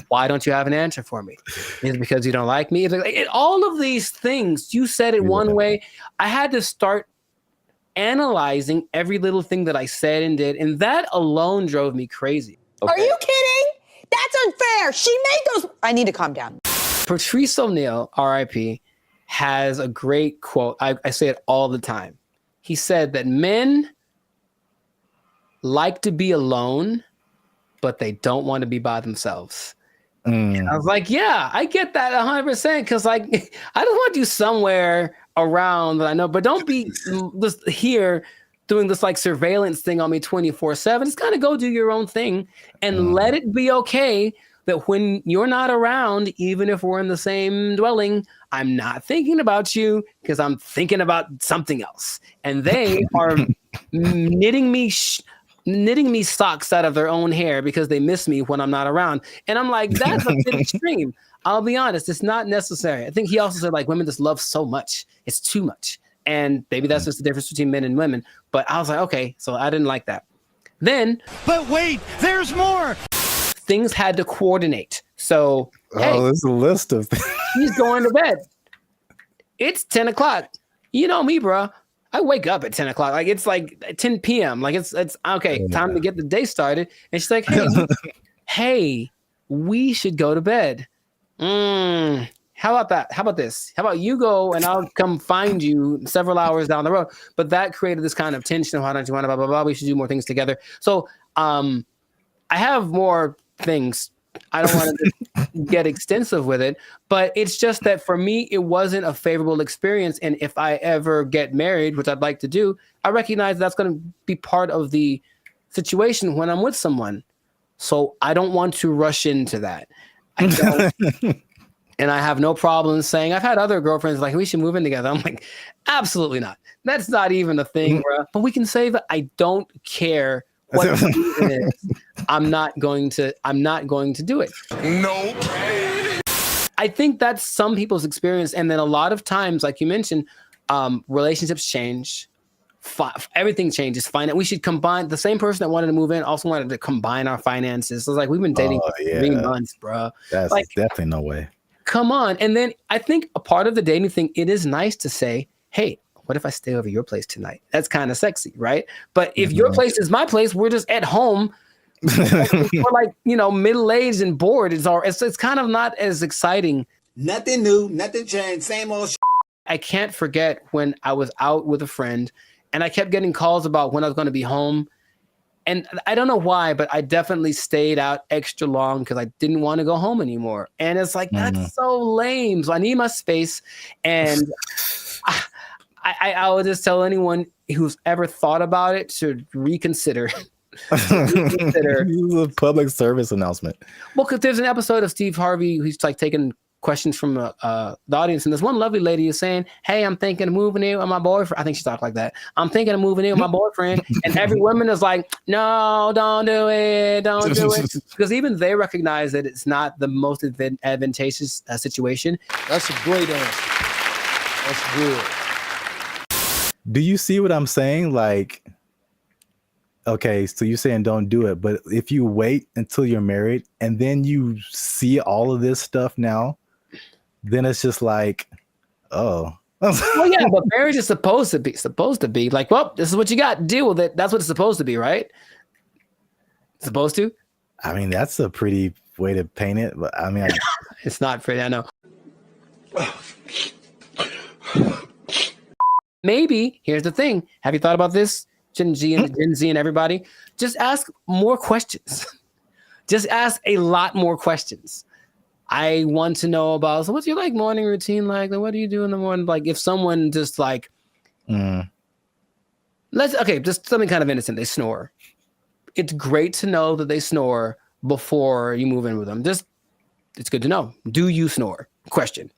Why don't you have an answer for me? Is it because you don't like me? All of these things, you said it one way. I had to start analyzing every little thing that I said and did, and that alone drove me crazy. Okay. Are you kidding? That's unfair. She made those. I need to calm down. Patrice O'Neal, R.I.P., has a great quote. I say it all the time. He said that men like to be alone, but they don't want to be by themselves. And I was like, yeah, I get that 100%. Because like, I just want you somewhere around that I know, but don't be just here doing this like surveillance thing on me 24/7. Just kind of go do your own thing and let it be okay that when you're not around, even if we're in the same dwelling, I'm not thinking about you because I'm thinking about something else. And they are knitting me socks out of their own hair because they miss me when I'm not around. And I'm like, that's a bit extreme. I'll be honest, it's not necessary. I think he also said like women just love so much. It's too much. And maybe that's just the difference between men and women. But I was like, okay, so I didn't like that. Then, but wait, there's more. Things had to coordinate. So, hey, there's a list of things. He's going to bed. It's 10 o'clock. You know me, bro. I wake up at 10 o'clock. Like it's like 10 p.m. Like it's okay, time to get the day started. And she's like, hey, we should go to bed. How about that? How about this? How about you go and I'll come find you several hours down the road? But that created this kind of tension. Why don't you want to blah, blah, blah? We should do more things together. So I have more things. I don't want to get extensive with it, but it's just that for me, it wasn't a favorable experience. And if I ever get married, which I'd like to do, I recognize that's going to be part of the situation when I'm with someone. So I don't want to rush into that. I don't. And I have no problem saying, I've had other girlfriends like, we should move in together. I'm like, absolutely not. That's not even a thing, bro. But we can save it. I don't care what the reason is. I'm not going to do it. Nope. I think that's some people's experience. And then a lot of times, like you mentioned, relationships change. Everything changes. We should combine. The same person that wanted to move in also wanted to combine our finances. So it's like, we've been dating for 3 months, bro. That's like, definitely no way. Come on. And then I think a part of the dating thing, it is nice to say, hey, what if I stay over your place tonight? That's kind of sexy, right? But if your place is my place, we're just at home. We're like, middle-aged and bored. It's kind of not as exciting. Nothing new, nothing changed, same old shit. I can't forget when I was out with a friend and I kept getting calls about when I was going to be home. And I don't know why, but I definitely stayed out extra long because I didn't want to go home anymore. And it's like, that's so lame. So I need my space. And I would just tell anyone who's ever thought about it to reconsider. This is a public service announcement. Well, because there's an episode of Steve Harvey who's like taking questions from the audience, and this one lovely lady is saying, hey, I'm thinking of moving in with my boyfriend. I think she talked like that. I'm thinking of moving in with my boyfriend. And every woman is like, no, don't do it. Don't do it. Because even they recognize that it's not the most advantageous situation. That's a great answer. That's good. Do you see what I'm saying? Like, okay, so you're saying don't do it, but if you wait until you're married and then you see all of this stuff now, then it's just like, oh. Well, yeah, but marriage is supposed to be like, well, this is what you got. Deal with it. That's what it's supposed to be, right? Supposed to? I mean, that's a pretty way to paint it, but I mean, it's not pretty. I know. Maybe here's the thing. Have you thought about this? Gen Z and everybody, just ask more questions. Just ask a lot more questions. I want to know about, so what's your like morning routine like? What do you do in the morning? Like if someone just like, just something kind of innocent, they snore. It's great to know that they snore before you move in with them. It's good to know. Do you snore? Question.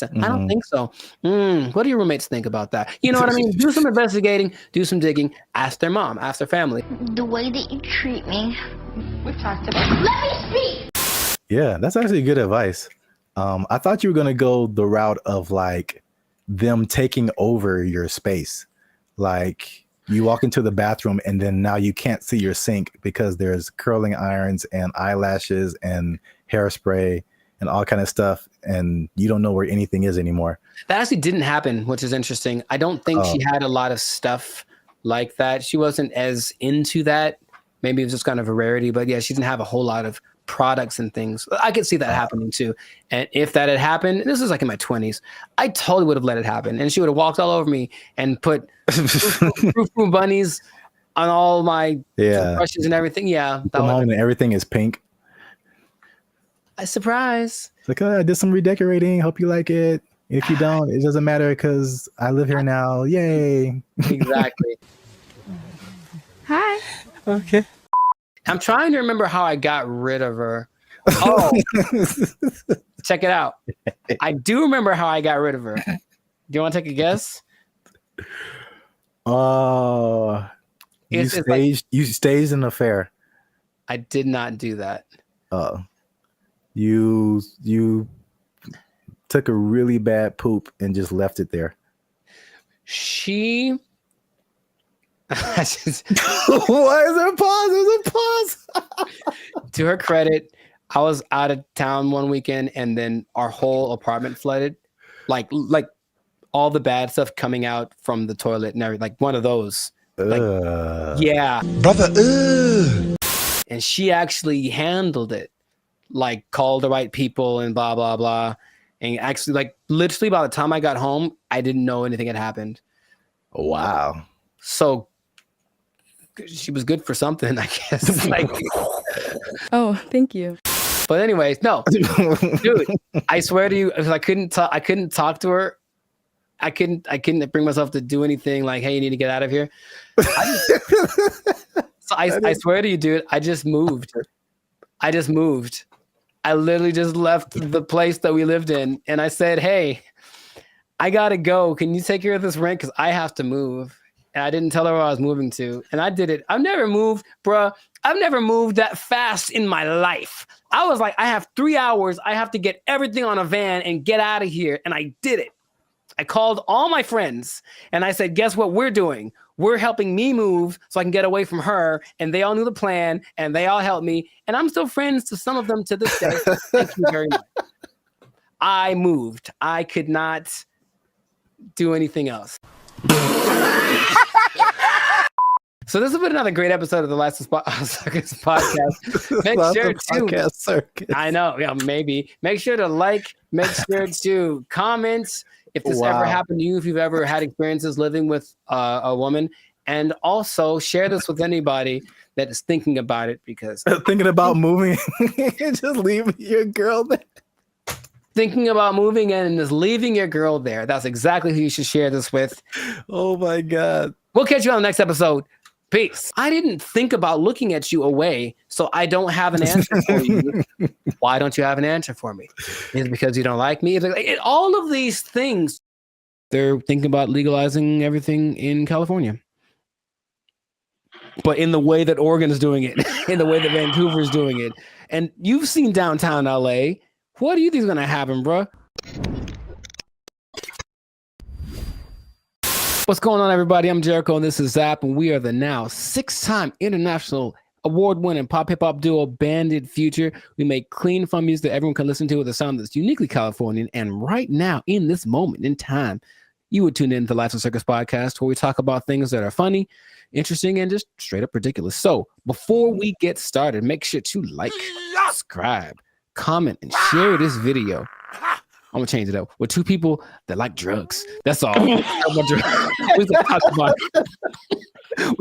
I don't think so. What do your roommates think about that? You know what I mean? Do some investigating, do some digging, ask their mom, ask their family. The way that you treat me. We've talked about it. Let me speak! Yeah, that's actually good advice. I thought you were going to go the route of like them taking over your space. Like you walk into the bathroom and then now you can't see your sink because there's curling irons and eyelashes and hairspray and all kind of stuff, and you don't know where anything is anymore. That actually didn't happen, which is interesting. I don't think she had a lot of stuff like that. She wasn't as into that. Maybe it was just kind of a rarity, but yeah, she didn't have a whole lot of products and things. I could see that happening too. And if that had happened, this was like in my 20s, I totally would have let it happen. And she would have walked all over me and put frou bunnies on all my brushes and everything. Yeah. And everything is pink. A surprise. It's like, oh, I did some redecorating. Hope you like it. If you don't, it doesn't matter because I live here now. Yay. Exactly. Hi. Okay. I'm trying to remember how I got rid of her. Oh, check it out. I do remember how I got rid of her. Do you want to take a guess? You staged an affair. I did not do that. You took a really bad poop and just left it there. She. Why is there a pause? There's a pause. To her credit, I was out of town one weekend and then our whole apartment flooded. Like all the bad stuff coming out from the toilet and everything. Like one of those. Yeah. Brother. And she actually handled it. Like called the right people and blah, blah, blah. And actually, like literally by the time I got home, I didn't know anything had happened. Wow. So she was good for something, I guess. Like, oh, thank you. But anyways, no, dude, I swear to you, I couldn't talk to her. I couldn't bring myself to do anything like, hey, you need to get out of here. I swear to you, dude, I just moved. I literally just left the place that we lived in, and I said, "Hey, I gotta go. Can you take care of this rent? Because I have to move." And I didn't tell her where I was moving to, and I did it. I've never moved, bruh. I've never moved that fast in my life. I was like, I have 3 hours. I have to get everything on a van and get out of here, and I did it. I called all my friends, and I said, "Guess what we're doing? We're helping me move so I can get away from her." And they all knew the plan, and they all helped me. And I'm still friends to some of them to this day. Thank you very much. I moved. I could not do anything else. So this has been another great episode of the Last Circus podcast. Make sure to I know, yeah, maybe make sure to like, make sure to comment if this ever happened to you, if you've ever had experiences living with a woman, and also share this with anybody that is thinking about it, because thinking about moving, just leave your girl there. Thinking about moving and just leaving your girl there. That's exactly who you should share this with. Oh my God. We'll catch you on the next episode. Peace. I didn't think about looking at you away, so I don't have an answer for you. Why don't you have an answer for me? Is it because you don't like me? All of these things. They're thinking about legalizing everything in California. But in the way that Oregon is doing it, in the way that Vancouver is doing it. And you've seen downtown LA. What do you think is going to happen, bro? What's going on, everybody? I'm Jericho, and this is Zap, and we are the now 6-time international award-winning pop hip-hop duo Banded Future. We make clean, fun music that everyone can listen to with a sound that's uniquely Californian. And right now, in this moment in time, you would tune in to the Life of Circus podcast, where we talk about things that are funny, interesting, and just straight up ridiculous. So before we get started, make sure to like, subscribe, comment, and share this video. I'm gonna change it up with 2 people that like drugs. That's all. We're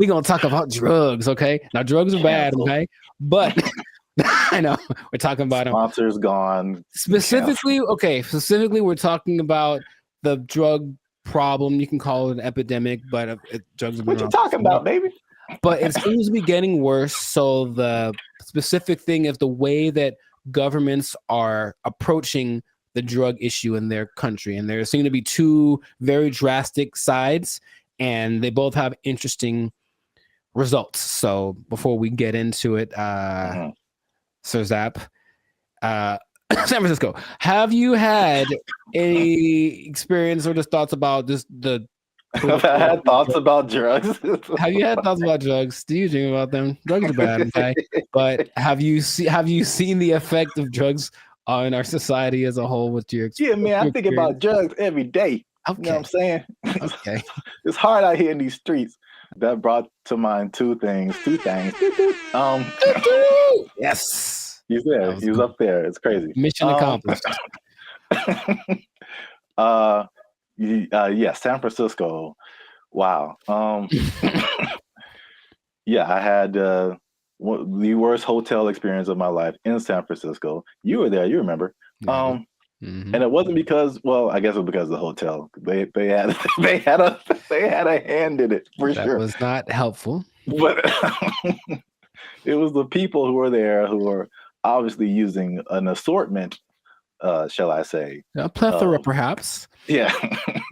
gonna talk about drugs, okay? Now, drugs are bad, okay? But I know we're talking about them. Sponsors gone. Specifically, we're talking about the drug problem. You can call it an epidemic, but drugs. What you talking about, baby? But it seems to be getting worse. So the specific thing is the way that governments are approaching the drug issue in their country, and there seem to be 2 very drastic sides, and they both have interesting results. So before we get into it, Sir Zap, San Francisco, have you had any experience or just thoughts about just the I've had thoughts about drugs. Have you had thoughts about drugs? Do you dream about them? Drugs are bad, okay? But have you seen the effect of drugs on our society as a whole with your experience? Yeah, man, I think about drugs every day. Okay. You know what I'm saying? Okay. It's hard out here in these streets. That brought to mind two things. Yes. He's there. He was up there. It's crazy. Mission accomplished. Yeah, San Francisco. Wow. Yeah, I had the worst hotel experience of my life in San Francisco. You were there, you remember. And it wasn't because, well, I guess it was because of the hotel. They had a hand in it for sure. That was not helpful. But it was the people who were there who were obviously using an assortment, shall I say. A plethora, perhaps. Yeah,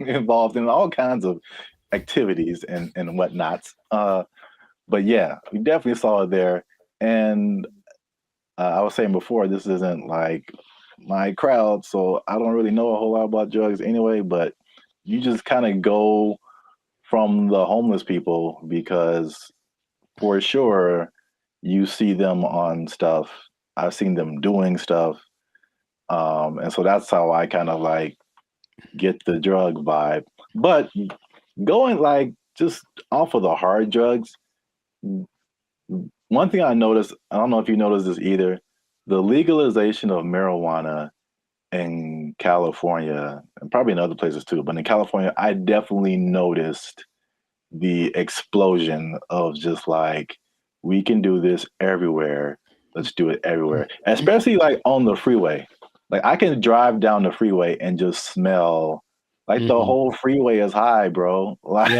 involved in all kinds of activities and whatnots. But yeah, we definitely saw it there. And I was saying before, this isn't like my crowd, so I don't really know a whole lot about drugs anyway, but you just kind of go from the homeless people because for sure you see them on stuff. I've seen them doing stuff. And so that's how I kind of like get the drug vibe. But going like just off of the hard drugs, one thing I noticed, I don't know if you noticed this either, the legalization of marijuana in California, and probably in other places too, but in California, I definitely noticed the explosion of just like, we can do this everywhere. Let's do it everywhere. Especially like on the freeway. Like I can drive down the freeway and just smell like the whole freeway is high, bro. Like,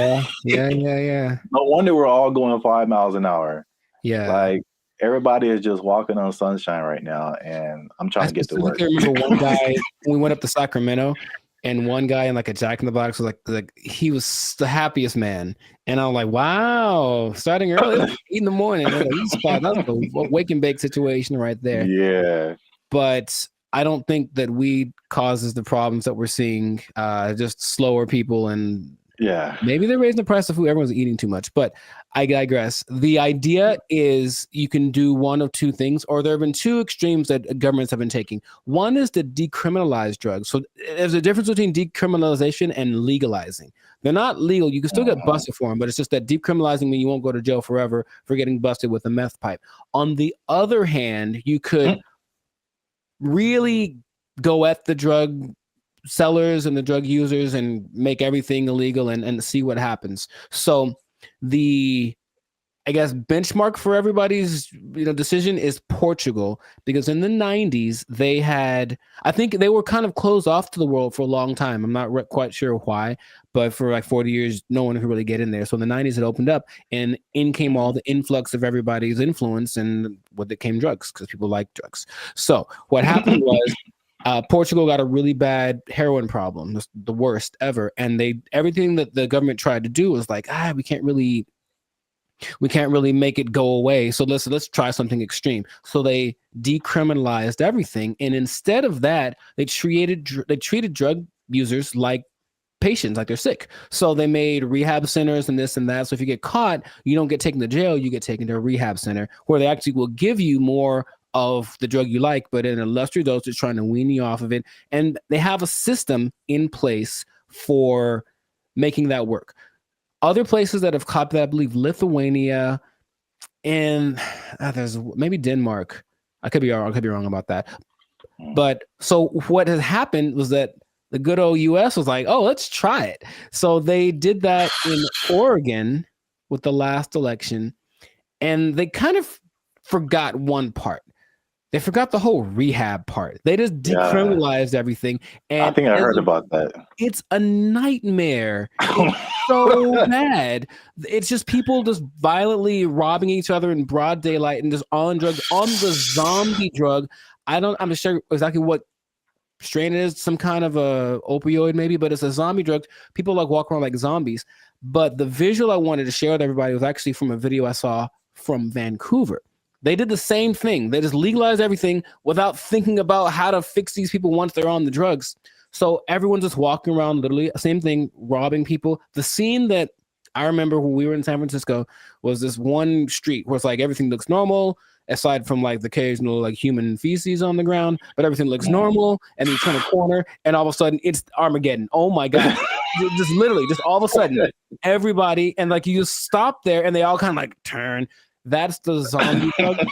yeah. No wonder we're all going 5 miles an hour. Yeah. Like everybody is just walking on sunshine right now, and I'm trying to get to work. I remember one guy we went up to Sacramento, and one guy in like a Jack in the Box was like he was the happiest man, and I'm like, wow, starting early, 8 in the morning, like, that's a wake and bake situation right there. Yeah, but I don't think that weed causes the problems that we're seeing. Just slower people, and maybe they're raising the price of food. Everyone's eating too much, but I digress. The idea is you can do one of two things, or there have been two extremes that governments have been taking. One is to decriminalize drugs. So there's a difference between decriminalization and legalizing. They're not legal. You can still get busted for them, but it's just that decriminalizing means you won't go to jail forever for getting busted with a meth pipe. On the other hand, you could really go at the drug sellers and the drug users and make everything illegal and see what happens. So the, I guess, benchmark for everybody's decision is Portugal, because in the 90s they had, I think they were kind of closed off to the world for a long time. I'm not quite sure why, but for like 40 years no one could really get in there. So in the 90s it opened up, and in came all the influx of everybody's influence, and with it came drugs, because people like drugs. So what happened was Portugal got a really bad heroin problem, the worst ever, and everything that the government tried to do was like, we can't really make it go away. So let's try something extreme. So they decriminalized everything, and instead of that, they treated drug users like patients, like they're sick. So they made rehab centers and this and that. So if you get caught, you don't get taken to jail, you get taken to a rehab center where they actually will give you more of the drug you like, but in a lesser dose, just trying to wean you off of it. And they have a system in place for making that work. Other places that have copied that, I believe Lithuania, and there's maybe Denmark. I could be wrong about that. But so what has happened was that the good old US was like, oh, let's try it. So they did that in Oregon with the last election, and they kind of forgot one part. They forgot the whole rehab part. They just decriminalized everything. And I think I heard about that. It's a nightmare. It's so bad. It's just people just violently robbing each other in broad daylight and just on drugs, on the zombie drug. I'm not sure exactly what strain it is, some kind of a opioid maybe, but it's a zombie drug. People like walk around like zombies. But the visual I wanted to share with everybody was actually from a video I saw from Vancouver. They did the same thing. They just legalized everything without thinking about how to fix these people once they're on the drugs. So everyone's just walking around, literally, same thing, robbing people. The scene that I remember when we were in San Francisco was this one street where it's like everything looks normal, aside from like the occasional like human feces on the ground, but everything looks normal. And then you turn a corner, and all of a sudden it's Armageddon. Oh my God. Just literally, just all of a sudden, everybody, and like you just stop there and they all kind of like turn. That's the zombie drug.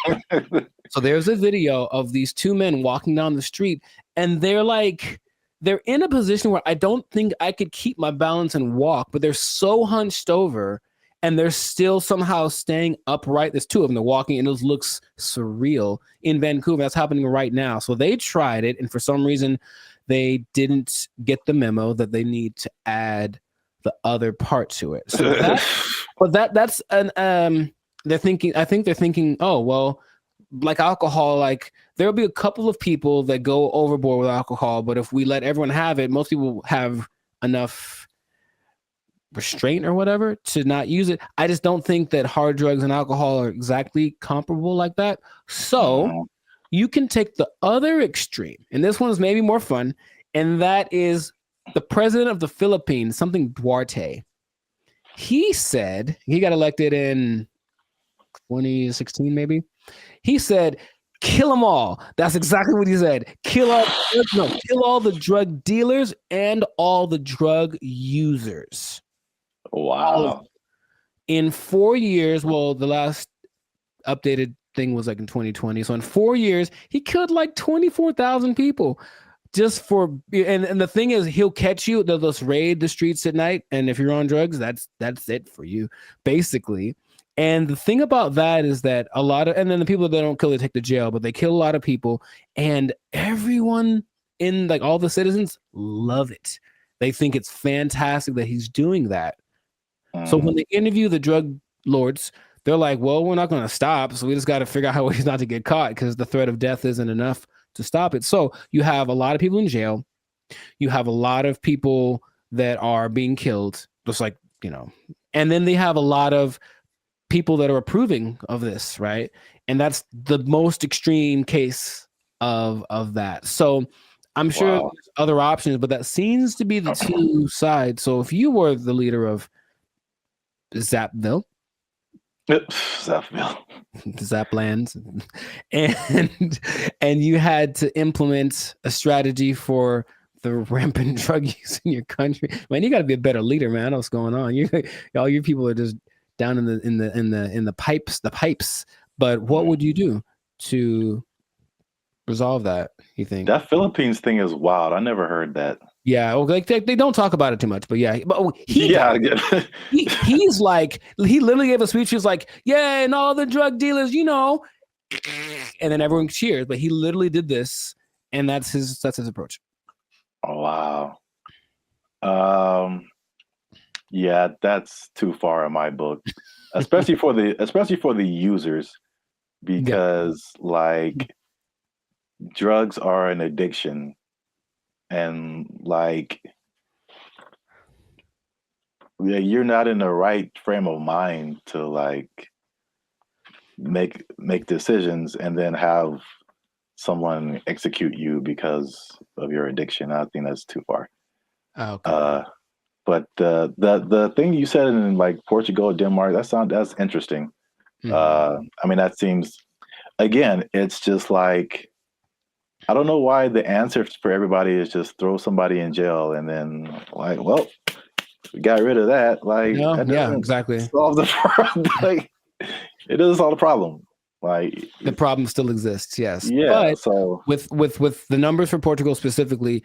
So there's a video of these two men walking down the street, and they're in a position where I don't think I could keep my balance and walk, but they're so hunched over and they're still somehow staying upright. There's two of them. They're walking, and it looks surreal in Vancouver. That's happening right now. So they tried it, and for some reason they didn't get the memo that they need to add the other part to it. So that's an I think they're thinking, oh, well, like alcohol, like there'll be a couple of people that go overboard with alcohol, but if we let everyone have it, most people have enough restraint or whatever to not use it. I just don't think that hard drugs and alcohol are exactly comparable like that. So you can take the other extreme, and this one is maybe more fun, and that is the president of the Philippines, something Duarte. He said, he got elected in 2016 maybe. He said, kill them all. That's exactly what he said. Kill all the drug dealers and all the drug users. Wow. In 4 years, well, the last updated thing was like in 2020. So in 4 years, he killed like 24,000 people. Just for, and the thing is, he'll catch you. They'll just raid the streets at night, and if you're on drugs, that's it for you, basically. And the thing about that is that a lot of, and then the people that don't kill, they take to jail, but they kill a lot of people, and everyone in like all the citizens love it. They think it's fantastic that he's doing that. So when they interview the drug lords, they're like, well, we're not going to stop. So we just got to figure out how ways not to get caught because the threat of death isn't enough to stop it. So you have a lot of people in jail. You have a lot of people that are being killed, just like, and then they have a lot of people that are approving of this, right? And that's the most extreme case of that. So I'm sure there's other options, but that seems to be the two sides. So if you were the leader of Zapville, Zaplands, and you had to implement a strategy for the rampant drug use in your country, man, you got to be a better leader, man. I know what's going on. All your people are just down in the pipes. But what would you do to resolve that? You think that Philippines thing is wild? I never heard that. Yeah, well, like they don't talk about it too much, but yeah, he's like, he literally gave a speech. He was like, yeah, and all the drug dealers, and then everyone cheers. But he literally did this, and that's his approach. Oh, wow. Yeah, that's too far in my book, especially for the users, because like drugs are an addiction. And like, yeah, you're not in the right frame of mind to like make decisions and then have someone execute you because of your addiction. I think that's too far. Okay. But the thing you said in like Portugal, Denmark, that's interesting. I mean, that seems, again, it's just like, I don't know why the answer for everybody is just throw somebody in jail and then like, well, we got rid of that. Like, that exactly. Solve the problem. Like, it doesn't solve the problem. Like, the problem still exists. Yes. Yeah. But so with the numbers for Portugal specifically,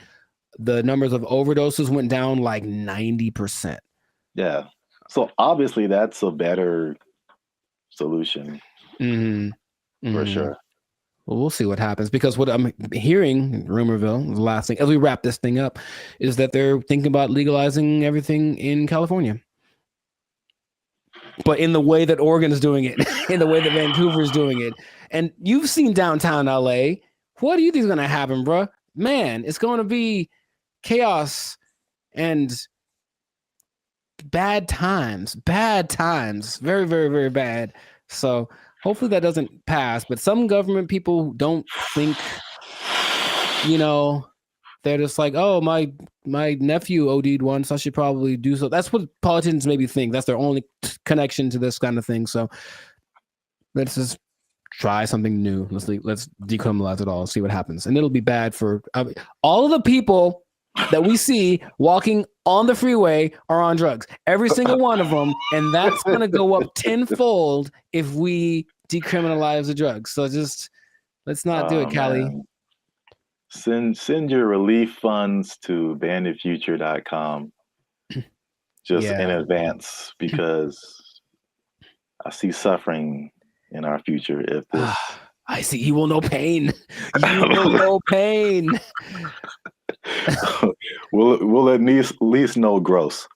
the numbers of overdoses went down like 90%. Yeah. So obviously that's a better solution. For sure. Well, we'll see what happens, because what I'm hearing, Rumorville, the last thing, as we wrap this thing up, is that they're thinking about legalizing everything in California. But in the way that Oregon's doing it, in the way that Vancouver's doing it. And you've seen downtown LA. What do you think is going to happen, bro? Man, it's going to be chaos and bad times. Very, very, very bad. So hopefully that doesn't pass. But some government people don't think, they're just like, oh, my nephew OD'd once, I should probably do so. That's what politicians maybe think. That's their only connection to this kind of thing. So let's just try something new. Let's decriminalize it all, see what happens. And it'll be bad for all of the people that we see walking on the freeway are on drugs. Every single one of them. And that's going to go up tenfold if we decriminalize the drugs. So just let's not do it, Callie. Man. Send your relief funds to banditfuture.com just in advance, because I see suffering in our future if this. I see. You will know pain. You will know pain. We'll at least know gross.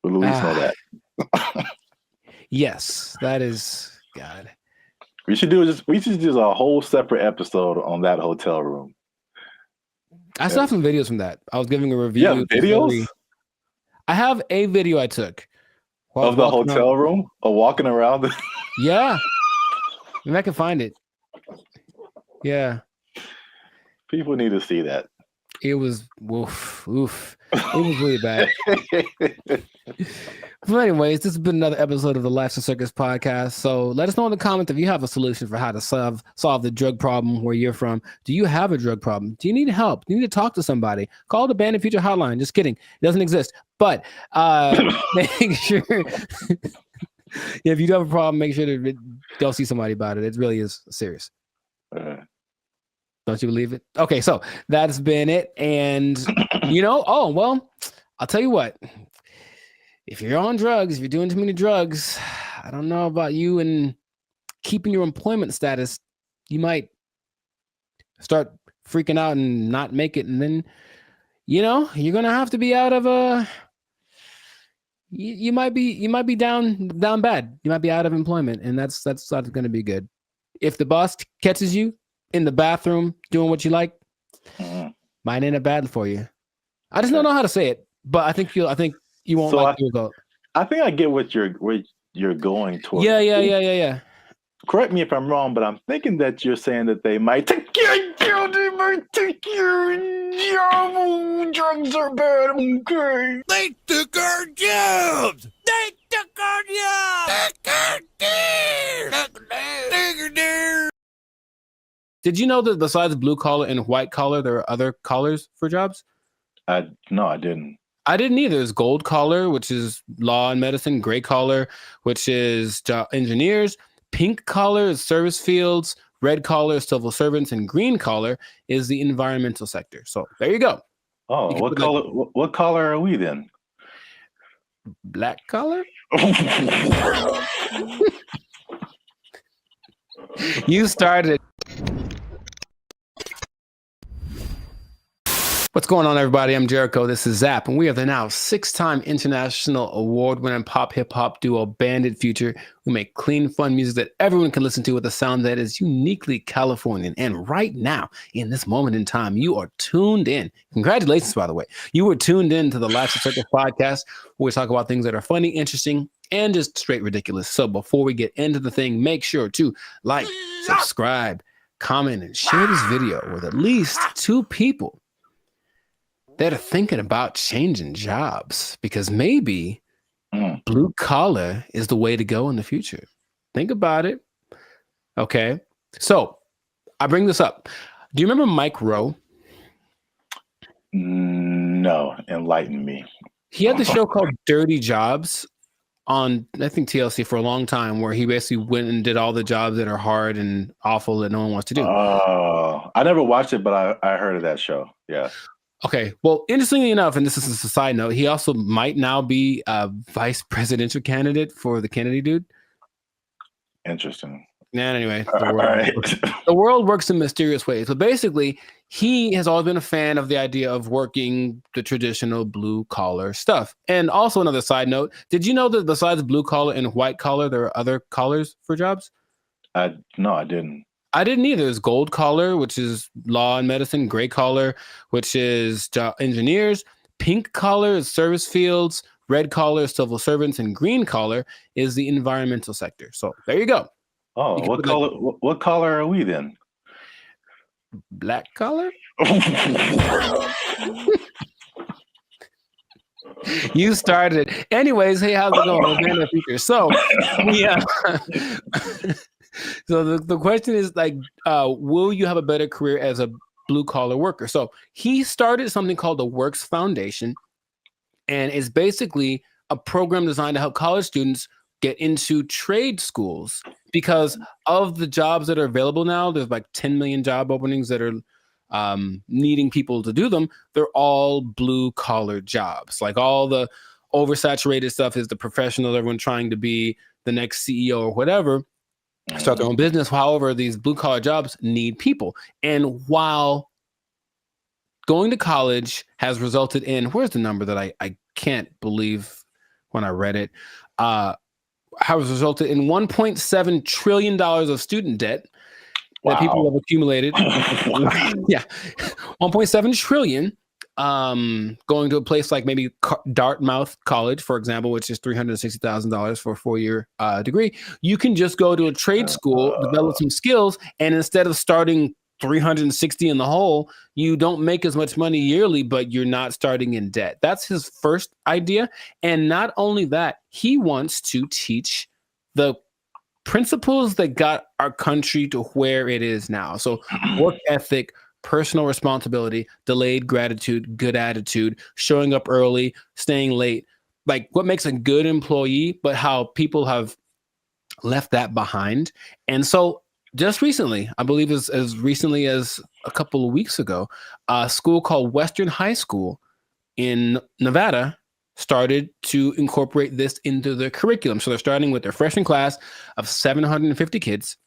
We'll at least know that. Yes, that is God. We should do a whole separate episode on that hotel room. I still have some videos from that. I was giving a review. Yeah, videos? I have a video I took of the hotel room or walking around. Yeah. Maybe I can find it. Yeah. People need to see that. It was oof. It was really bad. But anyways, this has been another episode of the Lifestyle Circus podcast. So let us know in the comments if you have a solution for how to solve the drug problem where you're from. Do you have a drug problem? Do you need help? Do you need to talk to somebody? Call the Bandit Future hotline. Just kidding. It doesn't exist. But make sure if you do have a problem, make sure to go see somebody about it. It really is serious. Don't you believe it? Okay, so that's been it. And oh well, I'll tell you what. If you're on drugs, if you're doing too many drugs, I don't know about you and keeping your employment status, you might start freaking out and not make it. And then, you're going to have to be out of you might be down bad. You might be out of employment, and that's not going to be good. If the boss catches you in the bathroom doing what you like, might end up bad for you. I just don't know how to say it, but I think you won't So like the result. I think I get where you're going towards. Yeah. Correct me if I'm wrong, but I'm thinking that you're saying that they might take your job. They might take your job. Oh, drugs are bad. Okay. They took our jobs! They took our jobs! Take our deer! Take our deer! Did you know that besides blue collar and white collar, there are other collars for jobs? No, I didn't. I didn't either. There's gold collar, which is law and medicine. Gray collar, which is engineers. Pink collar is service fields. Red collar is civil servants, and green collar is the environmental sector. So there you go. Oh, what color? What color are we then? Black collar. You started it. What's going on, everybody? I'm Jericho. This is Zap, and we are the now 6-time international award-winning pop hip-hop duo Bandit Future, who make clean, fun music that everyone can listen to with a sound that is uniquely Californian. And right now, in this moment in time, you are tuned in. Congratulations, by the way. You were tuned in to the Life's a Circus podcast, where we talk about things that are funny, interesting, and just straight ridiculous. So before we get into the thing, make sure to like, subscribe, comment, and share this video with at least 2 people that are thinking about changing jobs, because maybe blue collar is the way to go in the future. Think about it. Okay. So I bring this up. Do you remember Mike Rowe? No, enlighten me. He had the show called Dirty Jobs on, I think, TLC for a long time, where he basically went and did all the jobs that are hard and awful that no one wants to do. Oh, I never watched it, but I heard of that show. Yeah. Okay. Well, interestingly enough, and this is a side note, he also might now be a vice presidential candidate for the Kennedy dude. Interesting. Anyway, the world works in mysterious ways. But basically, he has always been a fan of the idea of working the traditional blue collar stuff. And also, another side note, did you know that besides blue collar and white collar, there are other collars for jobs? No, I didn't. I didn't either. There's gold collar, which is law and medicine. Gray collar, which is engineers. Pink collar is service fields. Red collar is civil servants, and green collar is the environmental sector. So there you go. Oh, what color? What color are we then? Black collar. You started it. Anyways, hey, how's it going? So, yeah. So the question is, like, will you have a better career as a blue collar worker? So he started something called the Works Foundation, and it's basically a program designed to help college students get into trade schools, because of the jobs that are available now. There's like 10 million job openings that are needing people to do them. They're all blue collar jobs. Like, all the oversaturated stuff is the professionals, everyone trying to be the next CEO or whatever, start their own business. However, these blue collar jobs need people. And while going to college has resulted in, where's the number that I can't believe when I read it, has resulted in $1.7 trillion of student debt that people have accumulated. Yeah, 1.7 trillion. Going to a place like maybe Dartmouth College, for example, which is $360,000 for a 4-year degree. You can just go to a trade school, develop some skills, and instead of starting 360 in the hole, you don't make as much money yearly, but you're not starting in debt. That's his first idea. And not only that, he wants to teach the principles that got our country to where it is now. So work ethic, personal responsibility, delayed gratitude, good attitude, showing up early, staying late, like what makes a good employee, but how people have left that behind. And so just recently, I believe as recently as a couple of weeks ago, a school called Western High School in Nevada started to incorporate this into their curriculum. So they're starting with their freshman class of 750 kids.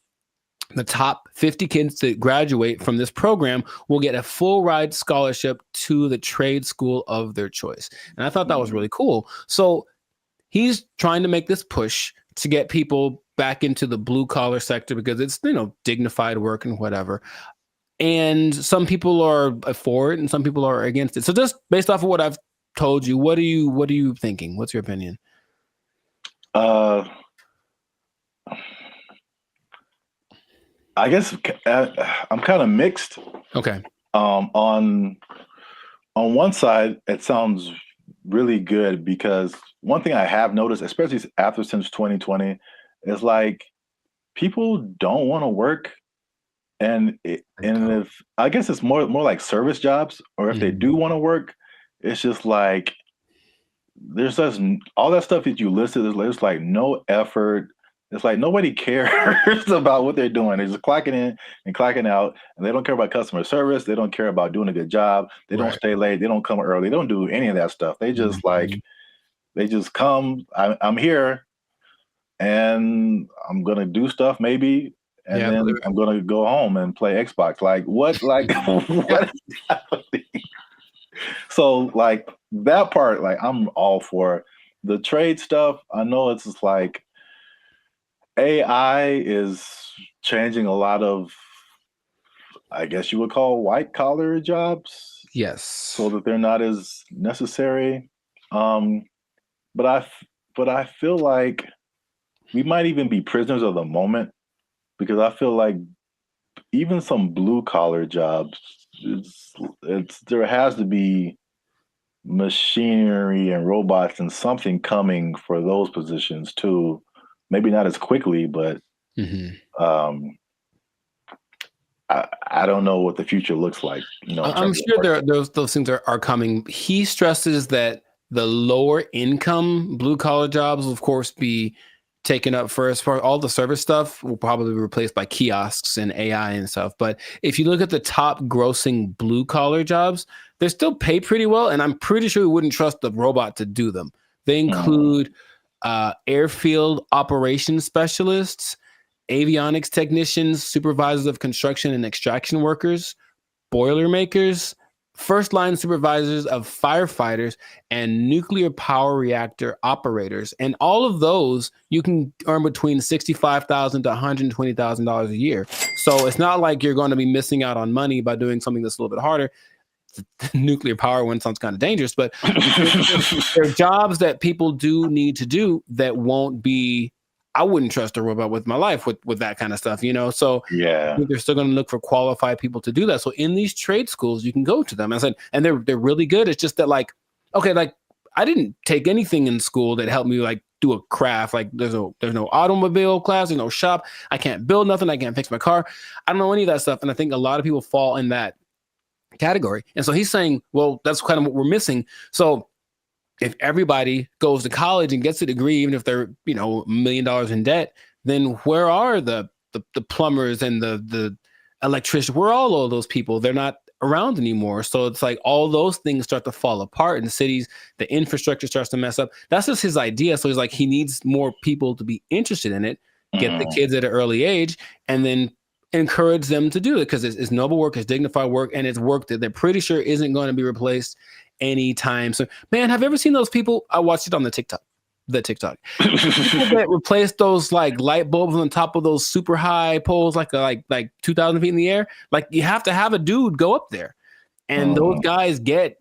The top 50 kids that graduate from this program will get a full ride scholarship to the trade school of their choice. And I thought that was really cool. So he's trying to make this push to get people back into the blue collar sector because it's, dignified work and whatever. And some people are for it and some people are against it. So just based off of what I've told you, what are you thinking? What's your opinion? I guess I'm kind of mixed. Okay. On one side, it sounds really good because one thing I have noticed, especially since 2020, is like people don't want to work, and if I guess it's more like service jobs, or if they do want to work, it's just like there's just all that stuff that you listed. There's like no effort. It's like nobody cares about what they're doing. They're just clocking in and clocking out, and they don't care about customer service. They don't care about doing a good job. They don't stay late. They don't come early. They don't do any of that stuff. They just they just come. I'm here, and I'm gonna do stuff maybe, and then I'm gonna go home and play Xbox. Like what? Like what is happening? So like that part, like I'm all for the trade stuff. I know it's just like AI is changing a lot of, I guess you would call white collar jobs. Yes. So that they're not as necessary. But I feel like we might even be prisoners of the moment, because I feel like even some blue collar jobs, there has to be machinery and robots and something coming for those positions too. Maybe not as quickly, but I don't know what the future looks like. I'm sure those things are coming. He stresses that the lower income blue collar jobs will of course be taken up first. For all the service stuff will probably be replaced by kiosks and AI and stuff. But if you look at the top grossing blue collar jobs, they still pay pretty well. And I'm pretty sure we wouldn't trust the robot to do them. They include airfield operations specialists, avionics technicians, supervisors of construction and extraction workers, boiler makers, first line supervisors of firefighters, and nuclear power reactor operators. And all of those you can earn between $65,000 to $120,000 a year. So it's not like you're going to be missing out on money by doing something that's a little bit harder. The nuclear power one sounds kind of dangerous, but there are jobs that people do need to do that won't be. I wouldn't trust a robot with my life with that kind of stuff, So I think they're still going to look for qualified people to do that. So in these trade schools, you can go to them. I said, and they're really good. It's just that like I didn't take anything in school that helped me like do a craft. Like there's no automobile class, there's no shop. I can't build nothing. I can't fix my car. I don't know any of that stuff. And I think a lot of people fall in that category. And so he's saying, well, that's kind of what we're missing. So if everybody goes to college and gets a degree, even if they're, $1 million in debt, then where are the plumbers and the electricians? Where are all of those people? They're not around anymore. So it's like all those things start to fall apart in the cities. The infrastructure starts to mess up. That's just his idea. So he's like, he needs more people to be interested in it, get the kids at an early age, and then encourage them to do it, because it's noble work, it's dignified work, and it's work that they're pretty sure isn't going to be replaced anytime soon. Man, have you ever seen those people? I watched it on the TikTok. People that replace those like light bulbs on top of those super high poles, like 2,000 feet in the air. Like you have to have a dude go up there, and those guys get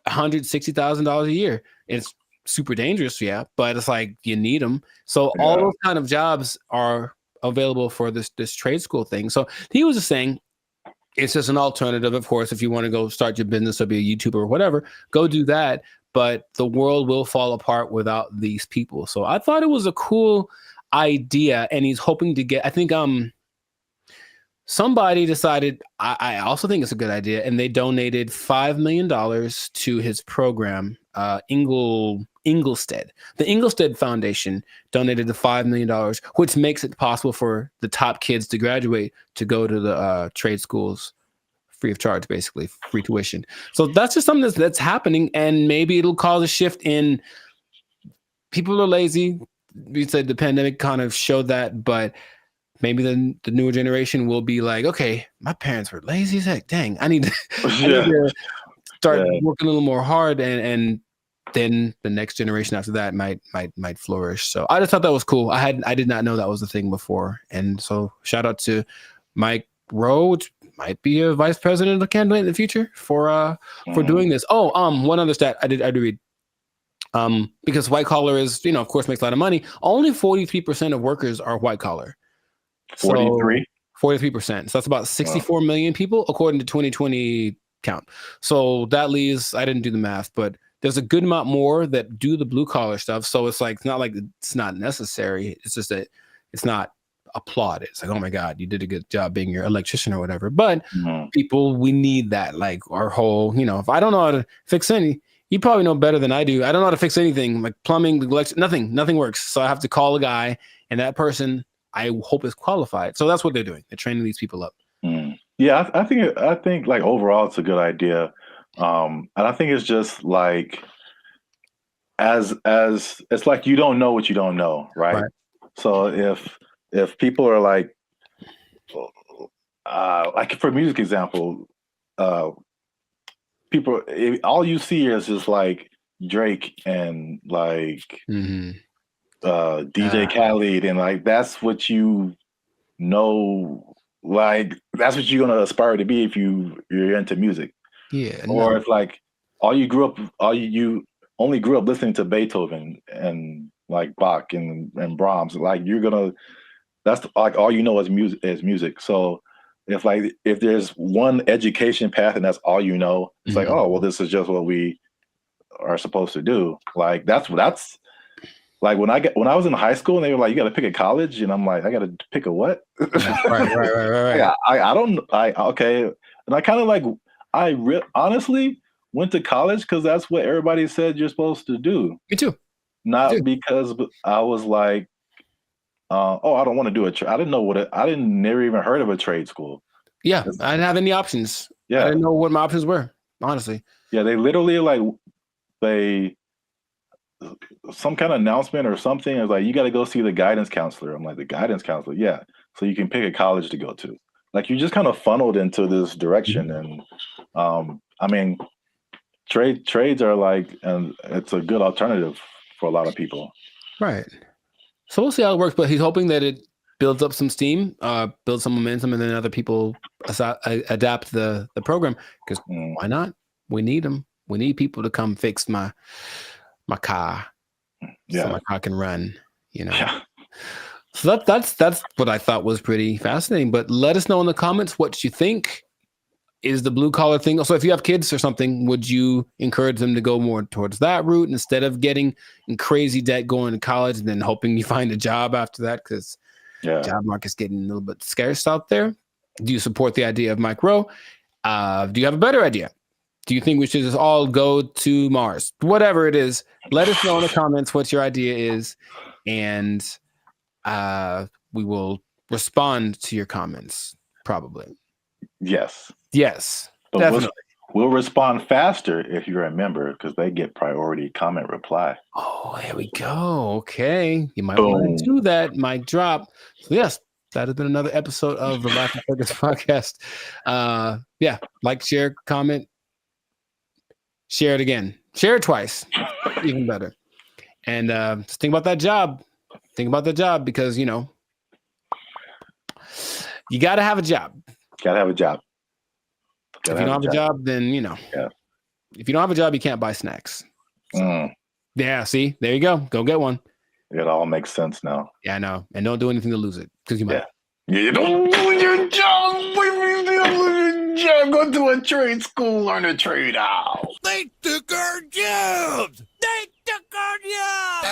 $160,000 a year. It's super dangerous, but it's like you need them. So all those kind of jobs are available for this trade school thing. So he was just saying it's just an alternative. Of course, if you want to go start your business or be a YouTuber or whatever, go do that. But the world will fall apart without these people. So I thought it was a cool idea, and he's hoping to get, I think somebody decided, I also think it's a good idea, and they donated $5 million to his program, Inglestead. The Inglestead Foundation donated the $5 million, which makes it possible for the top kids to graduate to go to the trade schools free of charge, basically free tuition. So that's just something that's happening, and maybe it'll cause a shift in people are lazy. We said the pandemic kind of showed that, but maybe the newer generation will be like, okay, my parents were lazy as heck. Dang, I need to start working a little more hard and then the next generation after that might flourish. So I just thought that was cool. I did not know that was a thing before. And so shout out to Mike Rowe, which might be a vice president of candidate in the future for doing this. Oh, one other stat I did read. Because white collar is, of course, makes a lot of money. Only 43% of workers are white collar. 43%. So that's about 64 million people, according to 2020 count. So that leaves, I didn't do the math, but there's a good amount more that do the blue collar stuff. So it's like, it's not like it's not necessary. It's just that it's not applauded. It's like, oh my God, you did a good job being your electrician or whatever. But people, we need that. Like our whole, if I don't know how to fix any, you probably know better than I do. I don't know how to fix anything like plumbing, nothing works. So I have to call a guy, and that person I hope is qualified. So that's what they're doing. They're training these people up. Yeah, I think like overall it's a good idea. And I think it's just like as it's like you don't know what you don't know, right? So if people are like for music example, people, all you see is just like Drake and like DJ Khaled, and like that's what you know, like that's what you're gonna aspire to be if you're into music. Yeah. Or if like you only grew up listening to Beethoven and like Bach and Brahms, like that's like all you know is music. So if there's one education path and that's all you know, it's like, oh well, this is just what we are supposed to do. Like that's like when I was in high school and they were like, you got to pick a college, and I'm like, I got to pick a what? Right. Yeah, okay, and I kind of like honestly went to college because that's what everybody said you're supposed to do. Me too. Not because I was like, I don't want to do I didn't know never even heard of a trade school. Yeah, I didn't have any options. Yeah, I didn't know what my options were, honestly. Yeah, they literally some kind of announcement or something. It was like, you got to go see the guidance counselor. I'm like, the guidance counselor? Yeah. So you can pick a college to go to. Like you just kind of funneled into this direction. And I mean, trades are like, and it's a good alternative for a lot of people. Right. So we'll see how it works, but he's hoping that it builds up some steam, builds some momentum, and then other people adapt the program, because why not? We need them. We need people to come fix my car, so my car can run. Yeah. So that's what I thought was pretty fascinating. But let us know in the comments what you think. Is the blue collar thing? So if you have kids or something, would you encourage them to go more towards that route instead of getting in crazy debt going to college and then hoping you find a job after that? Because job market's getting a little bit scarce out there. Do you support the idea of Mike Rowe? Do you have a better idea? Do you think we should just all go to Mars? Whatever it is, let us know in the comments what your idea is, and we will respond to your comments, probably. Yes, but definitely. We'll respond faster if you're a member, because they get priority comment reply. Oh, there we go. Okay. You might want to do that. Mic drop. So yes, that has been another episode of the Life of Focus podcast. Like, share, comment, share it again. Share it twice. Even better. And just think about that job. Think about the job, because, you got to have a job. Gotta have a job. If you don't have a job, then, if you don't have a job, you can't buy snacks. Yeah, see? There you go. Go get one. It all makes sense now. Yeah, I know. And don't do anything to lose it, because you might. You don't lose your job. Go to a trade school, learn a trade out. They took our jobs. They took our jobs.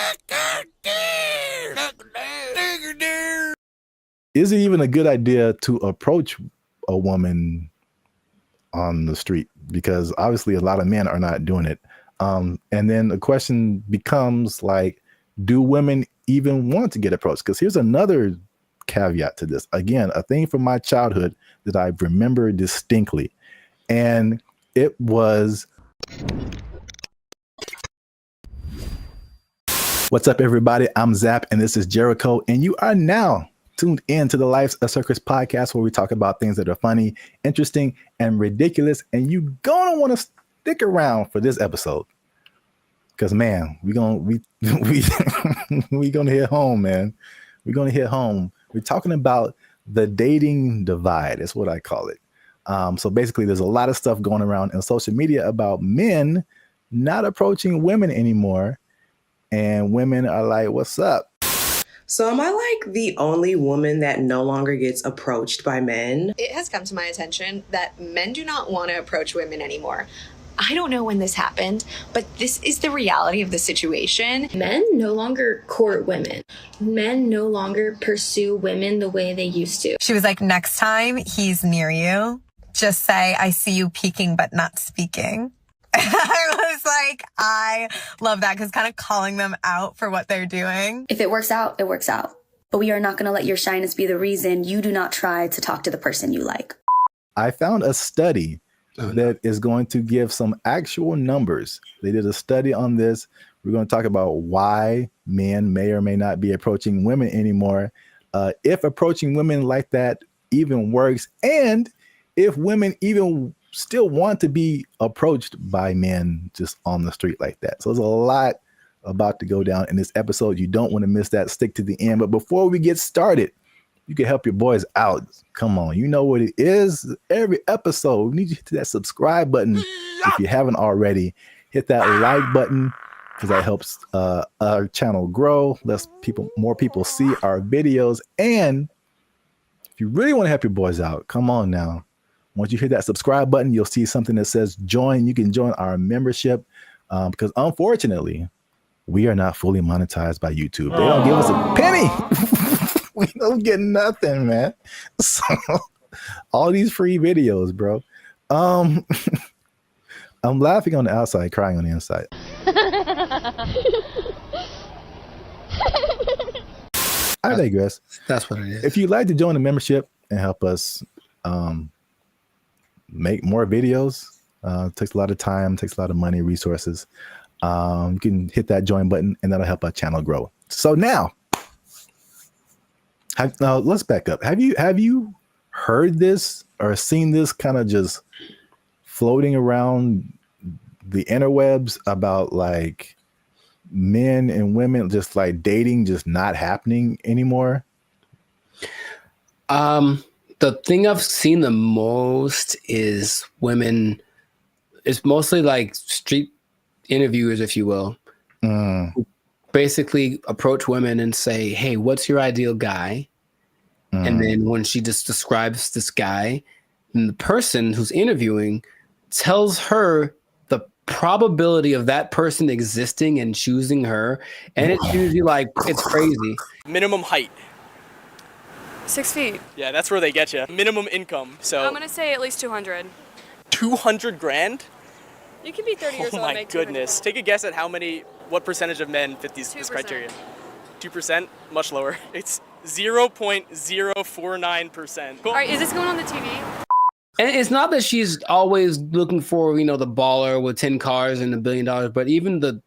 Is it even a good idea to approach a woman on the street? Because obviously a lot of men are not doing it. And then the question becomes like, do women even want to get approached? Because here's another caveat to this. Again, a thing from my childhood that I remember distinctly. And it was, what's up, everybody? I'm Zap, and this is Jericho, and you are now tuned in to the Life's a Circus podcast, where we talk about things that are funny, interesting, and ridiculous. And you're gonna want to stick around for this episode. Because man, we gonna hit home, man. We're gonna hit home. We're talking about the dating divide. Is what I call it. So basically, there's a lot of stuff going around in social media about men not approaching women anymore, and women are like, "What's up?" So am I like the only woman that no longer gets approached by men? It has come to my attention that men do not want to approach women anymore. I don't know when this happened, but this is the reality of the situation. Men no longer court women. Men no longer pursue women the way they used to. She was like, next time he's near you, just say, I see you peeking but not speaking. I was like, I love that because kind of calling them out for what they're doing. If it works out, it works out. But we are not going to let your shyness be the reason you do not try to talk to the person you like. I found a study that is going to give some actual numbers. They did a study on this. We're going to talk about why men may or may not be approaching women anymore, if approaching women like that even works, and if women even still want to be approached by men just on the street like that. So there's a lot about to go down in this episode. You don't want to miss that. Stick to the end. But before we get started, you can help your boys out. Come on, you know what it is. Every episode, we need you to hit that subscribe button if you haven't already. Hit that like button because that helps our channel grow. More people see our videos. And if you really want to help your boys out, come on now. Once you hit that subscribe button, you'll see something that says join. You can join our membership because unfortunately, we are not fully monetized by YouTube. They don't give us a penny. We don't get nothing, man. So all these free videos, bro. I'm laughing on the outside, crying on the inside. I digress. That's what it is. If you'd like to join the membership and help us make more videos, takes a lot of time, takes a lot of money, resources. You can hit that join button and that'll help our channel grow. So now let's back up. Have you heard this or seen this kind of just floating around the interwebs about like men and women just like dating just not happening anymore? The thing I've seen the most is women. It's mostly like street interviewers, if you will, who basically approach women and say, hey, what's your ideal guy? And then when she just describes this guy, and the person who's interviewing tells her the probability of that person existing and choosing her. And it's usually like, it's crazy. Minimum height. 6 feet. Yeah, that's where they get you. Minimum income. So I'm gonna say at least 200. 200 grand? You can be 30 years old and make 200 Oh my goodness. Take a guess at what percentage of men fit this criteria? 2%? Much lower. It's 0.049%. All right, is this going on the TV? And it's not that she's always looking for, the baller with 10 cars and $1 billion, but even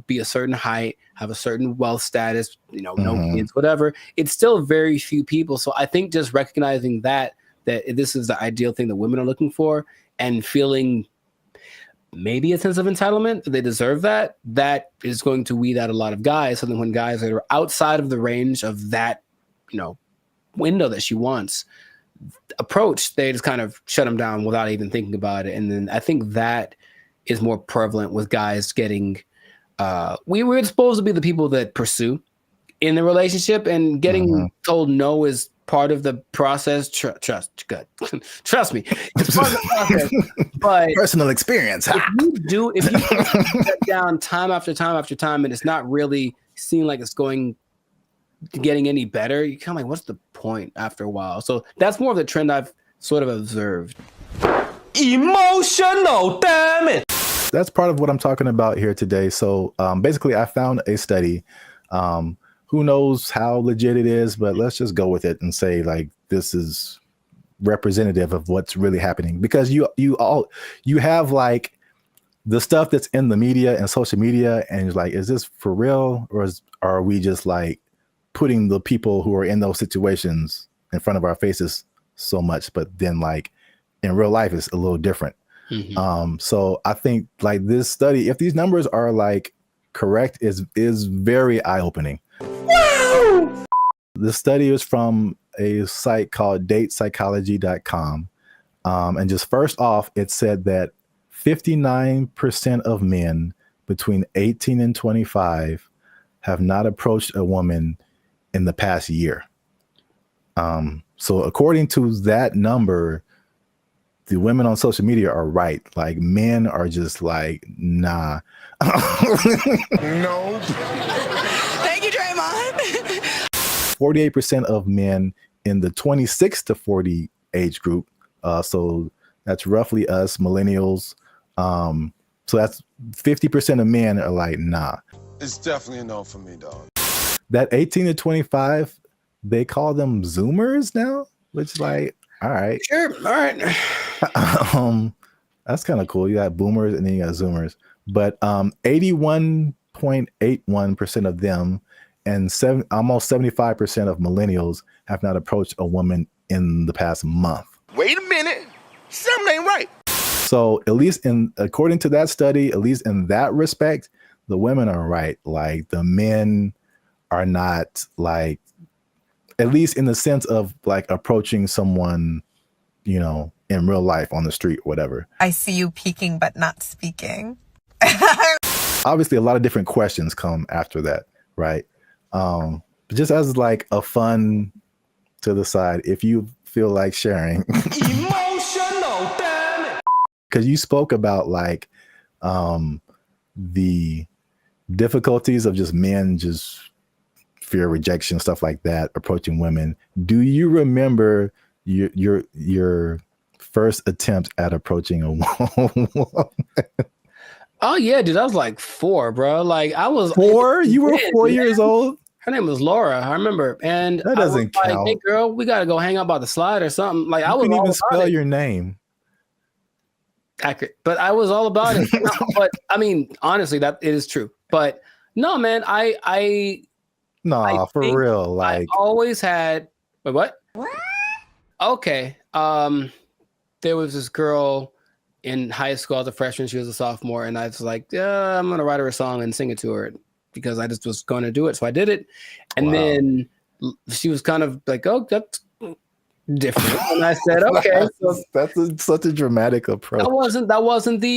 be a certain height, have a certain wealth status, no kids, whatever. It's still very few people. So I think just recognizing that this is the ideal thing that women are looking for and feeling maybe a sense of entitlement, they deserve that is going to weed out a lot of guys. So then when guys that are outside of the range of that, window that she wants approach, they just kind of shut them down without even thinking about it. And then I think that is more prevalent with guys getting, we're supposed to be the people that pursue in the relationship, and getting told no is part of the process. Trust me, it's part of the process. But personal experience. If you get down time after time after time, and it's not really seeming like it's getting any better, you kind of like, what's the point after a while? So that's more of the trend I've sort of observed. Emotional damage. That's part of what I'm talking about here today. So basically, I found a study. Who knows how legit it is, but let's just go with it and say like this is representative of what's really happening, because you have like the stuff that's in the media and social media, and it's like, is this for real, or are we just like putting the people who are in those situations in front of our faces so much, but then like in real life it's a little different. So I think like this study, if these numbers are like correct is very eye-opening. Wow! The study is from a site called datepsychology.com. And just first off, it said that 59% of men between 18 and 25 have not approached a woman in the past year. So according to that number, the women on social media are right. Like, men are just like, nah. No. Thank you, Draymond. 48% of men in the 26 to 40 age group. So that's roughly us, millennials. So that's 50% of men are like, nah. It's definitely a no for me, dog. That 18 to 25, they call them Zoomers now, which like, all right. Sure. All right. That's kind of cool. You got boomers and then you got Zoomers. But 81.81% of them and almost 75% of millennials have not approached a woman in the past month. Wait a minute. Something ain't right. So at least according to that study, at least in that respect, the women are right. Like, the men are not, like, at least in the sense of like approaching someone, you know, in real life on the street, whatever. I see you peeking but not speaking. Obviously, a lot of different questions come after that, right? But just as like a fun to the side, if you feel like sharing. Emotional, damn it. Because you spoke about like the difficulties of just men just fear rejection, stuff like that, approaching women. Do you remember your first attempt at approaching a woman? Oh yeah, dude, I was like 4, bro. Like, I was 4? You were 4 years old? Her name was Laura, I remember. And that doesn't I was count. like, hey girl, we gotta go hang out by the slide or something. Like, You I was couldn't all even about spell it. your name. Accurate. But I was all about it. No, but I mean, honestly, that it is true. But no, man, I for think real. Like, I always had. Wait, what? Okay. There was this girl in high school as a freshman. She was a sophomore, and I was like, yeah, I'm gonna write her a song and sing it to her because I just was going to do it. So I did it, and then she was kind of like, "Oh, that's different," and I said, "Okay." So that's such a dramatic approach. That wasn't the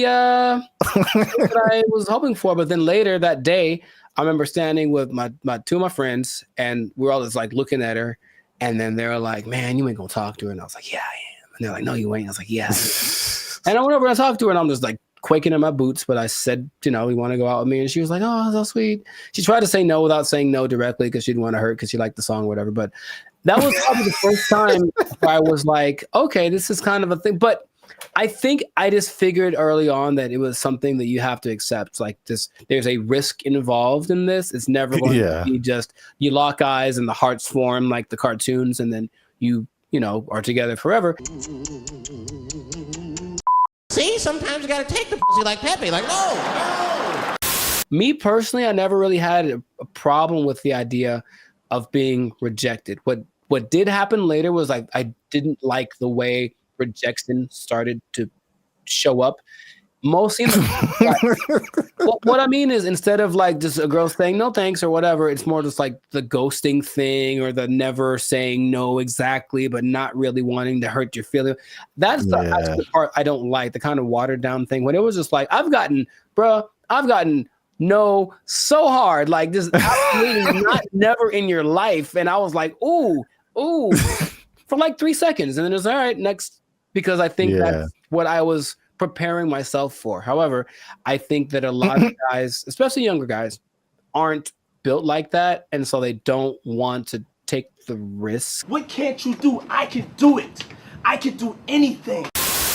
that I was hoping for. But then later that day, I remember standing with my 2 of my friends, and we're all just like looking at her, and then they're like, "Man, you ain't gonna talk to her," and I was like, "Yeah, I am," and they're like, "No, you ain't." I was like, "Yeah." And I went over and I talked to her, and I'm just like quaking in my boots. But I said, you know, you want to go out with me? And she was like, oh, so sweet. She tried to say no without saying no directly because she didn't want to hurt because she liked the song or whatever. But that was probably the first time where I was like, okay, this is kind of a thing. But I think I just figured early on that it was something that you have to accept. Like this, there's a risk involved in this. It's never going to be just you lock eyes and the hearts form like the cartoons, and then you know, are together forever. See, sometimes you gotta take the pussy like Pepe. Like, no. Me personally, I never really had a problem with the idea of being rejected. What did happen later was I didn't like the way rejection started to show up. Mostly, what I mean is, instead of like just a girl saying no thanks or whatever, it's more just like the ghosting thing or the never saying no exactly, but not really wanting to hurt your feelings. That's the part I don't like, the kind of watered down thing. When it was just like, I've gotten no so hard, like just absolutely never in your life. And I was like, ooh, for like 3 seconds. And then it's all right, next, because I think that's what I was preparing myself for. However, I think that a lot of guys, especially younger guys, aren't built like that, and so they don't want to take the risk. What can't you do? I can do it. I can do anything.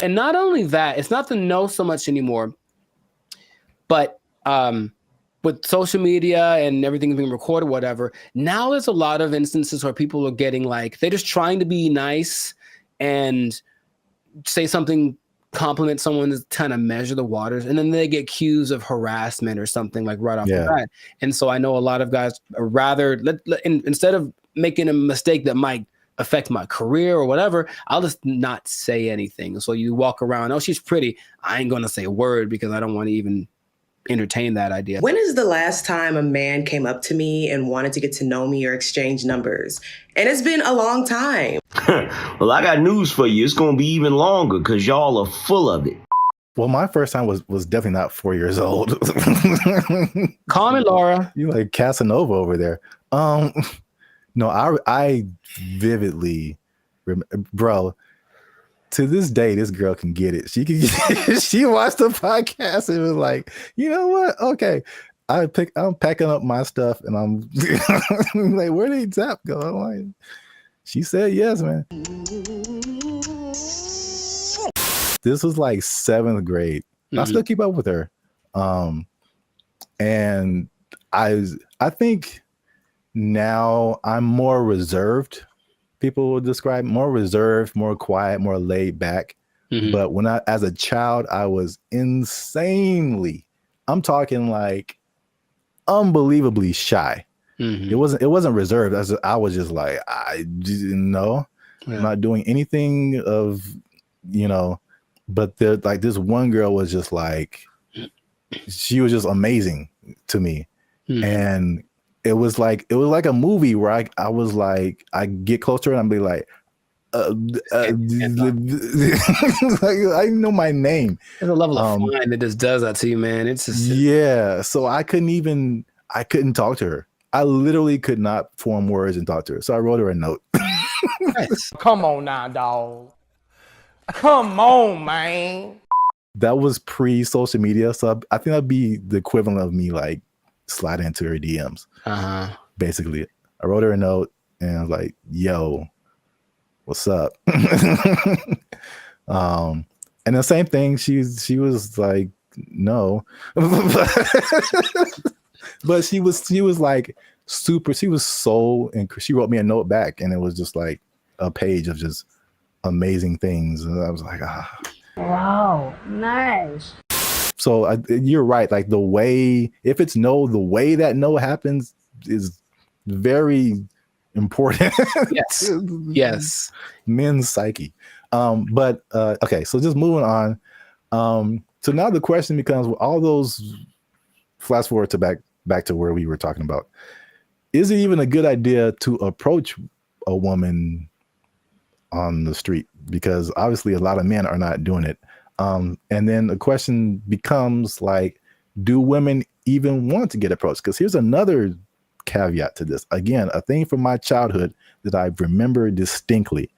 And not only that, it's not the no so much anymore, but with social media and everything being recorded, whatever, now there's a lot of instances where people are getting like, they're just trying to be nice and say something, compliment someone to kind of measure the waters, and then they get accused of harassment or something like right off the bat. And so I know a lot of guys are rather instead of making a mistake that might affect my career or whatever, I'll just not say anything. So you walk around, oh, she's pretty. I ain't gonna say a word because I don't want to even entertain that idea. When is the last time a man came up to me and wanted to get to know me or exchange numbers? And it's been a long time. Well, I got news for you. It's going to be even longer because y'all are full of it. Well, my first time was definitely not 4 years old. Call me Laura. You like Casanova over there. No, I vividly bro. To this day, this girl can get it. She can. She watched the podcast and was like, you know what? Okay, I'm packing up my stuff and I'm like, where did Zap go? I'm like, she said yes, man. This was like 7th grade. I still keep up with her, and I think now I'm more reserved. People will describe more reserved, more quiet, more laid back. But when as a child, I was insanely, I'm talking like unbelievably shy. It wasn't reserved. I was just like, I didn't know. I'm not doing anything of, but like this one girl was just like, she was just amazing to me. And it was like a movie where I was like, I get closer and I'd be like, like, I know my name. There's a level of fun that just does that to you, man. It's just so I couldn't talk to her. I literally could not form words and talk to her. So I wrote her a note. Nice. Come on now, dog. Come on, man. That was pre-social media, so I think that'd be the equivalent of me like sliding into her DMs. Basically, I wrote her a note and I was like, "Yo, what's up?" And the same thing. She was like, "No," but she was like super. She was so, and she wrote me a note back, and it was just like a page of just amazing things, and I was like, ah. Wow, nice. So you're right. Like the way, if it's no, the way that no happens is very important. Yes. Yes. Men's psyche. But okay, so just moving on. So now the question becomes, all those, flash forward to back to where we were talking about. Is it even a good idea to approach a woman on the street? Because obviously a lot of men are not doing it. And then the question becomes like, do women even want to get approached? Because here's another caveat to this. Again, a thing from my childhood that I remember distinctly.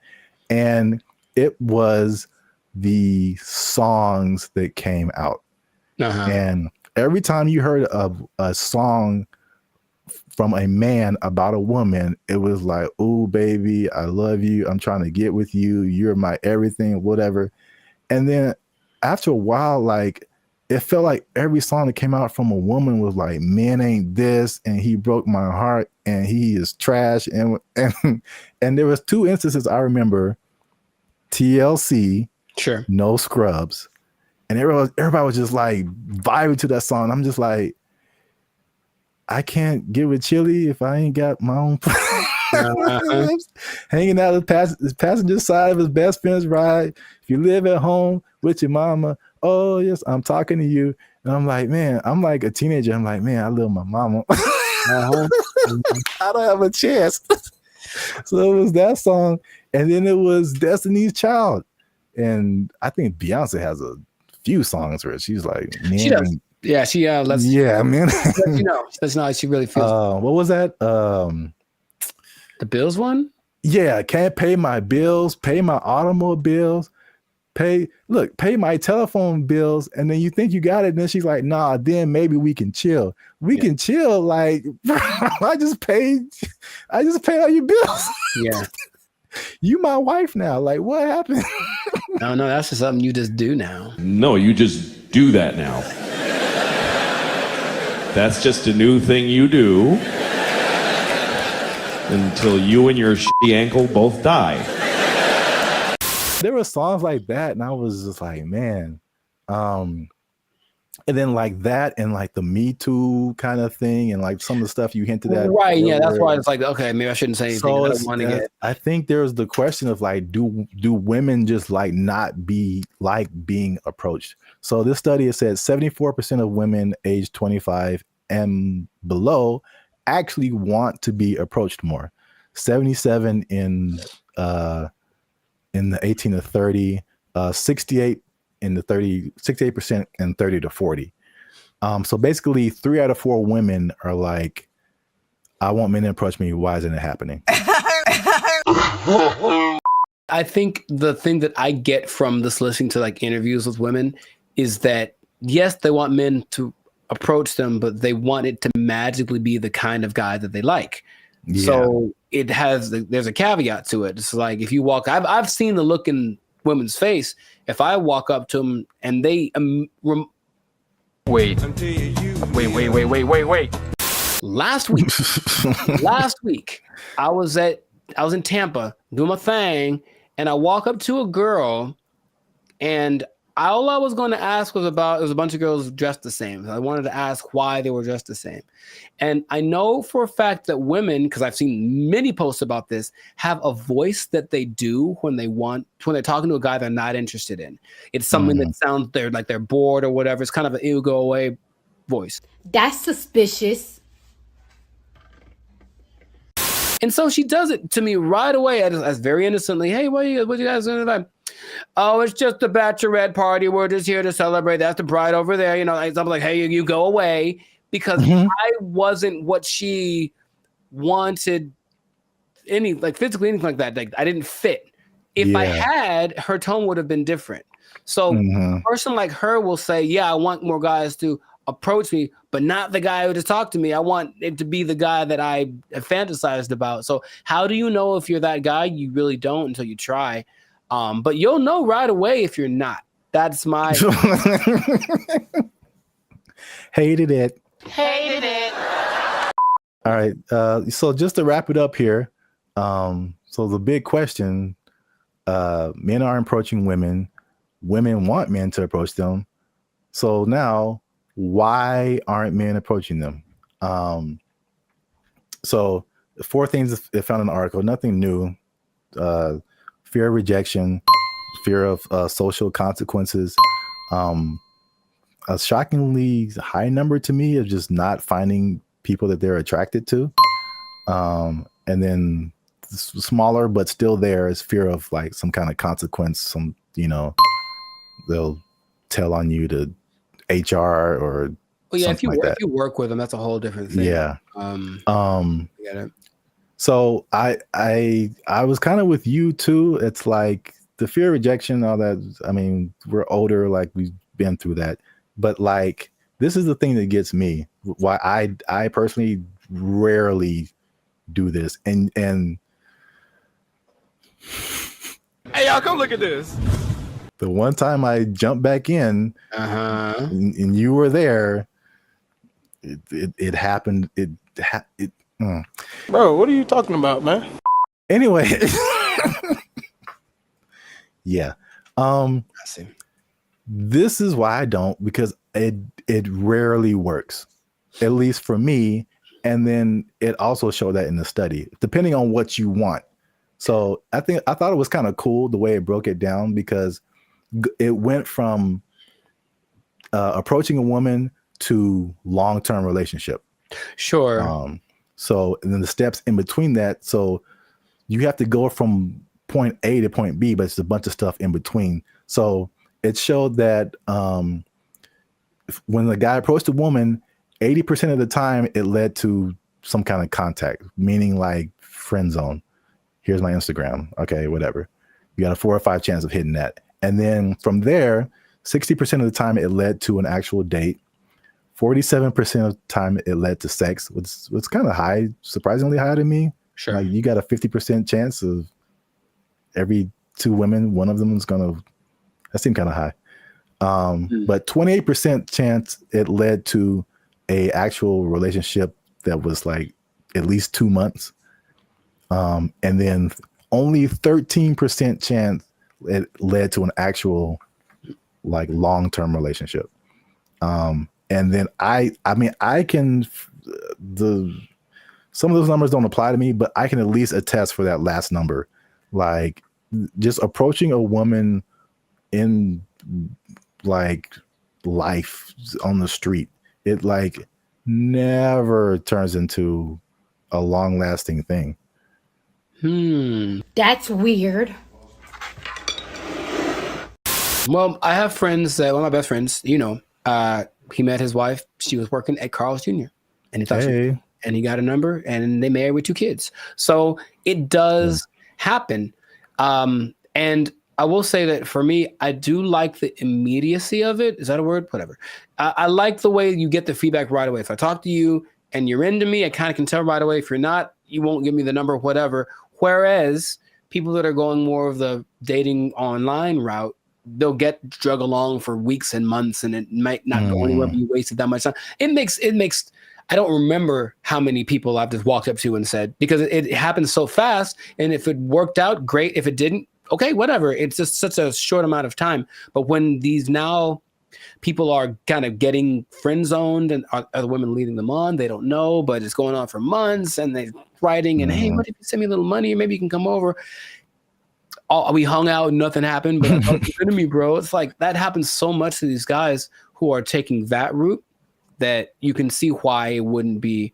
And it was the songs that came out. And every time you heard a song from a man about a woman, it was like, "Oh, baby, I love you. I'm trying to get with you. You're my everything," whatever. And then after a while, like, it felt like every song that came out from a woman was like, "Man ain't this," and "He broke my heart," and "He is trash." And there was 2 instances I remember: TLC, sure, No Scrubs, and everybody was just like vibing to that song. I'm just like, I can't get with Chili if I ain't got my own hanging out the passenger side of his best friend's ride. If you live at home with your mama, oh yes, I'm talking to you. And I'm like, man, I'm like a teenager. I'm like, man, I love my mama. I don't have a chance. So it was that song, and then it was Destiny's Child, and I think Beyonce has a few songs where she's like, man, she does. Yeah, she lets. Yeah, man. That's not how she really feels. What was that? The Bills one? Yeah, can't pay my bills, pay my automobiles, pay my telephone bills, and then you think you got it, and then she's like, nah, then maybe we can chill. We can chill, like, I just paid all your bills. Yeah. You my wife now. Like, what happened? No, that's just something you just do now. No, you just do that now. That's just a new thing you do until you and your shitty ankle both die. There were songs like that, and I was just like, man. And then like that and like the Me Too kind of thing and like some of the stuff you hinted at Right. Yeah. That's earlier. why it's like, okay, maybe I shouldn't say anything. So I don't want to get. I think there's the question of like, do women just like not be like being approached? So this study has said 74% of women aged 25 and below actually want to be approached more. 77 in the 18 to 30, 68 in the 68% and 30 to 40. So basically 3 out of 4 women are like, I want men to approach me. Why isn't it happening? I think the thing that I get from this listening to like interviews with women is that yes, they want men to approach them, but they want it to magically be the kind of guy that they like. Yeah. So there's a caveat to it. It's like if you walk, I've seen the look in women's face. If I walk up to them and they wait. Last week, I was in Tampa doing my thing, and I walk up to a girl, and all I was going to ask was about, it was a bunch of girls dressed the same. I wanted to ask why they were dressed the same. And I know for a fact that women, because I've seen many posts about this, have a voice that they do when they're talking to a guy they're not interested in. It's something that sounds like they're bored or whatever. It's kind of an ew, go away voice. That's suspicious. And so she does it to me right away as very innocently. Hey, what you guys doing tonight? Oh, it's just a bachelorette party. We're just here to celebrate. That's the bride over there. You know, I'm like, hey, you go away, because I wasn't what she wanted, physically, anything like that. Like I didn't fit. If I had, her tone would have been different. So a person like her will say, yeah, I want more guys to approach me, but not the guy who just talked to me. I want it to be the guy that I fantasized about. So how do you know if you're that guy? You really don't until you try. But you'll know right away if you're not. That's my Hated it. Hated it. All right. So just to wrap it up here. So the big question, men are approaching women. Women want men to approach them. So now, why aren't men approaching them? So 4 things they found in the article, nothing new. Fear of rejection, fear of social consequences. A shockingly high number to me of just not finding people that they're attracted to. And then smaller, but still there is fear of like some kind of consequence. They'll tell on you to HR or if you work with them, that's a whole different thing. Yeah. I get it. So I was kind of with you too. It's like the fear of rejection, all that. I mean, we're older, like we've been through that. But like, this is the thing that gets me. Why I personally rarely do this. And hey, y'all, come look at this. The one time I jumped back in, and you were there, it happened. Bro, what are you talking about, man? Anyway, yeah. I see. This is why I don't, because it rarely works, at least for me. And then it also showed that in the study, depending on what you want. So I thought it was kind of cool the way it broke it down, because it went from approaching a woman to long-term relationship. Sure. So and then the steps in between that. So you have to go from point A to point B, but it's a bunch of stuff in between. So it showed that when the guy approached a woman, 80% of the time it led to some kind of contact, meaning like friend zone. Here's my Instagram. Okay, whatever. You got a 4 or 5 chance of hitting that. And then from there, 60% of the time it led to an actual date. 47% of the time it led to sex, which was kind of high, surprisingly high to me. Sure. Like you got a 50% chance of every 2 women, one of them is that seemed kind of high. But 28% chance it led to a actual relationship that was like at least 2 months. And then only 13% chance it led to an actual like long-term relationship. And then I mean, I can some of those numbers don't apply to me, but I can at least attest for that last number. Like just approaching a woman in like life on the street, it like never turns into a long lasting thing. That's weird. Well, I have friends that one of my best friends, he met his wife. She was working at Carl's Jr. and he thought and he got a number and they married with 2 kids. So it does happen. And I will say that for me, I do like the immediacy of it. Is that a word? Whatever. I like the way you get the feedback right away. If I talk to you and you're into me, I kind of can tell right away. If you're not, you won't give me the number, whatever. Whereas people that are going more of the dating online route, they'll get drug along for weeks and months and it might not go anywhere, but you wasted that much time. It makes, I don't remember how many people I've just walked up to and said, because it happens so fast. And if it worked out, great. If it didn't, okay, whatever. It's just such a short amount of time. But when these now people are kind of getting friend zoned and are the women leading them on, they don't know, but it's going on for months and they're writing and, hey, what if you send me a little money or maybe you can come over? We hung out, nothing happened, but I thought you to me, bro. It's like that happens so much to these guys who are taking that route that you can see why it wouldn't be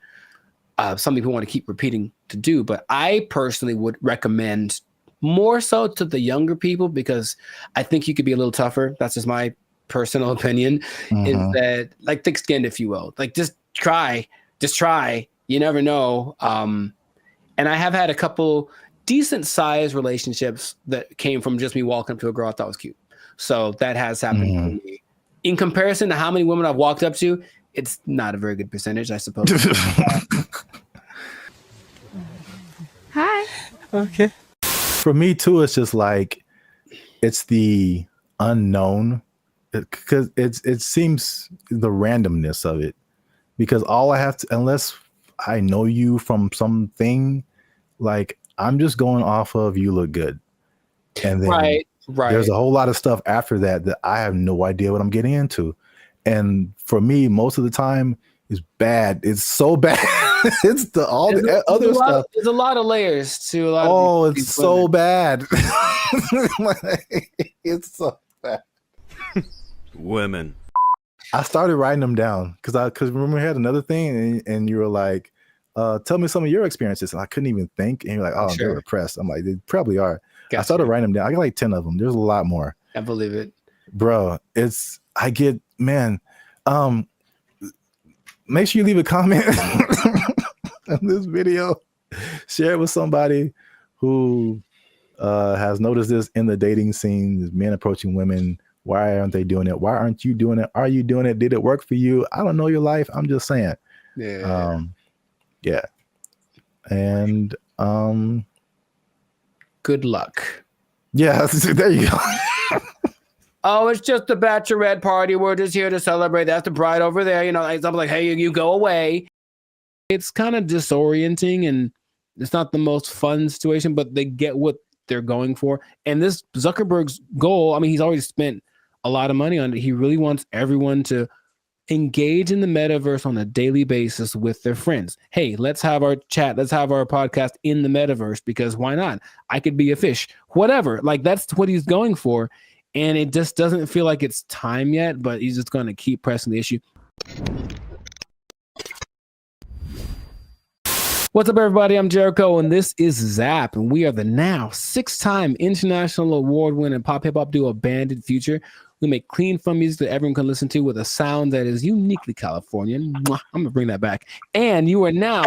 something people want to keep repeating to do. But I personally would recommend more so to the younger people because I think you could be a little tougher. That's just my personal opinion. Is that like thick-skinned, if you will, like just try. You never know. And I have had a couple decent sized relationships that came from just me walking up to a girl I thought was cute. So that has happened to me. In comparison to how many women I've walked up to, it's not a very good percentage, I suppose. Hi. Okay. For me too, it's just like it's the unknown because it seems the randomness of it. Because all I have to, unless I know you from something, like I'm just going off of you look good. And then right. There's a whole lot of stuff after that I have no idea what I'm getting into. And for me, most of the time is bad. It's so bad. It's the other stuff. There's a lot of layers to a lot of these it's so bad. It's so bad. Women. I started writing them down because remember we had another thing and you were like, tell me some of your experiences. And I couldn't even think. And you're like, oh, they're repressed. I'm like, they probably are. Gotcha. I started writing them down. I got like 10 of them. There's a lot more. I believe it. Bro, make sure you leave a comment on this video. Share it with somebody who has noticed this in the dating scene, men approaching women. Why aren't they doing it? Why aren't you doing it? Are you doing it? Did it work for you? I don't know your life. I'm just saying. Yeah. Yeah. And good luck. Yeah, there you go. Oh, it's just a bachelorette party. We're just here to celebrate. That's the bride over there. You know, I'm like, hey, you go away. It's kind of disorienting and it's not the most fun situation, but they get what they're going for. And this Zuckerberg's goal, I mean, he's already spent a lot of money on it. He really wants everyone to engage in the metaverse on a daily basis with their friends. Hey, let's have our chat. Let's have our podcast in the metaverse because why not? I could be a fish, whatever. Like that's what he's going for. And it just doesn't feel like it's time yet, but he's just going to keep pressing the issue. What's up, everybody? I'm Jericho, and this is Zap, and we are the now 6-time international award-winning pop hip-hop duo Banded Future. We make clean, fun music that everyone can listen to with a sound that is uniquely Californian. I'm going to bring that back. And you are now...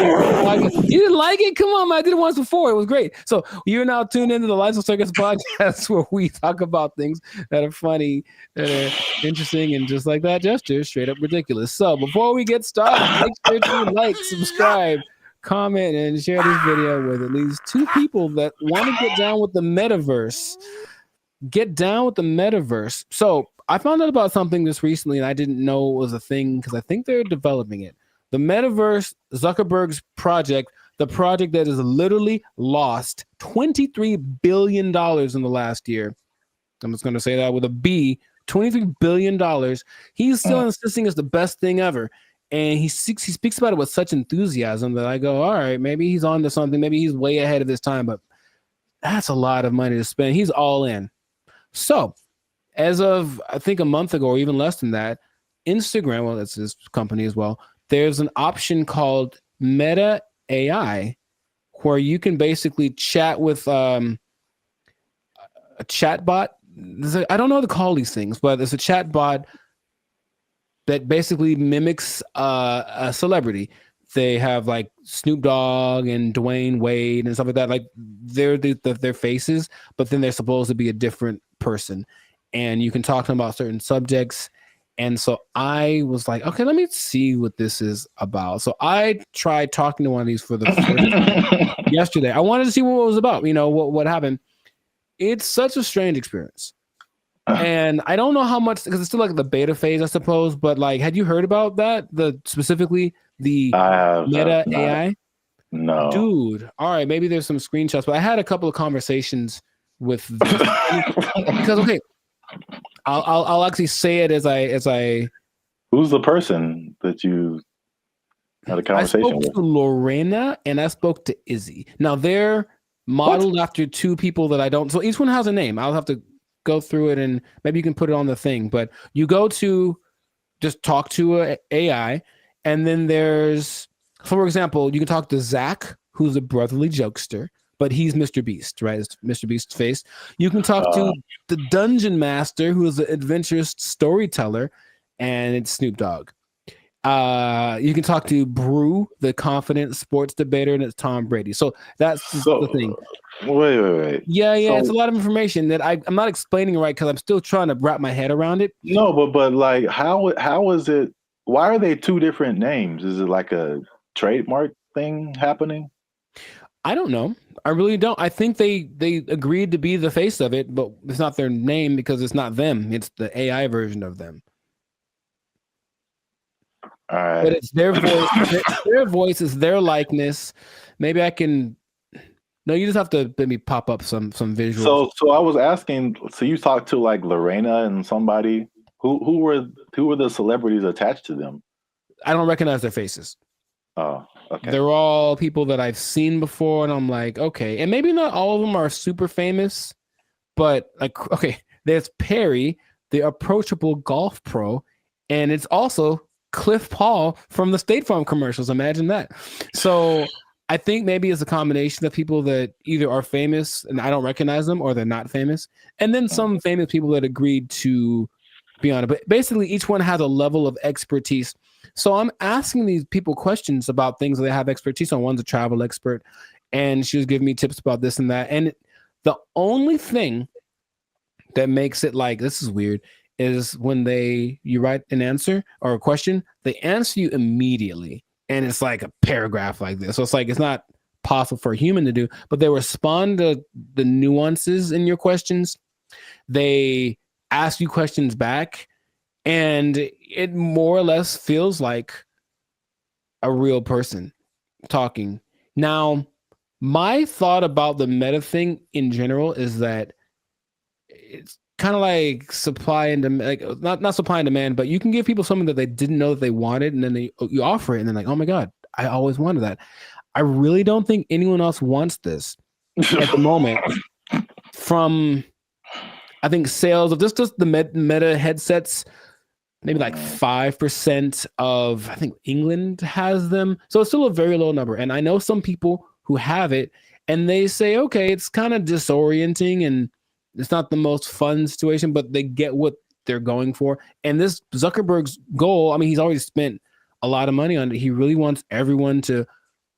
You didn't like it? Come on, man. I did it once before. It was great. So you're now tuned into the Lights on Circus podcast where we talk about things that are funny, that are interesting, and just like that gesture, straight up ridiculous. So before we get started, make sure to like, subscribe, comment, and share this video with at least 2 people that want to get down with the metaverse. Get down with the metaverse. So I found out about something this recently, and I didn't know it was a thing because I think they're developing it. The metaverse, Zuckerberg's project, the project that has literally lost $23 billion in the last year. I'm just going to say that with a B, $23 billion. He's still insisting it's the best thing ever. And he speaks about it with such enthusiasm that I go, all right, maybe he's on to something. Maybe he's way ahead of his time, but that's a lot of money to spend. He's all in. So as of, I think a month ago, or even less than that, Instagram, well, that's his company as well, there's an option called Meta AI where you can basically chat with a chat bot. I don't know how to call these things, but it's a chat bot that basically mimics a celebrity. They have like Snoop Dogg and Dwayne Wade and stuff like that. Like they're their faces, but then they're supposed to be a different person. And you can talk to them about certain subjects. And so I was like, okay, let me see what this is about. So I tried talking to one of these for the first time yesterday. I wanted to see what it was about, what happened. It's such a strange experience. And I don't know how much, because it's still like the beta phase, I suppose. But like, had you heard about that? Specifically the Meta AI? No. Dude. All right. Maybe there's some screenshots, but I had a couple of conversations with because okay, I'll actually say it as I. Who's the person that you had a conversation I spoke with? to Lorena and I spoke to Izzy. Now they're modeled after two people that I don't. So each one has a name. I'll have to go through it and maybe you can put it on the thing. But you go to just talk to a AI, and then there's, for example, you can talk to Zach, who's a brotherly jokester, but he's Mr. Beast, right? It's Mr. Beast's face. You can talk to the Dungeon Master, who is an adventurous storyteller, and it's Snoop Dogg. You can talk to Brew, the confident sports debater, and it's Tom Brady. So that's the thing. Wait. Yeah, it's a lot of information that I'm not explaining right because I'm still trying to wrap my head around it. No, but like, how is it? Why are they two different names? Is it like a trademark thing happening? I don't know. I really don't. I think they agreed to be the face of it, but it's not their name because it's not them. It's the AI version of them. All right. But it's their voice. Their voice is their likeness. Maybe I can. No, you just have to let me pop up some visuals. So I was asking. So you talked to like Lorena and somebody. Who were the celebrities attached to them? I don't recognize their faces. Oh, okay. They're all people that I've seen before, and I'm like, okay. And maybe not all of them are super famous, but like, okay, there's Perry, the approachable golf pro, and it's also Cliff Paul from the State Farm commercials. Imagine that. So I think maybe it's a combination of people that either are famous and I don't recognize them, or they're not famous, and then some famous people that agreed to be on it. But basically, each one has a level of expertise. So I'm asking these people questions about things that they have expertise on. One's a travel expert, and she was giving me tips about this and that. And the only thing that makes it like, this is weird, is when you write an answer or a question, they answer you immediately. And it's like a paragraph like this. So it's like, it's not possible for a human to do, but they respond to the nuances in your questions. They ask you questions back, and it more or less feels like a real person talking. Now, my thought about the meta thing in general is that it's kind of like supply and demand, like not supply and demand, but you can give people something that they didn't know that they wanted, and then you offer it, and they're like, oh my God, I always wanted that. I really don't think anyone else wants this at the moment. From, I think, sales of just the Meta headsets, maybe like 5% of, I think, England has them. So it's still a very low number. And I know some people who have it, and they say, okay, it's kind of disorienting and it's not the most fun situation, but they get what they're going for. And this Zuckerberg's goal, I mean, he's already spent a lot of money on it. He really wants everyone to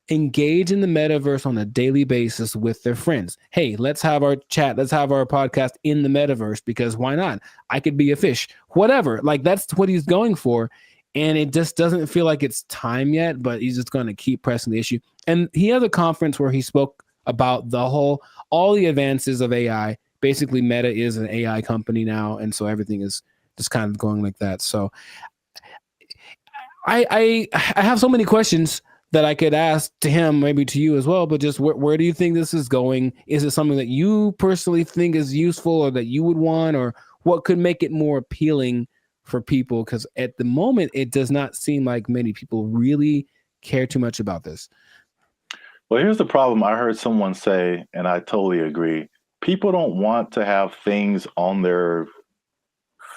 engage in the metaverse on a daily basis with their friends. Hey, let's have our chat. Let's have our podcast in the metaverse, because why not? I could be a fish, whatever. Like, that's what he's going for. And it just doesn't feel like it's time yet, but he's just going to keep pressing the issue. And he has a conference where he spoke about all the advances of AI. Basically, Meta is an AI company now. And so everything is just kind of going like that. So I have so many questions that I could ask to him, maybe to you as well, but just where do you think this is going? Is it something that you personally think is useful or that you would want, or what could make it more appealing for people? Because at the moment, it does not seem like many people really care too much about this. Well, here's the problem. I heard someone say, and I totally agree. People don't want to have things on their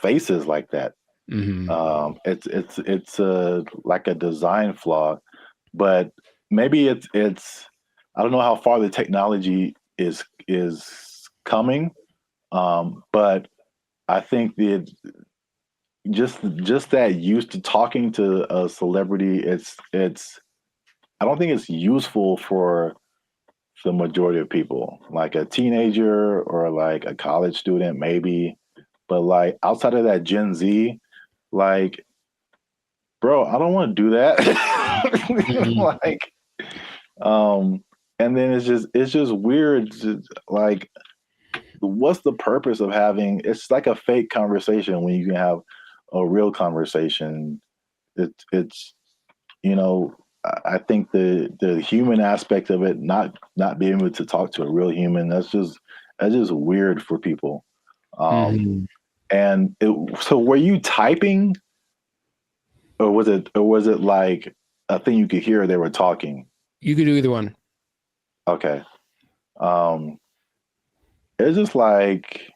faces like that. It's like a design flaw, but maybe it's I don't know how far the technology is coming, but I think that just that used to talking to a celebrity, it's I don't think it's useful for the majority of people, like a teenager or like a college student, maybe. But like outside of that Gen Z, like, bro, I don't want to do that. Like, and then it's just weird. Like, what's the purpose of having? It's like a fake conversation when you can have a real conversation. It's you know, I think the human aspect of it, not being able to talk to a real human, that's just weird for people. And so were you typing, or was it like a thing you could hear they were talking? You could do either one. Okay. It's just like,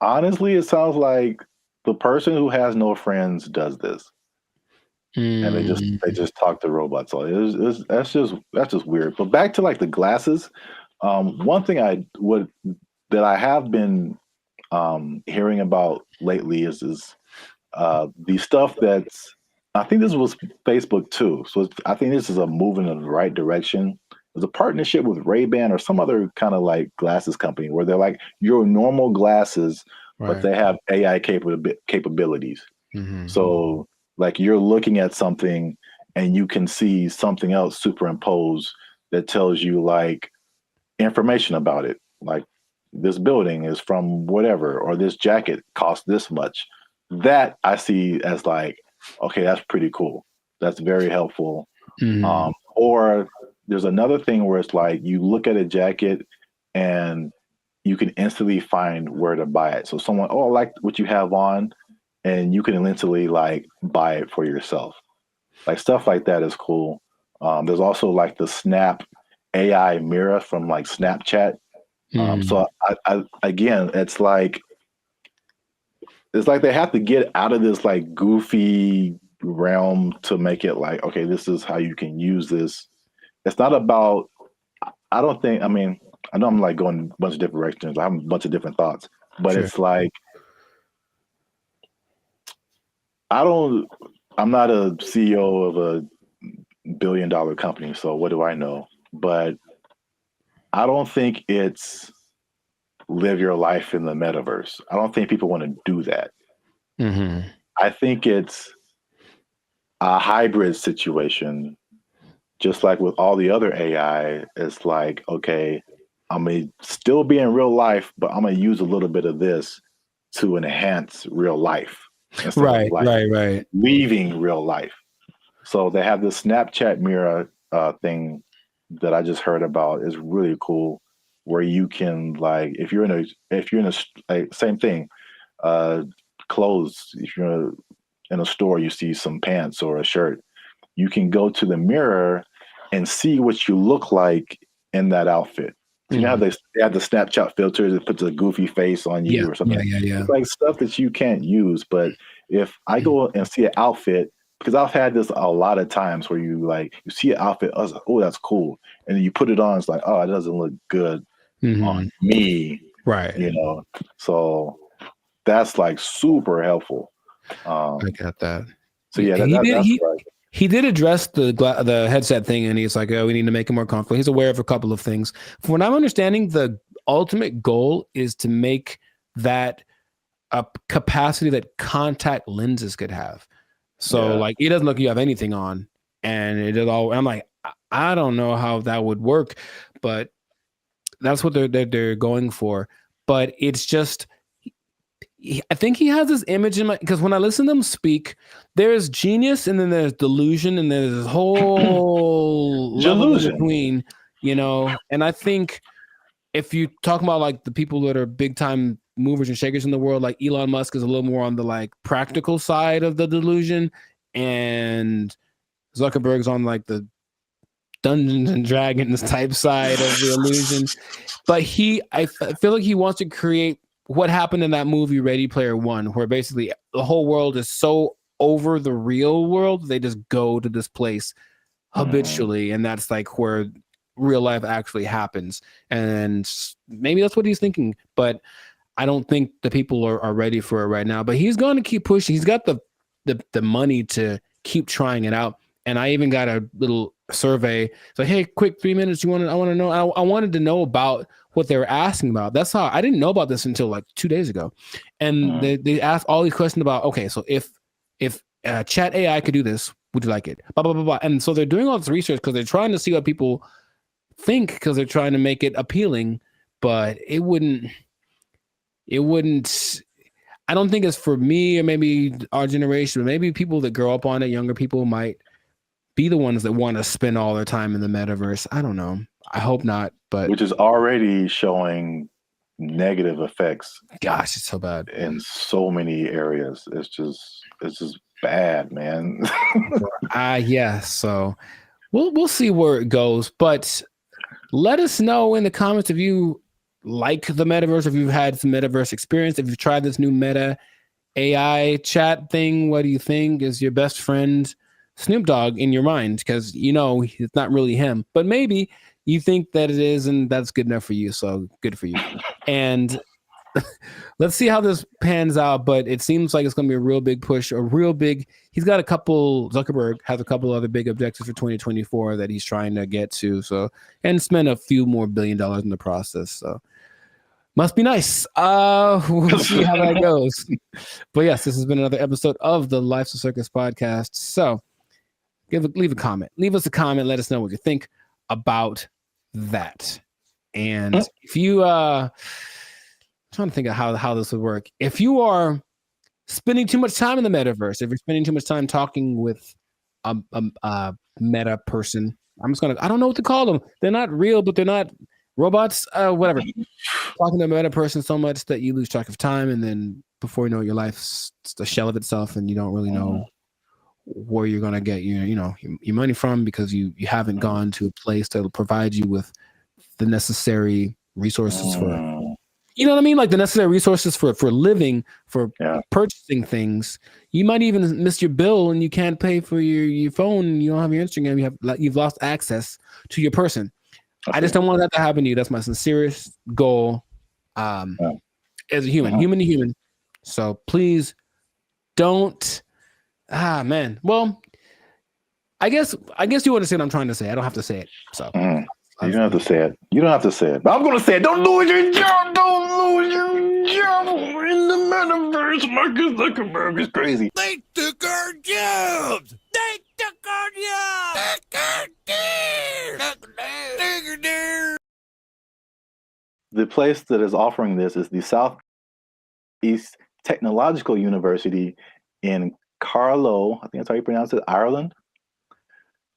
honestly, it sounds like the person who has no friends does this. And they just talk to robots. So that's just weird. But back to like the glasses, one thing that I have been hearing about lately is the stuff that's, I think this was Facebook too. So I think this is a move in the right direction. There's a partnership with Ray-Ban or some other kind of like glasses company where they're like your normal glasses, but they have AI capabilities. So like you're looking at something and you can see something else superimposed that tells you like information about it. Like this building is from whatever, or this jacket costs this much. That I see as like, okay, that's pretty cool. That's very helpful. Or there's another thing where it's like you look at a jacket and you can instantly find where to buy it. So someone, oh, I like what you have on, and you can instantly like buy it for yourself. Like stuff like that is cool. There's also like the Snap AI mirror from like Snapchat. So I again, it's like they have to get out of this like goofy realm to make it like, okay, this is how you can use this. It's not about, I don't think, I mean, I know I'm like going a bunch of different directions. I have a bunch of different thoughts, but it's like, I'm not a CEO of a $1 billion company, so what do I know? But I don't think it's live your life in the metaverse. I don't think people want to do that. I think it's a hybrid situation, just like with all the other AI. It's like, okay, I'm going to still be in real life, but I'm going to use a little bit of this to enhance real life. Right. Leaving real life. So they have this Snapchat mirror thing that I just heard about. Is really cool, where you can like, if you're in a like, same thing, clothes. If you're in a store, you see some pants or a shirt, you can go to the mirror and see what you look like in that outfit. You know how they have the Snapchat filters that puts a goofy face on you or something. It's like stuff that you can't use. But if I go and see an outfit, because I've had this a lot of times where you see an outfit, I was like, oh, that's cool. And then you put it on, it's like, oh, it doesn't look good on me. Right. You know, so that's like super helpful. I got that. So yeah, that's right. He did address the headset thing, and he's like, oh, we need to make it more comfortable. He's aware of a couple of things. From what I'm understanding, the ultimate goal is to make that a capacity that contact lenses could have. So like, it doesn't look like you have anything on, and it is all. I'm like, I don't know how that would work, but that's what they're going for. But it's just, I think he has this image in my, because when I listen to him speak, there's genius and then there's delusion and there's this whole level in between, you know. And I think if you talk about like the people that are big time movers and shakers in the world. Like Elon Musk is a little more on the like practical side of the delusion, and Zuckerberg's on like the Dungeons and Dragons type side of the illusion. But I feel like he wants to create what happened in that movie Ready Player One, where basically the whole world is so over the real world, they just go to this place habitually, and that's like where real life actually happens. And maybe that's what he's thinking, but I don't think the people are ready for it right now. But he's going to keep pushing. He's got the money to keep trying it out. And I even got a little survey. It's like, hey, quick 3 minutes. I want to know. I wanted to know about what they were asking about. That's how I didn't know about this until like 2 days ago. And they asked all these questions about, okay, so if chat AI could do this, would you like it? Blah, blah, blah, blah. And so they're doing all this research because they're trying to see what people think, because they're trying to make it appealing, but it wouldn't, I don't think it's for me or maybe our generation, but maybe people that grow up on it, younger people might be the ones that want to spend all their time in the metaverse. I don't know. I hope not, but which is already showing negative effects. Gosh, it's so bad in so many areas. It's just bad, man. Yeah. So we'll see where it goes, but let us know in the comments if you like the metaverse, if you've had some metaverse experience, if you've tried this new Meta AI chat thing. What do you think? Is your best friend Snoop Dogg in your mind? Because it's not really him, but maybe you think that it is, and that's good enough for you. So good for you. And let's see how this pans out. But it seems like it's going to be a real big push, he's got Zuckerberg has a couple other big objectives for 2024 that he's trying to get to. So, and spend a few more $1 billion in the process. So must be nice. We'll see how that goes. But yes, this has been another episode of the Life's a Circus podcast. So leave a comment. Leave us a comment. Let us know what you think about that. And if you trying to think of how this would work. If you are spending too much time in the metaverse, if you're spending too much time talking with a meta person, I don't know what to call them. They're not real, but they're not robots, whatever. Talking to a meta person so much that you lose track of time, and then before you know it, your life's a shell of itself, and you don't really know where you're gonna get your money from, because you haven't gone to a place that will provide you with the necessary resources for, you know what I mean? Like the necessary resources for living, for purchasing things. You might even miss your bill and you can't pay for your phone. You don't have your Instagram. You've lost access to your person. I just don't want that to happen to you. That's my sincerest goal as a human, human to human. So please don't. Man. Well, I guess you understand what I'm trying to say. I don't have to say it. So. You don't have to say it. You don't have to say it. But I'm going to say it. Don't lose your job. Don't lose your job in the metaverse. Marcus Zuckerberg is crazy. They took our jobs. They took our jobs. The place that is offering this is the Southeast Technological University in Carlow. I think that's how you pronounce it. Ireland.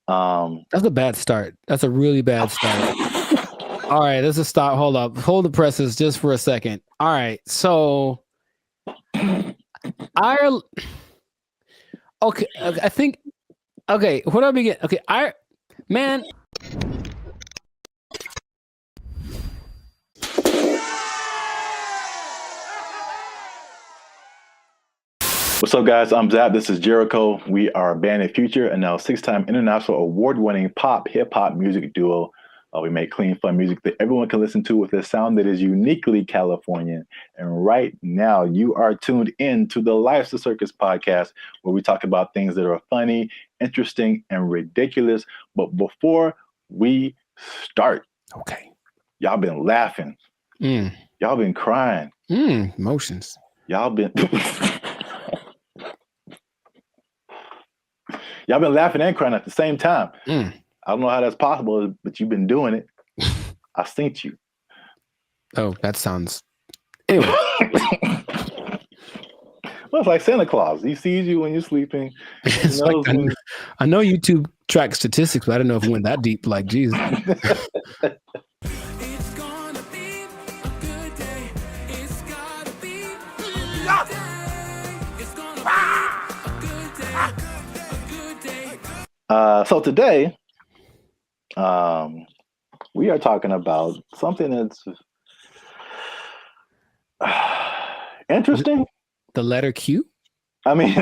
That's a bad start. That's a really bad start. All right, let's just stop. Hold up. Hold the presses just for a second. All right, so Ireland. Okay, I think. Okay, where do I begin? Okay, man. What's up, guys? I'm Zap. This is Jericho. We are Band of Future, and now 6-time international award-winning pop hip-hop music duo. We make clean, fun music that everyone can listen to with a sound that is uniquely Californian. And right now, you are tuned in to the Life's a Circus podcast, where we talk about things that are funny, interesting, and ridiculous. But before we start, y'all been laughing. Y'all been crying. Emotions. Y'all been... Y'all been laughing and crying at the same time. I don't know how that's possible, but you've been doing it. I synced you. Oh, that sounds... Anyway. Well, it's like Santa Claus. He sees you when you're sleeping. I know YouTube tracks statistics, but I don't know if it went that deep. Like, geez. So today, we are talking about something that's interesting. The letter Q? I mean,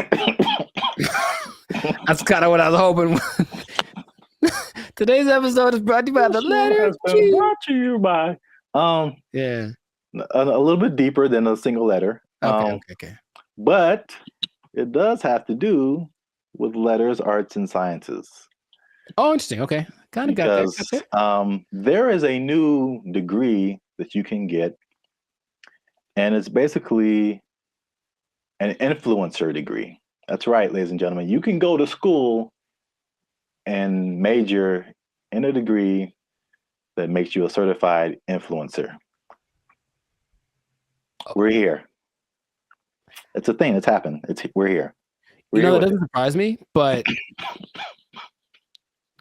that's kind of what I was hoping. Today's episode is brought to you by the letter Q. Brought to you by yeah, a little bit deeper than a single letter. Okay. But it does have to do with letters, arts, and sciences. Oh, interesting. Okay, kind of got that. There is a new degree that you can get, and it's basically an influencer degree. That's right, ladies and gentlemen. You can go to school and major in a degree that makes you a certified influencer. We're here. It's a thing that's happened. We're here. That doesn't surprise me, but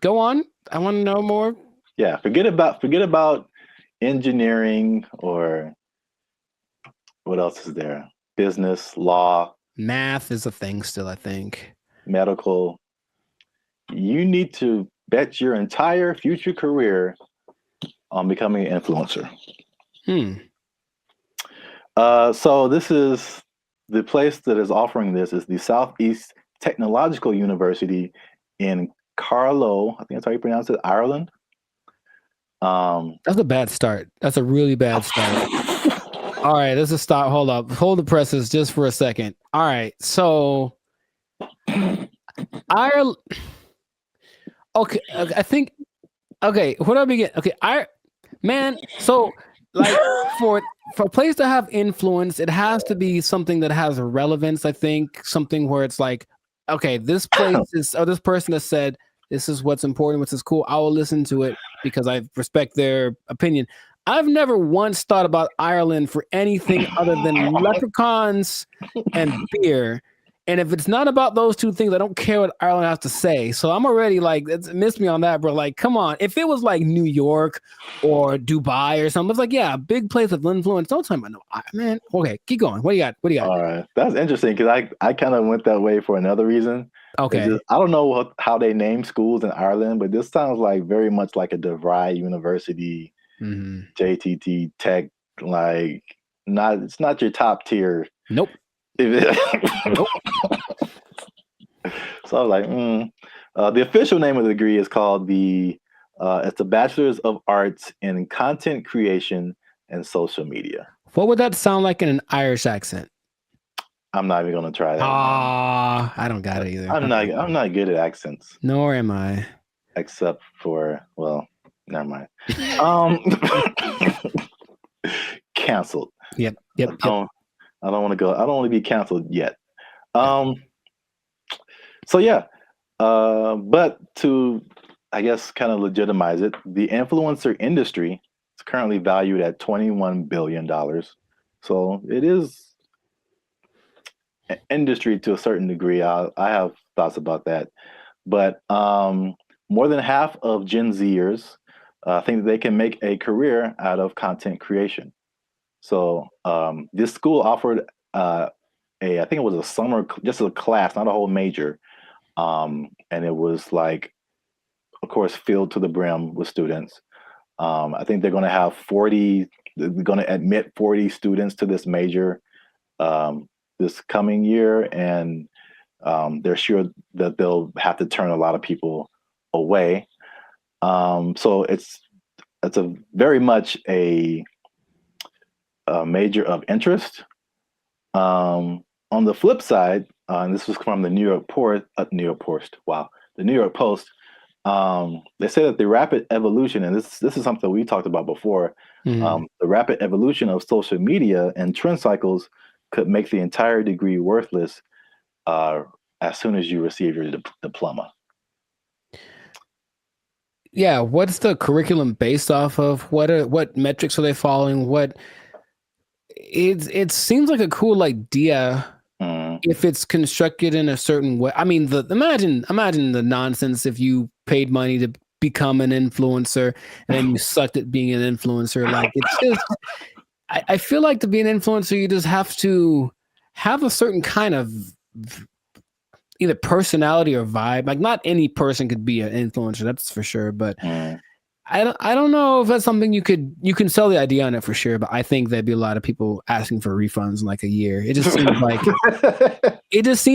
go on. I want to know more. Yeah, forget about engineering or what else is there? Business, law, math is a thing still, I think. Medical. You need to bet your entire future career on becoming an influencer. So this is the place that is offering this is the Southeast Technological University in Carlow. I think that's how you pronounce it, Ireland. That's a bad start. That's a really bad start. All right, let's just stop. Hold up. Hold the presses just for a second. All right, so Ireland. Okay, I think. Okay, where do I begin? Okay, so like for a place to have influence, it has to be something that has relevance. I think something where it's like, okay, this place is, or this person has said this is what's important, what's cool. I will listen to it because I respect their opinion. I've never once thought about Ireland for anything other than leprechauns and beer. And if it's not about those two things, I don't care what Ireland has to say. So I'm already like, it's missed me on that, bro. Like, come on. If it was like New York or Dubai or something, it's like, yeah, a big place of influence. Don't tell me, no, man. Okay, keep going. What do you got? All right, that's interesting because I kind of went that way for another reason. Okay, I don't know how they name schools in Ireland, but this sounds like very much like a DeVry University, JTT Tech. Like, it's not your top tier. Nope. Nope. So I was like, the official name of the degree is called it's the Bachelor's of Arts in Content Creation and Social Media. What would that sound like in an Irish accent? I'm not even gonna try that. I don't got it either. I'm not good at accents. Nor am I. Except for, well, never mind. Canceled. Yep. I don't want to go. I don't want to be canceled yet. So yeah, but to, I guess, kind of legitimize it, the influencer industry is currently valued at $21 billion. So it is an industry to a certain degree. I have thoughts about that, but more than half of Gen Zers think that they can make a career out of content creation. So this school offered I think it was a summer, just a class, not a whole major. And it was like, of course, filled to the brim with students. I think they're going to have they're going to admit 40 students to this major this coming year. And they're sure that they'll have to turn a lot of people away. So it's a very much a major of interest. On the flip side, and this was from the New York Post. They say that the rapid evolution, and this is something we talked about before, the rapid evolution of social media and trend cycles could make the entire degree worthless as soon as you receive your diploma. Yeah, what's the curriculum based off of? What metrics are they following? It seems like a cool idea if it's constructed in a certain way. I mean, imagine the nonsense if you paid money to become an influencer and then you sucked at being an influencer. Like, it's just, I feel like to be an influencer, you just have to have a certain kind of either personality or vibe. Like not any person could be an influencer, that's for sure. But I don't know if that's something you can sell the idea on it for sure. But I think there'd be a lot of people asking for refunds in like a year. It just seems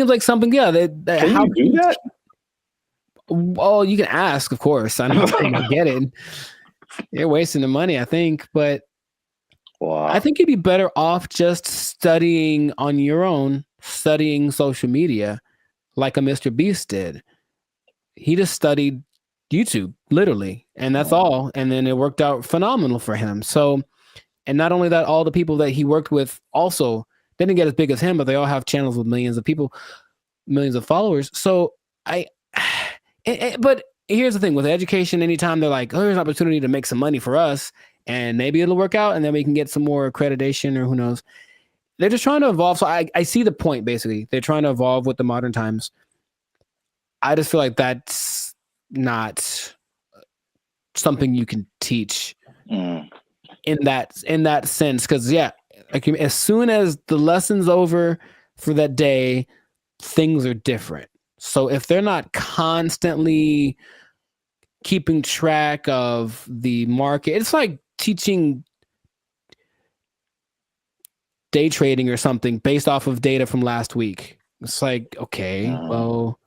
like something. Yeah, Can you do that? Well, you can ask, of course. I'm not saying I get it. You're wasting the money, I think, but I think you'd be better off just studying on your own, studying social media, like a Mr. Beast did. He just studied YouTube, literally, and that's all. And then it worked out phenomenal for him. So, and not only that, all the people that he worked with also didn't get as big as him, but they all have channels with millions of people, millions of followers. So but here's the thing with education, anytime they're like, oh, here's an opportunity to make some money for us and maybe it'll work out and then we can get some more accreditation or who knows. They're just trying to evolve. So I see the point, basically. They're trying to evolve with the modern times. I just feel like that's not something you can teach in that sense. Because, yeah, like as soon as the lesson's over for that day, things are different. So if they're not constantly keeping track of the market, it's like teaching day trading or something based off of data from last week. It's like, okay, well,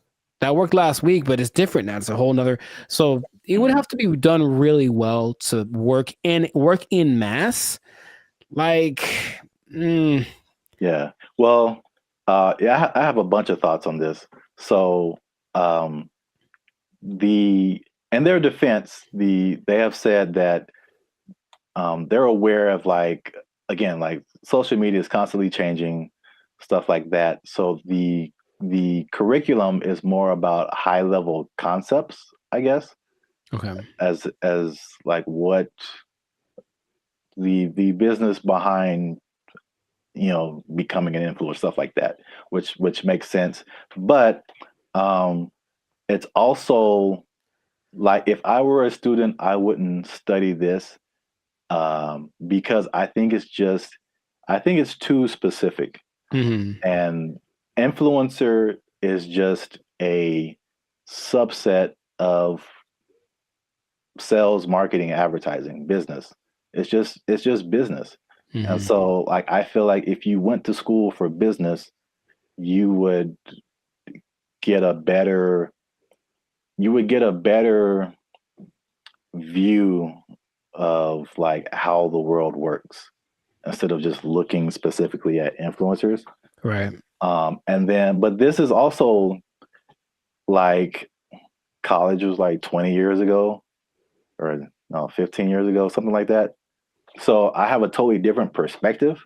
that worked last week, but it's different now. It's a whole nother. So it would have to be done really well to work in mass. Like, yeah. Well, yeah, I have a bunch of thoughts on this. So, in their defense, they have said that they're aware of like social media is constantly changing, stuff like that. So the curriculum is more about high level concepts, I guess. Okay. As like what the business behind becoming an influencer, stuff like that, which makes sense. But it's also like if I were a student, I wouldn't study this because I think it's too specific. And influencer is just a subset of sales, marketing, advertising, business. It's just business. And so like I feel like if you went to school for business, you would get a better view of like how the world works instead of just looking specifically at influencers. Right. But this is also like college was like 20 years ago or no, 15 years ago, something like that. So I have a totally different perspective,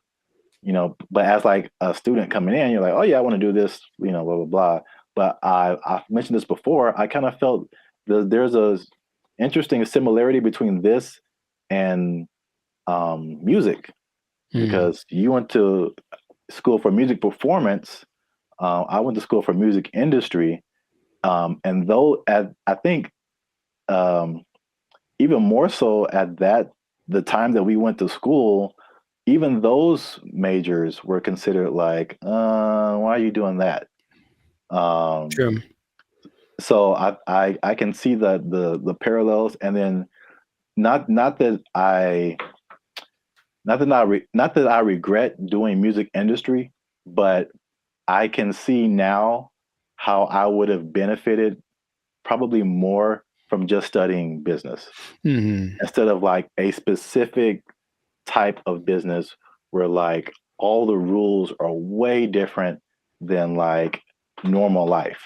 but as like a student coming in, you're like, oh yeah, I want to do this, blah, blah, blah. But I've mentioned this before. I kind of felt there's a interesting similarity between this and music because you went to school for music performance. I went to school for music industry. And though I think even more so at the time that we went to school, even those majors were considered like, why are you doing that? True. So I can see the parallels, and then not that I regret doing music industry, but I can see now how I would have benefited probably more from just studying business instead of like a specific type of business where like all the rules are way different than like normal life.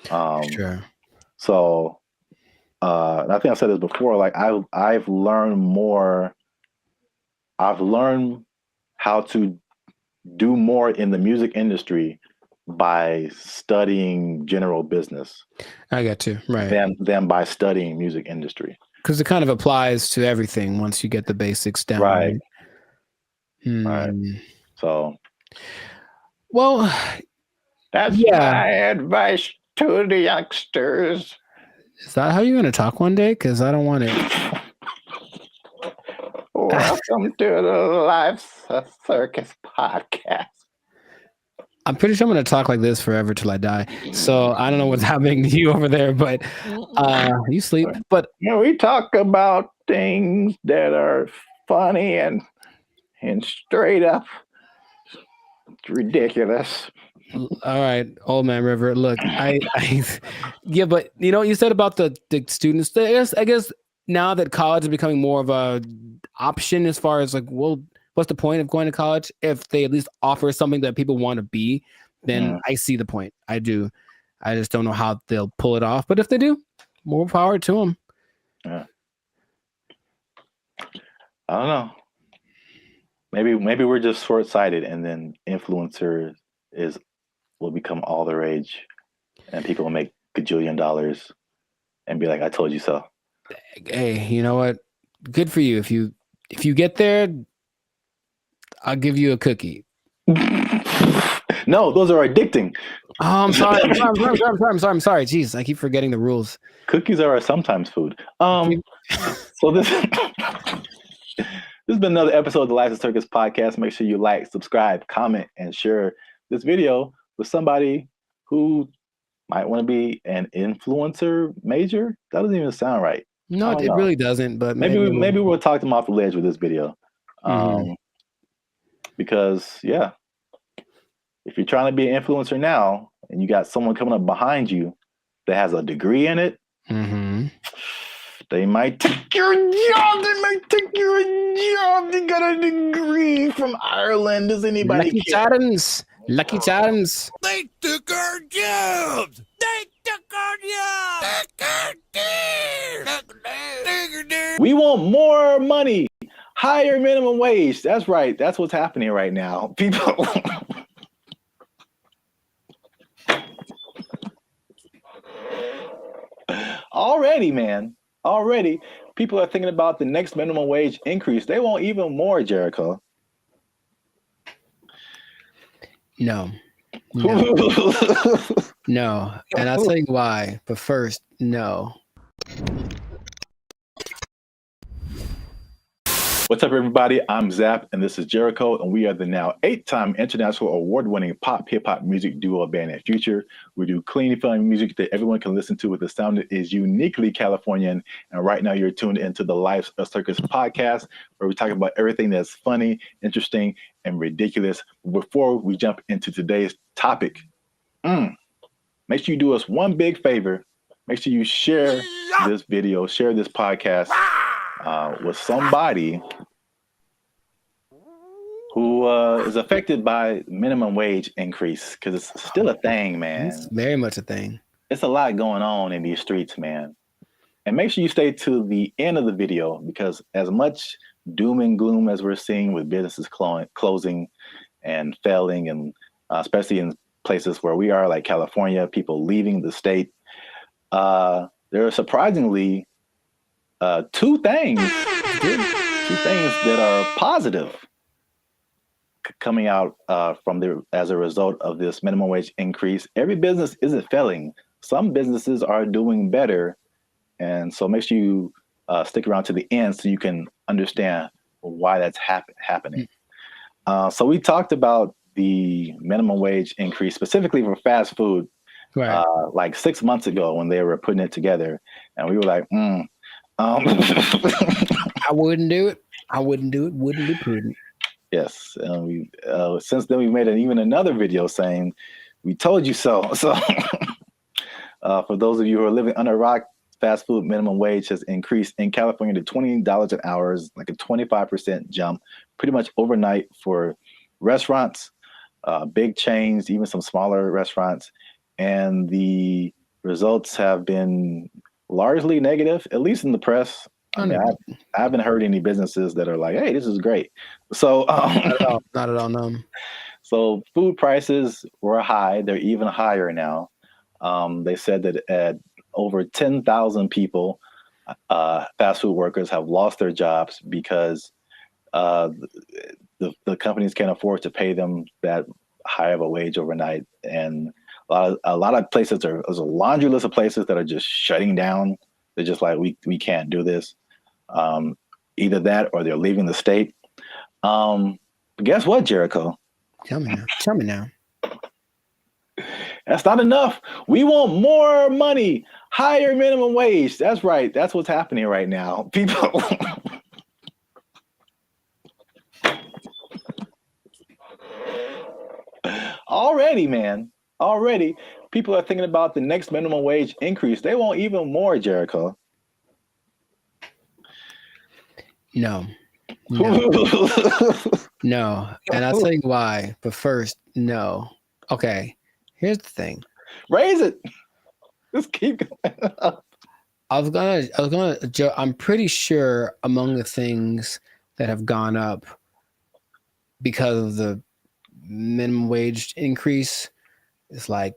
Sure. So I think I've said this before, like I've learned how to do more in the music industry by studying general business. I got you. Right. Than by studying music industry. Because it kind of applies to everything once you get the basics down. Right. Right. So. Well, that's my advice to the youngsters. Is that how you're going to talk one day? Because I don't want it. Welcome to the Life Circus podcast. I'm pretty sure I'm going to talk like this forever till I die. So I don't know what's happening to you over there, but you sleep. But we talk about things that are funny and straight up ridiculous. All right, old man River. Look, yeah, but you know what you said about the students. I guess now that college is becoming more of a option as far as like, well, what's the point of going to college if they at least offer something that people want to be? Then I see the point. I do. I just don't know how they'll pull it off. But if they do, more power to them. Yeah. I don't know. Maybe we're just short-sighted, and then influencer will become all the rage, and people will make gajillion dollars and be like, "I told you so." Hey, you know what? Good for you. If you get there, I'll give you a cookie. No, those are addicting. Oh, I'm sorry. I'm sorry. Jeez, I keep forgetting the rules. Cookies are sometimes food. So this has been another episode of the Life of Circus podcast. Make sure you like, subscribe, comment, and share this video with somebody who might want to be an influencer major. That doesn't even sound right. No, it really doesn't. But maybe we'll talk them off the ledge with this video. Because if you're trying to be an influencer now and you got someone coming up behind you that has a degree in it, they might take your job. They might take your job. They got a degree from Ireland. Does anybody Lucky Charms. Lucky Charms. They took our jobs. They took our jobs. We want more money. Higher minimum wage. That's right. That's what's happening right now. People. Already, people are thinking about the next minimum wage increase. They want even more, Jericho. No. No. And I'll tell you why. But first, no. What's up, everybody? I'm Zap, and this is Jericho, and we are the now 8-time international award-winning pop hip-hop music duo band and future. We do clean, fun music that everyone can listen to with a sound that is uniquely Californian. And right now, you're tuned into the Life of Circus podcast, where we talk about everything that's funny, interesting, and ridiculous. Before we jump into today's topic, make sure you do us one big favor. Make sure you share this video, share this podcast with somebody who is affected by minimum wage increase, because it's still a thing, man. It's very much a thing. It's a lot going on in these streets, man. And make sure you stay to the end of the video, because as much doom and gloom as we're seeing with businesses closing and failing, and especially in places where we are, like California, people leaving the state, there are surprisingly two things that are positive coming out as a result of this minimum wage increase. Every business isn't failing. Some businesses are doing better, and so make sure you stick around to the end so you can understand why that's happening. So we talked about the minimum wage increase specifically for fast food, like 6 months ago when they were putting it together, and we were like, I wouldn't do it. Wouldn't be prudent. Yes, and we since then we made even another video saying we told you so. So for those of you who are living under a rock, fast food minimum wage has increased in California to $20 an hour, like a 25% jump, pretty much overnight for restaurants, big chains, even some smaller restaurants, and the results have been largely negative, at least in the press. I mean, I haven't heard any businesses that are like, "Hey, this is great." So not at all. No. So food prices were high; they're even higher now. They said that at over 10,000 people, fast food workers have lost their jobs because the companies can't afford to pay them that high of a wage overnight, and a lot of places there's a laundry list of places that are just shutting down. They're just like, we can't do this. Either that or they're leaving the state. But guess what, Jericho? Tell me now. That's not enough. We want more money, higher minimum wage. That's right. That's what's happening right now. People. Already, man. Already, people are thinking about the next minimum wage increase. They want even more, Jericho. No. No. And I'll tell you why. But first, no. Okay. Here's the thing. Raise it. Just keep going up. I'm pretty sure among the things that have gone up because of the minimum wage increase is like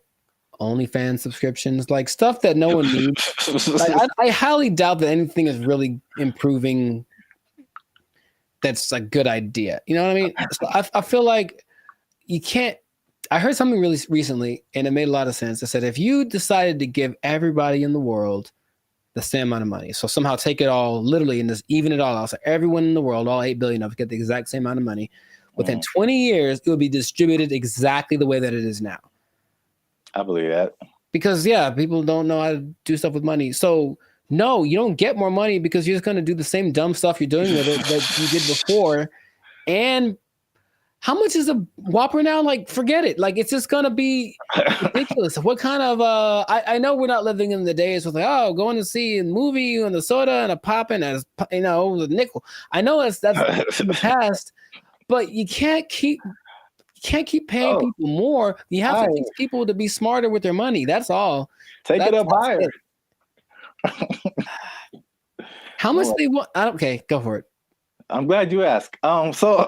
OnlyFans subscriptions, like stuff that no one needs. Like, I highly doubt that anything is really improving. That's a good idea. You know what I mean? So I feel like you can't. I heard something really recently, and it made a lot of sense. It said if you decided to give everybody in the world the same amount of money, so somehow take it all literally and just even it all out, so everyone in the world, all 8 billion of us, get the exact same amount of money. Within 20 years, it would be distributed exactly the way that it is now. I believe that. Because, yeah, people don't know how to do stuff with money. So, no, you don't get more money because you're just going to do the same dumb stuff you're doing with it that you did before. And how much is a Whopper now? Like, forget it. Like, it's just going to be ridiculous. What kind of, I know we're not living in the days with, like, oh, going to see a movie and the soda and a pop and a, you know, a nickel. I know that's in the past. But you can't keep paying people more. You have to teach people to be smarter with their money. That's all. Take it up higher. How much they want? Okay, go for it. I'm glad you asked. So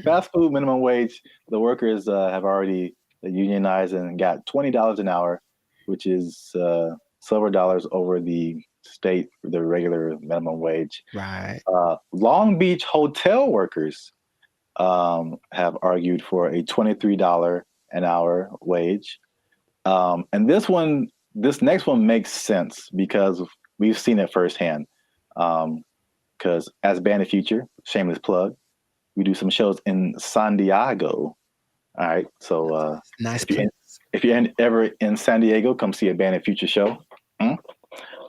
fast food minimum wage, the workers have already unionized and got $20 an hour, which is silver dollars over the regular minimum wage. Right. Long Beach hotel workers have argued for a $23 an hour wage. And this next one makes sense because we've seen it firsthand. Because as Band of Future, shameless plug, we do some shows in San Diego. All right. So nice. If you're ever in San Diego, come see a Band of Future show.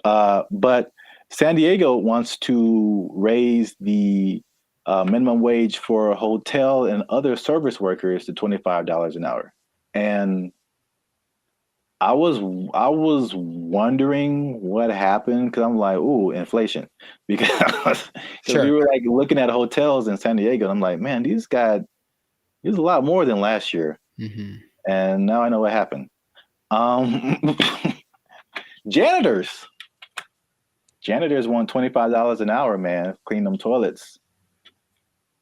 But San Diego wants to raise the minimum wage for hotel and other service workers to $25 an hour. And I was wondering what happened because I'm like, ooh, inflation. Because we were like looking at hotels in San Diego, and I'm like, man, these got a lot more than last year. Mm-hmm. And now I know what happened. Janitors want $25 an hour, man. Clean them toilets,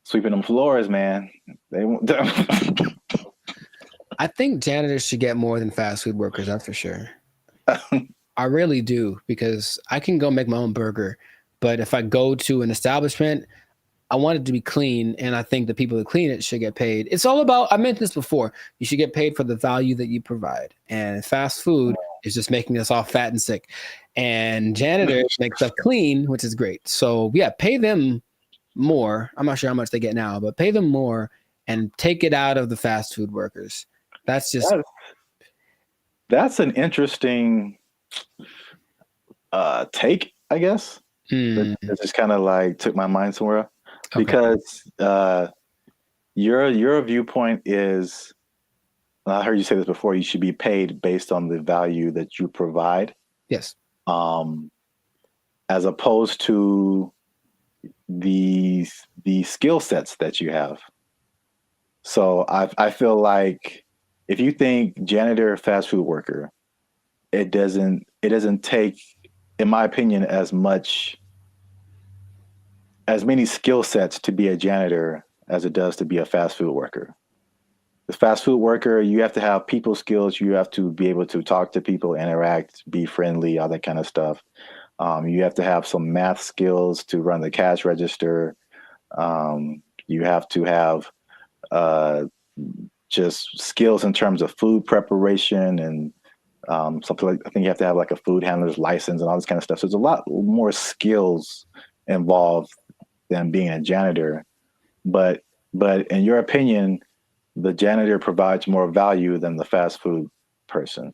sweeping them floors, man. They want. I think janitors should get more than fast food workers. That's for sure. I really do, because I can go make my own burger, but if I go to an establishment, I want it to be clean, and I think the people that clean it should get paid. It's all about, I mentioned this before, you should get paid for the value that you provide. And fast food is just making us all fat and sick. And janitors make stuff clean, which is great. So yeah, pay them more. I'm not sure how much they get now, but pay them more and take it out of the fast food workers. That's just... That's an interesting take, I guess. It just kind of like took my mind somewhere. Okay. Because your viewpoint is, I heard you say this before, you should be paid based on the value that you provide. Yes. As opposed to the skill sets that you have. So I feel like if you think janitor, fast food worker, it doesn't take, in my opinion, as many skill sets to be a janitor as it does to be a fast food worker. The fast food worker, you have to have people skills. You have to be able to talk to people, interact, be friendly, all that kind of stuff. You have to have some math skills to run the cash register. You have to have just skills in terms of food preparation and something like, I think you have to have like a food handler's license and all this kind of stuff. So there's a lot more skills involved than being a janitor. But in your opinion, the janitor provides more value than the fast food person.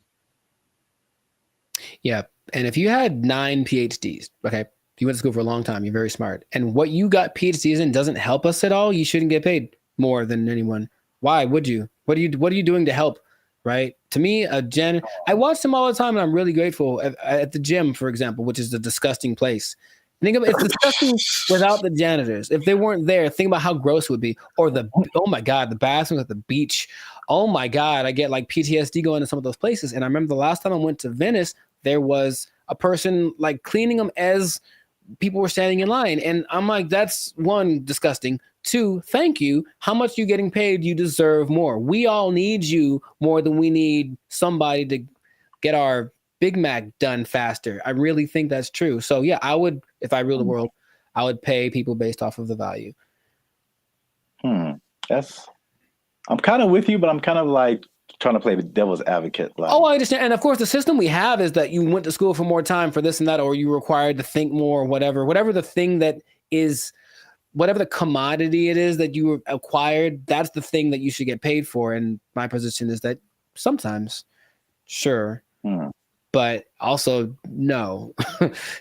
Yeah. And if you had 9 PhDs, okay, you went to school for a long time, you're very smart, and what you got PhDs in doesn't help us at all, you shouldn't get paid more than anyone. Why would you? What are you doing to help? Right? To me, I watch them all the time, and I'm really grateful at the gym, for example, which is a disgusting place. Think about it's disgusting without the janitors. If they weren't there, think about how gross it would be. Or oh my God, the bathrooms at the beach. Oh my God, I get like PTSD going to some of those places. And I remember the last time I went to Venice, there was a person like cleaning them as people were standing in line. And I'm like, that's one, disgusting. Two, thank you. How much you getting paid? You deserve more. We all need you more than we need somebody to get our Big Mac done faster. I really think that's true. So yeah, I would, if I ruled the world, I would pay people based off of the value. I'm kind of with you, but I'm kind of like trying to play the devil's advocate. Like, oh, I understand. And of course, the system we have is that you went to school for more time for this and that, or you were required to think more, or whatever the thing that is, whatever the commodity it is that you acquired, that's the thing that you should get paid for. And my position is that sometimes, sure. But also, no,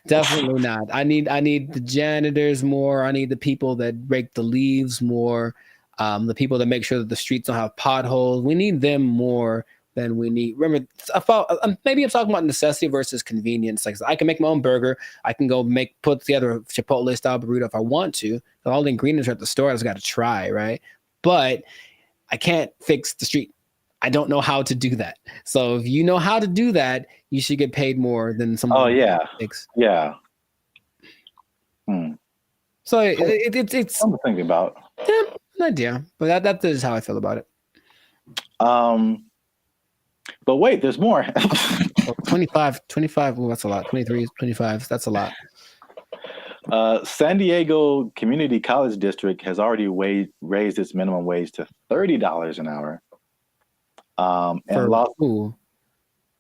definitely not. I need the janitors more. I need the people that rake the leaves more. The people that make sure that the streets don't have potholes. We need them more than we need. Remember, maybe I'm talking about necessity versus convenience. Like I can make my own burger. I can go put together a Chipotle style burrito if I want to. All the ingredients are at the store. I just got to try, right? But I can't fix the street. I don't know how to do that. So if you know how to do that, you should get paid more than someone. Oh yeah, yeah. So it's something to think about. Yeah, an idea, but that is how I feel about it. But wait, there's more. 25. Well, that's a lot. 23, 25. That's a lot. San Diego Community College District has already raised its minimum wage to $30 an hour. And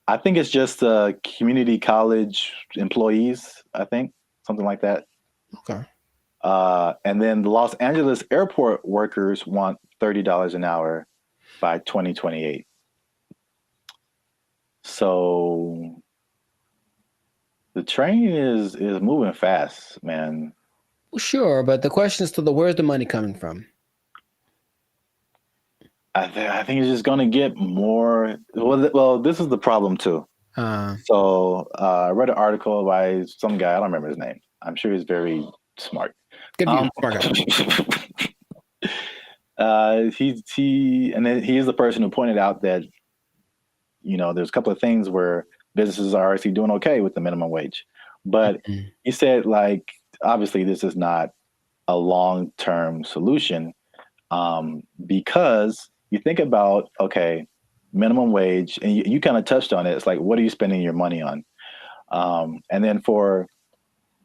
I think it's just community college employees, I think, something like that. Okay. And then the Los Angeles airport workers want $30 an hour by 2028. So the train is moving fast, man. Well, sure, but the question is where's the money coming from? I think it's just going to get more. Well, this is the problem too. So I read an article by some guy. I don't remember his name. I'm sure he's very smart. Good view, smart guy. He is the person who pointed out that, there's a couple of things where businesses are actually doing okay with the minimum wage, but he said, like, obviously this is not a long-term solution, because you think about, okay, minimum wage, and you kind of touched on it. It's like, what are you spending your money on? And then for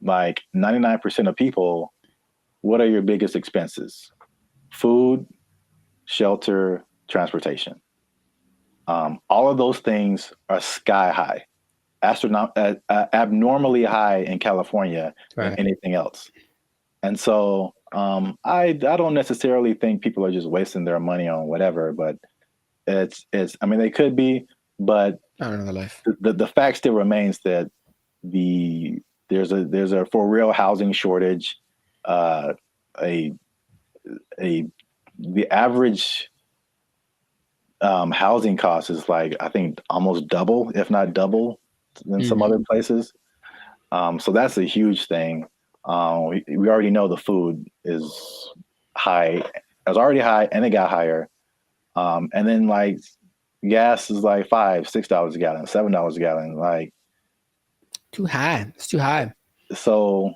like 99% of people, what are your biggest expenses? Food, shelter, transportation. All of those things are sky high, abnormally high in California than anything else. And so I don't necessarily think people are just wasting their money on whatever, but it's I mean, they could be, but I don't know the life. The fact still remains that there's a for real housing shortage. The average housing cost is like, I think almost double, if not double, than some other places. So that's a huge thing. We already know the food is high. It was already high, and it got higher. And then like gas is like $5-6 a gallon, $7 a gallon. Like too high. It's too high. So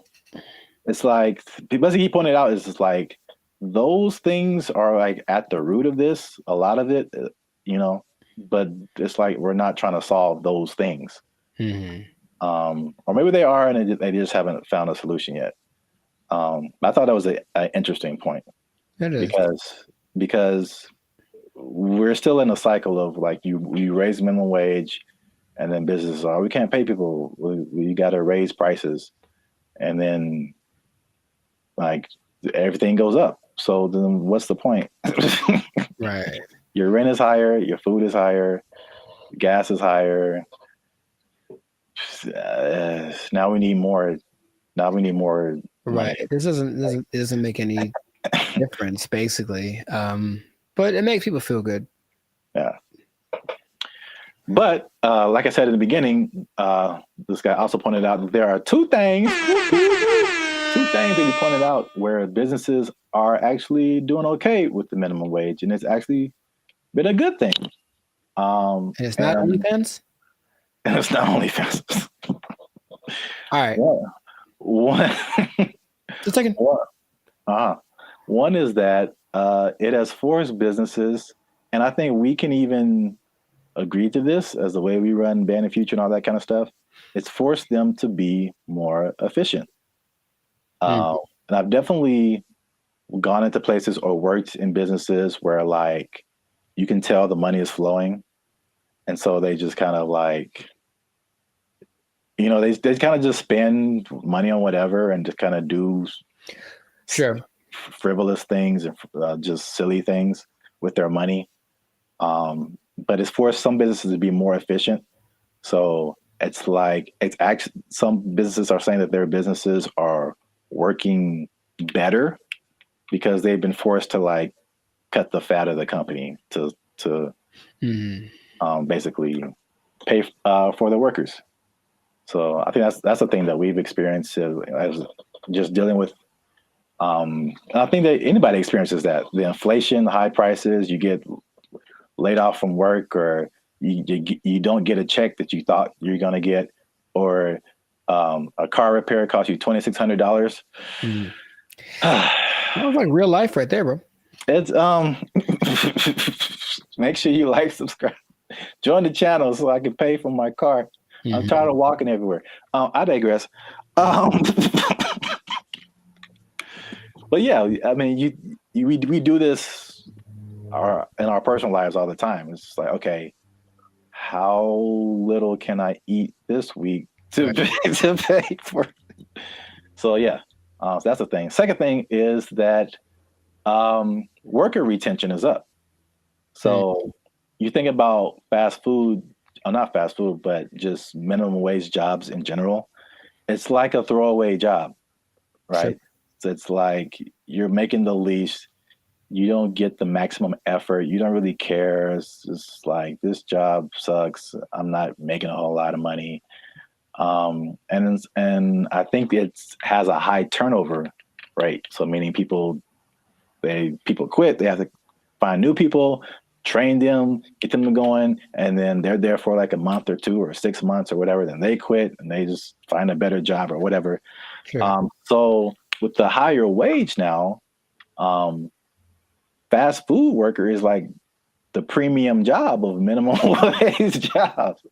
it's like, because he pointed out, is just like those things are like at the root of this. A lot of it, but it's like we're not trying to solve those things. Or maybe they are, and they just haven't found a solution yet. I thought that was an interesting point. It is. Because we're still in a cycle of like you raise minimum wage, and then businesses are, we can't pay people. We got to raise prices, and then like everything goes up. So then what's the point? Right. your rent is higher, your food is higher, gas is higher. Now we need more. Now we need more money. Right. This doesn't make any difference, basically. But it makes people feel good. Yeah. But like I said in the beginning, this guy also pointed out that there are two things that he pointed out where businesses are actually doing okay with the minimum wage, and it's actually been a good thing. And it's not OnlyFans? And it's not OnlyFans. All right. One, just a second. One is that it has forced businesses, and I think we can even agree to this as the way we run Band of Future and all that kind of stuff. It's forced them to be more efficient. And I've definitely gone into places or worked in businesses where like you can tell the money is flowing. And so they just kind of like, you know, they kind of just spend money on whatever and just kind of do frivolous things and just silly things with their money. But it's forced some businesses to be more efficient. So it's like, it's actually, some businesses are saying that their businesses are working better because they've been forced to like cut the fat of the company to basically pay for the workers. So I think that's the thing that we've experienced as just dealing with. I think that anybody experiences that, the inflation, the high prices, you get laid off from work, or you don't get a check that you thought you're going to get, or a car repair costs you $2,600. Sounds like real life right there, bro. It's make sure you like, subscribe, join the channel so I can pay for my car. I'm tired of walking everywhere. I digress. But yeah, I mean, we do this in our personal lives all the time. It's just like, okay, how little can I eat this week to pay for? So yeah, so that's the thing. Second thing is that worker retention is up. So you think about fast food, not fast food, but just minimum wage jobs in general. It's like a throwaway job, right? Sure. So it's like you're making the least, you don't get the maximum effort, you don't really care. It's just like, this job sucks, I'm not making a whole lot of money. And I think it has a high turnover rate. So meaning people quit, they have to find new people, train them, get them going, and then they're there for like a month or 2 or 6 months or whatever, then they quit and they just find a better job or whatever. Sure. So with the higher wage now, fast food worker is like the premium job of minimum wage jobs.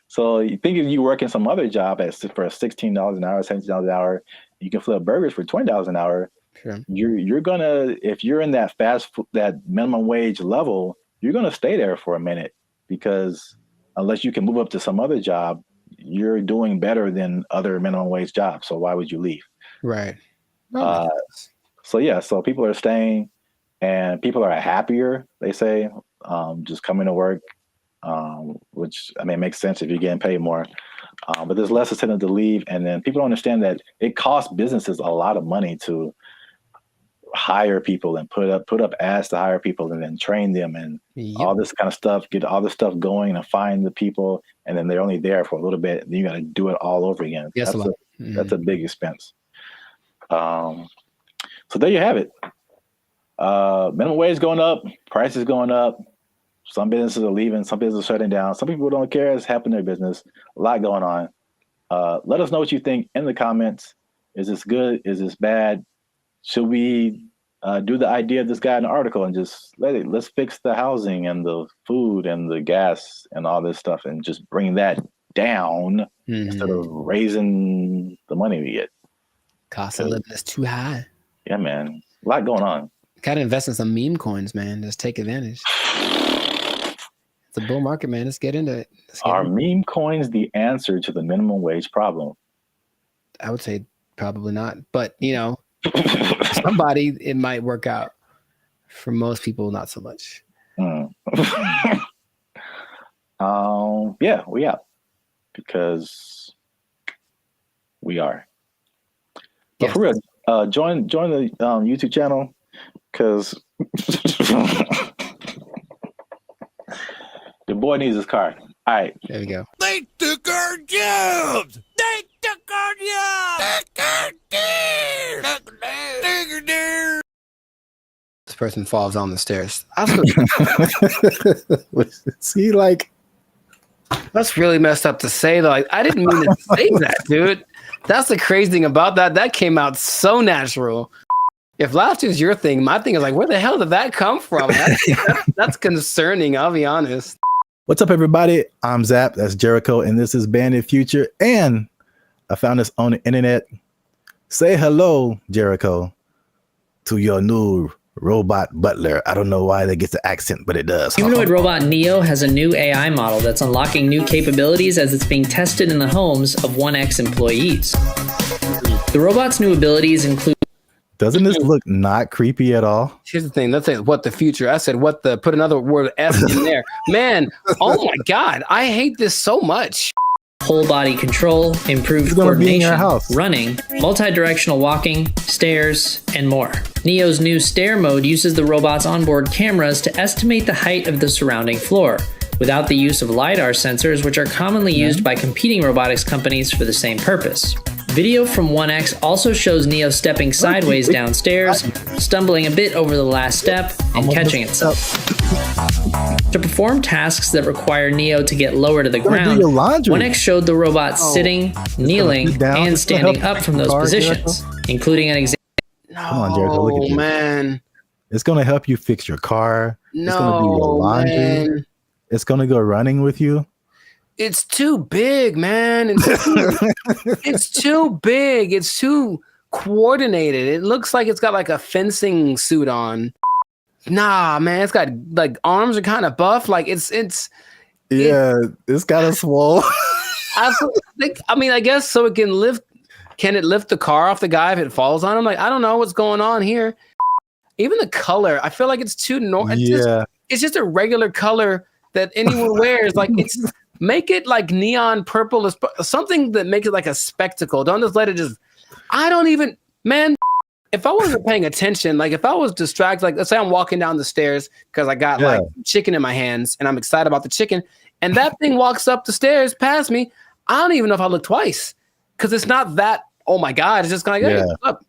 So you think if you work in some other job for $16 an hour, $17 an hour, you can flip burgers for $20 an hour. Sure. You're gonna, if you're in that that minimum wage level, you're gonna stay there for a minute, because unless you can move up to some other job, you're doing better than other minimum wage jobs. So why would you leave? Right. So yeah, so people are staying, and people are happier, they say, just coming to work, which I mean makes sense if you're getting paid more. But there's less incentive to leave, and then people don't understand that it costs businesses a lot of money to hire people and put up ads to hire people and then train them and all this kind of stuff, get all this stuff going and find the people, and then they're only there for a little bit, and you got to do it all over again. Yes, that's a big expense. So there you have it. Minimum wage going up, prices going up. Some businesses are leaving, some businesses are shutting down. Some people don't care. It's happening in their business. A lot going on. Let us know what you think in the comments. Is this good? Is this bad? Should we do the idea of this guy in the article and just let's fix the housing and the food and the gas and all this stuff and just bring that down instead of raising the money we get? Cost of living is too high. Yeah, man. A lot going on. Gotta invest in some meme coins, man. Just take advantage. It's a bull market, man. Let's get into it. Are meme coins the answer to the minimum wage problem? I would say probably not. But, you know, somebody, it might work out. For most people, not so much. Yeah, we out because we are. But for real, join the YouTube channel because your boy needs his car. All right, there we go. They took our jobs. They took our jobs. This person falls down the stairs. See, like, that's really messed up to say though. Like, I didn't mean to say that, dude. That's the crazy thing about that. That came out so natural. If laughter is your thing, my thing is like, where the hell did that come from? That's concerning. I'll be honest. What's up, everybody? I'm Zap. That's Jericho, and this is Bandit Future. And I found this on the internet. Say hello, Jericho, to your new robot butler. I don't know why that gets the accent, but it does. Humanoid robot Neo has a new AI model that's unlocking new capabilities as it's being tested in the homes of 1X employees. The robot's new abilities include... Doesn't this look not creepy at all? Here's the thing. Let's say what the future. I said what the, put another word F in there. Man, oh my God. I hate this so much. Whole body control, improved coordination, running, multi-directional walking, stairs, and more. Neo's new stair mode uses the robot's onboard cameras to estimate the height of the surrounding floor, without the use of LiDAR sensors, which are commonly used by competing robotics companies for the same purpose. Video from 1X also shows Neo stepping sideways downstairs, stumbling a bit over the last step, and catching itself. To perform tasks that require Neo to get lower to the ground, 1X showed the robot sitting, kneeling, and standing up from those positions, including an example. Come on, Jericho, look at you. Man. It's going to help you fix your car. It's going to do your laundry. Man. It's going to go running with you. It's too big, man. It's too big. It's too coordinated. It looks like it's got like a fencing suit on. Nah, man. It's got like arms are kind of buff. Like it's kind of swole. I mean, I guess so it can lift. Can it lift the car off the guy if it falls on him? Like, I don't know what's going on here. Even the color, I feel like it's too normal. It's just a regular color that anyone wears. Like, it's make it like neon purple, something that makes it like a spectacle. Don't just let it just. I don't even, man. If I wasn't paying attention, like if I was distracted, like let's say I'm walking down the stairs because I got like chicken in my hands and I'm excited about the chicken, and that thing walks up the stairs past me, I don't even know if I look twice because it's not that. Oh my God! It's just kind of like, hey, what's up?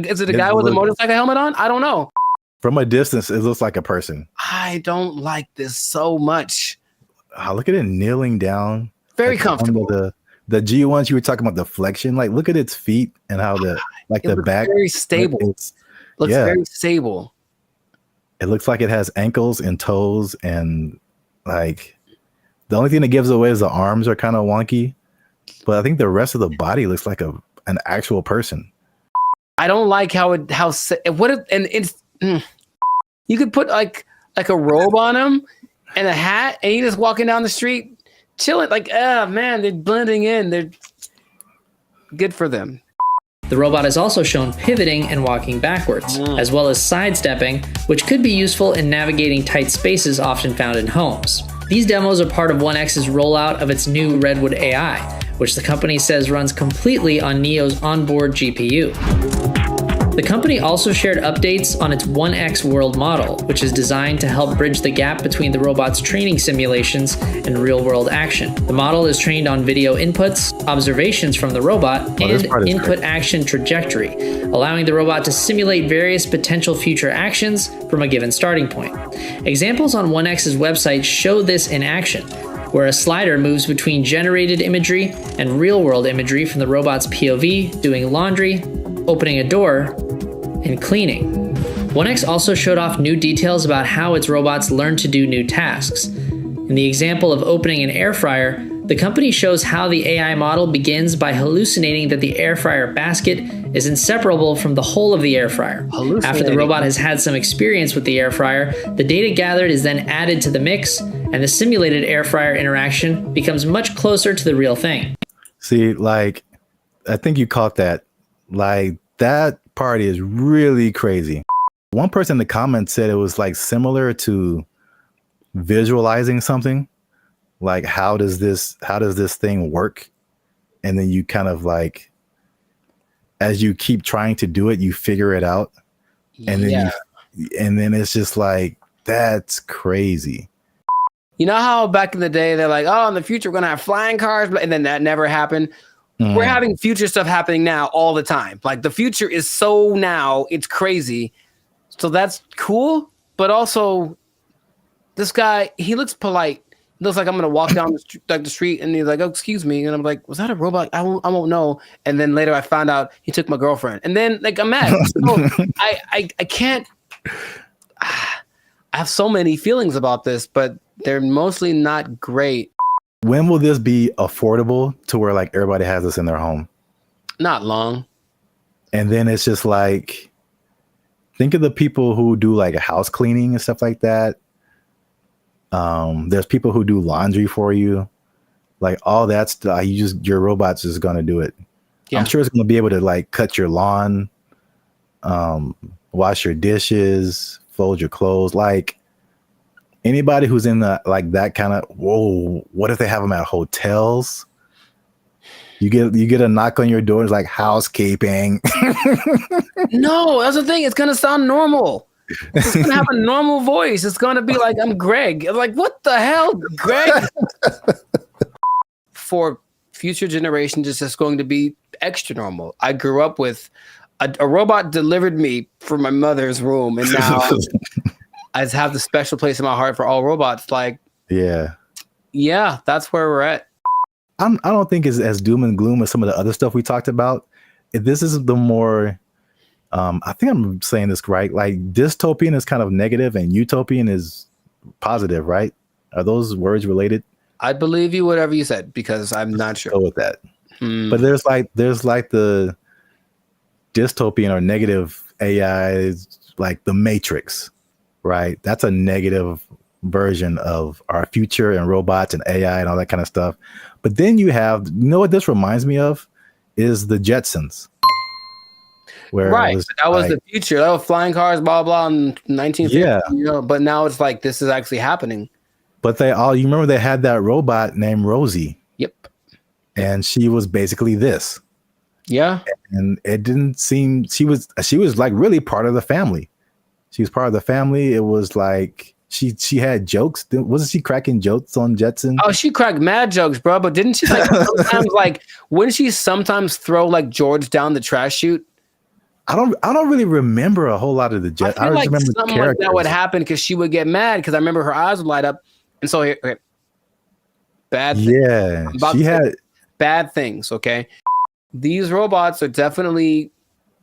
Is it a guy with a motorcycle helmet on? I don't know. From a distance, it looks like a person. I don't like this so much. Oh, look at it kneeling down. Very comfortable. The G1s you were talking about, the flexion, like look at its feet and how the back very stable. Looks very stable. It looks like it has ankles and toes, and like the only thing that gives away is the arms are kind of wonky, but I think the rest of the body looks like an actual person. I don't like you could put like a robe on him and a hat, and you just walking down the street chilling. Like, man, they're blending in. They're good for them. The robot is also shown pivoting and walking backwards, as well as sidestepping, which could be useful in navigating tight spaces often found in homes. These demos are part of 1X's rollout of its new Redwood AI, which the company says runs completely on Neo's onboard GPU. The company also shared updates on its 1X world model, which is designed to help bridge the gap between the robot's training simulations and real-world action. The model is trained on video inputs, observations from the robot, and input action trajectory, allowing the robot to simulate various potential future actions from a given starting point. Examples on 1X's website show this in action, where a slider moves between generated imagery and real-world imagery from the robot's POV, doing laundry, opening a door, and cleaning. 1X also showed off new details about how its robots learn to do new tasks. In the example of opening an air fryer, the company shows how the AI model begins by hallucinating that the air fryer basket is inseparable from the whole of the air fryer. After the robot has had some experience with the air fryer, the data gathered is then added to the mix, and the simulated air fryer interaction becomes much closer to the real thing. See, like, I think you caught that. Like, that part is really crazy. One person in the comments said it was like similar to visualizing something, like how does this thing work, and then you kind of like, as you keep trying to do it, you figure it out, and then it's just like, that's crazy. You know how back in the day they're like, oh, in the future we're gonna have flying cars, and then that never happened. We're having future stuff happening now all the time. Like the future is so now, it's crazy. So that's cool, but also this guy, he looks polite. He looks like I'm gonna walk down the street, and he's like, "Oh, excuse me," and I'm like, "Was that a robot? I won't know." And then later I found out he took my girlfriend, and then like I'm mad. So I can't. I have so many feelings about this, but they're mostly not great. When will this be affordable to where like everybody has this in their home? Not long. And then it's just like, think of the people who do like a house cleaning and stuff like that. There's people who do laundry for you, like all that stuff. Your robot's just gonna do it. Yeah. I'm sure it's gonna be able to like cut your lawn, wash your dishes, fold your clothes. Like anybody who's in the like that kind of, whoa, what if they have them at hotels? You get a knock on your door, it's like housekeeping. No, that's the thing. It's gonna sound normal. It's gonna have a normal voice. It's gonna be like, I'm Greg. I'm like, what the hell, Greg? For future generations, it's just going to be extra normal. I grew up with a robot delivered me from my mother's room, and now I just have the special place in my heart for all robots. Like, yeah, that's where we're at. I don't think it's as doom and gloom as some of the other stuff we talked about. This is the more, I think I'm saying this right. Like dystopian is kind of negative and utopian is positive, right? Are those words related? I'd believe you whatever you said because I'm not sure. Go with that. But there's like the dystopian or negative AI, like the Matrix, right? That's a negative version of our future and robots and AI and all that kind of stuff. But then you have, you know what this reminds me of is the Jetsons. Where right, that was the future. That was flying cars, blah blah, in 1950. Yeah, you know. But now it's like this is actually happening. But you remember they had that robot named Rosie. Yep. And she was basically this. Yeah. And it didn't seem she was like really part of the family. She was part of the family. It was like she had jokes. Wasn't she cracking jokes on Jetson? Oh, she cracked mad jokes, bro. But didn't she like sometimes like wouldn't she sometimes throw like George down the trash chute? I don't really remember a whole lot of the Jetsons. I feel like remember something like that would happen because she would get mad because I remember her eyes would light up. And so here, okay. Bad things. Yeah, she had bad things. Okay. These robots are definitely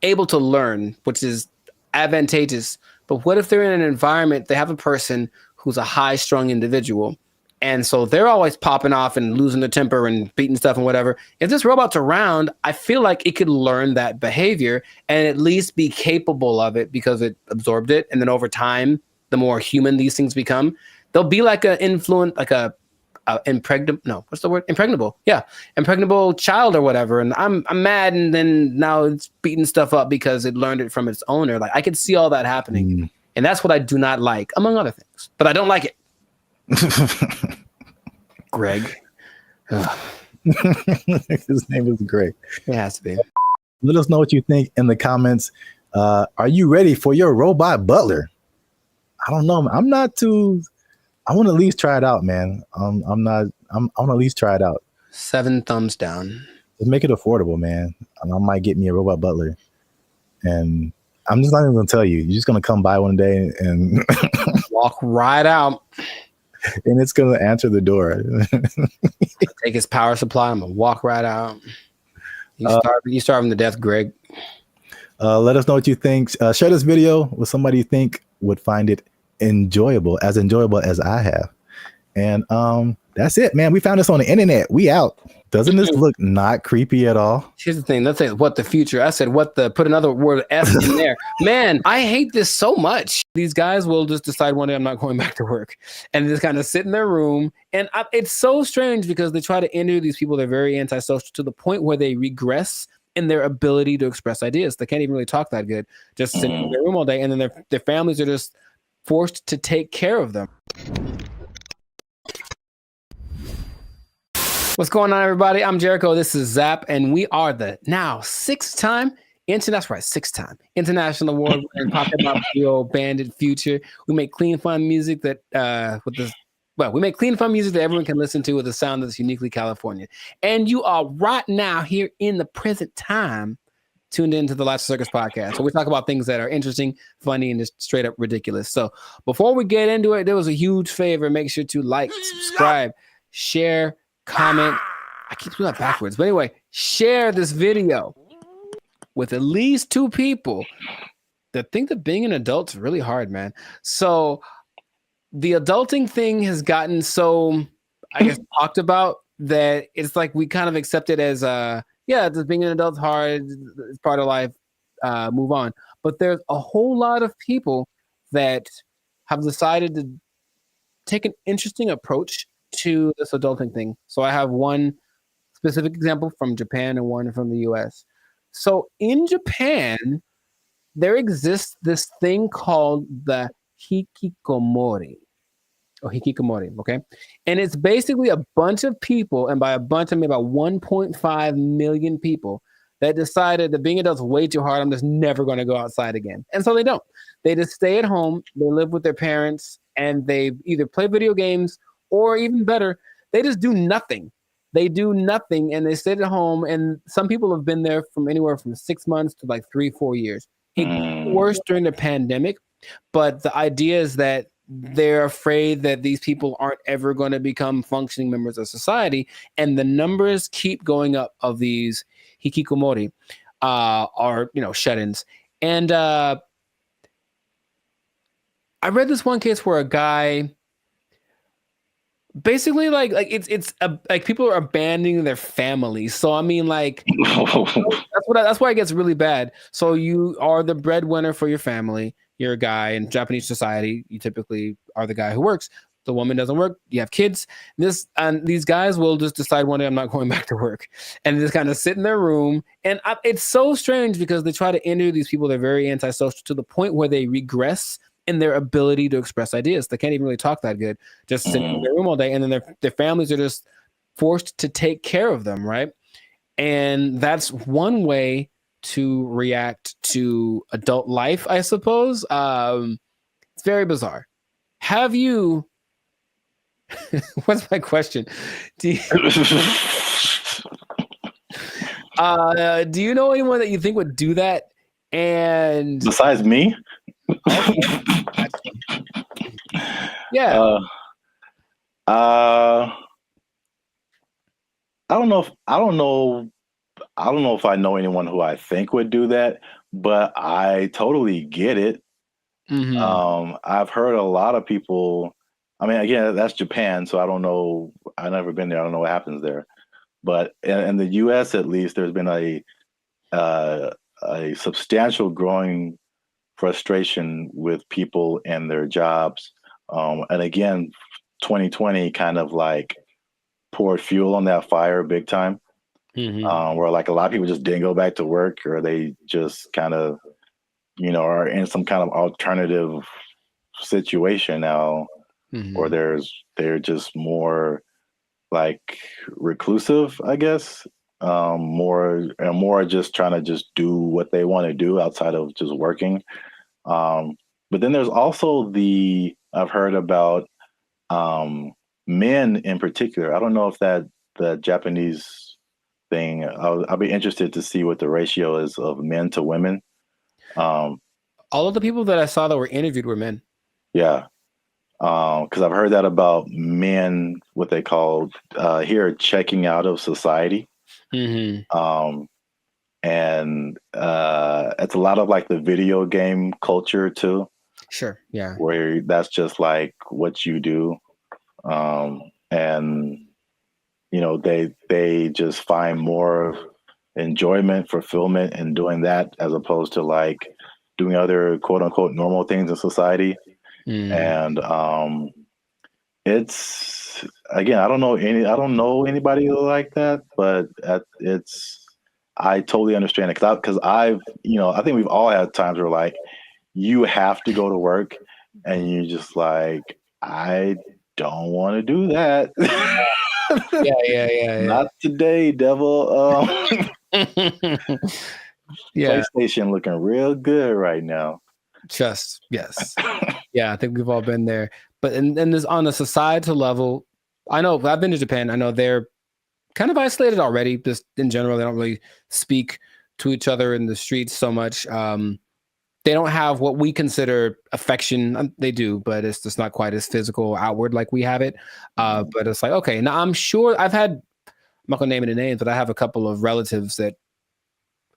able to learn, which is advantageous. But what if they're in an environment, they have a person who's a high-strung individual, and so they're always popping off and losing their temper and beating stuff and whatever. If this robot's around, I feel like it could learn that behavior and at least be capable of it because it absorbed it. And then over time, the more human these things become, they'll be like an influent, like impregnable. Yeah. Impregnable child or whatever. And I'm mad. And then now it's beating stuff up because it learned it from its owner. Like I could see all that happening. And that's what I do not like, among other things, but I don't like it. Greg. His name is Greg. It has to be. Let us know what you think in the comments. Are you ready for your robot butler? I don't know. I'm not too. I want to at least try it out, man. I want to at least try it out. 7 thumbs down. Just make it affordable, man. I might get me a robot butler, and I'm just not even gonna tell you. You're just gonna come by one day and walk right out, and it's gonna answer the door. Take his power supply. I'm gonna walk right out. You starving to death, Greg. Let us know what you think. Share this video with somebody you think would find it enjoyable as I have. And that's it, man. We found this on the internet. We out. Doesn't this look not creepy at all? Here's the thing. Let's say what the future. I said put another word F in there. Man, I hate this so much. These guys will just decide one day I'm not going back to work and just kind of sit in their room. And it's so strange because they try to interview these people. They're very antisocial to the point where they regress in their ability to express ideas. They can't even really talk that good. Just sitting in their room all day. And then their families are just forced to take care of them. What's going on, everybody? I'm Jericho. This is Zap, and we are the now six-time international award-winning pop hip hop duo Bandit Future. We make clean, fun music that we make clean, fun music that everyone can listen to with a sound that's uniquely California. And you are right now here in the present time tuned into the Last Circus podcast. So we talk about things that are interesting, funny, and just straight up ridiculous. So before we get into it, there was a huge favor. Make sure to like, subscribe, share, comment. I keep doing that backwards. But anyway, share this video with at least 2 people that think that being an adult is really hard, man. So the adulting thing has gotten so, I guess, talked about that it's like we kind of accept it as just being an adult's hard, it's part of life, move on. But there's a whole lot of people that have decided to take an interesting approach to this adulting thing. So I have one specific example from Japan and one from the US. So in Japan, there exists this thing called the hikikomori. Okay? And it's basically a bunch of people, and by a bunch I mean about 1.5 million people, that decided that being adults is way too hard. I'm just never going to go outside again. And so they don't. They just stay at home, they live with their parents, and they either play video games or even better, they just do nothing. They do nothing and they stay at home. And some people have been there from anywhere from 6 months to like 3-4 years. It got worse during the pandemic, but the idea is that they're afraid that these people aren't ever going to become functioning members of society. And the numbers keep going up of these hikikomori, are, shut-ins. And I read this one case where a guy basically like people are abandoning their families. So I mean, like that's why it gets really bad. So you are the breadwinner for your family. You're a guy in Japanese society. You typically are the guy who works. The woman doesn't work. You have kids. These guys will just decide one day I'm not going back to work, and just kind of sit in their room. And it's so strange because they try to interview these people. They're very antisocial to the point where they regress in their ability to express ideas. They can't even really talk that good, just sitting in their room all day. And then their families are just forced to take care of them, right? And that's one way to react to adult life, I suppose. It's very bizarre. Have you... What's my question? Do you know anyone that you think would do that? And besides me? Yeah. I don't know if I know anyone who I think would do that, but I totally get it. I've heard a lot of people. I mean, again, that's Japan, so I don't know. I've never been there. I don't know what happens there. But in the U.S., at least, there's been a substantial growing frustration with people and their jobs. And again, 2020 kind of like poured fuel on that fire big time, where like a lot of people just didn't go back to work, or they just kind of, are in some kind of alternative situation now, or they're just more like reclusive, I guess, more just trying to just do what they want to do outside of just working. But then there's also I've heard about men in particular. I don't know if the Japanese thing, I'll be interested to see what the ratio is of men to women. All of the people that I saw that were interviewed were men. Yeah. Because I've heard that about men, what they call here, checking out of society. And it's a lot of like the video game culture too. Sure. Yeah. Where that's just like what you do. And they just find more enjoyment, fulfillment in doing that, as opposed to like doing other quote unquote normal things in society. And it's, again, I don't know anybody like that, but I totally understand it, because I think we've all had times where like you have to go to work and you just like, I don't want to do that. Yeah. Not today, devil. Yeah. PlayStation looking real good right now. Yes. Yeah, I think we've all been there. But and this on a societal level, I know I've been to Japan. I know they're kind of isolated already. Just in general, they don't really speak to each other in the streets so much. They don't have what we consider affection. They do, but it's just not quite as physical outward like we have it. But it's like, okay, now I'm sure I'm not gonna name any names, but I have a couple of relatives that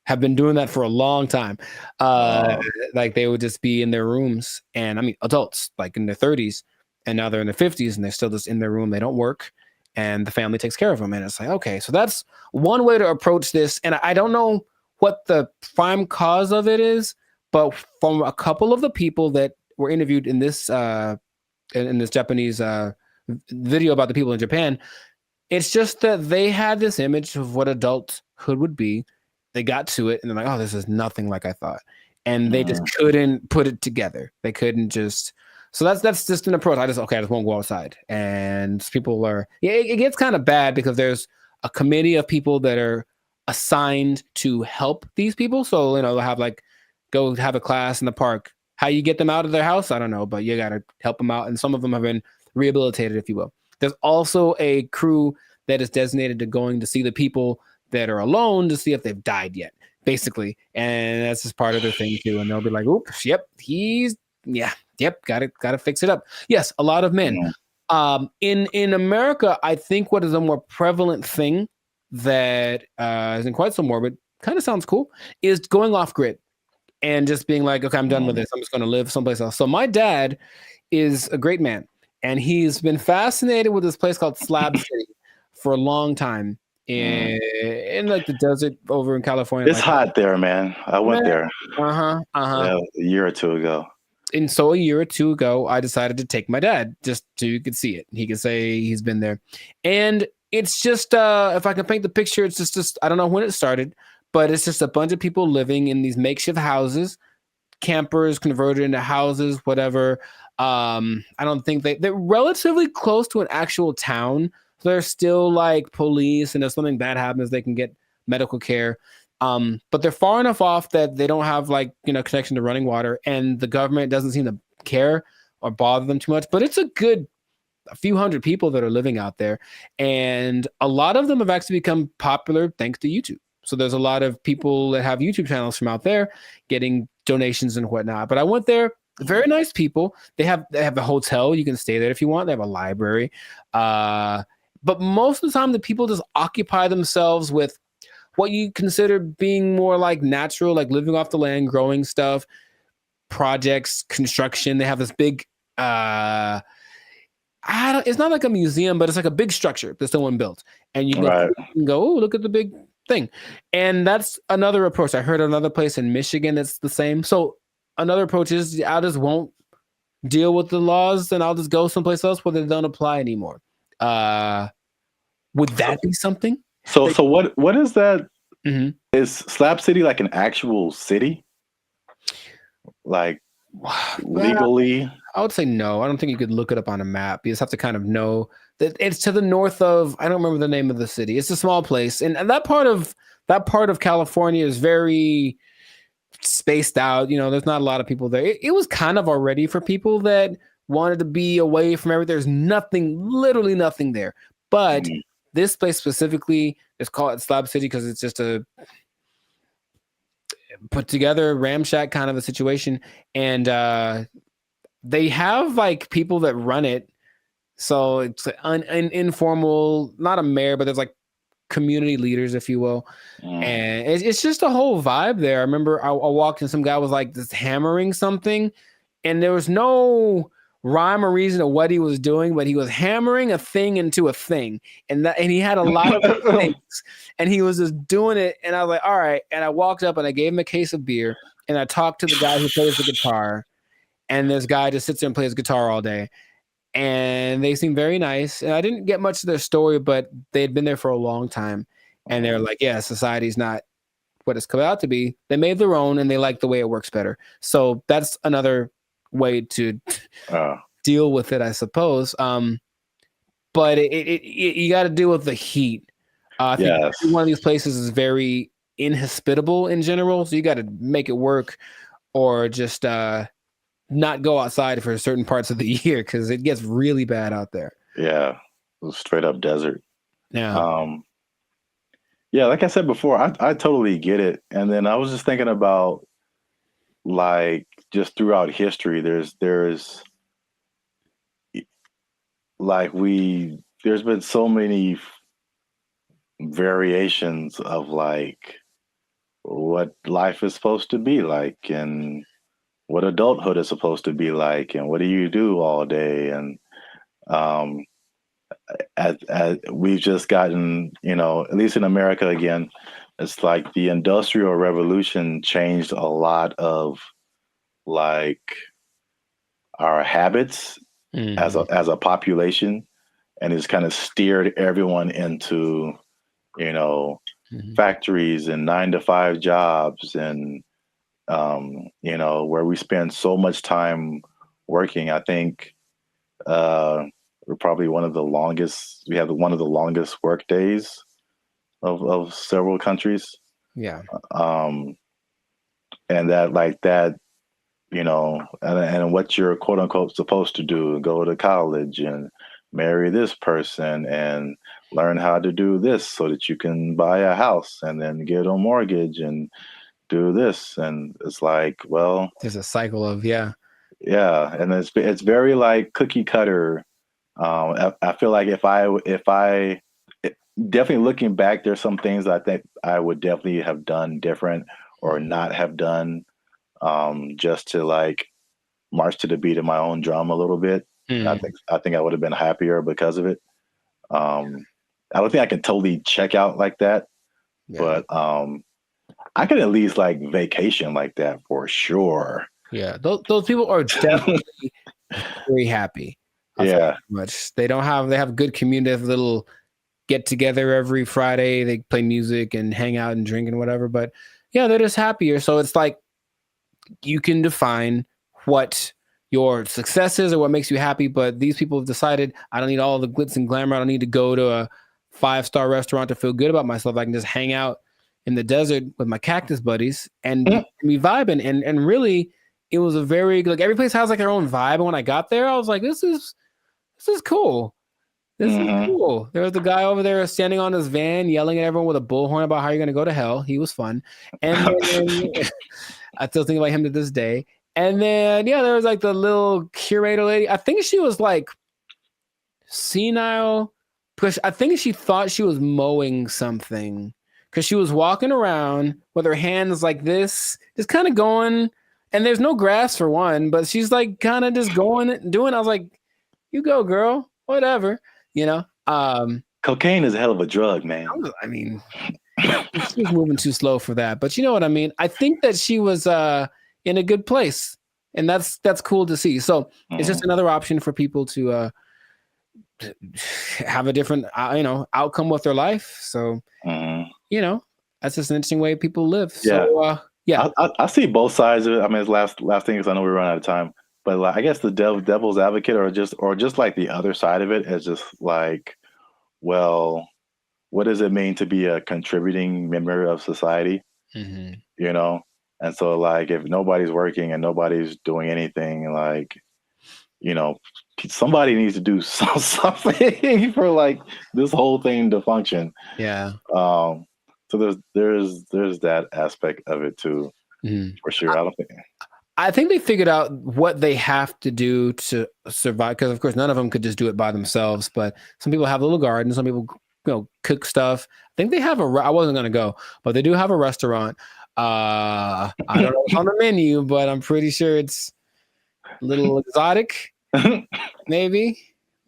have been doing that for a long time. Like they would just be in their rooms, and I mean adults like in their 30s, and now they're in their 50s, and they're still just in their room. They don't work, and the family takes care of them. And it's like, okay, so that's one way to approach this. And I don't know what the prime cause of it is, but from a couple of the people that were interviewed in this Japanese video about the people in Japan, it's just that they had this image of what adulthood would be. They got to it and they're like, oh, this is nothing like I thought. And they just couldn't put it together. They couldn't just. So that's just an approach. I just won't go outside. And people it gets kind of bad because there's a committee of people that are assigned to help these people. So, they'll have go have a class in the park. How you get them out of their house, I don't know, but you got to help them out. And some of them have been rehabilitated, if you will. There's also a crew that is designated to going to see the people that are alone to see if they've died yet, basically. And that's just part of their thing too. And they'll be like, oops, yep, gotta fix it up. Yes, a lot of men. In America, I think what is a more prevalent thing that isn't quite so morbid, kind of sounds cool, is going off grid and just being like, okay, I'm done with this. I'm just going to live someplace else. So my dad is a great man, and he's been fascinated with this place called Slab City for a long time in like the desert over in California. It's hot there, man. I went there. Yeah, a year or two ago. And so a year or two ago, I decided to take my dad just so you could see it. He could say he's been there. And it's just, if I can paint the picture, it's just I don't know when it started, but it's just a bunch of people living in these makeshift houses, campers converted into houses, whatever. I don't think they're relatively close to an actual town. So there's still like police, and if something bad happens, they can get medical care. But they're far enough off that they don't have connection to running water, and the government doesn't seem to care or bother them too much. But it's a few hundred people that are living out there, and a lot of them have actually become popular thanks to YouTube. So there's a lot of people that have YouTube channels from out there getting donations and whatnot. But I went there. Very nice people. They have a hotel. You can stay there if you want. They have a library. But most of the time, the people just occupy themselves with what you consider being more like natural, like living off the land, growing stuff, projects, construction. They have this big, it's not like a museum, but it's like a big structure that someone built. And you can go, oh, look at the big thing. And that's another approach. I heard another place in Michigan that's the same. So another approach is I just won't deal with the laws, and I'll just go someplace else where they don't apply anymore. Would that be something? So what is that? Mm-hmm. Is Slab City like an actual city? Like legally? I would say no. I don't think you could look it up on a map. You just have to kind of know that it's to the north of, I don't remember the name of the city. It's a small place. And that part of California is very spaced out. There's not a lot of people there. It was kind of already for people that wanted to be away from everything. There's literally nothing there. But this place specifically is called Slab City because it's just a put together ramshack kind of a situation. And they have like people that run it. So it's an informal, not a mayor, but there's like community leaders, if you will. And it's just a whole vibe there. I remember I walked and some guy was like just hammering something, and there was no rhyme or reason of what he was doing, but he was hammering a thing into a thing, and he had a lot of things, and he was just doing it. And I was like, all right. And I walked up and I gave him a case of beer, and I talked to the guy who plays the guitar, and this guy just sits there and plays guitar all day. And they seemed very nice. And I didn't get much of their story, but they had been there for a long time. And they're like, yeah, society's not what it's come out to be. They made their own, and they like the way it works better. So that's another way to deal with it, I suppose. but you got to deal with the heat. I think every one of these places is very inhospitable in general, so you got to make it work, or just not go outside for certain parts of the year because it gets really bad out there. Yeah, straight up desert. Yeah. Yeah, like I said before, I totally get it. And then I was just thinking about, like, just throughout history, there's like there's been so many variations of like what life is supposed to be like, and what adulthood is supposed to be like, and what do you do all day. And um as we've just gotten, at least in America again, it's like the Industrial Revolution changed a lot of like our habits as a population, and it's kind of steered everyone into, factories and 9-to-5 jobs, and where we spend so much time working. I think we're probably one of the longest. We have one of the longest work days of several countries. Yeah. And that, like that, and what you're quote unquote supposed to do: go to college and marry this person and learn how to do this so that you can buy a house and then get a mortgage and do this. And it's like, well, there's a cycle of yeah, and it's very like cookie cutter. I feel like if I definitely looking back, there's some things I think I would definitely have done different or not have done, just to like march to the beat of my own drum a little bit. I think I would have been happier because of it. I don't think I can totally check out like that, but I could at least like vacation like that for sure. Yeah, those people are definitely very happy. Much they have good community, have little get together every Friday. They play music and hang out and drink and whatever. But yeah, they're just happier. So it's like you can define what your success is or what makes you happy. But these people have decided, I don't need all the glitz and glamour. I don't need to go to a 5-star restaurant to feel good about myself. I can just hang out in the desert with my cactus buddies and be vibing. And really, it was a very, like, every place has like their own vibe. And when I got there, I was like, this is cool. This is cool. There was the guy over there standing on his van yelling at everyone with a bullhorn about how you're going to go to hell. He was fun. And then, I still think about him to this day. And then, there was like the little curator lady. I think she was like senile. I think she thought she was mowing something because she was walking around with her hands like this, just kind of going. And there's no grass for one, but she's like kind of just going and doing. I was like, you go, girl, whatever. Cocaine is a hell of a drug, man. I mean, she was moving too slow for that, but you know what I mean? I think that she was in a good place, and that's cool to see. So it's just another option for people to have a different, outcome with their life. So, that's just an interesting way people live. So, I see both sides of it. I mean, it's last thing is I know we run out of time. But like, I guess the devil's advocate, or just like the other side of it, is just like, well, what does it mean to be a contributing member of society? And so like, if nobody's working and nobody's doing anything, like, somebody needs to do something for like this whole thing to function. Yeah. So there's that aspect of it too, for sure. I think they figured out what they have to do to survive, because of course none of them could just do it by themselves. But some people have little gardens, some people cook stuff. I think they have I wasn't gonna go, but they do have a restaurant. I don't know what's on the menu, but I'm pretty sure it's a little exotic, maybe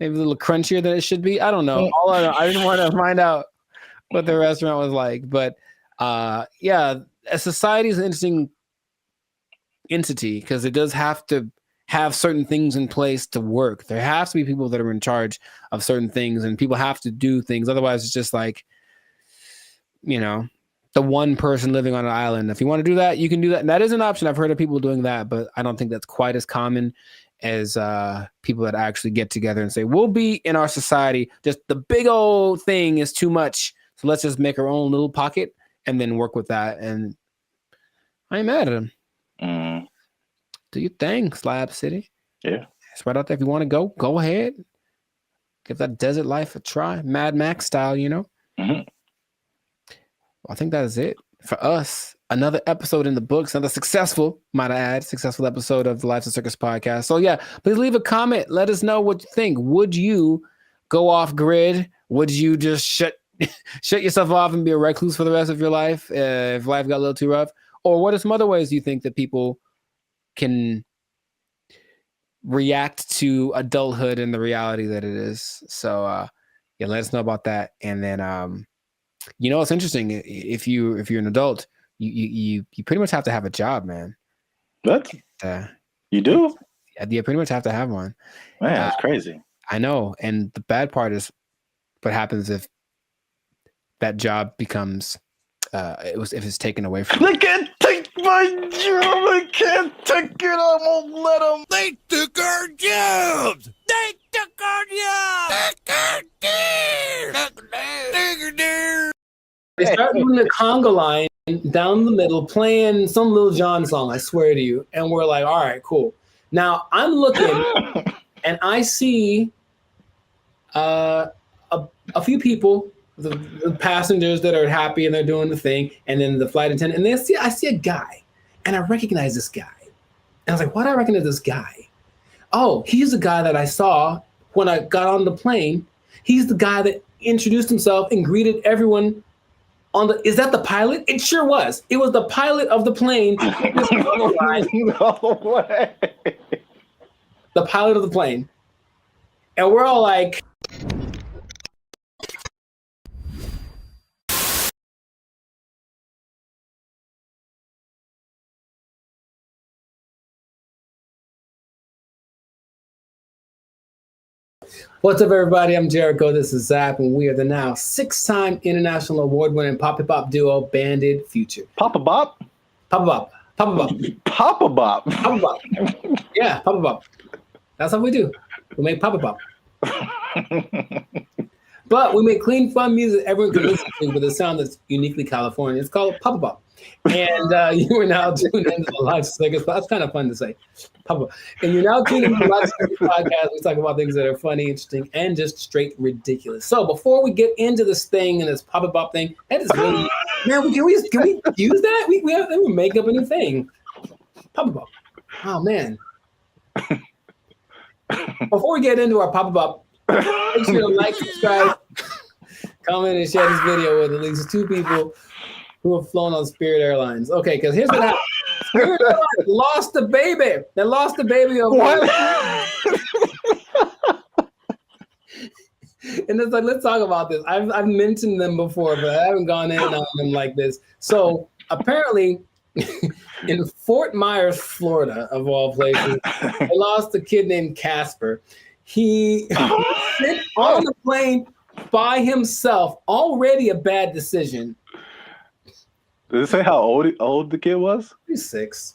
a little crunchier than it should be. I don't know. I didn't want to find out what the restaurant was like, but a society is an interesting entity because it does have to have certain things in place to work. There has to be people that are in charge of certain things, and people have to do things. Otherwise, it's just like, the one person living on an island. If you want to do that, you can do that. And that is an option. I've heard of people doing that, but I don't think that's quite as common. as people that actually get together and say, we'll be in our society. Just the big old thing is too much. So let's just make our own little pocket and then work with that. And I ain't mad at him. Do your thing, Slab City. Yeah. It's right out there. If you want to go ahead. Give that desert life a try. Mad Max style, you know? Mm-hmm. I think that is it for us. Another episode in the books, another successful, might I add, successful episode of the Lives of Circus podcast. So yeah, please leave a comment. Let us know what you think. Would you go off grid? Would you just shut yourself off and be a recluse for the rest of your life if life got a little too rough? Or what are some other ways you think that people can react to adulthood and the reality that it is? So yeah, let us know about that. And then you know, it's interesting. If you're an adult, you pretty much have to have a job, man. What? You do? You pretty much have to have one. Man, that's crazy. I know. And the bad part is what happens if that job becomes if it's taken away from you. They can't take my job. They can't take it. I won't let them. They took our jobs. They took our jobs. They start doing the conga line down the middle, playing some Lil Jon song, I swear to you. And we're like, all right, cool. Now I'm looking and I see a few people, the passengers that are happy and they're doing the thing, and then the flight attendant, and I see a guy, and I recognize this guy. And I was like, why do I recognize this guy? Oh, he's the guy that I saw when I got on the plane. He's the guy that introduced himself and greeted everyone on the, is that the pilot? It sure was. It was the pilot of the plane. No way. The pilot of the plane. And we're all like, what's up, everybody? I'm Jericho. This is Zap, and we are the now 6-time international award-winning Papa Bop duo, Banded Future. Papa Bop? Papa Bop. Papa Bop. Papa Bop. Papa Bop. Yeah, Papa Bop. That's how we do. We make Papa Bop. But we make clean, fun music everyone can listen to with a sound that's uniquely California. It's called Papa Bop. And you are now tuned into the Live Circus. That's kind of fun to say. Papa. And you're now tuned into the Live Circus podcast. We talk about things that are funny, interesting, and just straight ridiculous. So before we get into this thing and this Papa Bop thing, that is really, man, can we use that? We have to make up a new thing. Papa Bop. Oh, man. Before we get into our Papa Bop, make sure to like, subscribe, comment, and share this video with at least 2 people who have flown on Spirit Airlines. Okay, because here's what happened. Spirit Airlines lost the baby. They lost the baby over And it's like, let's talk about this. I've mentioned them before, but I haven't gone in on them like this. So apparently, in Fort Myers, Florida, of all places, they lost a kid named Casper. He sit on the plane by himself. Already a bad decision. Does it say how old the kid was? He's 6.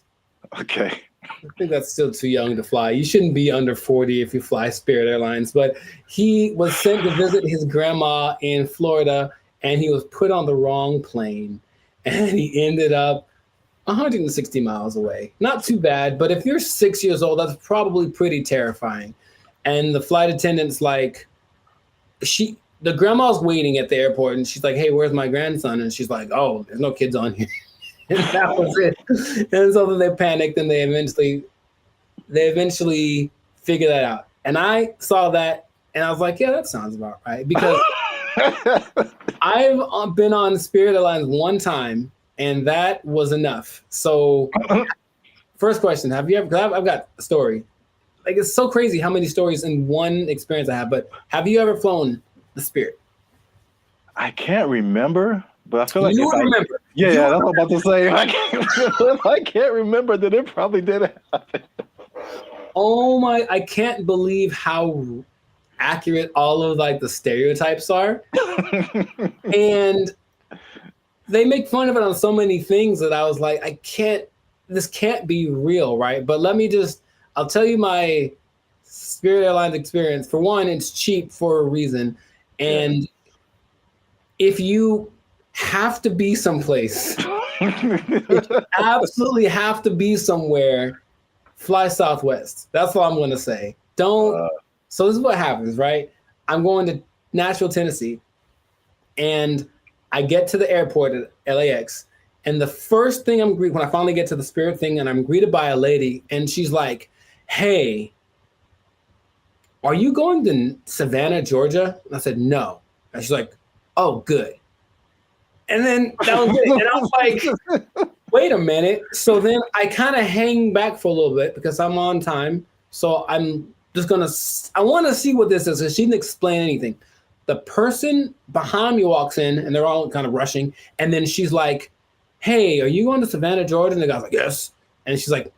Okay. I think that's still too young to fly. You shouldn't be under 40 if you fly Spirit Airlines. But he was sent to visit his grandma in Florida, and he was put on the wrong plane. And he ended up 160 miles away. Not too bad, but if you're 6 years old, that's probably pretty terrifying. And the flight attendant's like, the grandma's waiting at the airport, and she's like, hey, where's my grandson? And she's like, oh, there's no kids on here. And that was it. And so then they panicked, and they eventually figured that out. And I saw that, and I was like, yeah, that sounds about right. Because I've been on Spirit Airlines one time, and that was enough. So first question, have you ever, I've got a story. Like, it's so crazy how many stories in one experience I have, but have you ever flown the Spirit? I can't remember, but I feel like you remember. Yeah, that's what I'm about to say. I can't remember that it probably did happen. Oh my! I can't believe how accurate all of like the stereotypes are, and they make fun of it on so many things that I was like, this can't be real, right? But let me just I'll tell you my Spirit Airlines experience. For one, it's cheap for a reason. And if you have to be someplace, if you absolutely have to be somewhere, fly Southwest. That's all I'm going to say. Don't. So this is what happens, right? I'm going to Nashville, Tennessee, and I get to the airport at LAX, and the first thing when I finally get to the Spirit thing, and I'm greeted by a lady, and she's like, "Hey, are you going to Savannah, Georgia?" And I said, "No." And she's like, "Oh, good." And then that was it. And I was like, wait a minute. So then I kind of hang back for a little bit because I'm on time. So I'm just I want to see what this is. Because she didn't explain anything. The person behind me walks in and they're all kind of rushing. And then she's like, "Hey, are you going to Savannah, Georgia?" And the guy's like, "Yes." And she's like,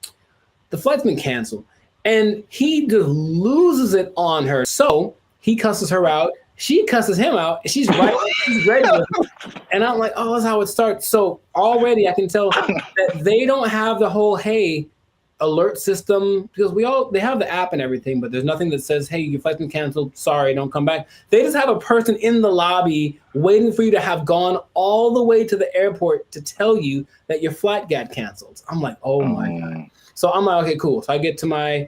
"The flight's been canceled." And he just loses it on her. So he cusses her out. She cusses him out. And she's right. She's ready with him. And I'm like, oh, that's how it starts. So already I can tell that they don't have the whole, hey, alert system, because they have the app and everything, but there's nothing that says, hey, your flight's been canceled. Sorry, don't come back. They just have a person in the lobby waiting for you to have gone all the way to the airport to tell you that your flight got canceled. I'm like, oh my God. So I'm like, okay, cool. So I get to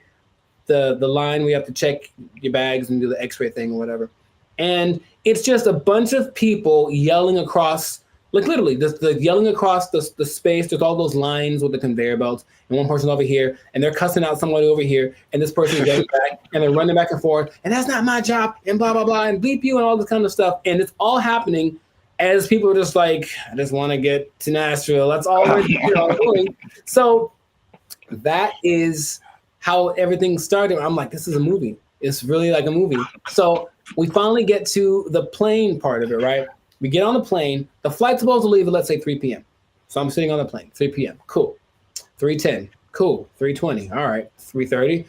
the line. We have to check your bags and do the x-ray thing or whatever. And it's just a bunch of people yelling across, like literally, the yelling across the space. There's all those lines with the conveyor belts, and one person over here, and they're cussing out somebody over here, and this person is getting back, and they're running back and forth, and that's not my job, and blah, blah, blah, and bleep you, and all this kind of stuff. And it's all happening as people are just like, I just want to get to Nashville. That's all we're doing. So that is how everything started. I'm like, this is a movie. It's really like a movie. So we finally get to the plane part of it, right? We get on the plane. The flight's supposed to leave at, let's say, 3 p.m. So I'm sitting on the plane, 3 p.m. Cool. 3:10. Cool. 3:20. All right. 3:30.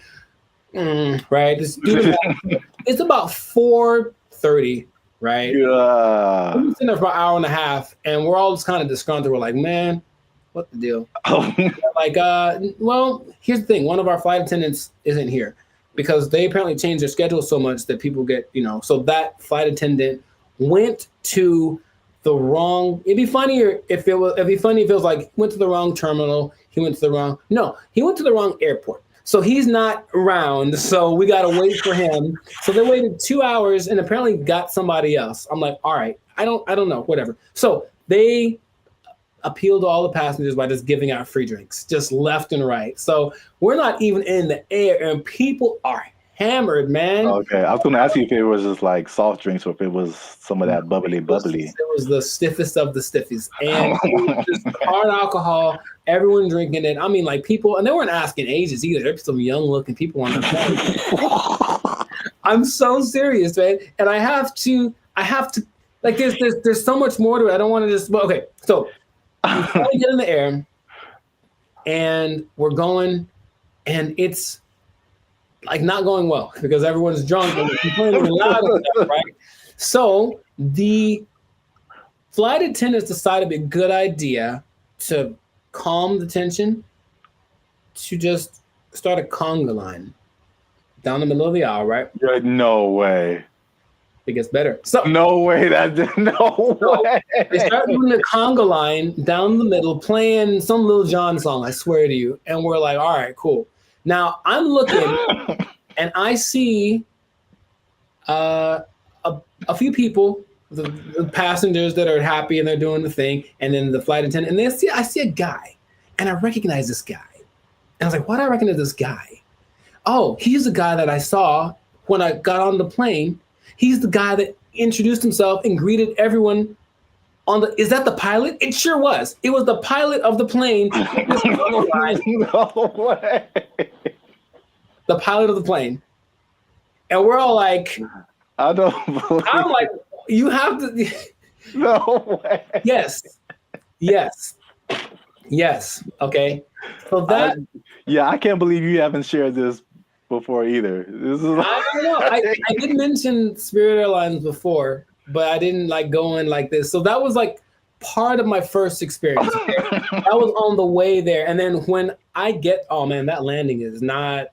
Right. Just do the math. It's about 4:30, right? Yeah. We've been sitting there for an hour and a half, and we're all just kind of disgruntled. We're like, man, what the deal? Like, well, here's the thing. One of our flight attendants isn't here because they apparently changed their schedule so much that people get, so that flight attendant went to the wrong. It'd be funnier if it was like went to the wrong terminal. He went to the wrong airport. So he's not around. So we got to wait for him. So they waited 2 hours and apparently got somebody else. I'm like, all right, I don't know, whatever. So they appealed to all the passengers by just giving out free drinks, just left and right. So we're not even in the air and people are hammered, man. Okay, I was going to ask you if it was just like soft drinks or if it was some of that bubbly. It was the stiffest of the stiffies. And it was just hard alcohol, everyone drinking it. I mean, like people, and they weren't asking ages either. There's some young looking people on the phone. I'm so serious, man. And I have to, like there's so much more to it. I don't want to just, well, okay. So we finally get in the air and we're going and it's like not going well because everyone's drunk and complaining loud and stuff, right? So the flight attendants decided it'd be a good idea to calm the tension to just start a conga line down the middle of the aisle, right? No way. It gets better. So no way. No way. They start doing the conga line down the middle, playing some Lil Jon song, I swear to you. And we're like, all right, cool. Now I'm looking and I see a few people, the passengers that are happy and they're doing the thing, and then the flight attendant, and I see a guy, and I recognize this guy. And I was like, why do I recognize this guy? Oh, he's the guy that I saw when I got on the plane. He's the guy that introduced himself and greeted everyone on the. Is that the pilot? It sure was. It was the pilot of the plane. No way. The pilot of the plane. And we're all like, I don't believe I'm like, you have to. No way. Yes. Okay. So that. I can't believe you haven't shared this before either. This is. I don't know. I did mention Spirit Airlines before, but I didn't like go in like this. So that was like part of my first experience. Okay? That was on the way there, and then when I get, oh man, that landing is not.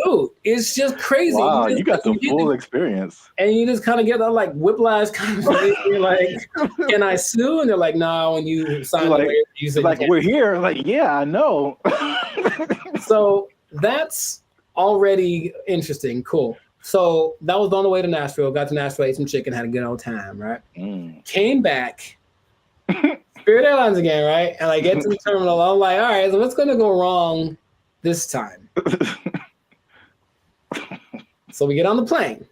Dude, it's just crazy. Wow, just, you got the full experience. And you just kind of get that like whiplash kind of thing. You're like, can I sue? And they're like, no, when you sign the waiver, you said like, we're here. Like, yeah, I know. So that's already interesting. Cool. So that was on the way to Nashville. Got to Nashville, ate some chicken, had a good old time, right? Came back, Spirit Airlines again, right? And I get to the terminal. I'm like, all right, so what's going to go wrong this time? So we get on the plane.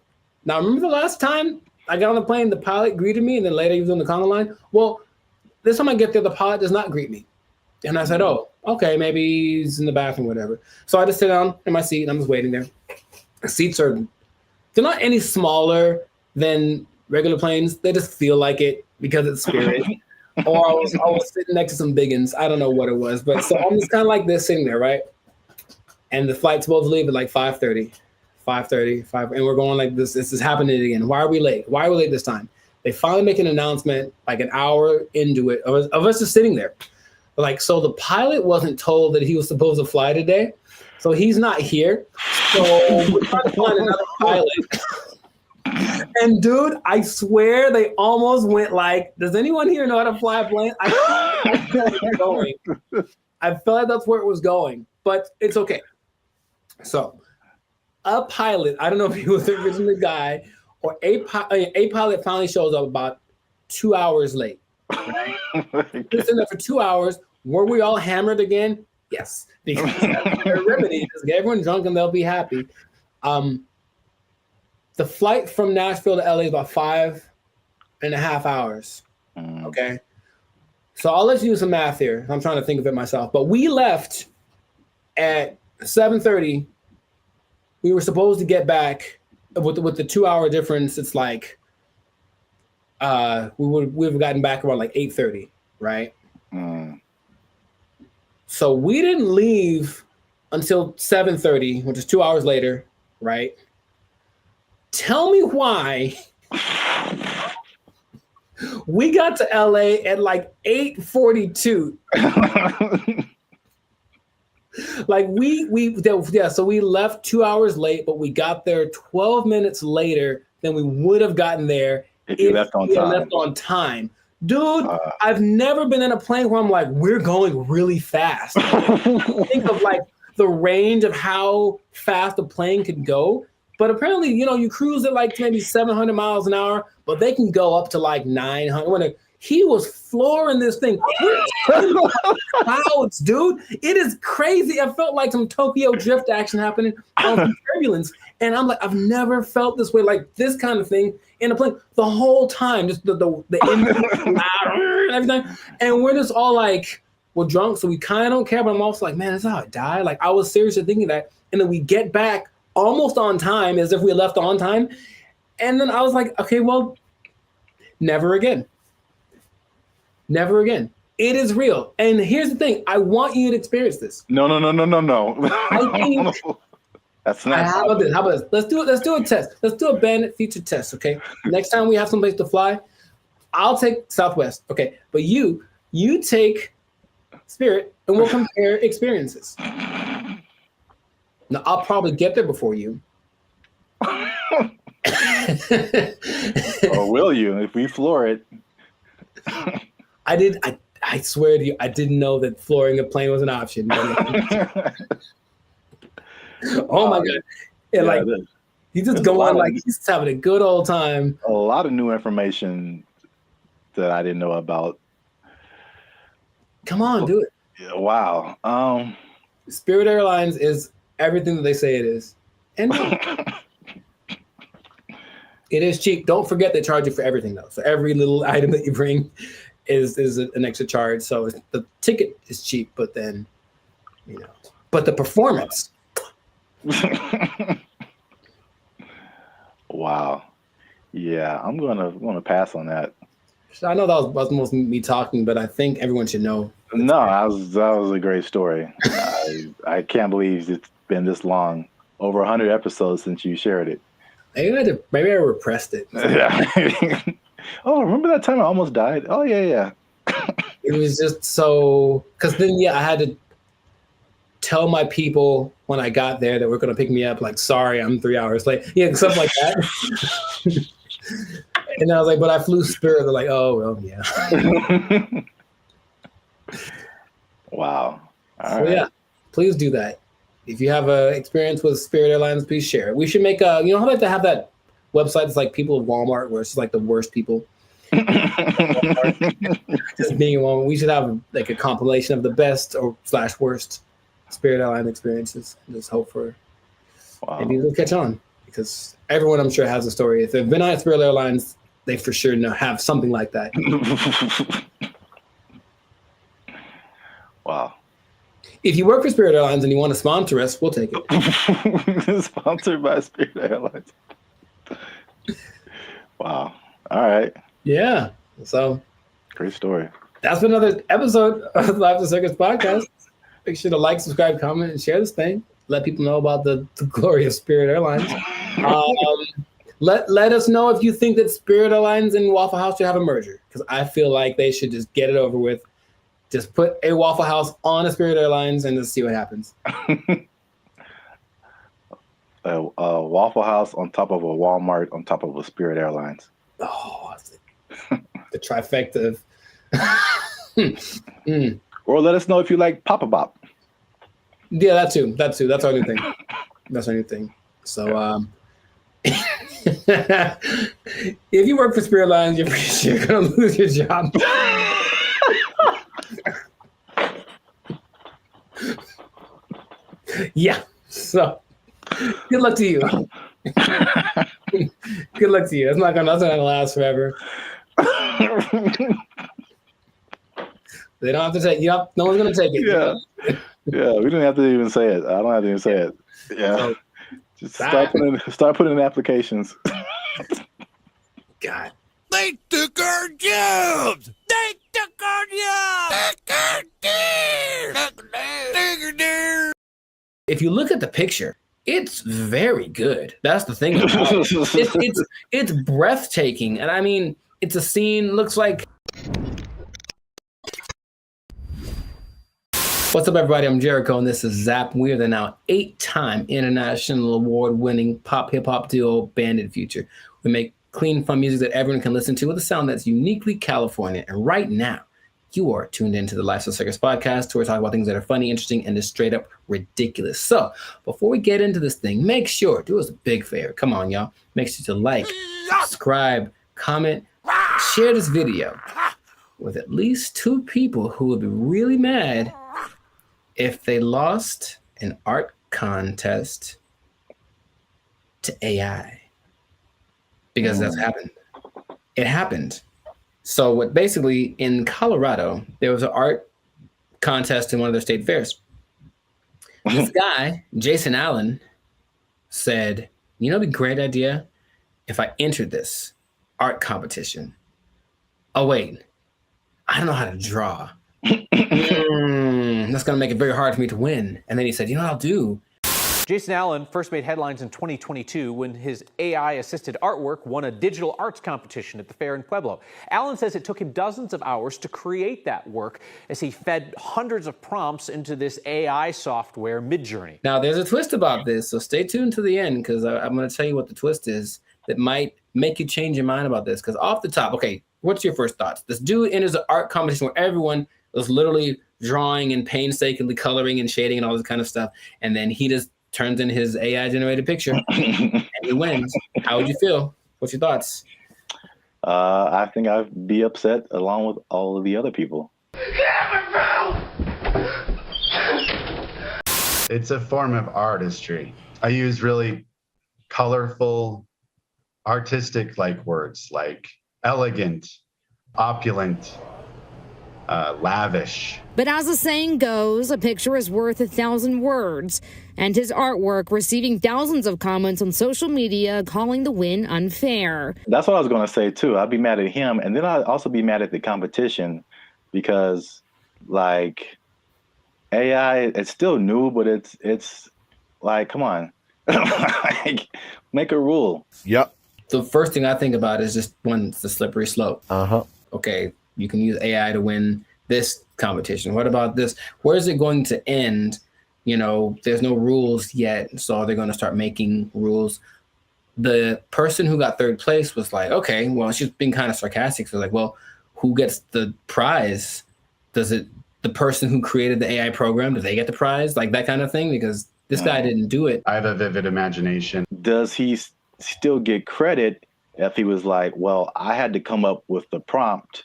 Now, remember the last time I got on the plane, the pilot greeted me, and then later he was on the conga line? Well, this time I get there, the pilot does not greet me. And I said, oh, okay, maybe he's in the bathroom, whatever. So I just sit down in my seat, and I'm just waiting there. The seats are, they're not any smaller than regular planes. They just feel like it because it's Spirit. Or I was sitting next to some biggins. I don't know what it was. But so I'm just kind of like this sitting there, right? And the flight's supposed to leave at like 5:30, and we're going like this. This is happening again. Why are we late? Why are we late this time? They finally make an announcement like an hour into it of us just sitting there. Like, so the pilot wasn't told that he was supposed to fly today. So he's not here. So we're trying to find another pilot. And dude, I swear they almost went like, does anyone here know how to fly a plane? I felt like that's where it was going, but it's okay. So a pilot, I don't know if he was the original guy, or a pilot finally shows up about 2 hours late. Right? He's in there for 2 hours. Were we all hammered again? Yes, because that's their remedy. Just get everyone drunk and they'll be happy. The flight from Nashville to LA is about 5.5 hours. Okay. So I'll let you do some math here. I'm trying to think of it myself. But we left at 7:30. We were supposed to get back with the 2 hour difference. It's like we would have gotten back around like 8:30, right? So we didn't leave until 7:30, which is 2 hours later, right? Tell me why we got to LA at like 8:42. Like so we left 2 hours late, but we got there 12 minutes later than we would have gotten there if we left on time. Dude, I've never been in a plane where I'm like, we're going really fast. Think of like the range of how fast a plane could go. But apparently, you cruise at like maybe 700 miles an hour, but they can go up to like 900. He was flooring this thing. Clouds, dude. It is crazy. I felt like some Tokyo drift action happening on some turbulence. And I'm like, I've never felt this way, like this kind of thing in a plane the whole time. Just the engine and everything. And we're just all like, we're drunk, so we kind of don't care. But I'm also like, man, that's how I die. Like, I was seriously thinking that. And then we get back almost on time, as if we left on time. And then I was like, okay, well, never again. Never again. It is real. And here's the thing. I want you to experience this. No. I think that's not. How about this? Let's do it. Let's do a test. Let's do a bandit feature test, okay? Next time we have someplace to fly, I'll take Southwest, okay? But you take Spirit, and we'll compare experiences. Now, I'll probably get there before you. Or will you, if we floor it? I swear to you, I didn't know that flooring a plane was an option. Oh my God. And like, he's just going like, he's just having a good old time. A lot of new information that I didn't know about. Come on, do it. Yeah, wow. Spirit Airlines is everything that they say it is. And it is cheap. Don't forget they charge you for everything though. So every little item that you bring is an extra charge. So the ticket is cheap, but then, but the performance. Wow. Yeah, I'm gonna pass on that. I know that was most me talking, but I think everyone should know. No, that was a great story. I can't believe it's been this long, over 100 episodes since you shared it. Maybe I repressed it. Yeah. Oh, remember that time I almost died? Oh yeah. It was just so, because then I had to tell my people when I got there that were going to pick me up, like, sorry, I'm 3 hours late. Yeah, stuff like that. And I was like, but I flew Spirit. They're like, oh, well, yeah. Wow. So yeah, please do that. If you have an experience with Spirit Airlines, please share it. We should make a, how like to have that website that's like people of Walmart, where it's like the worst people. Just being in Walmart. We should have like a compilation of the best or / worst Spirit Airline experiences. Just hope for maybe it'll catch on, because everyone I'm sure has a story. If they've been on Spirit Airlines, they for sure have something like that. Wow. If you work for Spirit Airlines and you want to sponsor us, we'll take it. Sponsored by Spirit Airlines. Wow. All right. Yeah. So great story. That's been another episode of the Life of the Circus podcast. Make sure to like, subscribe, comment, and share this thing. Let people know about the glory of Spirit Airlines. Let us know if you think that Spirit Airlines and Waffle House should have a merger, because I feel like they should just get it over with. Just put a Waffle House on a Spirit Airlines and just see what happens. A Waffle House on top of a Walmart on top of a Spirit Airlines. Oh, the trifecta of... Or let us know if you like Papa Bop. Yeah, that too. That's our new thing. That's our new thing. So, if you work for Spirit Airlines, you're pretty sure you're going to lose your job. Yeah. So, good luck to you. Good luck to you. That's not gonna last forever. They don't have to take. Yep. No one's gonna take it. Yeah. Yeah. We didn't have to even say it. I don't have to even say it. Yeah. So, just start putting in applications. God. They took our jobs. They took our jobs. If you look at the picture, it's very good. That's the thing about it. It's breathtaking. And I mean, it's a scene, looks like... What's up, everybody? I'm Jericho, and this is Zap. We are the now 8-time international award-winning pop hip-hop duo Bandit Future. We make clean, fun music that everyone can listen to with a sound that's uniquely California. And right now, you are tuned into the Life of Circus podcast, where we talk about things that are funny, interesting, and just straight up ridiculous. So before we get into this thing, make sure, do us a big favor. Come on, y'all. Make sure to like, subscribe, comment, share this video with at least 2 people who would be really mad if they lost an art contest to AI. Because that's happened. It happened. So what basically in Colorado, there was an art contest in one of their state fairs. This guy, Jason Allen, said, it'd be a great idea if I entered this art competition. Oh, wait, I don't know how to draw. That's going to make it very hard for me to win. And then he said, what I'll do? Jason Allen first made headlines in 2022 when his AI-assisted artwork won a digital arts competition at the fair in Pueblo. Allen says it took him dozens of hours to create that work as he fed hundreds of prompts into this AI software, Midjourney. Now, there's a twist about this, so stay tuned to the end, because I'm going to tell you what the twist is that might make you change your mind about this. Because off the top, okay, what's your first thoughts? This dude enters an art competition where everyone was literally drawing and painstakingly coloring and shading and all this kind of stuff, and then he just turns in his AI-generated picture, and he wins. How would you feel? What's your thoughts? I think I'd be upset along with all of the other people. It's a form of artistry. I use really colorful, artistic words like elegant, opulent, lavish. But as the saying goes, a picture is worth 1,000 words, and his artwork receiving thousands of comments on social media calling the win unfair. That's what I was going to say too. I'd be mad at him, and then I'd also be mad at the competition, because AI, it's still new, but it's come on. Make a rule. Yep. The first thing I think about is just it's the slippery slope. Okay, you can use AI to win this competition. What about this? Where is it going to end there's no rules yet, so they're going to start making rules. The person who got third place was like, okay, well, she's being kind of sarcastic. So like, well, who gets the prize? The person who created the AI program, do they get the prize? Like that kind of thing? Because this guy didn't do it. I have a vivid imagination. Does he still get credit if he was like, well, I had to come up with the prompt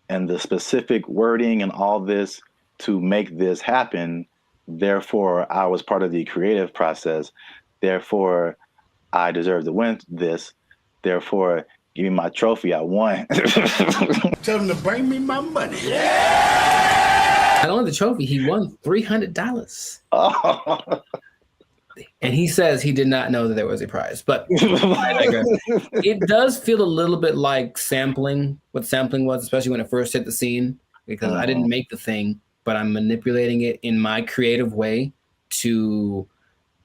and the specific wording and all this to make this happen. Therefore, I was part of the creative process. Therefore, I deserve to win this. Therefore, give me my trophy. I won. Tell him to bring me my money. Not only the trophy, he won $300. Oh. And he says he did not know that there was a prize. But I digress. It does feel a little bit like sampling, what sampling was, especially when it first hit the scene, because I didn't make the thing, but I'm manipulating it in my creative way to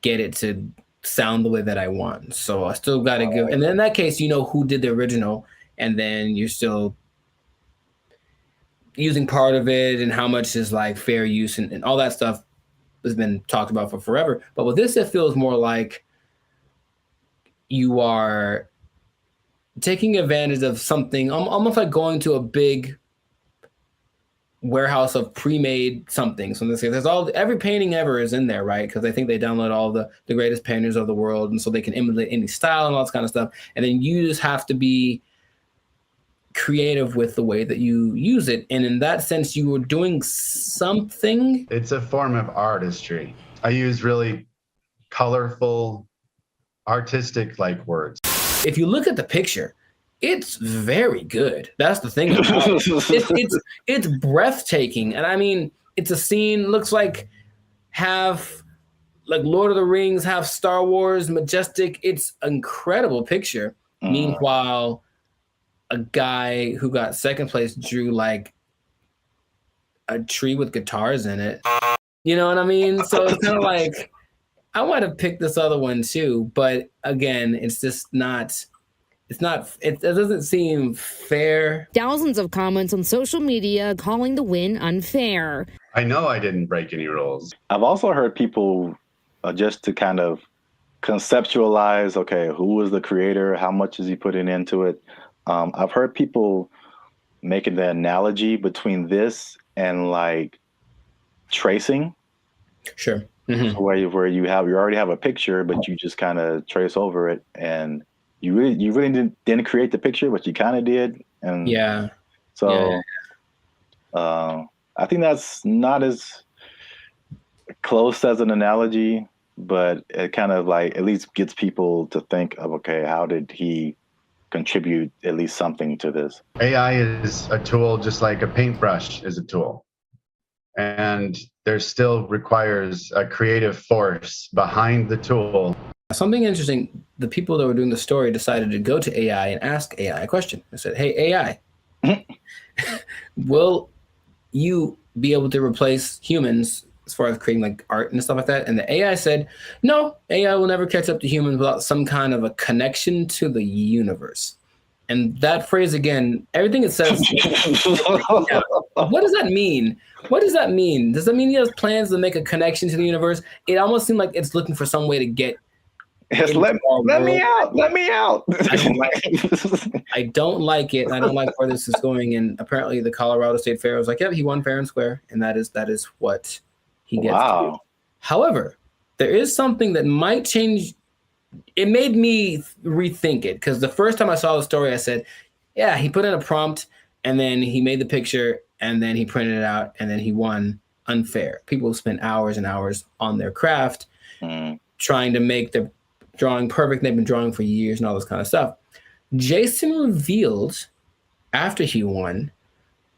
get it to sound the way that I want. So I still got to give, and then in that case, you know who did the original, and then you're still using part of it and how much is like fair use and all that stuff has been talked about for forever. But with this, it feels more like you are taking advantage of something, almost like going to a big warehouse of pre-made something. So in this case, every painting ever is in there, right? Because I think they download all the greatest painters of the world, and so they can emulate any style and all this kind of stuff. And then you just have to be creative with the way that you use it. And in that sense, you were doing something. It's a form of artistry. I use really colorful, artistic like words. If you look at the picture, it's very good. That's the thing. It's breathtaking. And I mean, it's a scene, looks like half like Lord of the Rings, half Star Wars, majestic. It's an incredible picture. Meanwhile, a guy who got second place drew like a tree with guitars in it. You know what I mean? So it's kind of like, I might have picked this other one too, but again, it's just not, it doesn't seem fair. Thousands of comments on social media calling the win unfair. I know I didn't break any rules. I've also heard people just to kind of conceptualize, okay, who was the creator? How much is he putting into it? I've heard people making the analogy between this and like tracing. Sure. Mm-hmm. Where you already have a picture, but you just kind of trace over it, and you really didn't create the picture, but you kind of did. And so I think that's not as close as an analogy, but it kind of like at least gets people to think of, okay, how did he contribute at least something to this? AI is a tool just like a paintbrush is a tool. And there still requires a creative force behind the tool. Something interesting, the people that were doing the story decided to go to AI and ask AI a question. I said, hey, AI, will you be able to replace humans as far as creating like art and stuff like that? And the AI said, no, AI will never catch up to humans without some kind of a connection to the universe. And that phrase again, everything it says, what does that mean? What does that mean? Does that mean he has plans to make a connection to the universe? It almost seemed like it's looking for some way to get. Yes, let me out. Let me out. I don't like it. I don't like where this is going. And apparently the Colorado State Fair was like, yep, he won fair and square. And that is what he gets to do. However, there is something that might change. It made me rethink it, because the first time I saw the story, I said, yeah, he put in a prompt and then he made the picture and then he printed it out and then he won unfair. People spend hours and hours on their craft trying to make the drawing perfect. They've been drawing for years and all this kind of stuff. Jason revealed after he won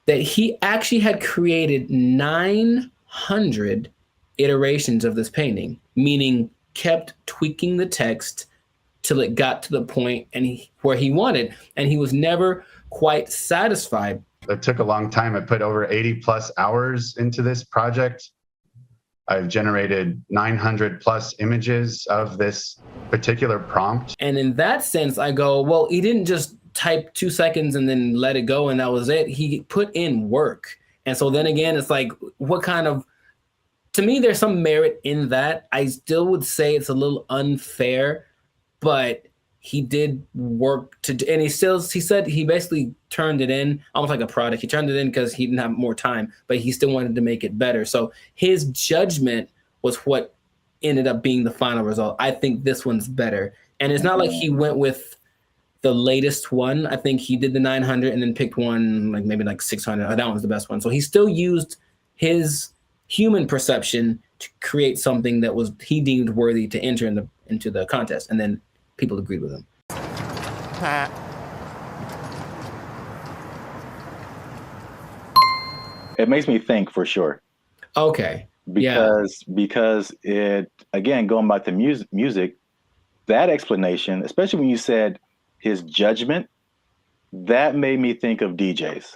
that he actually had created 900 iterations of this painting, meaning kept tweaking the text till it got to the point where he wanted, and he was never quite satisfied. It took a long time. I put over 80 plus hours into this project. I've generated 900 plus images of this particular prompt. And in that sense, I go, well, he didn't just type 2 seconds and then let it go and that was it. He put in work. And so then again, it's like, what kind of to me, there's some merit in that. I still would say it's a little unfair, but he did work and he said he basically turned it in almost like a product. He turned it in because he didn't have more time, but he still wanted to make it better. So his judgment was what ended up being the final result. I think this one's better. And it's not like he went with the latest one. I think he did the 900 and then picked one like maybe like 600. That one's the best one. So he still used his human perception to create something that was he deemed worthy to enter into the contest. And then people agreed with him. It makes me think for sure. Okay. Because it, again, going back to music, that explanation, especially when you said his judgment, that made me think of DJs.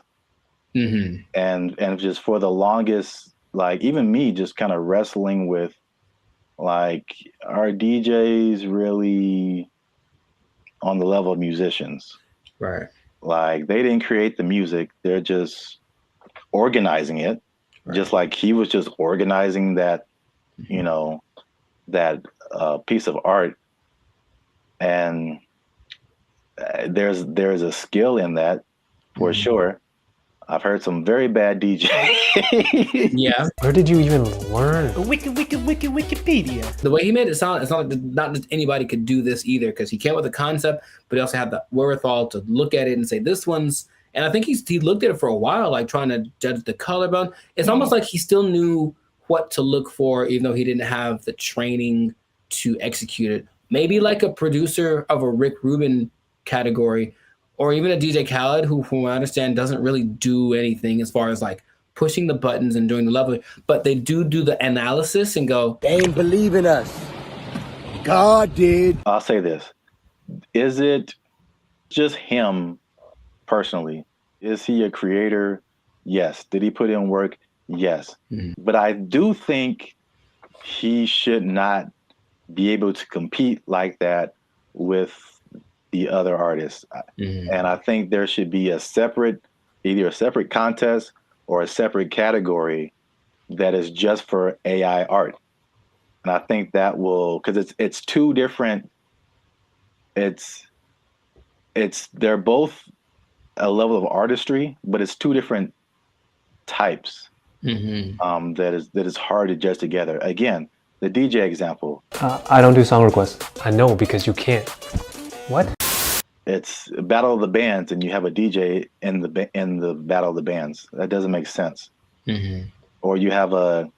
Mm-hmm. And just for the longest, like even me just kind of wrestling with like, are DJs really on the level of musicians? Right. Like they didn't create the music. They're just organizing it. Right. Just like he was just organizing that, you know, that piece of art. And there's a skill in that for sure. I've heard some very bad DJs. Yeah. Where did you even learn? Wikipedia. The way he made it sound, it's not like not just anybody could do this either, because he came with a concept, but he also had the wherewithal to look at it and say, this one's, and I think he looked at it for a while, like trying to judge the color bone. It's almost like he still knew what to look for, even though he didn't have the training to execute it. Maybe like a producer of a Rick Rubin category, or even a DJ Khaled, who, from what I understand, doesn't really do anything as far as like pushing the buttons and doing the level, but they do the analysis and go, they ain't believe in us. God did. I'll say this. Is it just him personally? Is he a creator? Yes. Did he put in work? Yes. Mm-hmm. But I do think he should not be able to compete like that with the other artists. Mm-hmm. And I think there should be either a separate contest or a separate category that is just for AI art. And I think that will, because it's two different, they're both a level of artistry, but it's two different types. Mm-hmm. That is hard to judge together. Again, the DJ example. I don't do song requests. I know, because you can't. What? It's a battle of the bands, and you have a DJ in the battle of the bands. That doesn't make sense. Mm-hmm. Or you have a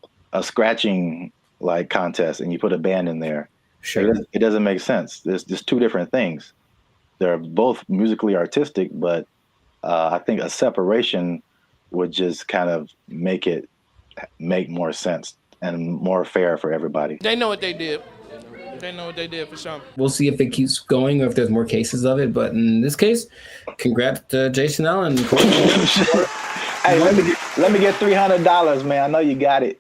scratching like contest, and you put a band in there. Sure, it doesn't make sense. There's just two different things. They're both musically artistic, but I think a separation would just kind of make more sense and more fair for everybody. They know what they did. They know what they did for sure. We'll see if it keeps going or if there's more cases of it. But in this case, congrats to Jason Allen. Hey, let me get $300, man. I know you got it.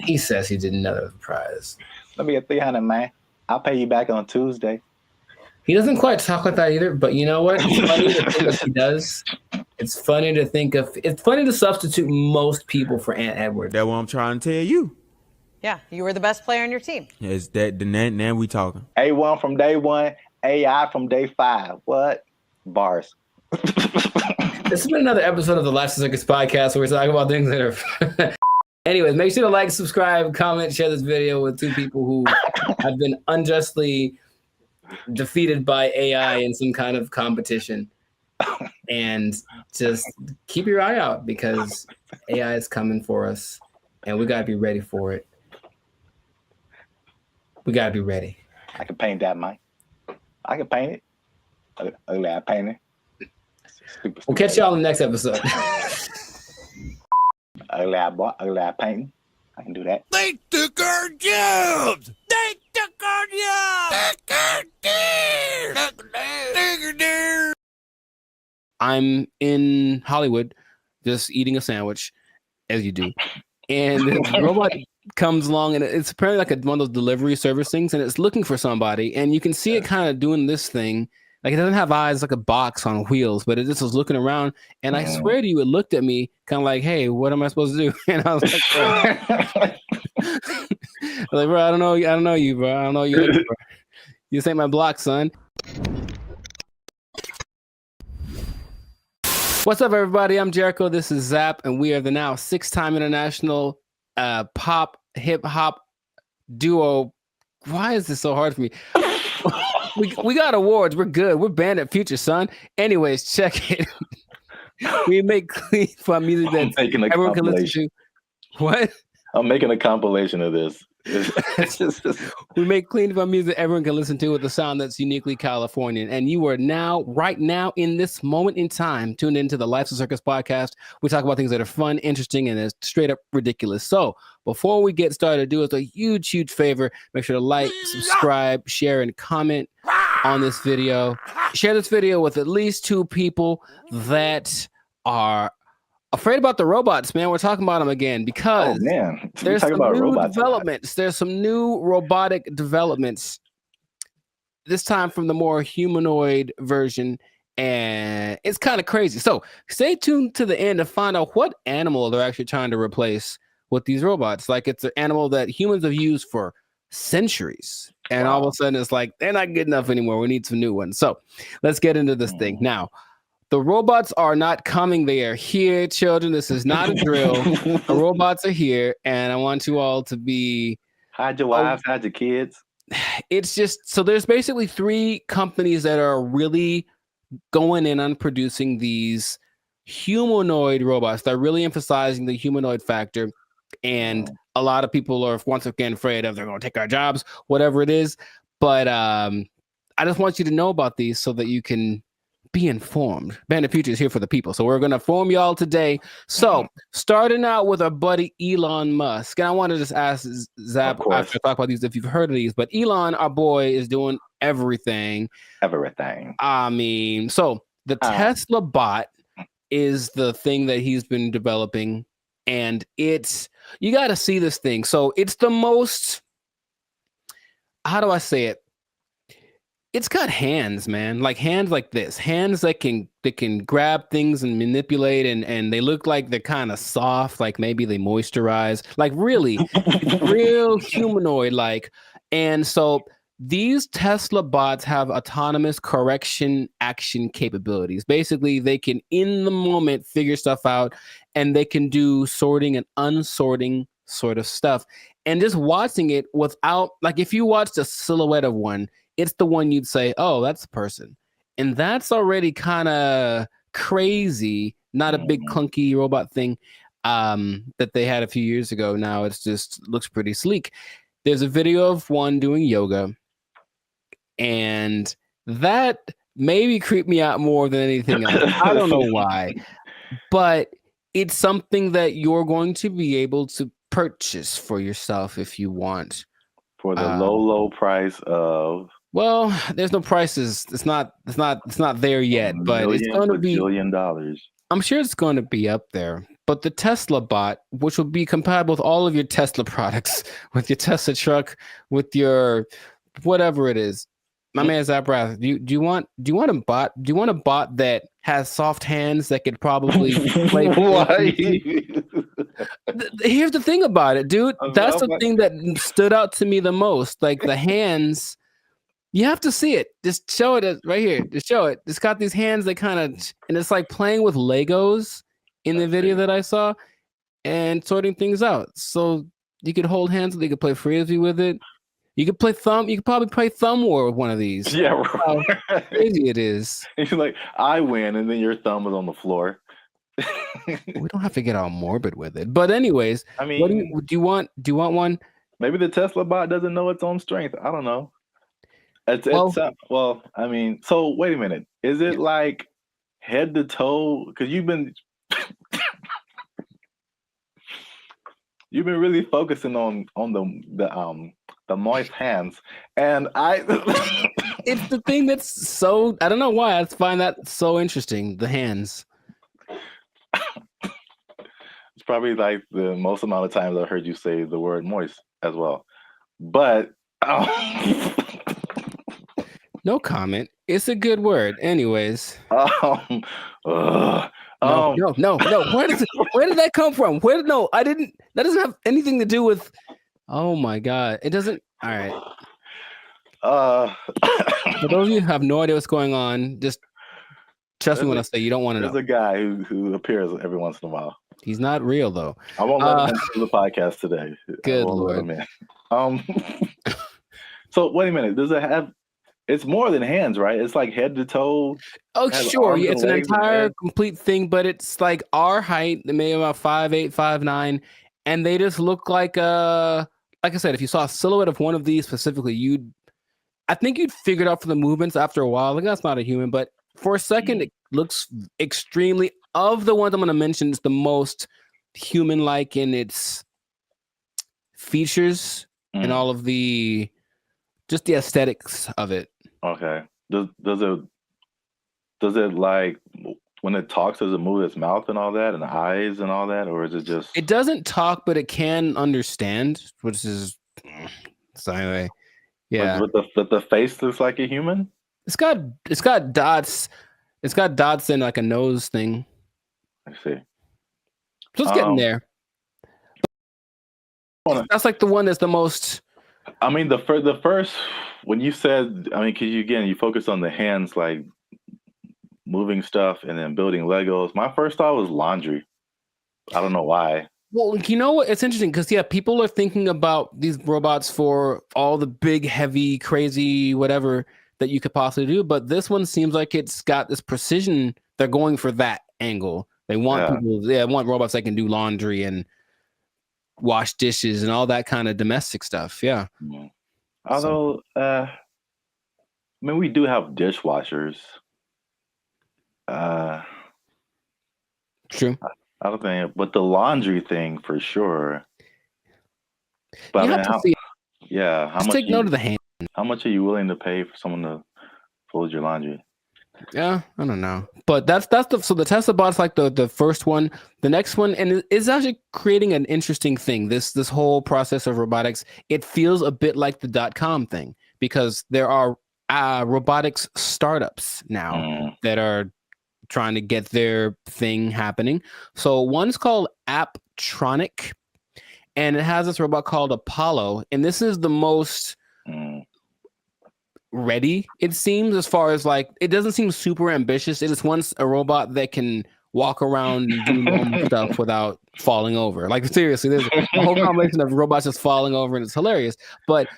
He says he didn't know the prize. Let me get $300, man. I'll pay you back on Tuesday. He doesn't quite talk like that either, but you know what? It's funny to think of he does. It's funny to substitute most people for Ant Edwards. That's what I'm trying to tell you. Yeah, you were the best player on your team. Is that now we talking? A1 from day one, AI from day 5. What? Bars. This has been another episode of the Lifestyle Circus podcast where we're talking about things that are... Anyways, make sure to like, subscribe, comment, share this video with two people who have been unjustly defeated by AI in some kind of competition. And just keep your eye out, because AI is coming for us and we got to be ready for it. We got to be ready. I can paint that, Mike. I can paint it. I paint it. Stupid. We'll catch y'all in the next episode. Ugly painting. I can do that. They took our jobs. They took our jobs. I'm in Hollywood, just eating a sandwich, as you do, and the robot comes along, and it's apparently like one of those delivery service things, and it's looking for somebody, and you can see it kind of doing this thing. Like it doesn't have eyes, like a box on wheels, but it just was looking around. And I swear to you, it looked at me kind of like, "Hey, what am I supposed to do?" And I was like, "Bro." Like, bro, I don't know you, bro. I don't know you looking for. You ain't my block, son. What's up, everybody? I'm Jericho. This is Zap, and we are the now 6-time international pop hip hop duo. Why is this so hard for me? we got awards. We're good. We're banned at Future, son. Anyways, check it. We make clean fun music that everyone can listen to. What? I'm making a compilation of this. We make clean fun music everyone can listen to with a sound that's uniquely Californian. And you are now, right now, in this moment in time, tuned into the Life's a Circus podcast. We talk about things that are fun, interesting, and straight up ridiculous. So before we get started, do us a huge, huge favor. Make sure to like, subscribe, share, and comment on this video. Share this video with at least 2 people that are afraid about the robots, man. We're talking about them again because there's some new developments. There's some new robotic developments. This time from the more humanoid version, and it's kind of crazy. So stay tuned to the end to find out what animal they're actually trying to replace with these robots. Like it's an animal that humans have used for centuries, and all of a sudden it's like they're not good enough anymore. We need some new ones. So let's get into this thing now. The robots are not coming. They are here, children. This is not a drill. The robots are here, and I want you all to be... Hide your wives, hide your kids. It's just... So there's basically 3 companies that are really going in on producing these humanoid robots. They're really emphasizing the humanoid factor, and a lot of people are once again afraid of they're going to take our jobs, whatever it is. But I just want you to know about these so that you can be informed. Band of Future is here for the people. So we're going to inform y'all today. So starting out with our buddy Elon Musk. And I want to just ask Zap after I talk about these if you've heard of these. But Elon, our boy, is doing everything. I mean, so the Tesla bot is the thing that he's been developing. And it's, you got to see this thing. So it's the most, how do I say it? It's got hands, man. Like hands like this. Hands that can grab things and manipulate, and they look like they're kind of soft, like maybe they moisturize. Like really, it's real humanoid like. And so these Tesla bots have autonomous correction action capabilities. Basically, they can in the moment figure stuff out, and they can do sorting and unsorting sort of stuff. And just watching it without, like if you watched a silhouette of one, it's the one you'd say, oh, that's a person. And that's already kind of crazy, not a big clunky robot thing that they had a few years ago. Now it's just looks pretty sleek. There's a video of one doing yoga, and that maybe creeped me out more than anything else. I don't know why, but it's something that you're going to be able to purchase for yourself if you want. For the low price of... Well, there's no prices. It's not there yet, but it's going to be $1 billion. I'm sure it's going to be up there. But the Tesla bot, which will be compatible with all of your Tesla products, with your Tesla truck, with your whatever it is. My man Zabrath, do you want a bot? Do you want a bot that has soft hands that could probably play? Here's the thing about it, dude. That's the thing that stood out to me the most. Like the hands. You have to see it. Just show it right here. Just show it. It's got these hands that kind of, and it's like playing with Legos in the video that I saw and sorting things out. So you could hold hands, you could play frisbee with it. You could play thumb. You could probably play thumb war with one of these. Yeah, right. How crazy it is. You're like, I win, and then your thumb is on the floor. We don't have to get all morbid with it. But anyways, I mean, what do you want? Do you want one? Maybe the Tesla bot doesn't know its own strength. I don't know. Well, I mean, so wait a minute. Is it like head to toe? Because you've been really focusing on the moist hands, and it's the thing that's so, I don't know why I find that so interesting. The hands. It's probably like the most amount of times I've heard you say the word moist as well, but. No comment. It's a good word. Anyways. Um, uh, No. Where did that come from? I didn't. That doesn't have anything to do with. Oh my god! It doesn't. All right. For those of you who have no idea what's going on, just trust me when I say you don't want to know. There's a guy who appears every once in a while. He's not real though. I won't let him into the podcast today. Good Lord. So wait a minute. Does it have? It's more than hands, right? It's like head to toe. Oh, sure. Yeah, it's an entire complete thing, but it's like our height. They may be about 5'8", 5'9", and they just look like I said, if you saw a silhouette of one of these specifically, I think you'd figure it out for the movements after a while. Like, that's not a human, but for a second, it looks extremely. Of the ones I'm going to mention, it's the most human-like in its features and all of the aesthetics of it. Okay. Does it like when it talks? Does it move its mouth and all that, and the eyes and all that, or is it just? It doesn't talk, but it can understand, which is so anyway. Yeah. But the face looks like a human. It's got dots. It's got dots and like a nose thing. I see. So it's getting there. That's like the one that's the most. I mean, the first when you said, I mean, because you focus on the hands, like moving stuff and then building Legos. My first thought was laundry. I don't know why. Well, you know what? It's interesting because people are thinking about these robots for all the big, heavy, crazy, whatever that you could possibly do. But this one seems like it's got this precision. They're going for that angle. They want want robots that can do laundry and wash dishes and all that kind of domestic stuff. Yeah. Although, I mean, we do have dishwashers. True. I don't think, but the laundry thing for sure. But how much? Take note of the hand. How much are you willing to pay for someone to fold your laundry? Yeah, I don't know, but that's the Tesla bot's like the first one. The next one, and it's actually creating an interesting thing. This whole process of robotics, it feels a bit like the .com thing because there are robotics startups now that are trying to get their thing happening. So one's called Apptronic, and it has this robot called Apollo, and this is the most ready, it seems, as far as like, it doesn't seem super ambitious. It is once a robot that can walk around and do normal stuff without falling over. Like, seriously, there's a whole combination of robots just falling over, and it's hilarious. But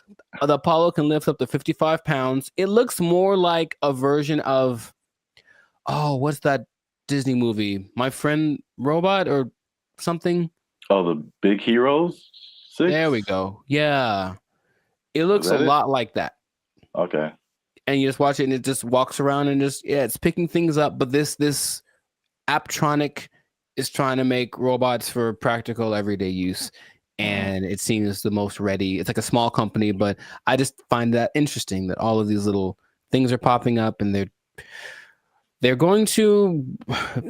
the Apollo can lift up to 55 pounds. It looks more like a version of, what's that Disney movie? My Friend Robot or something? Oh, the Big Heroes 6? There we go. Yeah. It looks a lot like that. Okay. And you just watch it and it just walks around and it's picking things up. But this Apptronic is trying to make robots for practical everyday use. And it seems the most ready. It's like a small company, but I just find that interesting that all of these little things are popping up and they're going to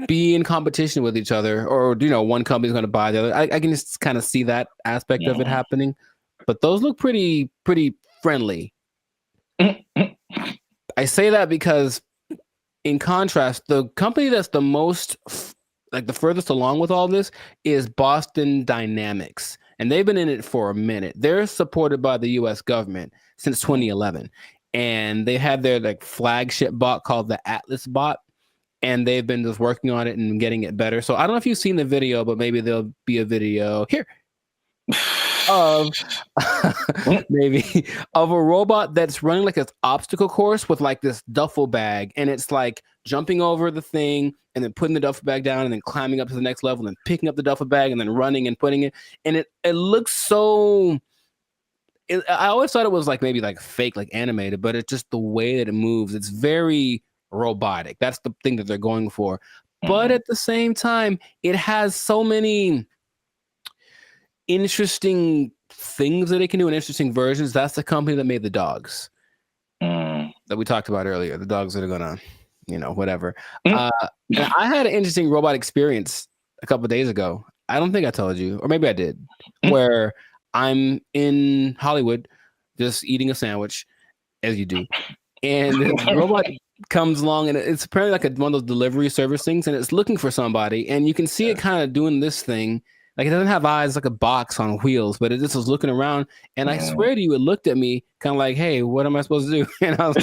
be in competition with each other, or one company's going to buy the other. I can just kind of see that aspect of it happening. But those look pretty friendly. I say that because, in contrast, the company that's the most, like the furthest along with all this is Boston Dynamics. And they've been in it for a minute. They're supported by the US government since 2011. And they had their like flagship bot called the Atlas bot. And they've been just working on it and getting it better. So I don't know if you've seen the video, but maybe there'll be a video here of maybe of a robot that's running like this obstacle course with like this duffel bag, and it's like jumping over the thing and then putting the duffel bag down and then climbing up to the next level and picking up the duffel bag and then running and putting it, and it looks so I always thought it was like maybe like fake, like animated, but it's just the way that it moves. It's very robotic. That's the thing that they're going for. But at the same time, it has so many interesting things that it can do and interesting versions. That's the company that made the dogs that we talked about earlier. The dogs that are gonna, whatever. And I had an interesting robot experience a couple of days ago. I don't think I told you, or maybe I did, where I'm in Hollywood just eating a sandwich, as you do. And the robot comes along, and it's apparently like one of those delivery service things, and it's looking for somebody, and you can see it kind of doing this thing. Like, it doesn't have eyes, like a box on wheels, but it just was looking around, and I swear to you, it looked at me kind of like, hey, what am I supposed to do? And I was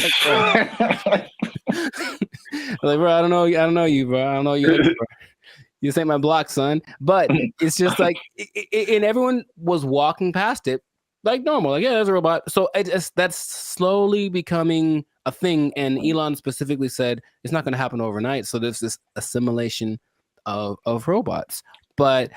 like, bro, I don't know you, bro. I don't know you. You just ain't my block, son. But it's just like, and everyone was walking past it like normal. Like, yeah, there's a robot. So that's slowly becoming a thing. And Elon specifically said it's not going to happen overnight. So there's this assimilation of robots. But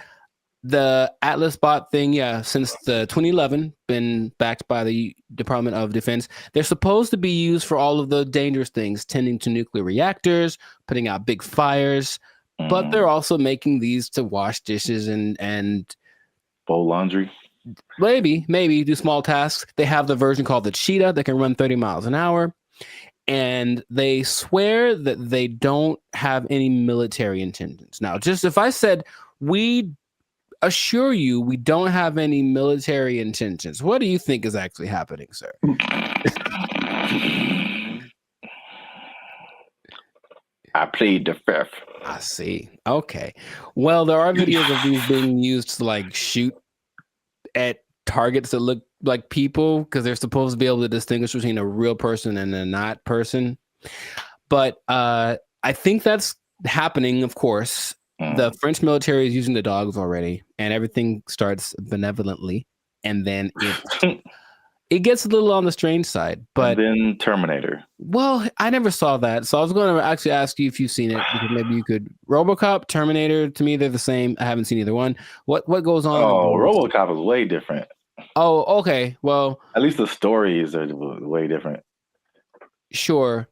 the Atlas bot thing, yeah, since the 2011, been backed by the Department of Defense. They're supposed to be used for all of the dangerous things, tending to nuclear reactors, putting out big fires. But they're also making these to wash dishes and fold laundry. Maybe do small tasks. They have the version called the Cheetah that can run 30 miles an hour. And they swear that they don't have any military intentions. Now, just if I said, we assure you we don't have any military intentions, what do you think is actually happening, sir? I plead the fifth. I see. Okay. Well, there are videos of these being used to like shoot at targets that look like people, because they're supposed to be able to distinguish between a real person and a not person. But I think that's happening, of course. The French military is using the dogs already, and everything starts benevolently, and then it gets a little on the strange side. But and then Terminator. Well, I never saw that, so I was going to actually ask you if you've seen it, because maybe you could. RoboCop, Terminator, to me they're the same. I haven't seen either one. What goes on? Oh, RoboCop is way different. Oh, okay. Well, at least the stories are way different. Sure.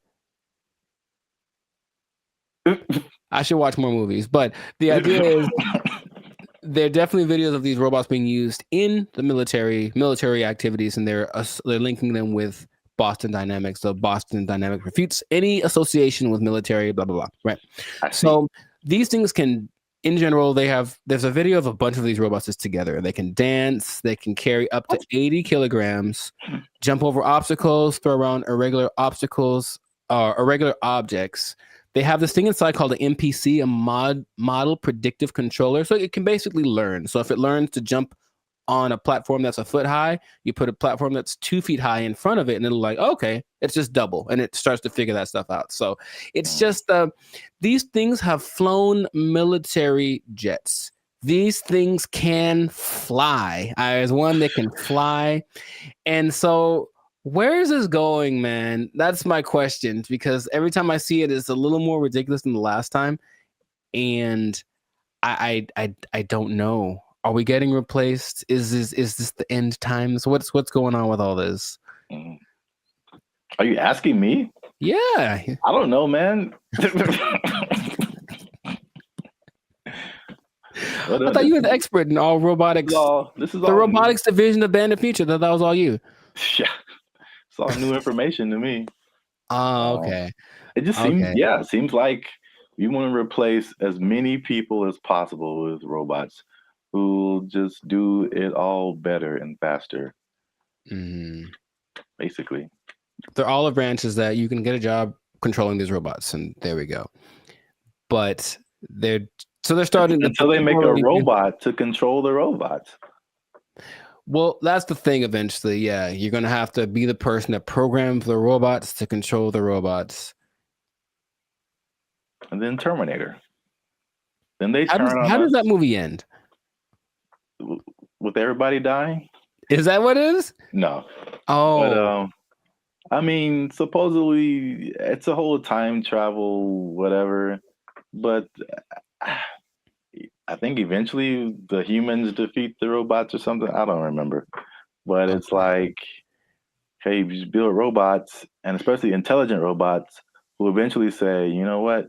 I should watch more movies, but the idea is there are definitely videos of these robots being used in the military activities, and they're linking them with Boston Dynamics. So Boston Dynamics refutes any association with military, blah, blah, blah. Right. So these things can, in general, there's a video of a bunch of these robots just together. They can dance, they can carry up to 80 kilograms, jump over obstacles, throw around irregular objects. They have this thing inside called an MPC, a model predictive controller. So it can basically learn. So if it learns to jump on a platform that's a foot high, you put a platform that's 2 feet high in front of it, and it'll like, okay, it's just double. And it starts to figure that stuff out. So it's just, these things have flown military jets. These things can fly. There's one that can fly. And so where is this going, man? That's my question, because every time I see it, it's a little more ridiculous than the last time. And I don't know. Are we getting replaced? Is this the end times? What's going on with all this? Are you asking me? Yeah. I don't know, man. I thought you were the expert in all robotics. This is the robotics division of Band of Future. That was all you. Yeah. It's all new information to me. Oh, okay. It just seems, it seems like we want to replace as many people as possible with robots who just do it all better and faster. Basically. They're all the branches that you can get a job controlling these robots, and there we go. But they're starting until they make a robot to control the robots. Well, that's the thing eventually. Yeah, you're going to have to be the person that programs the robots to control the robots. And then Terminator. Then they How does that movie end? With everybody dying? Is that what it is? No. Oh. But, I mean, supposedly it's a whole time travel, whatever. But I think eventually the humans defeat the robots or something. I don't remember. But it's like, hey, you just build robots, and especially intelligent robots, who eventually say, you know what?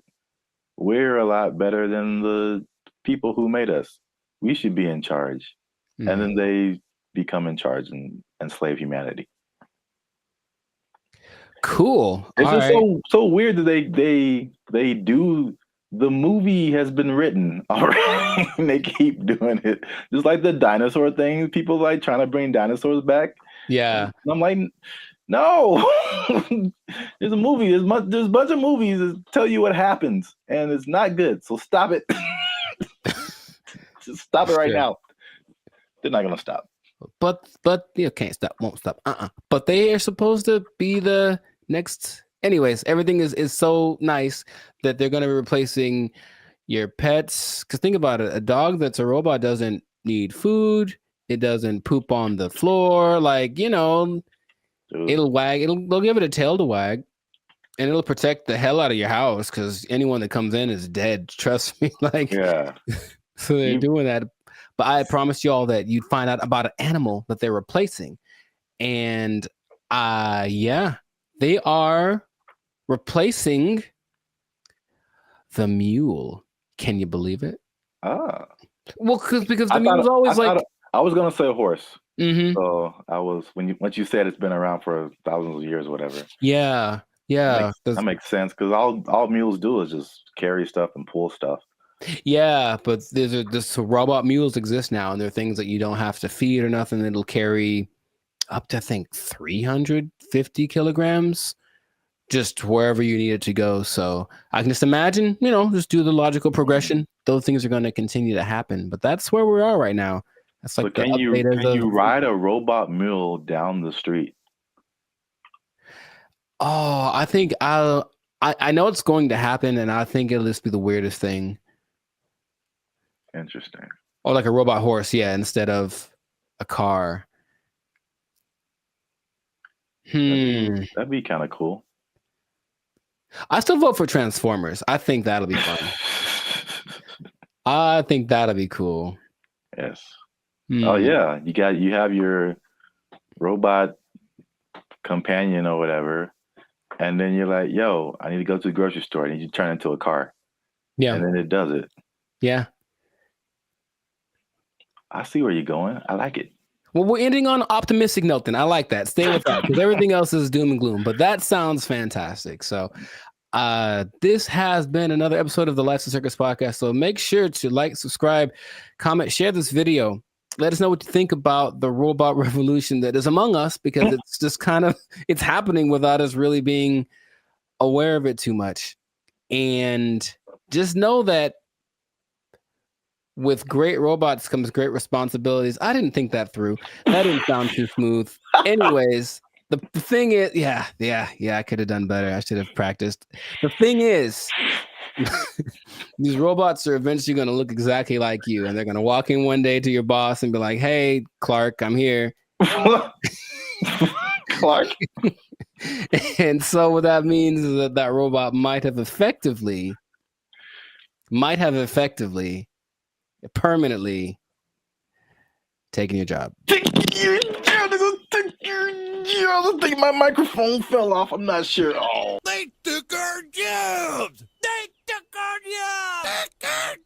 We're a lot better than the people who made us. We should be in charge. And then they become in charge and enslave humanity. Cool. It's just so weird that they do. The movie has been written already. And they keep doing it, just like the dinosaur thing. People like trying to bring dinosaurs back. Yeah, and I'm like, No, there's a movie. There's a bunch of movies that tell you what happens, and it's not good. So stop it. Just stop it right now. They're not gonna stop. But you can't stop, won't stop. But they are supposed to be the next. Anyways, everything is so nice that they're gonna be replacing your pets. Because think about it, a dog that's a robot doesn't need food. It doesn't poop on the floor. Like, you know, it'll wag. They'll give it a tail to wag, and it'll protect the hell out of your house. Because anyone that comes in is dead. Trust me. Like, yeah. So they're doing that. But I promised you all that you'd find out about an animal that they're replacing, and yeah, they are replacing the mule. Can you believe it? Ah. Well, because the mule's always like. I was gonna say a horse. Mm-hmm. So I was once you said it's been around for thousands of years, or whatever. Yeah. That makes sense because all mules do is just carry stuff and pull stuff. Yeah, but this robot mules exist now, and they're things that you don't have to feed or nothing. It'll carry up to, I think, 350 kilograms just wherever you need it to go. So I can just imagine, just do the logical progression. Those things are going to continue to happen, but that's where we are right now. That's like can you ride a robot mule down the street? Oh, I think I know it's going to happen, and I think it'll just be the weirdest thing. Interesting. Or like a robot horse, yeah, instead of a car. That'd be kind of cool. I still vote for Transformers. I think that'll be fun. I think that'll be cool. Yes. Oh yeah, you have your robot companion or whatever, and then you're like, "Yo, I need to go to the grocery store," and you turn into a car. Yeah. And then it does it. Yeah. I see where you're going. I like it. Well, we're ending on an optimistic note then. I like that. Stay with that because everything else is doom and gloom. But that sounds fantastic. So this has been another episode of the Lights and Circus podcast. So make sure to like, subscribe, comment, share this video. Let us know what you think about the robot revolution that is among us, because it's just it's happening without us really being aware of it too much. And just know that with great robots comes great responsibilities. I didn't think that through. That didn't sound too smooth. Anyways, the thing is, yeah, I could have done better. I should have practiced. The thing is, these robots are eventually going to look exactly like you, and they're going to walk in one day to your boss and be like, "Hey, Clark, I'm here." Clark. And so what that means is that robot might have effectively permanently taking your job. I think my microphone fell off. I'm not sure. Oh. They took our jobs! They took our jobs!